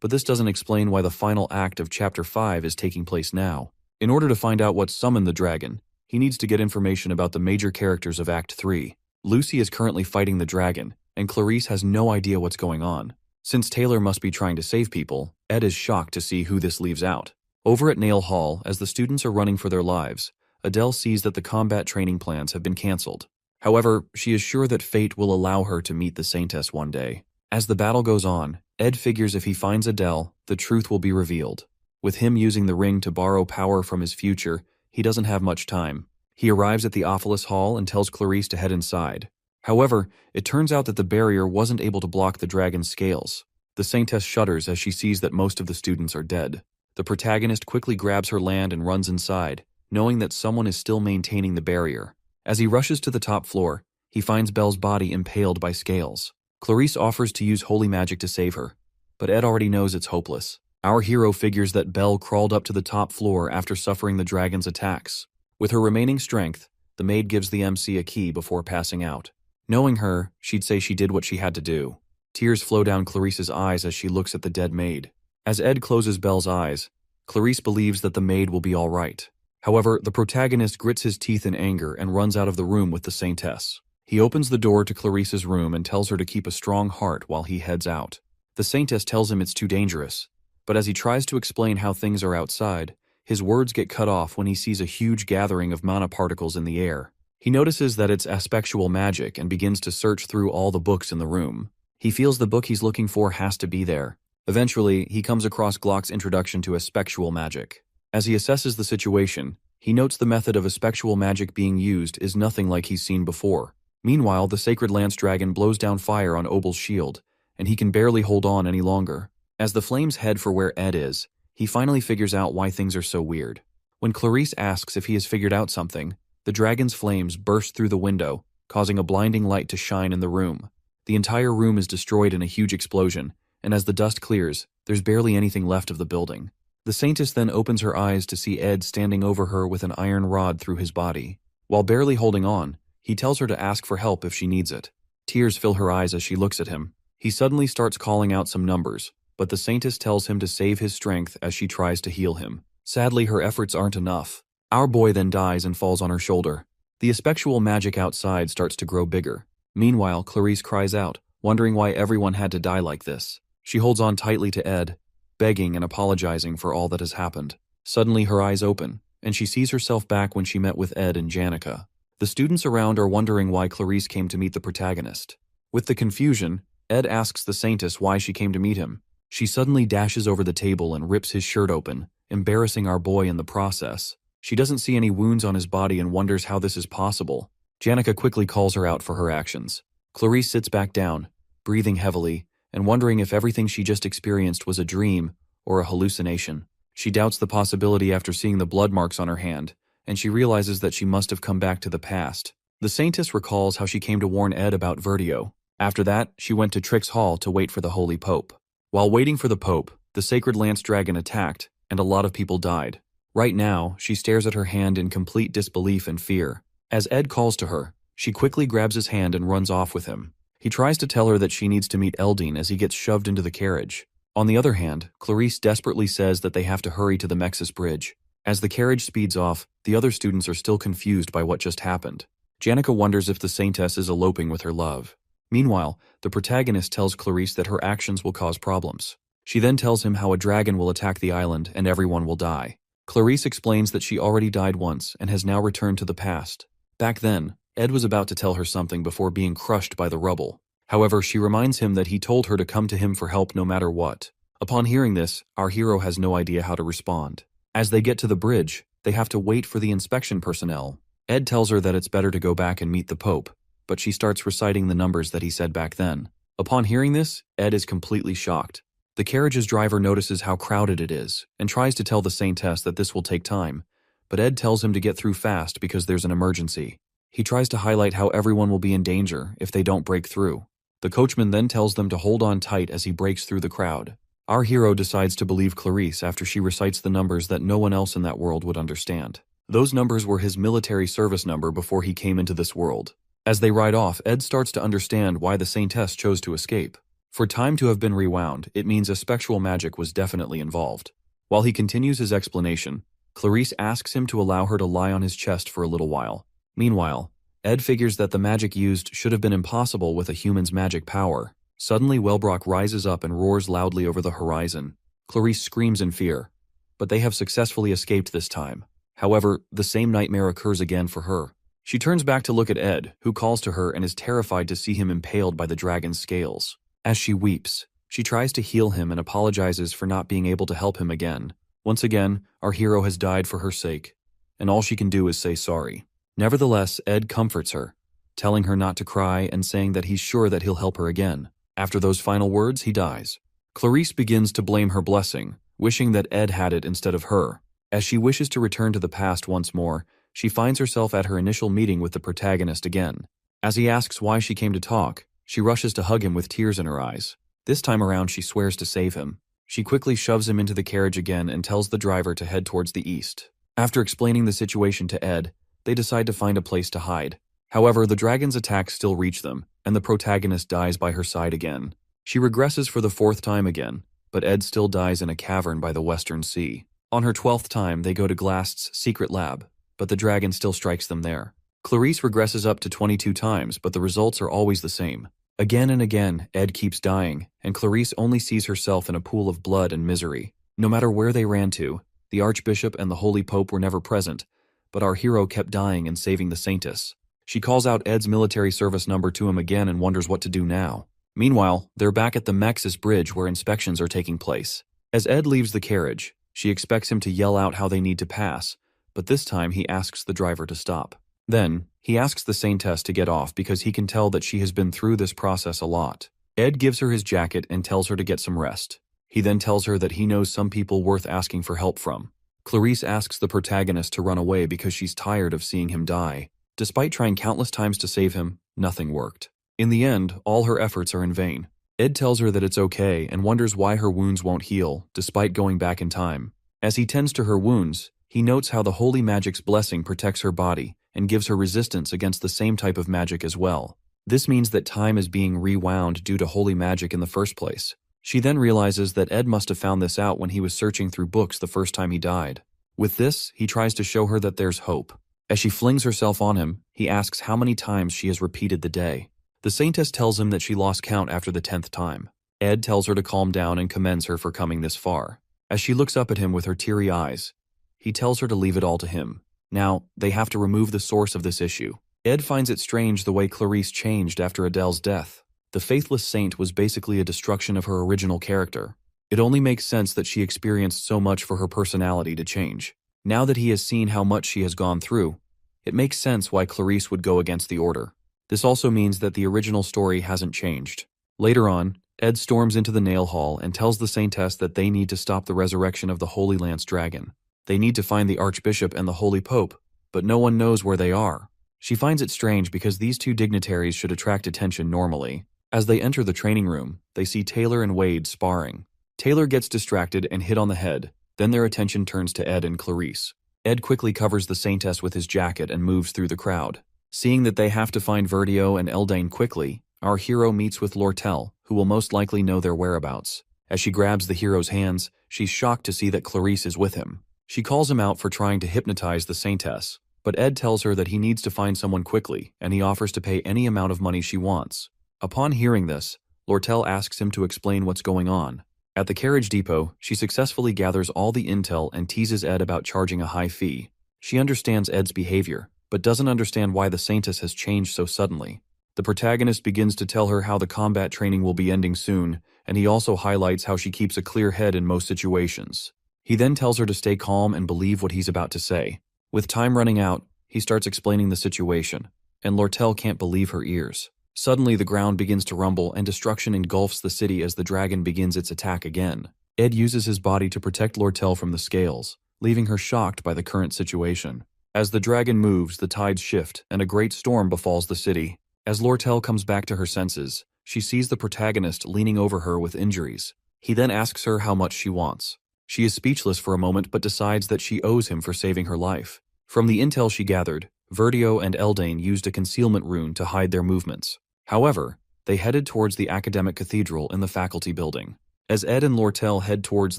but this doesn't explain why the final act of Chapter 5 is taking place now. In order to find out what summoned the dragon, he needs to get information about the major characters of Act 3. Lucy is currently fighting the dragon, and Clarisse has no idea what's going on. Since Taylor must be trying to save people, Ed is shocked to see who this leaves out. Over at Nail Hall, as the students are running for their lives, Adele sees that the combat training plans have been cancelled. However, she is sure that fate will allow her to meet the Saintess one day. As the battle goes on, Ed figures if he finds Adele, the truth will be revealed. With him using the ring to borrow power from his future, he doesn't have much time. He arrives at the Ophelis Hall and tells Clarisse to head inside. However, it turns out that the barrier wasn't able to block the dragon's scales. The Saintess shudders as she sees that most of the students are dead. The protagonist quickly grabs her land and runs inside, knowing that someone is still maintaining the barrier. As he rushes to the top floor, he finds Belle's body impaled by scales. Clarisse offers to use holy magic to save her, but Ed already knows it's hopeless. Our hero figures that Belle crawled up to the top floor after suffering the dragon's attacks. With her remaining strength, the maid gives the MC a key before passing out. Knowing her, she'd say she did what she had to do. Tears flow down Clarisse's eyes as she looks at the dead maid. As Ed closes Belle's eyes, Clarisse believes that the maid will be all right. However, the protagonist grits his teeth in anger and runs out of the room with the Saintess. He opens the door to Clarisse's room and tells her to keep a strong heart while he heads out. The Saintess tells him it's too dangerous, but as he tries to explain how things are outside, his words get cut off when he sees a huge gathering of mana particles in the air. He notices that it's aspectual magic and begins to search through all the books in the room. He feels the book he's looking for has to be there. Eventually, he comes across Glock's introduction to aspectual magic. As he assesses the situation, he notes the method of aspectual magic being used is nothing like he's seen before. Meanwhile, the Sacred Lance Dragon blows down fire on Obel's shield, and he can barely hold on any longer. As the flames head for where Ed is, he finally figures out why things are so weird. When Clarisse asks if he has figured out something, the dragon's flames burst through the window, causing a blinding light to shine in the room. The entire room is destroyed in a huge explosion, and as the dust clears, there's barely anything left of the building. The Saintess then opens her eyes to see Ed standing over her with an iron rod through his body. While barely holding on, he tells her to ask for help if she needs it. Tears fill her eyes as she looks at him. He suddenly starts calling out some numbers, but the Saintess tells him to save his strength as she tries to heal him. Sadly, her efforts aren't enough. Our boy then dies and falls on her shoulder. The aspectual magic outside starts to grow bigger. Meanwhile, Clarice cries out, wondering why everyone had to die like this. She holds on tightly to Ed, begging and apologizing for all that has happened. Suddenly her eyes open, and she sees herself back when she met with Ed and Janica. The students around are wondering why Clarice came to meet the protagonist. With the confusion, Ed asks the Saintess why she came to meet him. She suddenly dashes over the table and rips his shirt open, embarrassing our boy in the process. She doesn't see any wounds on his body and wonders how this is possible. Janica quickly calls her out for her actions. Clarice sits back down, breathing heavily, and wondering if everything she just experienced was a dream or a hallucination. She doubts the possibility after seeing the blood marks on her hand, and she realizes that she must have come back to the past. The Saintess recalls how she came to warn Ed about Vertio. After that, she went to Trix Hall to wait for the Holy Pope. While waiting for the Pope, the Sacred Lance Dragon attacked, and a lot of people died. Right now, she stares at her hand in complete disbelief and fear. As Ed calls to her, she quickly grabs his hand and runs off with him. He tries to tell her that she needs to meet Eldine as he gets shoved into the carriage. On the other hand, Clarice desperately says that they have to hurry to the Mexis Bridge. As the carriage speeds off, the other students are still confused by what just happened. Janica wonders if the Saintess is eloping with her love. Meanwhile, the protagonist tells Clarice that her actions will cause problems. She then tells him how a dragon will attack the island and everyone will die. Clarice explains that she already died once and has now returned to the past. Back then, Ed was about to tell her something before being crushed by the rubble. However, she reminds him that he told her to come to him for help no matter what. Upon hearing this, our hero has no idea how to respond. As they get to the bridge, they have to wait for the inspection personnel. Ed tells her that it's better to go back and meet the Pope, but she starts reciting the numbers that he said back then. Upon hearing this, Ed is completely shocked. The carriage's driver notices how crowded it is and tries to tell the Saintess that this will take time, but Ed tells him to get through fast because there's an emergency. He tries to highlight how everyone will be in danger if they don't break through. The coachman then tells them to hold on tight as he breaks through the crowd. Our hero decides to believe Clarice after she recites the numbers that no one else in that world would understand. Those numbers were his military service number before he came into this world. As they ride off, Ed starts to understand why the Saintess chose to escape. For time to have been rewound, it means a spectral magic was definitely involved. While he continues his explanation, Clarice asks him to allow her to lie on his chest for a little while. Meanwhile, Ed figures that the magic used should have been impossible with a human's magic power. Suddenly, Wellbrock rises up and roars loudly over the horizon. Clarice screams in fear, but they have successfully escaped this time. However, the same nightmare occurs again for her. She turns back to look at Ed, who calls to her and is terrified to see him impaled by the dragon's scales. As she weeps, she tries to heal him and apologizes for not being able to help him again. Once again, our hero has died for her sake, and all she can do is say sorry. Nevertheless, Ed comforts her, telling her not to cry and saying that he's sure that he'll help her again. After those final words, he dies. Clarice begins to blame her blessing, wishing that Ed had it instead of her. As she wishes to return to the past once more, she finds herself at her initial meeting with the protagonist again. As he asks why she came to talk, she rushes to hug him with tears in her eyes. This time around, she swears to save him. She quickly shoves him into the carriage again and tells the driver to head towards the east. After explaining the situation to Ed, they decide to find a place to hide. However, the dragon's attacks still reach them, and the protagonist dies by her side again. She regresses for the 4th time again, but Ed still dies in a cavern by the Western Sea. On her 12th time, they go to Glast's secret lab, but the dragon still strikes them there. Clarice regresses up to 22 times, but the results are always the same. Again and again, Ed keeps dying, and Clarice only sees herself in a pool of blood and misery. No matter where they ran to, the Archbishop and the Holy Pope were never present, but our hero kept dying and saving the Saintess. She calls out Ed's military service number to him again and wonders what to do now. Meanwhile, they're back at the Mexis Bridge where inspections are taking place. As Ed leaves the carriage, she expects him to yell out how they need to pass, but this time he asks the driver to stop. Then, he asks the Saintess to get off because he can tell that she has been through this process a lot. Ed gives her his jacket and tells her to get some rest. He then tells her that he knows some people worth asking for help from. Clarice asks the protagonist to run away because she's tired of seeing him die. Despite trying countless times to save him, nothing worked. In the end, all her efforts are in vain. Ed tells her that it's okay and wonders why her wounds won't heal, despite going back in time. As he tends to her wounds, he notes how the holy magic's blessing protects her body and gives her resistance against the same type of magic as well. This means that time is being rewound due to holy magic in the first place. She then realizes that Ed must have found this out when he was searching through books the first time he died. With this, he tries to show her that there's hope. As she flings herself on him, he asks how many times she has repeated the day. The Saintess tells him that she lost count after the 10th time. Ed tells her to calm down and commends her for coming this far. As she looks up at him with her teary eyes, he tells her to leave it all to him. Now, they have to remove the source of this issue. Ed finds it strange the way Clarice changed after Adele's death. The faithless saint was basically a destruction of her original character. It only makes sense that she experienced so much for her personality to change. Now that he has seen how much she has gone through, it makes sense why Clarice would go against the order. This also means that the original story hasn't changed. Later on, Ed storms into the nail hall and tells the Saintess that they need to stop the resurrection of the Holy Lance Dragon. They need to find the Archbishop and the Holy Pope, but no one knows where they are. She finds it strange because these two dignitaries should attract attention normally. As they enter the training room, they see Taylor and Wade sparring. Taylor gets distracted and hit on the head, then their attention turns to Ed and Clarice. Ed quickly covers the Saintess with his jacket and moves through the crowd. Seeing that they have to find Verdio and Eldane quickly, our hero meets with Lortel, who will most likely know their whereabouts. As she grabs the hero's hands, she's shocked to see that Clarice is with him. She calls him out for trying to hypnotize the Saintess, but Ed tells her that he needs to find someone quickly, and he offers to pay any amount of money she wants. Upon hearing this, Lortel asks him to explain what's going on. At the carriage depot, she successfully gathers all the intel and teases Ed about charging a high fee. She understands Ed's behavior, but doesn't understand why the Saintess has changed so suddenly. The protagonist begins to tell her how the combat training will be ending soon, and he also highlights how she keeps a clear head in most situations. He then tells her to stay calm and believe what he's about to say. With time running out, he starts explaining the situation, and Lortel can't believe her ears. Suddenly, the ground begins to rumble and destruction engulfs the city as the dragon begins its attack again. Ed uses his body to protect Lortel from the scales, leaving her shocked by the current situation. As the dragon moves, the tides shift, and a great storm befalls the city. As Lortel comes back to her senses, she sees the protagonist leaning over her with injuries. He then asks her how much she wants. She is speechless for a moment but decides that she owes him for saving her life. From the intel she gathered, Verdio and Eldane used a concealment rune to hide their movements. However, they headed towards the academic cathedral in the faculty building. As Ed and Lortel head towards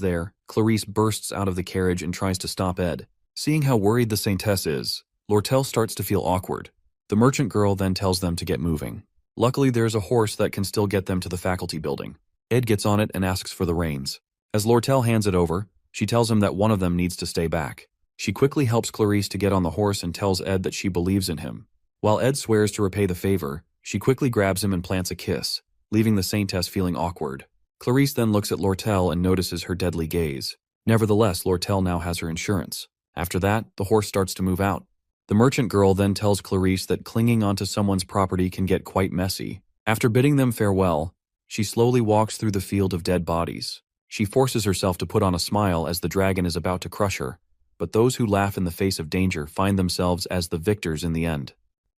there, Clarice bursts out of the carriage and tries to stop Ed. Seeing how worried the Saintess is, Lortel starts to feel awkward. The merchant girl then tells them to get moving. Luckily, there's a horse that can still get them to the faculty building. Ed gets on it and asks for the reins. As Lortel hands it over, she tells him that one of them needs to stay back. She quickly helps Clarice to get on the horse and tells Ed that she believes in him. While Ed swears to repay the favor, she quickly grabs him and plants a kiss, leaving the Saintess feeling awkward. Clarice then looks at Lortel and notices her deadly gaze. Nevertheless, Lortel now has her insurance. After that, the horse starts to move out. The merchant girl then tells Clarice that clinging onto someone's property can get quite messy. After bidding them farewell, she slowly walks through the field of dead bodies. She forces herself to put on a smile as the dragon is about to crush her, but those who laugh in the face of danger find themselves as the victors in the end.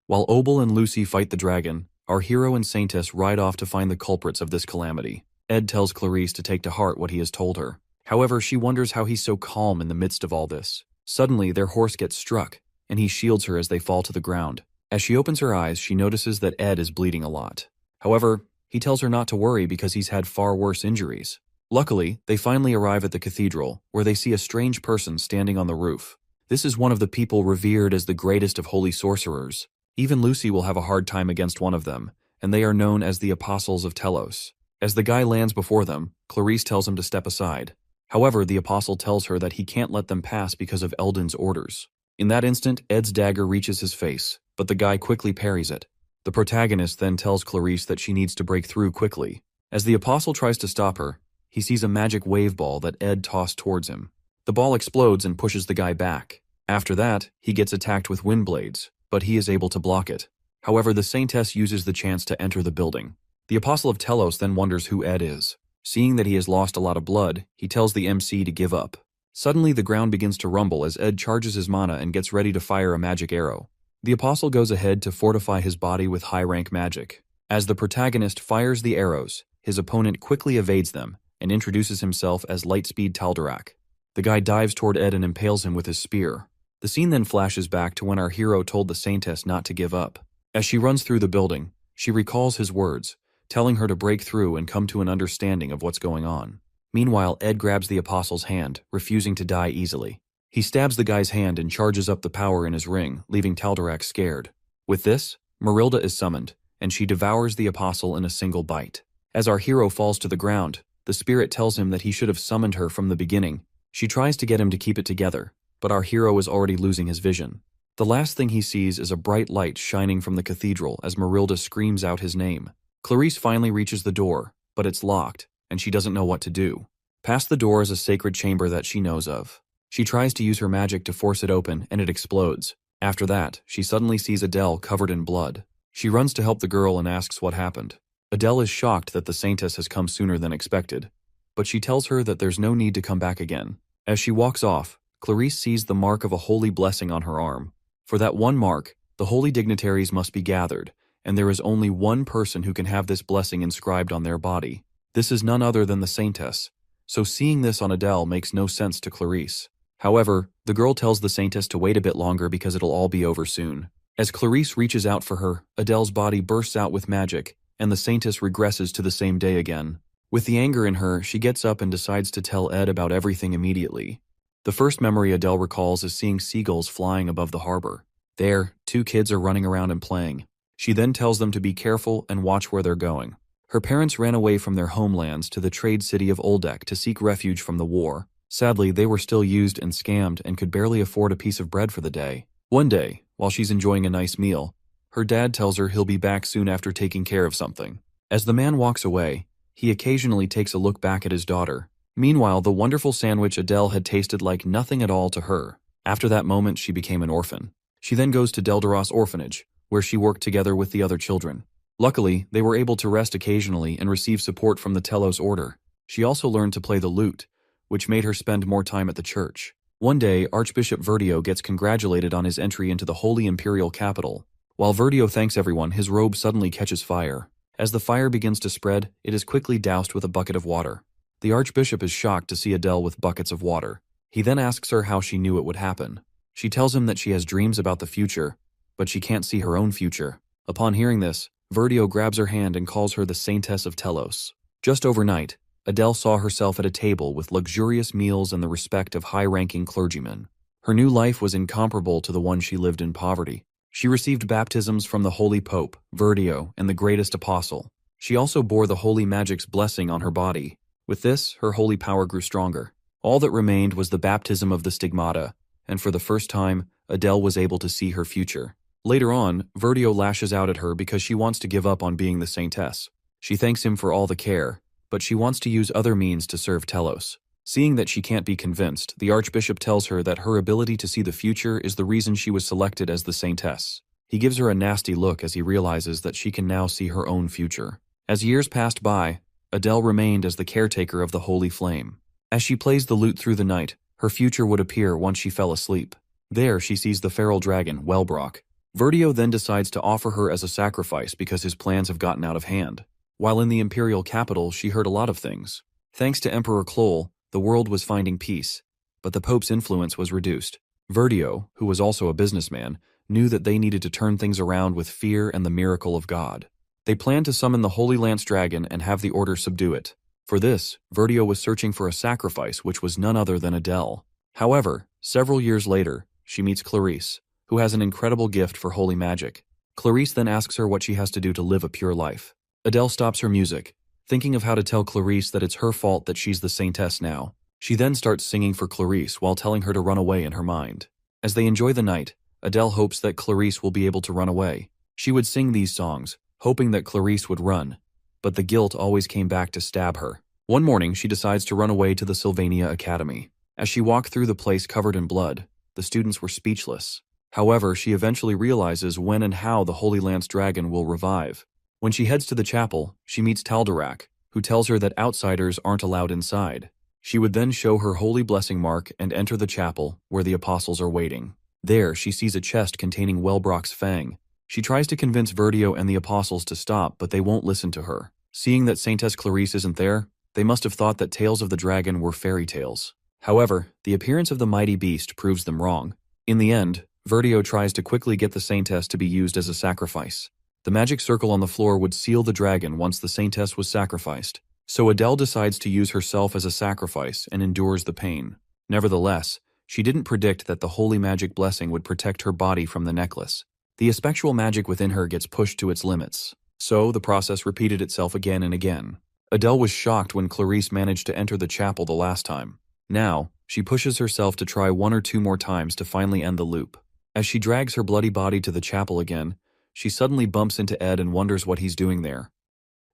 While Obel and Lucy fight the dragon, our hero and Saintess ride off to find the culprits of this calamity. Ed tells Clarice to take to heart what he has told her. However, she wonders how he's so calm in the midst of all this. Suddenly, their horse gets struck, and he shields her as they fall to the ground. As she opens her eyes, she notices that Ed is bleeding a lot. However, he tells her not to worry because he's had far worse injuries. Luckily, they finally arrive at the cathedral, where they see a strange person standing on the roof. This is one of the people revered as the greatest of holy sorcerers. Even Lucy will have a hard time against one of them, and they are known as the Apostles of Telos. As the guy lands before them, Clarice tells him to step aside. However, the apostle tells her that he can't let them pass because of Eldon's orders. In that instant, Ed's dagger reaches his face, but the guy quickly parries it. The protagonist then tells Clarice that she needs to break through quickly. As the apostle tries to stop her, he sees a magic wave ball that Ed tossed towards him. The ball explodes and pushes the guy back. After that, he gets attacked with wind blades, but he is able to block it. However, the Saintess uses the chance to enter the building. The Apostle of Telos then wonders who Ed is. Seeing that he has lost a lot of blood, he tells the MC to give up. Suddenly, the ground begins to rumble as Ed charges his mana and gets ready to fire a magic arrow. The Apostle goes ahead to fortify his body with high-rank magic. As the protagonist fires the arrows, his opponent quickly evades them and introduces himself as Lightspeed Taldarak. The guy dives toward Ed and impales him with his spear. The scene then flashes back to when our hero told the Saintess not to give up. As she runs through the building, she recalls his words, telling her to break through and come to an understanding of what's going on. Meanwhile, Ed grabs the Apostle's hand, refusing to die easily. He stabs the guy's hand and charges up the power in his ring, leaving Dyllan scared. With this, Marilda is summoned, and she devours the apostle in a single bite. As our hero falls to the ground, the spirit tells him that he should have summoned her from the beginning. She tries to get him to keep it together, but our hero is already losing his vision. The last thing he sees is a bright light shining from the cathedral as Marilda screams out his name. Clarice finally reaches the door, but it's locked, and she doesn't know what to do. Past the door is a sacred chamber that she knows of. She tries to use her magic to force it open, and it explodes. After that, she suddenly sees Adele covered in blood. She runs to help the girl and asks what happened. Adele is shocked that the saintess has come sooner than expected, but she tells her that there's no need to come back again. As she walks off, Clarice sees the mark of a holy blessing on her arm. For that one mark, the holy dignitaries must be gathered, and there is only one person who can have this blessing inscribed on their body. This is none other than the saintess, so seeing this on Adele makes no sense to Clarice. However, the girl tells the saintess to wait a bit longer because it'll all be over soon. As Clarice reaches out for her, Adele's body bursts out with magic, and the saintess regresses to the same day again. With the anger in her, she gets up and decides to tell Ed about everything immediately. The first memory Adele recalls is seeing seagulls flying above the harbor. There, two kids are running around and playing. She then tells them to be careful and watch where they're going. Her parents ran away from their homelands to the trade city of Oldek to seek refuge from the war. Sadly, they were still used and scammed and could barely afford a piece of bread for the day. One day, while she's enjoying a nice meal, her dad tells her he'll be back soon after taking care of something. As the man walks away, he occasionally takes a look back at his daughter. Meanwhile, the wonderful sandwich Adele had tasted like nothing at all to her. After that moment, she became an orphan. She then goes to Deldaros orphanage, where she worked together with the other children. Luckily, they were able to rest occasionally and receive support from the Telos order. She also learned to play the lute, which made her spend more time at the church. One day, Archbishop Verdio gets congratulated on his entry into the Holy Imperial Capital. While Verdio thanks everyone, his robe suddenly catches fire. As the fire begins to spread, it is quickly doused with a bucket of water. The Archbishop is shocked to see Adele with buckets of water. He then asks her how she knew it would happen. She tells him that she has dreams about the future, but she can't see her own future. Upon hearing this, Verdio grabs her hand and calls her the Saintess of Telos. Just overnight, Adele saw herself at a table with luxurious meals and the respect of high-ranking clergymen. Her new life was incomparable to the one she lived in poverty. She received baptisms from the Holy Pope, Verdio, and the greatest apostle. She also bore the Holy Magic's blessing on her body. With this, her holy power grew stronger. All that remained was the baptism of the stigmata, and for the first time, Adele was able to see her future. Later on, Verdio lashes out at her because she wants to give up on being the saintess. She thanks him for all the care, but she wants to use other means to serve Telos. Seeing that she can't be convinced, the Archbishop tells her that her ability to see the future is the reason she was selected as the saintess. He gives her a nasty look as he realizes that she can now see her own future. As years passed by, Adele remained as the caretaker of the Holy Flame. As she plays the lute through the night, her future would appear once she fell asleep. There she sees the feral dragon, Wellbrock. Verdio then decides to offer her as a sacrifice because his plans have gotten out of hand. While in the imperial capital, she heard a lot of things. Thanks to Emperor Kloll, the world was finding peace, but the Pope's influence was reduced. Verdio, who was also a businessman, knew that they needed to turn things around with fear and the miracle of God. They planned to summon the Holy Lance Dragon and have the Order subdue it. For this, Verdio was searching for a sacrifice which was none other than Adele. However, several years later, she meets Clarice, who has an incredible gift for holy magic. Clarice then asks her what she has to do to live a pure life. Adele stops her music, thinking of how to tell Clarice that it's her fault that she's the saintess now. She then starts singing for Clarice while telling her to run away in her mind. As they enjoy the night, Adele hopes that Clarice will be able to run away. She would sing these songs, hoping that Clarice would run, but the guilt always came back to stab her. One morning, she decides to run away to the Sylvania Academy. As she walked through the place covered in blood, the students were speechless. However, she eventually realizes when and how the Holy Lance Dragon will revive. When she heads to the chapel, she meets Dyllan, who tells her that outsiders aren't allowed inside. She would then show her holy blessing mark and enter the chapel, where the apostles are waiting. There, she sees a chest containing Wellbrock's fang. She tries to convince Verdio and the apostles to stop, but they won't listen to her. Seeing that Saintess Clarice isn't there, they must have thought that tales of the dragon were fairy tales. However, the appearance of the mighty beast proves them wrong. In the end, Verdio tries to quickly get the Saintess to be used as a sacrifice. The magic circle on the floor would seal the dragon once the Saintess was sacrificed, so Adele decides to use herself as a sacrifice and endures the pain. Nevertheless, She didn't predict that the holy magic blessing would protect her body from the necklace. The aspectual magic within her gets pushed to its limits. So the process repeated itself again and again. Adele was shocked when Clarice managed to enter the chapel the last time. Now, she pushes herself to try 1 or 2 more times to finally end the loop. As she drags her bloody body to the chapel again, she suddenly bumps into Ed and wonders what he's doing there.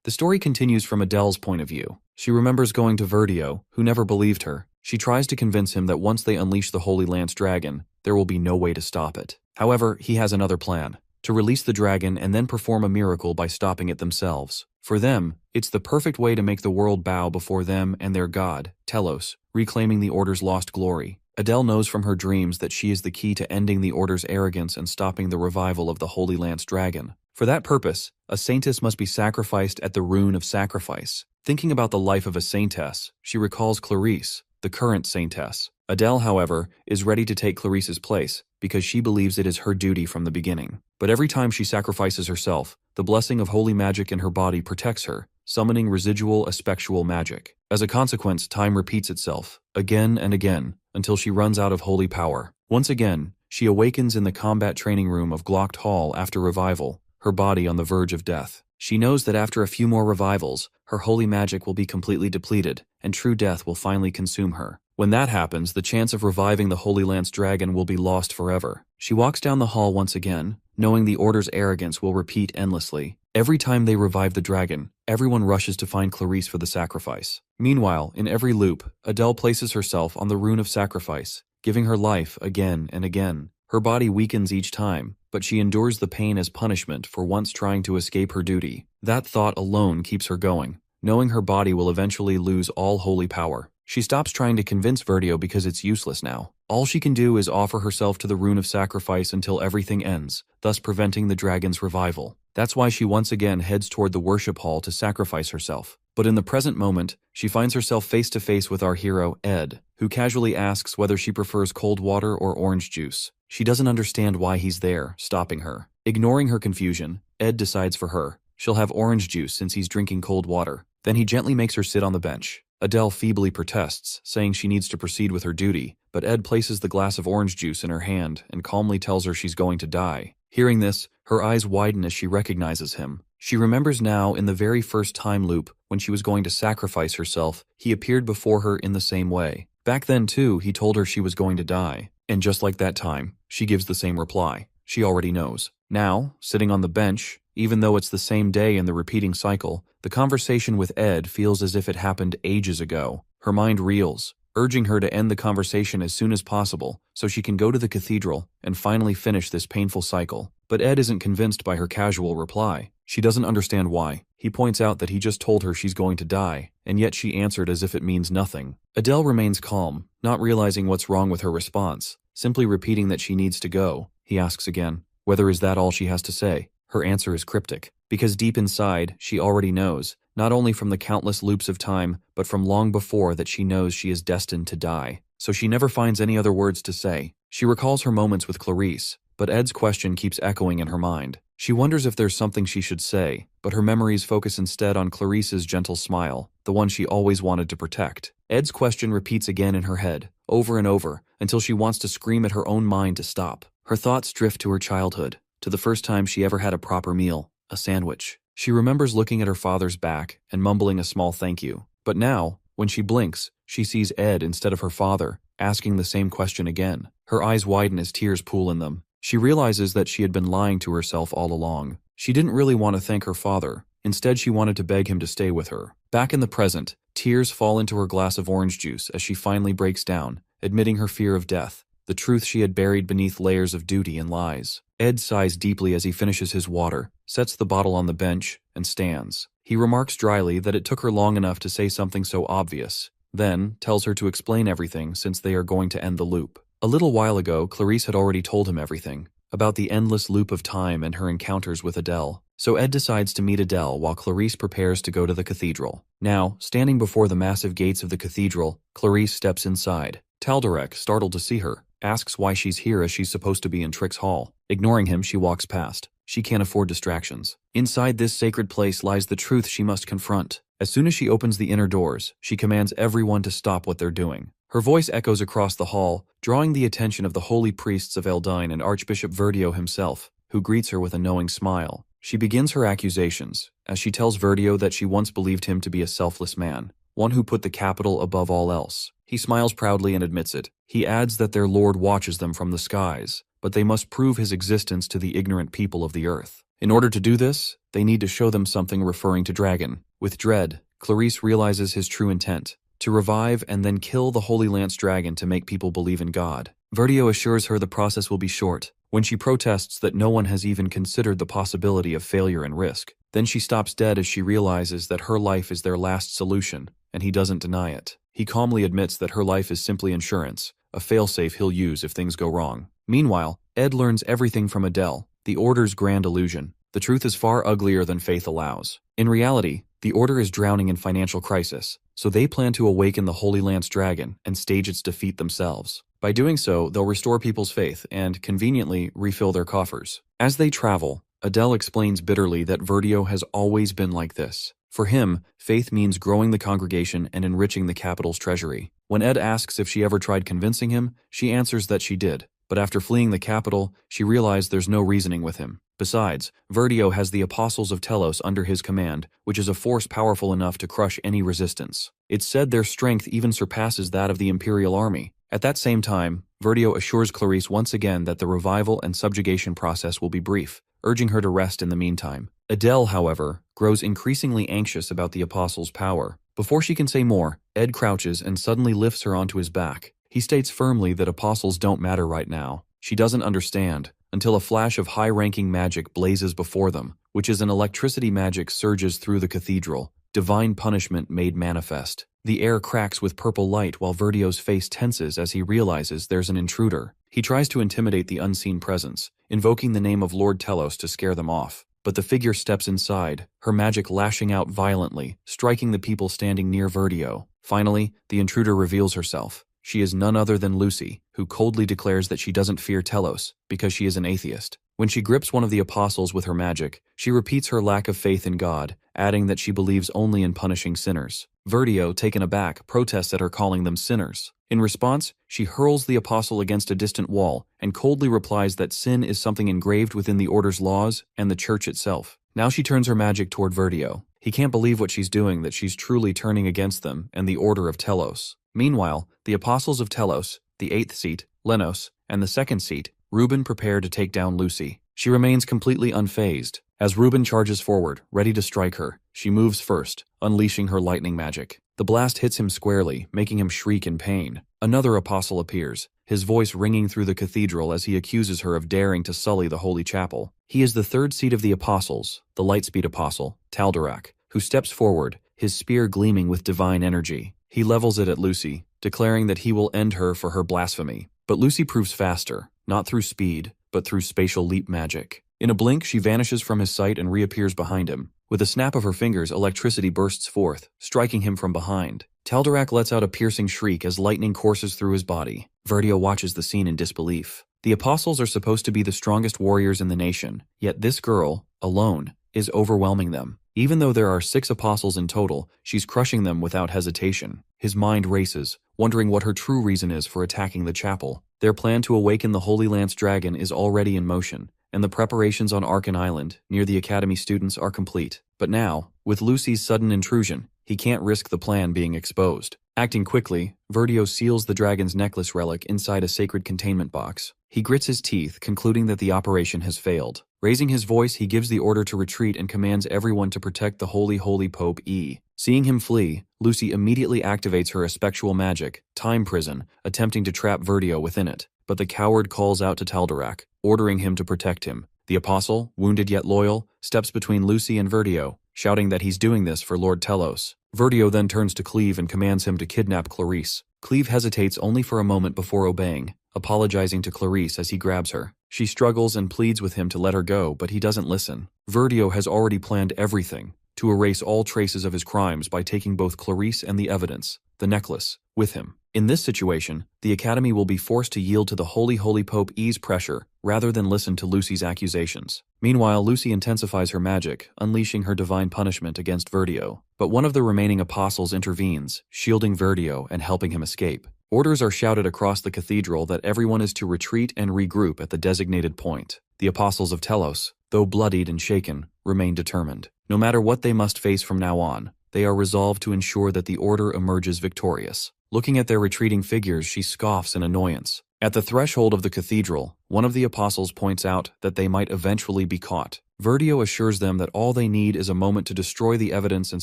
The story continues from Adele's point of view. She remembers going to Verdio, who never believed her. She tries to convince him that once they unleash the Holy Lance Dragon, there will be no way to stop it. However, he has another plan: to release the dragon and then perform a miracle by stopping it themselves. For them, it's the perfect way to make the world bow before them and their god, Telos, reclaiming the Order's lost glory. Adele knows from her dreams that she is the key to ending the Order's arrogance and stopping the revival of the Holy Lance Dragon. For that purpose, a saintess must be sacrificed at the rune of sacrifice. Thinking about the life of a saintess, she recalls Clarice, the current saintess. Adele, however, is ready to take Clarice's place because she believes it is her duty from the beginning. But every time she sacrifices herself, the blessing of holy magic in her body protects her, summoning residual aspectual magic. As a consequence, time repeats itself, again and again, until she runs out of holy power. Once again, she awakens in the combat training room of Glocht Hall after revival, her body on the verge of death. She knows that after a few more revivals, her holy magic will be completely depleted, and true death will finally consume her. When that happens, the chance of reviving the Holy Lance Dragon will be lost forever. She walks down the hall once again, knowing the Order's arrogance will repeat endlessly. Every time they revive the dragon, everyone rushes to find Clarice for the sacrifice. Meanwhile, in every loop, Adele places herself on the rune of sacrifice, giving her life again and again. Her body weakens each time, but she endures the pain as punishment for once trying to escape her duty. That thought alone keeps her going, knowing her body will eventually lose all holy power. She stops trying to convince Verdio because it's useless now. All she can do is offer herself to the rune of sacrifice until everything ends, thus preventing the dragon's revival. That's why she once again heads toward the worship hall to sacrifice herself. But in the present moment, she finds herself face to face with our hero, Ed, who casually asks whether she prefers cold water or orange juice. She doesn't understand why he's there, stopping her. Ignoring her confusion, Ed decides for her. She'll have orange juice since he's drinking cold water. Then he gently makes her sit on the bench. Adele feebly protests, saying she needs to proceed with her duty, but Ed places the glass of orange juice in her hand and calmly tells her she's going to die. Hearing this, her eyes widen as she recognizes him. She remembers now in the very first time loop, when she was going to sacrifice herself, he appeared before her in the same way. Back then too, he told her she was going to die. And just like that time, she gives the same reply. She already knows. Now, sitting on the bench, even though it's the same day in the repeating cycle, the conversation with Ed feels as if it happened ages ago. Her mind reels, urging her to end the conversation as soon as possible so she can go to the cathedral and finally finish this painful cycle. But Ed isn't convinced by her casual reply. She doesn't understand why. He points out that he just told her she's going to die, and yet she answered as if it means nothing. Adele remains calm, not realizing what's wrong with her response, simply repeating that she needs to go. He asks again, whether is that all she has to say? Her answer is cryptic, because deep inside, she already knows, not only from the countless loops of time, but from long before that she knows she is destined to die. So she never finds any other words to say. She recalls her moments with Clarice, but Ed's question keeps echoing in her mind. She wonders if there's something she should say, but her memories focus instead on Clarice's gentle smile, the one she always wanted to protect. Ed's question repeats again in her head, over and over, until she wants to scream at her own mind to stop. Her thoughts drift to her childhood, to the first time she ever had a proper meal, a sandwich. She remembers looking at her father's back and mumbling a small thank you. But now, when she blinks, she sees Ed instead of her father, asking the same question again. Her eyes widen as tears pool in them. She realizes that she had been lying to herself all along. She didn't really want to thank her father. Instead, she wanted to beg him to stay with her. Back in the present, tears fall into her glass of orange juice as she finally breaks down, admitting her fear of death, the truth she had buried beneath layers of duty and lies. Ed sighs deeply as he finishes his water, sets the bottle on the bench, and stands. He remarks dryly that it took her long enough to say something so obvious, then tells her to explain everything since they are going to end the loop. A little while ago, Clarice had already told him everything, about the endless loop of time and her encounters with Adele. So Ed decides to meet Adele while Clarice prepares to go to the cathedral. Now, standing before the massive gates of the cathedral, Clarice steps inside. Taldarek, startled to see her, asks why she's here as she's supposed to be in Trix Hall. Ignoring him, she walks past. She can't afford distractions. Inside this sacred place lies the truth she must confront. As soon as she opens the inner doors, she commands everyone to stop what they're doing. Her voice echoes across the hall, drawing the attention of the holy priests of Eldine and Archbishop Verdio himself, who greets her with a knowing smile. She begins her accusations, as she tells Verdio that she once believed him to be a selfless man, one who put the capital above all else. He smiles proudly and admits it. He adds that their lord watches them from the skies, but they must prove his existence to the ignorant people of the earth. In order to do this, they need to show them something referring to dragon. With dread, Clarice realizes his true intent, to revive and then kill the Holy Lance dragon to make people believe in God. Verdio assures her the process will be short, when she protests that no one has even considered the possibility of failure and risk. Then she stops dead as she realizes that her life is their last solution, and he doesn't deny it. He calmly admits that her life is simply insurance, a failsafe he'll use if things go wrong. Meanwhile, Ed learns everything from Adele, the Order's grand illusion. The truth is far uglier than faith allows. In reality, the Order is drowning in financial crisis, so they plan to awaken the Holy Lance dragon and stage its defeat themselves. By doing so, they'll restore people's faith and, conveniently, refill their coffers. As they travel, Adele explains bitterly that Verdio has always been like this. For him, faith means growing the congregation and enriching the capital's treasury. When Ed asks if she ever tried convincing him, she answers that she did. But after fleeing the capital, she realized there's no reasoning with him. Besides, Verdio has the Apostles of Telos under his command, which is a force powerful enough to crush any resistance. It's said their strength even surpasses that of the Imperial Army. At that same time, Verdio assures Clarice once again that the revival and subjugation process will be brief, urging her to rest in the meantime. Adele, however, grows increasingly anxious about the Apostles' power. Before she can say more, Ed crouches and suddenly lifts her onto his back. He states firmly that apostles don't matter right now. She doesn't understand, until a flash of high-ranking magic blazes before them, which is an electricity magic surges through the cathedral, divine punishment made manifest. The air cracks with purple light while Verdio's face tenses as he realizes there's an intruder. He tries to intimidate the unseen presence, invoking the name of Lord Telos to scare them off. But the figure steps inside, her magic lashing out violently, striking the people standing near Verdio. Finally, the intruder reveals herself. She is none other than Lucy, who coldly declares that she doesn't fear Telos, because she is an atheist. When she grips one of the apostles with her magic, she repeats her lack of faith in God, adding that she believes only in punishing sinners. Verdio, taken aback, protests at her calling them sinners. In response, she hurls the apostle against a distant wall, and coldly replies that sin is something engraved within the Order's laws and the Church itself. Now she turns her magic toward Verdio. He can't believe what she's doing, that she's truly turning against them and the Order of Telos. Meanwhile, the Apostles of Telos, the 8th seat, Lenos, and the 2nd seat, Reuben, prepare to take down Lucy. She remains completely unfazed. As Reuben charges forward, ready to strike her, she moves first, unleashing her lightning magic. The blast hits him squarely, making him shriek in pain. Another apostle appears, his voice ringing through the cathedral as he accuses her of daring to sully the holy chapel. He is the 3rd seat of the apostles, the Lightspeed apostle, Taldarak, who steps forward, his spear gleaming with divine energy. He levels it at Lucy, declaring that he will end her for her blasphemy. But Lucy proves faster, not through speed, but through spatial leap magic. In a blink, she vanishes from his sight and reappears behind him. With a snap of her fingers, electricity bursts forth, striking him from behind. Taldarak lets out a piercing shriek as lightning courses through his body. Verdio watches the scene in disbelief. The apostles are supposed to be the strongest warriors in the nation, yet this girl, alone, is overwhelming them. Even though there are 6 apostles in total, she's crushing them without hesitation. His mind races, wondering what her true reason is for attacking the chapel. Their plan to awaken the Holy Lance dragon is already in motion, and the preparations on Arkan Island, near the Academy students, are complete. But now, with Lucy's sudden intrusion, he can't risk the plan being exposed. Acting quickly, Verdio seals the dragon's necklace relic inside a sacred containment box. He grits his teeth, concluding that the operation has failed. Raising his voice, he gives the order to retreat and commands everyone to protect the holy Pope E. Seeing him flee, Lucy immediately activates her espectual magic, Time Prison, attempting to trap Verdio within it. But the coward calls out to Taldarak, ordering him to protect him. The apostle, wounded yet loyal, steps between Lucy and Verdio, shouting that he's doing this for Lord Telos. Verdio then turns to Cleve and commands him to kidnap Clarice. Cleve hesitates only for a moment before obeying, apologizing to Clarice as he grabs her. She struggles and pleads with him to let her go, but he doesn't listen. Verdio has already planned everything, to erase all traces of his crimes by taking both Clarice and the evidence, the necklace, with him. In this situation, the Academy will be forced to yield to the holy Pope E's pressure, rather than listen to Lucy's accusations. Meanwhile, Lucy intensifies her magic, unleashing her divine punishment against Verdio. But one of the remaining apostles intervenes, shielding Verdio and helping him escape. Orders are shouted across the cathedral that everyone is to retreat and regroup at the designated point. The apostles of Telos, though bloodied and shaken, remain determined. No matter what they must face from now on, they are resolved to ensure that the order emerges victorious. Looking at their retreating figures, she scoffs in annoyance. At the threshold of the cathedral, one of the apostles points out that they might eventually be caught. Verdio assures them that all they need is a moment to destroy the evidence and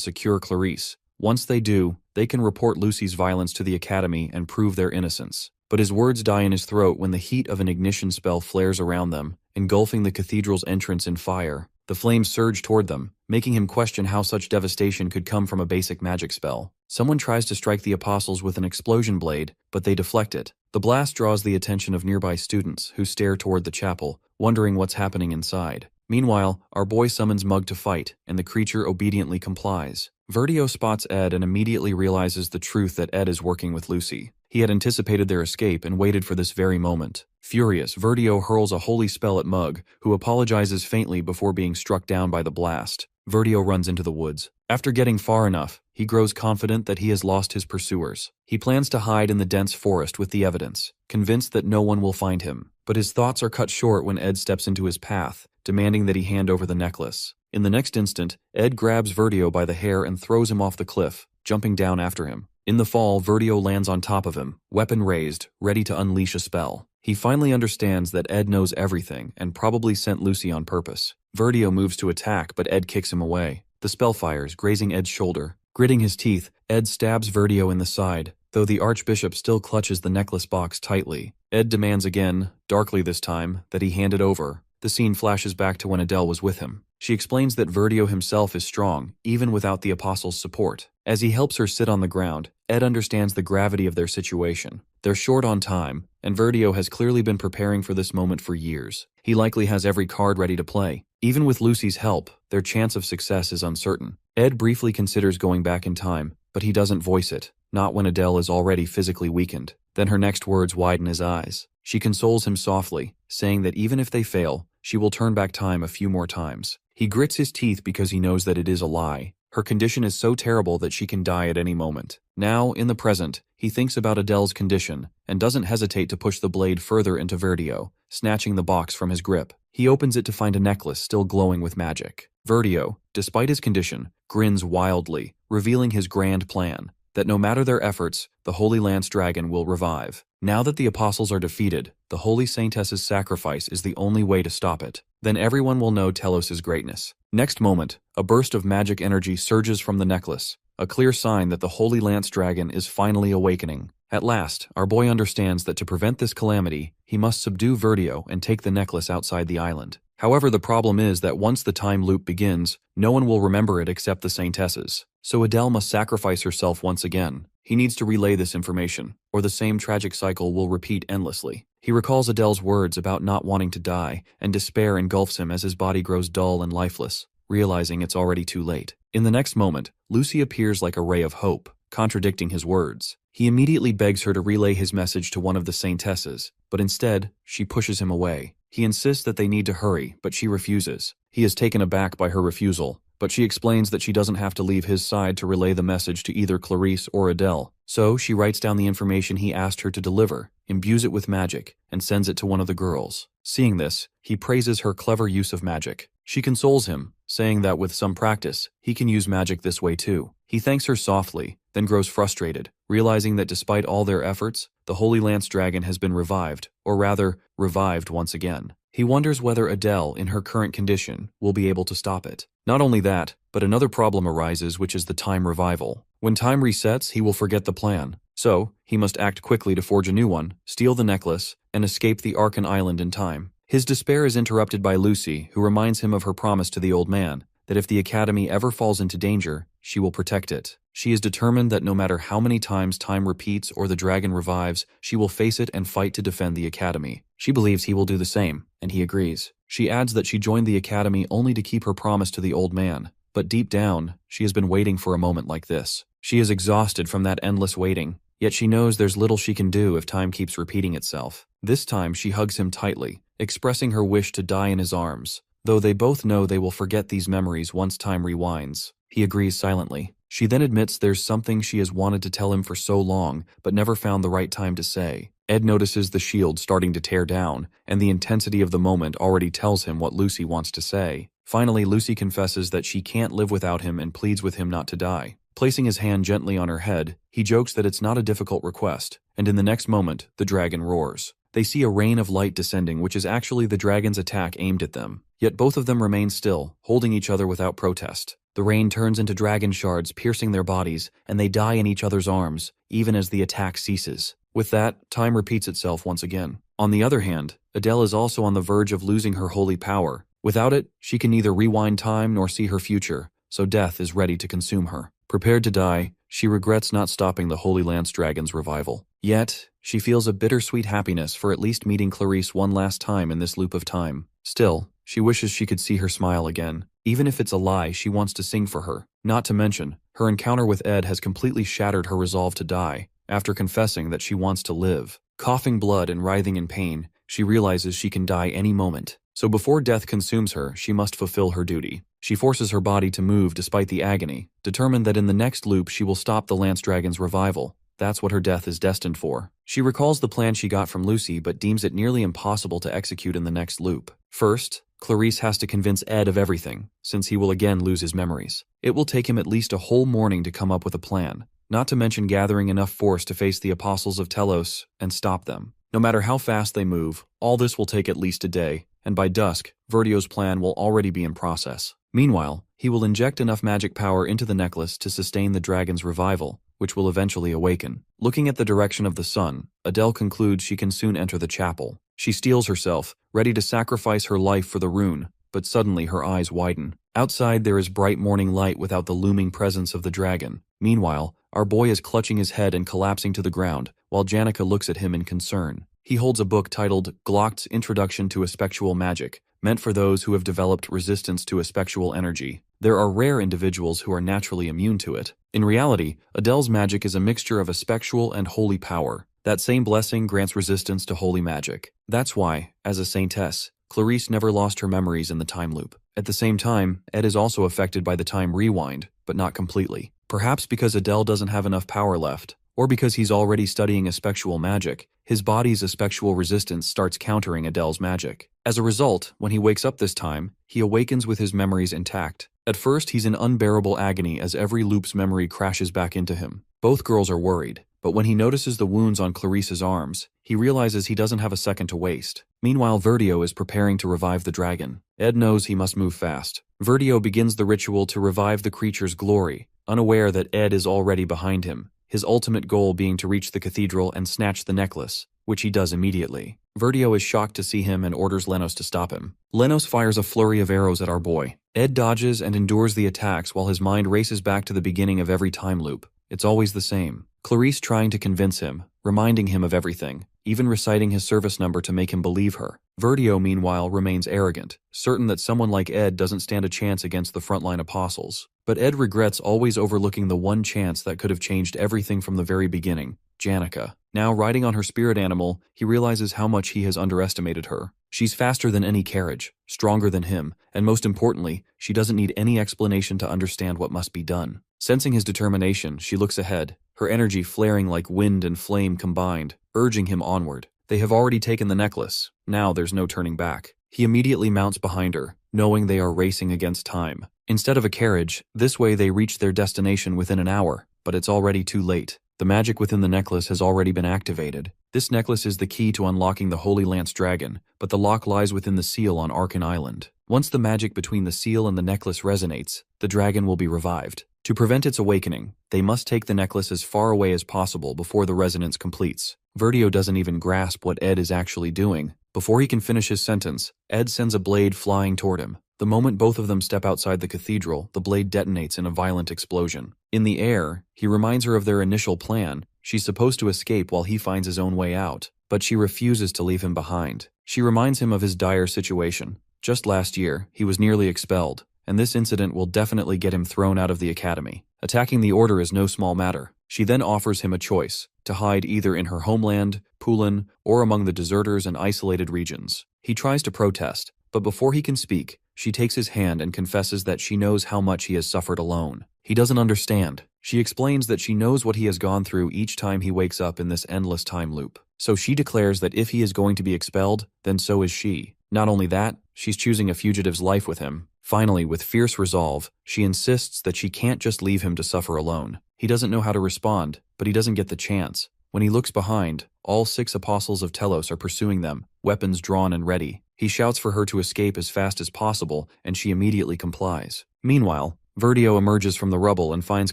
secure Clarice. Once they do, they can report Lucy's violence to the Academy and prove their innocence. But his words die in his throat when the heat of an ignition spell flares around them, engulfing the cathedral's entrance in fire. The flames surge toward them, making him question how such devastation could come from a basic magic spell. Someone tries to strike the apostles with an explosion blade, but they deflect it. The blast draws the attention of nearby students, who stare toward the chapel, wondering what's happening inside. Meanwhile, our boy summons Mug to fight, and the creature obediently complies. Verdio spots Ed and immediately realizes the truth that Ed is working with Lucy. He had anticipated their escape and waited for this very moment. Furious, Verdio hurls a holy spell at Mug, who apologizes faintly before being struck down by the blast. Verdio runs into the woods. After getting far enough, he grows confident that he has lost his pursuers. He plans to hide in the dense forest with the evidence, convinced that no one will find him. But his thoughts are cut short when Ed steps into his path, demanding that he hand over the necklace. In the next instant, Ed grabs Verdio by the hair and throws him off the cliff, jumping down after him. In the fall, Verdio lands on top of him, weapon raised, ready to unleash a spell. He finally understands that Ed knows everything and probably sent Lucy on purpose. Verdio moves to attack, but Ed kicks him away. The spell fires, grazing Ed's shoulder. Gritting his teeth, Ed stabs Verdio in the side, though the Archbishop still clutches the necklace box tightly. Ed demands again, darkly this time, that he hand it over. The scene flashes back to when Adele was with him. She explains that Verdio himself is strong, even without the Apostle's support. As he helps her sit on the ground, Ed understands the gravity of their situation. They're short on time, and Verdio has clearly been preparing for this moment for years. He likely has every card ready to play. Even with Lucy's help, their chance of success is uncertain. Ed briefly considers going back in time, but he doesn't voice it, not when Adele is already physically weakened. Then her next words widen his eyes. She consoles him softly, saying that even if they fail, she will turn back time a few more times. He grits his teeth because he knows that it is a lie. Her condition is so terrible that she can die at any moment. Now, in the present, he thinks about Adele's condition and doesn't hesitate to push the blade further into Verdio, snatching the box from his grip. He opens it to find a necklace still glowing with magic. Verdio, despite his condition, grins wildly, revealing his grand plan, that no matter their efforts, the Holy Lance Dragon will revive. Now that the apostles are defeated, the Holy Saintess's sacrifice is the only way to stop it. Then everyone will know Telos' greatness. Next moment, a burst of magic energy surges from the necklace, a clear sign that the Holy Lance Dragon is finally awakening. At last, our boy understands that to prevent this calamity, he must subdue Verdio and take the necklace outside the island. However, the problem is that once the time loop begins, no one will remember it except the Saintesses. So Adele must sacrifice herself once again. He needs to relay this information, or the same tragic cycle will repeat endlessly. He recalls Adele's words about not wanting to die, and despair engulfs him as his body grows dull and lifeless, realizing it's already too late. In the next moment, Lucy appears like a ray of hope, contradicting his words. He immediately begs her to relay his message to one of the Saintesses, but instead, she pushes him away. He insists that they need to hurry, but she refuses. He is taken aback by her refusal, but she explains that she doesn't have to leave his side to relay the message to either Clarice or Adele. So she writes down the information he asked her to deliver, imbues it with magic, and sends it to one of the girls. Seeing this, he praises her clever use of magic. She consoles him, saying that with some practice, he can use magic this way too. He thanks her softly, then grows frustrated, realizing that despite all their efforts, the Holy Lance Dragon has been revived, or rather, revived once again. He wonders whether Adele, in her current condition, will be able to stop it. Not only that, but another problem arises, which is the time revival. When time resets, he will forget the plan. So, he must act quickly to forge a new one, steal the necklace, and escape the Arkan Island in time. His despair is interrupted by Lucy, who reminds him of her promise to the old man, that if the Academy ever falls into danger, she will protect it. She is determined that no matter how many times time repeats or the dragon revives, she will face it and fight to defend the Academy. She believes he will do the same, and he agrees. She adds that she joined the Academy only to keep her promise to the old man, but deep down, she has been waiting for a moment like this. She is exhausted from that endless waiting, yet she knows there's little she can do if time keeps repeating itself. This time she hugs him tightly, expressing her wish to die in his arms, though they both know they will forget these memories once time rewinds. He agrees silently. She then admits there's something she has wanted to tell him for so long, but never found the right time to say. Ed notices the shield starting to tear down, and the intensity of the moment already tells him what Lucy wants to say. Finally, Lucy confesses that she can't live without him and pleads with him not to die. Placing his hand gently on her head, he jokes that it's not a difficult request, and in the next moment, the dragon roars. They see a rain of light descending, which is actually the dragon's attack aimed at them. Yet both of them remain still, holding each other without protest. The rain turns into dragon shards, piercing their bodies, and they die in each other's arms, even as the attack ceases. With that, time repeats itself once again. On the other hand, Adele is also on the verge of losing her holy power. Without it, she can neither rewind time nor see her future, so death is ready to consume her. Prepared to die, she regrets not stopping the Holy Lance Dragon's revival. Yet, she feels a bittersweet happiness for at least meeting Clarice one last time in this loop of time. Still, she wishes she could see her smile again. Even if it's a lie, she wants to sing for her. Not to mention, her encounter with Ed has completely shattered her resolve to die, after confessing that she wants to live. Coughing blood and writhing in pain, she realizes she can die any moment. So before death consumes her, she must fulfill her duty. She forces her body to move despite the agony, determined that in the next loop she will stop the Lance Dragon's revival. That's what her death is destined for. She recalls the plan she got from Lucy but deems it nearly impossible to execute in the next loop. First, Clarice has to convince Ed of everything, since he will again lose his memories. It will take him at least a whole morning to come up with a plan, not to mention gathering enough force to face the apostles of Telos and stop them. No matter how fast they move, all this will take at least a day, and by dusk, Verdio's plan will already be in process. Meanwhile, he will inject enough magic power into the necklace to sustain the dragon's revival, which will eventually awaken. Looking at the direction of the sun, Adele concludes she can soon enter the chapel. She steels herself, ready to sacrifice her life for the rune, but suddenly her eyes widen. Outside there is bright morning light without the looming presence of the dragon. Meanwhile, our boy is clutching his head and collapsing to the ground, while Janica looks at him in concern. He holds a book titled Glock's Introduction to Espectual Magic, meant for those who have developed resistance to espectual energy. There are rare individuals who are naturally immune to it. In reality, Adele's magic is a mixture of espectual and holy power. That same blessing grants resistance to holy magic. That's why, as a saintess, Clarice never lost her memories in the time loop. At the same time, Ed is also affected by the time rewind, but not completely. Perhaps because Adele doesn't have enough power left, or because he's already studying espectual magic, his body's espectual resistance starts countering Adele's magic. As a result, when he wakes up this time, he awakens with his memories intact. At first, he's in unbearable agony as every loop's memory crashes back into him. Both girls are worried, but when he notices the wounds on Clarice's arms, he realizes he doesn't have a second to waste. Meanwhile, Verdio is preparing to revive the dragon. Ed knows he must move fast. Verdio begins the ritual to revive the creature's glory, unaware that Ed is already behind him, his ultimate goal being to reach the cathedral and snatch the necklace, which he does immediately. Verdio is shocked to see him and orders Lenos to stop him. Lenos fires a flurry of arrows at our boy. Ed dodges and endures the attacks while his mind races back to the beginning of every time loop. It's always the same. Clarice trying to convince him, reminding him of everything, even reciting his service number to make him believe her. Verdio, meanwhile, remains arrogant, certain that someone like Ed doesn't stand a chance against the frontline apostles. But Ed regrets always overlooking the one chance that could have changed everything from the very beginning, Janica. Now riding on her spirit animal, he realizes how much he has underestimated her. She's faster than any carriage, stronger than him, and most importantly, she doesn't need any explanation to understand what must be done. Sensing his determination, she looks ahead, her energy flaring like wind and flame combined, urging him onward. They have already taken the necklace. Now there's no turning back. He immediately mounts behind her, knowing they are racing against time. Instead of a carriage, this way they reach their destination within an hour, but it's already too late. The magic within the necklace has already been activated. This necklace is the key to unlocking the Holy Lance Dragon, but the lock lies within the seal on Arkan Island. Once the magic between the seal and the necklace resonates, the dragon will be revived. To prevent its awakening, they must take the necklace as far away as possible before the resonance completes. Verdio doesn't even grasp what Ed is actually doing. Before he can finish his sentence, Ed sends a blade flying toward him. The moment both of them step outside the cathedral, the blade detonates in a violent explosion. In the air, he reminds her of their initial plan. She's supposed to escape while he finds his own way out, but she refuses to leave him behind. She reminds him of his dire situation. Just last year, he was nearly expelled, and this incident will definitely get him thrown out of the academy. Attacking the order is no small matter. She then offers him a choice, to hide either in her homeland, Pulin, or among the deserters and isolated regions. He tries to protest, but before he can speak, she takes his hand and confesses that she knows how much he has suffered alone. He doesn't understand. She explains that she knows what he has gone through each time he wakes up in this endless time loop. So she declares that if he is going to be expelled, then so is she. Not only that, she's choosing a fugitive's life with him. Finally, with fierce resolve, she insists that she can't just leave him to suffer alone. He doesn't know how to respond, but he doesn't get the chance. When he looks behind, all 6 apostles of Telos are pursuing them, weapons drawn and ready. He shouts for her to escape as fast as possible, and she immediately complies. Meanwhile, Verdio emerges from the rubble and finds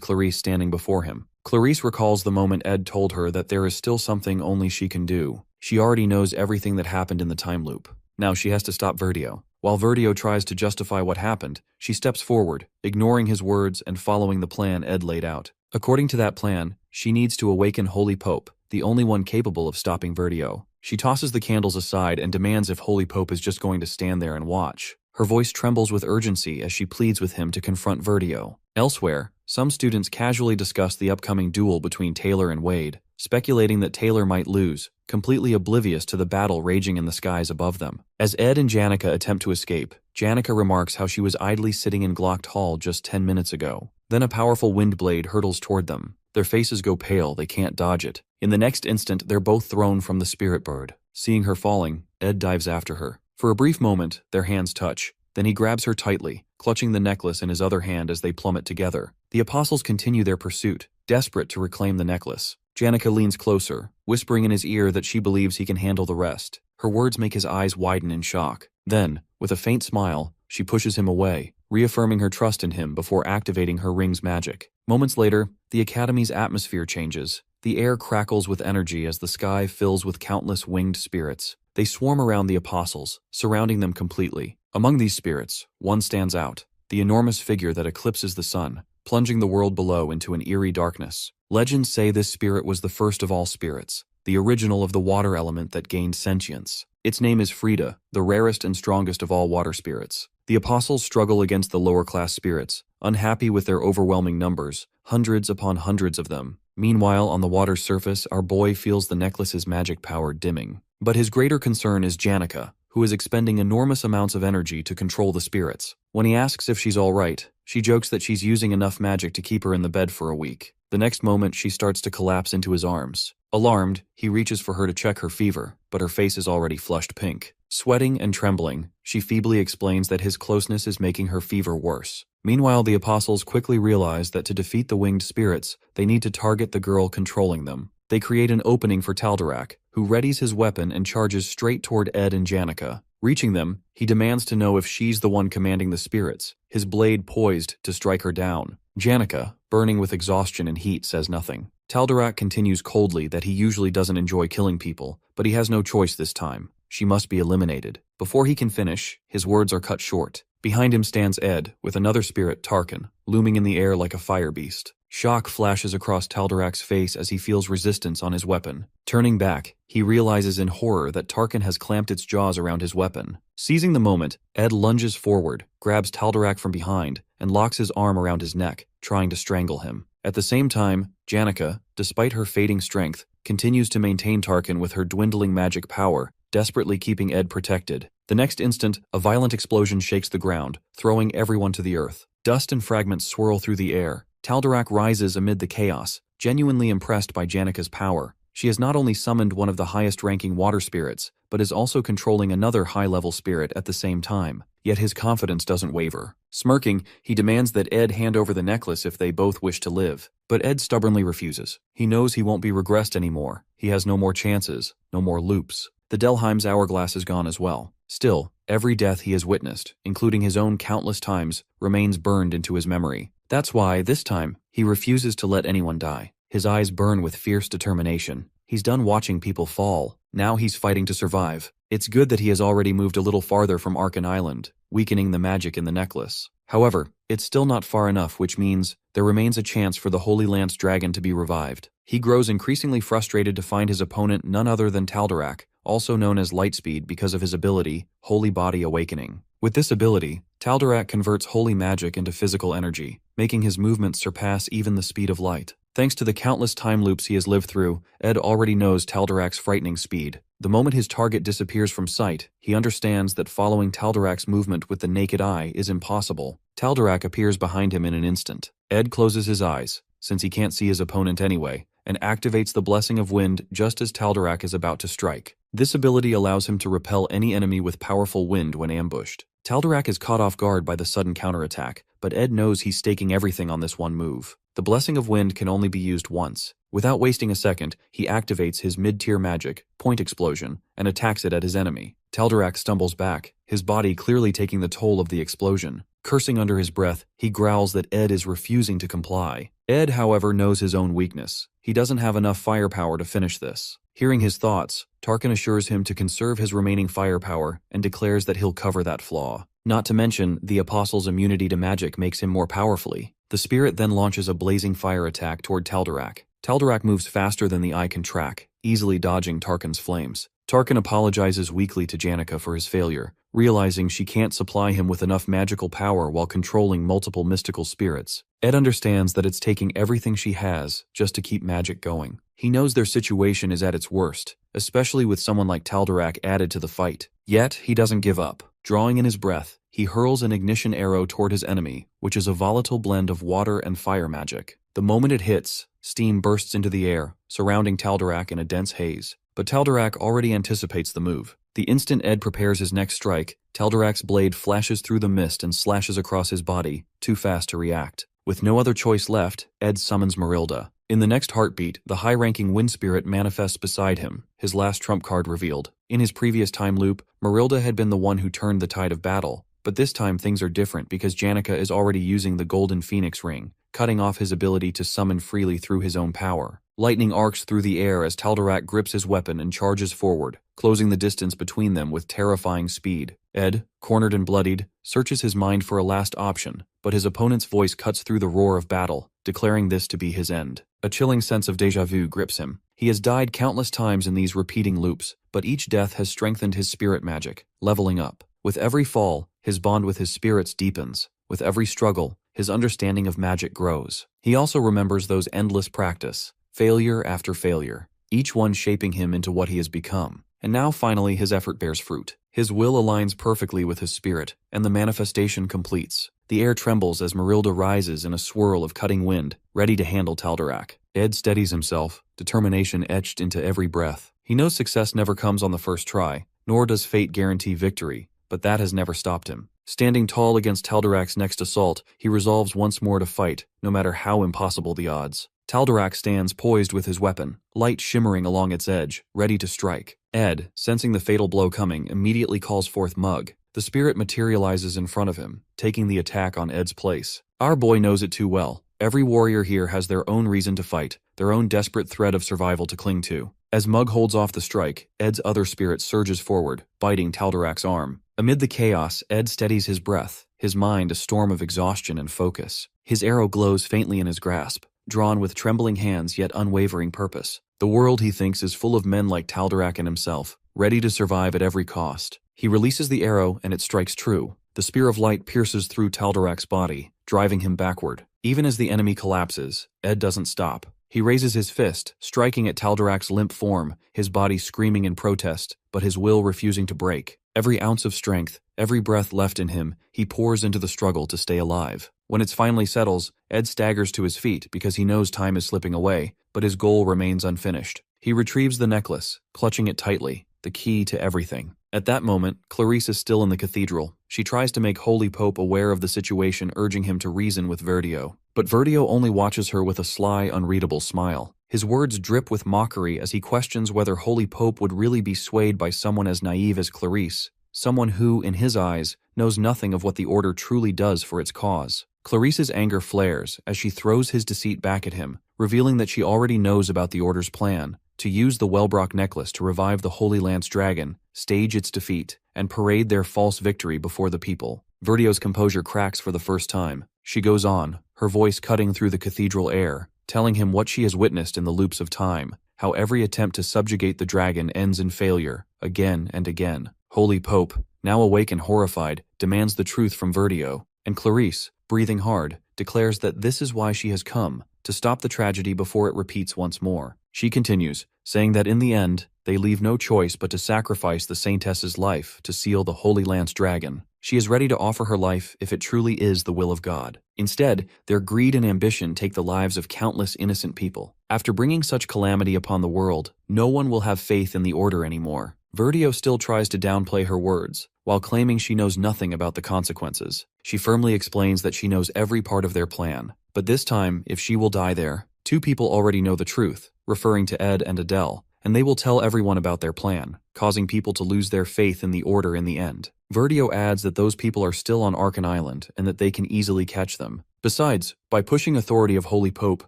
Clarice standing before him. Clarice recalls the moment Ed told her that there is still something only she can do. She already knows everything that happened in the time loop. Now she has to stop Verdio. While Verdio tries to justify what happened, she steps forward, ignoring his words and following the plan Ed laid out. According to that plan, she needs to awaken Holy Pope, the only one capable of stopping Verdio. She tosses the candles aside and demands if Holy Pope is just going to stand there and watch. Her voice trembles with urgency as she pleads with him to confront Verdio. Elsewhere, some students casually discuss the upcoming duel between Taylor and Wade, speculating that Taylor might lose, completely oblivious to the battle raging in the skies above them. As Ed and Janica attempt to escape, Janica remarks how she was idly sitting in Glocked Hall just 10 minutes ago. Then a powerful wind blade hurtles toward them. Their faces go pale, they can't dodge it. In the next instant, they're both thrown from the spirit bird. Seeing her falling, Ed dives after her. For a brief moment, their hands touch. Then he grabs her tightly, clutching the necklace in his other hand as they plummet together. The apostles continue their pursuit, desperate to reclaim the necklace. Janica leans closer, whispering in his ear that she believes he can handle the rest. Her words make his eyes widen in shock. Then, with a faint smile, she pushes him away, reaffirming her trust in him before activating her ring's magic. Moments later, the Academy's atmosphere changes. The air crackles with energy as the sky fills with countless winged spirits. They swarm around the apostles, surrounding them completely. Among these spirits, one stands out, the enormous figure that eclipses the sun, plunging the world below into an eerie darkness. Legends say this spirit was the first of all spirits, the original of the water element that gained sentience. Its name is Frida, the rarest and strongest of all water spirits. The apostles struggle against the lower-class spirits, unhappy with their overwhelming numbers, hundreds upon hundreds of them. Meanwhile, on the water's surface, our boy feels the necklace's magic power dimming. But his greater concern is Janica, who is expending enormous amounts of energy to control the spirits. When he asks if she's all right, she jokes that she's using enough magic to keep her in the bed for a week. The next moment, she starts to collapse into his arms. Alarmed, he reaches for her to check her fever, but her face is already flushed pink. Sweating and trembling, she feebly explains that his closeness is making her fever worse. Meanwhile, the apostles quickly realize that to defeat the winged spirits, they need to target the girl controlling them. They create an opening for Tal'Darak, who readies his weapon and charges straight toward Ed and Janica. Reaching them, he demands to know if she's the one commanding the spirits, his blade poised to strike her down. Janica, burning with exhaustion and heat, says nothing. Tal'Darak continues coldly that he usually doesn't enjoy killing people, but he has no choice this time. She must be eliminated. Before he can finish, his words are cut short. Behind him stands Ed, with another spirit, Tarkin, looming in the air like a fire beast. Shock flashes across Tal'Darak's face as he feels resistance on his weapon. Turning back, he realizes in horror that Tarkin has clamped its jaws around his weapon. Seizing the moment, Ed lunges forward, grabs Tal'Darak from behind, and locks his arm around his neck, trying to strangle him. At the same time, Janica, despite her fading strength, continues to maintain Tarkin with her dwindling magic power, desperately keeping Ed protected. The next instant, a violent explosion shakes the ground, throwing everyone to the earth. Dust and fragments swirl through the air. Tal'Darak rises amid the chaos, genuinely impressed by Janica's power. She has not only summoned one of the highest-ranking water spirits, but is also controlling another high-level spirit at the same time. Yet his confidence doesn't waver. Smirking, he demands that Ed hand over the necklace if they both wish to live. But Ed stubbornly refuses. He knows he won't be regressed anymore. He has no more chances, no more loops. The Delheim's hourglass is gone as well. Still, every death he has witnessed, including his own countless times, remains burned into his memory. That's why, this time, he refuses to let anyone die. His eyes burn with fierce determination. He's done watching people fall. Now he's fighting to survive. It's good that he has already moved a little farther from Arkan Island, weakening the magic in the necklace. However, it's still not far enough, which means there remains a chance for the Holy Lance Dragon to be revived. He grows increasingly frustrated to find his opponent none other than Tal'Darak, also known as Lightspeed because of his ability, Holy Body Awakening. With this ability, Tal'Darak converts holy magic into physical energy. making his movements surpass even the speed of light. Thanks to the countless time loops he has lived through, Ed already knows Taldarak's frightening speed. The moment his target disappears from sight, he understands that following Taldarak's movement with the naked eye is impossible. Taldarak appears behind him in an instant. Ed closes his eyes, since he can't see his opponent anyway, and activates the Blessing of Wind just as Taldarak is about to strike. This ability allows him to repel any enemy with powerful wind when ambushed. Taldarak is caught off guard by the sudden counterattack, but Ed knows he's staking everything on this one move. The Blessing of Wind can only be used once. Without wasting a second, he activates his mid-tier magic, Point Explosion, and attacks it at his enemy. Taldarak stumbles back, his body clearly taking the toll of the explosion. Cursing under his breath, he growls that Ed is refusing to comply. Ed, however, knows his own weakness. He doesn't have enough firepower to finish this. Hearing his thoughts, Tarkin assures him to conserve his remaining firepower and declares that he'll cover that flaw. Not to mention, the Apostle's immunity to magic makes him more powerfully. The spirit then launches a blazing fire attack toward Taldarak. Taldarak moves faster than the eye can track, easily dodging Tarkin's flames. Tarkin apologizes weakly to Janica for his failure, realizing she can't supply him with enough magical power while controlling multiple mystical spirits. Ed understands that it's taking everything she has just to keep magic going. He knows their situation is at its worst, especially with someone like Taldarak added to the fight. Yet, he doesn't give up. Drawing in his breath, he hurls an ignition arrow toward his enemy, which is a volatile blend of water and fire magic. The moment it hits, steam bursts into the air, surrounding Taldarak in a dense haze. But Taldarak already anticipates the move. The instant Ed prepares his next strike, Taldarak's blade flashes through the mist and slashes across his body, too fast to react. With no other choice left, Ed summons Marilda. In the next heartbeat, the high-ranking wind spirit manifests beside him, his last trump card revealed. In his previous time loop, Marilda had been the one who turned the tide of battle, but this time things are different because Janica is already using the Golden Phoenix Ring, cutting off his ability to summon freely through his own power. Lightning arcs through the air as Taldarak grips his weapon and charges forward, closing the distance between them with terrifying speed. Ed, cornered and bloodied, searches his mind for a last option, but his opponent's voice cuts through the roar of battle, declaring this to be his end. A chilling sense of déjà vu grips him. He has died countless times in these repeating loops, but each death has strengthened his spirit magic, leveling up. With every fall, his bond with his spirits deepens. With every struggle, his understanding of magic grows. He also remembers those endless practice, failure after failure, each one shaping him into what he has become. And now finally his effort bears fruit. His will aligns perfectly with his spirit, and the manifestation completes. The air trembles as Marilda rises in a swirl of cutting wind, ready to handle Taldarak. Ed steadies himself, determination etched into every breath. He knows success never comes on the first try, nor does fate guarantee victory, but that has never stopped him. Standing tall against Taldarak's next assault, he resolves once more to fight, no matter how impossible the odds. Taldarak stands poised with his weapon, light shimmering along its edge, ready to strike. Ed, sensing the fatal blow coming, immediately calls forth Mug. The spirit materializes in front of him, taking the attack on Ed's place. Our boy knows it too well. Every warrior here has their own reason to fight, their own desperate thread of survival to cling to. As Mug holds off the strike, Ed's other spirit surges forward, biting Taldarak's arm. Amid the chaos, Ed steadies his breath, his mind a storm of exhaustion and focus. His arrow glows faintly in his grasp, drawn with trembling hands yet unwavering purpose. The world, he thinks, is full of men like Taldarak and himself, ready to survive at every cost. He releases the arrow and it strikes true. The spear of light pierces through Taldarak's body, driving him backward. Even as the enemy collapses, Ed doesn't stop. He raises his fist, striking at Taldarak's limp form, his body screaming in protest, but his will refusing to break. Every ounce of strength, every breath left in him, he pours into the struggle to stay alive. When it finally settles, Ed staggers to his feet because he knows time is slipping away, but his goal remains unfinished. He retrieves the necklace, clutching it tightly, the key to everything. At that moment, Clarice is still in the cathedral. She tries to make Holy Pope aware of the situation, urging him to reason with Verdio. But Verdio only watches her with a sly, unreadable smile. His words drip with mockery as he questions whether Holy Pope would really be swayed by someone as naive as Clarice, someone who, in his eyes, knows nothing of what the Order truly does for its cause. Clarice's anger flares as she throws his deceit back at him, revealing that she already knows about the Order's plan, to use the Wellbrock necklace to revive the Holy Lance Dragon, stage its defeat, and parade their false victory before the people. Verdio's composure cracks for the first time. She goes on, her voice cutting through the cathedral air, telling him what she has witnessed in the loops of time, how every attempt to subjugate the dragon ends in failure, again and again. Holy Pope, now awake and horrified, demands the truth from Verdio, and Clarice, breathing hard, declares that this is why she has come, to stop the tragedy before it repeats once more. She continues, saying that in the end, they leave no choice but to sacrifice the Saintess's life to seal the Holy Lance Dragon. She is ready to offer her life if it truly is the will of God. Instead, their greed and ambition take the lives of countless innocent people. After bringing such calamity upon the world, no one will have faith in the Order anymore. Verdio still tries to downplay her words, while claiming she knows nothing about the consequences. She firmly explains that she knows every part of their plan. But this time, if she will die there, two people already know the truth, referring to Ed and Adele, and they will tell everyone about their plan, causing people to lose their faith in the Order in the end. Verdio adds that those people are still on Arkan Island and that they can easily catch them. Besides, by pushing authority of Holy Pope,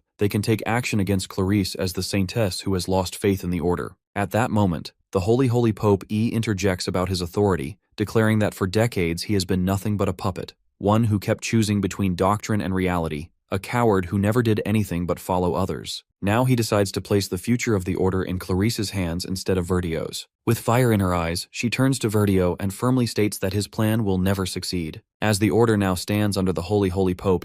they can take action against Clarice as the Saintess who has lost faith in the Order. At that moment, the Holy Pope interjects about his authority, declaring that for decades he has been nothing but a puppet, one who kept choosing between doctrine and reality, a coward who never did anything but follow others. Now he decides to place the future of the Order in Clarice's hands instead of Verdio's. With fire in her eyes, she turns to Verdio and firmly states that his plan will never succeed. As the Order now stands under the Holy Pope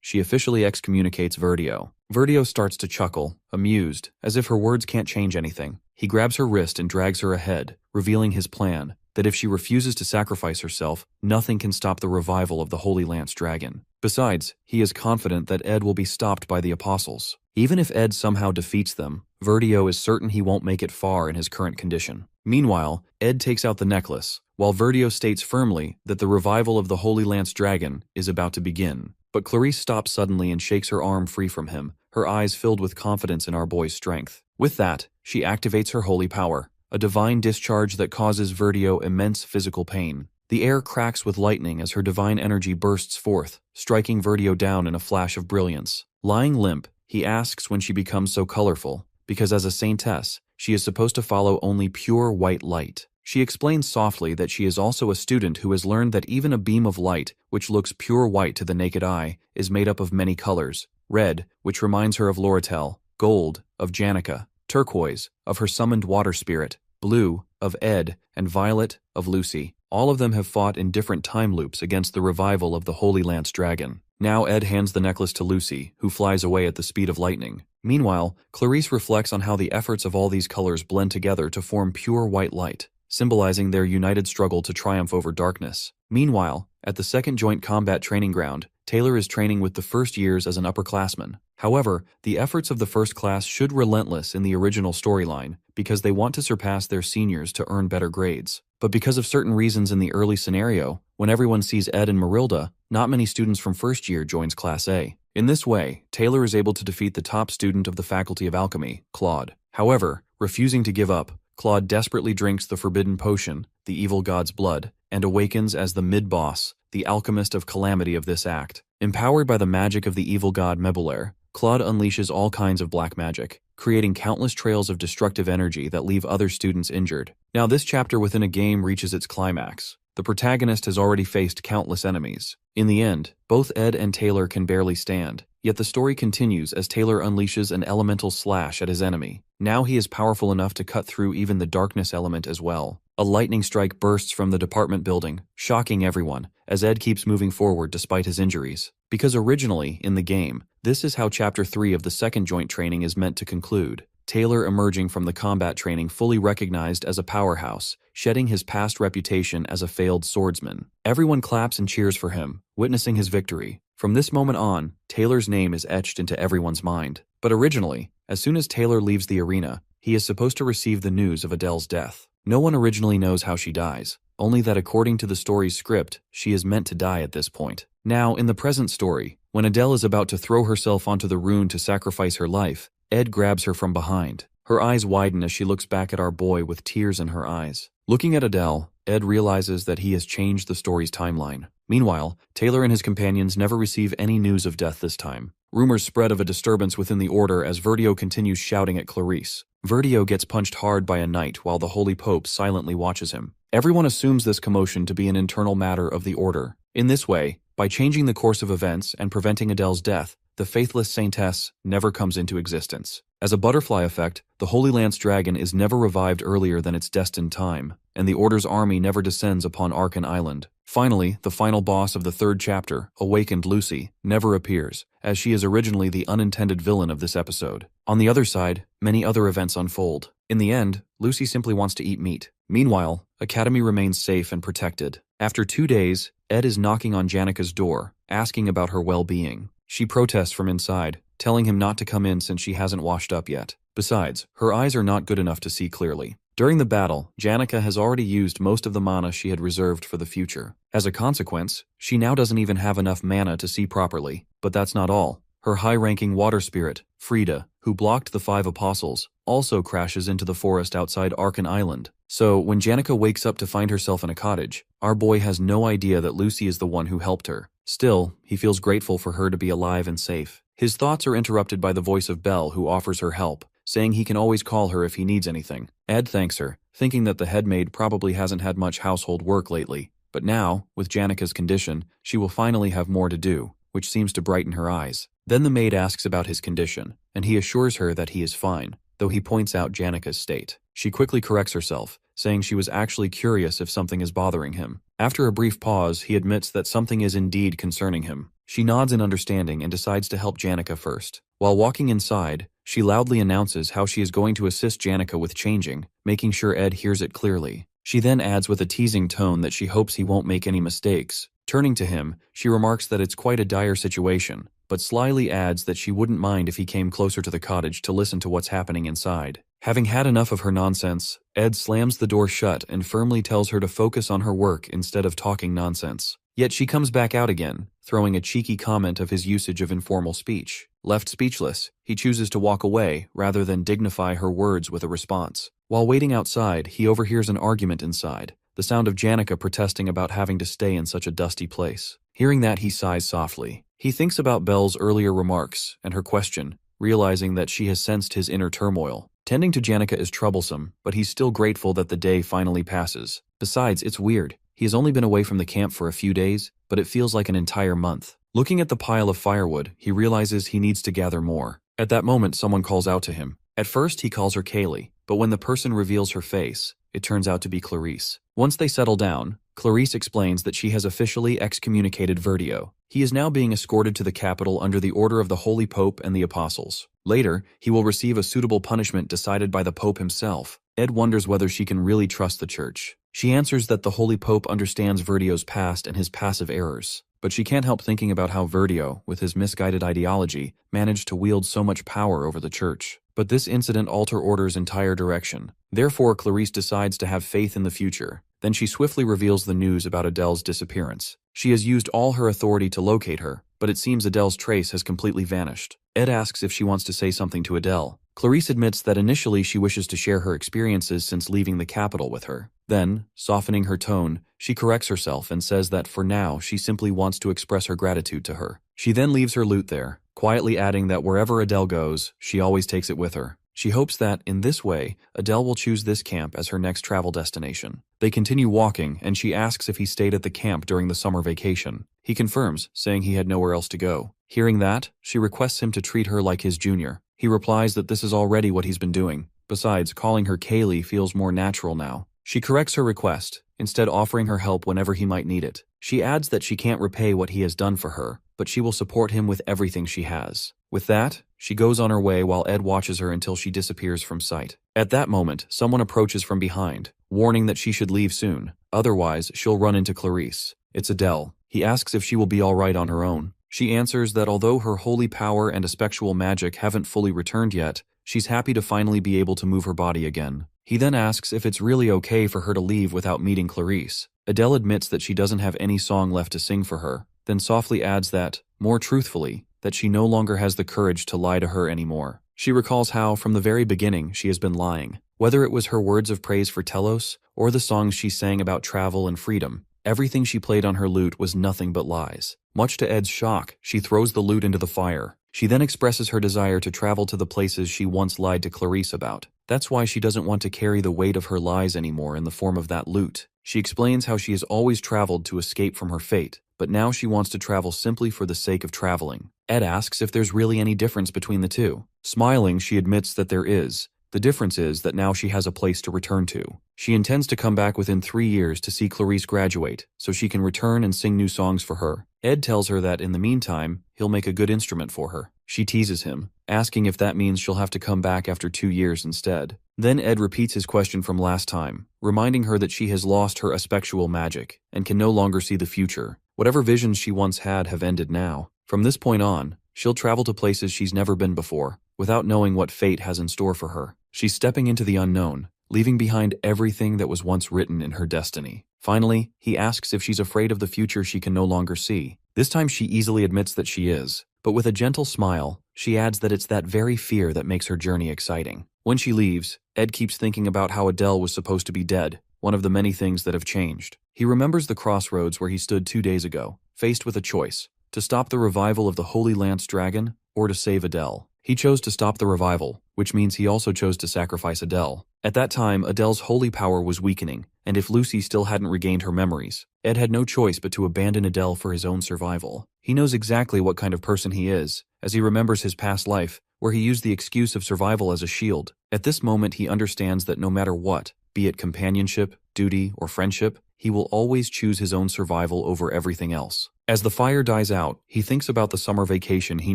she officially excommunicates Verdio. Verdio starts to chuckle, amused, as if her words can't change anything. He grabs her wrist and drags her ahead, revealing his plan, that if she refuses to sacrifice herself, nothing can stop the revival of the Holy Lance Dragon. Besides, he is confident that Ed will be stopped by the apostles. Even if Ed somehow defeats them, Verdio is certain he won't make it far in his current condition. Meanwhile, Ed takes out the necklace, while Verdio states firmly that the revival of the Holy Lance Dragon is about to begin. But Clarice stops suddenly and shakes her arm free from him, her eyes filled with confidence in our boy's strength. With that, she activates her holy power, a divine discharge that causes Verdio immense physical pain. The air cracks with lightning as her divine energy bursts forth, striking Verdio down in a flash of brilliance. Lying limp, he asks when she becomes so colorful, because as a saintess, she is supposed to follow only pure white light. She explains softly that she is also a student who has learned that even a beam of light, which looks pure white to the naked eye, is made up of many colors. Red, which reminds her of Lorotel, gold, of Janica, turquoise, of her summoned water spirit, blue, of Ed, and violet, of Lucy. All of them have fought in different time loops against the revival of the Holy Lance Dragon. Now Ed hands the necklace to Lucy, who flies away at the speed of lightning. Meanwhile, Clarice reflects on how the efforts of all these colors blend together to form pure white light, symbolizing their united struggle to triumph over darkness. Meanwhile, at the second joint combat training ground, Taylor is training with the first years as an upperclassman. However, the efforts of the first class should relentless in the original storyline because they want to surpass their seniors to earn better grades. But because of certain reasons in the early scenario, when everyone sees Ed and Marilda, not many students from first year joins Class A. In this way, Taylor is able to defeat the top student of the Faculty of Alchemy, Claude. However, refusing to give up, Claude desperately drinks the forbidden potion, the evil god's blood, and awakens as the mid-boss, the alchemist of calamity of this act. Empowered by the magic of the evil god Mebulaire, Claude unleashes all kinds of black magic, creating countless trails of destructive energy that leave other students injured. Now this chapter within a game reaches its climax. The protagonist has already faced countless enemies. In the end, both Ed and Taylor can barely stand, yet the story continues as Taylor unleashes an elemental slash at his enemy. Now he is powerful enough to cut through even the darkness element as well. A lightning strike bursts from the department building, shocking everyone, as Ed keeps moving forward despite his injuries. Because originally, in the game, this is how Chapter 3 of the second joint training is meant to conclude. Taylor emerging from the combat training fully recognized as a powerhouse, shedding his past reputation as a failed swordsman. Everyone claps and cheers for him, witnessing his victory. From this moment on, Taylor's name is etched into everyone's mind. But originally, as soon as Taylor leaves the arena, he is supposed to receive the news of Adele's death. No one originally knows how she dies, only that according to the story's script, she is meant to die at this point. Now, in the present story, when Adele is about to throw herself onto the rune to sacrifice her life, Ed grabs her from behind. Her eyes widen as she looks back at our boy with tears in her eyes. Looking at Adele, Ed realizes that he has changed the story's timeline. Meanwhile, Taylor and his companions never receive any news of death this time. Rumors spread of a disturbance within the Order as Verdio continues shouting at Clarice. Verdio gets punched hard by a knight while the Holy Pope silently watches him. Everyone assumes this commotion to be an internal matter of the Order. In this way, by changing the course of events and preventing Adele's death, the faithless Saintess never comes into existence. As a butterfly effect, the Holy Lance Dragon is never revived earlier than its destined time, and the Order's army never descends upon Arkan Island. Finally, the final boss of the 3rd chapter, Awakened Lucy, never appears, as she is originally the unintended villain of this episode. On the other side, many other events unfold. In the end, Lucy simply wants to eat meat. Meanwhile, Academy remains safe and protected. After 2 days, Ed is knocking on Janika's door, asking about her well-being. She protests from inside, telling him not to come in since she hasn't washed up yet. Besides, her eyes are not good enough to see clearly. During the battle, Janika has already used most of the mana she had reserved for the future. As a consequence, she now doesn't even have enough mana to see properly. But that's not all. Her high-ranking water spirit, Frida, who blocked the 5 apostles, also crashes into the forest outside Arkan Island. So, when Janika wakes up to find herself in a cottage, our boy has no idea that Lucy is the one who helped her. Still, he feels grateful for her to be alive and safe. His thoughts are interrupted by the voice of Belle, who offers her help, saying he can always call her if he needs anything. Ed thanks her, thinking that the headmaid probably hasn't had much household work lately. But now, with Janika's condition, she will finally have more to do, which seems to brighten her eyes. Then the maid asks about his condition, and he assures her that he is fine, though he points out Janika's state. She quickly corrects herself, saying she was actually curious if something is bothering him. After a brief pause, he admits that something is indeed concerning him. She nods in understanding and decides to help Janika first. While walking inside, she loudly announces how she is going to assist Janika with changing, making sure Ed hears it clearly. She then adds with a teasing tone that she hopes he won't make any mistakes. Turning to him, she remarks that it's quite a dire situation, but slyly adds that she wouldn't mind if he came closer to the cottage to listen to what's happening inside. Having had enough of her nonsense, Ed slams the door shut and firmly tells her to focus on her work instead of talking nonsense. Yet she comes back out again, throwing a cheeky comment of his usage of informal speech. Left speechless, he chooses to walk away rather than dignify her words with a response. While waiting outside, he overhears an argument inside, the sound of Janika protesting about having to stay in such a dusty place. Hearing that, he sighs softly. He thinks about Belle's earlier remarks and her question, realizing that she has sensed his inner turmoil. Tending to Janika is troublesome, but he's still grateful that the day finally passes. Besides, it's weird. He has only been away from the camp for a few days, but it feels like an entire month. Looking at the pile of firewood, he realizes he needs to gather more. At that moment, someone calls out to him. At first, he calls her Kaylee, but when the person reveals her face, it turns out to be Clarice. Once they settle down, Clarice explains that she has officially excommunicated Verdio. He is now being escorted to the capital under the order of the Holy Pope and the Apostles. Later, he will receive a suitable punishment decided by the Pope himself. Ed wonders whether she can really trust the Church. She answers that the Holy Pope understands Verdio's past and his passive errors, but she can't help thinking about how Verdio, with his misguided ideology, managed to wield so much power over the Church. But this incident alters Order's entire direction. Therefore, Clarice decides to have faith in the future. Then she swiftly reveals the news about Adele's disappearance. She has used all her authority to locate her, but it seems Adele's trace has completely vanished. Ed asks if she wants to say something to Adele. Clarice admits that initially she wishes to share her experiences since leaving the capital with her. Then, softening her tone, she corrects herself and says that for now she simply wants to express her gratitude to her. She then leaves her loot there, quietly adding that wherever Adele goes, she always takes it with her. She hopes that, in this way, Adele will choose this camp as her next travel destination. They continue walking, and she asks if he stayed at the camp during the summer vacation. He confirms, saying he had nowhere else to go. Hearing that, she requests him to treat her like his junior. He replies that this is already what he's been doing. Besides, calling her Kaylee feels more natural now. She corrects her request, instead offering her help whenever he might need it. She adds that she can't repay what he has done for her, but she will support him with everything she has. With that, she goes on her way while Ed watches her until she disappears from sight. At that moment, someone approaches from behind, warning that she should leave soon. Otherwise, she'll run into Clarice. It's Adele. He asks if she will be alright on her own. She answers that although her holy power and espectual magic haven't fully returned yet, she's happy to finally be able to move her body again. He then asks if it's really okay for her to leave without meeting Clarice. Adele admits that she doesn't have any song left to sing for her, then softly adds that, more truthfully, that she no longer has the courage to lie to her anymore. She recalls how, from the very beginning, she has been lying. Whether it was her words of praise for Telos, or the songs she sang about travel and freedom, everything she played on her lute was nothing but lies. Much to Ed's shock, she throws the lute into the fire. She then expresses her desire to travel to the places she once lied to Clarice about. That's why she doesn't want to carry the weight of her lies anymore in the form of that lute. She explains how she has always traveled to escape from her fate, but now she wants to travel simply for the sake of traveling. Ed asks if there's really any difference between the two. Smiling, she admits that there is. The difference is that now she has a place to return to. She intends to come back within 3 years to see Clarice graduate, so she can return and sing new songs for her. Ed tells her that in the meantime, he'll make a good instrument for her. She teases him, asking if that means she'll have to come back after 2 years instead. Then Ed repeats his question from last time, reminding her that she has lost her aspectual magic and can no longer see the future. Whatever visions she once had have ended now. From this point on, she'll travel to places she's never been before, without knowing what fate has in store for her. She's stepping into the unknown, leaving behind everything that was once written in her destiny. Finally, he asks if she's afraid of the future she can no longer see. This time she easily admits that she is, but with a gentle smile, she adds that it's that very fear that makes her journey exciting. When she leaves, Ed keeps thinking about how Adele was supposed to be dead, one of the many things that have changed. He remembers the crossroads where he stood 2 days ago, faced with a choice: to stop the revival of the Holy Lance Dragon, or to save Adele. He chose to stop the revival, which means he also chose to sacrifice Adele. At that time, Adele's holy power was weakening, and if Lucy still hadn't regained her memories, Ed had no choice but to abandon Adele for his own survival. He knows exactly what kind of person he is, as he remembers his past life, where he used the excuse of survival as a shield. At this moment, he understands that no matter what, be it companionship, duty, or friendship, he will always choose his own survival over everything else. As the fire dies out, he thinks about the summer vacation he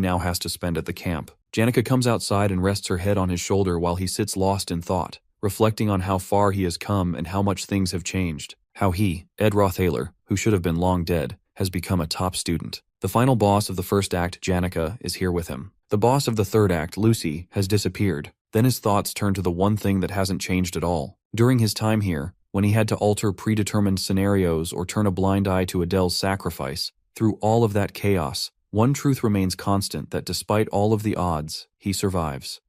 now has to spend at the camp. Janica comes outside and rests her head on his shoulder while he sits lost in thought, reflecting on how far he has come and how much things have changed. How he, Ed Rothaler, who should have been long dead, has become a top student. The final boss of the first act, Janica, is here with him. The boss of the third act, Lucy, has disappeared. Then his thoughts turn to the one thing that hasn't changed at all. During his time here, when he had to alter predetermined scenarios or turn a blind eye to Adele's sacrifice, through all of that chaos, one truth remains constant: that despite all of the odds, he survives.